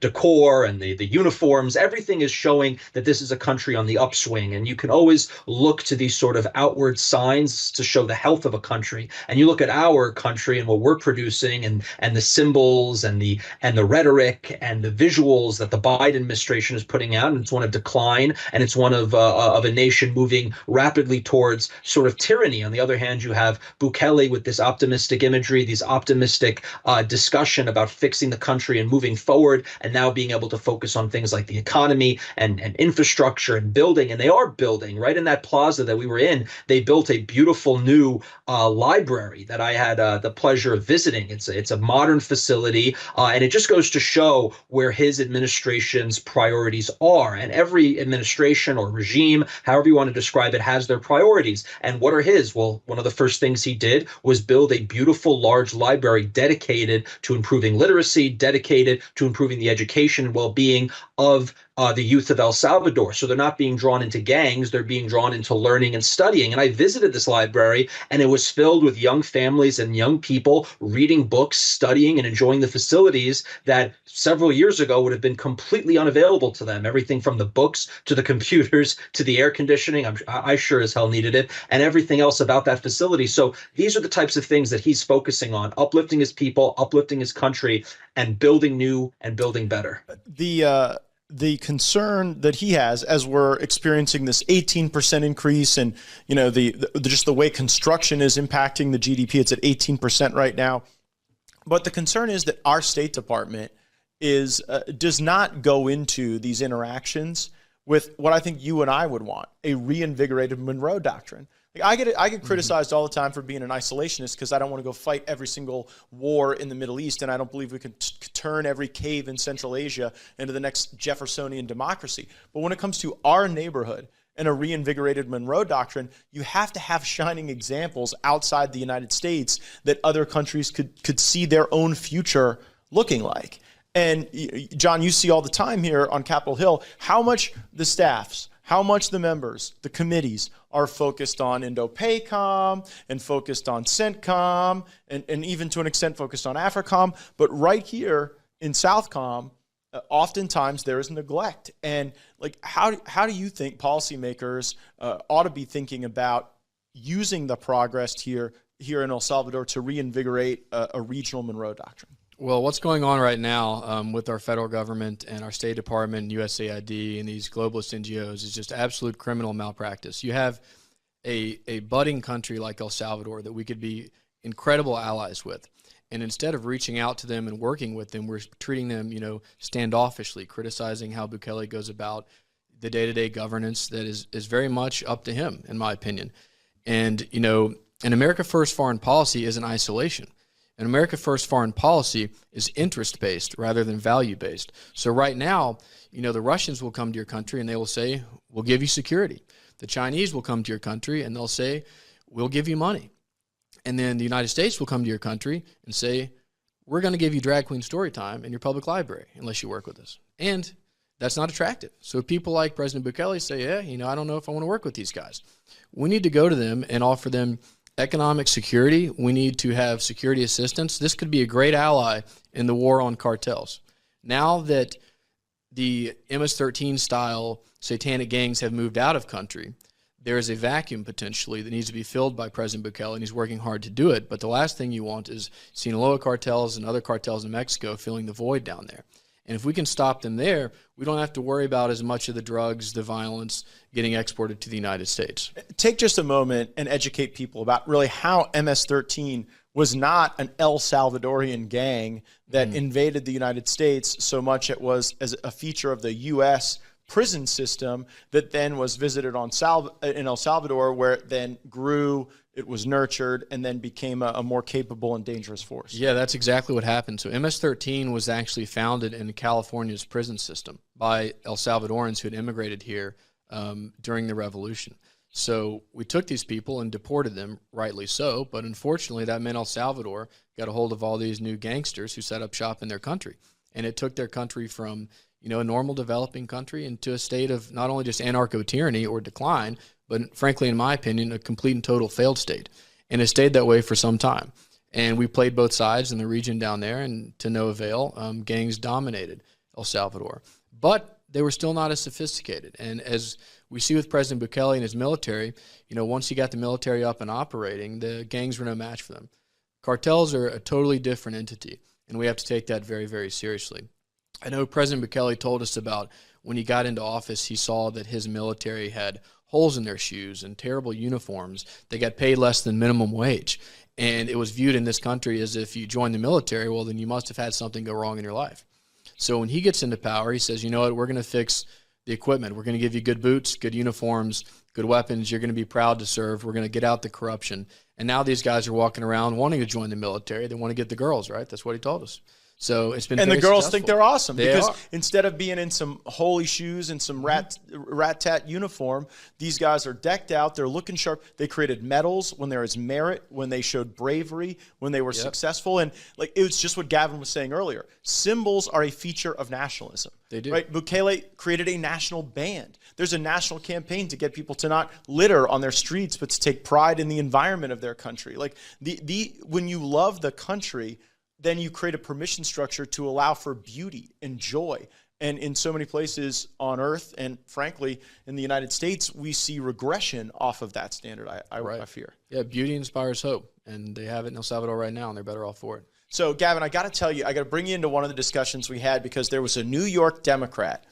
decor and the uniforms. Everything is showing that this is a country on the upswing. And you can always look to these sort of outward signs to show the health of a country. And you look at our country and what we're producing, and the symbols and the rhetoric and the visuals that the Biden administration is putting out. And it's one of decline, and it's one of a nation moving rapidly towards sort of tyranny. On the other hand, you have Bukele with this optimistic imagery, these optimistic discussion about fixing the country and moving forward, and now being able to focus on things like the economy and infrastructure and building. And they are building right in that plaza that we were in. They built a beautiful new library that I had the pleasure of visiting. It's a modern facility, and it just goes to show where his administration's priorities are. And every administration or regime, however you want to describe it, has their priorities. And what are his? Well, one of the first things he did was build a beautiful, large library dedicated to improving literacy, dedicated to improving the education and well-being of the youth of El Salvador. So they're not being drawn into gangs, they're being drawn into learning and studying. And I visited this library, and it was filled with young families and young people reading books, studying, and enjoying the facilities that several years ago would have been completely unavailable to them. Everything from the books to the computers to the air conditioning. I sure as hell needed it, and everything else about that facility. So these are the types of things that he's focusing on: uplifting his people, uplifting his country, and building new and building better. The concern that he has, as we're experiencing this 18% increase, and just the way construction is impacting the GDP, it's at 18% right now. But the concern is that our State Department does not go into these interactions with what I think you and I would want: a reinvigorated Monroe Doctrine. I get criticized all the time for being an isolationist because I don't want to go fight every single war in the Middle East, and I don't believe we can turn every cave in Central Asia into the next Jeffersonian democracy. But when it comes to our neighborhood and a reinvigorated Monroe Doctrine, you have to have shining examples outside the United States that other countries could see their own future looking like. And John, you see all the time here on Capitol Hill how much the staffs, how much the members, the committees, are focused on Indo-PACOM and focused on CENTCOM and even to an extent focused on AFRICOM. But right here in SOUTHCOM, oftentimes there is neglect. And like, how do you think policymakers ought to be thinking about using the progress here in El Salvador to reinvigorate a regional Monroe Doctrine? Well, what's going on right now with our federal government and our State Department, USAID, and these globalist NGOs is just absolute criminal malpractice. You have a budding country like El Salvador that we could be incredible allies with. And instead of reaching out to them and working with them, we're treating them, standoffishly, criticizing how Bukele goes about the day-to-day governance that is very much up to him, in my opinion. And, an America First foreign policy is an isolation. An America First foreign policy is interest-based rather than value-based. So right now, the Russians will come to your country and they will say, we'll give you security. The Chinese will come to your country and they'll say, we'll give you money. And then the United States will come to your country and say, we're going to give you drag queen story time in your public library unless you work with us. And that's not attractive. So people like President Bukele say, yeah, I don't know if I want to work with these guys. We need to go to them and offer them economic security. We need to have security assistance. This could be a great ally in the war on cartels. Now that the MS-13 style satanic gangs have moved out of country, there is a vacuum potentially that needs to be filled by President Bukele, and he's working hard to do it. But the last thing you want is Sinaloa cartels and other cartels in Mexico filling the void down there. And if we can stop them there, we don't have to worry about as much of the drugs, the violence getting exported to the United States. Take just a moment and educate people about really how MS-13 was not an El Salvadorian gang that invaded the United States so much it was as a feature of the U.S. prison system that then was visited in El Salvador, where it then grew, it was nurtured, and then became a more capable and dangerous force. Yeah, that's exactly what happened. So MS-13 was actually founded in California's prison system by El Salvadorans who had immigrated here during the revolution. So we took these people and deported them, rightly so, but unfortunately that meant El Salvador got a hold of all these new gangsters who set up shop in their country. And it took their country from a normal developing country into a state of not only just anarcho-tyranny or decline, but frankly, in my opinion, a complete and total failed state. And it stayed that way for some time. And we played both sides in the region down there, and to no avail, gangs dominated El Salvador. But they were still not as sophisticated. And as we see with President Bukele and his military, once he got the military up and operating, the gangs were no match for them. Cartels are a totally different entity, and we have to take that very, very seriously. I know President Bukele told us about when he got into office, he saw that his military had holes in their shoes and terrible uniforms. They got paid less than minimum wage. And it was viewed in this country as if you joined the military, well, then you must have had something go wrong in your life. So when he gets into power, he says, you know what, we're going to fix the equipment. We're going to give you good boots, good uniforms, good weapons. You're going to be proud to serve. We're going to get out the corruption. And now these guys are walking around wanting to join the military. They want to get the girls, right? That's what he told us. So it's been, and the girls think they're awesome because are. Instead of being in some holy shoes and some rat-tat uniform, these guys are decked out. They're looking sharp. They created medals when there was merit, when they showed bravery, when they were successful. And like it was just what Gavin was saying earlier. Symbols are a feature of nationalism. They do. Right? Bukele created a national band. There's a national campaign to get people to not litter on their streets, but to take pride in the environment of their country. Like when you love the country, then you create a permission structure to allow for beauty and joy. And in so many places on earth, and frankly, in the United States, we see regression off of that standard, I fear. Yeah, beauty inspires hope, and they have it in El Salvador right now, and they're better off for it. So, Gavin, I got to tell you, I got to bring you into one of the discussions we had because there was a New York Democrat,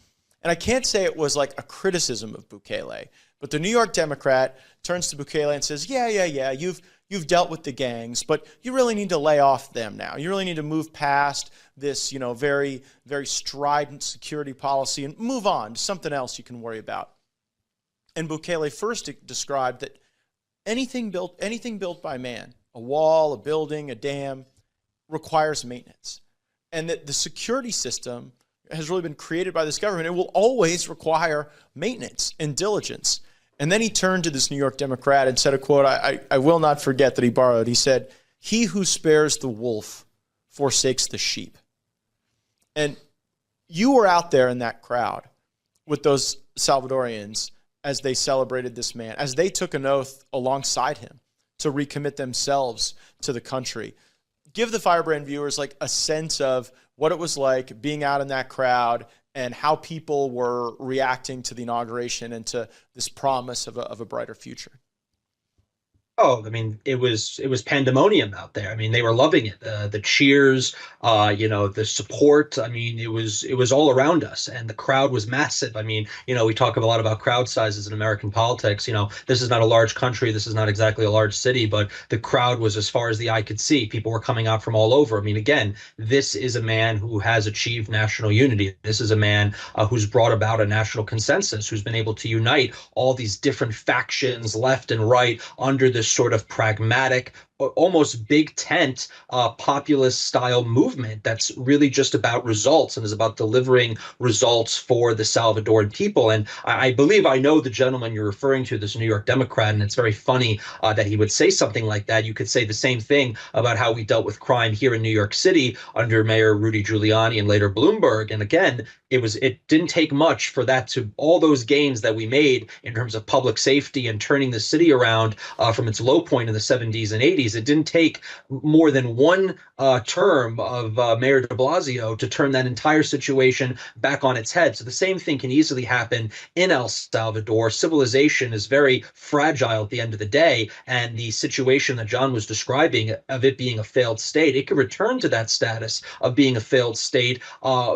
and I can't say it was like a criticism of Bukele, but the New York Democrat turns to Bukele and says, yeah, you've dealt with the gangs, but you really need to lay off them now. You really need to move past this, very, very strident security policy and move on to something else you can worry about. And Bukele first described that anything built by man, a wall, a building, a dam, requires maintenance. And that the security system has really been created by this government. It will always require maintenance and diligence. And then he turned to this New York Democrat and said a quote I will not forget that he borrowed. He said, "He who spares the wolf forsakes the sheep." And you were out there in that crowd with those Salvadorians as they celebrated this man, as they took an oath alongside him to recommit themselves to the country. Give the Firebrand viewers like a sense of what it was like being out in that crowd and how people were reacting to the inauguration and to this promise of a brighter future. Oh, I mean, it was pandemonium out there. I mean, they were loving it. The cheers, the support. I mean, it was all around us, and the crowd was massive. I mean, we talk a lot about crowd sizes in American politics. This is not a large country. This is not exactly a large city, but the crowd was as far as the eye could see. People were coming out from all over. I mean, again, this is a man who has achieved national unity. This is a man who's brought about a national consensus, who's been able to unite all these different factions, left and right, under this sort of pragmatic, almost big tent populist style movement that's really just about results and is about delivering results for the Salvadoran people. And I believe I know the gentleman you're referring to, this New York Democrat, and it's very funny that he would say something like that. You could say the same thing about how we dealt with crime here in New York City under Mayor Rudy Giuliani and later Bloomberg. And again, it didn't take much for that to all those gains that we made in terms of public safety and turning the city around from its low point in the 70s and 80s. It didn't take more than one term of Mayor de Blasio to turn that entire situation back on its head. So the same thing can easily happen in El Salvador. Civilization is very fragile at the end of the day, and the situation that John was describing of it being a failed state, it could return to that status of being a failed state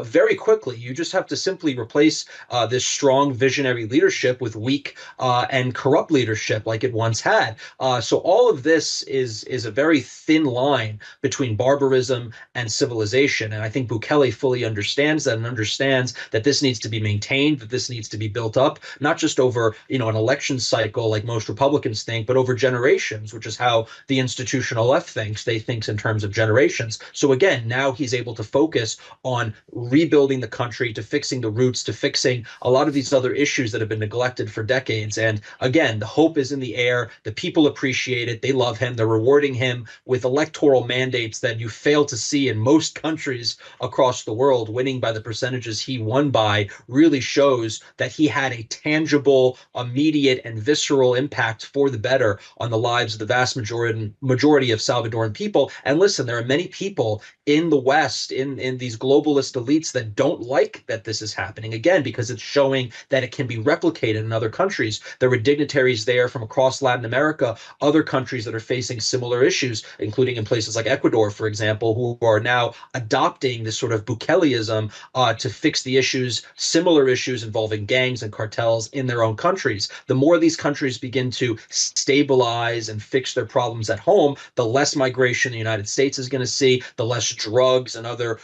very quickly. You just have to simply replace this strong visionary leadership with weak and corrupt leadership like it once had. So all of this is a very thin line between barbarism and civilization. And I think Bukele fully understands that and understands that this needs to be maintained, that this needs to be built up, not just over, an election cycle like most Republicans think, but over generations, which is how the institutional left thinks. They think in terms of generations. So again, now he's able to focus on rebuilding the country, to fixing the roots, to fixing a lot of these other issues that have been neglected for decades. And again, the hope is in the air. The people appreciate it. They love him. They're rewarding him with electoral mandates that you fail to see in most countries across the world. Winning by the percentages he won by really shows that he had a tangible, immediate, and visceral impact for the better on the lives of the vast majority of Salvadoran people. And listen, there are many people in the West, in these globalist elites, that don't like that this is happening, again, because it's showing that it can be replicated in other countries. There were dignitaries there from across Latin America, other countries that are facing similar issues, including in places like Ecuador, for example, who are now adopting this sort of Bukeleism to fix the issues, similar issues involving gangs and cartels in their own countries. The more these countries begin to stabilize and fix their problems at home, the less migration the United States is going to see, the less drugs and other,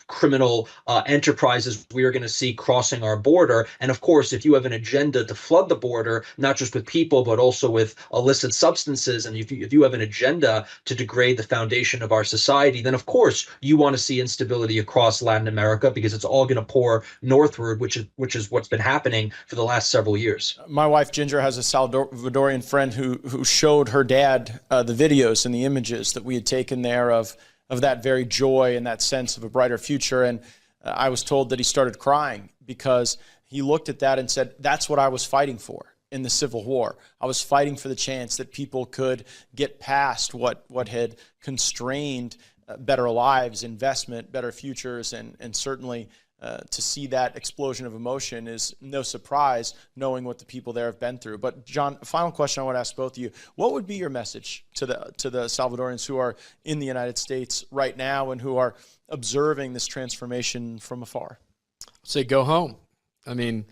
criminal enterprises we are going to see crossing our border. And of course, if you have an agenda to flood the border, not just with people, but also with illicit substances, and if you have an agenda to degrade the foundation of our society, then of course you want to see instability across Latin America, because it's all going to pour northward, which is what's been happening for the last several years. My wife Ginger has a Salvadorian friend who showed her dad the videos and the images that we had taken there of that very joy and that sense of a brighter future. And I was told that he started crying because he looked at that and said, that's what I was fighting for in the Civil War. I was fighting for the chance that people could get past what had constrained better lives, investment, better futures, and certainly to see that explosion of emotion is no surprise, knowing what the people there have been through. But John, final question I want to ask both of you: what would be your message to the Salvadorians who are in the United States right now and who are observing this transformation from afar? I'd say go home. I mean,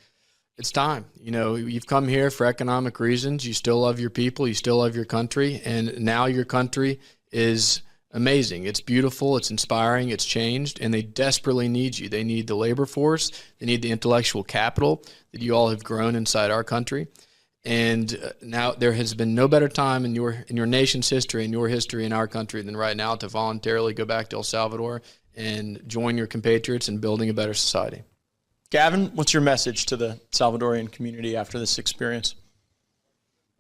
it's time. You've come here for economic reasons. You still love your people. You still love your country. And now your country is amazing. It's beautiful. It's inspiring. It's changed. And they desperately need you. They need the labor force. They need the intellectual capital that you all have grown inside our country. And now there has been no better time in your nation's history, in your history, in our country, than right now to voluntarily go back to El Salvador and join your compatriots in building a better society. Gavin, what's your message to the Salvadorian community after this experience?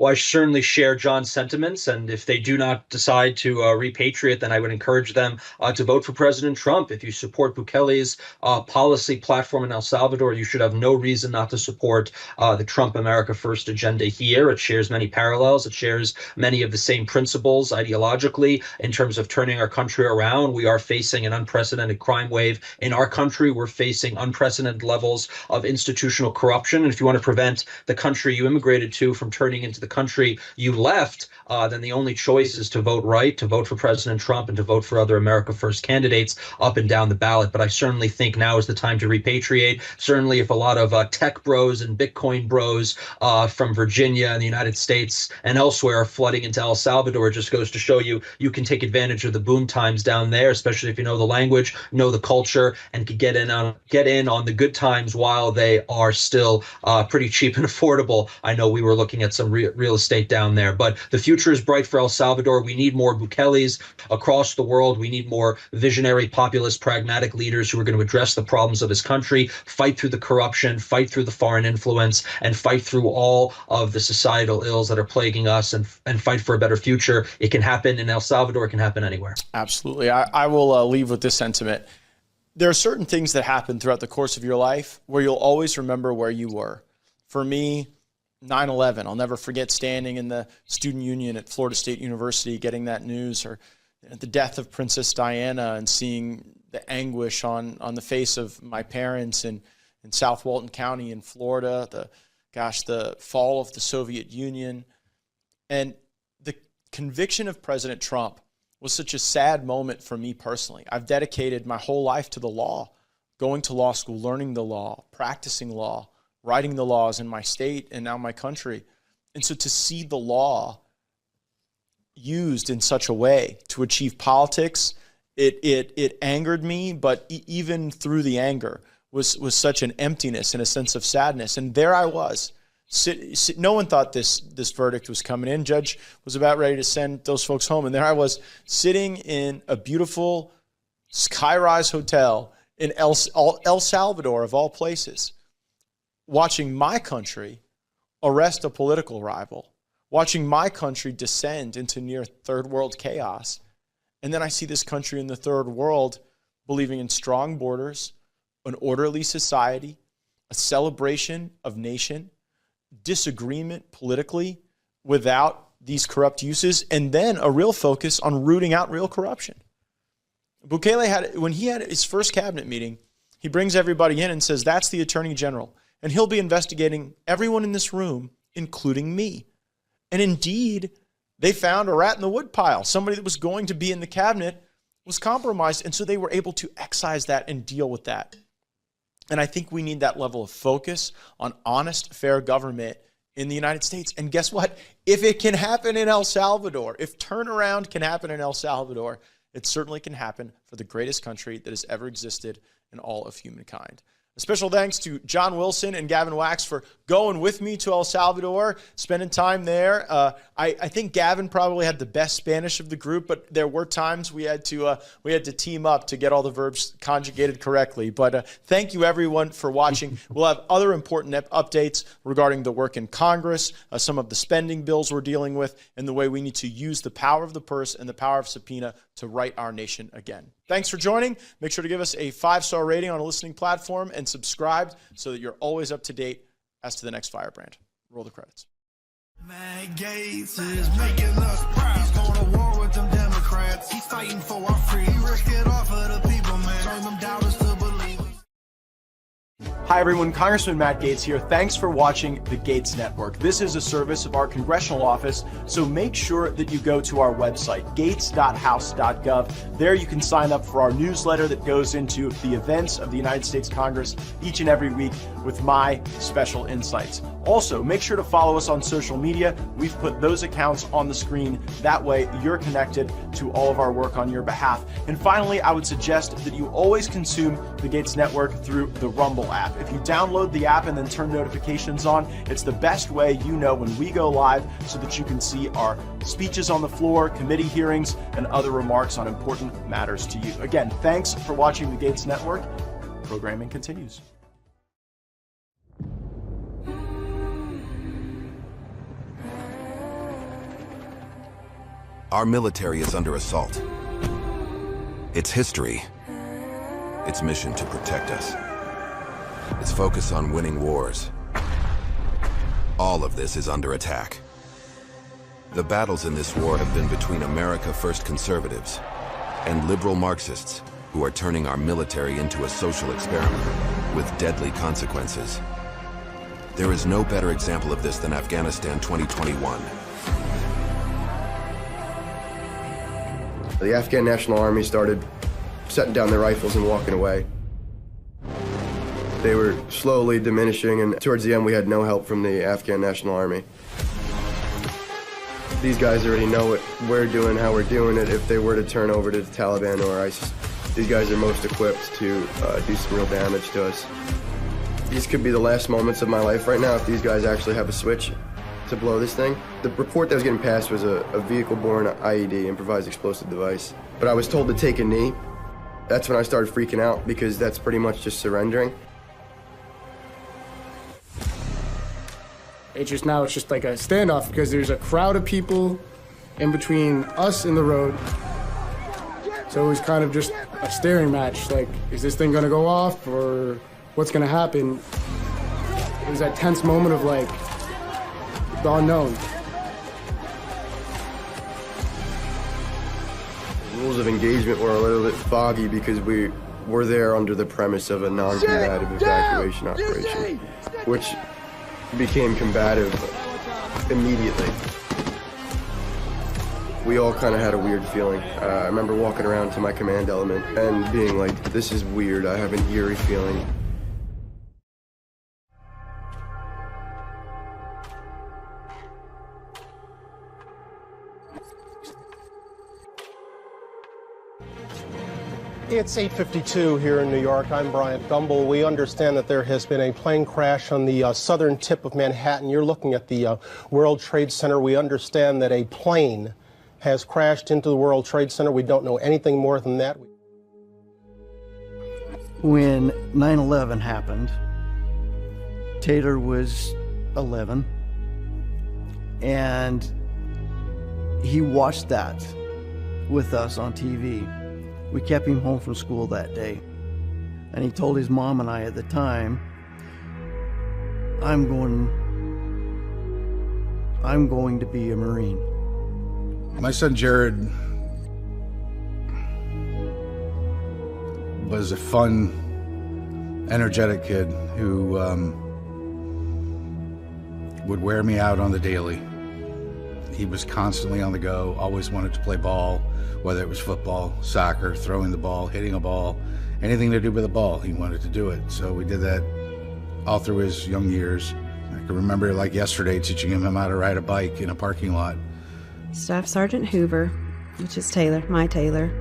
Well, I certainly share John's sentiments, and if they do not decide to repatriate, then I would encourage them to vote for President Trump. If you support Bukele's policy platform in El Salvador, you should have no reason not to support the Trump America First agenda here. It shares many parallels. It shares many of the same principles ideologically in terms of turning our country around. We are facing an unprecedented crime wave in our country. We're facing unprecedented levels of institutional corruption. And if you want to prevent the country you immigrated to from turning into the country you left, then the only choice is to vote right, to vote for President Trump, and to vote for other America First candidates up and down the ballot. But I certainly think now is the time to repatriate. Certainly, if a lot of tech bros and Bitcoin bros from Virginia and the United States and elsewhere are flooding into El Salvador, it just goes to show you can take advantage of the boom times down there, especially if you know the language, know the culture, and can get in on the good times while they are still pretty cheap and affordable. I know we were looking at some real estate down there, but the future is bright for El Salvador. We need more Bukeles across the world. We need more visionary, populist, pragmatic leaders who are going to address the problems of his country, fight through the corruption, fight through the foreign influence, and fight through all of the societal ills that are plaguing us, and fight for a better future. It can happen in El Salvador. It can happen anywhere. Absolutely. I will leave with this sentiment. There are certain things that happen throughout the course of your life where you'll always remember where you were. For me, 9/11. I'll never forget standing in the student union at Florida State University getting that news, or the death of Princess Diana and seeing the anguish on the face of my parents in South Walton County in Florida, the fall of the Soviet Union. And the conviction of President Trump was such a sad moment for me personally. I've dedicated my whole life to the law, going to law school, learning the law, practicing law, writing the laws in my state and now my country. And so to see the law used in such a way to achieve politics, it angered me, but even through the anger was such an emptiness and a sense of sadness. And there I was. No one thought this verdict was coming in. Judge was about ready to send those folks home. And there I was sitting in a beautiful skyrise hotel in El Salvador, of all places, watching my country arrest a political rival, watching my country descend into near third world chaos. And then I see this country in the third world believing in strong borders, an orderly society, a celebration of nation, disagreement politically without these corrupt uses, and then a real focus on rooting out real corruption. Bukele when he had his first cabinet meeting, he brings everybody in and says, that's the Attorney General. And he'll be investigating everyone in this room, including me. And indeed, they found a rat in the woodpile. Somebody that was going to be in the cabinet was compromised. And so they were able to excise that and deal with that. And I think we need that level of focus on honest, fair government in the United States. And guess what? If it can happen in El Salvador, if turnaround can happen in El Salvador, it certainly can happen for the greatest country that has ever existed in all of humankind. A special thanks to John Wilson and Gavin Wax for going with me to El Salvador, spending time there. I think Gavin probably had the best Spanish of the group, but there were times we had to team up to get all the verbs conjugated correctly. But thank you, everyone, for watching. We'll have other important updates regarding the work in Congress, some of the spending bills we're dealing with, and the way we need to use the power of the purse and the power of subpoena to right our nation again. Thanks for joining. Make sure to give us a 5-star rating on a listening platform and subscribe so that you're always up to date as to the next firebrand. Roll the credits. Matt Gaetz is making us proud. He's going to war with them Democrats. He's fighting for our freedom. He risked it all for the people, man. Turn them doubters to believers. Hi everyone, Congressman Matt Gaetz here. Thanks for watching the Gaetz Network. This is a service of our congressional office, so make sure that you go to our website, gaetz.house.gov. There you can sign up for our newsletter that goes into the events of the United States Congress each and every week with my special insights. Also, make sure to follow us on social media. We've put those accounts on the screen. That way you're connected to all of our work on your behalf. And finally, I would suggest that you always consume the Gaetz Network through the Rumble app. If you download the app and then turn notifications on, it's the best way you know when we go live so that you can see our speeches on the floor, committee hearings, and other remarks on important matters to you. Again, thanks for watching the Gaetz Network. Programming continues. Our military is under assault. Its history, its mission to protect us, its focus on winning wars. All of this is under attack. The battles in this war have been between America First conservatives and liberal Marxists who are turning our military into a social experiment with deadly consequences. There is no better example of this than Afghanistan 2021. The Afghan National Army started setting down their rifles and walking away. They were slowly diminishing, and towards the end we had no help from the Afghan National Army. These guys already know what we're doing, how we're doing it. If they were to turn over to the Taliban or ISIS, these guys are most equipped to do some real damage to us. These could be the last moments of my life right now if these guys actually have a switch to blow this thing. The report that was getting passed was a vehicle-borne IED, improvised explosive device. But I was told to take a knee. That's when I started freaking out, because that's pretty much just surrendering. It's just like a standoff, because there's a crowd of people in between us and the road. So it was kind of just a staring match. Like, is this thing gonna go off, or what's gonna happen? It was that tense moment of like, the unknown. The rules of engagement were a little bit foggy because we were there under the premise of a non-combative evacuation operation, which became combative immediately. We all kind of had a weird feeling. I remember walking around to my command element and being like, this is weird, I have an eerie feeling. It's 8:52 here in New York. I'm Bryant Gumbel. We understand that there has been a plane crash on the southern tip of Manhattan. You're looking at the World Trade Center. We understand that a plane has crashed into the World Trade Center. We don't know anything more than that. When 9/11 happened, Taylor was 11, and he watched that with us on TV. We kept him home from school that day, and he told his mom and I at the time, I'm going to be a Marine. My son Jared was a fun, energetic kid who would wear me out on the daily. He was constantly on the go, always wanted to play ball, whether it was football, soccer, throwing the ball, hitting a ball, anything to do with a ball, he wanted to do it. So we did that all through his young years. I can remember like yesterday teaching him how to ride a bike in a parking lot. Staff Sergeant Hoover, which is Taylor, my Taylor.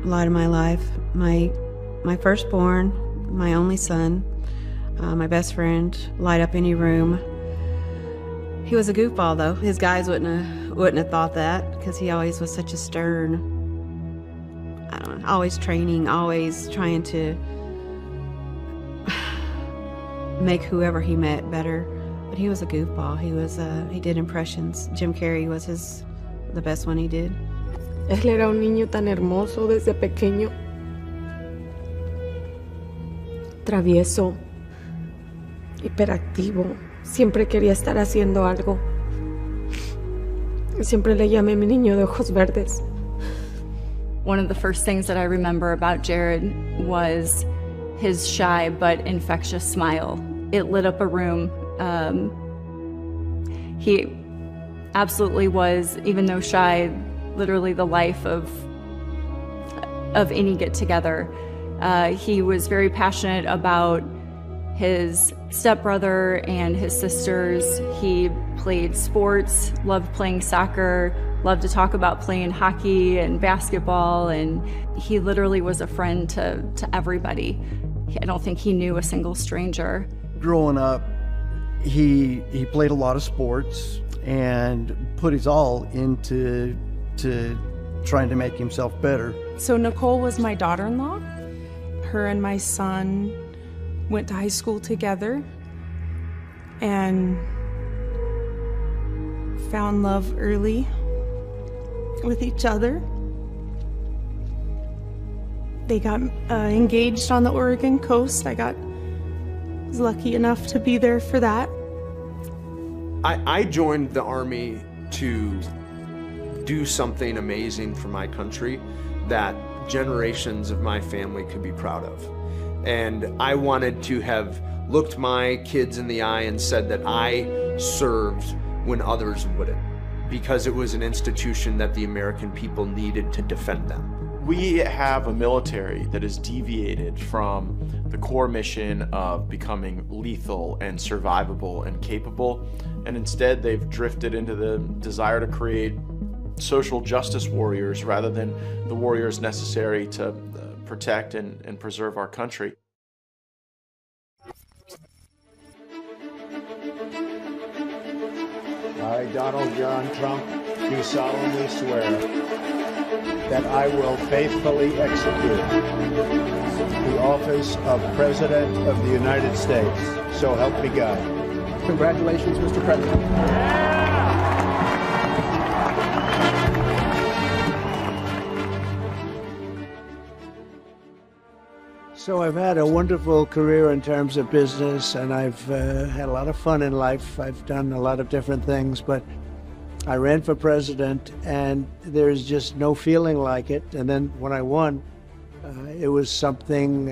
Light of my life, my firstborn, my only son, my best friend, light up any room. He was a goofball, though. His guys wouldn't have thought that, because he always was such a stern, I don't know, always training, always trying to make whoever he met better. But he was a goofball. He did impressions. Jim Carrey was the best one he did. Él era un niño tan hermoso desde pequeño, travieso, hiperactivo. Siempre quería estar haciendo algo. Siempre le llamé mi niño de ojos verdes. One of the first things that I remember about Jared was his shy but infectious smile. It lit up a room. He absolutely was, even though shy, literally the life of any get-together. He was very passionate about his stepbrother and his sisters. He played sports, loved playing soccer, loved to talk about playing hockey and basketball, and he literally was a friend to everybody. I don't think he knew a single stranger. Growing up, he played a lot of sports and put his all into trying to make himself better. So Nicole was my daughter-in-law. Her and my son went to high school together and found love early. with each other. They got engaged on the Oregon coast. I was lucky enough to be there for that. I joined the Army to do something amazing for my country that generations of my family could be proud of. And I wanted to have looked my kids in the eye and said that I served when others wouldn't, because it was an institution that the American people needed to defend them. We have a military that has deviated from the core mission of becoming lethal and survivable and capable, and instead they've drifted into the desire to create social justice warriors rather than the warriors necessary to protect and preserve our country. I, Donald John Trump, do solemnly swear that I will faithfully execute the office of President of the United States. So help me God. Congratulations, Mr. President. So I've had a wonderful career in terms of business, and I've had a lot of fun in life. I've done a lot of different things, but I ran for president, and there's just no feeling like it. And then when I won, it was something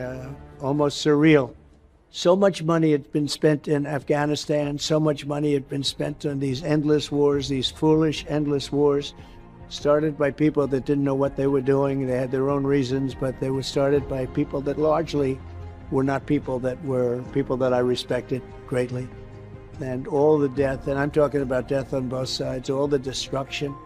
almost surreal. So much money had been spent in Afghanistan, so much money had been spent on these endless wars, these foolish, endless wars, started by people that didn't know what they were doing. They had their own reasons, but they were started by people that largely were not people that I respected greatly. And all the death, and I'm talking about death on both sides, all the destruction.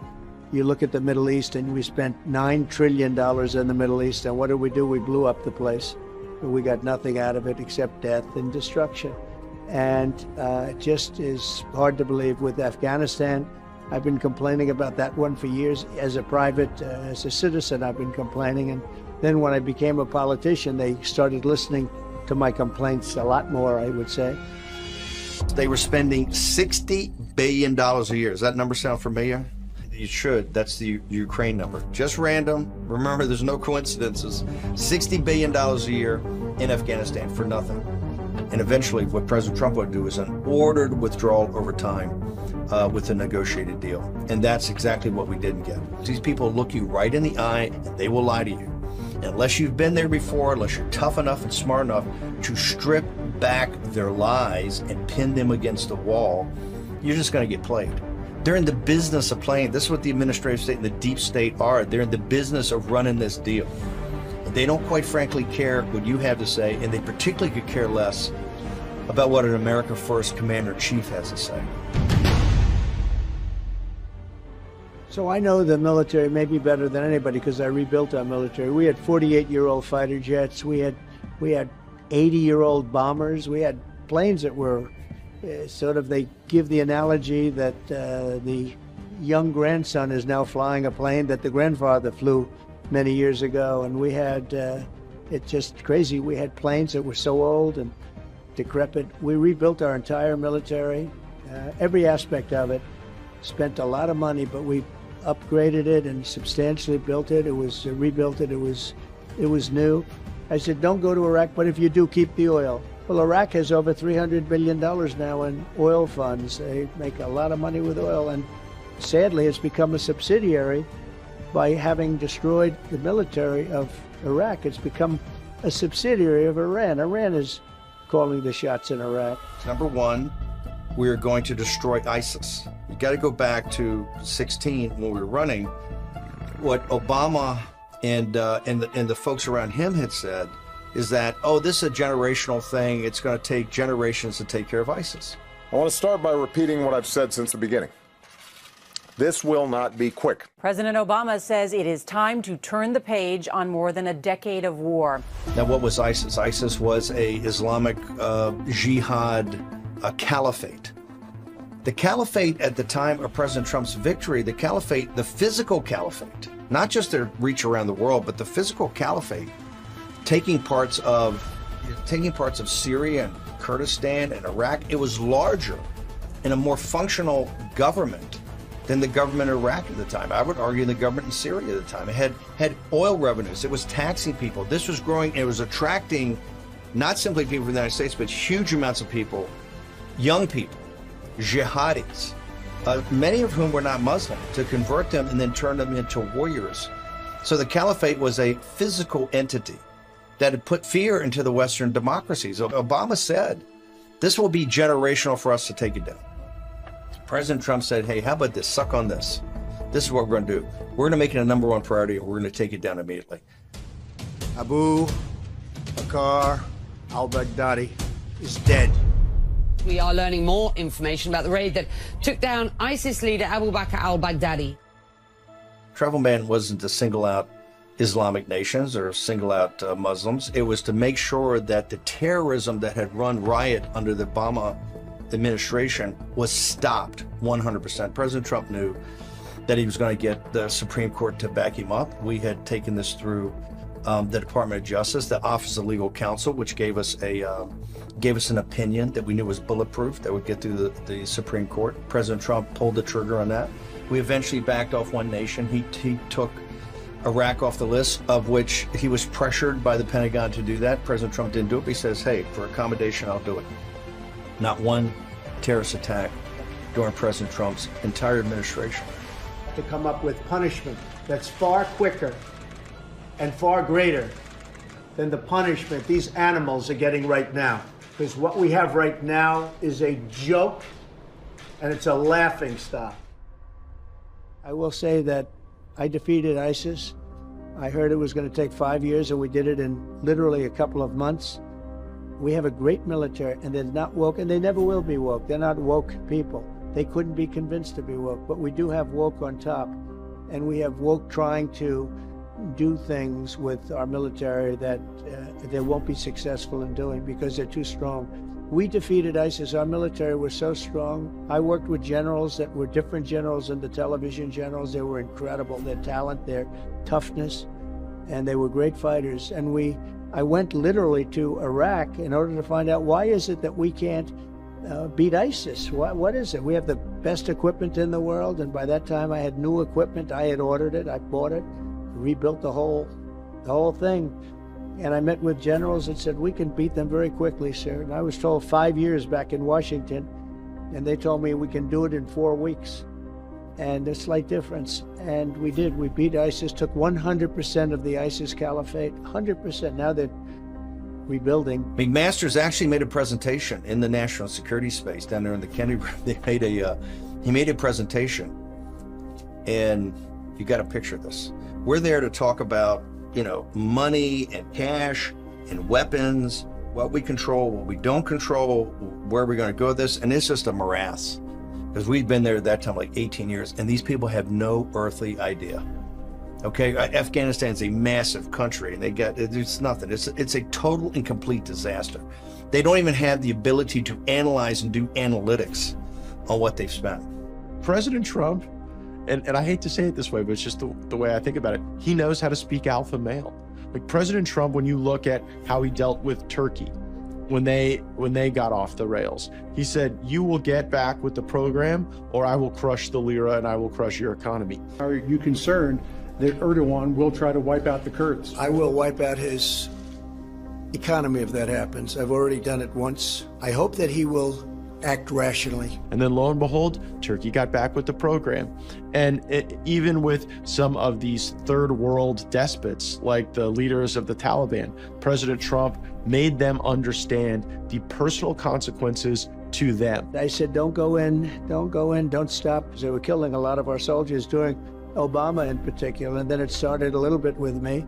You look at the Middle East, and we spent $9 trillion in the Middle East, and what did we do? We blew up the place. We got nothing out of it except death and destruction. And it just is hard to believe. With Afghanistan, I've been complaining about that one for years. As a private, as a citizen, I've been complaining. And then when I became a politician, they started listening to my complaints a lot more, I would say. They were spending $60 billion a year. Does that number sound familiar? You should. That's the Ukraine number. Just random. Remember, there's no coincidences. $60 billion a year in Afghanistan for nothing. And eventually, what President Trump would do is an ordered withdrawal over time with a negotiated deal. And that's exactly what we didn't get. These people look you right in the eye, and they will lie to you. Unless you've been there before, unless you're tough enough and smart enough to strip back their lies and pin them against the wall, you're just going to get played. They're in the business of playing. This is what the administrative state and the deep state are. They're in the business of running this deal. And they don't quite frankly care what you have to say, and they particularly could care less about what an America First Commander-in-Chief has to say. So I know the military maybe better than anybody because I rebuilt our military. We had 48-year-old fighter jets. We had 80-year-old bombers. We had planes that were they give the analogy that the young grandson is now flying a plane that the grandfather flew many years ago. And we had, it's just crazy. We had planes that were so old and decrepit. We rebuilt our entire military, every aspect of it, spent a lot of money, but we upgraded it and substantially built it. It was rebuilt it. It was new. I said, don't go to Iraq, but if you do, keep the oil. Well, Iraq has over $300 billion now in oil funds. They make a lot of money with oil, and sadly, it's become a subsidiary by having destroyed the military of Iraq. It's become a subsidiary of Iran. Iran is calling the shots in Iraq. Number one, we're going to destroy ISIS. You got to go back to 2016 when we were running. What Obama and the folks around him had said is that, oh, this is a generational thing. It's going to take generations to take care of ISIS. I want to start by repeating what I've said since the beginning. This will not be quick. President Obama says it is time to turn the page on more than a decade of war. Now, what was ISIS? ISIS was a Islamic jihad, a caliphate. The caliphate at the time of President Trump's victory, the caliphate, the physical caliphate, not just their reach around the world, but the physical caliphate, taking parts of Syria and Kurdistan and Iraq. It was larger and a more functional government than the government in Iraq at the time. I would argue the government in Syria at the time. It had oil revenues. It was taxing people. This was growing. It was attracting not simply people from the United States, but huge amounts of people, young people, jihadis, many of whom were not Muslim, to convert them and then turn them into warriors. So the caliphate was a physical entity that had put fear into the Western democracies. Obama said, this will be generational for us to take it down. President Trump said, hey, how about this? Suck on this. This is what we're going to do. We're going to make it a #1 priority, and we're going to take it down immediately. Abu Bakr al-Baghdadi is dead. We are learning more information about the raid that took down ISIS leader Abu Bakr al-Baghdadi. Travel ban wasn't to single out Islamic nations or single out Muslims. It was to make sure that the terrorism that had run riot under the Obama administration was stopped 100%. President Trump knew that he was going to get the Supreme Court to back him up. We had taken this through the Department of Justice, the Office of Legal Counsel, which gave us an opinion that we knew was bulletproof that would get through the Supreme Court. President Trump pulled the trigger on that. We eventually backed off one nation. He took Iraq off the list, of which he was pressured by the Pentagon to do that. President Trump didn't do it, but he says, hey, for accommodation, I'll do it. Not one terrorist attack during President Trump's entire administration. To come up with punishment that's far quicker and far greater than the punishment these animals are getting right now. Because what we have right now is a joke, and it's a laughing stock. I will say that I defeated ISIS. I heard it was going to take 5 years, and we did it in literally a couple of months. We have a great military, and they're not woke, and they never will be woke. They're not woke people. They couldn't be convinced to be woke, but we do have woke on top, and we have woke trying to do things with our military that they won't be successful in doing because they're too strong. We defeated ISIS. Our military was so strong. I worked with generals that were different generals than the television generals. They were incredible, their talent, their toughness, and they were great fighters. And I went literally to Iraq in order to find out why is it that we can't beat ISIS? What is it? We have the best equipment in the world, and by that time I had new equipment. I had ordered it, I bought it, rebuilt the whole thing. And I met with generals that said, we can beat them very quickly, sir. And I was told 5 years back in Washington, and they told me we can do it in 4 weeks. And a slight difference. And we did. We beat ISIS, took 100% of the ISIS caliphate, 100%. Now they're rebuilding. McMaster's actually made a presentation in the national security space down there in the Kennedy Room. He made a presentation, and you got a picture of this. We're there to talk about, money and cash and weapons, what we control, what we don't control, where we're going to go with this. And it's just a morass because we'd been there at that time, like 18 years, and these people have no earthly idea. Okay, Afghanistan's a massive country, and it's nothing. It's a total and complete disaster. They don't even have the ability to analyze and do analytics on what they've spent. President Trump, and I hate to say it this way, but it's just the way I think about it, he knows how to speak alpha male. Like President Trump, when you look at how he dealt with Turkey, when they got off the rails, he said, you will get back with the program, or I will crush the lira and I will crush your economy. Are you concerned that Erdogan will try to wipe out the Kurds? I will wipe out his economy if that happens. I've already done it once. I hope that he will act rationally. And then lo and behold, Turkey got back with the program. And even with some of these third world despots, like the leaders of the Taliban, President Trump made them understand the personal consequences to them. I said, don't go in, don't stop, because they were killing a lot of our soldiers during Obama in particular. And then it started a little bit with me.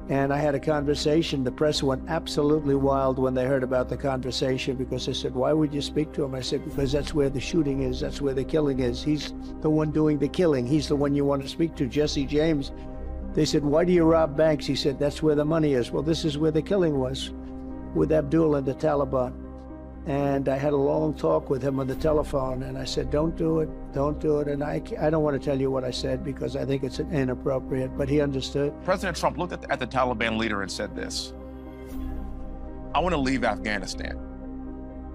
And I had a conversation. The press went absolutely wild when they heard about the conversation, because they said, why would you speak to him? I said, because that's where the shooting is. That's where the killing is. He's the one doing the killing. He's the one you want to speak to, Jesse James. They said, why do you rob banks? He said, that's where the money is. Well, this is where the killing was, with Abdul and the Taliban. And I had a long talk with him on the telephone, and I said, don't do it, don't do it. And I don't want to tell you what I said because I think it's inappropriate, but he understood. President Trump looked at the Taliban leader and said this: I want to leave Afghanistan,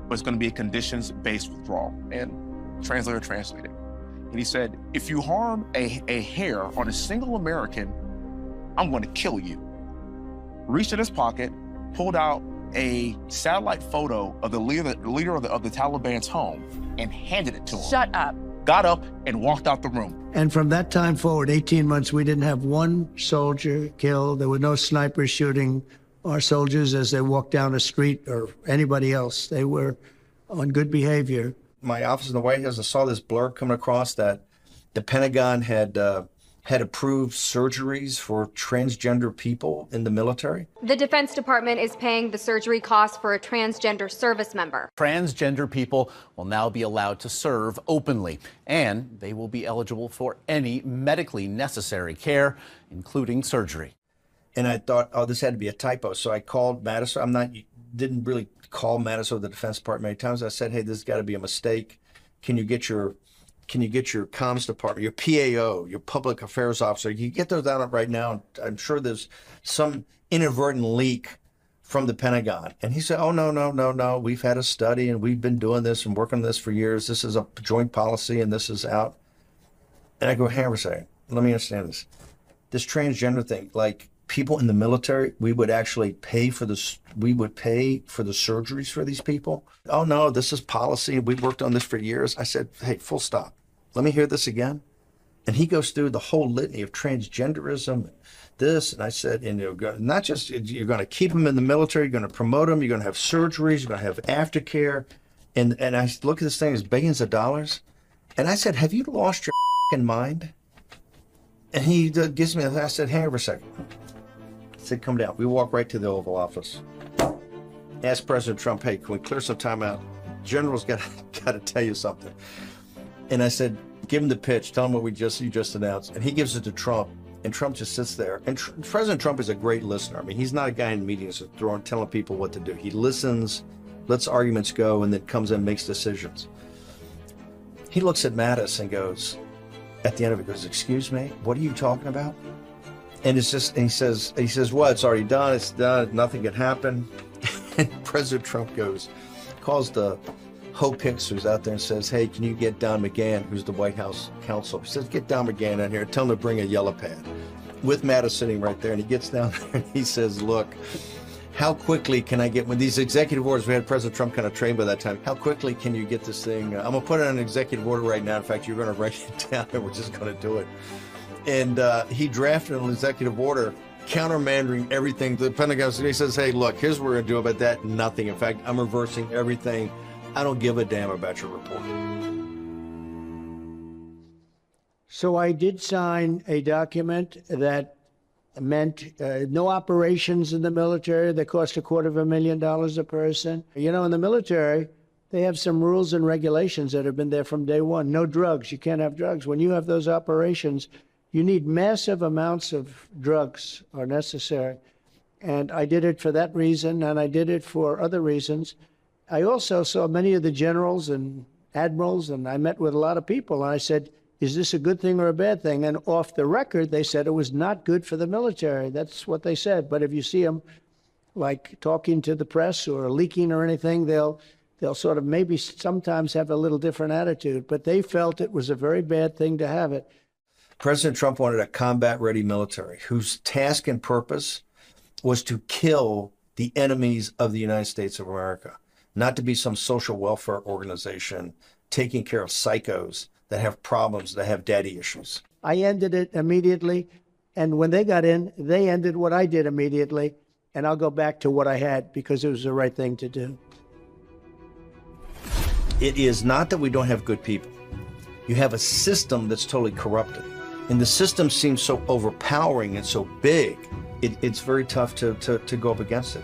but it's going to be a conditions-based withdrawal. And translator translated. And he said, if you harm a hair on a single American, I'm going to kill you. Reached in his pocket, pulled out a satellite photo of the leader of the Taliban's home and handed it to him. Shut up. Got up and walked out the room. And from that time forward, 18 months, we didn't have one soldier killed. There were no snipers shooting our soldiers as they walked down the street or anybody else. They were on good behavior. My office in the White House, I saw this blur coming across that the Pentagon had approved surgeries for transgender people in the military. The Defense Department is paying the surgery costs for a transgender service member. Transgender people will now be allowed to serve openly, and they will be eligible for any medically necessary care, including surgery. And I thought, oh, this had to be a typo. So I called Mattis. Didn't really call Mattis or the Defense Department many times. I said, hey, this has got to be a mistake. Can you get your comms department, your PAO, your public affairs officer? You get those out right now. I'm sure there's some inadvertent leak from the Pentagon. And he said, oh, no. We've had a study and we've been doing this and working on this for years. This is a joint policy and this is out. And I go, hang on a second. Let me understand this. This transgender thing, like, people in the military, we would actually pay for this. We would pay for the surgeries for these people. Oh no, this is policy. We've worked on this for years. I said, hey, full stop. Let me hear this again. And he goes through the whole litany of transgenderism, this, and I said, and not just you're going to keep them in the military, you're going to promote them, you're going to have surgeries, you're going to have aftercare, and I look at this thing as billions of dollars, and I said, have you lost your mind? And he gives me. I said, hang on for a second. I said, come down. We walk right to the Oval Office. Ask President Trump, hey, can we clear some time out? General's got to tell you something. And I said, give him the pitch. Tell him what you just announced. And he gives it to Trump. And Trump just sits there. And President Trump is a great listener. I mean, he's not a guy in meetings telling people what to do. He listens, lets arguments go, and then comes in and makes decisions. He looks at Mattis and goes, at the end of it, goes, excuse me, what are you talking about? And it's just, and he says, well, it's already done. It's done. Nothing can happen. And President Trump calls the Hope Hicks, who's out there, and says, hey, can you get Don McGahn, who's the White House counsel? He says, get Don McGahn down here. Tell him to bring a yellow pad. With Mattis sitting right there. And he gets down there and he says, look, how quickly can I get, when these executive orders, we had President Trump kind of trained by that time, how quickly can you get this thing? I'm going to put it on an executive order right now. In fact, you're going to write it down and we're just going to do it. And he drafted an executive order countermanding everything. The Pentagon says, hey, look, here's what we're going to do about that. Nothing. In fact, I'm reversing everything. I don't give a damn about your report. So I did sign a document that meant no operations in the military that cost $250,000 a person. You know, in the military, they have some rules and regulations that have been there from day one. No drugs. You can't have drugs. When you have those operations, you need massive amounts of drugs are necessary. And I did it for that reason, and I did it for other reasons. I also saw many of the generals and admirals, and I met with a lot of people, and I said, is this a good thing or a bad thing? And off the record, they said it was not good for the military. That's what they said. But if you see them, like, talking to the press or leaking or anything, they'll sort of maybe sometimes have a little different attitude. But they felt it was a very bad thing to have it. President Trump wanted a combat-ready military whose task and purpose was to kill the enemies of the United States of America, not to be some social welfare organization taking care of psychos that have problems, that have daddy issues. I ended it immediately, and when they got in, they ended what I did immediately, and I'll go back to what I had because it was the right thing to do. It is not that we don't have good people. You have a system that's totally corrupted. And the system seems so overpowering and so big, it's very tough to go up against it.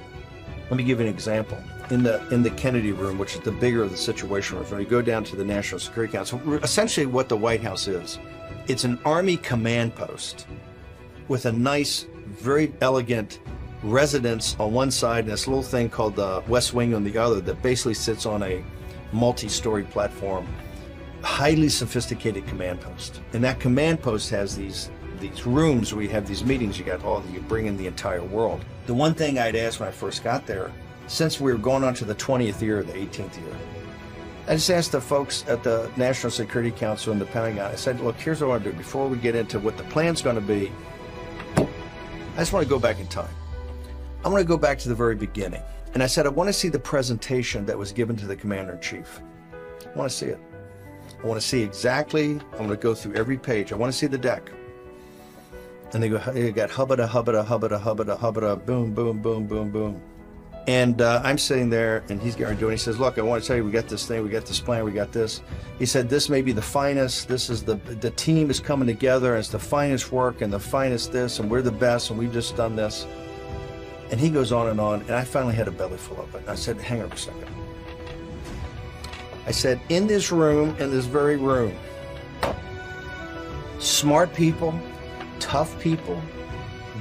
Let me give you an example. In the Kennedy room, which is the bigger of the situation rooms, when you go down to the National Security Council, essentially what the White House is, it's an Army command post with a nice, very elegant residence on one side and this little thing called the West Wing on the other that basically sits on a multi-story platform. Highly sophisticated command post. And that command post has these rooms where you have these meetings, you bring in the entire world. The one thing I'd asked when I first got there, since we were going on to the 20th year or the 18th year, I just asked the folks at the National Security Council and the Pentagon, I said, look, here's what I want to do. Before we get into what the plan's going to be, I just want to go back in time. I want to go back to the very beginning. And I said, I want to see the presentation that was given to the Commander-in-Chief. I want to see it. I want to see exactly, I'm going to go through every page. I want to see the deck. And they got hubba-da, hubba-da, hubba-da, hubba-da, hubba-da, boom, boom, boom, boom, boom. And I'm sitting there, and he's getting to do it. He says, look, I want to tell you, we got this thing, we got this plan, we got this. He said, this may be the finest, this is the team is coming together, and it's the finest work, and the finest this, and we're the best, and we've just done this. And he goes on, and I finally had a belly full of it. And I said, hang on a second. I said, in this room, in this very room, smart people, tough people,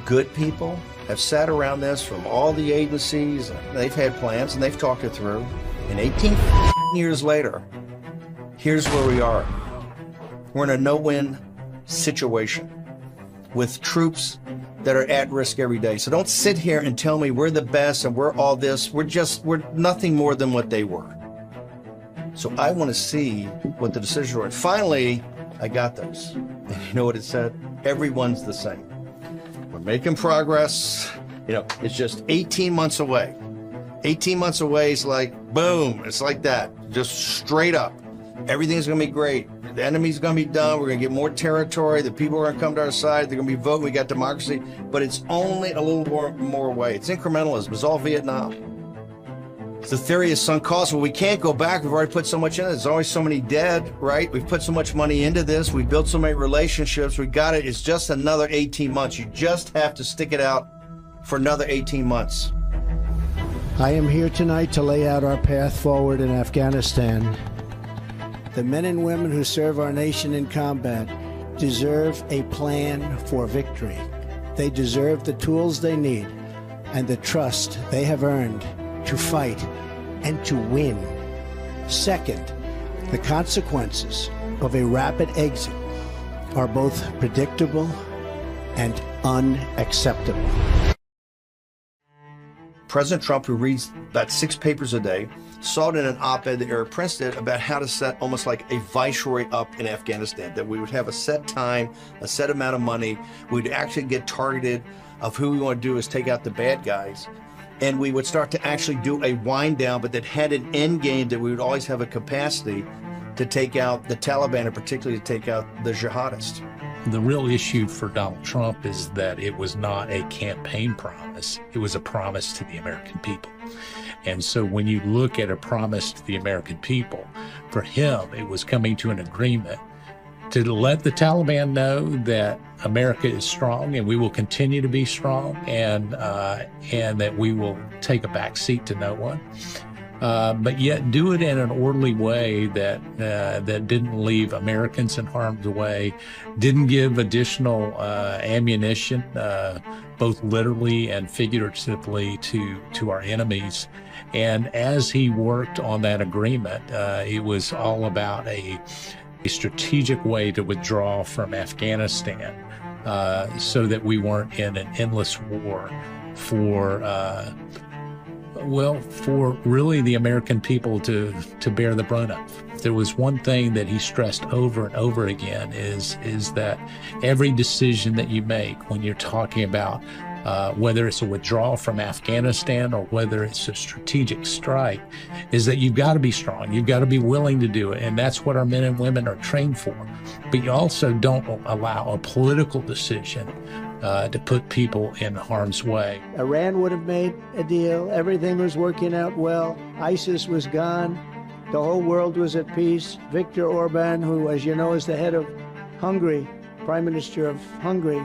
good people have sat around this from all the agencies. They've had plans and they've talked it through. And 18 years later, here's where we are. We're in a no-win situation with troops that are at risk every day. So don't sit here and tell me we're the best and we're all this. We're nothing more than what they were. So I want to see what the decisions were. And finally, I got those. And you know what it said? Everyone's the same. We're making progress. You know, it's just 18 months away. 18 months away is like, boom, it's like that. Just straight up. Everything's going to be great. The enemy's going to be done. We're going to get more territory. The people are going to come to our side. They're going to be voting. We got democracy. But it's only a little more away. It's incrementalism. It's all Vietnam. It's the theory of sunk costs. Well, we can't go back. We've already put so much in it. There's always so many dead, right? We've put so much money into this. We've built so many relationships. We got it. It's just another 18 months. You just have to stick it out for another 18 months. I am here tonight to lay out our path forward in Afghanistan. The men and women who serve our nation in combat deserve a plan for victory. They deserve the tools they need and the trust they have earned to fight and to win. Second, the consequences of a rapid exit are both predictable and unacceptable. President Trump, who reads about 6 papers a day, saw it in an op-ed that Eric Prince did about how to set almost like a viceroy up in Afghanistan, that we would have a set time, a set amount of money. We'd actually get targeted of who we want to do is take out the bad guys. And we would start to actually do a wind down, but that had an end game that we would always have a capacity to take out the Taliban, and particularly to take out the jihadists. The real issue for Donald Trump is that it was not a campaign promise. It was a promise to the American people. And so when you look at a promise to the American people, for him, it was coming to an agreement to let the Taliban know that America is strong and we will continue to be strong, and that we will take a back seat to no one, but yet do it in an orderly way that didn't leave Americans in harm's way, didn't give additional ammunition, both literally and figuratively, to our enemies. And as he worked on that agreement, it was all about a strategic way to withdraw from Afghanistan, so that we weren't in an endless war for really the American people to bear the brunt of. There was one thing that he stressed over and over again is that every decision that you make when you're talking about whether it's a withdrawal from Afghanistan or whether it's a strategic strike, is that you've got to be strong. You've got to be willing to do it. And that's what our men and women are trained for. But you also don't allow a political decision to put people in harm's way. Iran would have made a deal. Everything was working out well. ISIS was gone. The whole world was at peace. Viktor Orban, who, as you know, is the head of Hungary, Prime Minister of Hungary,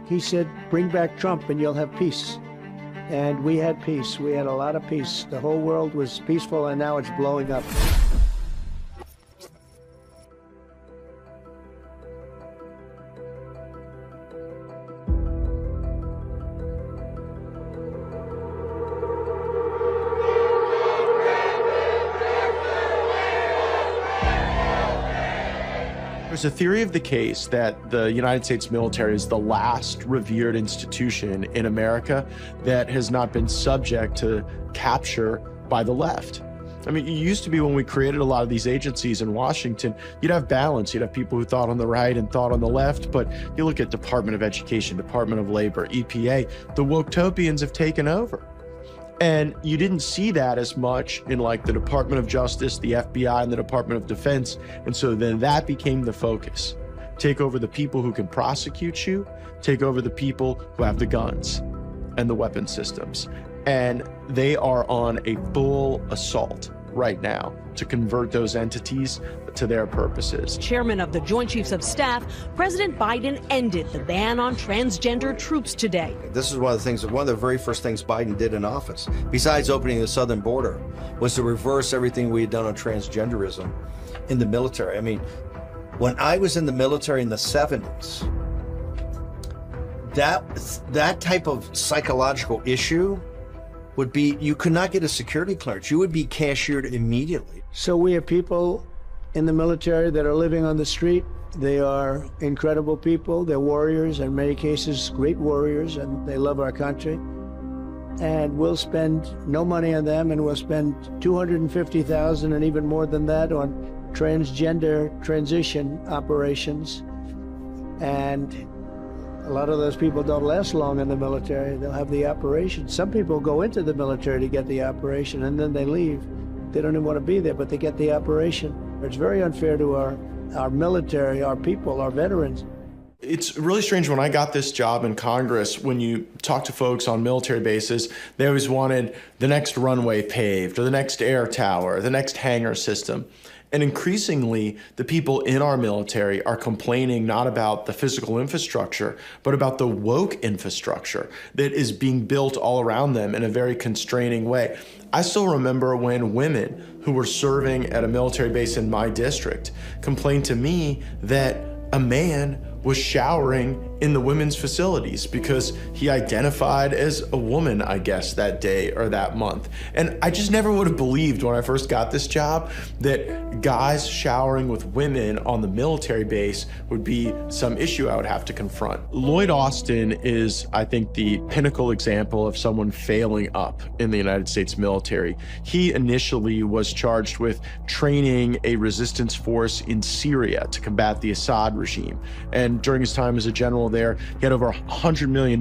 he said, bring back Trump and you'll have peace. And we had peace. We had a lot of peace. The whole world was peaceful, and now it's blowing up. There's a theory of the case that the United States military is the last revered institution in America that has not been subject to capture by the left. I mean, it used to be when we created a lot of these agencies in Washington, you'd have balance. You'd have people who thought on the right and thought on the left. But you look at Department of Education, Department of Labor, EPA, the woke-topians have taken over. And you didn't see that as much in like the Department of Justice, the FBI, and the Department of Defense. And so then that became the focus. Take over the people who can prosecute you, take over the people who have the guns and the weapon systems. And they are on a full assault right now to convert those entities to their purposes. Chairman of the Joint Chiefs of Staff, President Biden ended the ban on transgender troops today. This is one of the very first things Biden did in office, besides opening the southern border, was to reverse everything we had done on transgenderism in the military. I mean, when I was in the military in the 70s, that type of psychological issue would be, you could not get a security clearance. You would be cashiered immediately. So we have people in the military that are living on the street. They are incredible people. They're warriors, in many cases, great warriors, and they love our country. And we'll spend no money on them, and we'll spend $250,000 and even more than that on transgender transition operations. And a lot of those people don't last long in the military. They'll have the operation. Some people go into the military to get the operation and then they leave. They don't even want to be there, but they get the operation. It's very unfair to our military, our people, our veterans. It's really strange when I got this job in Congress, when you talk to folks on military bases, they always wanted the next runway paved or the next air tower, the next hangar system. And increasingly, the people in our military are complaining not about the physical infrastructure, but about the woke infrastructure that is being built all around them in a very constraining way. I still remember when women who were serving at a military base in my district complained to me that a man was showering in the women's facilities because he identified as a woman, I guess, that day or that month. And I just never would have believed when I first got this job that guys showering with women on the military base would be some issue I would have to confront. Lloyd Austin is, I think, the pinnacle example of someone failing up in the United States military. He initially was charged with training a resistance force in Syria to combat the Assad regime. And during his time as a general there, he had over $100 million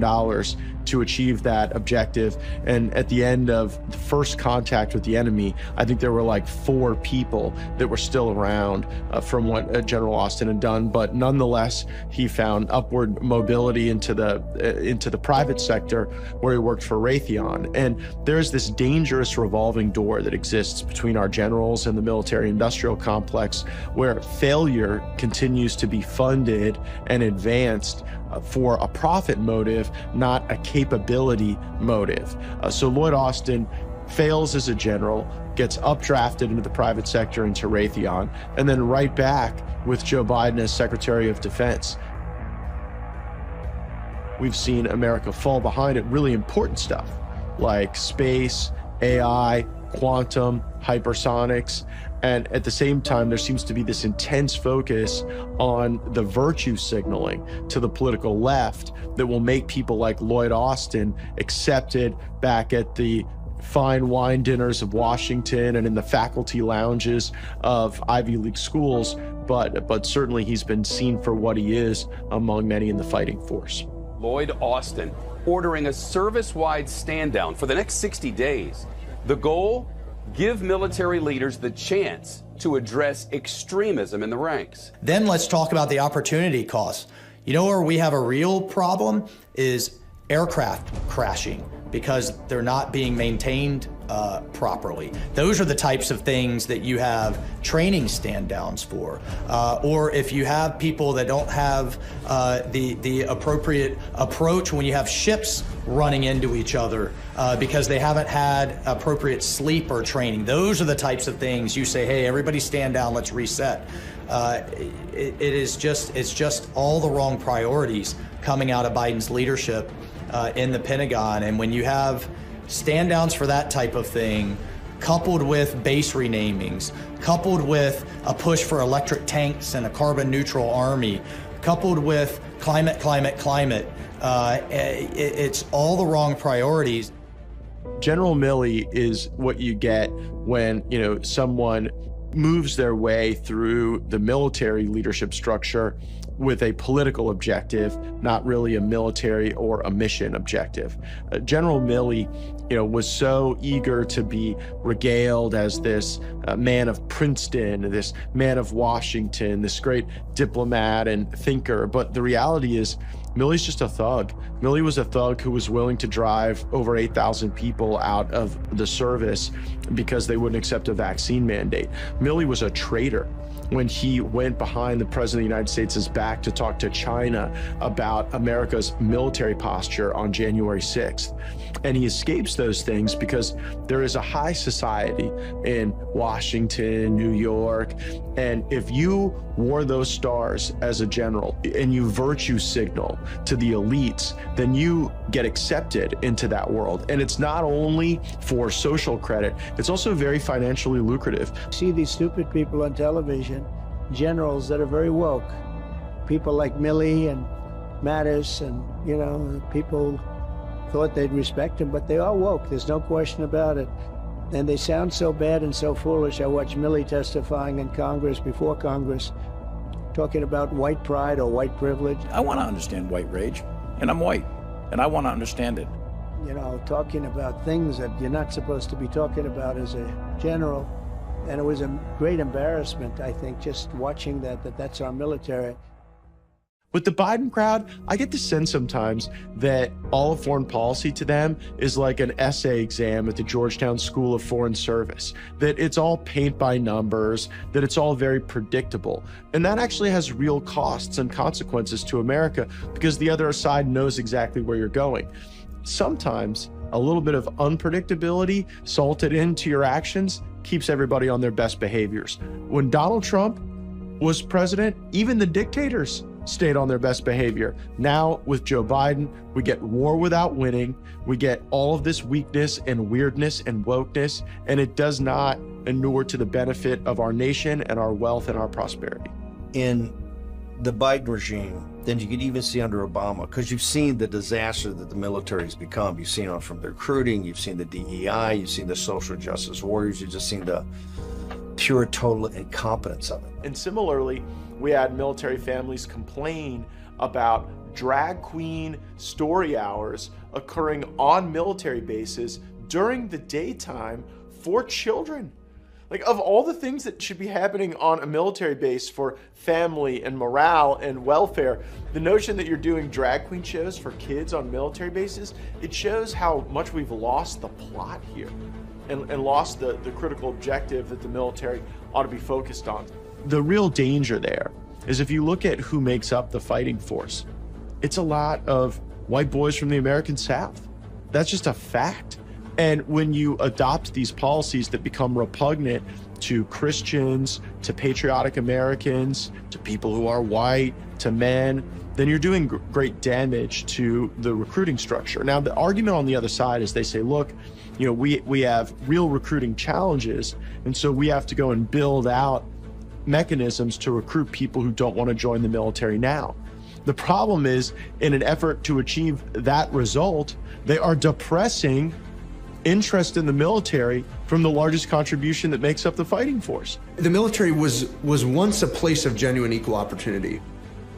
to achieve that objective. And at the end of the first contact with the enemy, I think there were like 4 people that were still around from what General Austin had done. But nonetheless, he found upward mobility into the private sector where he worked for Raytheon. And there's this dangerous revolving door that exists between our generals and the military-industrial complex, where failure continues to be funded and advanced for a profit motive, not a capability motive. So Lloyd Austin fails as a general, gets updrafted into the private sector into Raytheon, and then right back with Joe Biden as Secretary of Defense. We've seen America fall behind at really important stuff like space, AI, quantum, hypersonics. And at the same time, there seems to be this intense focus on the virtue signaling to the political left that will make people like Lloyd Austin accepted back at the fine wine dinners of Washington and in the faculty lounges of Ivy League schools. But certainly he's been seen for what he is among many in the fighting force. Lloyd Austin ordering a service-wide stand-down for the next 60 days. The goal? Give military leaders the chance to address extremism in the ranks. Then let's talk about the opportunity costs. You know where we have a real problem is aircraft crashing because they're not being maintained properly. Those are the types of things that you have training stand downs for. Or if you have people that don't have the appropriate approach when you have ships running into each other because they haven't had appropriate sleep or training. Those are the types of things you say, hey, everybody stand down, let's reset. It's just all the wrong priorities coming out of Biden's leadership in the Pentagon. And when you have stand downs for that type of thing, coupled with base renamings, coupled with a push for electric tanks and a carbon neutral army, coupled with climate, it's all the wrong priorities. General Milley is what you get when, someone moves their way through the military leadership structure with a political objective, not really a military or a mission objective. General Milley, was so eager to be regaled as this man of Princeton, this man of Washington, this great diplomat and thinker. But the reality is, Milley's just a thug. Milley was a thug who was willing to drive over 8,000 people out of the service because they wouldn't accept a vaccine mandate. Milley was a traitor when he went behind the President of the United States' back to talk to China about America's military posture on January 6th. And he escapes those things because there is a high society in Washington, New York, and if you wore those stars as a general and you virtue signal to the elites, then you get accepted into that world. And it's not only for social credit, it's also very financially lucrative. See these stupid people on television, generals that are very woke, people like Milley and Mattis, and people thought they'd respect him, but they are woke. There's no question about it. And they sound so bad and so foolish. I watched Milley testifying in Congress, before Congress, talking about white pride or white privilege. I want to understand white rage, and I'm white, and I want to understand it. Talking about things that you're not supposed to be talking about as a general. And it was a great embarrassment, I think, just watching that's our military. With the Biden crowd, I get the sense sometimes that all of foreign policy to them is like an essay exam at the Georgetown School of Foreign Service, that it's all paint by numbers, that it's all very predictable. And that actually has real costs and consequences to America because the other side knows exactly where you're going. Sometimes a little bit of unpredictability salted into your actions keeps everybody on their best behaviors. When Donald Trump was president, even the dictators stayed on their best behavior. Now with Joe Biden, we get war without winning. We get all of this weakness and weirdness and wokeness, and it does not inure to the benefit of our nation and our wealth and our prosperity. In the Biden regime, then you could even see under Obama, because you've seen the disaster that the military has become. You've seen it from the recruiting, you've seen the DEI, you've seen the social justice warriors, you've just seen the pure total incompetence of it. And similarly, we had military families complain about drag queen story hours occurring on military bases during the daytime for children. Like, of all the things that should be happening on a military base for family and morale and welfare, the notion that you're doing drag queen shows for kids on military bases, it shows how much we've lost the plot here and lost the critical objective that the military ought to be focused on. The real danger there is if you look at who makes up the fighting force, it's a lot of white boys from the American South. That's just a fact. And when you adopt these policies that become repugnant to Christians, to patriotic Americans, to people who are white, to men, then you're doing great damage to the recruiting structure. Now, the argument on the other side is they say, look, we have real recruiting challenges, and so we have to go and build out mechanisms to recruit people who don't want to join the military now. The problem is, in an effort to achieve that result, they are depressing interest in the military from the largest contribution that makes up the fighting force. The military was once a place of genuine equal opportunity.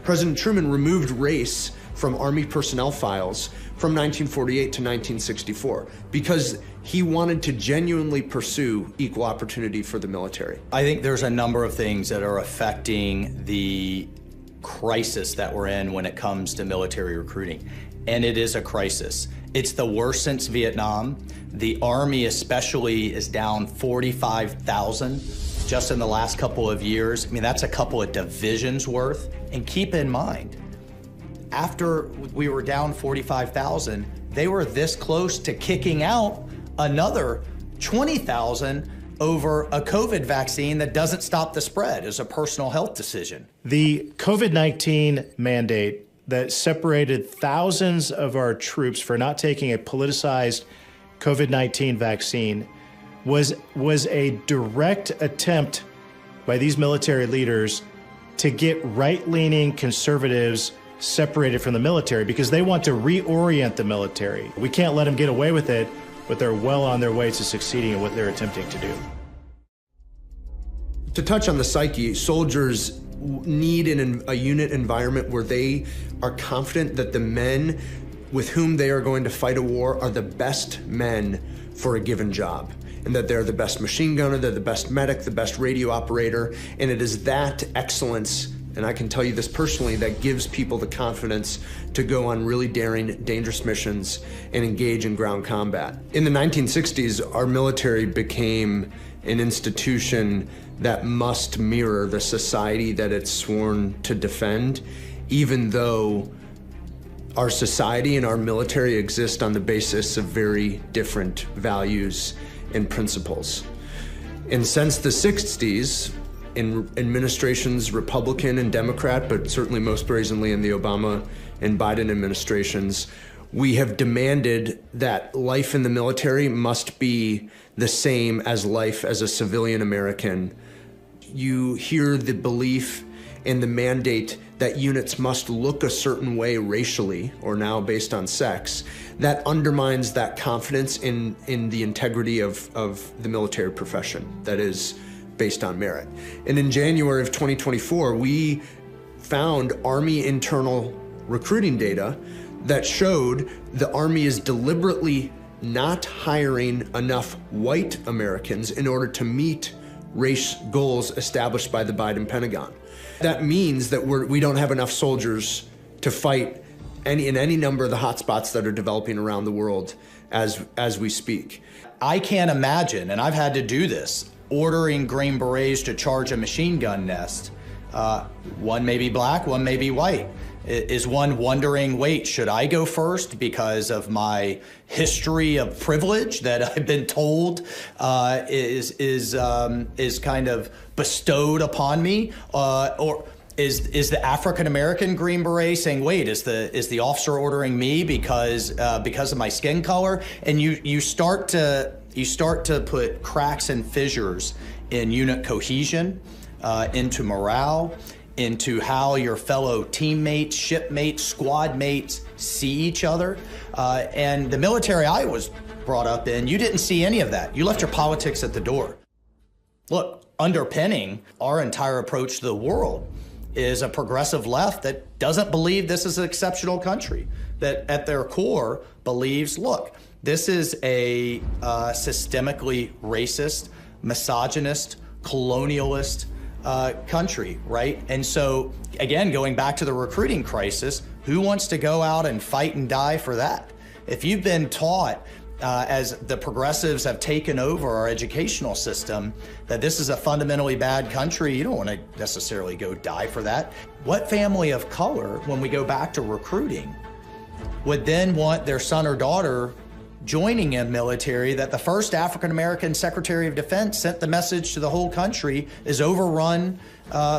President Truman removed race from Army personnel files from 1948 to 1964 because he wanted to genuinely pursue equal opportunity for the military. I think there's a number of things that are affecting the crisis that we're in when it comes to military recruiting. And it is a crisis. It's the worst since Vietnam. The Army especially is down 45,000 just in the last couple of years. I mean, that's a couple of divisions worth. And keep in mind, after we were down 45,000, they were this close to kicking out another 20,000 over a COVID vaccine that doesn't stop the spread as a personal health decision. The COVID-19 mandate that separated thousands of our troops for not taking a politicized COVID-19 vaccine was a direct attempt by these military leaders to get right-leaning conservatives separated from the military because they want to reorient the military. We can't let them get away with it but they're well on their way to succeeding in what they're attempting to do. To touch on the psyche, soldiers need a unit environment where they are confident that the men with whom they are going to fight a war are the best men for a given job, and that they're the best machine gunner, they're the best medic, the best radio operator, and it is that excellence, and I can tell you this personally, that gives people the confidence to go on really daring, dangerous missions and engage in ground combat. In the 1960s, our military became an institution that must mirror the society that it's sworn to defend, even though our society and our military exist on the basis of very different values and principles. And since the 60s, in administrations, Republican and Democrat, but certainly most brazenly in the Obama and Biden administrations, we have demanded that life in the military must be the same as life as a civilian American. You hear the belief and the mandate that units must look a certain way racially, or now based on sex, that undermines that confidence in the integrity of the military profession that is based on merit. And in January of 2024, we found Army internal recruiting data that showed the Army is deliberately not hiring enough white Americans in order to meet race goals established by the Biden Pentagon. That means that we don't have enough soldiers to fight in any number of the hotspots that are developing around the world as we speak. I can't imagine, and I've had to do this, ordering Green Berets to charge a machine gun nest. One may be black, one may be white. Is one wondering, wait, should I go first because of my history of privilege that I've been told is kind of bestowed upon me, or is the African American Green Beret saying, wait, is the officer ordering me because of my skin color? And you start to put cracks and fissures in unit cohesion, into morale, into how your fellow teammates, shipmates, squad mates see each other. And the military I was brought up in, you didn't see any of that. You left your politics at the door. Look, underpinning our entire approach to the world is a progressive left that doesn't believe this is an exceptional country, that at their core believes, look, this is a systemically racist, misogynist, colonialist country, right? And so, again, going back to the recruiting crisis, who wants to go out and fight and die for that? If you've been taught, as the progressives have taken over our educational system, that this is a fundamentally bad country, you don't want to necessarily go die for that. What family of color, when we go back to recruiting, would then want their son or daughter joining in military that the first African-American Secretary of Defense sent the message to the whole country is overrun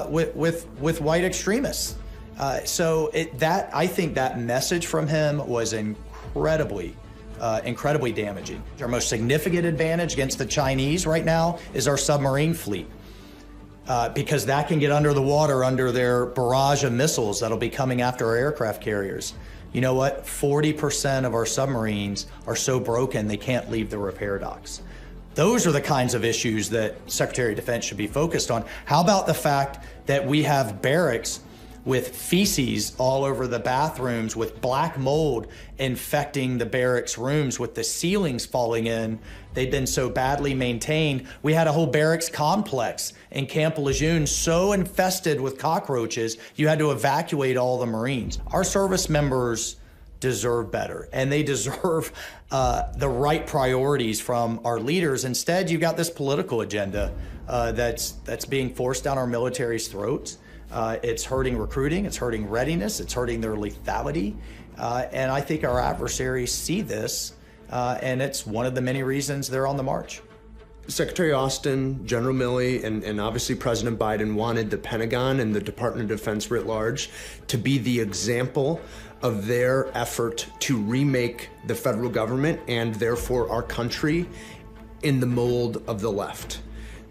with white extremists? I think that message from him was incredibly damaging. Our most significant advantage against the Chinese right now is our submarine fleet, because that can get under the water under their barrage of missiles that'll be coming after our aircraft carriers. You know what? 40% of our submarines are so broken they can't leave the repair docks. Those are the kinds of issues that Secretary of Defense should be focused on. How about the fact that we have barracks with feces all over the bathrooms, with black mold infecting the barracks rooms, with the ceilings falling in? They've been so badly maintained. We had a whole barracks complex in Camp Lejeune so infested with cockroaches, you had to evacuate all the Marines. Our service members deserve better, and they deserve the right priorities from our leaders. Instead, you've got this political agenda that's being forced down our military's throats. It's hurting recruiting, it's hurting readiness, it's hurting their lethality. And I think our adversaries see this, and it's one of the many reasons they're on the march. Secretary Austin, General Milley, and obviously President Biden wanted the Pentagon and the Department of Defense writ large to be the example of their effort to remake the federal government and therefore our country in the mold of the left.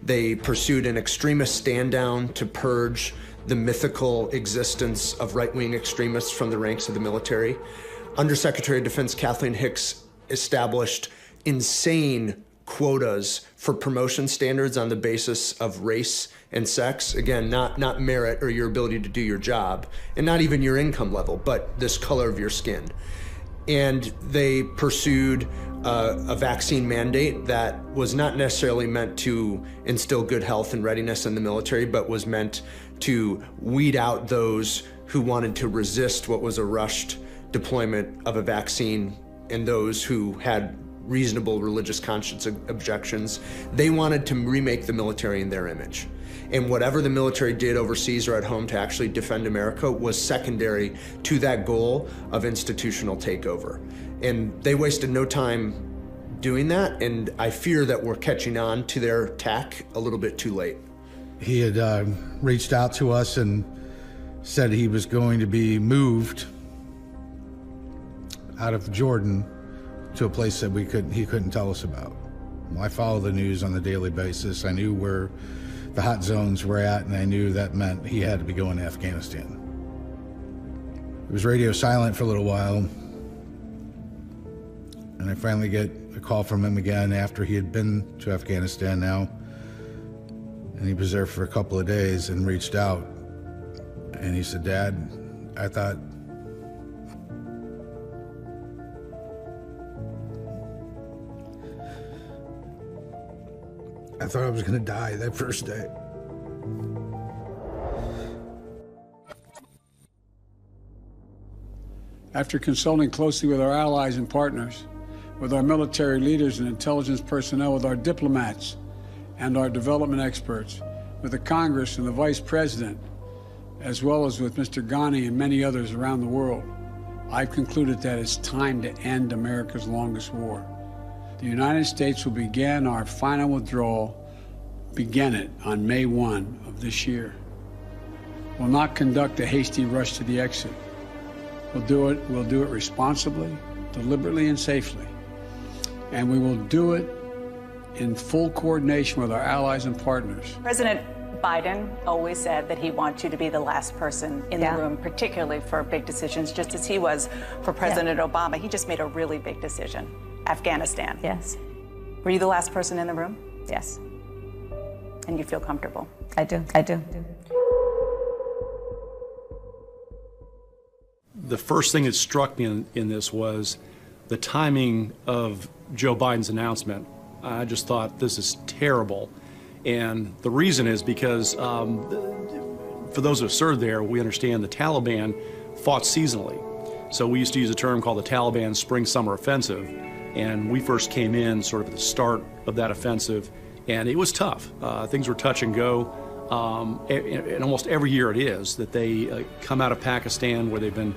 They pursued an extremist stand down to purge the mythical existence of right-wing extremists from the ranks of the military. Undersecretary of Defense Kathleen Hicks established insane quotas for promotion standards on the basis of race and sex. Again, not merit or your ability to do your job, and not even your income level, but this color of your skin. And they pursued a vaccine mandate that was not necessarily meant to instill good health and readiness in the military, but was meant to weed out those who wanted to resist what was a rushed deployment of a vaccine and those who had reasonable religious conscience objections. They wanted to remake the military in their image. And whatever the military did overseas or at home to actually defend America was secondary to that goal of institutional takeover. And they wasted no time doing that, and I fear that we're catching on to their tack a little bit too late. He had reached out to us and said he was going to be moved out of Jordan to a place that he couldn't tell us about. I follow the news on a daily basis. I knew where the hot zones were at, and I knew that meant he had to be going to Afghanistan. It was radio silent for a little while, and I finally get a call from him again after he had been to Afghanistan now, and he was there for a couple of days and reached out, and he said, "Dad, I thought I was going to die that first day." After consulting closely with our allies and partners, with our military leaders and intelligence personnel, with our diplomats and our development experts, with the Congress and the Vice President, as well as with Mr. Ghani and many others around the world, I've concluded that it's time to end America's longest war. The United States will begin our final withdrawal, begin it on May 1 of this year. We'll not conduct a hasty rush to the exit. We'll do it responsibly, deliberately, and safely. And we will do it in full coordination with our allies and partners. President Biden always said that he wants you to be the last person in the room, particularly for big decisions, just as he was for President Obama. He just made a really big decision. Afghanistan. Yes. Were you the last person in the room? Yes. And you feel comfortable? I do. The first thing that struck me in this was the timing of Joe Biden's announcement. I just thought, this is terrible. And the reason is because, for those who have served there, we understand the Taliban fought seasonally. So we used to use a term called the Taliban Spring-Summer Offensive. And we first came in sort of at the start of that offensive, and it was tough. Things were touch and go. And almost every year it is that they come out of Pakistan, where they've been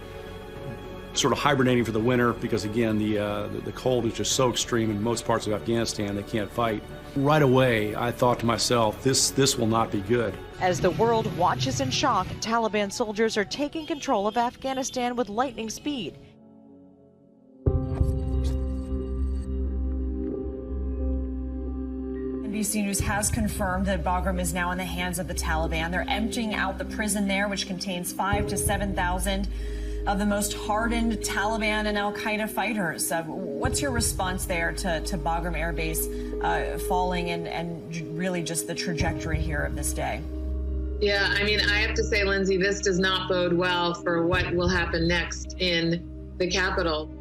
sort of hibernating for the winter because, again, the cold is just so extreme in most parts of Afghanistan they can't fight. Right away, I thought to myself, this will not be good. As the world watches in shock, Taliban soldiers are taking control of Afghanistan with lightning speed. NBC News has confirmed that Bagram is now in the hands of the Taliban. They're emptying out the prison there, which contains 5,000 to 7,000 of the most hardened Taliban and al-Qaeda fighters. What's your response there to Bagram Air Base falling and really just the trajectory here of this day? Yeah, I mean, I have to say, Lindsay, this does not bode well for what will happen next in the capital.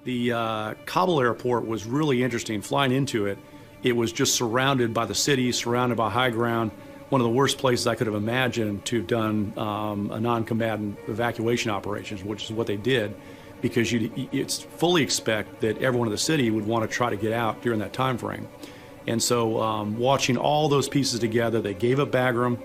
The Kabul airport was really interesting. Flying into it, it was just surrounded by the city, surrounded by high ground. One of the worst places I could have imagined to have done a non-combatant evacuation operations, which is what they did, because it's fully expect that everyone in the city would want to try to get out during that time frame. And so watching all those pieces together, they gave up Bagram,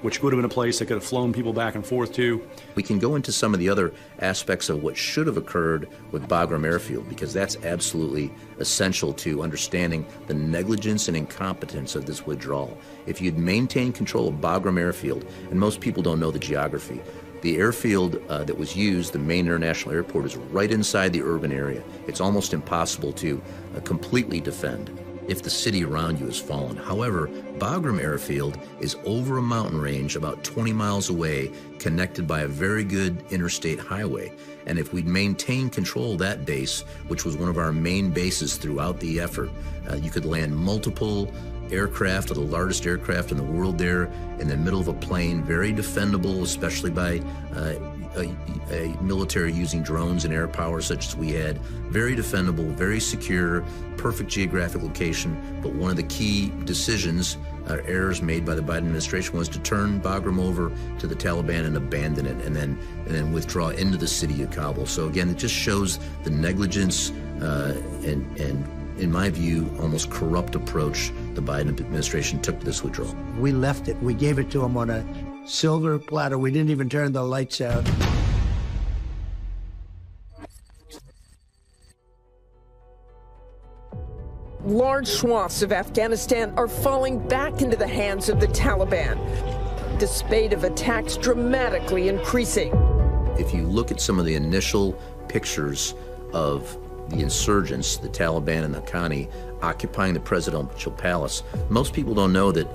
which would have been a place they could have flown people back and forth to. We can go into some of the other aspects of what should have occurred with Bagram Airfield, because that's absolutely essential to understanding the negligence and incompetence of this withdrawal. If you'd maintained control of Bagram Airfield, and most people don't know the geography, the airfield that was used, the main international airport, is right inside the urban area. It's almost impossible to completely defend. if the city around you has fallen. However, Bagram Airfield is over a mountain range about 20 miles away, connected by a very good interstate highway. And if we'd maintained control of that base, which was one of our main bases throughout the effort, you could land multiple aircraft, or the largest aircraft in the world there, in the middle of a plain, very defendable, especially by a military using drones and air power such as we had. Very defendable, very secure, perfect geographic location. But one of the key decisions, errors made by the Biden administration, was to turn Bagram over to the Taliban and abandon it, and then withdraw into the city of Kabul. So again, it just shows the negligence and in my view, almost corrupt approach the Biden administration took to this withdrawal. We left it. We gave it to them on a silver platter. We didn't even turn the lights out. Large swaths of Afghanistan are falling back into the hands of the Taliban. The spate of attacks dramatically increasing. If you look at some of the initial pictures of the insurgents, the Taliban and the Haqqani, occupying the presidential palace, most people don't know that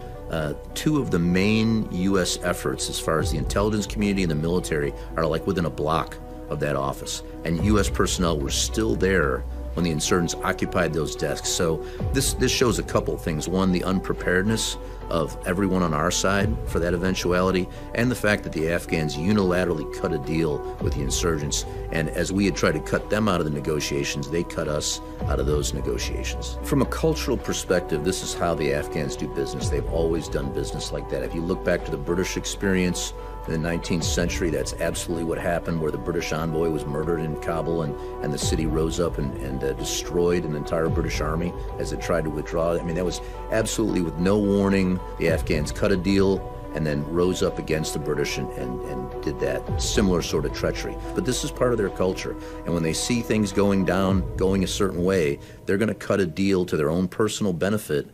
two of the main U.S. efforts as far as the intelligence community and the military are like within a block of that office. And U.S. personnel were still there when the insurgents occupied those desks. So this shows a couple of things. One, the unpreparedness of everyone on our side for that eventuality, and the fact that the Afghans unilaterally cut a deal with the insurgents. And as we had tried to cut them out of the negotiations, they cut us out of those negotiations. From a cultural perspective, this is how the Afghans do business. They've always done business like that. If you look back to the British experience in the 19th century, that's absolutely what happened, where the British envoy was murdered in Kabul, and the city rose up and destroyed an entire British army as it tried to withdraw. I mean, that was absolutely with no warning. The Afghans cut a deal and then rose up against the British and did that similar sort of treachery. But this is part of their culture. And when they see things going down, going a certain way, they're going to cut a deal to their own personal benefit.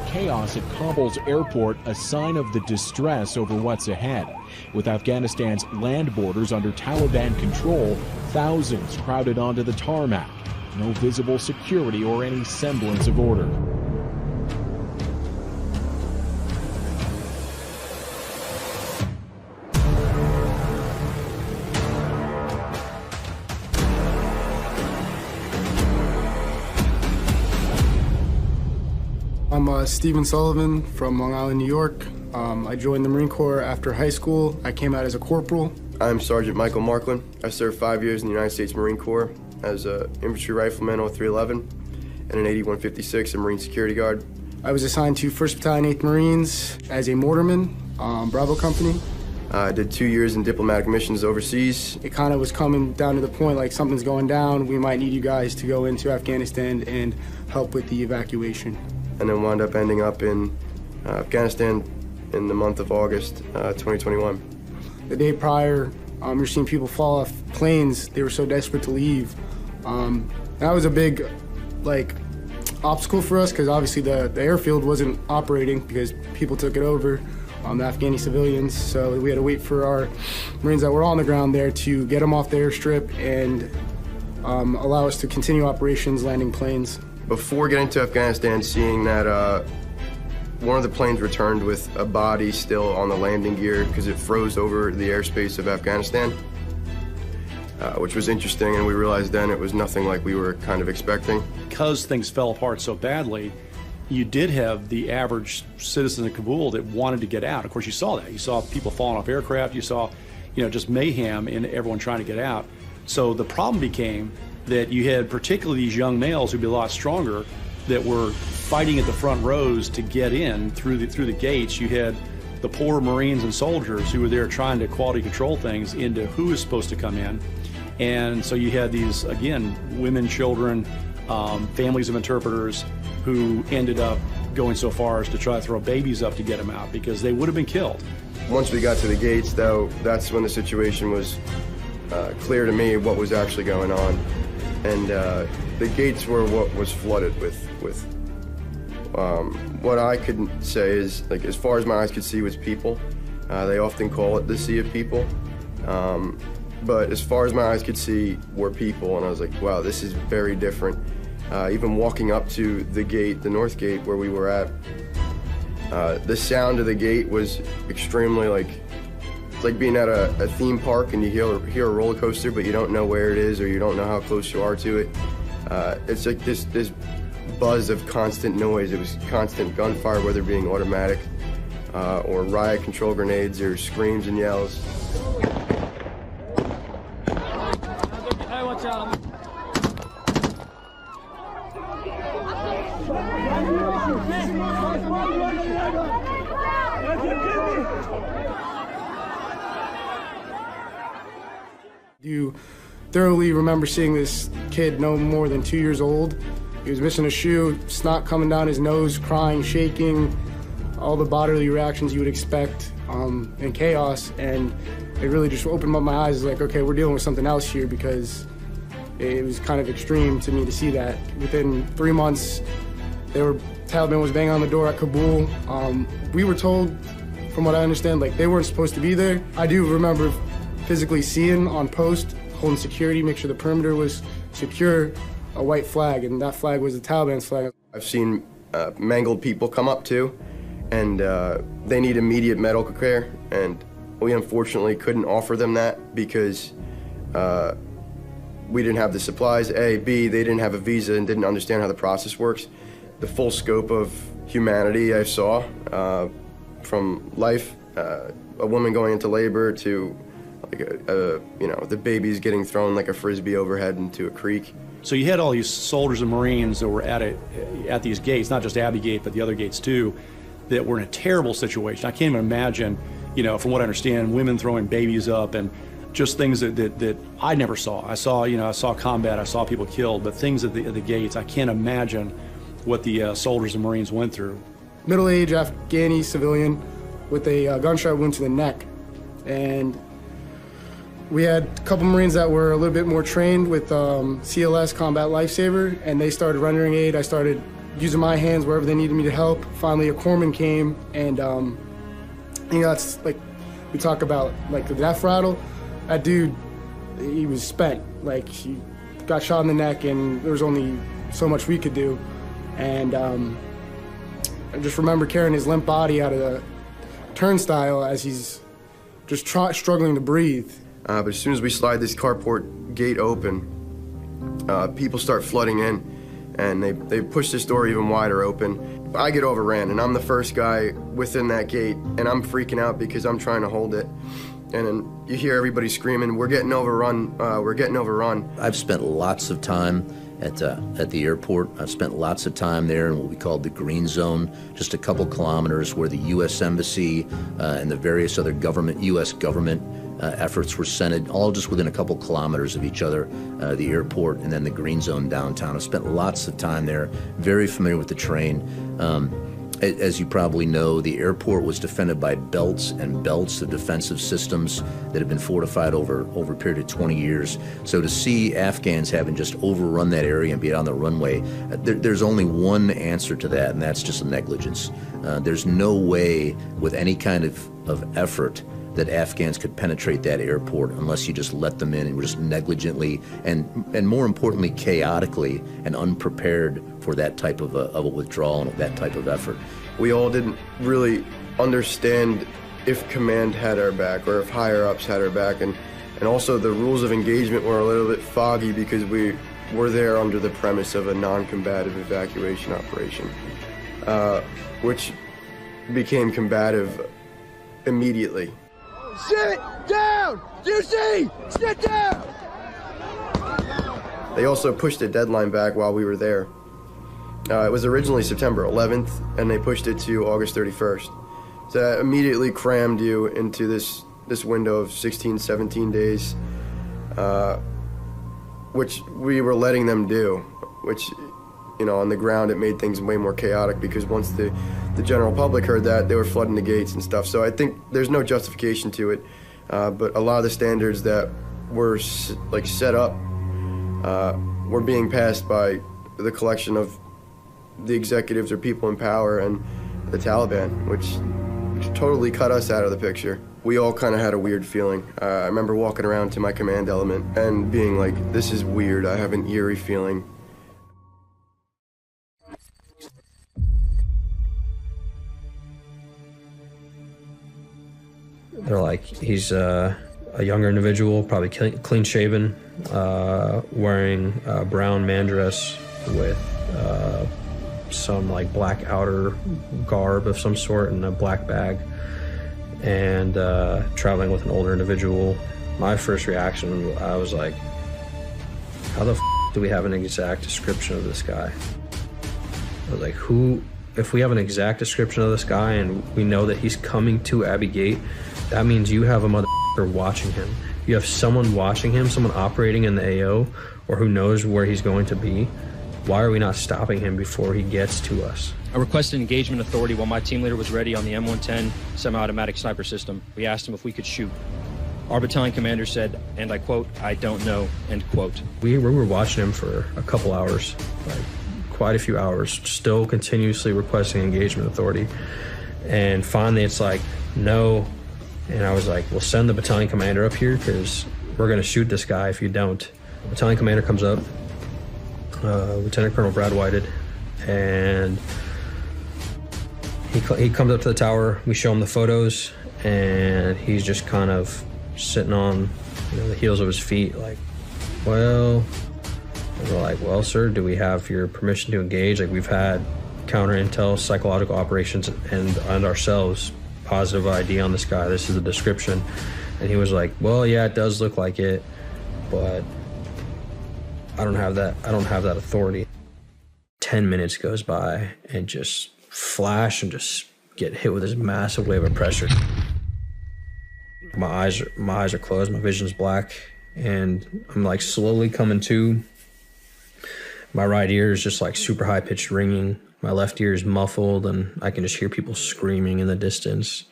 Chaos at Kabul's airport, a sign of the distress over what's ahead. With Afghanistan's land borders under Taliban control, thousands crowded onto the tarmac. No visible security or any semblance of order. I'm Stephen Sullivan from Long Island, New York. I joined the Marine Corps after high school. I came out as a corporal. I'm Sergeant Michael Marklin. I served 5 years in the United States Marine Corps as an infantry rifleman 0311 and an 8156, a Marine security guard. I was assigned to 1st Battalion, 8th Marines as a mortarman, Bravo Company. I did 2 years in diplomatic missions overseas. It kind of was coming down to the point, like, something's going down. We might need you guys to go into Afghanistan and help with the evacuation. And then wound up ending up in Afghanistan in the month of August 2021. The day prior, you're seeing people fall off planes. They were so desperate to leave. That was a big, obstacle for us, because obviously the airfield wasn't operating because people took it over, the Afghani civilians. So we had to wait for our Marines that were on the ground there to get them off the airstrip and allow us to continue operations landing planes. Before getting to Afghanistan, seeing that one of the planes returned with a body still on the landing gear because it froze over the airspace of Afghanistan, which was interesting, and we realized then it was nothing like we were kind of expecting. Because things fell apart so badly, you did have the average citizen of Kabul that wanted to get out. Of course, you saw that. You saw people falling off aircraft. You saw, just mayhem in everyone trying to get out. So the problem became that you had particularly these young males who'd be a lot stronger that were fighting at the front rows to get in through the gates. You had the poor Marines and soldiers who were there trying to quality control things into who was supposed to come in. And so you had these, again, women, children, families of interpreters who ended up going so far as to try to throw babies up to get them out because they would have been killed. Once we got to the gates, though, that's when the situation was clear to me what was actually going on. And the gates were what was flooded with what I could say is, as far as my eyes could see, was people. They often call it the sea of people. But as far as my eyes could see were people, and I was like, wow, this is very different. Even walking up to the gate, the north gate where we were at, the sound of the gate was extremely it's like being at a theme park and you hear a roller coaster, but you don't know where it is or you don't know how close you are to it. It's like this buzz of constant noise. It was constant gunfire, whether being automatic or riot control grenades or screams and yells. Hey, watch out. Do you thoroughly remember seeing this kid no more than 2 years old? He was missing a shoe, snot coming down his nose, crying, shaking, all the bodily reactions you would expect in chaos. And it really just opened up my eyes, like, okay, we're dealing with something else here, because it was kind of extreme to me to see that. Within 3 months, Taliban was banging on the door at Kabul. We were told, from what I understand, like they weren't supposed to be there. I do remember physically seeing on post, holding security, make sure the perimeter was secure, a white flag, and that flag was the Taliban's flag. I've seen mangled people come up too, and they need immediate medical care, and we unfortunately couldn't offer them that because we didn't have the supplies, A. B, they didn't have a visa and didn't understand how the process works. The full scope of humanity I saw, from life, a woman going into labor to the babies getting thrown like a frisbee overhead into a creek. So you had all these soldiers and Marines that were at these gates, not just Abbey Gate, but the other gates too, that were in a terrible situation. I can't even imagine, from what I understand, women throwing babies up and just things that I never saw. I saw combat, I saw people killed, but things at the gates, I can't imagine what the soldiers and Marines went through. Middle-aged Afghani civilian with a gunshot wound to the neck. And we had a couple Marines that were a little bit more trained with CLS, Combat Lifesaver, and they started rendering aid. I started using my hands wherever they needed me to help. Finally, a corpsman came, and that's like, we talk about like the death rattle. That dude, he was spent. Like, he got shot in the neck, and there was only so much we could do. And I just remember carrying his limp body out of the turnstile as he's just struggling to breathe. But as soon as we slide this carport gate open, people start flooding in, and they push this door even wider open. I get overran, and I'm the first guy within that gate, and I'm freaking out because I'm trying to hold it. And then you hear everybody screaming, "We're getting overrun, we're getting overrun." I've spent lots of time at the airport. I've spent lots of time there in what we call the green zone, just a couple kilometers where the U.S. Embassy and the various other U.S. government efforts were centered, all just within a couple kilometers of each other, the airport and then the green zone downtown. I've spent lots of time there, very familiar with the terrain. As you probably know, the airport was defended by belts and belts of defensive systems that have been fortified over a period of 20 years. So to see Afghans having just overrun that area and be on the runway, there's only one answer to that, and that's just negligence. There's no way with any kind of effort that Afghans could penetrate that airport unless you just let them in and were just negligently and more importantly, chaotically and unprepared for that type of a withdrawal and that type of effort. We all didn't really understand if command had our back or if higher-ups had our back, and also the rules of engagement were a little bit foggy because we were there under the premise of a non-combative evacuation operation, which became combative immediately. Sit down! You see? Sit down! They also pushed the deadline back while we were there. It was originally September 11th, and they pushed it to August 31st. So that immediately crammed you into this window of 16, 17 days, which we were letting them do, which, on the ground it made things way more chaotic because once the general public heard that, they were flooding the gates and stuff. So I think there's no justification to it, but a lot of the standards that were set up were being passed by the collection of the executives or people in power and the Taliban, which totally cut us out of the picture. We all kind of had a weird feeling. I remember walking around to my command element and being like, this is weird, I have an eerie feeling. They're like, he's a younger individual, probably clean shaven, wearing a brown man dress with some like black outer garb of some sort and a black bag, and traveling with an older individual. My first reaction, I was like, how the f do we have an exact description of this guy? I was like, if we have an exact description of this guy and we know that he's coming to Abbey Gate, that means you have a motherfucker watching him. You have someone watching him, someone operating in the AO, or who knows where he's going to be. Why are we not stopping him before he gets to us? I requested engagement authority while my team leader was ready on the M110 semi-automatic sniper system. We asked him if we could shoot. Our battalion commander said, and I quote, "I don't know," end quote. We were watching him for a couple hours, like quite a few hours, still continuously requesting engagement authority. And finally it's like, no. And I was like, we'll send the battalion commander up here because we're gonna shoot this guy if you don't. The battalion commander comes up, Lieutenant Colonel Brad Whited, and he comes up to the tower. We show him the photos, and he's just kind of sitting on, the heels of his feet, like, well, and we're like, well, sir, do we have your permission to engage? Like, we've had counter intel, psychological operations, and ourselves positive ID on this guy. This is the description. And he was like, well, yeah, it does look like it, but I don't have that authority. 10 minutes goes by and just flash and just get hit with this massive wave of pressure. My eyes are closed, my vision's black, and I'm like slowly coming to. My right ear is just like super high pitched ringing. My left ear is muffled, and I can just hear people screaming in the distance.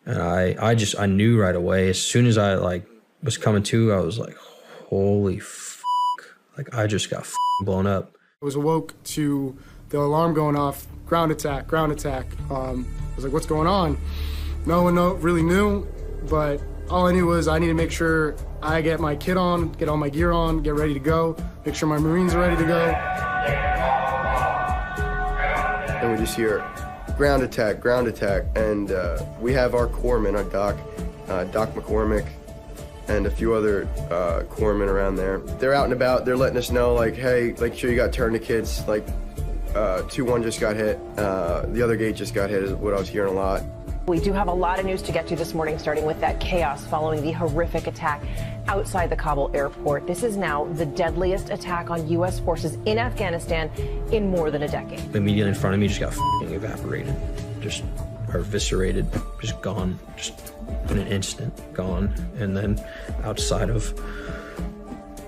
And I knew right away, as soon as I like was coming to, I was like, holy f***, like I just got blown up. I was awoke to the alarm going off, ground attack, ground attack. I was like, what's going on? No one really knew, but all I knew was I need to make sure I get my kit on, get all my gear on, get ready to go, make sure my Marines are ready to go. And we just hear ground attack, and we have our corpsmen, our Doc McCormick, and a few other corpsmen around there. They're out and about, they're letting us know, like, hey, make sure you got tourniquets, like 2-1 just got hit, the other gate just got hit is what I was hearing a lot. We do have a lot of news to get to this morning, starting with that chaos following the horrific attack outside the Kabul airport. This is now the deadliest attack on U.S. forces in Afghanistan in more than a decade. Immediately in front of me just got evaporated, just eviscerated, just gone, just in an instant, gone. And then outside of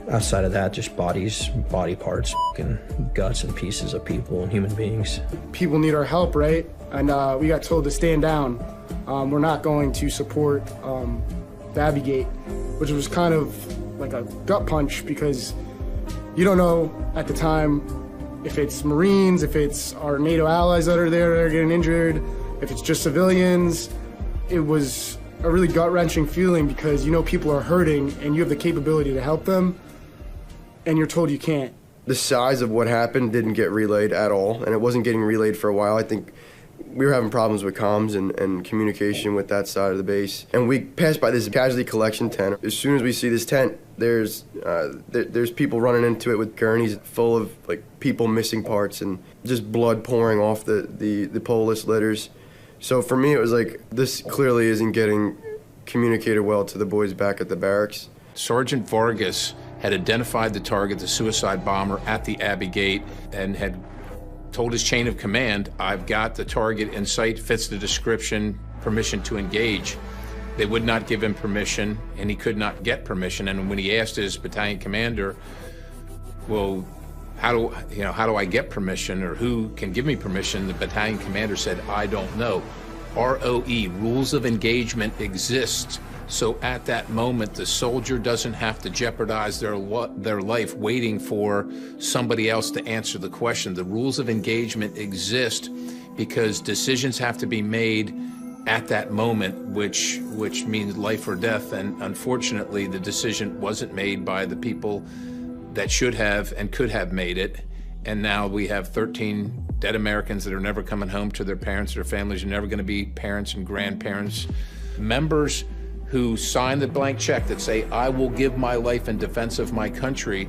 that, just bodies, body parts, and guts and pieces of people and human beings. People need our help, right? And we got told to stand down. We're not going to support the Abbey Gate, which was kind of like a gut punch because you don't know at the time if it's Marines, if it's our NATO allies that are there that are getting injured, if it's just civilians. It was a really gut-wrenching feeling because you know people are hurting and you have the capability to help them, and you're told you can't. The size of what happened didn't get relayed at all, and it wasn't getting relayed for a while. I think we were having problems with comms and communication with that side of the base. And we passed by this casualty collection tent. As soon as we see this tent, there's people running into it with gurneys full of like people missing parts and just blood pouring off the pole list litters. So for me, it was like, this clearly isn't getting communicated well to the boys back at the barracks. Sergeant Vargas had identified the target, the suicide bomber, at the Abbey Gate and had told his chain of command, I've got the target in sight, fits the description, permission to engage. They would not give him permission, and he could not get permission. And when he asked his battalion commander, well, how do I get permission, or who can give me permission? The battalion commander said, I don't know. ROE, rules of engagement, exist. So at that moment, the soldier doesn't have to jeopardize their life waiting for somebody else to answer the question. The rules of engagement exist because decisions have to be made at that moment, which means life or death. And unfortunately, the decision wasn't made by the people that should have and could have made it. And now we have 13 dead Americans that are never coming home to their parents. Their families are never going to be parents and grandparents. Members who sign the blank check that say, I will give my life in defense of my country,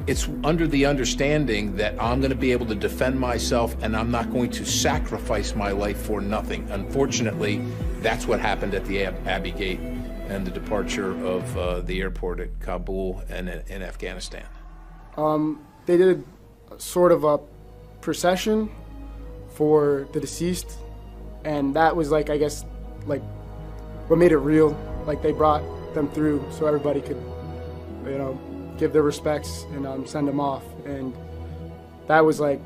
it's under the understanding that I'm going to be able to defend myself and I'm not going to sacrifice my life for nothing. Unfortunately, that's what happened at the Abbey Gate and the departure of the airport at Kabul and in Afghanistan. They did sort of a procession for the deceased, and that was like, I guess, like what made it real. Like they brought them through so everybody could, you know, give their respects and send them off. And that was like,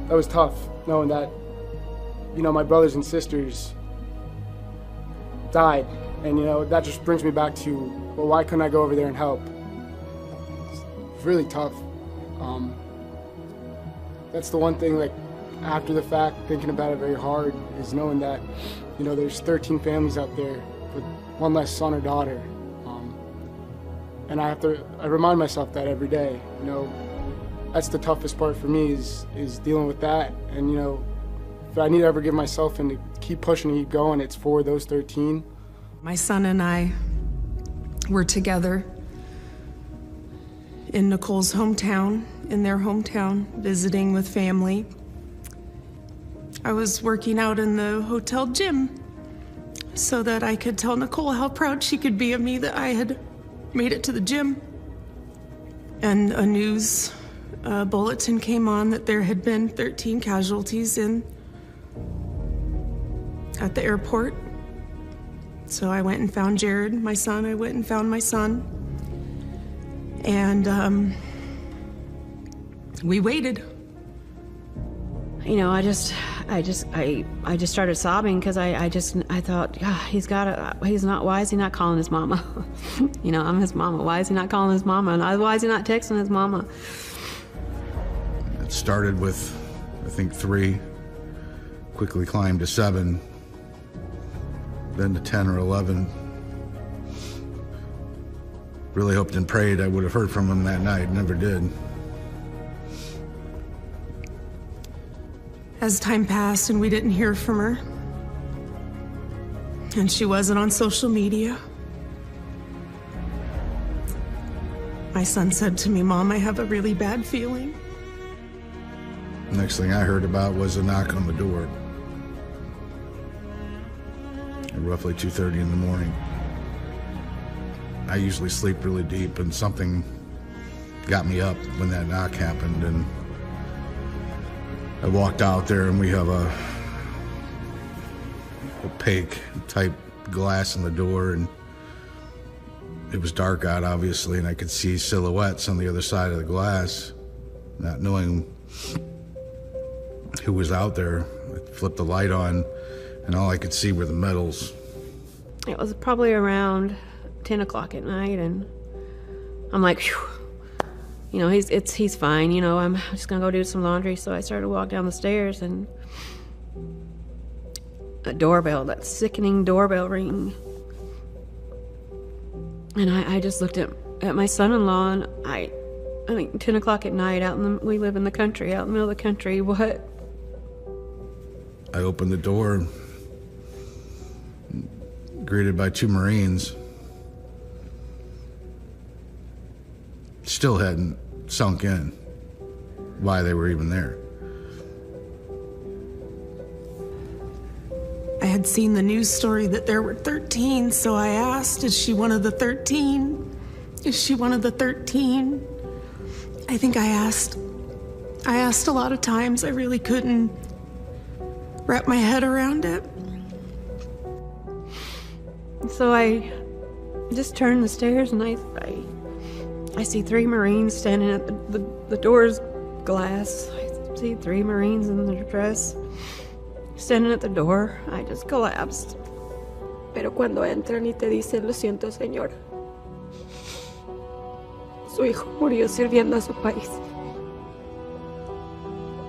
that was tough, knowing that, you know, my brothers and sisters died. And, you know, that just brings me back to, well, why couldn't I go over there and help? It's really tough. That's the one thing, like, after the fact, thinking about it very hard, is knowing that, you know, there's 13 families out there with one less son or daughter. And I remind myself that every day, you know. That's the toughest part for me is dealing with that. And, you know, if I need to ever give myself and to keep pushing and keep going, it's for those 13. My son and I were together in Nicole's hometown, in their hometown, visiting with family. I was working out in the hotel gym so that I could tell Nicole how proud she could be of me that I had made it to the gym. And a news bulletin came on that there had been 13 casualties at the airport. So I went and found Jared, my son. I went and found my son. And we waited. You know, I just started sobbing because I thought, why is he not calling his mama? You know, I'm his mama. Why is he not calling his mama? And why is he not texting his mama? It started with, I think, 3, quickly climbed to 7, then to 10 or 11. Really hoped and prayed I would have heard from him that night. Never did. As time passed and we didn't hear from her, and she wasn't on social media, my son said to me, "Mom, I have a really bad feeling." Next thing I heard about was a knock on the door at roughly 2:30 in the morning. I usually sleep really deep, and something got me up when that knock happened, and I walked out there, and we have a opaque type glass in the door, and it was dark out, obviously, and I could see silhouettes on the other side of the glass. Not knowing who was out there, I flipped the light on, and all I could see were the metals. It was probably around 10 o'clock at night, and I'm like, phew. You know, he's fine. You know, I'm just gonna go do some laundry. So I started to walk down the stairs, and a doorbell, that sickening doorbell ring. And I just looked at my son-in-law, and I mean, 10 o'clock at night, we live in the country, out in the middle of the country. What? I opened the door, greeted by 2 Marines. Still hadn't sunk in why they were even there. I had seen the news story that there were 13, so I asked, is she one of the 13? Is she one of the 13? I think I asked a lot of times. I really couldn't wrap my head around it. So I just turned the stairs, and I see 3 Marines standing at the door's glass. I see 3 Marines in their dress standing at the door. I just collapsed. Pero cuando entran y te dicen, lo siento, señor. Su hijo murió sirviendo a su país.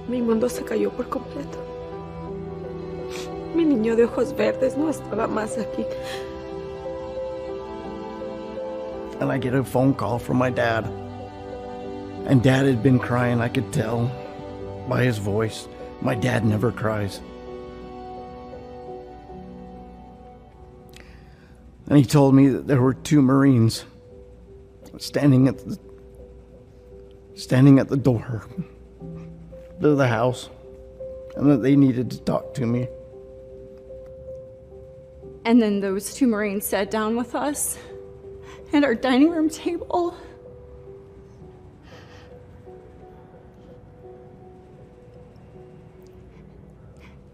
Mi mundo se cayó por completo. Mi niño de ojos verdes no estaba más aquí. And I get a phone call from my dad. And Dad had been crying, I could tell by his voice. My dad never cries. And he told me that there were 2 Marines standing at the door to the house, and that they needed to talk to me. And then those 2 Marines sat down with us at our dining room table.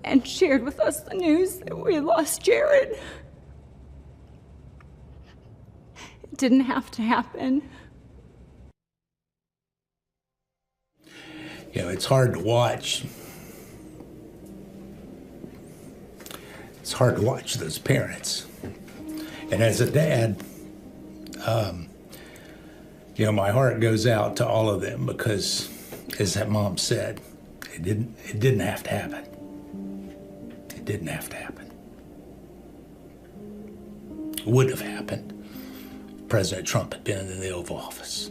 And shared with us the news that we had lost Jared. It didn't have to happen. You know, it's hard to watch. It's hard to watch those parents. And as a dad, you know, my heart goes out to all of them because, as that mom said, it didn't have to happen. It didn't have to happen. It would have happened. President Trump had been in the Oval Office.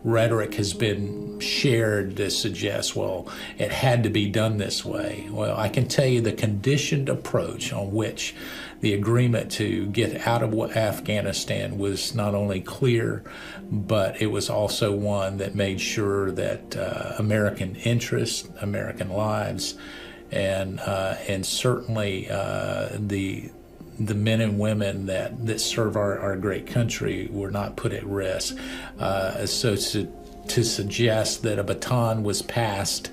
Rhetoric has been shared to suggest, well, it had to be done this way. Well, I can tell you the conditioned approach on which the agreement to get out of Afghanistan was not only clear, but it was also one that made sure that American interests, American lives, and certainly the men and women that serve our great country were not put at risk. So to suggest that a baton was passed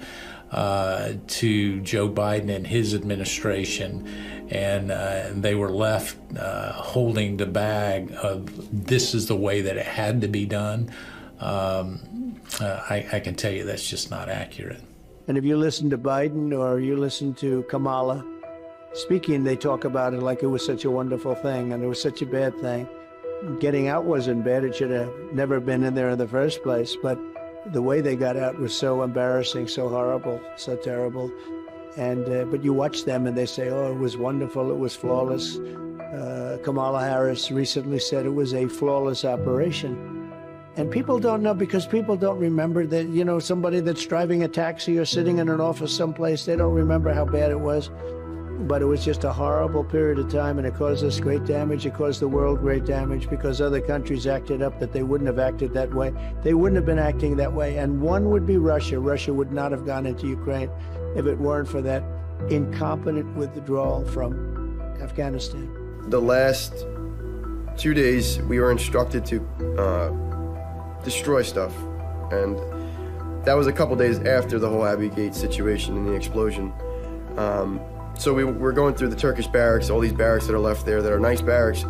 to Joe Biden and his administration, and they were left holding the bag of this is the way that it had to be done, I can tell you that's just not accurate. And if you listen to Biden or you listen to Kamala speaking, they talk about it like it was such a wonderful thing and it was such a bad thing. Getting out wasn't bad. It should have never been in there in the first place. But the way they got out was so embarrassing, so horrible, so terrible. And but you watch them and they say, oh, it was wonderful, it was flawless. Kamala Harris recently said it was a flawless operation. And people don't know because people don't remember that, you know, somebody that's driving a taxi or sitting in an office someplace, they don't remember how bad it was. But it was just a horrible period of time, and it caused us great damage. It caused the world great damage because other countries acted up that they wouldn't have acted that way. They wouldn't have been acting that way. And one would be Russia. Russia would not have gone into Ukraine if it weren't for that incompetent withdrawal from Afghanistan. The last 2 days, we were instructed to destroy stuff. And that was a couple days after the whole Abbey Gaetz situation and the explosion. So we're going through the Turkish barracks, all these barracks that are left there that are nice barracks,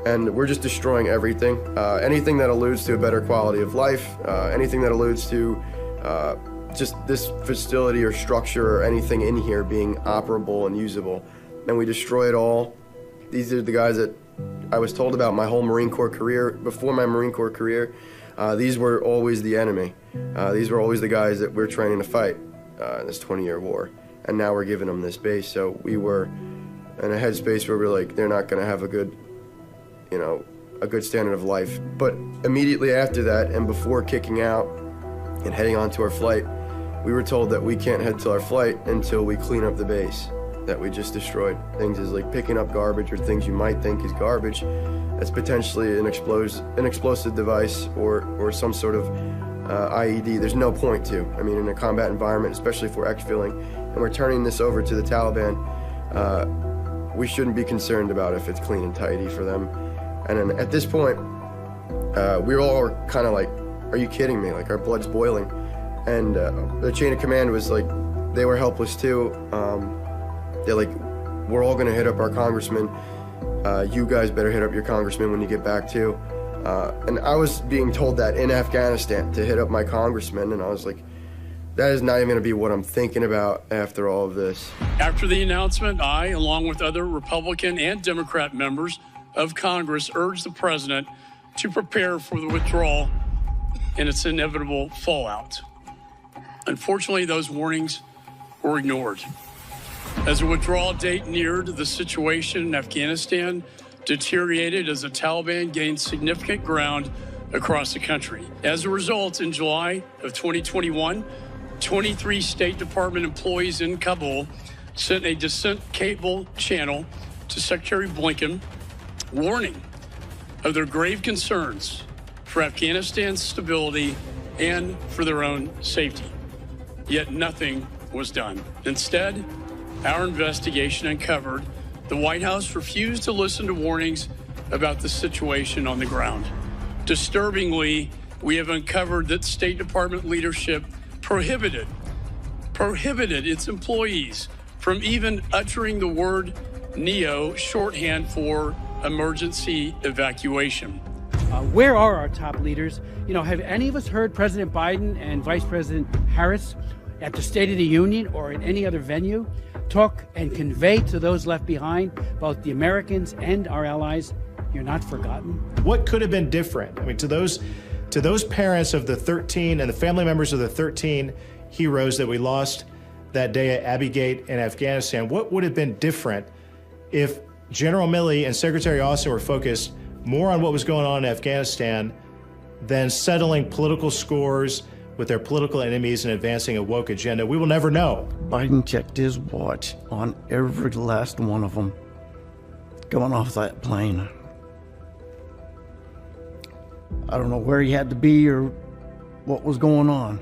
and we're just destroying everything. Anything that alludes to a better quality of life, anything that alludes to just this facility or structure or anything in here being operable and usable. And we destroy it all. These are the guys that I was told about my whole Marine Corps career. Before my Marine Corps career, these were always the enemy. These were always the guys that we're training to fight in this 20-year war. And now we're giving them this base. So we were in a headspace where we're like, they're not gonna have a good, you know, a good standard of life. But immediately after that, and before kicking out and heading on to our flight, we were told that we can't head to our flight until we clean up the base that we just destroyed. Things is like picking up garbage or things you might think is garbage. That's potentially an explosive device or some sort of IED. There's no point to. I mean, in a combat environment, especially if we're exfilling, and we're turning this over to the Taliban, we shouldn't be concerned about if it's clean and tidy for them. And then at this point, we all were kind of like, are you kidding me? Like, our blood's boiling. And the chain of command was like, they were helpless too. They're like, we're all gonna hit up our congressman. You guys better hit up your congressman when you get back too. And I was being told that in Afghanistan to hit up my congressman, and I was like, that is not even going to be what I'm thinking about after all of this. After the announcement, I, along with other Republican and Democrat members of Congress, urged the president to prepare for the withdrawal and its inevitable fallout. Unfortunately, those warnings were ignored. As the withdrawal date neared, the situation in Afghanistan deteriorated as the Taliban gained significant ground across the country. As a result, in July of 2021, 23 State Department employees in Kabul sent a dissent cable channel to Secretary Blinken warning of their grave concerns for Afghanistan's stability and for their own safety. Yet nothing was done. Instead, our investigation uncovered the White House refused to listen to warnings about the situation on the ground. Disturbingly, we have uncovered that State Department leadership prohibited its employees from even uttering the word NEO, shorthand for emergency evacuation. Where are our top leaders? You know, have any of us heard President Biden and Vice President Harris at the State of the Union or in any other venue talk and convey to those left behind, both the Americans and our allies, you're not forgotten? What could have been different? I mean, to those parents of the 13 and the family members of the 13 heroes that we lost that day at Abbey Gate in Afghanistan, what would have been different if General Milley and Secretary Austin were focused more on what was going on in Afghanistan than settling political scores with their political enemies and advancing a woke agenda? We will never know. Biden checked his watch on every last one of them going off that plane. I don't know where he had to be or what was going on,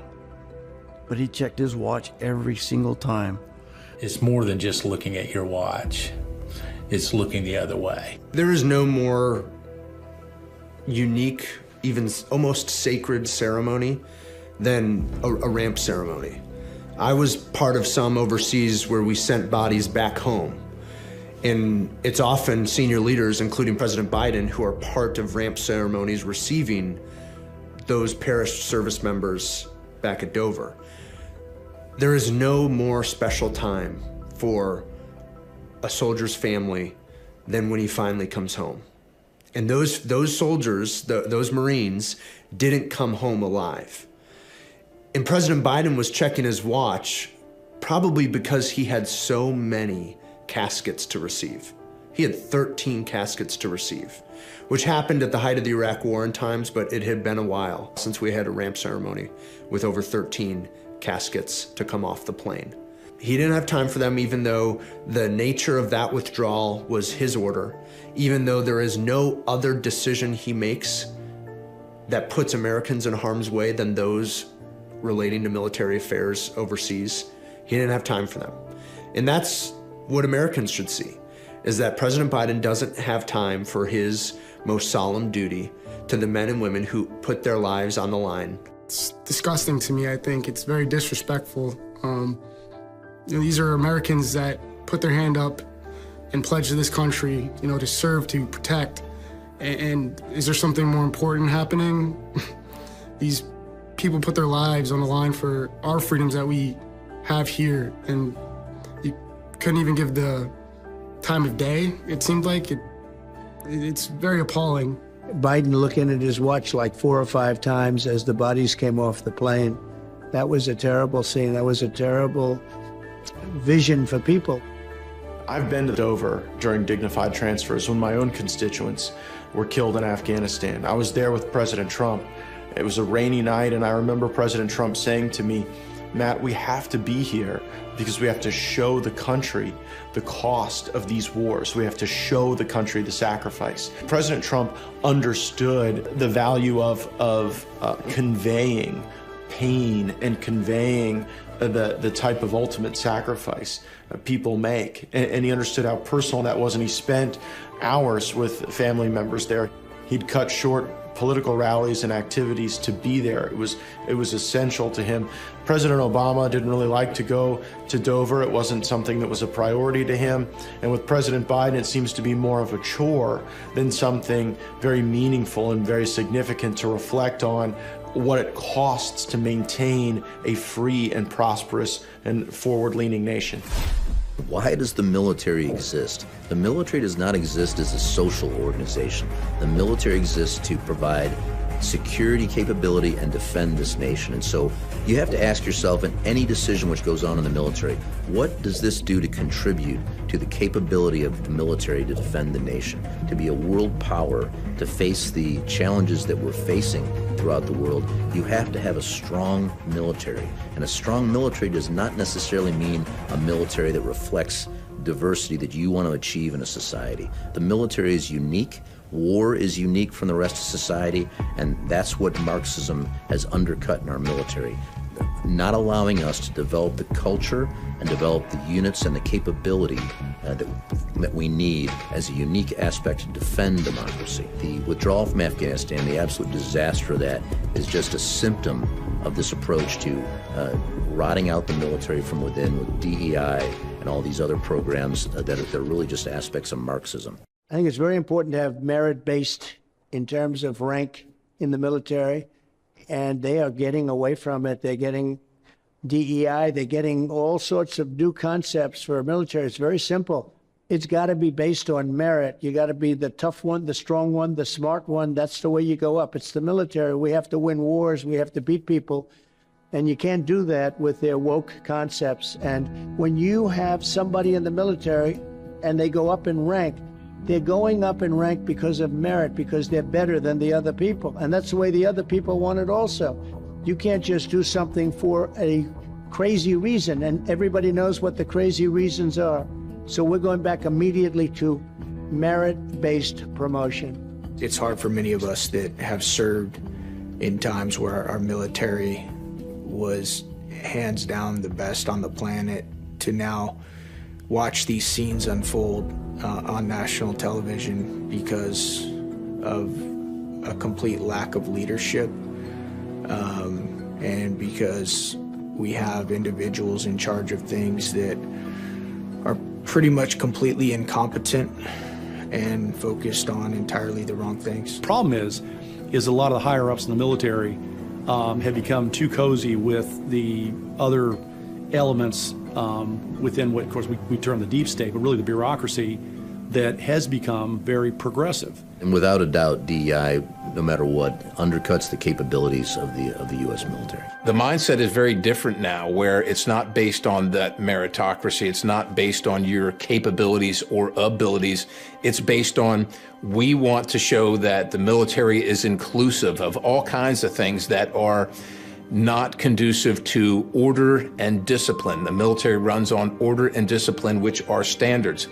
but he checked his watch every single time. It's more than just looking at your watch. It's looking the other way. There is no more unique, even almost sacred ceremony than a ramp ceremony. I was part of some overseas where we sent bodies back home. And it's often senior leaders, including President Biden, who are part of ramp ceremonies receiving those perished service members back at Dover. There is no more special time for a soldier's family than when he finally comes home. And those soldiers, those Marines, didn't come home alive. And President Biden was checking his watch probably because he had so many caskets to receive. He had 13 caskets to receive, which happened at the height of the Iraq War in times, but it had been a while since we had a ramp ceremony with over 13 caskets to come off the plane. He didn't have time for them, even though the nature of that withdrawal was his order, even though there is no other decision he makes that puts Americans in harm's way than those relating to military affairs overseas. He didn't have time for them. And that's what Americans should see, is that President Biden doesn't have time for his most solemn duty to the men and women who put their lives on the line. It's disgusting to me, I think. It's very disrespectful. These are Americans that put their hand up and pledge to this country, to serve, to protect. And is there something more important happening? These people put their lives on the line for our freedoms that we have here, and you couldn't even give the time of day, it seemed like. It's very appalling. Biden looking at his watch like 4 or 5 times as the bodies came off the plane. That was a terrible scene. That was a terrible vision for people. I've been to Dover during dignified transfers when my own constituents were killed in Afghanistan. I was there with President Trump. It was a rainy night, and I remember President Trump saying to me, "Matt, we have to be here because we have to show the country the cost of these wars. We have to show the country the sacrifice." President Trump understood the value of conveying pain and conveying the type of ultimate sacrifice people make. And he understood how personal that was, and he spent hours with family members there. He'd cut short political rallies and activities to be there. It was essential to him. President Obama didn't really like to go to Dover. It wasn't something that was a priority to him. And with President Biden, it seems to be more of a chore than something very meaningful and very significant to reflect on what it costs to maintain a free and prosperous and forward-leaning nation. Why does the military exist? The military does not exist as a social organization. The military exists to provide security capability and defend this nation. And so you have to ask yourself in any decision which goes on in the military, what does this do to contribute to the capability of the military to defend the nation, to be a world power, to face the challenges that we're facing throughout the world? You have to have a strong military. And a strong military does not necessarily mean a military that reflects diversity that you want to achieve in a society. The military is unique. War is unique from the rest of society, and that's what Marxism has undercut in our military. Not allowing us to develop the culture and develop the units and the capability that we need as a unique aspect to defend democracy. The withdrawal from Afghanistan, the absolute disaster of that, is just a symptom of this approach to rotting out the military from within with DEI and all these other programs that are really just aspects of Marxism. I think it's very important to have merit-based in terms of rank in the military, and they are getting away from it. They're getting DEI, they're getting all sorts of new concepts for military. It's very simple. It's got to be based on merit. You got to be the tough one, the strong one, the smart one. That's the way you go up. It's the military. We have to win wars. We have to beat people. And you can't do that with their woke concepts. And when you have somebody in the military and they go up in rank, they're going up in rank because of merit, because they're better than the other people. And that's the way the other people want it also. You can't just do something for a crazy reason, and everybody knows what the crazy reasons are. So we're going back immediately to merit-based promotion. It's hard for many of us that have served in times where our military was hands down the best on the planet to now watch these scenes unfold on national television because of a complete lack of leadership and because we have individuals in charge of things that are pretty much completely incompetent and focused on entirely the wrong things. Problem is a lot of the higher ups in the military have become too cozy with the other elements within what, of course, we term the deep state, but really the bureaucracy that has become very progressive. And without a doubt, DEI, no matter what, undercuts the capabilities of the U.S. military. The mindset is very different now, where it's not based on that meritocracy. It's not based on your capabilities or abilities. It's based on, we want to show that the military is inclusive of all kinds of things that are not conducive to order and discipline. The military runs on order and discipline, which are standards.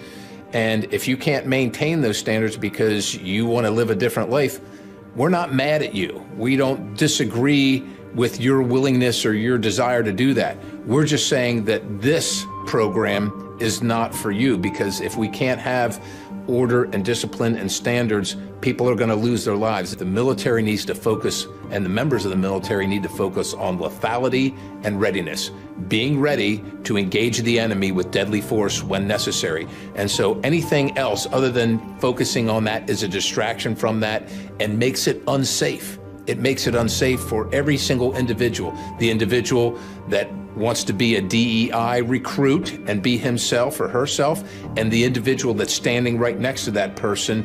And if you can't maintain those standards because you want to live a different life, we're not mad at you. We don't disagree with your willingness or your desire to do that. We're just saying that this program is not for you, because if we can't have order and discipline and standards, people are going to lose their lives. The military needs to focus, and the members of the military need to focus on lethality and readiness, being ready to engage the enemy with deadly force when necessary. And so anything else other than focusing on that is a distraction from that and makes it unsafe. It makes it unsafe for every single individual. The individual that wants to be a DEI recruit and be himself or herself, and the individual that's standing right next to that person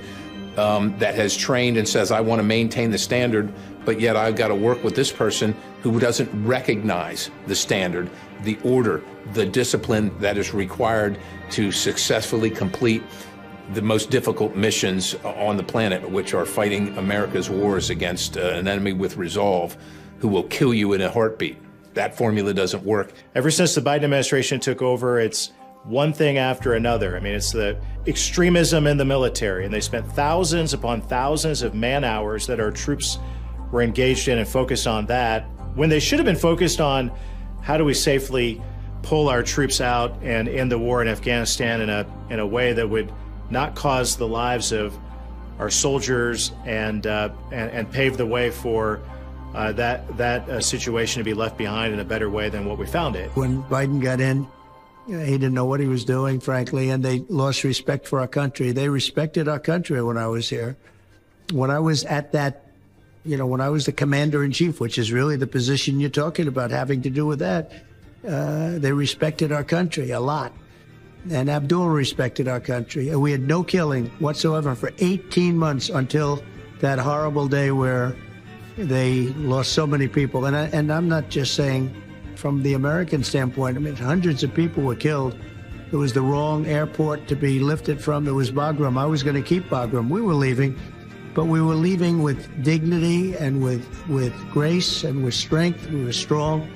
that has trained and says, I want to maintain the standard, but yet I've got to work with this person who doesn't recognize the standard, the order, the discipline that is required to successfully complete the most difficult missions on the planet, which are fighting America's wars against an enemy with resolve who will kill you in a heartbeat. That formula doesn't work. Ever since the Biden administration took over, it's one thing after another. I mean, it's the extremism in the military, and they spent thousands upon thousands of man-hours that our troops were engaged in and focused on that, when they should have been focused on how do we safely pull our troops out and end the war in Afghanistan in a way that would not cause the lives of our soldiers and pave the way for that situation to be left behind in a better way than what we found it. When Biden got in, he didn't know what he was doing, frankly, and they lost respect for our country. They respected our country when I was here. When I was at that, when I was the commander-in-chief, which is really the position you're talking about, having to do with that, they respected our country a lot. And Abdul respected our country. And we had no killing whatsoever for 18 months until that horrible day where they lost so many people. And I'm not just saying from the American standpoint. I mean, hundreds of people were killed. It was the wrong airport to be lifted from. It was Bagram. I was going to keep Bagram. We were leaving, but we were leaving with dignity and with grace and with strength. We were strong.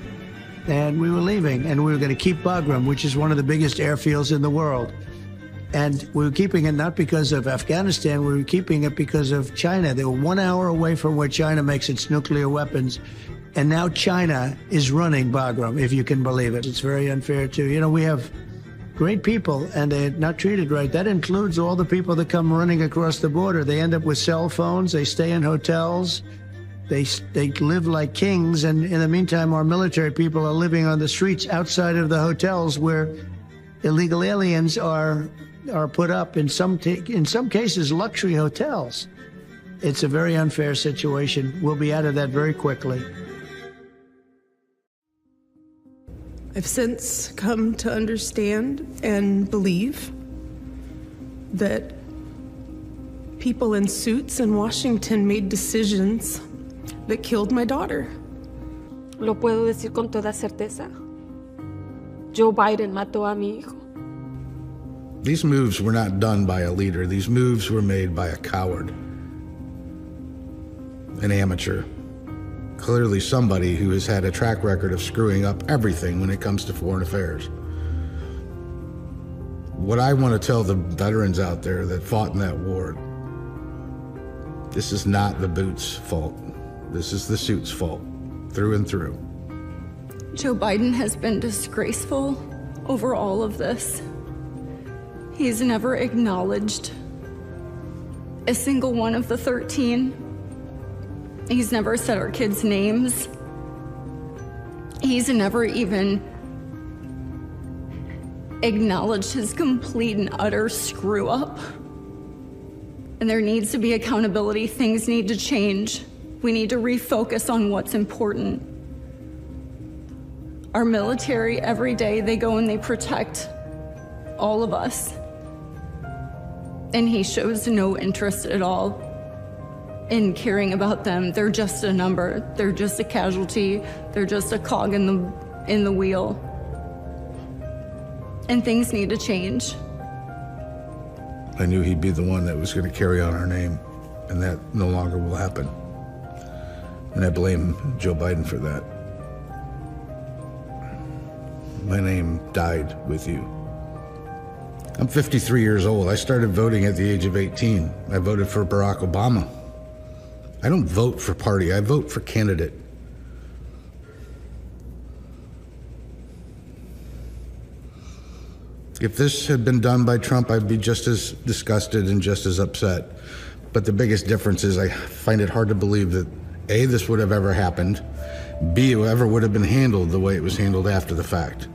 And we were leaving, and we were going to keep Bagram, which is one of the biggest airfields in the world. And we were keeping it not because of Afghanistan, we were keeping it because of China. They were 1 hour away from where China makes its nuclear weapons. And now China is running Bagram, if you can believe it. It's very unfair too. You know, we have great people and they're not treated right. That includes all the people that come running across the border. They end up with cell phones, they stay in hotels, they live like kings. And in the meantime, our military people are living on the streets outside of the hotels where illegal aliens are put up, in some cases, luxury hotels. It's a very unfair situation. We'll be out of that very quickly. I've since come to understand and believe that people in suits in Washington made decisions that killed my daughter. Lo puedo decir con toda certeza. Joe Biden mató a mi hijo. These moves were not done by a leader. These moves were made by a coward, an amateur, clearly somebody who has had a track record of screwing up everything when it comes to foreign affairs. What I want to tell the veterans out there that fought in that war, this is not the boots' fault. This is the suit's fault, through and through. Joe Biden has been disgraceful over all of this. He's never acknowledged a single one of the 13. He's never said our kids' names. He's never even acknowledged his complete and utter screw up. And there needs to be accountability. Things need to change. We need to refocus on what's important. Our military, every day, they go and they protect all of us. And he shows no interest at all in caring about them. They're just a number. They're just a casualty. They're just a cog in the wheel. And things need to change. I knew he'd be the one that was going to carry on our name, and that no longer will happen. And I blame Joe Biden for that. My name died with you. I'm 53 years old. I started voting at the age of 18. I voted for Barack Obama. I don't vote for party, I vote for candidate. If this had been done by Trump, I'd be just as disgusted and just as upset. But the biggest difference is I find it hard to believe that A, this would have ever happened, B, it ever would have been handled the way it was handled after the fact.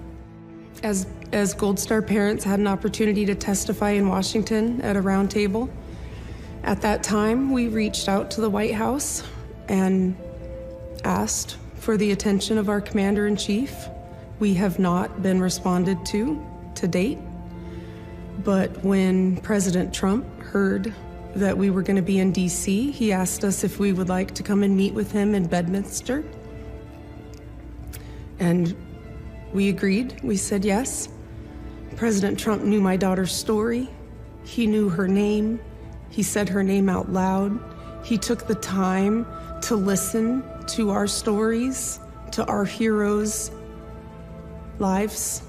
As Gold Star parents had an opportunity to testify in Washington at a round table, at that time we reached out to the White House and asked for the attention of our commander-in-chief. We have not been responded to date, but when President Trump heard that we were going to be in DC, he asked us if we would like to come and meet with him in Bedminster. And we agreed. We said yes. President Trump knew my daughter's story. He knew her name. He said her name out loud. He took the time to listen to our stories, to our heroes' lives,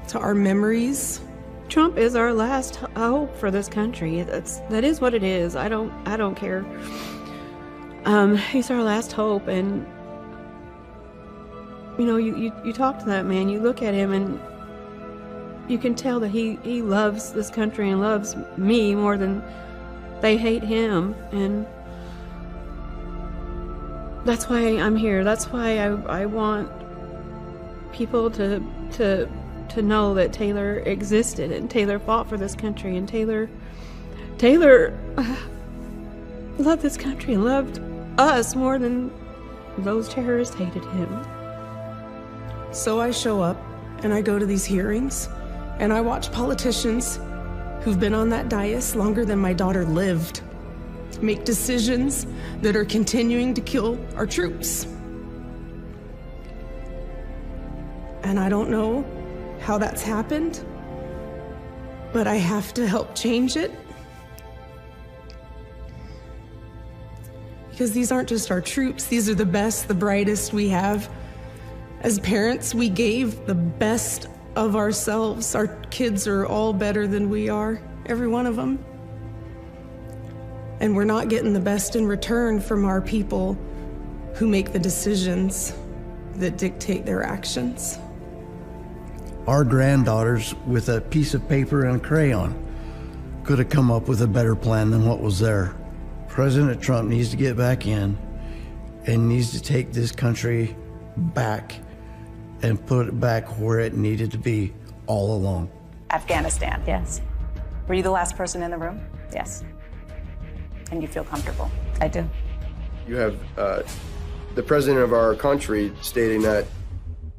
to our memories. Trump is our last hope for this country. That is what it is. I don't care. He's our last hope, and you know, you talk to that man, you look at him, and you can tell that he loves this country and loves me more than they hate him, and that's why I'm here. That's why I want people to know that Taylor existed and Taylor fought for this country, and Taylor loved this country and loved us more than those terrorists hated him. So I show up and I go to these hearings and I watch politicians who've been on that dais longer than my daughter lived make decisions that are continuing to kill our troops. And I don't know how that's happened, but I have to help change it. Because these aren't just our troops, these are the best, the brightest we have. As parents, we gave the best of ourselves. Our kids are all better than we are. every one of them. And we're not getting the best in return from our people who make the decisions that dictate their actions. Our granddaughters, with a piece of paper and a crayon, could have come up with a better plan than what was there. President Trump needs to get back in and needs to take this country back and put it back where it needed to be all along. Afghanistan. Yes. Were you the last person in the room? Yes. And you feel comfortable? I do. You have the president of our country stating that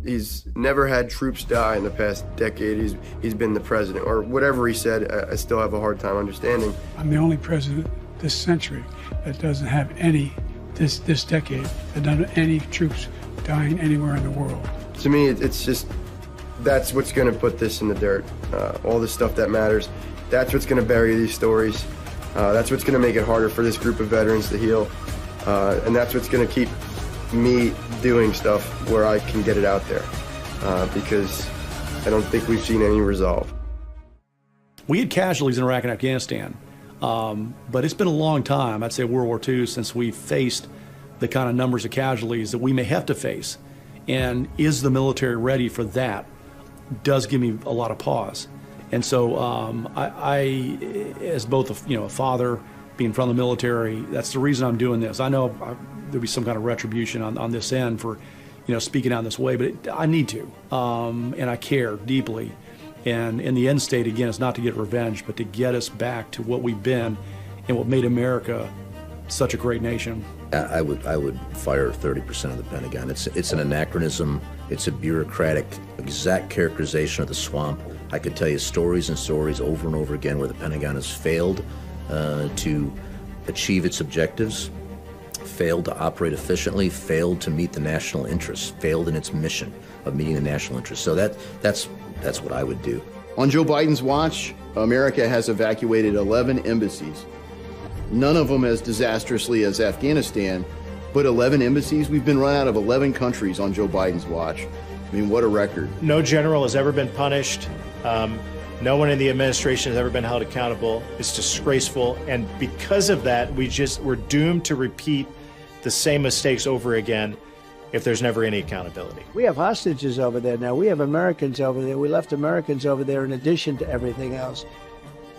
he's never had troops die in the past decade. He's been the president, or whatever he said. I still have a hard time understanding. I'm the only president this century that doesn't have any, this decade, that doesn't have any troops dying anywhere in the world. To me, it's just, that's what's going to put this in the dirt. All the stuff that matters, that's what's going to bury these stories. That's what's going to make it harder for this group of veterans to heal. And that's what's going to keep me doing stuff where I can get it out there. Because I don't think we've seen any resolve. We had casualties in Iraq and Afghanistan, but it's been a long time, I'd say World War II, since we faced the kind of numbers of casualties that we may have to face. And is the military ready for that? Does give me a lot of pause. And so I as both a father, being from the military, that's the reason I'm doing this. I know there'll be some kind of retribution on this end for, speaking out this way, but I need to, and I care deeply. And in the end state, again, is not to get revenge, but to get us back to what we've been and what made America such a great nation. I would fire 30% of the Pentagon. It's an anachronism. It's a bureaucratic, exact characterization of the swamp. I could tell you stories and stories over and over again where the Pentagon has failed to achieve its objectives, failed to operate efficiently, failed to meet the national interests, failed in its mission of meeting the national interests. So that's what I would do. On Joe Biden's watch, America has evacuated 11 embassies. None of them as disastrously as Afghanistan, but 11 embassies. We've been run out of 11 countries on Joe Biden's watch. I mean, what a record. No general has ever been punished. No one in the administration has ever been held accountable. It's disgraceful. And because of that, we're doomed to repeat the same mistakes over again if there's never any accountability. We have hostages over there now. We have Americans over there. We left Americans over there in addition to everything else.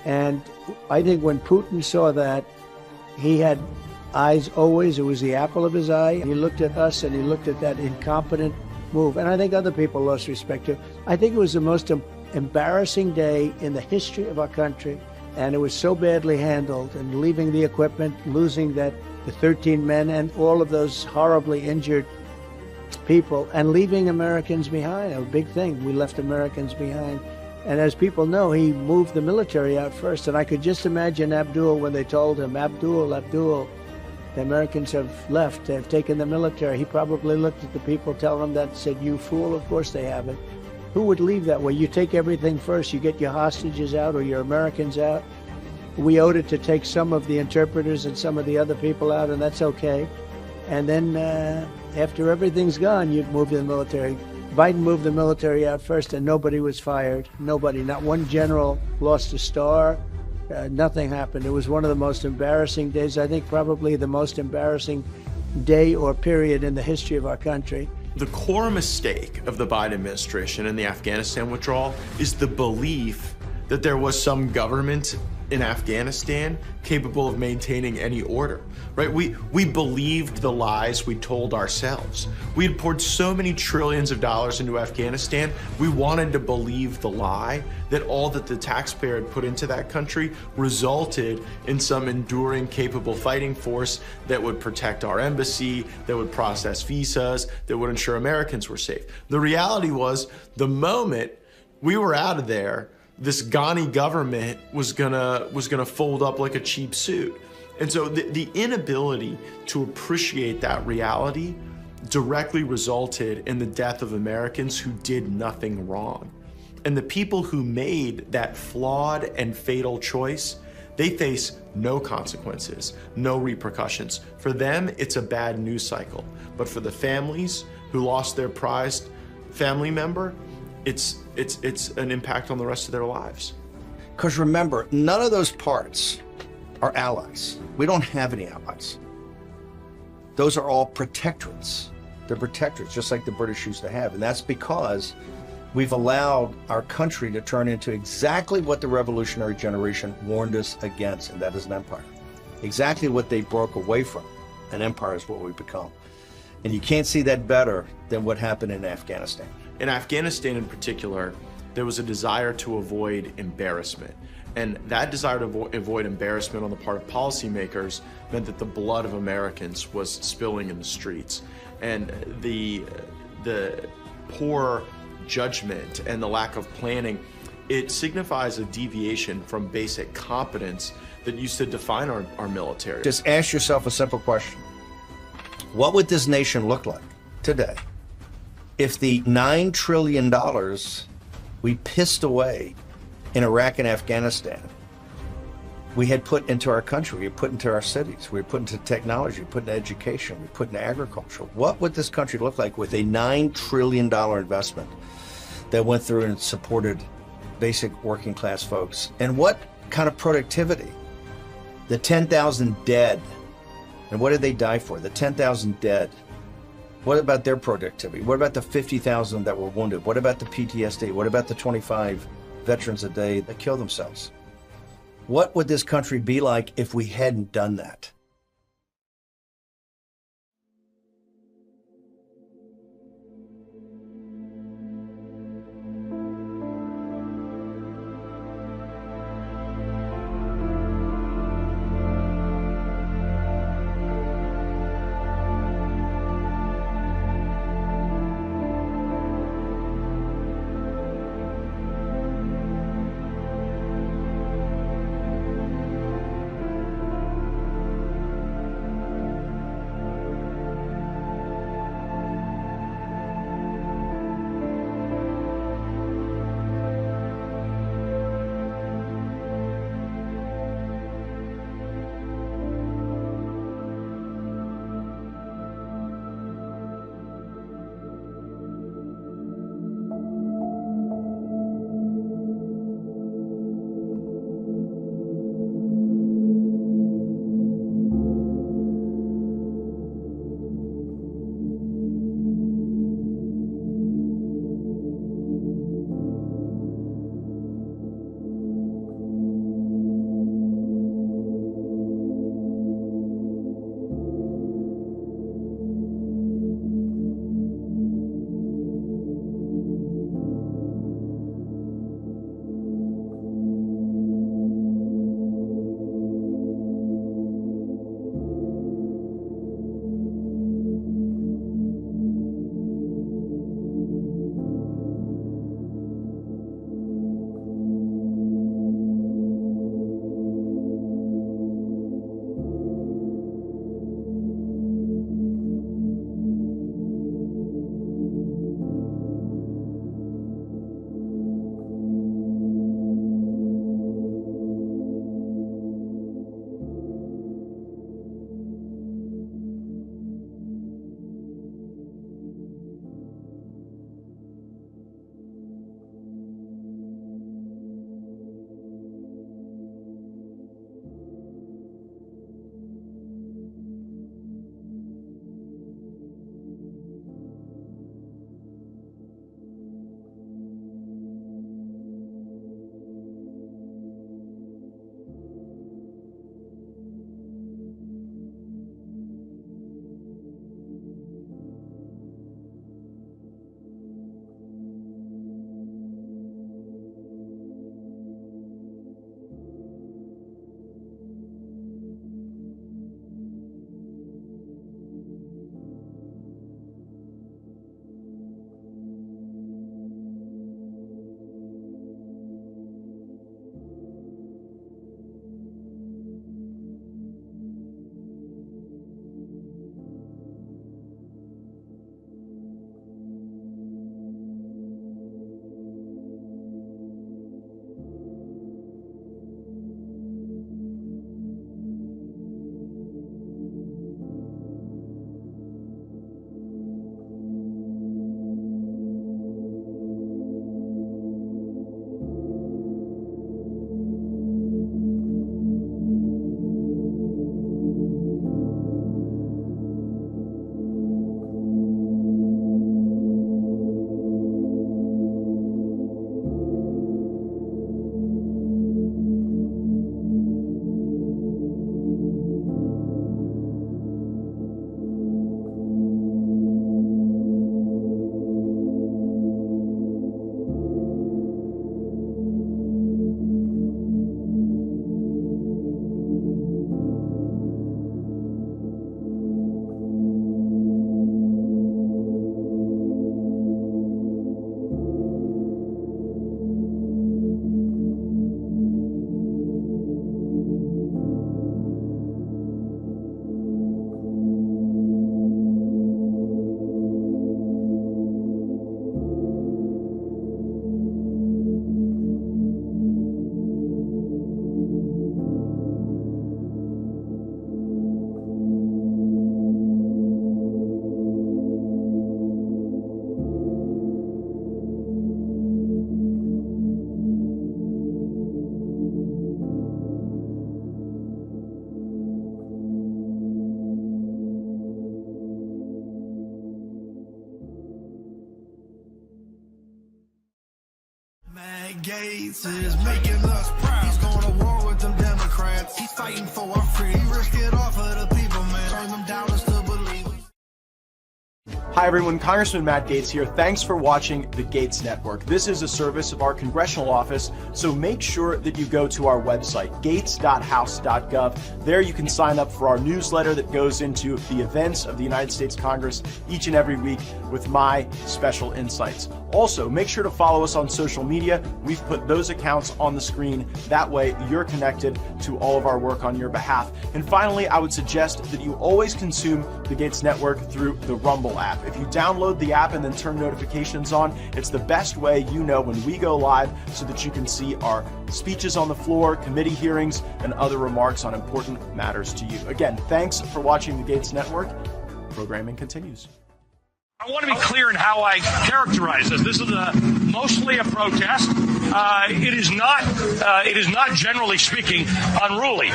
And I think when Putin saw that, he had eyes always, it was the apple of his eye. He looked at us and he looked at that incompetent move. And I think other people lost respect to it. I think it was the most embarrassing day in the history of our country. And it was so badly handled, and leaving the equipment, losing the 13 men and all of those horribly injured people, and leaving Americans behind. A big thing. We left Americans behind. And as people know, he moved the military out first. And I could just imagine Abdul when they told him, Abdul, the Americans have left, they've taken the military. He probably looked at the people telling him that and said, you fool, of course they haven't. Who would leave that way? You take everything first. You get your hostages out or your Americans out. We owed it to take some of the interpreters and some of the other people out, and that's okay. And then after everything's gone, you'd move the military. Biden moved the military out first, and nobody was fired. Nobody, not one general lost a star. Nothing happened. It was one of the most embarrassing days, I think probably the most embarrassing day or period in the history of our country. The core mistake of the Biden administration and the Afghanistan withdrawal is the belief that there was some government in Afghanistan capable of maintaining any order, right? We believed the lies we told ourselves. We had poured so many trillions of dollars into Afghanistan, we wanted to believe the lie that all that the taxpayer had put into that country resulted in some enduring, capable fighting force that would protect our embassy, that would process visas, that would ensure Americans were safe. The reality was, the moment we were out of there, this Ghani government was gonna fold up like a cheap suit. And so the inability to appreciate that reality directly resulted in the death of Americans who did nothing wrong. And the people who made that flawed and fatal choice, they face no consequences, no repercussions. For them, it's a bad news cycle. But for the families who lost their prized family member, it's an impact on the rest of their lives. Because remember, none of those parts are allies. We don't have any allies. Those are all protectorates. They're protectorates, just like the British used to have. And that's because we've allowed our country to turn into exactly what the revolutionary generation warned us against, and that is an empire. Exactly what they broke away from. An empire is what we've become. And you can't see that better than what happened in Afghanistan. In Afghanistan in particular, there was a desire to avoid embarrassment. And that desire to avoid embarrassment on the part of policymakers meant that the blood of Americans was spilling in the streets. And the poor judgment and the lack of planning, it signifies a deviation from basic competence that used to define our military. Just ask yourself a simple question. What would this nation look like today if the $9 trillion we pissed away in Iraq and Afghanistan we had put into our country, we had put into our cities, we had put into technology, we put into education, we put into agriculture? What would this country look like with a $9 trillion investment that went through and supported basic working class folks? And what kind of productivity? The 10,000 dead. And what did they die for? The 10,000 dead. What about their productivity? What about the 50,000 that were wounded? What about the PTSD? What about the 25 veterans a day that kill themselves? What would this country be like if we hadn't done that? Gaetz is making us proud. He's going to war with them Democrats. He's fighting for our freedom. He risked it all for the people, man. Turn them doubters to believers. Hi everyone, Congressman Matt Gaetz here. Thanks for watching the Gaetz Network. This is a service of our congressional office, so make sure that you go to our website, gaetz.house.gov. There you can sign up for our newsletter that goes into the events of the United States Congress each and every week with my special insights. Also, make sure to follow us on social media. We've put those accounts on the screen. That way you're connected to all of our work on your behalf. And finally, I would suggest that you always consume the Gaetz Network through the Rumble app. If you download the app and then turn notifications on, it's the best way you know when we go live so that you can see our speeches on the floor, committee hearings, and other remarks on important matters to you. Again, thanks for watching the Gaetz Network. Programming continues. I want to be clear in how I characterize this. This is mostly a protest. It is not, generally speaking, unruly.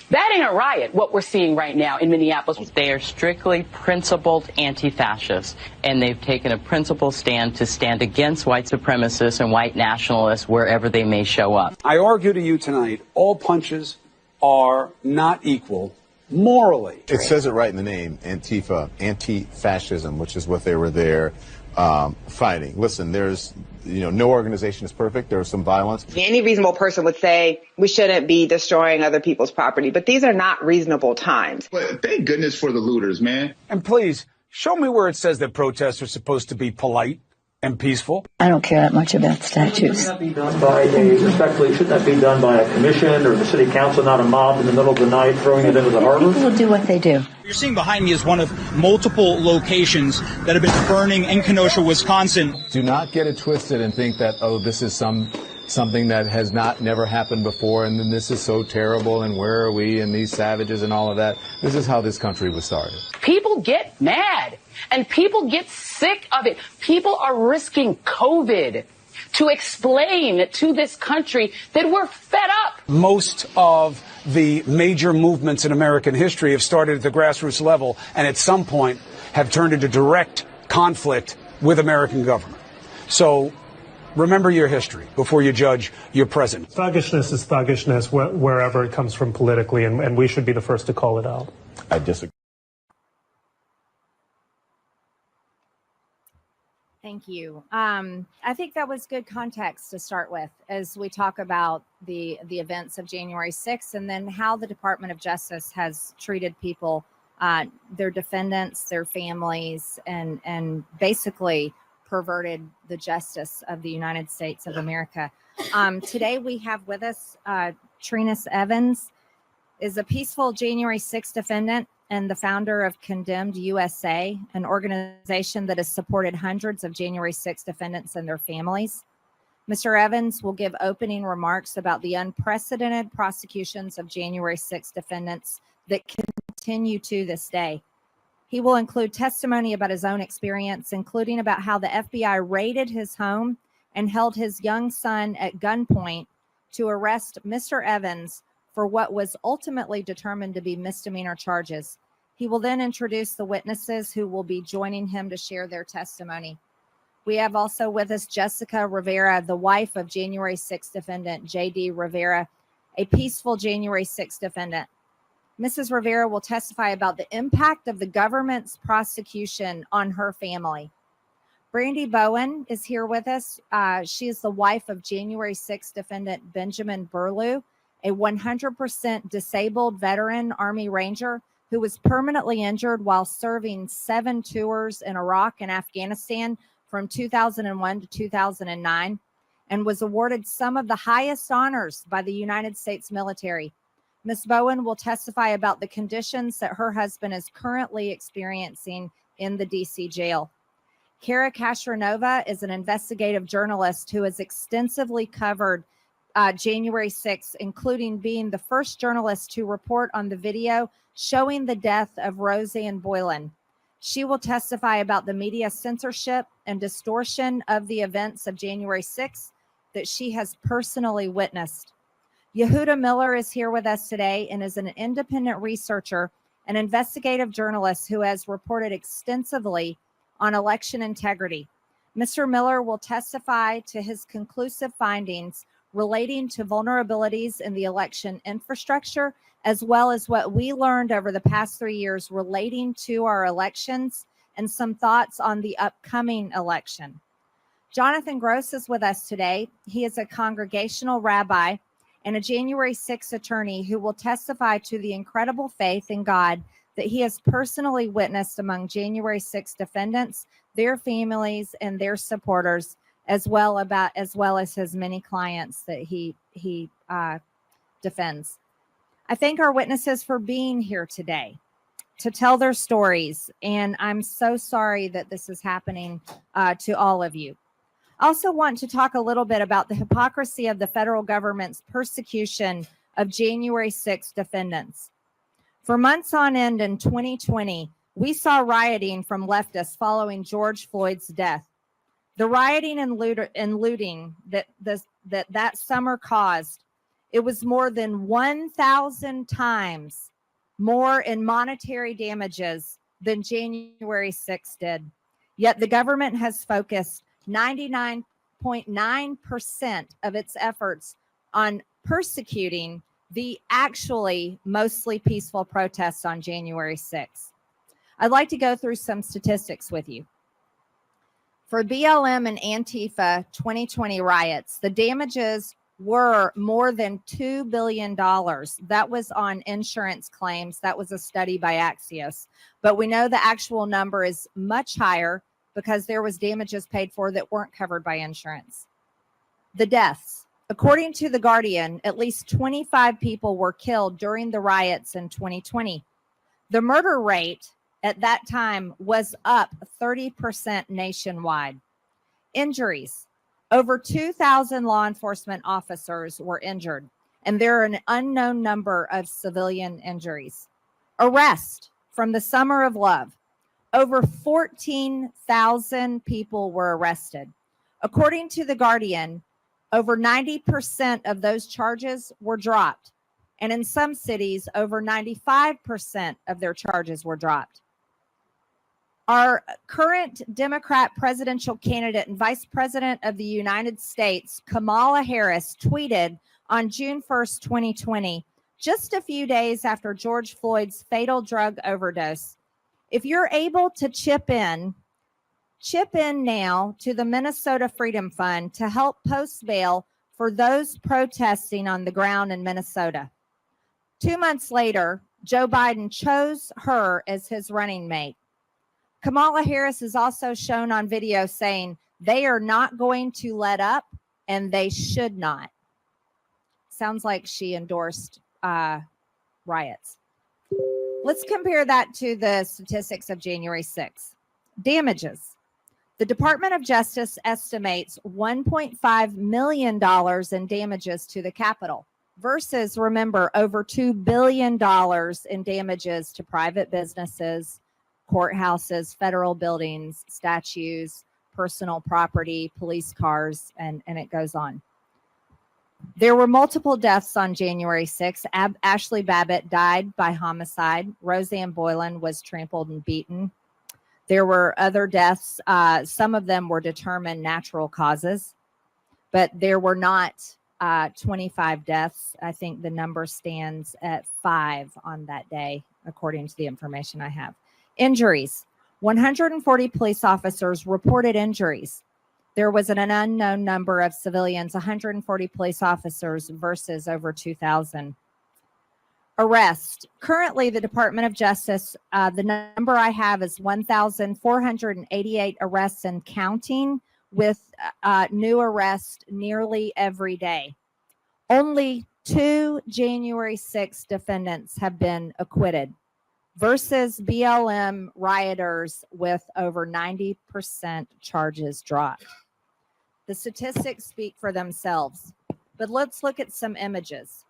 That ain't a riot, what we're seeing right now in Minneapolis. They are strictly principled anti-fascists, and they've taken a principled stand to stand against white supremacists and white nationalists wherever they may show up. I argue to you tonight, all punches are not equal morally. It says it right in the name, Antifa, anti-fascism, which is what they were there fighting. Listen, there's, no organization is perfect. There was some violence. Any reasonable person would say we shouldn't be destroying other people's property, but these are not reasonable times. But thank goodness for the looters, man. And please, show me where it says that protests are supposed to be polite and peaceful. I don't care that much about statues. Shouldn't that be done by shouldn't that be done by a commission or the city council, not a mob in the middle of the night throwing it into the harbor? People will do what they do. You're seeing behind me is one of multiple locations that have been burning in Kenosha, Wisconsin. Do not get it twisted and think that, this is something that has never happened before, and then this is so terrible, and where are we, and these savages and all of that. This is how this country was started. People get mad, and people get sick of it. People are risking COVID to explain to this country that we're fed up. Most of the major movements in American history have started at the grassroots level and at some point have turned into direct conflict with American government. So remember your history before you judge your present. Thuggishness is thuggishness wherever it comes from politically, and we should be the first to call it out. I disagree. Thank you. I think that was good context to start with as we talk about the events of January 6th and then how the Department of Justice has treated people, their defendants, their families, and basically perverted the justice of the United States of America. Today we have with us Trinus Evans, is a peaceful January 6th defendant and the founder of Condemned USA, an organization that has supported hundreds of January 6th defendants and their families. Mr. Evans will give opening remarks about the unprecedented prosecutions of January 6th defendants that continue to this day. He will include testimony about his own experience, including about how the FBI raided his home and held his young son at gunpoint to arrest Mr. Evans for what was ultimately determined to be misdemeanor charges. He will then introduce the witnesses who will be joining him to share their testimony. We have also with us Jessica Rivera, the wife of January 6th defendant J.D. Rivera, a peaceful January 6th defendant. Mrs. Rivera will testify about the impact of the government's prosecution on her family. Brandy Bowen is here with us. She is the wife of January 6th defendant Benjamin Burlew, a 100% disabled veteran Army Ranger who was permanently injured while serving 7 tours in Iraq and Afghanistan from 2001 to 2009 and was awarded some of the highest honors by the United States military. Ms. Bowen will testify about the conditions that her husband is currently experiencing in the D.C. jail. Kara Kashranova is an investigative journalist who has extensively covered January 6th, including being the first journalist to report on the video showing the death of Roseanne Boylan. She will testify about the media censorship and distortion of the events of January 6th that she has personally witnessed. Yehuda Miller is here with us today and is an independent researcher and investigative journalist who has reported extensively on election integrity. Mr. Miller will testify to his conclusive findings relating to vulnerabilities in the election infrastructure, as well as what we learned over the past 3 years relating to our elections and some thoughts on the upcoming election. Jonathan Gross is with us today. He is a congregational rabbi and a January 6th attorney who will testify to the incredible faith in God that he has personally witnessed among January 6th defendants, their families, and their supporters, as well as his many clients that he defends. I thank our witnesses for being here today to tell their stories, and I'm so sorry that this is happening to all of you. I also want to talk a little bit about the hypocrisy of the federal government's persecution of January 6th defendants. For months on end in 2020, we saw rioting from leftists following George Floyd's death. The rioting and looting that summer caused, it was more than 1,000 times more in monetary damages than January 6th did. Yet the government has focused 99.9% of its efforts on persecuting the actually mostly peaceful protests on January 6th. I'd like to go through some statistics with you. For BLM and Antifa 2020 riots, the damages were more than $2 billion. That was on insurance claims. That was a study by Axios. But we know the actual number is much higher because there was damages paid for that weren't covered by insurance. The deaths. According to The Guardian, at least 25 people were killed during the riots in 2020. The murder rate at that time was up 30% nationwide. Injuries. Over 2,000 law enforcement officers were injured, and there are an unknown number of civilian injuries. Arrest from the Summer of Love. Over 14,000 people were arrested. According to The Guardian, over 90% of those charges were dropped. And in some cities, over 95% of their charges were dropped. Our current Democrat presidential candidate and Vice President of the United States, Kamala Harris, tweeted on June 1st, 2020, just a few days after George Floyd's fatal drug overdose, if you're able to chip in now to the Minnesota Freedom Fund to help post bail for those protesting on the ground in Minnesota. 2 months later, Joe Biden chose her as his running mate. Kamala Harris is also shown on video saying they are not going to let up and they should not. Sounds like she endorsed riots. Let's compare that to the statistics of January 6th. Damages. The Department of Justice estimates $1.5 million in damages to the Capitol versus, remember, over $2 billion in damages to private businesses, courthouses, federal buildings, statues, personal property, police cars, and it goes on. There were multiple deaths on January 6th. Ashley Babbitt died by homicide. Roseanne Boylan was trampled and beaten. There were other deaths. Some of them were determined natural causes, but there were not 25 deaths. I think the number stands at 5 on that day, according to the information I have. Injuries. 140 police officers reported injuries. There was an unknown number of civilians, 140 police officers versus over 2,000. Arrest. Currently, the Department of Justice, the number I have is 1,488 arrests and counting, with new arrests nearly every day. Only 2 January 6 defendants have been acquitted versus BLM rioters with over 90% charges dropped. The statistics speak for themselves, but let's look at some images.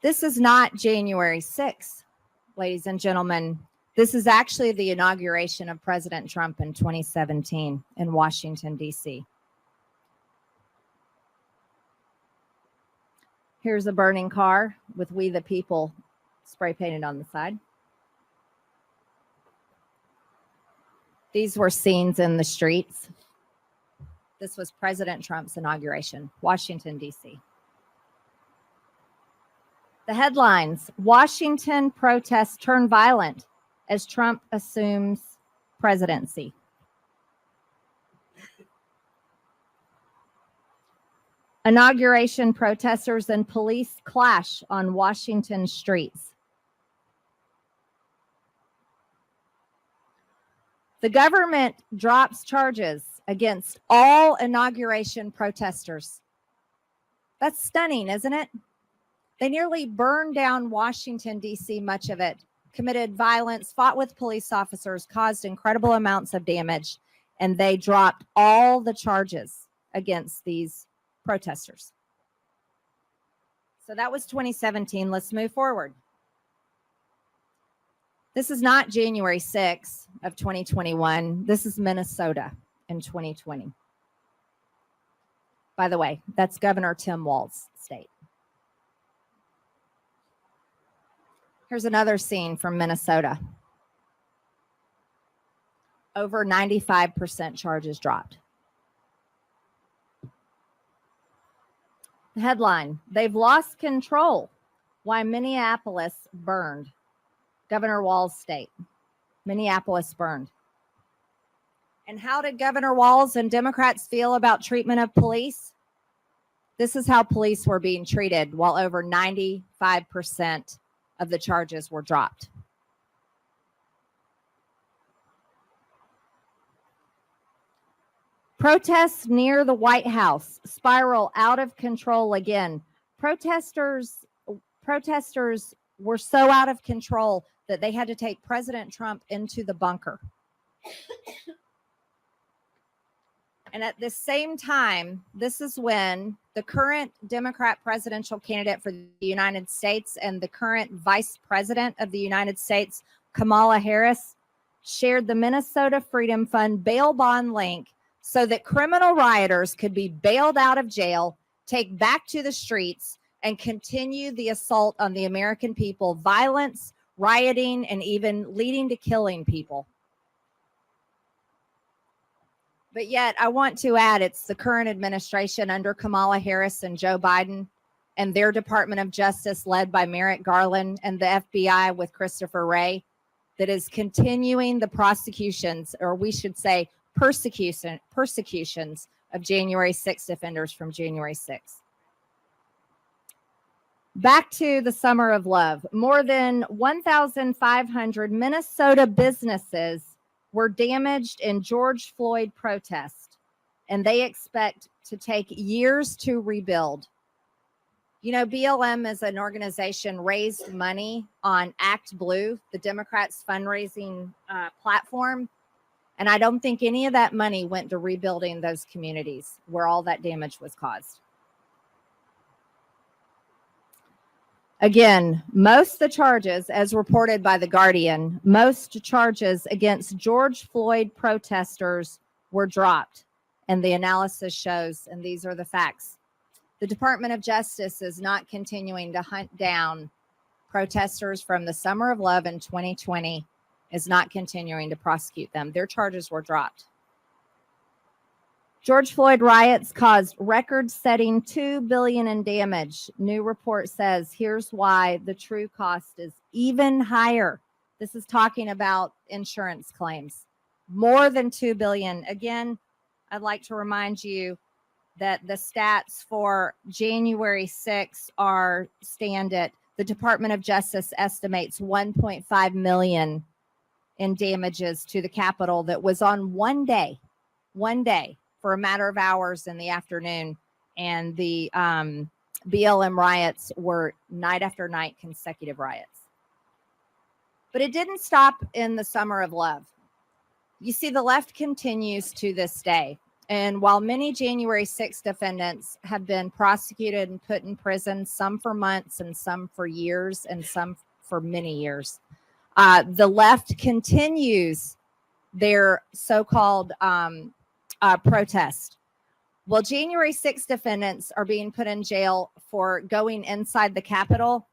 This is not January 6th, ladies and gentlemen. This is actually the inauguration of President Trump in 2017 in Washington, D.C. Here's a burning car with "We the People" spray painted on the side. These were scenes in the streets. This was President Trump's inauguration, Washington, D.C. The headlines: Washington protests turn violent as Trump assumes presidency. Inauguration protesters and police clash on Washington streets. The government drops charges against all inauguration protesters. That's stunning, isn't it? They nearly burned down Washington, D.C., much of it, committed violence, fought with police officers, caused incredible amounts of damage, and they dropped all the charges against these protesters. So that was 2017. Let's move forward. This is not January 6th of 2021. This is Minnesota in 2020. By the way, that's Governor Tim Walz's state. Here's another scene from Minnesota. Over 95% charges dropped. Headline: They've lost control. Why Minneapolis burned. Governor Walz's state. Minneapolis burned. And how did Governor Walz and Democrats feel about treatment of police? This is how police were being treated while over 95% of the charges were dropped. Protests near the White House spiral out of control again. Protesters were so out of control that they had to take President Trump into the bunker. And at the same time, this is when the current Democrat presidential candidate for the United States and the current vice president of the United States, Kamala Harris, shared the Minnesota Freedom Fund bail bond link so that criminal rioters could be bailed out of jail, take back to the streets, and continue the assault on the American people, violence, rioting, and even leading to killing people. But yet, I want to add, it's the current administration under Kamala Harris and Joe Biden and their Department of Justice led by Merrick Garland and the FBI with Christopher Wray that is continuing the prosecutions, or we should say persecutions of January 6th offenders from January 6th. Back to the Summer of Love. More than 1,500 Minnesota businesses were damaged in George Floyd protest, and they expect to take years to rebuild. You know, BLM as an organization raised money on Act Blue, the Democrats' fundraising platform, and I don't think any of that money went to rebuilding those communities where all that damage was caused. Again, most of the charges, as reported by The Guardian, most charges against George Floyd protesters were dropped. And the analysis shows, and these are the facts, the Department of Justice is not continuing to hunt down protesters from the Summer of Love in 2020, is not continuing to prosecute them. Their charges were dropped. George Floyd riots caused record-setting $2 billion in damage. New report says, here's why the true cost is even higher. This is talking about insurance claims. More than $2 billion. Again, I'd like to remind you that the stats for January 6th stand at, the Department of Justice estimates $1.5 million in damages to the Capitol that was on one day, for a matter of hours in the afternoon. And the BLM riots were night after night consecutive riots. But it didn't stop in the Summer of Love. You see, the left continues to this day. And while many January 6th defendants have been prosecuted and put in prison, some for months and some for years and some for many years, the left continues their so-called protest. Well, January 6th defendants are being put in jail for going inside the Capitol.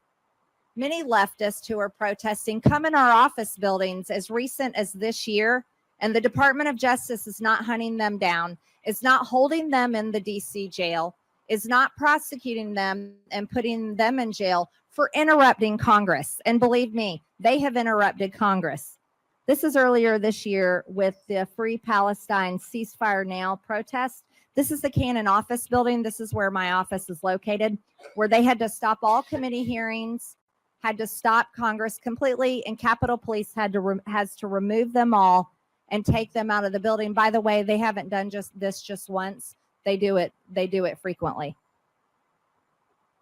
Many leftists who are protesting come in our office buildings as recent as this year And the Department of Justice is not hunting them down, is not holding them in the DC jail, is not prosecuting them and putting them in jail for interrupting Congress. And believe me, they have interrupted Congress. This is earlier this year with the Free Palestine Ceasefire Now protest. This is the Cannon office building. This is where my office is located, where they had to stop all committee hearings, had to stop Congress completely, and Capitol Police has to remove them all and take them out of the building. By the way, they haven't done just once. They do it frequently.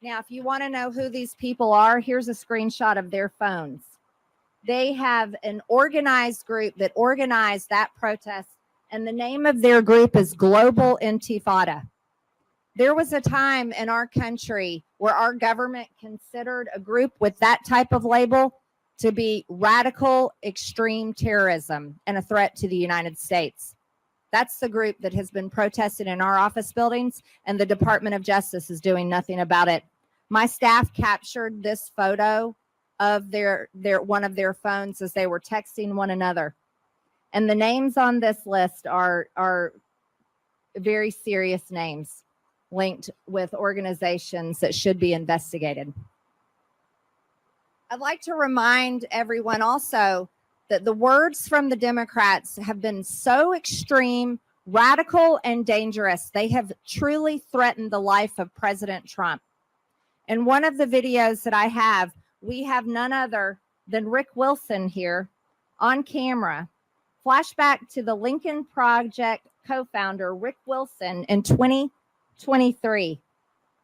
Now, if you want to know who these people are, here's a screenshot of their phones. They have an organized group that organized that protest, and the name of their group is Global Intifada. There was a time in our country where our government considered a group with that type of label to be radical extreme terrorism and a threat to the United States. That's the group that has been protested in our office buildings, and the Department of Justice is doing nothing about it. My staff captured this photo of one of their phones as they were texting one another. And the names on this list are very serious names linked with organizations that should be investigated. I'd like to remind everyone also that the words from the Democrats have been so extreme, radical, and dangerous. They have truly threatened the life of President Trump. In one of the videos that I have, we have none other than Rick Wilson here on camera. Flashback to the Lincoln Project co-founder, Rick Wilson, in 2023.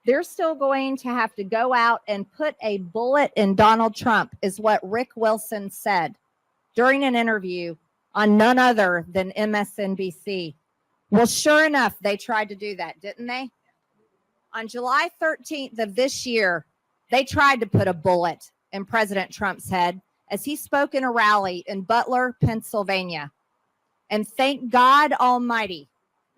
They're still going to have to go out and put a bullet in Donald Trump, is what Rick Wilson said during an interview on none other than MSNBC. Well, sure enough, they tried to do that, didn't they? On July 13th of this year, they tried to put a bullet in President Trump's head as he spoke in a rally in Butler, Pennsylvania. And thank God Almighty,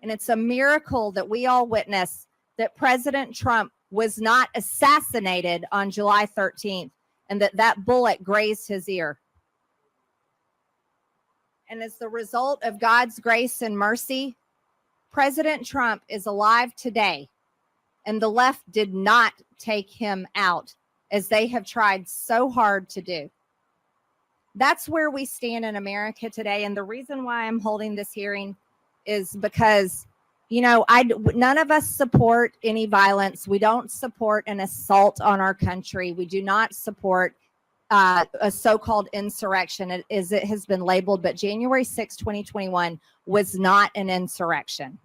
and it's a miracle that we all witnessed, that President Trump was not assassinated on July 13th and that bullet grazed his ear. And as the result of God's grace and mercy, President Trump is alive today, and the left did not take him out as they have tried so hard to do. That's where we stand in America today. And the reason why I'm holding this hearing is because, none of us support any violence. We don't support an assault on our country. We do not support a so-called insurrection, as it has been labeled. But January 6, 2021 was not an insurrection.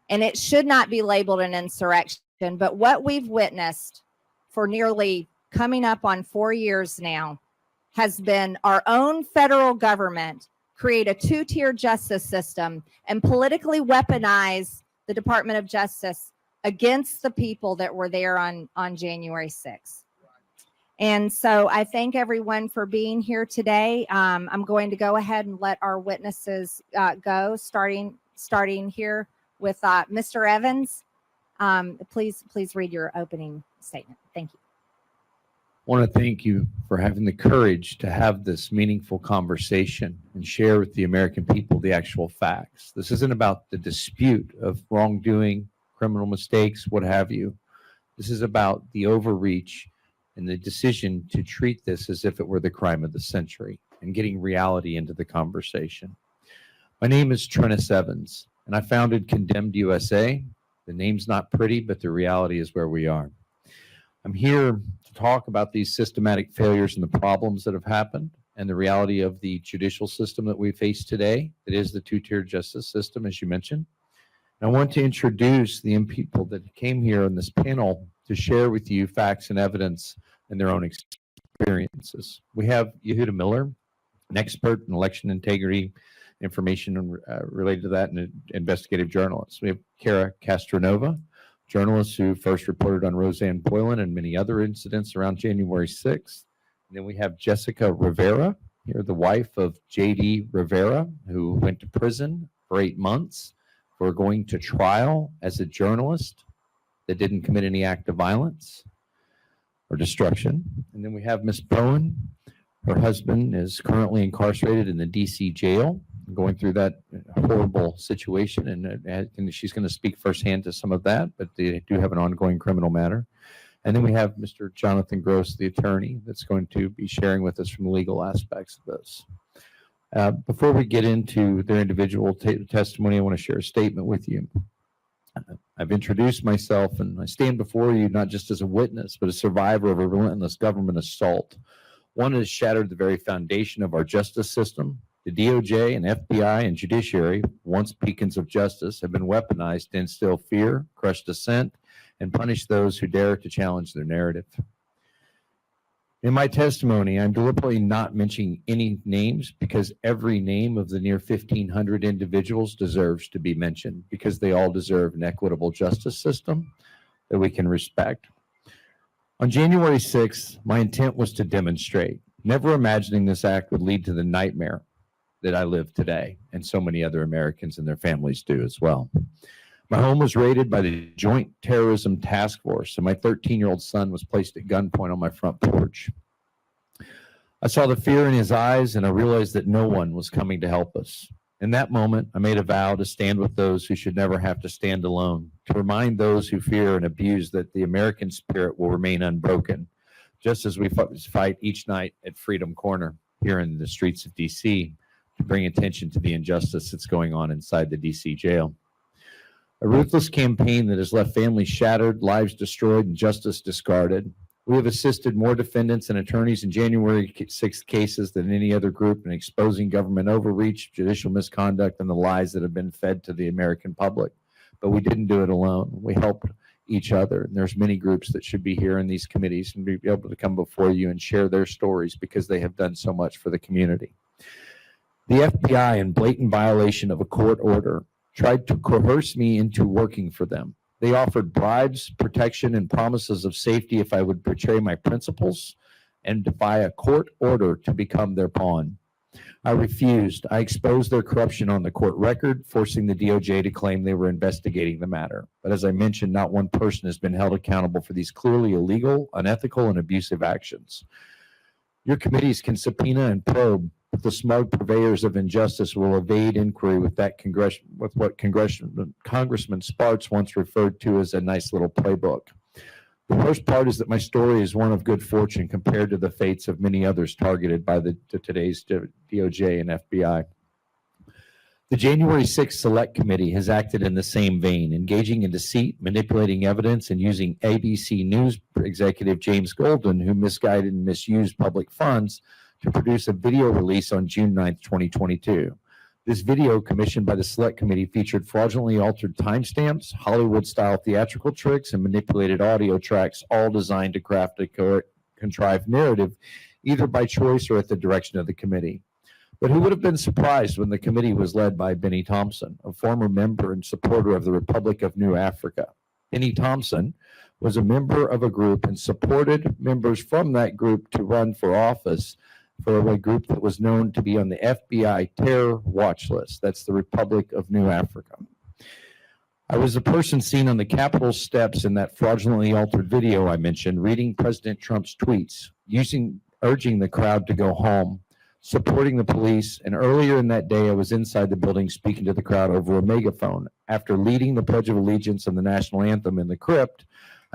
And it should not be labeled an insurrection. But what we've witnessed for nearly coming up on 4 years now has been our own federal government create a two-tier justice system and politically weaponize the Department of Justice against the people that were there on January 6th. And so I thank everyone for being here today. I'm going to go ahead and let our witnesses go, starting here with Mr. Evans. Please read your opening statement. Thank you. I want to thank you for having the courage to have this meaningful conversation and share with the American people the actual facts. This isn't about the dispute of wrongdoing, criminal mistakes, what have you. This is about the overreach and the decision to treat this as if it were the crime of the century and getting reality into the conversation. My name is Trennis Evans, and I founded Condemned USA. The name's not pretty, but the reality is where we are. I'm here to talk about these systematic failures and the problems that have happened and the reality of the judicial system that we face today. It is the two-tier justice system, as you mentioned. And I want to introduce the people that came here on this panel to share with you facts and evidence and their own experiences. We have Yehuda Miller, an expert in election integrity, information related to that, and an investigative journalist. We have Kara Castronova, journalist who first reported on Roseanne Boylan and many other incidents around January 6th. And then we have Jessica Rivera, here, the wife of J.D. Rivera, who went to prison for 8 months for going to trial as a journalist that didn't commit any act of violence or destruction. And then we have Miss Bowen. Her husband is currently incarcerated in the D.C. jail. going through that horrible situation, and she's going to speak firsthand to some of that, but they do have an ongoing criminal matter. And then we have Mr. Jonathan Gross, the attorney, that's going to be sharing with us from the legal aspects of this. Before we get into their individual testimony, I want to share a statement with you. I've introduced myself, and I stand before you not just as a witness, but a survivor of a relentless government assault. One that has shattered the very foundation of our justice system. The DOJ and FBI and judiciary, once beacons of justice, have been weaponized to instill fear, crush dissent, and punish those who dare to challenge their narrative. In my testimony, I'm deliberately not mentioning any names because every name of the near 1,500 individuals deserves to be mentioned because they all deserve an equitable justice system that we can respect. On January 6th, my intent was to demonstrate, never imagining this act would lead to the nightmare that I live today, and so many other Americans and their families do as well. My home was raided by the Joint Terrorism Task Force, and my 13-year-old son was placed at gunpoint on my front porch. I saw the fear in his eyes, and I realized that no one was coming to help us. In that moment, I made a vow to stand with those who should never have to stand alone, to remind those who fear and abuse that the American spirit will remain unbroken, just as we fight each night at Freedom Corner here in the streets of D.C. to bring attention to the injustice that's going on inside the D.C. jail. A ruthless campaign that has left families shattered, lives destroyed, and justice discarded. We have assisted more defendants and attorneys in January 6 cases than any other group in exposing government overreach, judicial misconduct, and the lies that have been fed to the American public. But we didn't do it alone. We helped each other. And there's many groups that should be here in these committees and be able to come before you and share their stories because they have done so much for the community. The FBI, in blatant violation of a court order, tried to coerce me into working for them. They offered bribes, protection, and promises of safety if I would betray my principles and defy a court order to become their pawn. I refused. I exposed their corruption on the court record, forcing the DOJ to claim they were investigating the matter. But as I mentioned, not one person has been held accountable for these clearly illegal, unethical, and abusive actions. Your committees can subpoena and probe, but the smug purveyors of injustice will evade inquiry with what Congressman Sparks once referred to as a nice little playbook. The worst part is that my story is one of good fortune compared to the fates of many others targeted by today's DOJ and FBI. The January 6th Select Committee has acted in the same vein, engaging in deceit, manipulating evidence, and using ABC News executive James Golden, who misguided and misused public funds, to produce a video release on June 9th, 2022. This video, commissioned by the Select Committee, featured fraudulently altered timestamps, Hollywood-style theatrical tricks, and manipulated audio tracks, all designed to craft a contrived narrative, either by choice or at the direction of the committee. But who would have been surprised when the committee was led by Benny Thompson, a former member and supporter of the Republic of New Africa? Benny Thompson was a member of a group and supported members from that group to run for office for a group that was known to be on the FBI terror watch list. That's the Republic of New Africa. I was the person seen on the Capitol steps in that fraudulently altered video I mentioned, reading President Trump's tweets, urging the crowd to go home, supporting the police, and earlier in that day I was inside the building speaking to the crowd over a megaphone. After leading the Pledge of Allegiance and the national anthem in the crypt,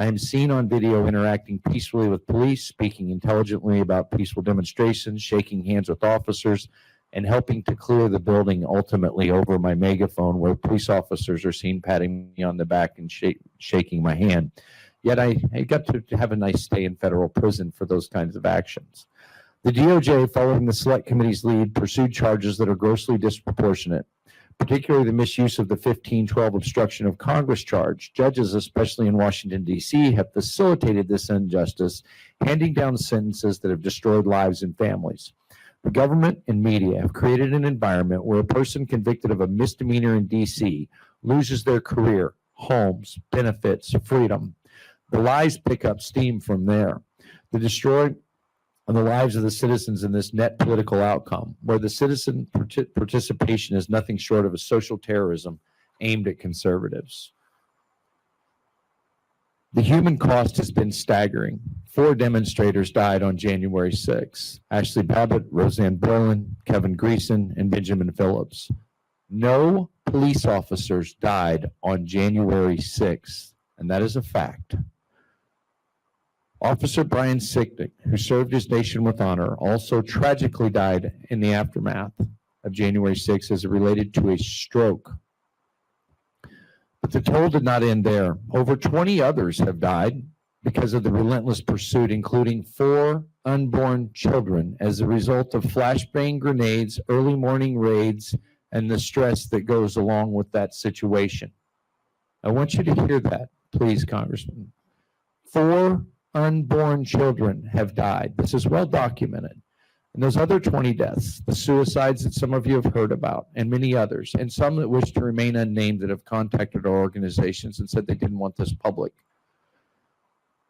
I am seen on video interacting peacefully with police, speaking intelligently about peaceful demonstrations, shaking hands with officers, and helping to clear the building ultimately over my megaphone, where police officers are seen patting me on the back and shaking my hand. Yet I got to have a nice stay in federal prison for those kinds of actions. The DOJ, following the Select Committee's lead, pursued charges that are grossly disproportionate, particularly the misuse of the 1512 obstruction of Congress charge. Judges, especially in Washington, D.C., have facilitated this injustice, handing down sentences that have destroyed lives and families. The government and media have created an environment where a person convicted of a misdemeanor in D.C. loses their career, homes, benefits, freedom. The lies pick up steam from there. The destroy on the lives of the citizens in this net political outcome, where the citizen participation is nothing short of a social terrorism aimed at conservatives. The human cost has been staggering. 4 demonstrators died on January 6th. Ashley Babbitt, Roseanne Boylan, Kevin Greason, and Benjamin Phillips. No police officers died on January 6th, and that is a fact. Officer Brian Sicknick, who served his nation with honor, also tragically died in the aftermath of January 6th as it related to a stroke. But the toll did not end there. Over 20 others have died because of the relentless pursuit, including 4 unborn children as a result of flashbang grenades, early morning raids, and the stress that goes along with that situation. I want you to hear that, please, Congressman. 4 unborn children have died. This is well documented. And those other 20 deaths, the suicides that some of you have heard about, and many others, and some that wish to remain unnamed that have contacted our organizations and said they didn't want this public.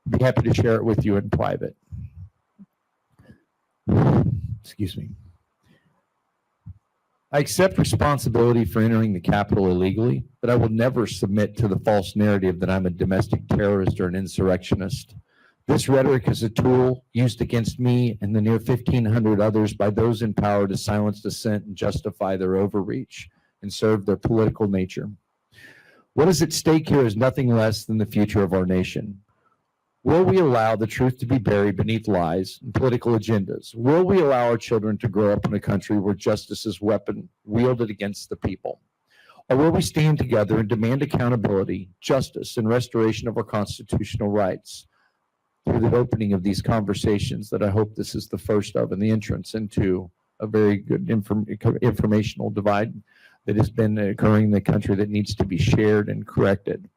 I'd be happy to share it with you in private. Excuse me. I accept responsibility for entering the Capitol illegally, but I will never submit to the false narrative that I'm a domestic terrorist or an insurrectionist. This rhetoric is a tool used against me and the near 1,500 others by those in power to silence dissent and justify their overreach and serve their political nature. What is at stake here is nothing less than the future of our nation. Will we allow the truth to be buried beneath lies and political agendas? Will we allow our children to grow up in a country where justice is a weapon wielded against the people? Or will we stand together and demand accountability, justice, and restoration of our constitutional rights? Through the opening of these conversations that I hope this is the first of, and the entrance into a very good informational divide that has been occurring in the country that needs to be shared and corrected.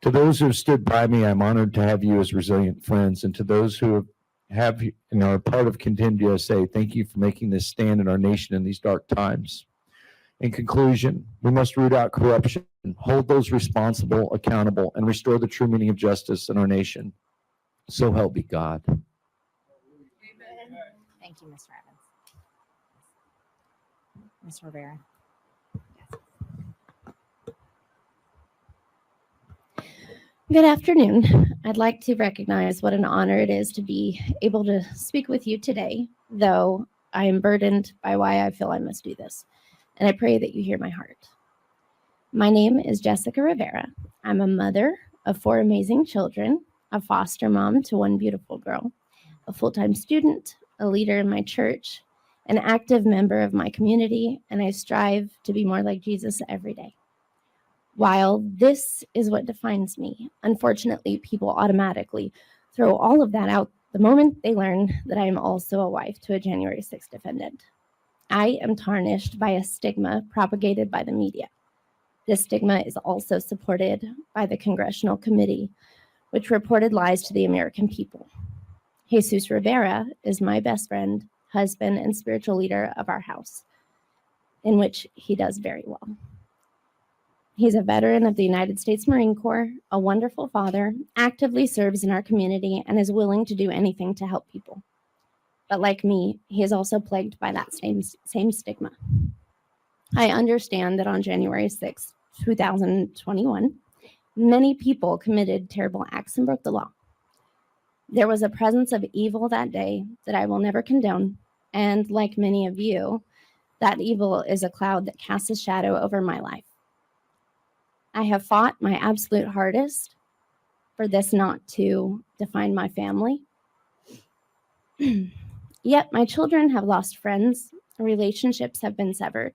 To those who have stood by me, I'm honored to have you as resilient friends. And to those who have and are part of Contend USA, thank you for making this stand in our nation in these dark times. In conclusion, we must root out corruption, hold those responsible accountable, and restore the true meaning of justice in our nation. So help me God. Amen. Thank you, Mr. Evans. Ms. Rivera. Good afternoon. I'd like to recognize what an honor it is to be able to speak with you today, though I am burdened by why I feel I must do this, and I pray that you hear my heart. My name is Jessica Rivera. I'm a mother of 4 amazing children, a foster mom to 1 beautiful girl, a full-time student, a leader in my church, an active member of my community, and I strive to be more like Jesus every day. While this is what defines me, unfortunately, people automatically throw all of that out the moment they learn that I am also a wife to a January 6th defendant. I am tarnished by a stigma propagated by the media. This stigma is also supported by the Congressional Committee, which reported lies to the American people. Jesus Rivera is my best friend, husband, and spiritual leader of our house, in which he does very well. He's a veteran of the United States Marine Corps, a wonderful father, actively serves in our community, and is willing to do anything to help people. But like me, he is also plagued by that same stigma. I understand that on January 6, 2021, many people committed terrible acts and broke the law. There was a presence of evil that day that I will never condone, and like many of you, that evil is a cloud that casts a shadow over my life. I have fought my absolute hardest for this not to define my family. Yet my children have lost friends, relationships have been severed,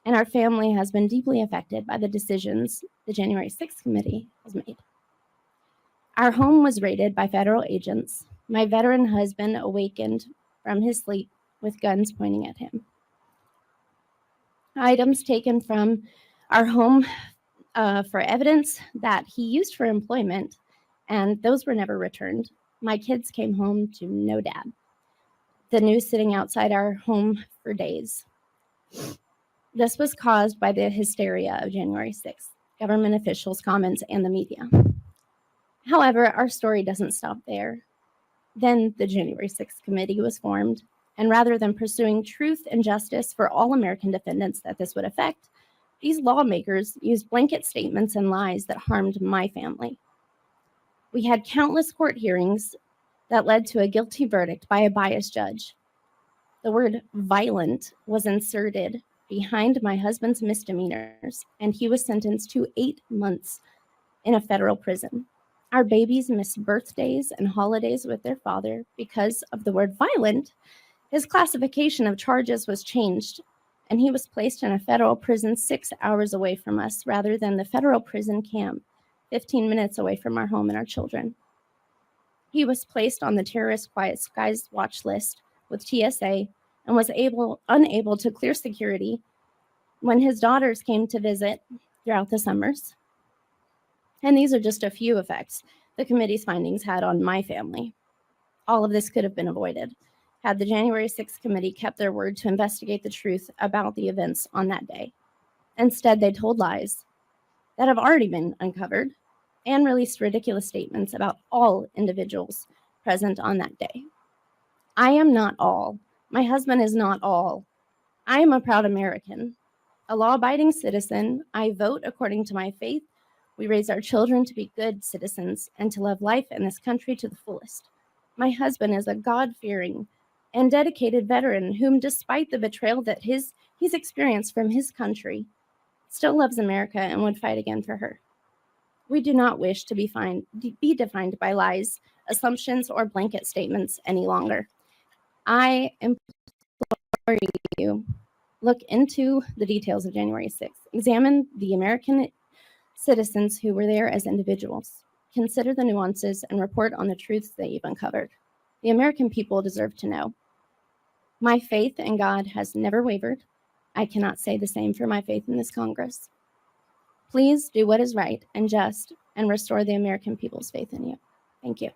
and our family has been deeply affected by the decisions the January 6th committee has made. Our home was raided by federal agents. My veteran husband awakened from his sleep with guns pointing at him. Items taken from our home for evidence that he used for employment, and those were never returned. My kids came home to no dad. The news sitting outside our home for days. This was caused by the hysteria of January 6th, government officials' comments, and the media. However, our story doesn't stop there. Then the January 6th committee was formed, and rather than pursuing truth and justice for all American defendants that this would affect, these lawmakers used blanket statements and lies that harmed my family. We had countless court hearings that led to a guilty verdict by a biased judge. The word violent was inserted behind my husband's misdemeanors, and he was sentenced to 8 months in a federal prison. Our babies missed birthdays and holidays with their father because of the word violent. His classification of charges was changed, and he was placed in a federal prison 6 hours away from us rather than the federal prison camp 15 minutes away from our home and our children. He was placed on the terrorist quiet skies watch list with TSA and was unable to clear security when his daughters came to visit throughout the summers. And these are just a few effects the committee's findings had on my family. All of this could have been avoided had the January 6th committee kept their word to investigate the truth about the events on that day. Instead, they told lies that have already been uncovered and released ridiculous statements about all individuals present on that day. I am not all. My husband is not all. I am a proud American, a law-abiding citizen. I vote according to my faith. We raise our children to be good citizens and to love life in this country to the fullest. My husband is a God-fearing and dedicated veteran whom, despite the betrayal that he's experienced from his country, still loves America and would fight again for her. We do not wish to be defined by lies, assumptions, or blanket statements any longer. I implore you, look into the details of January 6th. Examine the American citizens who were there as individuals. Consider the nuances and report on the truths that you've uncovered. The American people deserve to know. My faith in God has never wavered. I cannot say the same for my faith in this Congress. Please do what is right and just and restore the American people's faith in you. Thank you.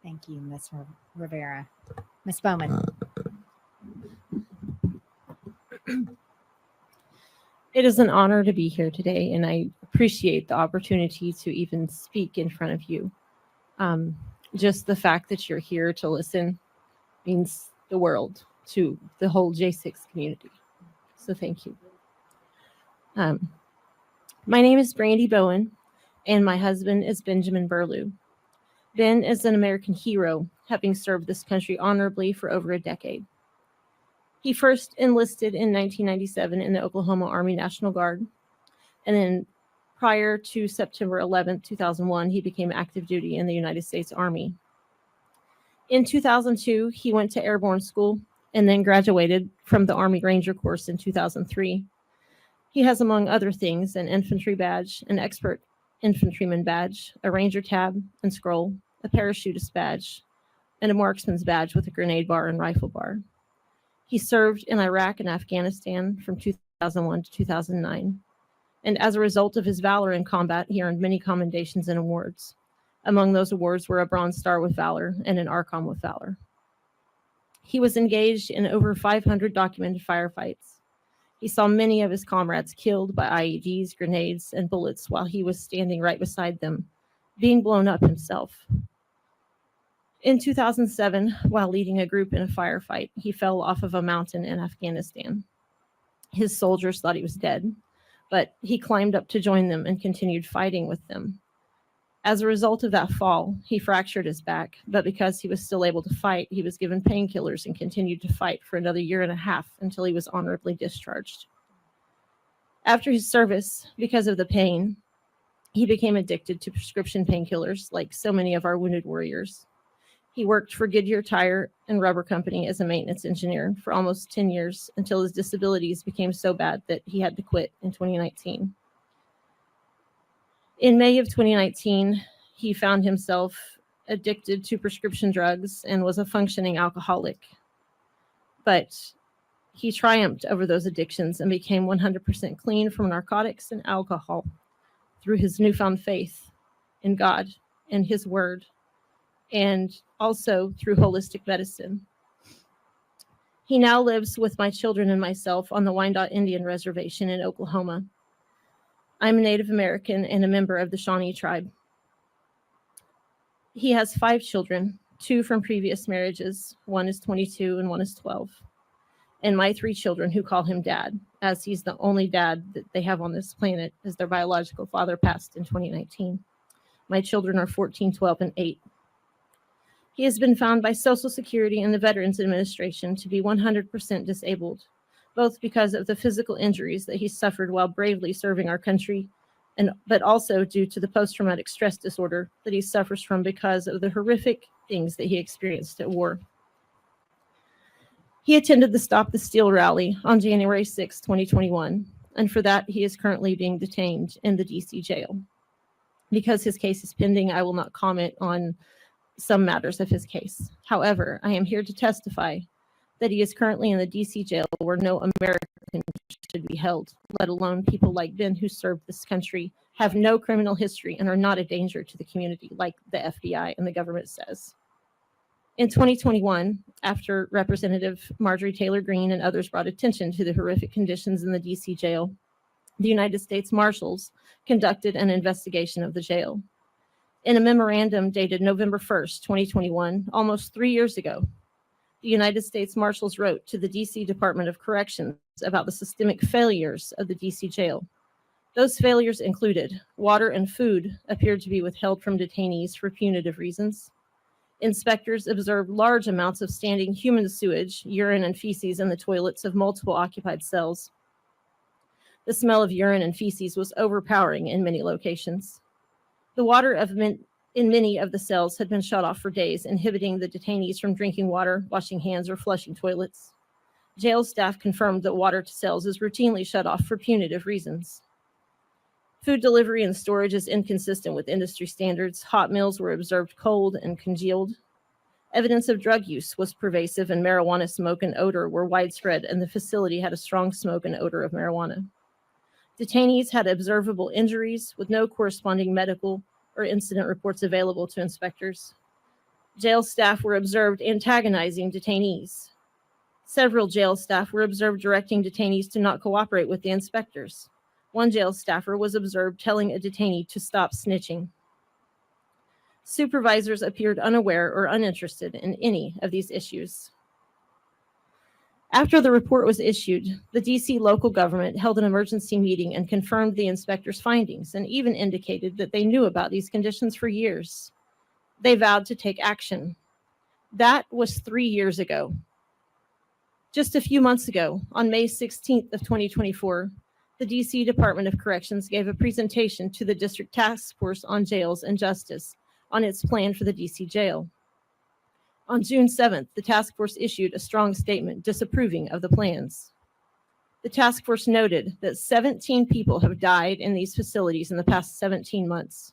Thank you, Ms. Rivera. Ms. Bowman. It is an honor to be here today, and I appreciate the opportunity to even speak in front of you. Just the fact that you're here to listen means the world to the whole J6 community. So thank you. My name is Brandy Bowen, and my husband is Benjamin Burlew. Ben is an American hero, having served this country honorably for over a decade. He first enlisted in 1997 in the Oklahoma Army National Guard, and then prior to September 11, 2001, he became active duty in the United States Army. In 2002, he went to airborne school and then graduated from the Army Ranger course in 2003. He has, among other things, an infantry badge, an expert infantryman badge, a ranger tab and scroll, a parachutist badge, and a marksman's badge with a grenade bar and rifle bar. He served in Iraq and Afghanistan from 2001 to 2009. And as a result of his valor in combat, he earned many commendations and awards. Among those awards were a Bronze Star with Valor and an Archon with Valor. He was engaged in over 500 documented firefights. He saw many of his comrades killed by IEDs, grenades, and bullets while he was standing right beside them, being blown up himself. In 2007, while leading a group in a firefight, he fell off of a mountain in Afghanistan. His soldiers thought he was dead, but he climbed up to join them and continued fighting with them. As a result of that fall, he fractured his back, but because he was still able to fight, he was given painkillers and continued to fight for another 1.5 years until he was honorably discharged. After his service, because of the pain, he became addicted to prescription painkillers like so many of our wounded warriors. He worked for Goodyear Tire and Rubber Company as a maintenance engineer for almost 10 years until his disabilities became so bad that he had to quit in 2019. In May of 2019, he found himself addicted to prescription drugs and was a functioning alcoholic. But he triumphed over those addictions and became 100% clean from narcotics and alcohol through his newfound faith in God and his word, and also through holistic medicine. He now lives with my children and myself on the Wyandotte Indian Reservation in Oklahoma. I'm a Native American and a member of the Shawnee tribe. He has 5 children, 2 from previous marriages. One is 22 and one is 12. And my 3 children who call him dad, as he's the only dad that they have on this planet, as their biological father passed in 2019. My children are 14, 12, and 8. He has been found by Social Security and the Veterans Administration to be 100% disabled, both because of the physical injuries that he suffered while bravely serving our country, but also due to the post-traumatic stress disorder that he suffers from because of the horrific things that he experienced at war. He attended the Stop the Steal rally on January 6, 2021, and for that, he is currently being detained in the DC jail. Because his case is pending, I will not comment on some matters of his case. However, I am here to testify that he is currently in the DC jail where no American should be held, let alone people like Ben who served this country, have no criminal history, and are not a danger to the community like the FBI and the government says. In 2021, after Representative Marjorie Taylor Greene and others brought attention to the horrific conditions in the DC jail, the United States Marshals conducted an investigation of the jail. In a memorandum dated November 1st, 2021, almost 3 years ago, the United States Marshals wrote to the DC Department of Corrections about the systemic failures of the DC jail. Those failures included water and food appeared to be withheld from detainees for punitive reasons. Inspectors observed large amounts of standing human sewage, urine, and feces in the toilets of multiple occupied cells. The smell of urine and feces was overpowering in many locations. The water in many of the cells had been shut off for days, inhibiting the detainees from drinking water, washing hands, or flushing toilets. Jail staff confirmed that water to cells is routinely shut off for punitive reasons. Food delivery and storage is inconsistent with industry standards. Hot meals were observed cold and congealed. Evidence of drug use was pervasive, and marijuana smoke and odor were widespread, and the facility had a strong smoke and odor of marijuana. Detainees had observable injuries with no corresponding medical or incident reports available to inspectors. Jail staff were observed antagonizing detainees. Several jail staff were observed directing detainees to not cooperate with the inspectors. One jail staffer was observed telling a detainee to stop snitching. Supervisors appeared unaware or uninterested in any of these issues. After the report was issued, the DC local government held an emergency meeting and confirmed the inspectors' findings and even indicated that they knew about these conditions for years. They vowed to take action. That was 3 years ago. Just a few months ago, on May 16th of 2024, the DC Department of Corrections gave a presentation to the District Task Force on Jails and Justice on its plan for the DC jail. On June 7th, the task force issued a strong statement disapproving of the plans. The task force noted that 17 people have died in these facilities in the past 17 months.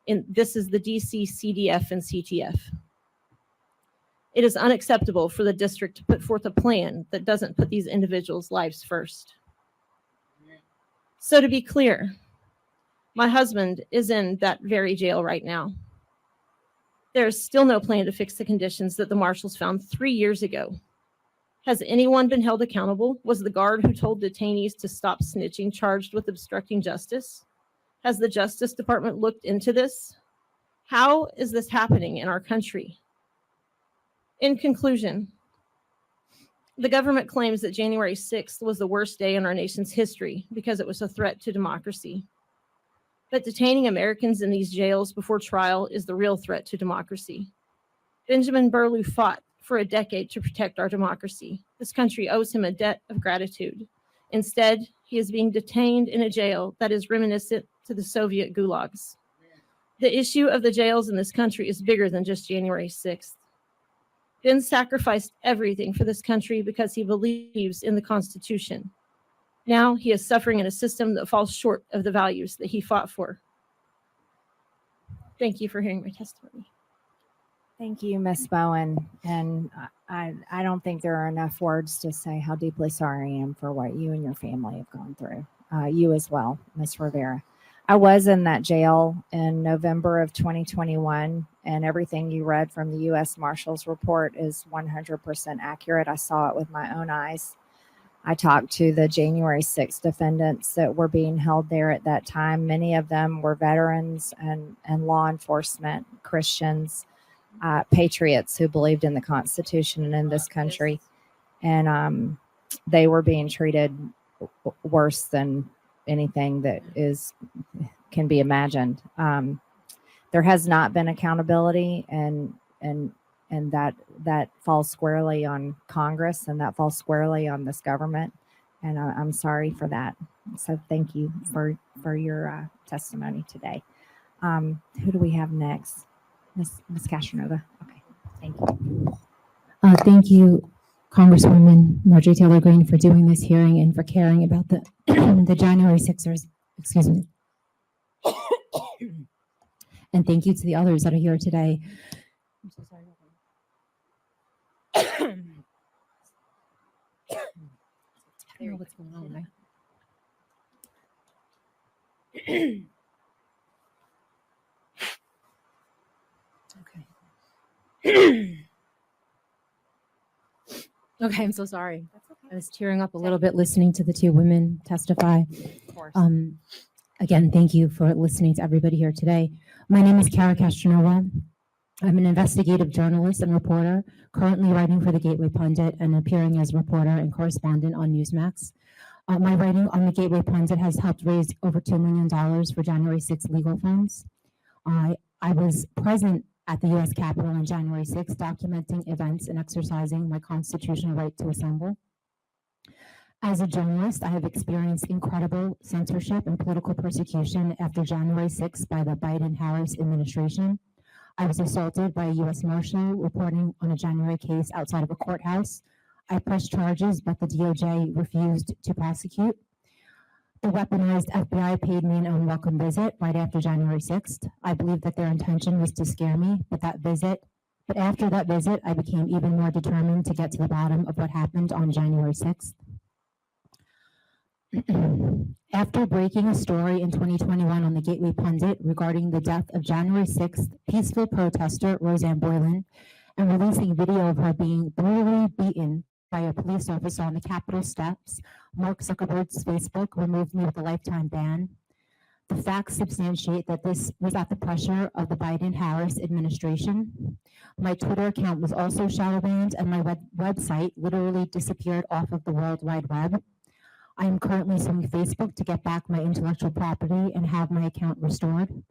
This is the DC CDF and CTF. It is unacceptable for the district to put forth a plan that doesn't put these individuals' lives first. So to be clear, my husband is in that very jail right now. There is still no plan to fix the conditions that the marshals found 3 years ago. Has anyone been held accountable? Was the guard who told detainees to stop snitching charged with obstructing justice? Has the Justice Department looked into this? How is this happening in our country? In conclusion, the government claims that January 6th was the worst day in our nation's history because it was a threat to democracy. But detaining Americans in these jails before trial is the real threat to democracy. Benjamin Burlew fought for a decade to protect our democracy. This country owes him a debt of gratitude. Instead, he is being detained in a jail that is reminiscent to the Soviet gulags. The issue of the jails in this country is bigger than just January 6th. Ben sacrificed everything for this country because he believes in the Constitution. Now he is suffering in a system that falls short of the values that he fought for. Thank you for hearing my testimony. Thank you, Ms. Bowen. And I don't think there are enough words to say how deeply sorry I am for what you and your family have gone through. You as well, Ms. Rivera. I was in that jail in November of 2021, and everything you read from the U.S. Marshals report is 100% accurate. I saw it with my own eyes. I talked to the January 6th defendants that were being held there at that time. Many of them were veterans and law enforcement, Christians, patriots who believed in the Constitution and in this country. And they were being treated worse than anything that can be imagined. there has not been accountability, and that falls squarely on Congress, and that falls squarely on this government. And I'm sorry for that. So thank you for your testimony today. Who do we have next? Ms. Castronova. Okay, thank you. Thank you, Congresswoman Marjorie Taylor Greene, for doing this hearing and for caring about the the January 6ers. Excuse me. And thank you to the others that are here today. I'm so sorry. I don't know what's going on. Okay. Okay, I'm so sorry. I was tearing up a little bit listening to the two women testify. Of course. Again, thank you for listening to everybody here today. My name is Kara Castronova. I'm an investigative journalist and reporter, currently writing for the Gateway Pundit and appearing as reporter and correspondent on Newsmax. My writing on the Gateway Pundit has helped raise over $2 million for January 6 legal funds. I was present at the U.S. Capitol on January 6, documenting events and exercising my constitutional right to assemble. As a journalist, I have experienced incredible censorship and political persecution after January 6 by the Biden-Harris administration. I was assaulted by a U.S. Marshal reporting on a January case outside of a courthouse. I pressed charges, but the DOJ refused to prosecute. The weaponized FBI paid me an unwelcome visit right after January 6th. I believe that their intention was to scare me, but after that visit, I became even more determined to get to the bottom of what happened on January 6th. After breaking a story in 2021 on the Gateway Pundit regarding the death of January 6th peaceful protester Roseanne Boyland and releasing video of her being brutally beaten by a police officer on the Capitol steps, Mark Zuckerberg's Facebook removed me with a lifetime ban. The facts substantiate that this was at the pressure of the Biden-Harris administration. My Twitter account was also shadow banned, and my website literally disappeared off of the World Wide Web. I am currently suing Facebook to get back my intellectual property and have my account restored.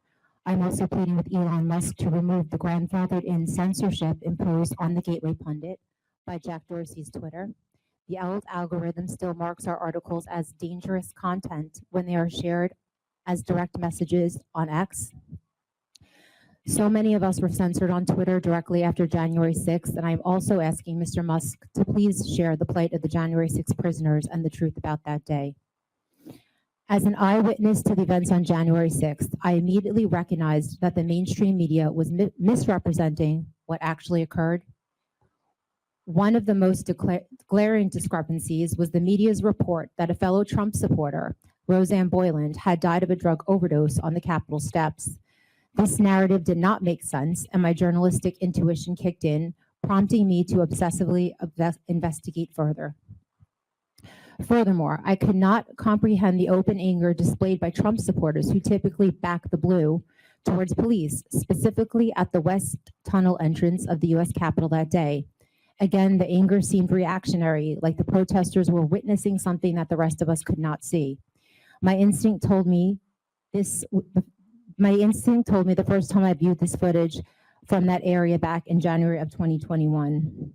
I'm also pleading with Elon Musk to remove the grandfathered-in censorship imposed on the Gateway Pundit by Jack Dorsey's Twitter. The old algorithm still marks our articles as dangerous content when they are shared as direct messages on X. So many of us were censored on Twitter directly after January 6th, and I'm also asking Mr. Musk to please share the plight of the January 6th prisoners and the truth about that day. As an eyewitness to the events on January 6th, I immediately recognized that the mainstream media was misrepresenting what actually occurred. One of the most glaring discrepancies was the media's report that a fellow Trump supporter, Roseanne Boyland, had died of a drug overdose on the Capitol steps. This narrative did not make sense, and my journalistic intuition kicked in, prompting me to obsessively investigate further. Furthermore, I could not comprehend the open anger displayed by Trump supporters who typically back the blue towards police, specifically at the West Tunnel entrance of the U.S. Capitol that day. Again, the anger seemed reactionary, like the protesters were witnessing something that the rest of us could not see. My instinct told me the first time I viewed this footage from that area back in January of 2021.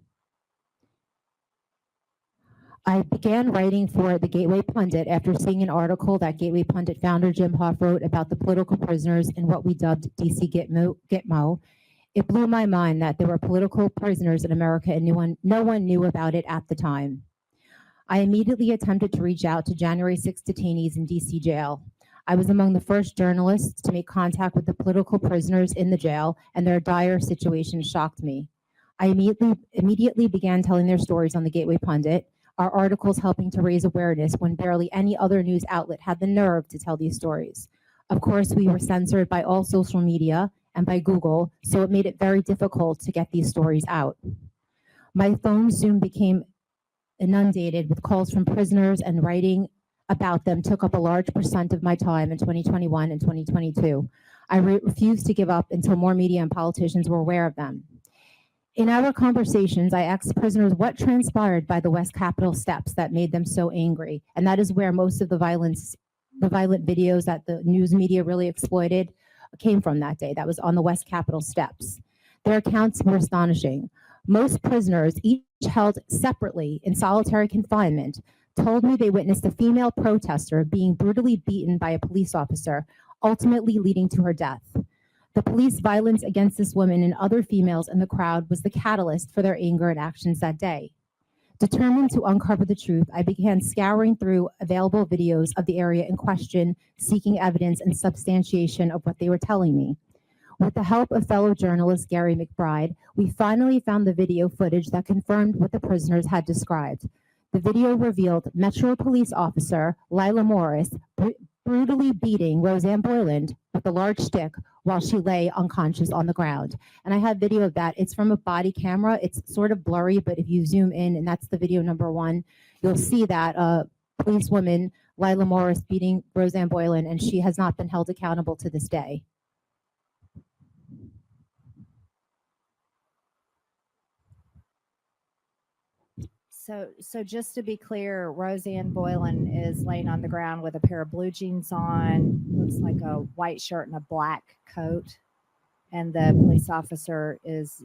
I began writing for the Gateway Pundit after seeing an article that Gateway Pundit founder Jim Hoff wrote about the political prisoners in what we dubbed DC Gitmo. It blew my mind that there were political prisoners in America and no one knew about it at the time. I immediately attempted to reach out to January 6 detainees in DC jail. I was among the first journalists to make contact with the political prisoners in the jail, and their dire situation shocked me. I immediately began telling their stories on the Gateway Pundit, our articles helping to raise awareness when barely any other news outlet had the nerve to tell these stories. Of course, we were censored by all social media and by Google, so it made it very difficult to get these stories out. My phone soon became inundated with calls from prisoners, and writing about them took up a large percent of my time in 2021 and 2022. I refused to give up until more media and politicians were aware of them. In our conversations, I asked prisoners what transpired by the West Capitol steps that made them so angry, and that is where most of the violent videos that the news media really exploited came from that day. That was on the West Capitol steps. Their accounts were astonishing. Most prisoners, each held separately in solitary confinement, told me they witnessed a female protester being brutally beaten by a police officer, ultimately leading to her death. The police violence against this woman and other females in the crowd was the catalyst for their anger and actions that day. Determined to uncover the truth, I began scouring through available videos of the area in question, seeking evidence and substantiation of what they were telling me. With the help of fellow journalist Gary McBride, we finally found the video footage that confirmed what the prisoners had described. The video revealed Metro Police Officer Lila Morris brutally beating Roseanne Boyland with a large stick while she lay unconscious on the ground. And I have video of that. It's from a body camera. It's sort of blurry, but if you zoom in, and that's the video number 1, you'll see that policewoman Lila Morris beating Roseanne Boyland, and she has not been held accountable to this day. So just to be clear, Roseanne Boylan is laying on the ground with a pair of blue jeans on, looks like a white shirt and a black coat, and the police officer is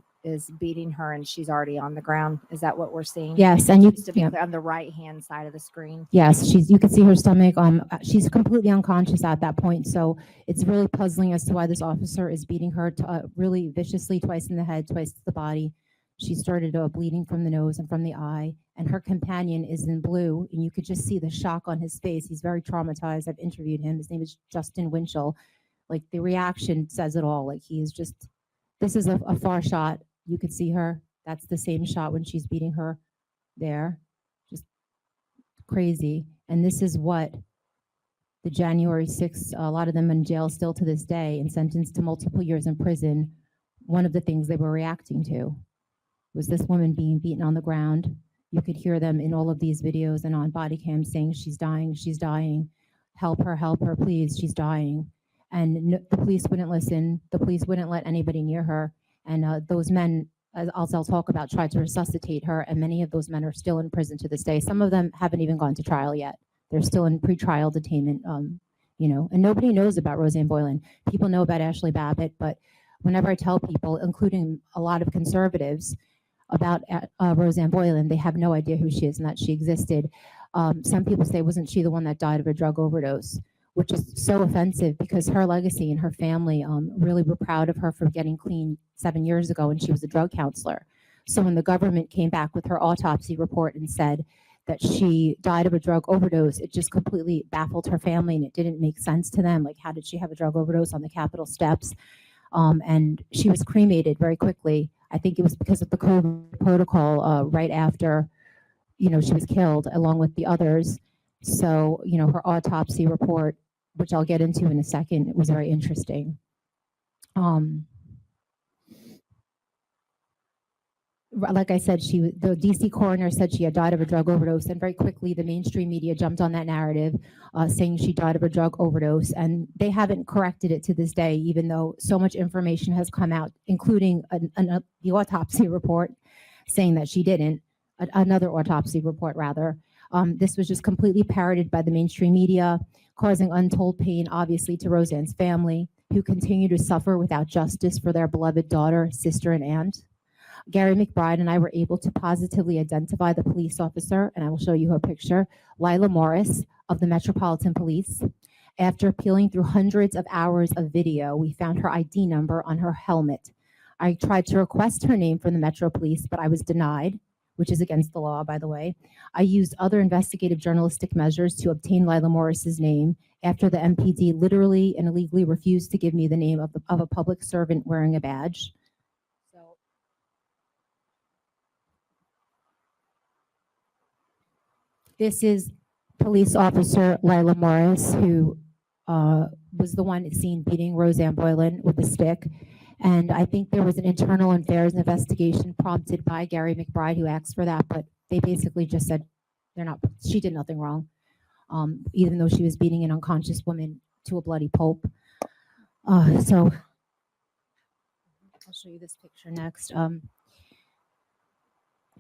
beating her, and she's already on the ground. Is that what we're seeing? Yes, and just to be clear, on the right hand side of the screen. Yes, you can see her stomach. She's completely unconscious at that point. So it's really puzzling as to why this officer is beating her really viciously, twice in the head, twice to the body. She started bleeding from the nose and from the eye, and her companion is in blue, and you could just see the shock on his face. He's very traumatized. I've interviewed him. His name is Justin Winchell. Like, the reaction says it all. Like, he's just, this is a far shot. You could see her. That's the same shot when she's beating her there. Just crazy. And this is what the January 6th, a lot of them in jail still to this day and sentenced to multiple years in prison. One of the things they were reacting to was this woman being beaten on the ground. You could hear them in all of these videos and on body cams saying, she's dying, help her, please, she's dying. And the police wouldn't listen. The police wouldn't let anybody near her. And those men, as I'll talk about, tried to resuscitate her, and many of those men are still in prison to this day. Some of them haven't even gone to trial yet. They're still in pretrial detainment, and nobody knows about Roseanne Boyland. People know about Ashley Babbitt, but whenever I tell people, including a lot of conservatives, about Roseanne Boyland, they have no idea who she is and that she existed. Some people say, wasn't she the one that died of a drug overdose? Which is so offensive, because her legacy and her family really were proud of her for getting clean 7 years ago when she was a drug counselor. So when the government came back with her autopsy report and said that she died of a drug overdose, it just completely baffled her family, and it didn't make sense to them. Like, how did she have a drug overdose on the Capitol steps? And she was cremated very quickly. I think it was because of the COVID protocol right after, she was killed along with the others. So, her autopsy report, which I'll get into in a second, it was very interesting. Like I said, the DC coroner said she had died of a drug overdose, and very quickly the mainstream media jumped on that narrative, saying she died of a drug overdose, and they haven't corrected it to this day, even though so much information has come out, including the autopsy report saying that she didn't, another autopsy report rather. This was just completely parroted by the mainstream media, causing untold pain, obviously, to Roseanne's family, who continue to suffer without justice for their beloved daughter, sister, and aunt. Gary McBride and I were able to positively identify the police officer, and I will show you her picture, Lila Morris of the Metropolitan Police. After peeling through hundreds of hours of video, we found her ID number on her helmet. I tried to request her name from the Metro Police, but I was denied, which is against the law, by the way. I used other investigative journalistic measures to obtain Lila Morris's name after the MPD literally and illegally refused to give me the name of a public servant wearing a badge. This is police officer Lila Morris, who was the one seen beating Roseanne Boyland with a stick. And I think there was an internal affairs investigation prompted by Gary McBride, who asked for that, but they basically just said she did nothing wrong, even though she was beating an unconscious woman to a bloody pulp. So I'll show you this picture next.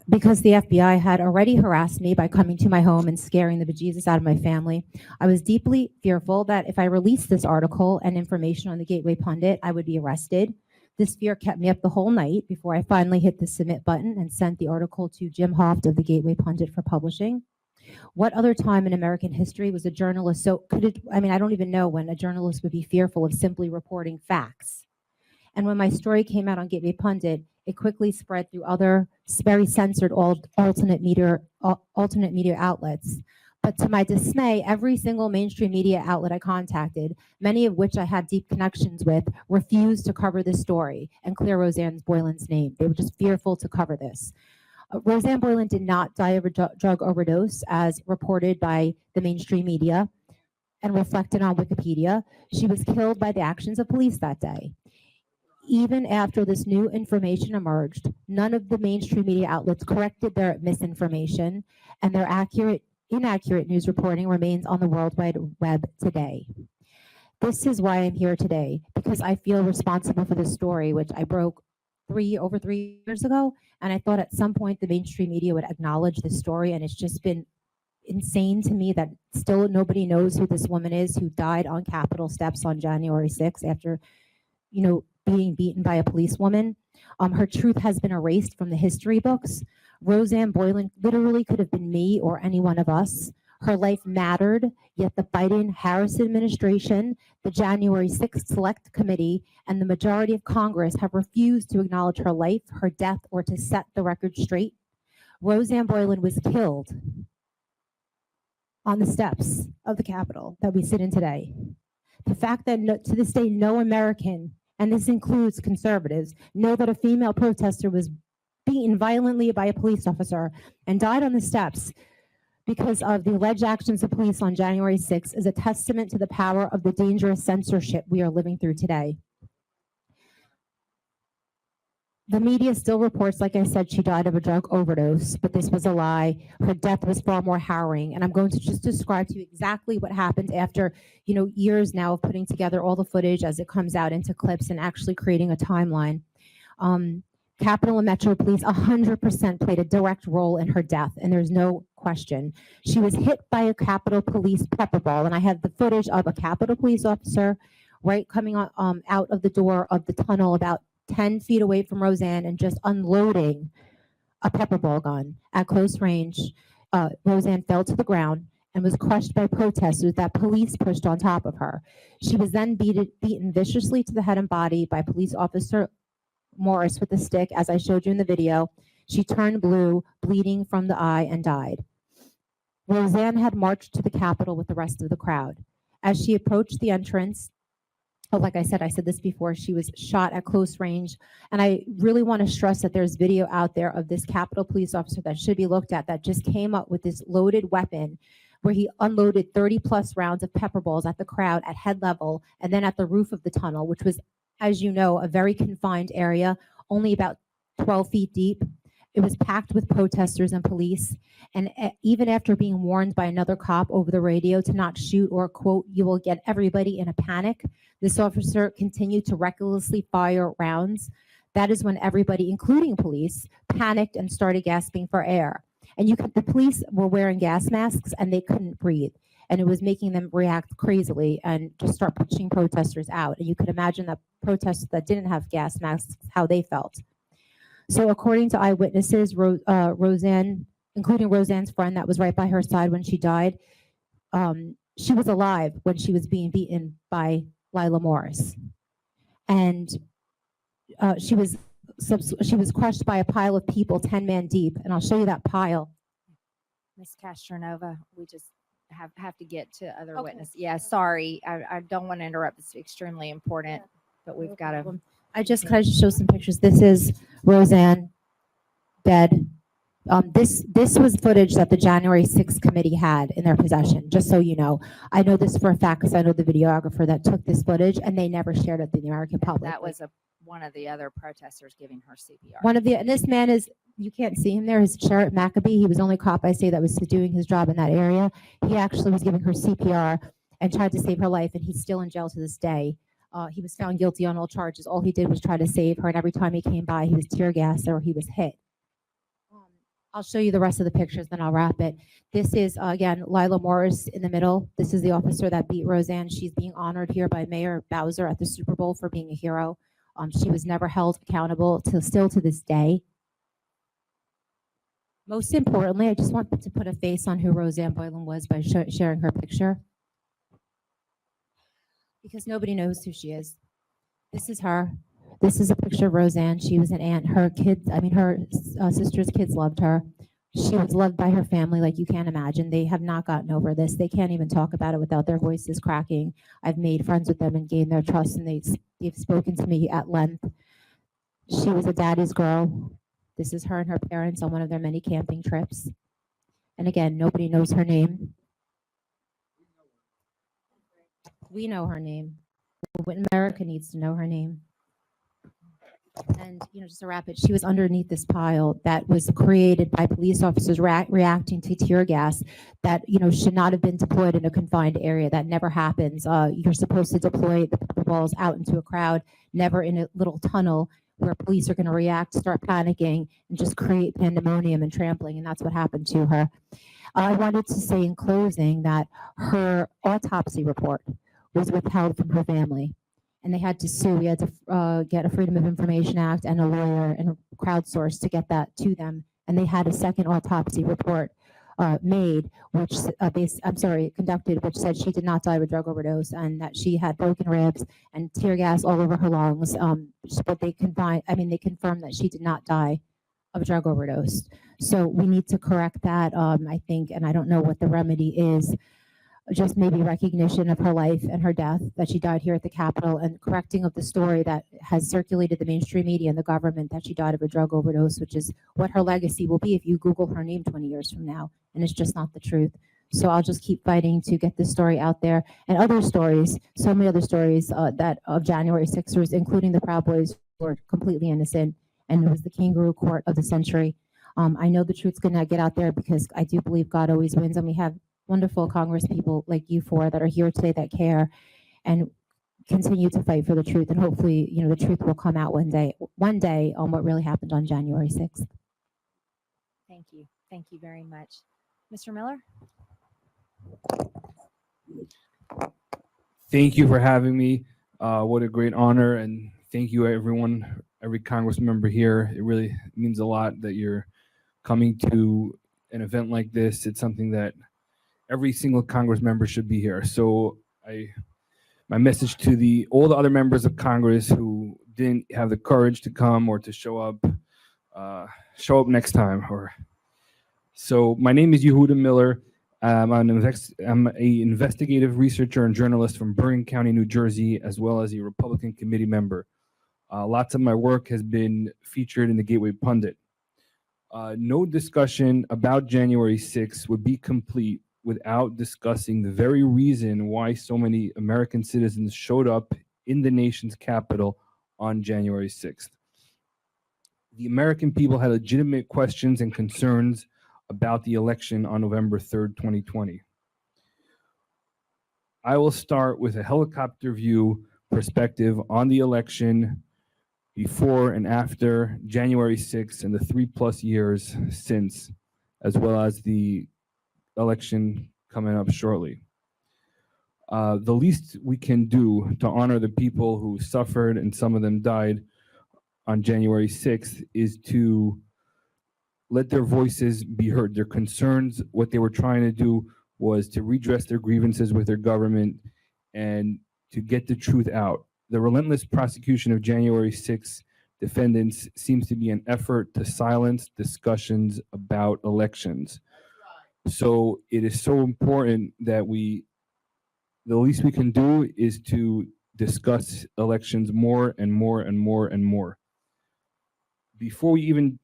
because the FBI had already harassed me by coming to my home and scaring the bejesus out of my family, I was deeply fearful that if I released this article and information on the Gateway Pundit, I would be arrested. This fear kept me up the whole night before I finally hit the submit button and sent the article to Jim Hoft of the Gateway Pundit for publishing. What other time in American history was a journalist so I don't even know when a journalist would be fearful of simply reporting facts. And when my story came out on Gateway Pundit, it quickly spread through other very censored alternate media outlets. But to my dismay, every single mainstream media outlet I contacted, many of which I had deep connections with, refused to cover this story and clear Roseanne Boylan's name. They were just fearful to cover this. Roseanne Boylan did not die of a drug overdose as reported by the mainstream media and reflected on Wikipedia. She was killed by the actions of police that day. Even after this new information emerged, none of the mainstream media outlets corrected their misinformation, and their inaccurate news reporting remains on the World Wide Web today. This is why I'm here today, because I feel responsible for this story, which I broke over 3 years ago, and I thought at some point the mainstream media would acknowledge this story, and it's just been insane to me that still nobody knows who this woman is who died on Capitol steps on January 6th after, being beaten by a policewoman. Her truth has been erased from the history books. Roseanne Boylan literally could have been me or any one of us. Her life mattered, yet the Biden-Harris administration, the January 6th Select Committee, and the majority of Congress have refused to acknowledge her life, her death, or to set the record straight. Roseanne Boylan was killed on the steps of the Capitol that we sit in today. The fact that to this day, no American, and this includes conservatives, know that a female protester was beaten violently by a police officer and died on the steps because of the alleged actions of police on January 6th is a testament to the power of the dangerous censorship we are living through today. The media still reports, like I said, she died of a drug overdose, but this was a lie. Her death was far more harrowing. And I'm going to just describe to you exactly what happened after, years now of putting together all the footage as it comes out into clips and actually creating a timeline. Capitol and Metro Police 100% played a direct role in her death, and there's no question. She was hit by a Capitol Police pepper ball, and I have the footage of a Capitol Police officer coming out of the door of the tunnel about 10 feet away from Roseanne and just unloading a pepper ball gun at close range. Roseanne fell to the ground and was crushed by protesters that police pushed on top of her. She was then beaten viciously to the head and body by police officer Morris with a stick, as I showed you in the video. She turned blue, bleeding from the eye, and died. Roseanne had marched to the Capitol with the rest of the crowd. As she approached the entrance, like I said this before, she was shot at close range. And I really want to stress that there's video out there of this Capitol Police officer that should be looked at that just came up with this loaded weapon where he unloaded 30 plus rounds of pepper balls at the crowd at head level and then at the roof of the tunnel, which was, as you know, a very confined area, only about 12 feet deep. It was packed with protesters and police. And even after being warned by another cop over the radio to not shoot or, quote, you will get everybody in a panic, this officer continued to recklessly fire rounds. That is when everybody, including police, panicked and started gasping for air. And the police were wearing gas masks and they couldn't breathe. And it was making them react crazily and just start pushing protesters out. And you could imagine that protesters that didn't have gas masks, how they felt. So according to eyewitnesses, Roseanne, including Roseanne's friend that was right by her side when she died, she was alive when she was being beaten by Lila Morris. And she was crushed by a pile of people 10-man deep. And I'll show you that pile. Miss Castronova, we just have to get to other witnesses. Yeah, sorry. I don't want to interrupt. It's extremely important, but we've got to. I just kind of show some pictures. This is Roseanne dead. This was footage that the January 6th committee had in their possession, just so you know. I know this for a fact because I know the videographer that took this footage, and they never shared it with the American public. That was one of the other protesters giving her CPR. And this man is, you can't see him there, is Sheriff Maccabee. He was the only cop I say that was doing his job in that area. He actually was giving her CPR and tried to save her life, and he's still in jail to this day. He was found guilty on all charges. All he did was try to save her, and every time he came by, he was tear gassed or he was hit. I'll show you the rest of the pictures, then I'll wrap it. This is, again, Lila Morris in the middle. This is the officer that beat Roseanne. She's being honored here by Mayor Bowser at the Super Bowl for being a hero. She was never held accountable still to this day. Most importantly, I just want to put a face on who Roseanne Boylan was by sharing her picture, because nobody knows who she is. This is her. This is a picture of Roseanne. She was an aunt. Her kids, her sister's kids loved her. She was loved by her family like you can't imagine. They have not gotten over this. They can't even talk about it without their voices cracking. I've made friends with them and gained their trust, and they've spoken to me at length. She was a daddy's girl. This is her and her parents on one of their many camping trips. And again, nobody knows her name. We know her name. America needs to know her name. And, just to wrap it, she was underneath this pile that was created by police officers reacting to tear gas that, should not have been deployed in a confined area. That never happens. You're supposed to deploy the pepper balls out into a crowd, never in a little tunnel where police are going to react, start panicking, and just create pandemonium and trampling. And that's what happened to her. I wanted to say in closing that her autopsy report was withheld from her family, and they had to sue. We had to get a Freedom of Information Act and a lawyer and a crowdsource to get that to them. And they had a second autopsy report made, conducted, which said she did not die of a drug overdose and that she had broken ribs and tear gas all over her lungs. But they confirmed that she did not die of a drug overdose. So we need to correct that, I think, and I don't know what the remedy is. Just maybe recognition of her life and her death, that she died here at the Capitol, and correcting of the story that has circulated the mainstream media and the government that she died of a drug overdose, which is what her legacy will be if you Google her name 20 years from now, and it's just not the truth. So I'll just keep fighting to get this story out there, and other stories, so many other stories that of January 6ers, including the Proud Boys, who were completely innocent, and it was the kangaroo court of the century. I know the truth's gonna get out there because I do believe God always wins, and we have wonderful Congress people like you four that are here today that care and continue to fight for the truth. And hopefully, the truth will come out one day on what really happened on January 6th. Thank you. Thank you very much. Mr. Miller? Thank you for having me. What a great honor. And thank you, everyone, every Congress member here. It really means a lot that you're coming to an event like this. It's something that every single Congress member should be here. So my message to all the other members of Congress who didn't have the courage to come or to show up next time. So my name is Yehuda Miller. I'm an investigative researcher and journalist from Bergen County, New Jersey, as well as a Republican committee member. Lots of my work has been featured in the Gateway Pundit. No discussion about January 6th would be complete without discussing the very reason why so many American citizens showed up in the nation's capital on January 6th. The American people had legitimate questions and concerns about the election on November 3rd, 2020. I will start with a helicopter view perspective on the election before and after January 6th and the 3+ years since, as well as the election coming up shortly. The least we can do to honor the people who suffered and some of them died on January 6th is to let their voices be heard. Their concerns, what they were trying to do was to redress their grievances with their government and to get the truth out. The relentless prosecution of January 6th defendants seems to be an effort to silence discussions about elections. So it is so important that the least we can do is to discuss elections more and more and more and more. Before we even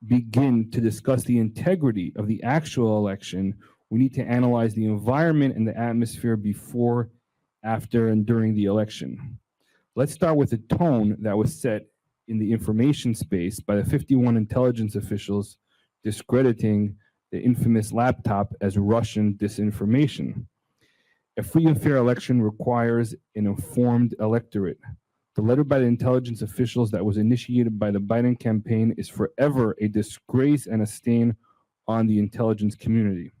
begin to discuss the integrity of the actual election, we need to analyze the environment and the atmosphere before, after, and during the election. Let's start with the tone that was set in the information space by the 51 intelligence officials discrediting the infamous laptop as Russian disinformation. A free and fair election requires an informed electorate. The letter by the intelligence officials that was initiated by the Biden campaign is forever a disgrace and a stain on the intelligence community.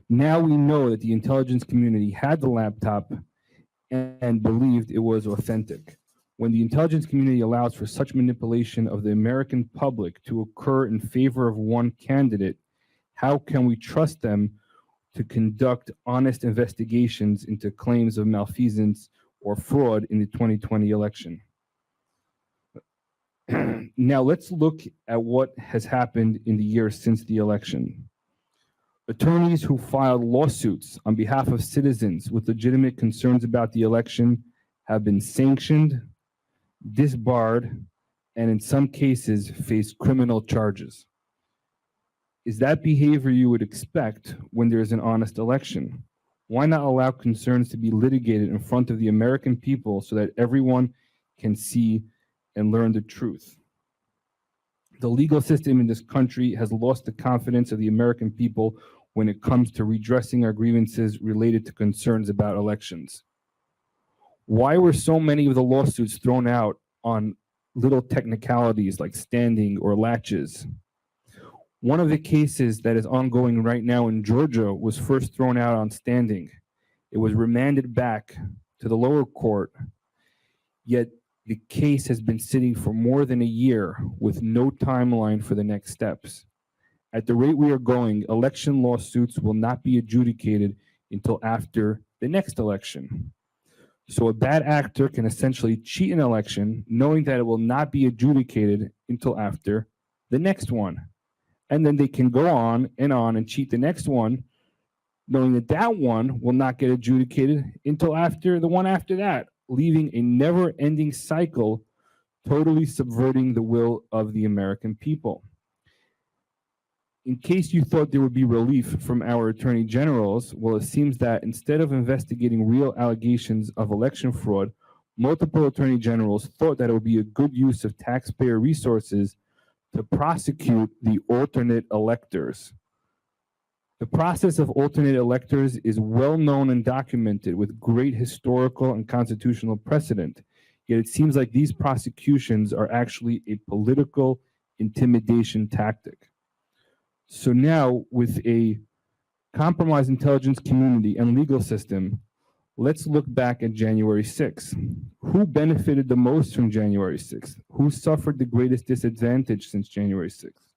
Now we know that the intelligence community had the laptop and believed it was authentic. When the intelligence community allows for such manipulation of the American public to occur in favor of one candidate, how can we trust them to conduct honest investigations into claims of malfeasance or fraud in the 2020 election? Now let's look at what has happened in the years since the election. Attorneys who filed lawsuits on behalf of citizens with legitimate concerns about the election have been sanctioned, disbarred, and in some cases face criminal charges. Is that behavior you would expect when there is an honest election? Why not allow concerns to be litigated in front of the American people so that everyone can see and learn the truth? The legal system in this country has lost the confidence of the American people when it comes to redressing our grievances related to concerns about elections. Why were so many of the lawsuits thrown out on little technicalities like standing or latches? One of the cases that is ongoing right now in Georgia was first thrown out on standing. It was remanded back to the lower court, yet the case has been sitting for more than a year with no timeline for the next steps. At the rate we are going, election lawsuits will not be adjudicated until after the next election. So a bad actor can essentially cheat an election knowing that it will not be adjudicated until after the next one. And then they can go on and cheat the next one, knowing that that one will not get adjudicated until after the one after that, leaving a never-ending cycle, totally subverting the will of the American people. In case you thought there would be relief from our attorney generals, well, it seems that instead of investigating real allegations of election fraud, multiple attorney generals thought that it would be a good use of taxpayer resources to prosecute the alternate electors. The process of alternate electors is well known and documented with great historical and constitutional precedent, yet it seems like these prosecutions are actually a political intimidation tactic. So now, with a compromised intelligence community and legal system, let's look back at January 6th. Who benefited the most from January 6th? Who suffered the greatest disadvantage since January 6th?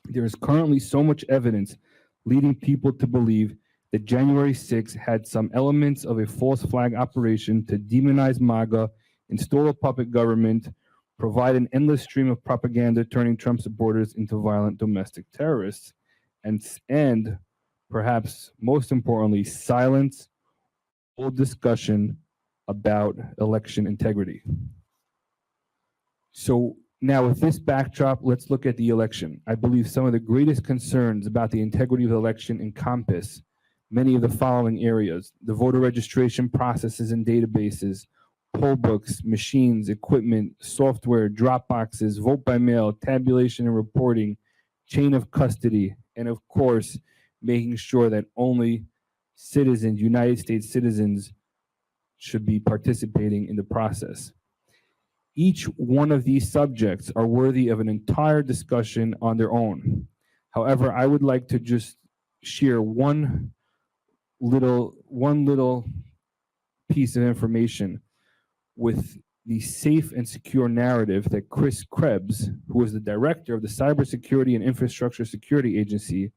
There is currently so much evidence leading people to believe that January 6th had some elements of a false flag operation to demonize MAGA, install a puppet government, provide an endless stream of propaganda turning Trump supporters into violent domestic terrorists, and perhaps most importantly, silence all discussion about election integrity. So now with this backdrop, let's look at the election. I believe some of the greatest concerns about the integrity of the election encompass many of the following areas: the voter registration processes and databases, poll books, machines, equipment, software, drop boxes, vote by mail, tabulation and reporting, chain of custody, and of course, making sure that only citizens, United States citizens, should be participating in the process. Each one of these subjects are worthy of an entire discussion on their own. However, I would like to just share one little piece of information with the safe and secure narrative that Chris Krebs, who is the director of the Cybersecurity and Infrastructure Security Agency,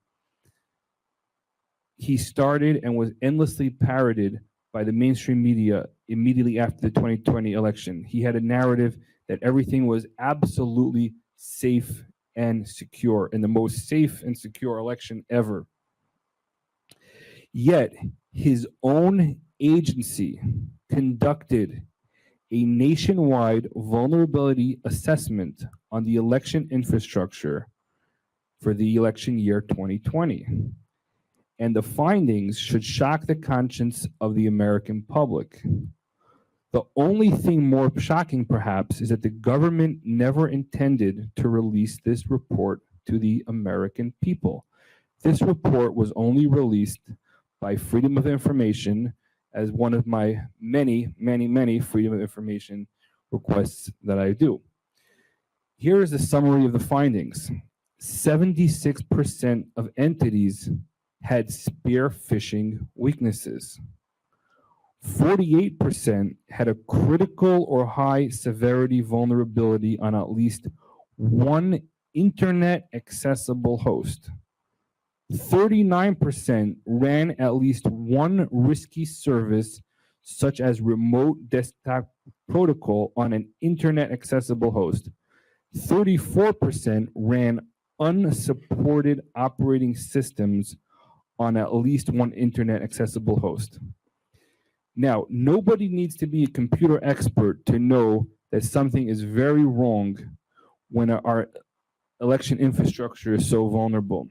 he started and was endlessly parroted by the mainstream media immediately after the 2020 election. He had a narrative that everything was absolutely safe and secure, and the most safe and secure election ever. Yet, his own agency conducted a nationwide vulnerability assessment on the election infrastructure for the election year 2020. And the findings should shock the conscience of the American public. The only thing more shocking, perhaps, is that the government never intended to release this report to the American people. This report was only released by Freedom of Information as one of my many, many, many freedom of information requests that I do. Here is a summary of the findings. 76% of entities had spear phishing weaknesses. 48% had a critical or high severity vulnerability on at least one internet accessible host. 39% ran at least one risky service, such as remote desktop protocol on an internet accessible host. 34% ran unsupported operating systems on at least one internet accessible host. Now, nobody needs to be a computer expert to know that something is very wrong when our election infrastructure is so vulnerable.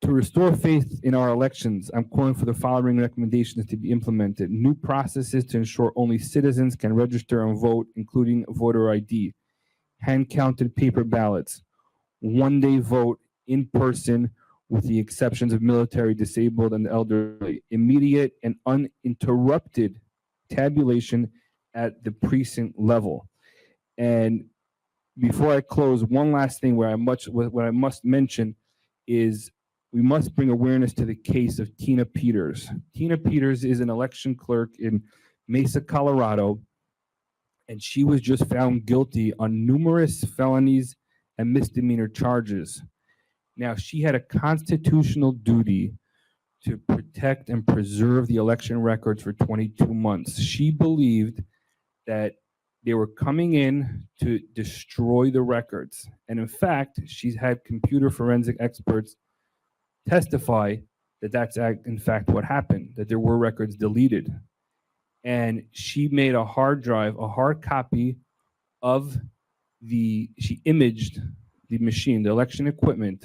To restore faith in our elections, I'm calling for the following recommendations to be implemented. New processes to ensure only citizens can register and vote, including voter ID. Hand-counted paper ballots. One-day vote in person with the exceptions of military, disabled, and elderly. Immediate and uninterrupted tabulation at the precinct level. And before I close, one last thing what I must mention is we must bring awareness to the case of Tina Peters. Tina Peters is an election clerk in Mesa, Colorado, and she was just found guilty on numerous felonies and misdemeanor charges. Now, she had a constitutional duty to protect and preserve the election records for 22 months. She believed that they were coming in to destroy the records. And in fact, she's had computer forensic experts testify that that's in fact what happened, that there were records deleted. And she made a hard drive, a hard copy of she imaged the machine, the election equipment,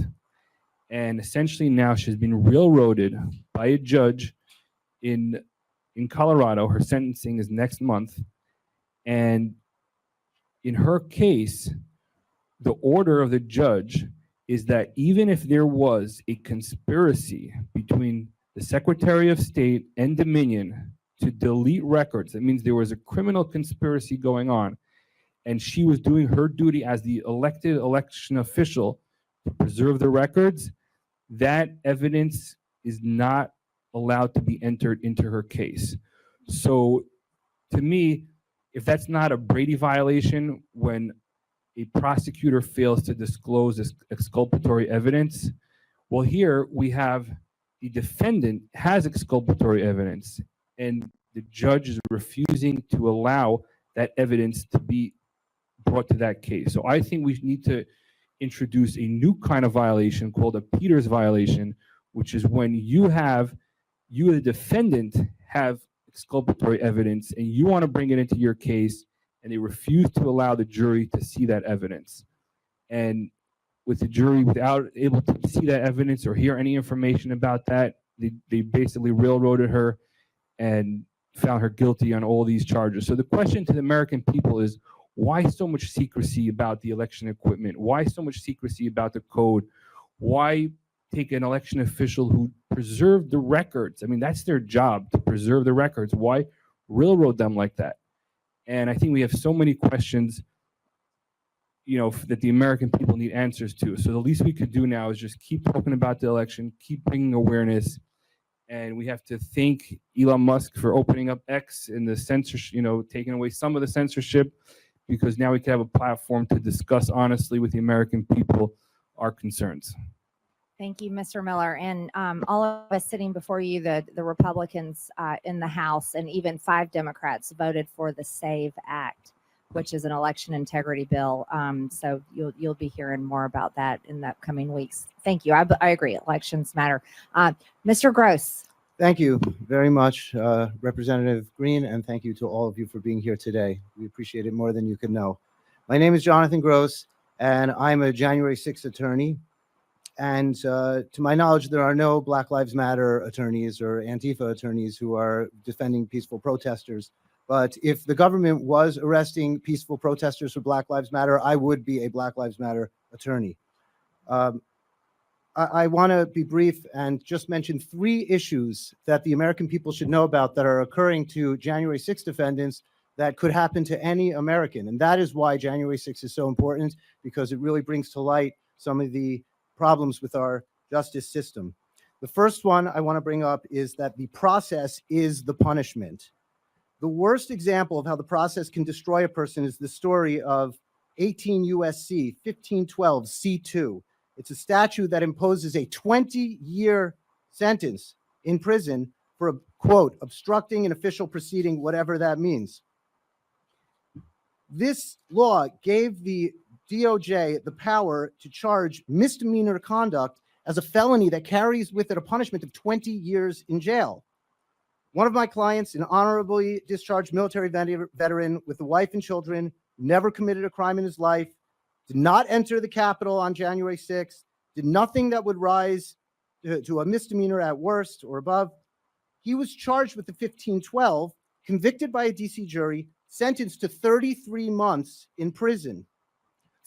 and essentially now she's been railroaded by a judge in Colorado. Her sentencing is next month. And in her case, the order of the judge is that even if there was a conspiracy between the Secretary of State and Dominion to delete records, that means there was a criminal conspiracy going on, and she was doing her duty as the elected election official to preserve the records, that evidence is not allowed to be entered into her case. So to me, if that's not a Brady violation when a prosecutor fails to disclose this exculpatory evidence, well, here we have the defendant has exculpatory evidence and the judge is refusing to allow that evidence to be brought to that case. So I think we need to introduce a new kind of violation called a Peters violation, which is when you, the defendant, have exculpatory evidence and you want to bring it into your case and they refuse to allow the jury to see that evidence. And with the jury without able to see that evidence or hear any information about that, they basically railroaded her and found her guilty on all these charges. So the question to the American people is, why so much secrecy about the election equipment? Why so much secrecy about the code? Why take an election official who preserved the records? I mean, that's their job, to preserve the records. Why railroad them like that? And I think we have so many questions, that the American people need answers to. So the least we could do now is just keep talking about the election, keep bringing awareness. And we have to thank Elon Musk for opening up X and the censorship, taking away some of the censorship, because now we can have a platform to discuss honestly with the American people our concerns. Thank you, Mr. Miller. And all of us sitting before you, the Republicans in the House, and even 5 Democrats voted for the SAVE Act, which is an election integrity bill. So you'll be hearing more about that in the upcoming weeks. Thank you. I agree. Elections matter. Mr. Gross. Thank you very much, Representative Green, and thank you to all of you for being here today. We appreciate it more than you can know. My name is Jonathan Gross, and I'm a January 6th attorney. And to my knowledge, there are no Black Lives Matter attorneys or Antifa attorneys who are defending peaceful protesters. But if the government was arresting peaceful protesters for Black Lives Matter, I would be a Black Lives Matter attorney. I want to be brief and just mention 3 issues that the American people should know about that are occurring to January 6th defendants that could happen to any American. And that is why January 6th is so important, because it really brings to light some of the problems with our justice system. The first one I want to bring up is that the process is the punishment. The worst example of how the process can destroy a person is the story of 18 USC 1512 C2. It's a statute that imposes a 20-year sentence in prison for, quote, obstructing an official proceeding, whatever that means. This law gave the DOJ the power to charge misdemeanor conduct as a felony that carries with it a punishment of 20 years in jail. One of my clients, an honorably discharged military veteran with a wife and children, never committed a crime in his life, did not enter the Capitol on January 6th, did nothing that would rise to a misdemeanor at worst or above. He was charged with the 1512, convicted by a DC jury, sentenced to 33 months in prison.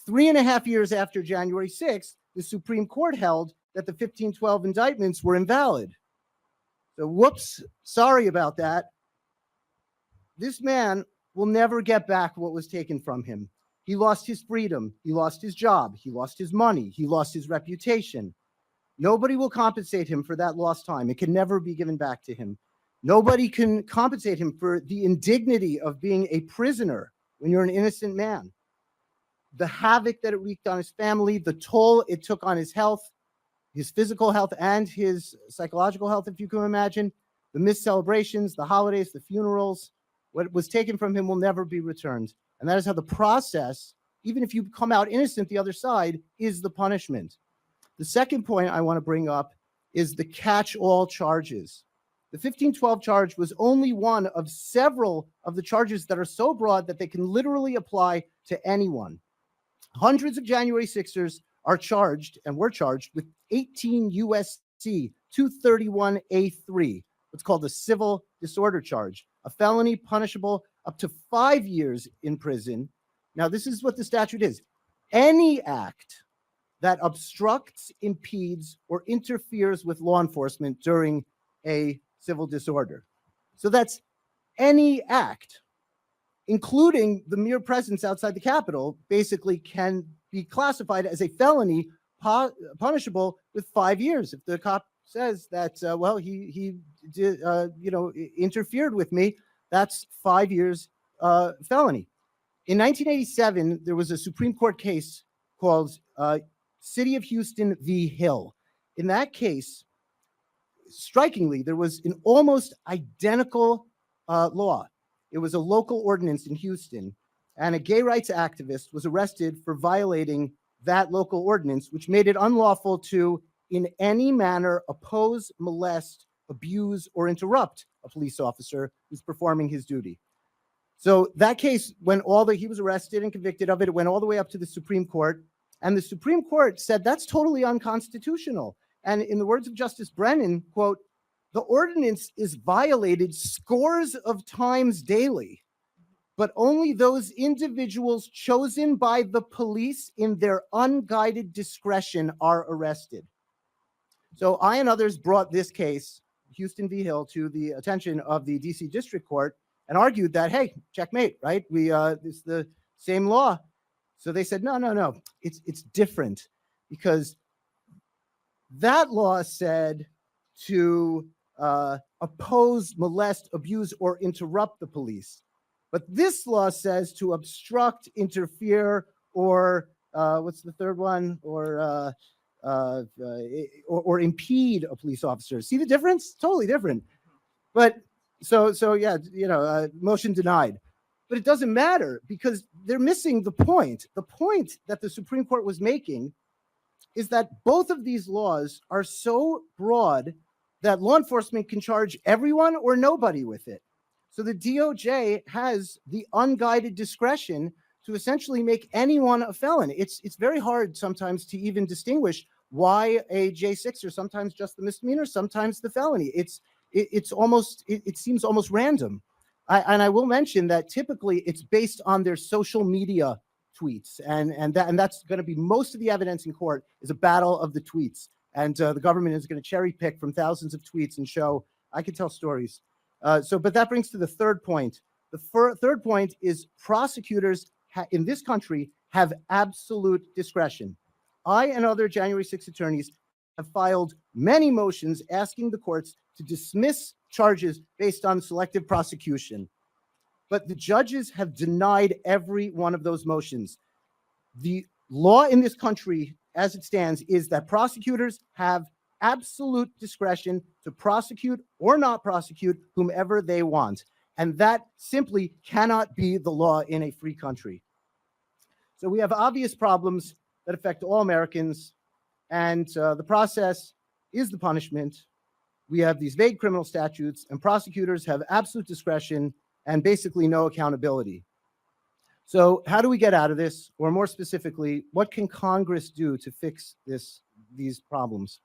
3.5 years after January 6th, the Supreme Court held that the 1512 indictments were invalid. So whoops, sorry about that. This man will never get back what was taken from him. He lost his freedom. He lost his job. He lost his money. He lost his reputation. Nobody will compensate him for that lost time. It can never be given back to him. Nobody can compensate him for the indignity of being a prisoner when you're an innocent man. The havoc that it wreaked on his family, the toll it took on his health, his physical health and his psychological health, if you can imagine, the missed celebrations, the holidays, the funerals, what was taken from him will never be returned. And that is how the process, even if you come out innocent, the other side is the punishment. The second point I want to bring up is the catch-all charges. The 1512 charge was only one of several of the charges that are so broad that they can literally apply to anyone. Hundreds of January 6ers are charged and were charged with 18 USC 231A3, what's called a civil disorder charge, a felony punishable up to 5 years in prison. Now, this is what the statute is. Any act that obstructs, impedes, or interferes with law enforcement during a civil disorder. So that's any act, including the mere presence outside the Capitol, basically can be classified as a felony punishable with 5 years. If the cop says that, well, he did, interfered with me, that's 5 years felony. In 1987, there was a Supreme Court case called City of Houston v. Hill. In that case, strikingly, there was an almost identical law. It was a local ordinance in Houston, and a gay rights activist was arrested for violating that local ordinance, which made it unlawful to, in any manner, oppose, molest, abuse, or interrupt a police officer who's performing his duty. So that case, he was arrested and convicted of it, it went all the way up to the Supreme Court, and the Supreme Court said that's totally unconstitutional. And in the words of Justice Brennan, quote, "The ordinance is violated scores of times daily, but only those individuals chosen by the police in their unguided discretion are arrested." So I and others brought this case, Houston v. Hill, to the attention of the DC District Court and argued that, hey, checkmate, right? It's the same law. So they said, no, it's different, because that law said to oppose, molest, abuse, or interrupt the police. But this law says to obstruct, interfere, or what's the third one? Or impede a police officer. See the difference? Totally different. But so yeah, motion denied. But it doesn't matter, because they're missing the point. The point that the Supreme Court was making is that both of these laws are so broad that law enforcement can charge everyone or nobody with it. So the DOJ has the unguided discretion to essentially make anyone a felon. It's very hard sometimes to even distinguish why a J6 or sometimes just the misdemeanor, sometimes the felony. It seems almost random. And I will mention that typically it's based on their social media tweets, and that's going to be most of the evidence in court is a battle of the tweets. And the government is going to cherry pick from thousands of tweets and show, I could tell stories. But that brings to the third point. The third point is prosecutors in this country have absolute discretion. I and other January 6 attorneys have filed many motions asking the courts to dismiss charges based on selective prosecution. But the judges have denied every one of those motions. The law in this country, as it stands, is that prosecutors have absolute discretion to prosecute or not prosecute whomever they want. And that simply cannot be the law in a free country. So we have obvious problems that affect all Americans, and the process is the punishment. We have these vague criminal statutes, and prosecutors have absolute discretion and basically no accountability. So how do we get out of this? Or more specifically, what can Congress do to fix these problems?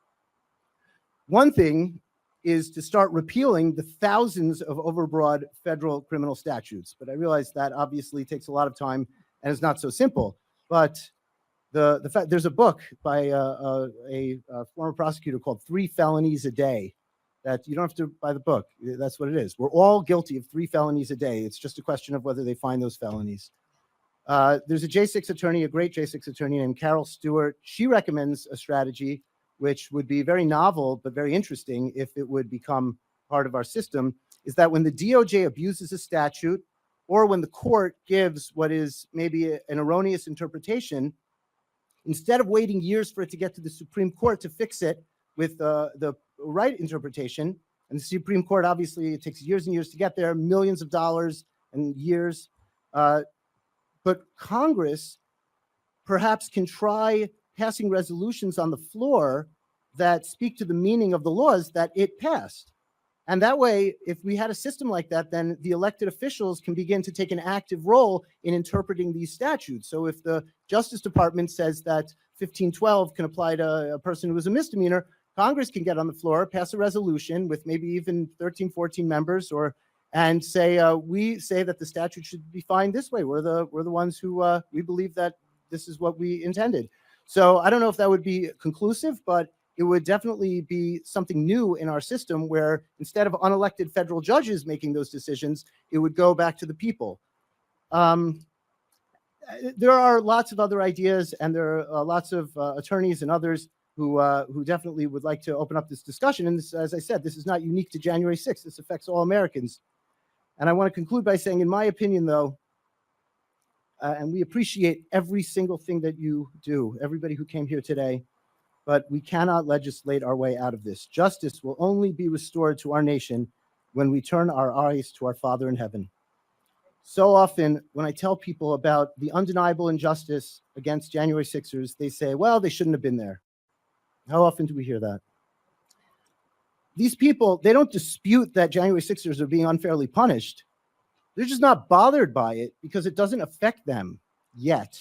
One thing is to start repealing the thousands of overbroad federal criminal statutes. But I realize that obviously takes a lot of time and is not so simple. But the fact, there's a book by a former prosecutor called 3 Felonies a Day, that you don't have to buy the book. That's what it is. We're all guilty of 3 felonies a day. It's just a question of whether they find those felonies. There's a J6 attorney, a great J6 attorney named Carol Stewart. She recommends a strategy which would be very novel, but very interesting if it would become part of our system, is that when the DOJ abuses a statute, or when the court gives what is maybe an erroneous interpretation, instead of waiting years for it to get to the Supreme Court to fix it with the right interpretation, and the Supreme Court, obviously, it takes years and years to get there, millions of dollars and years, but Congress perhaps can try passing resolutions on the floor that speak to the meaning of the laws that it passed. And that way, if we had a system like that, then the elected officials can begin to take an active role in interpreting these statutes. So if the Justice Department says that 1512 can apply to a person who is a misdemeanor, Congress can get on the floor, pass a resolution with maybe even 13, 14 members, and say, we say that the statute should be defined this way. We're the ones who we believe that this is what we intended. So I don't know if that would be conclusive, but it would definitely be something new in our system where instead of unelected federal judges making those decisions, it would go back to the people. There are lots of other ideas, and there are lots of attorneys and others who definitely would like to open up this discussion. And this, as I said, this is not unique to January 6th. This affects all Americans. And I want to conclude by saying, in my opinion, though, and we appreciate every single thing that you do, everybody who came here today, but we cannot legislate our way out of this. Justice will only be restored to our nation when we turn our eyes to our Father in heaven. So often, when I tell people about the undeniable injustice against January 6ers, they say, well, they shouldn't have been there. How often do we hear that? These people, they don't dispute that January 6ers are being unfairly punished. They're just not bothered by it because it doesn't affect them yet.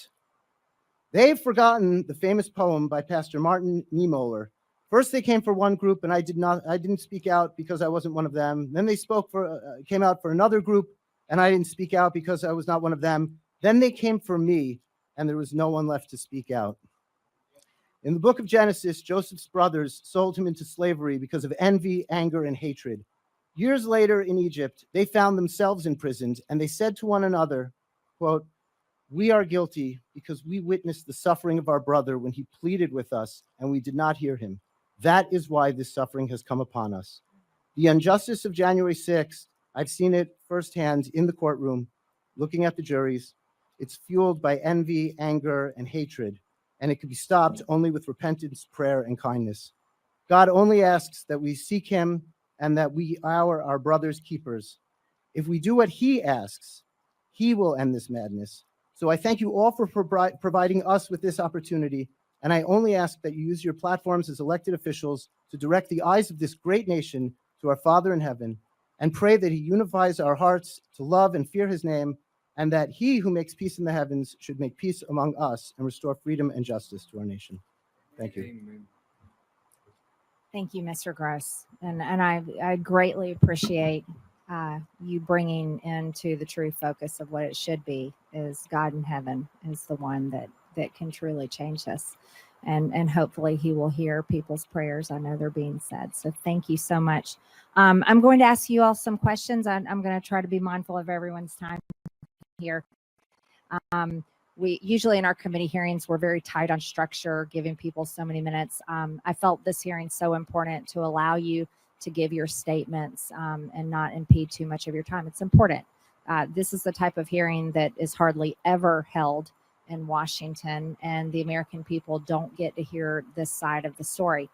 They've forgotten the famous poem by Pastor Martin Niemöller. First, they came for one group, and I didn't speak out because I wasn't one of them. Then they came out for another group, and I didn't speak out because I was not one of them. Then they came for me, and there was no one left to speak out. In the book of Genesis, Joseph's brothers sold him into slavery because of envy, anger, and hatred. Years later in Egypt, they found themselves imprisoned, and they said to one another, quote, "We are guilty because we witnessed the suffering of our brother when he pleaded with us, and we did not hear him. That is why this suffering has come upon us." The injustice of January 6th, I've seen it firsthand in the courtroom, looking at the juries. It's fueled by envy, anger, and hatred, and it can be stopped only with repentance, prayer, and kindness. God only asks that we seek him and that we are our brother's keepers. If we do what he asks, he will end this madness. So I thank you all for providing us with this opportunity, and I only ask that you use your platforms as elected officials to direct the eyes of this great nation to our Father in heaven, and pray that he unifies our hearts to love and fear his name, and that he who makes peace in the heavens should make peace among us and restore freedom and justice to our nation. Thank you. Thank you, Mr. Gross. And I greatly appreciate you bringing into the true focus of what it should be, is God in heaven is the one that can truly change this. and hopefully he will hear people's prayers. I know they're being said. So thank you so much. I'm going to ask you all some questions. I'm going to try to be mindful of everyone's time here. We usually in our committee hearings, we're very tight on structure, giving people so many minutes. I felt this hearing so important to allow you to give your statements and not impede too much of your time. It's important. This is the type of hearing that is hardly ever held in Washington, and the American people don't get to hear this side of the story.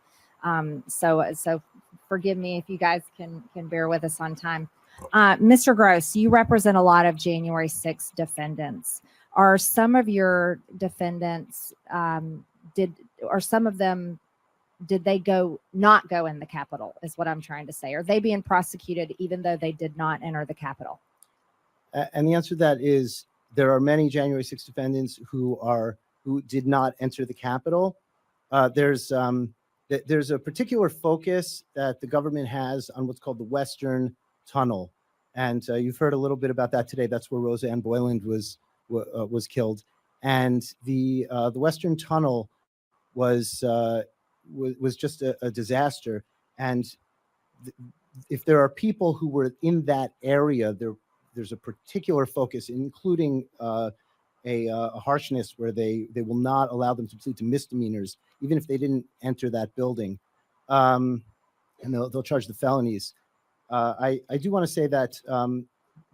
So forgive me if you guys can bear with us on time. Mr. Gross, you represent a lot of January 6th defendants. Are some of your defendants did they not go in the Capitol, is what I'm trying to say? Are they being prosecuted even though they did not enter the Capitol? And the answer to that is there are many January 6th defendants who did not enter the Capitol. There's a particular focus that the government has on what's called the Western Tunnel, and you've heard a little bit about that today. That's where Roseanne Boyland was killed, and the Western Tunnel was just a disaster. And if there are people who were in that area, there's a particular focus, including a harshness where they will not allow them to plead to misdemeanors, even if they didn't enter that building, and they'll charge the felonies. I do want to say that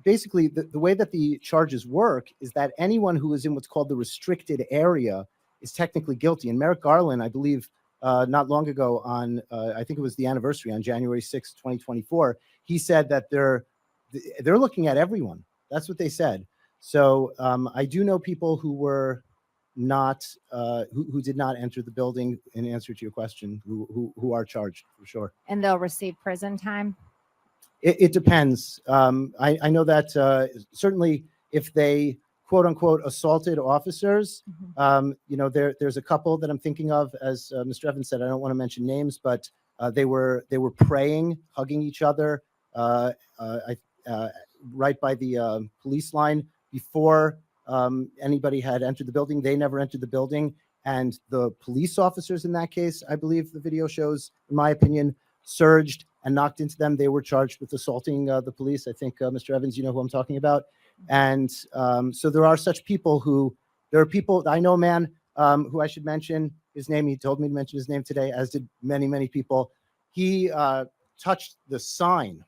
basically the way that the charges work is that anyone who is in what's called the restricted area is technically guilty. And Merrick Garland, I believe, not long ago on, I think it was the anniversary on January 6, 2024, he said that they're looking at everyone. That's what they said. So I do know people who were not, who did not enter the building, in answer to your question, who are charged for sure. And they'll receive prison time? It depends. I know that certainly if they quote unquote assaulted officers, there's a couple that I'm thinking of, as Mr. Evans said. I don't want to mention names, but they were praying, hugging each other right by the police line before anybody had entered the building. They never entered the building, and the police officers in that case, I believe the video shows, in my opinion, surged and knocked into them. They were charged with assaulting the police. I think, Mr. Evans, you know who I'm talking about. And so there are such people there are people, I know a man who I should mention his name. He told me to mention his name today, as did many, many people. He touched the sign.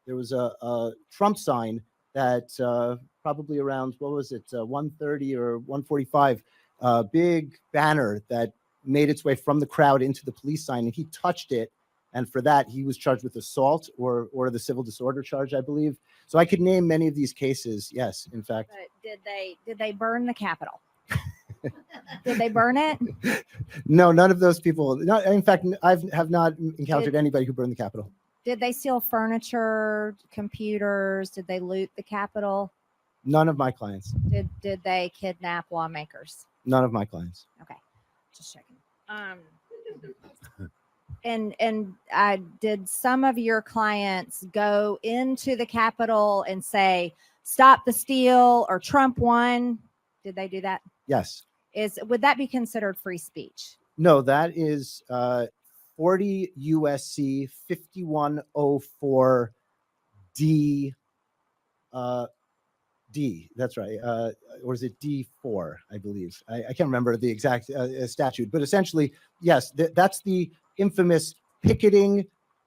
There was a Trump sign that probably around, 1:30 or 1:45, big banner that made its way from the crowd into the police sign, and he touched it. And for that, he was charged with assault or the civil disorder charge, I believe. So I could name many of these cases. Yes, in fact. But did they burn the Capitol? Did they burn it? No, none of those people. No, in fact, I have not encountered anybody who burned the Capitol. Did they steal furniture, computers? Did they loot the Capitol? None of my clients. Did they kidnap lawmakers? None of my clients. Okay, just checking. And did some of your clients go into the Capitol and say, "Stop the steal" or "Trump won"? Did they do that? Yes. Would that be considered free speech? No, that is 40 USC 5104 D. D. That's right. Or is it D4? I believe. I can't remember the exact statute, but essentially, yes, that's the infamous picketing,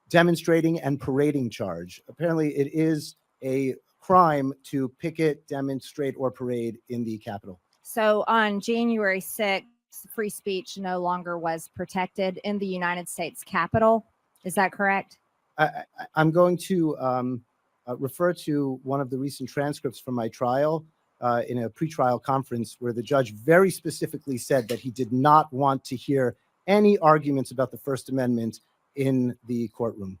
demonstrating, and parading charge. Apparently, it is a crime to picket, demonstrate, or parade in the Capitol. So on January 6th, free speech no longer was protected in the United States Capitol. Is that correct? I'm going to refer to one of the recent transcripts from my trial in a pretrial conference where the judge very specifically said that he did not want to hear any arguments about the First Amendment in the courtroom.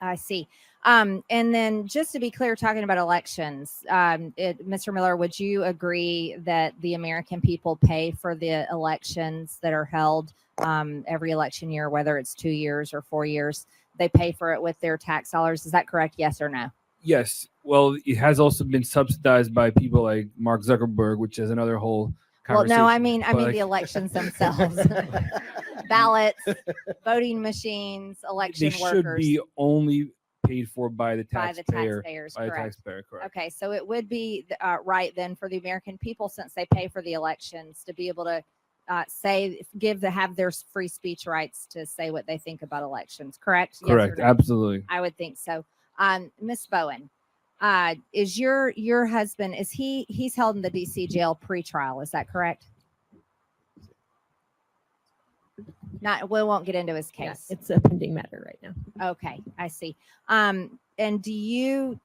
I see. And then just to be clear, talking about elections, Mr. Miller, would you agree that the American people pay for the elections that are held every election year, whether it's 2 years or 4 years? They pay for it with their tax dollars. Is that correct? Yes or no? Yes. Well, it has also been subsidized by people like Mark Zuckerberg, which is another whole Well, no, I conversation, mean but, the elections themselves, ballots, voting machines, election they workers. should be only paid for by the By the taxpayer. taxpayers, By the correct. taxpayer, correct. Okay, so it would be right then for the American people, since they pay for the elections, to be able to have their free speech rights to say what they think about elections. Correct? Yes or Correct. no? Absolutely. I would think so. Miss Bowen, is your husband, he's held in the DC jail pre-trial? Is that correct? We won't get into his case. It's a pending matter right now. Okay, I see. And do you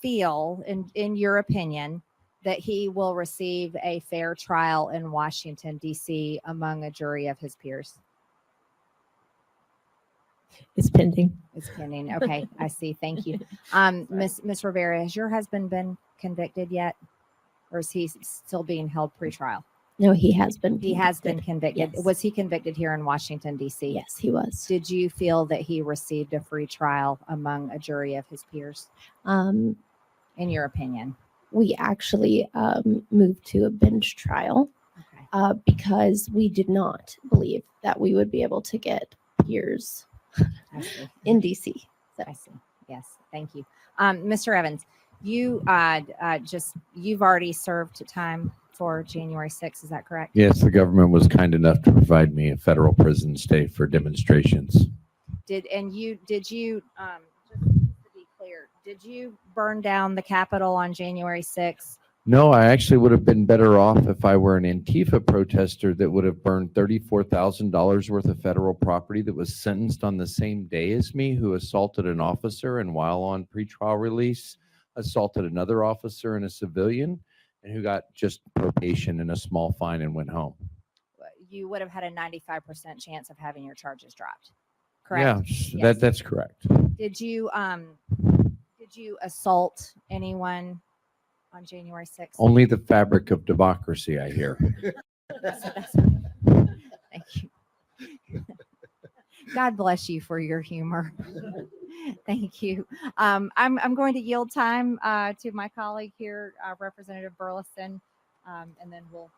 feel, in your opinion, that he will receive a fair trial in Washington, D.C. among a jury of his peers? It's pending. It's pending. Okay, I see. Thank you. Miss Rivera, has your husband been convicted yet? Or is he still being held pretrial? No, he has been. He has been convicted. Yes. Was he convicted here in Washington, D.C.? Yes, he was. Did you feel that he received a free trial among a jury of his peers, in your opinion? We actually moved to a bench trial because we did not believe that we would be able to get peers in DC. I see. Yes, thank you. Mr. Evans, you've already served time for January 6th. Is that correct? Yes, the government was kind enough to provide me a federal prison stay for demonstrations. Did you just to be clear, did you burn down the Capitol on January 6th? No, I actually would have been better off if I were an Antifa protester that would have burned $34,000 worth of federal property that was sentenced on the same day as me, who assaulted an officer and while on pretrial release, assaulted another officer and a civilian, and who got just probation and a small fine and went home. You would have had a 95% chance of having your charges dropped. Correct? Yeah, Yes. that's correct. Did you assault anyone on January 6th? Only the fabric of democracy, I hear. Thank you. God bless you for your humor. Thank you. I'm going to yield time to my colleague here, Representative Burleson, and then we'll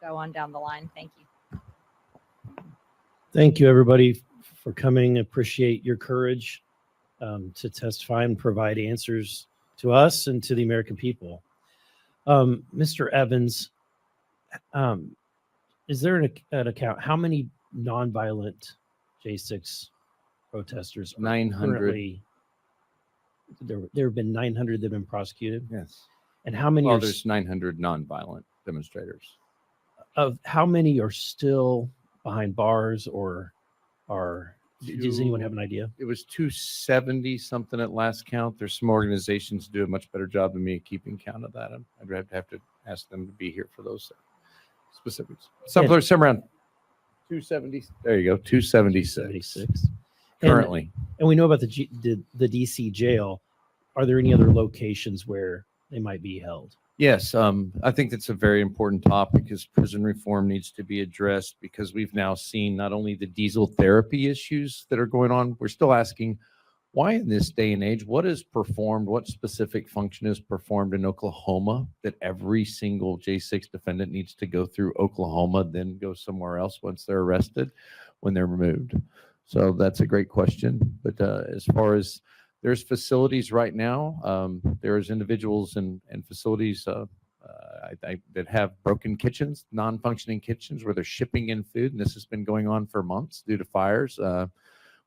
go on down the line. Thank you. Thank you, everybody, for coming. Appreciate your courage to testify and provide answers to us and to the American people. Mr. Evans, is there an account? How many nonviolent J6 protesters? 900. There have been 900 that have been prosecuted. Yes. And how many? Well, there's 900 nonviolent demonstrators. Of how many are still behind bars or are? Does anyone have an idea? It was 270 something at last count. There's some organizations do a much better job than me keeping count of that. I'd have to ask them to be here for those specifics. Some around 270. There you go, 276 currently. And we know about the DC jail. Are there any other locations where they might be held? Yes, I think that's a very important topic because prison reform needs to be addressed because we've now seen not only the diesel therapy issues that are going on, we're still asking why in this day and age, what is performed, what specific function is performed in Oklahoma that every single J6 defendant needs to go through Oklahoma, then go somewhere else once they're arrested when they're removed. So that's a great question. But as far as there's facilities right now. There's individuals and facilities that have broken kitchens, non-functioning kitchens where they're shipping in food, and this has been going on for months due to fires.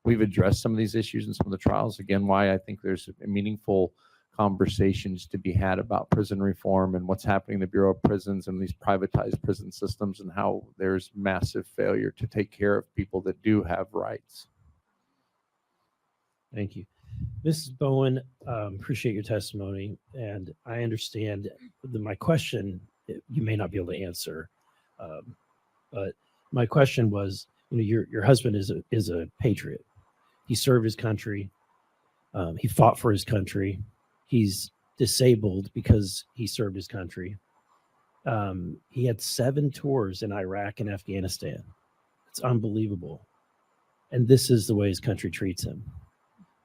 We've addressed some of these issues in some of the trials. Again, why I think there's meaningful conversations to be had about prison reform and what's happening in the Bureau of Prisons and these privatized prison systems and how there's massive failure to take care of people that do have rights. Thank you. Mrs. Bowen, appreciate your testimony, and I understand my question. You may not be able to answer, but my question was: your husband is a patriot. He served his country. He fought for his country. He's disabled because he served his country. He had 7 tours in Iraq and Afghanistan. It's unbelievable, and this is the way his country treats him.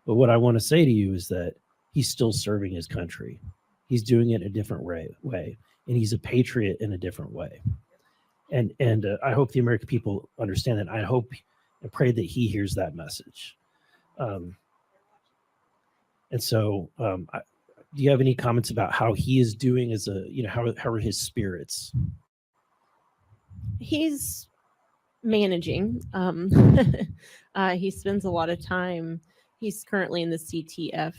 But what I want to say to you is that he's still serving his country. He's doing it a different way, and he's a patriot in a different way. And I hope the American people understand that. I hope and pray that he hears that message. And so, do you have any comments about how he is doing as a, how are his spirits? He's managing. He spends a lot of time. He's currently in the CTF.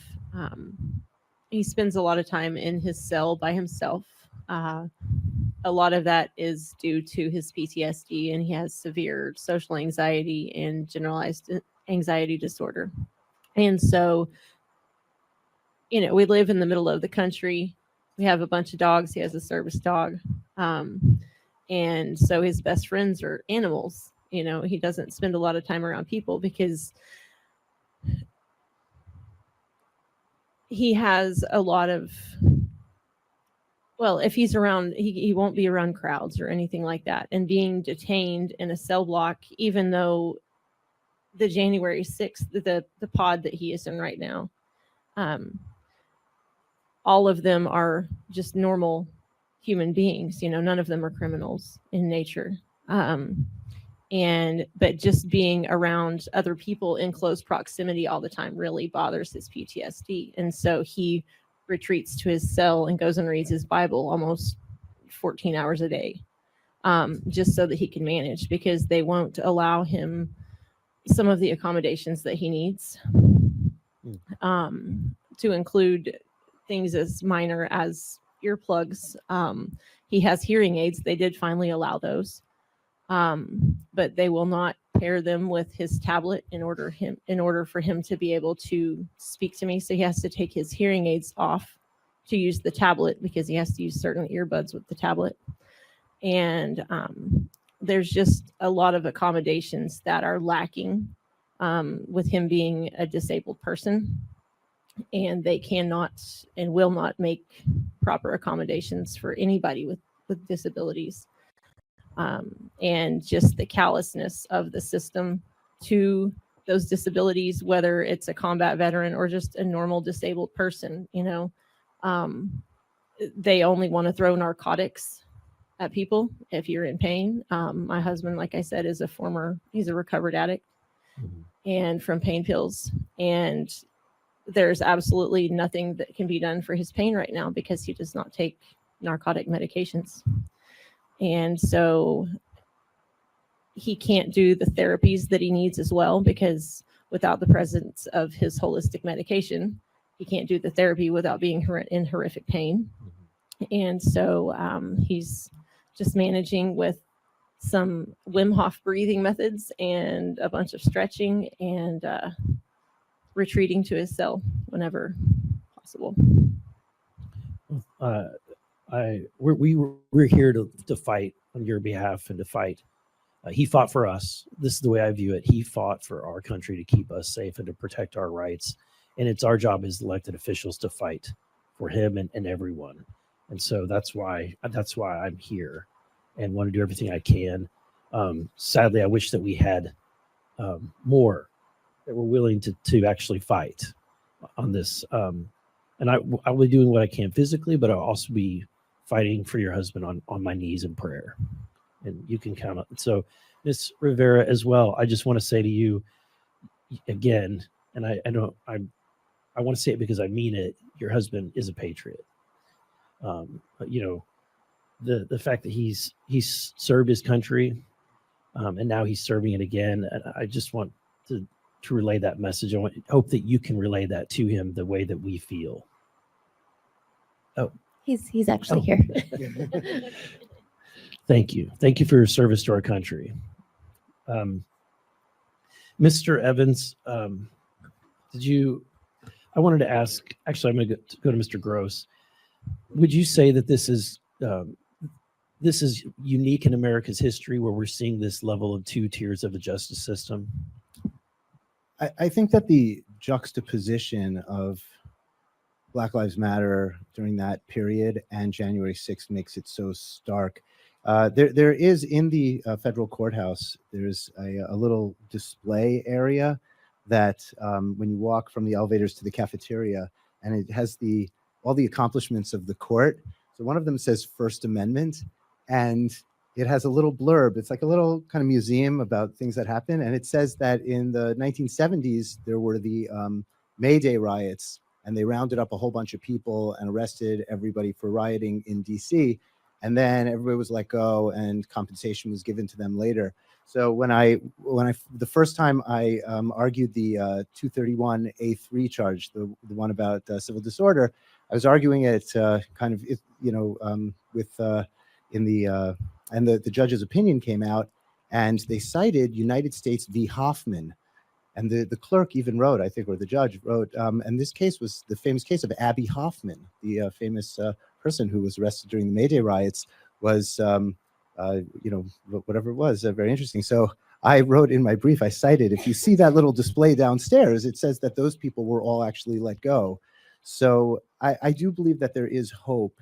He spends a lot of time in his cell by himself. A lot of that is due to his PTSD, and he has severe social anxiety and generalized anxiety disorder. And so, we live in the middle of the country. We have a bunch of dogs. He has a service dog. And so his best friends are animals. He doesn't spend a lot of time around people because he has a lot of, well, if he's around, he won't be around crowds or anything like that. And being detained in a cell block, even though the January 6th, the pod that he is in right now, all of them are just normal human beings. None of them are criminals in nature. But just being around other people in close proximity all the time really bothers his PTSD. And so he retreats to his cell and goes and reads his Bible almost 14 hours a day, just so that he can manage, because they won't allow him some of the accommodations that he needs, to include things as minor as earplugs. He has hearing aids. They did finally allow those, but they will not pair them with his tablet in order for him to be able to speak to me. So he has to take his hearing aids off to use the tablet, because he has to use certain earbuds with the tablet. And there's just a lot of accommodations that are lacking with him being a disabled person. And they cannot and will not make proper accommodations for anybody with disabilities. And just the callousness of the system to those disabilities, whether it's a combat veteran or just a normal disabled person, they only want to throw narcotics at people if you're in pain. My husband, like I said, he's a recovered addict and from pain pills. And there's absolutely nothing that can be done for his pain right now because he does not take narcotic medications. And so he can't do the therapies that he needs as well, because without the presence of his holistic medication, he can't do the therapy without being in horrific pain. And so he's just managing with some Wim Hof breathing methods and a bunch of stretching and retreating to his cell whenever possible. We're here to fight on your behalf and to fight. He fought for us. This is the way I view it. He fought for our country to keep us safe and to protect our rights. And it's our job as elected officials to fight for him and everyone. And so that's why I'm here and want to do everything I can. Sadly, I wish that we had more that were willing to actually fight on this. And I'll be doing what I can physically, but I'll also be fighting for your husband on my knees in prayer. And you can count on. So, Ms. Rivera, as well, I just want to say to you again, and I want to say it because I mean it. Your husband is a patriot. The fact that he's served his country, and now he's serving it again. And I just want to relay that message. I hope that you can relay that to him the way that we feel. Oh, he's actually here. Thank you for your service to our country. Mr. Evans, I wanted to ask, actually I'm going to go to Mr. Gross. Would you say that this is unique in America's history, where we're seeing this level of two tiers of the justice system? I think that the juxtaposition of Black Lives Matter during that period and January 6th makes it so stark. There is in the federal courthouse, there's a little display area that when you walk from the elevators to the cafeteria, and it has all the accomplishments of the court. So one of them says First Amendment, and it has a little blurb. It's like a little kind of museum about things that happen. And it says that in the 1970s, there were the May Day riots, and they rounded up a whole bunch of people and arrested everybody for rioting in DC. And then everybody was let go and compensation was given to them later. So when the first time I argued the 231A3 charge, the one about civil disorder, I was arguing it and the judge's opinion came out, and they cited United States v. Hoffman. And the clerk even wrote, I think, or the judge wrote, and this case was the famous case of Abby Hoffman, the famous person who was arrested during the May Day riots, was, whatever it was, very interesting. So I wrote in my brief, I cited, if you see that little display downstairs, it says that those people were all actually let go. So I do believe that there is hope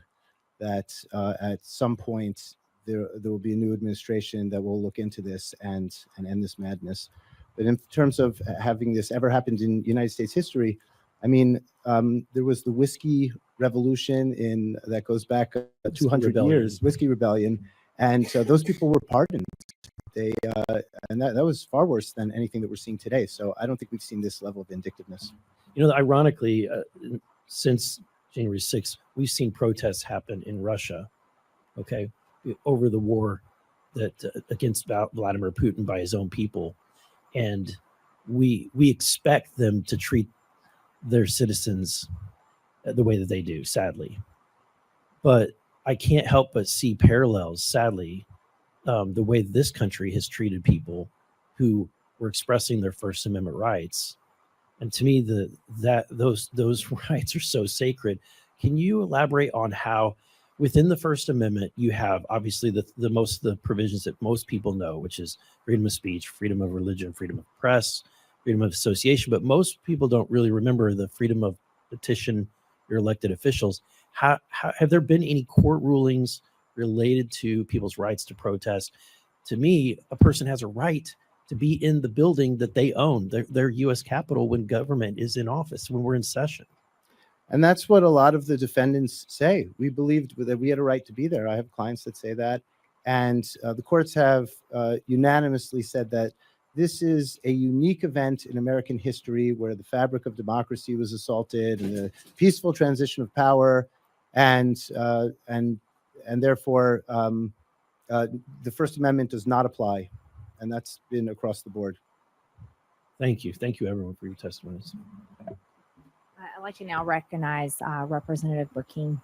that at some point there will be a new administration that will look into this and end this madness. But in terms of having this ever happened in United States history, I mean, there was the Whiskey Revolution that goes back 200 years, Whiskey Rebellion, and those people were pardoned. And that was far worse than anything that we're seeing today. So I don't think we've seen this level of vindictiveness. You know, ironically, since January 6th, we've seen protests happen in Russia, okay, over the war that against Vladimir Putin by his own people. And we expect them to treat their citizens the way that they do, sadly. But I can't help but see parallels, sadly, the way this country has treated people who were expressing their First Amendment rights. And to me, those rights are so sacred. Can you elaborate on how within the First Amendment, you have obviously the provisions that most people know, which is freedom of speech, freedom of religion, freedom of press, freedom of association, but most people don't really remember the freedom of petition your elected officials. How have there been any court rulings related to people's rights to protest? To me, a person has a right to be in the building that they own, their U.S. Capitol, when government is in office, when we're in session. And that's what a lot of the defendants say. We believed that we had a right to be there. I have clients that say that. And the courts have unanimously said that this is a unique event in American history where the fabric of democracy was assaulted and the peaceful transition of power. And therefore, the First Amendment does not apply. And that's been across the board. Thank you. Thank you, everyone, for your testimonies. I'd like to now recognize Representative Burkeen.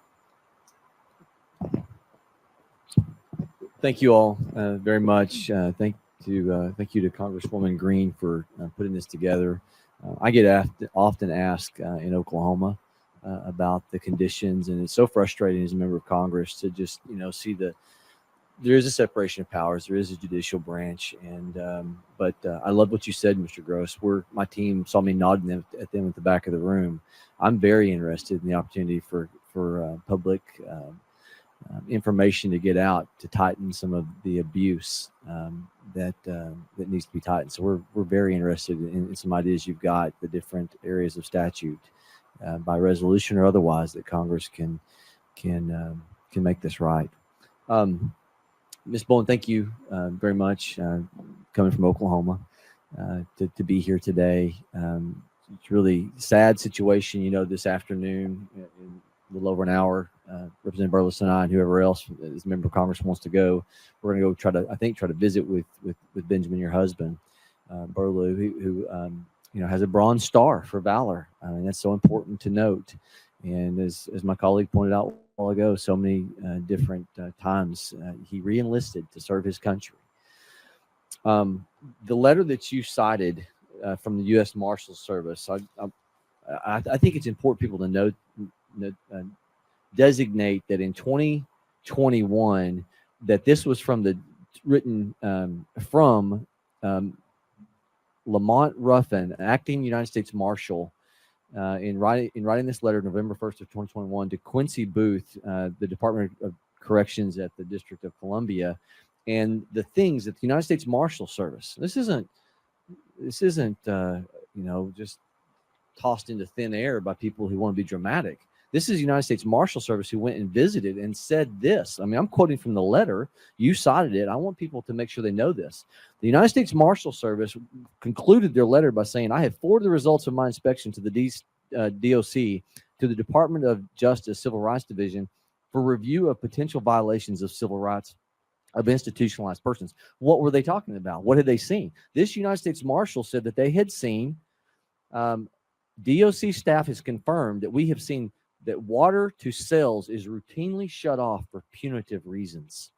Thank you all very much. Thank you to Congresswoman Green for putting this together. I get often asked in Oklahoma about the conditions, and it's so frustrating as a member of Congress to just see there is a separation of powers. There is a judicial branch, but I love what you said, Mr. Gross. My team saw me nodding at them at the back of the room. I'm very interested in the opportunity for public information to get out to tighten some of the abuse that needs to be tightened. So we're very interested in some ideas you've got, the different areas of statute by resolution or otherwise that Congress can make this right. Ms. Bowen, thank you very much coming from Oklahoma to be here today. It's really sad situation, this afternoon, in a little over an hour. Representative Burleson and I and whoever else as a member of Congress wants to go, we're going to go try to visit with Benjamin, your husband, Burlew, who has a Bronze Star for valor. I mean, that's so important to note. And as my colleague pointed out a while ago, so many different times he re-enlisted to serve his country. The letter that you cited from the U.S. Marshals Service, I think it's important people to designate that in 2021 that this was written from Lamont Ruffin, acting United States Marshal, in writing this letter November 1st of 2021 to Quincy Booth, the Department of Corrections at the District of Columbia, and the things that the United States Marshal Service, this isn't just tossed into thin air by people who want to be dramatic. This is the United States Marshal Service who went and visited and said this. I mean, I'm quoting from the letter. You cited it. I want people to make sure they know this. The United States Marshal Service concluded their letter by saying, I have forwarded the results of my inspection to the DOC, to the Department of Justice Civil Rights Division for review of potential violations of civil rights of institutionalized persons. What were they talking about? What had they seen? This United States Marshal said that they had seen, DOC staff has confirmed that we have seen that water to cells is routinely shut off for punitive reasons.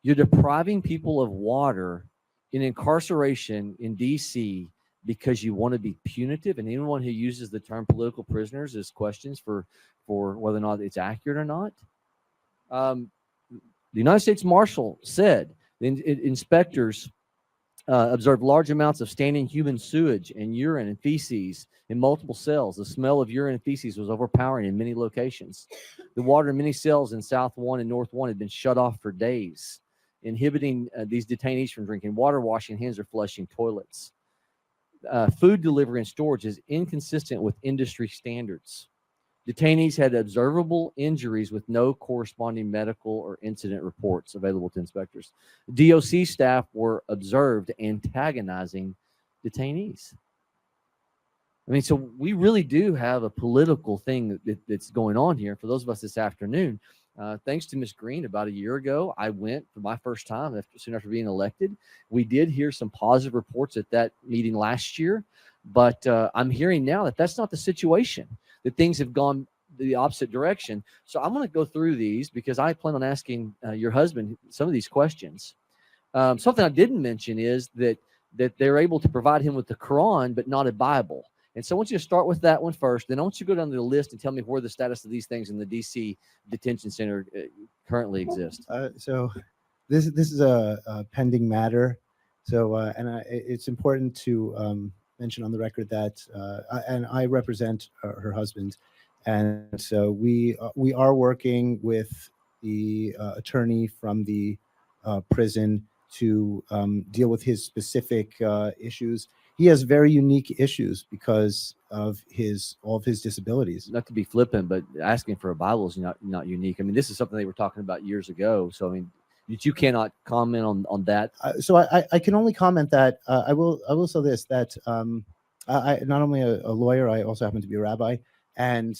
You're depriving people of water in incarceration in DC because you want to be punitive, and anyone who uses the term political prisoners is questions for whether or not it's accurate or not. The United States Marshal said inspectors observed large amounts of standing human sewage and urine and feces in multiple cells. The smell of urine and feces was overpowering in many locations. The water in many cells in South 1 and North 1 had been shut off for days, inhibiting these detainees from drinking water, washing hands, or flushing toilets. Food delivery and storage is inconsistent with industry standards. Detainees had observable injuries with no corresponding medical or incident reports available to inspectors. DOC staff were observed antagonizing detainees. I mean, so we really do have a political thing that's going on here. For those of us this afternoon, thanks to Ms. Green, about a year ago, I went for my first time soon after being elected. We did hear some positive reports at that meeting last year, but I'm hearing now that that's not the situation, that things have gone the opposite direction. So I'm going to go through these because I plan on asking your husband some of these questions. Something I didn't mention is that they're able to provide him with the Quran, but not a Bible. And so I want you to start with that one first. Then I want you to go down the list and tell me where the status of these things in the DC detention center currently exist. So this is a pending matter. So it's important to mention on the record that I represent her husband, and so we are working with the attorney from the prison to deal with his specific issues. He has very unique issues because of all of his disabilities. Not to be flippant, but asking for a Bible is not unique. I mean, this is something they were talking about years ago. So I mean, you cannot comment on that. So I can only comment that I will say this, that I not only a lawyer, I also happen to be a rabbi, and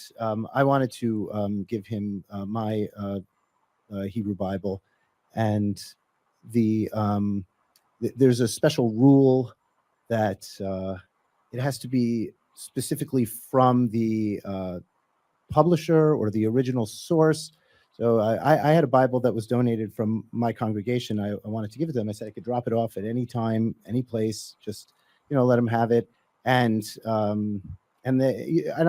I wanted to give him my Hebrew Bible, and there's a special rule that it has to be specifically from the publisher or the original source. So I had a Bible that was donated from my congregation. I wanted to give it to them. I said I could drop it off at any time, any place, just let them have it. And I'm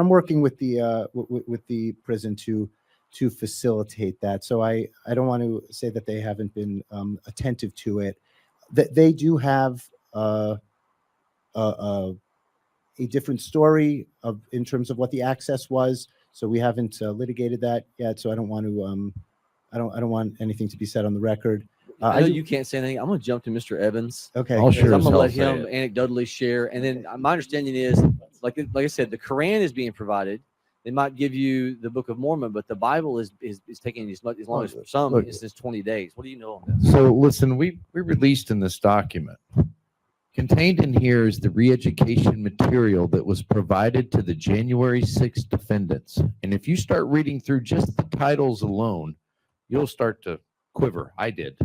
working with the prison to facilitate that. So I don't want to say that they haven't been attentive to it. That they do have a different story in terms of what the access was. So we haven't litigated that yet. So I don't want to. I don't want anything to be said on the record. I know you can't say anything. I'm going to jump to Mr. Evans. Okay. I'll sure I'm going to let as hell him say anecdotally share. And then my understanding is, like I said, the Quran is being provided. They might give you the Book of Mormon, but the Bible is taking as long as for some it's 20 days. What do you know on this? So listen, we released in this document. Contained in here is the re-education material that was provided to the January 6th defendants. And if you start reading through just the titles alone, you'll start to quiver. I did.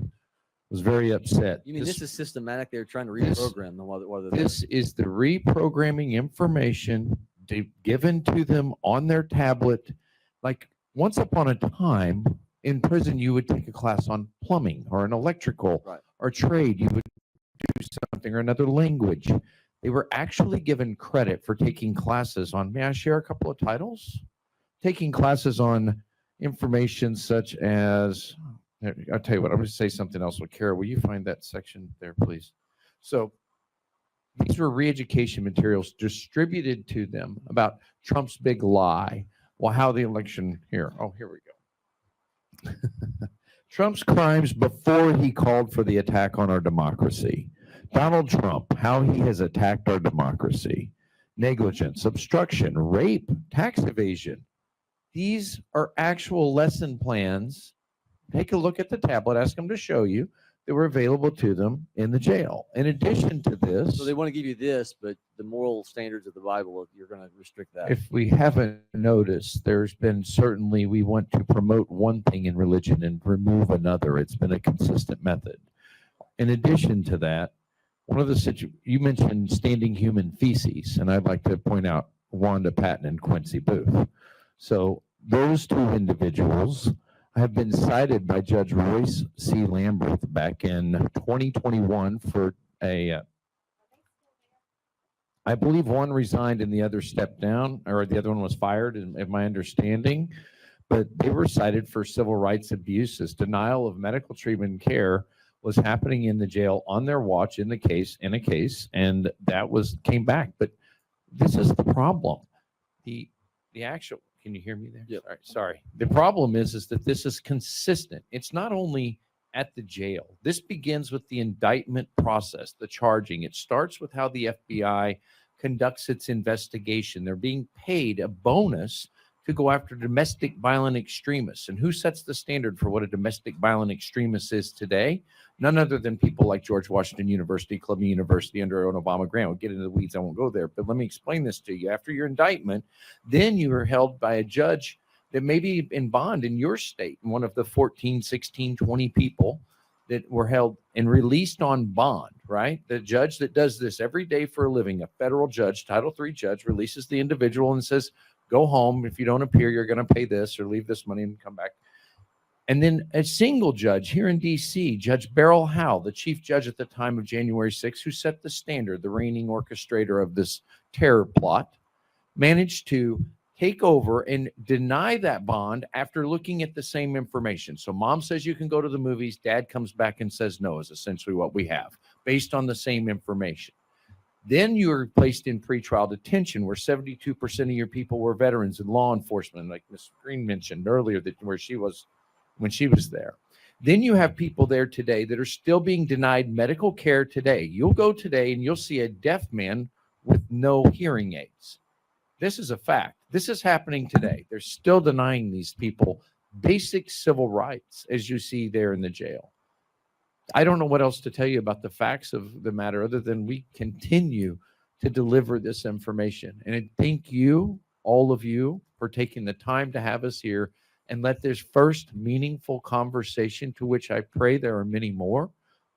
Was very upset. You mean this is systematic? They're trying to reprogram them while they're there. This is the reprogramming information given to them on their tablet. Like once upon a time in prison, you would take a class on plumbing or an electrical or trade. You would do something or another language. They were actually given credit for taking classes on, may I share a couple of titles? Taking classes on information such as, I'll tell you what, I'm going to say something else. Well, Kara, will you find that section there, please? So these were re-education materials distributed to them about Trump's big lie. Well, how the election here. Oh, here we go. Trump's crimes before he called for the attack on our democracy. Donald Trump, how he has attacked our democracy. Negligence, obstruction, rape, tax evasion, These are actual lesson plans. Take a look at the tablet, ask them to show you that were available to them in the jail. In addition to this, So they want to give you this, but the moral standards of the Bible, you're going to restrict that. if we haven't noticed, there's been certainly, we want to promote one thing in religion and remove another. It's been a consistent method. In addition to that, one of the you mentioned standing human feces, and I'd like to point out Wanda Patton and Quincy Booth. So those two individuals have been cited by Judge Royce C. Lamberth back in 2021 for I believe one resigned and the other stepped down, or the other one was fired, in my understanding. But they were cited for civil rights abuses. Denial of medical treatment and care was happening in the jail on their watch in a case, and that came back. But this is the problem. The actual, can you hear me there? Yep. All right, sorry. The problem is that this is consistent. It's not only at the jail. This begins with the indictment process, the charging. It starts with how the FBI conducts its investigation. They're being paid a bonus to go after domestic violent extremists. And who sets the standard for what a domestic violent extremist is today? None other than people like George Washington University, Columbia University under an Obama grant. We'll get into the weeds, I won't go there. But let me explain this to you. After your indictment, then you are held by a judge that may be in bond in your state, one of the 14, 16, 20 people that were held and released on bond, right? The judge that does this every day for a living, a federal judge, Title III judge, releases the individual and says, go home. If you don't appear, you're going to pay this or leave this money and come back. And then a single judge here in D.C., Judge Beryl Howell, the chief judge at the time of January 6th, who set the standard, the reigning orchestrator of this terror plot, managed to take over and deny that bond after looking at the same information. So mom says you can go to the movies. Dad comes back and says no, is essentially what we have based on the same information. Then you are placed in pretrial detention where 72% of your people were veterans and law enforcement, like Ms. Green mentioned earlier, that where she was when she was there. Then you have people there today that are still being denied medical care today. You'll go today and you'll see a deaf man with no hearing aids. This is a fact. This is happening today. They're still denying these people basic civil rights, as you see there in the jail. I don't know what else to tell you about the facts of the matter other than we continue to deliver this information. And I thank you, all of you, for taking the time to have us here and let this first meaningful conversation, to which I pray there are many more,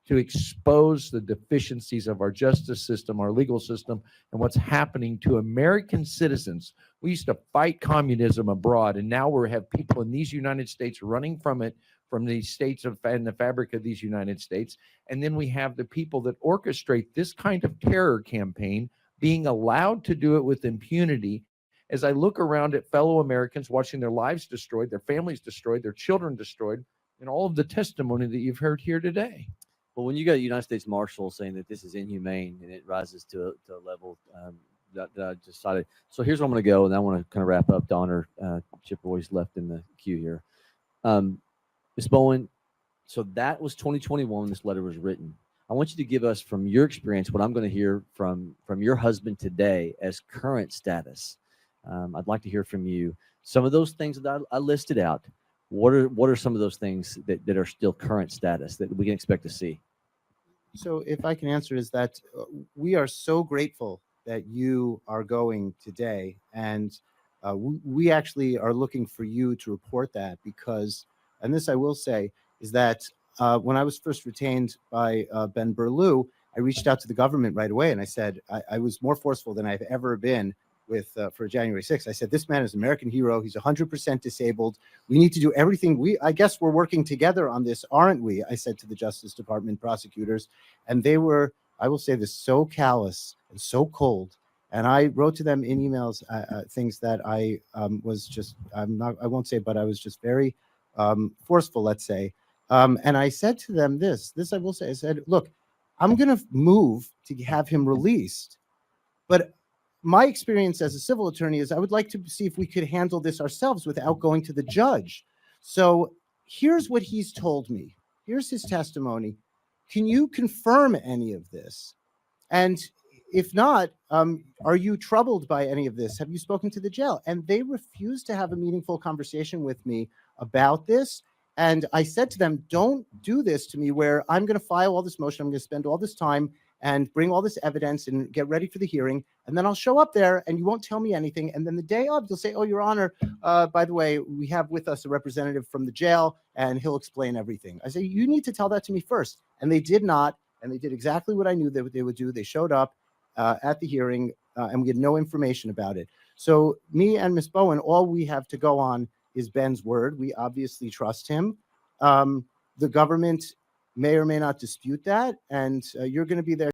to expose the deficiencies of our justice system, our legal system, and what's happening to American citizens. We used to fight communism abroad, and now we have people in these United States running from it, from the states of and the fabric of these United States. And then we have the people that orchestrate this kind of terror campaign being allowed to do it with impunity. As I look around at fellow Americans watching their lives destroyed, their families destroyed, their children destroyed, and all of the testimony that you've heard here today. Well, when you got a United States Marshal saying that this is inhumane and it rises to a level that I decided. So here's where I'm going to go, and I want to kind of wrap up. Donner, Chip Roy's left in the queue here. Ms. Bowen, so that was 2021 when this letter was written. I want you to give us, from your experience, what I'm going to hear from your husband today as current status. I'd like to hear from you. Some of those things that I listed out, what are some of those things that are still current status that we can expect to see? So if I can answer, is that we are so grateful that you are going today. And we actually are looking for you to report that because, and this I will say, is that when I was first retained by Ben Berlew, I reached out to the government right away. And I said, I was more forceful than I've ever been for January 6th. I said, this man is an American hero. He's 100% disabled. We need to do everything. I guess we're working together on this, aren't we? I said to the Justice Department prosecutors, and they were, I will say this, so callous and so cold. And I wrote to them in emails things that I was just, I won't say, but I was just very forceful, let's say. And I said to them this I will say, I said, look, I'm going to move to have him released, but my experience as a civil attorney is I would like to see if we could handle this ourselves without going to the judge. So here's what he's told me. Here's his testimony. Can you confirm any of this? And if not, are you troubled by any of this? Have you spoken to the jail? And they refused to have a meaningful conversation with me about this. And I said to them, don't do this to me where I'm going to file all this motion. I'm going to spend all this time and bring all this evidence and get ready for the hearing. And then I'll show up there and you won't tell me anything. And then the day of, you'll say, oh, Your Honor, by the way, we have with us a representative from the jail and he'll explain everything. I say, you need to tell that to me first. And they did not. And they did exactly what I knew that they would do. They showed up at the hearing and we had no information about it. So me and Ms. Bowen, all we have to go on is Ben's word. We obviously trust him. The government may or may not dispute that. And you're going to be there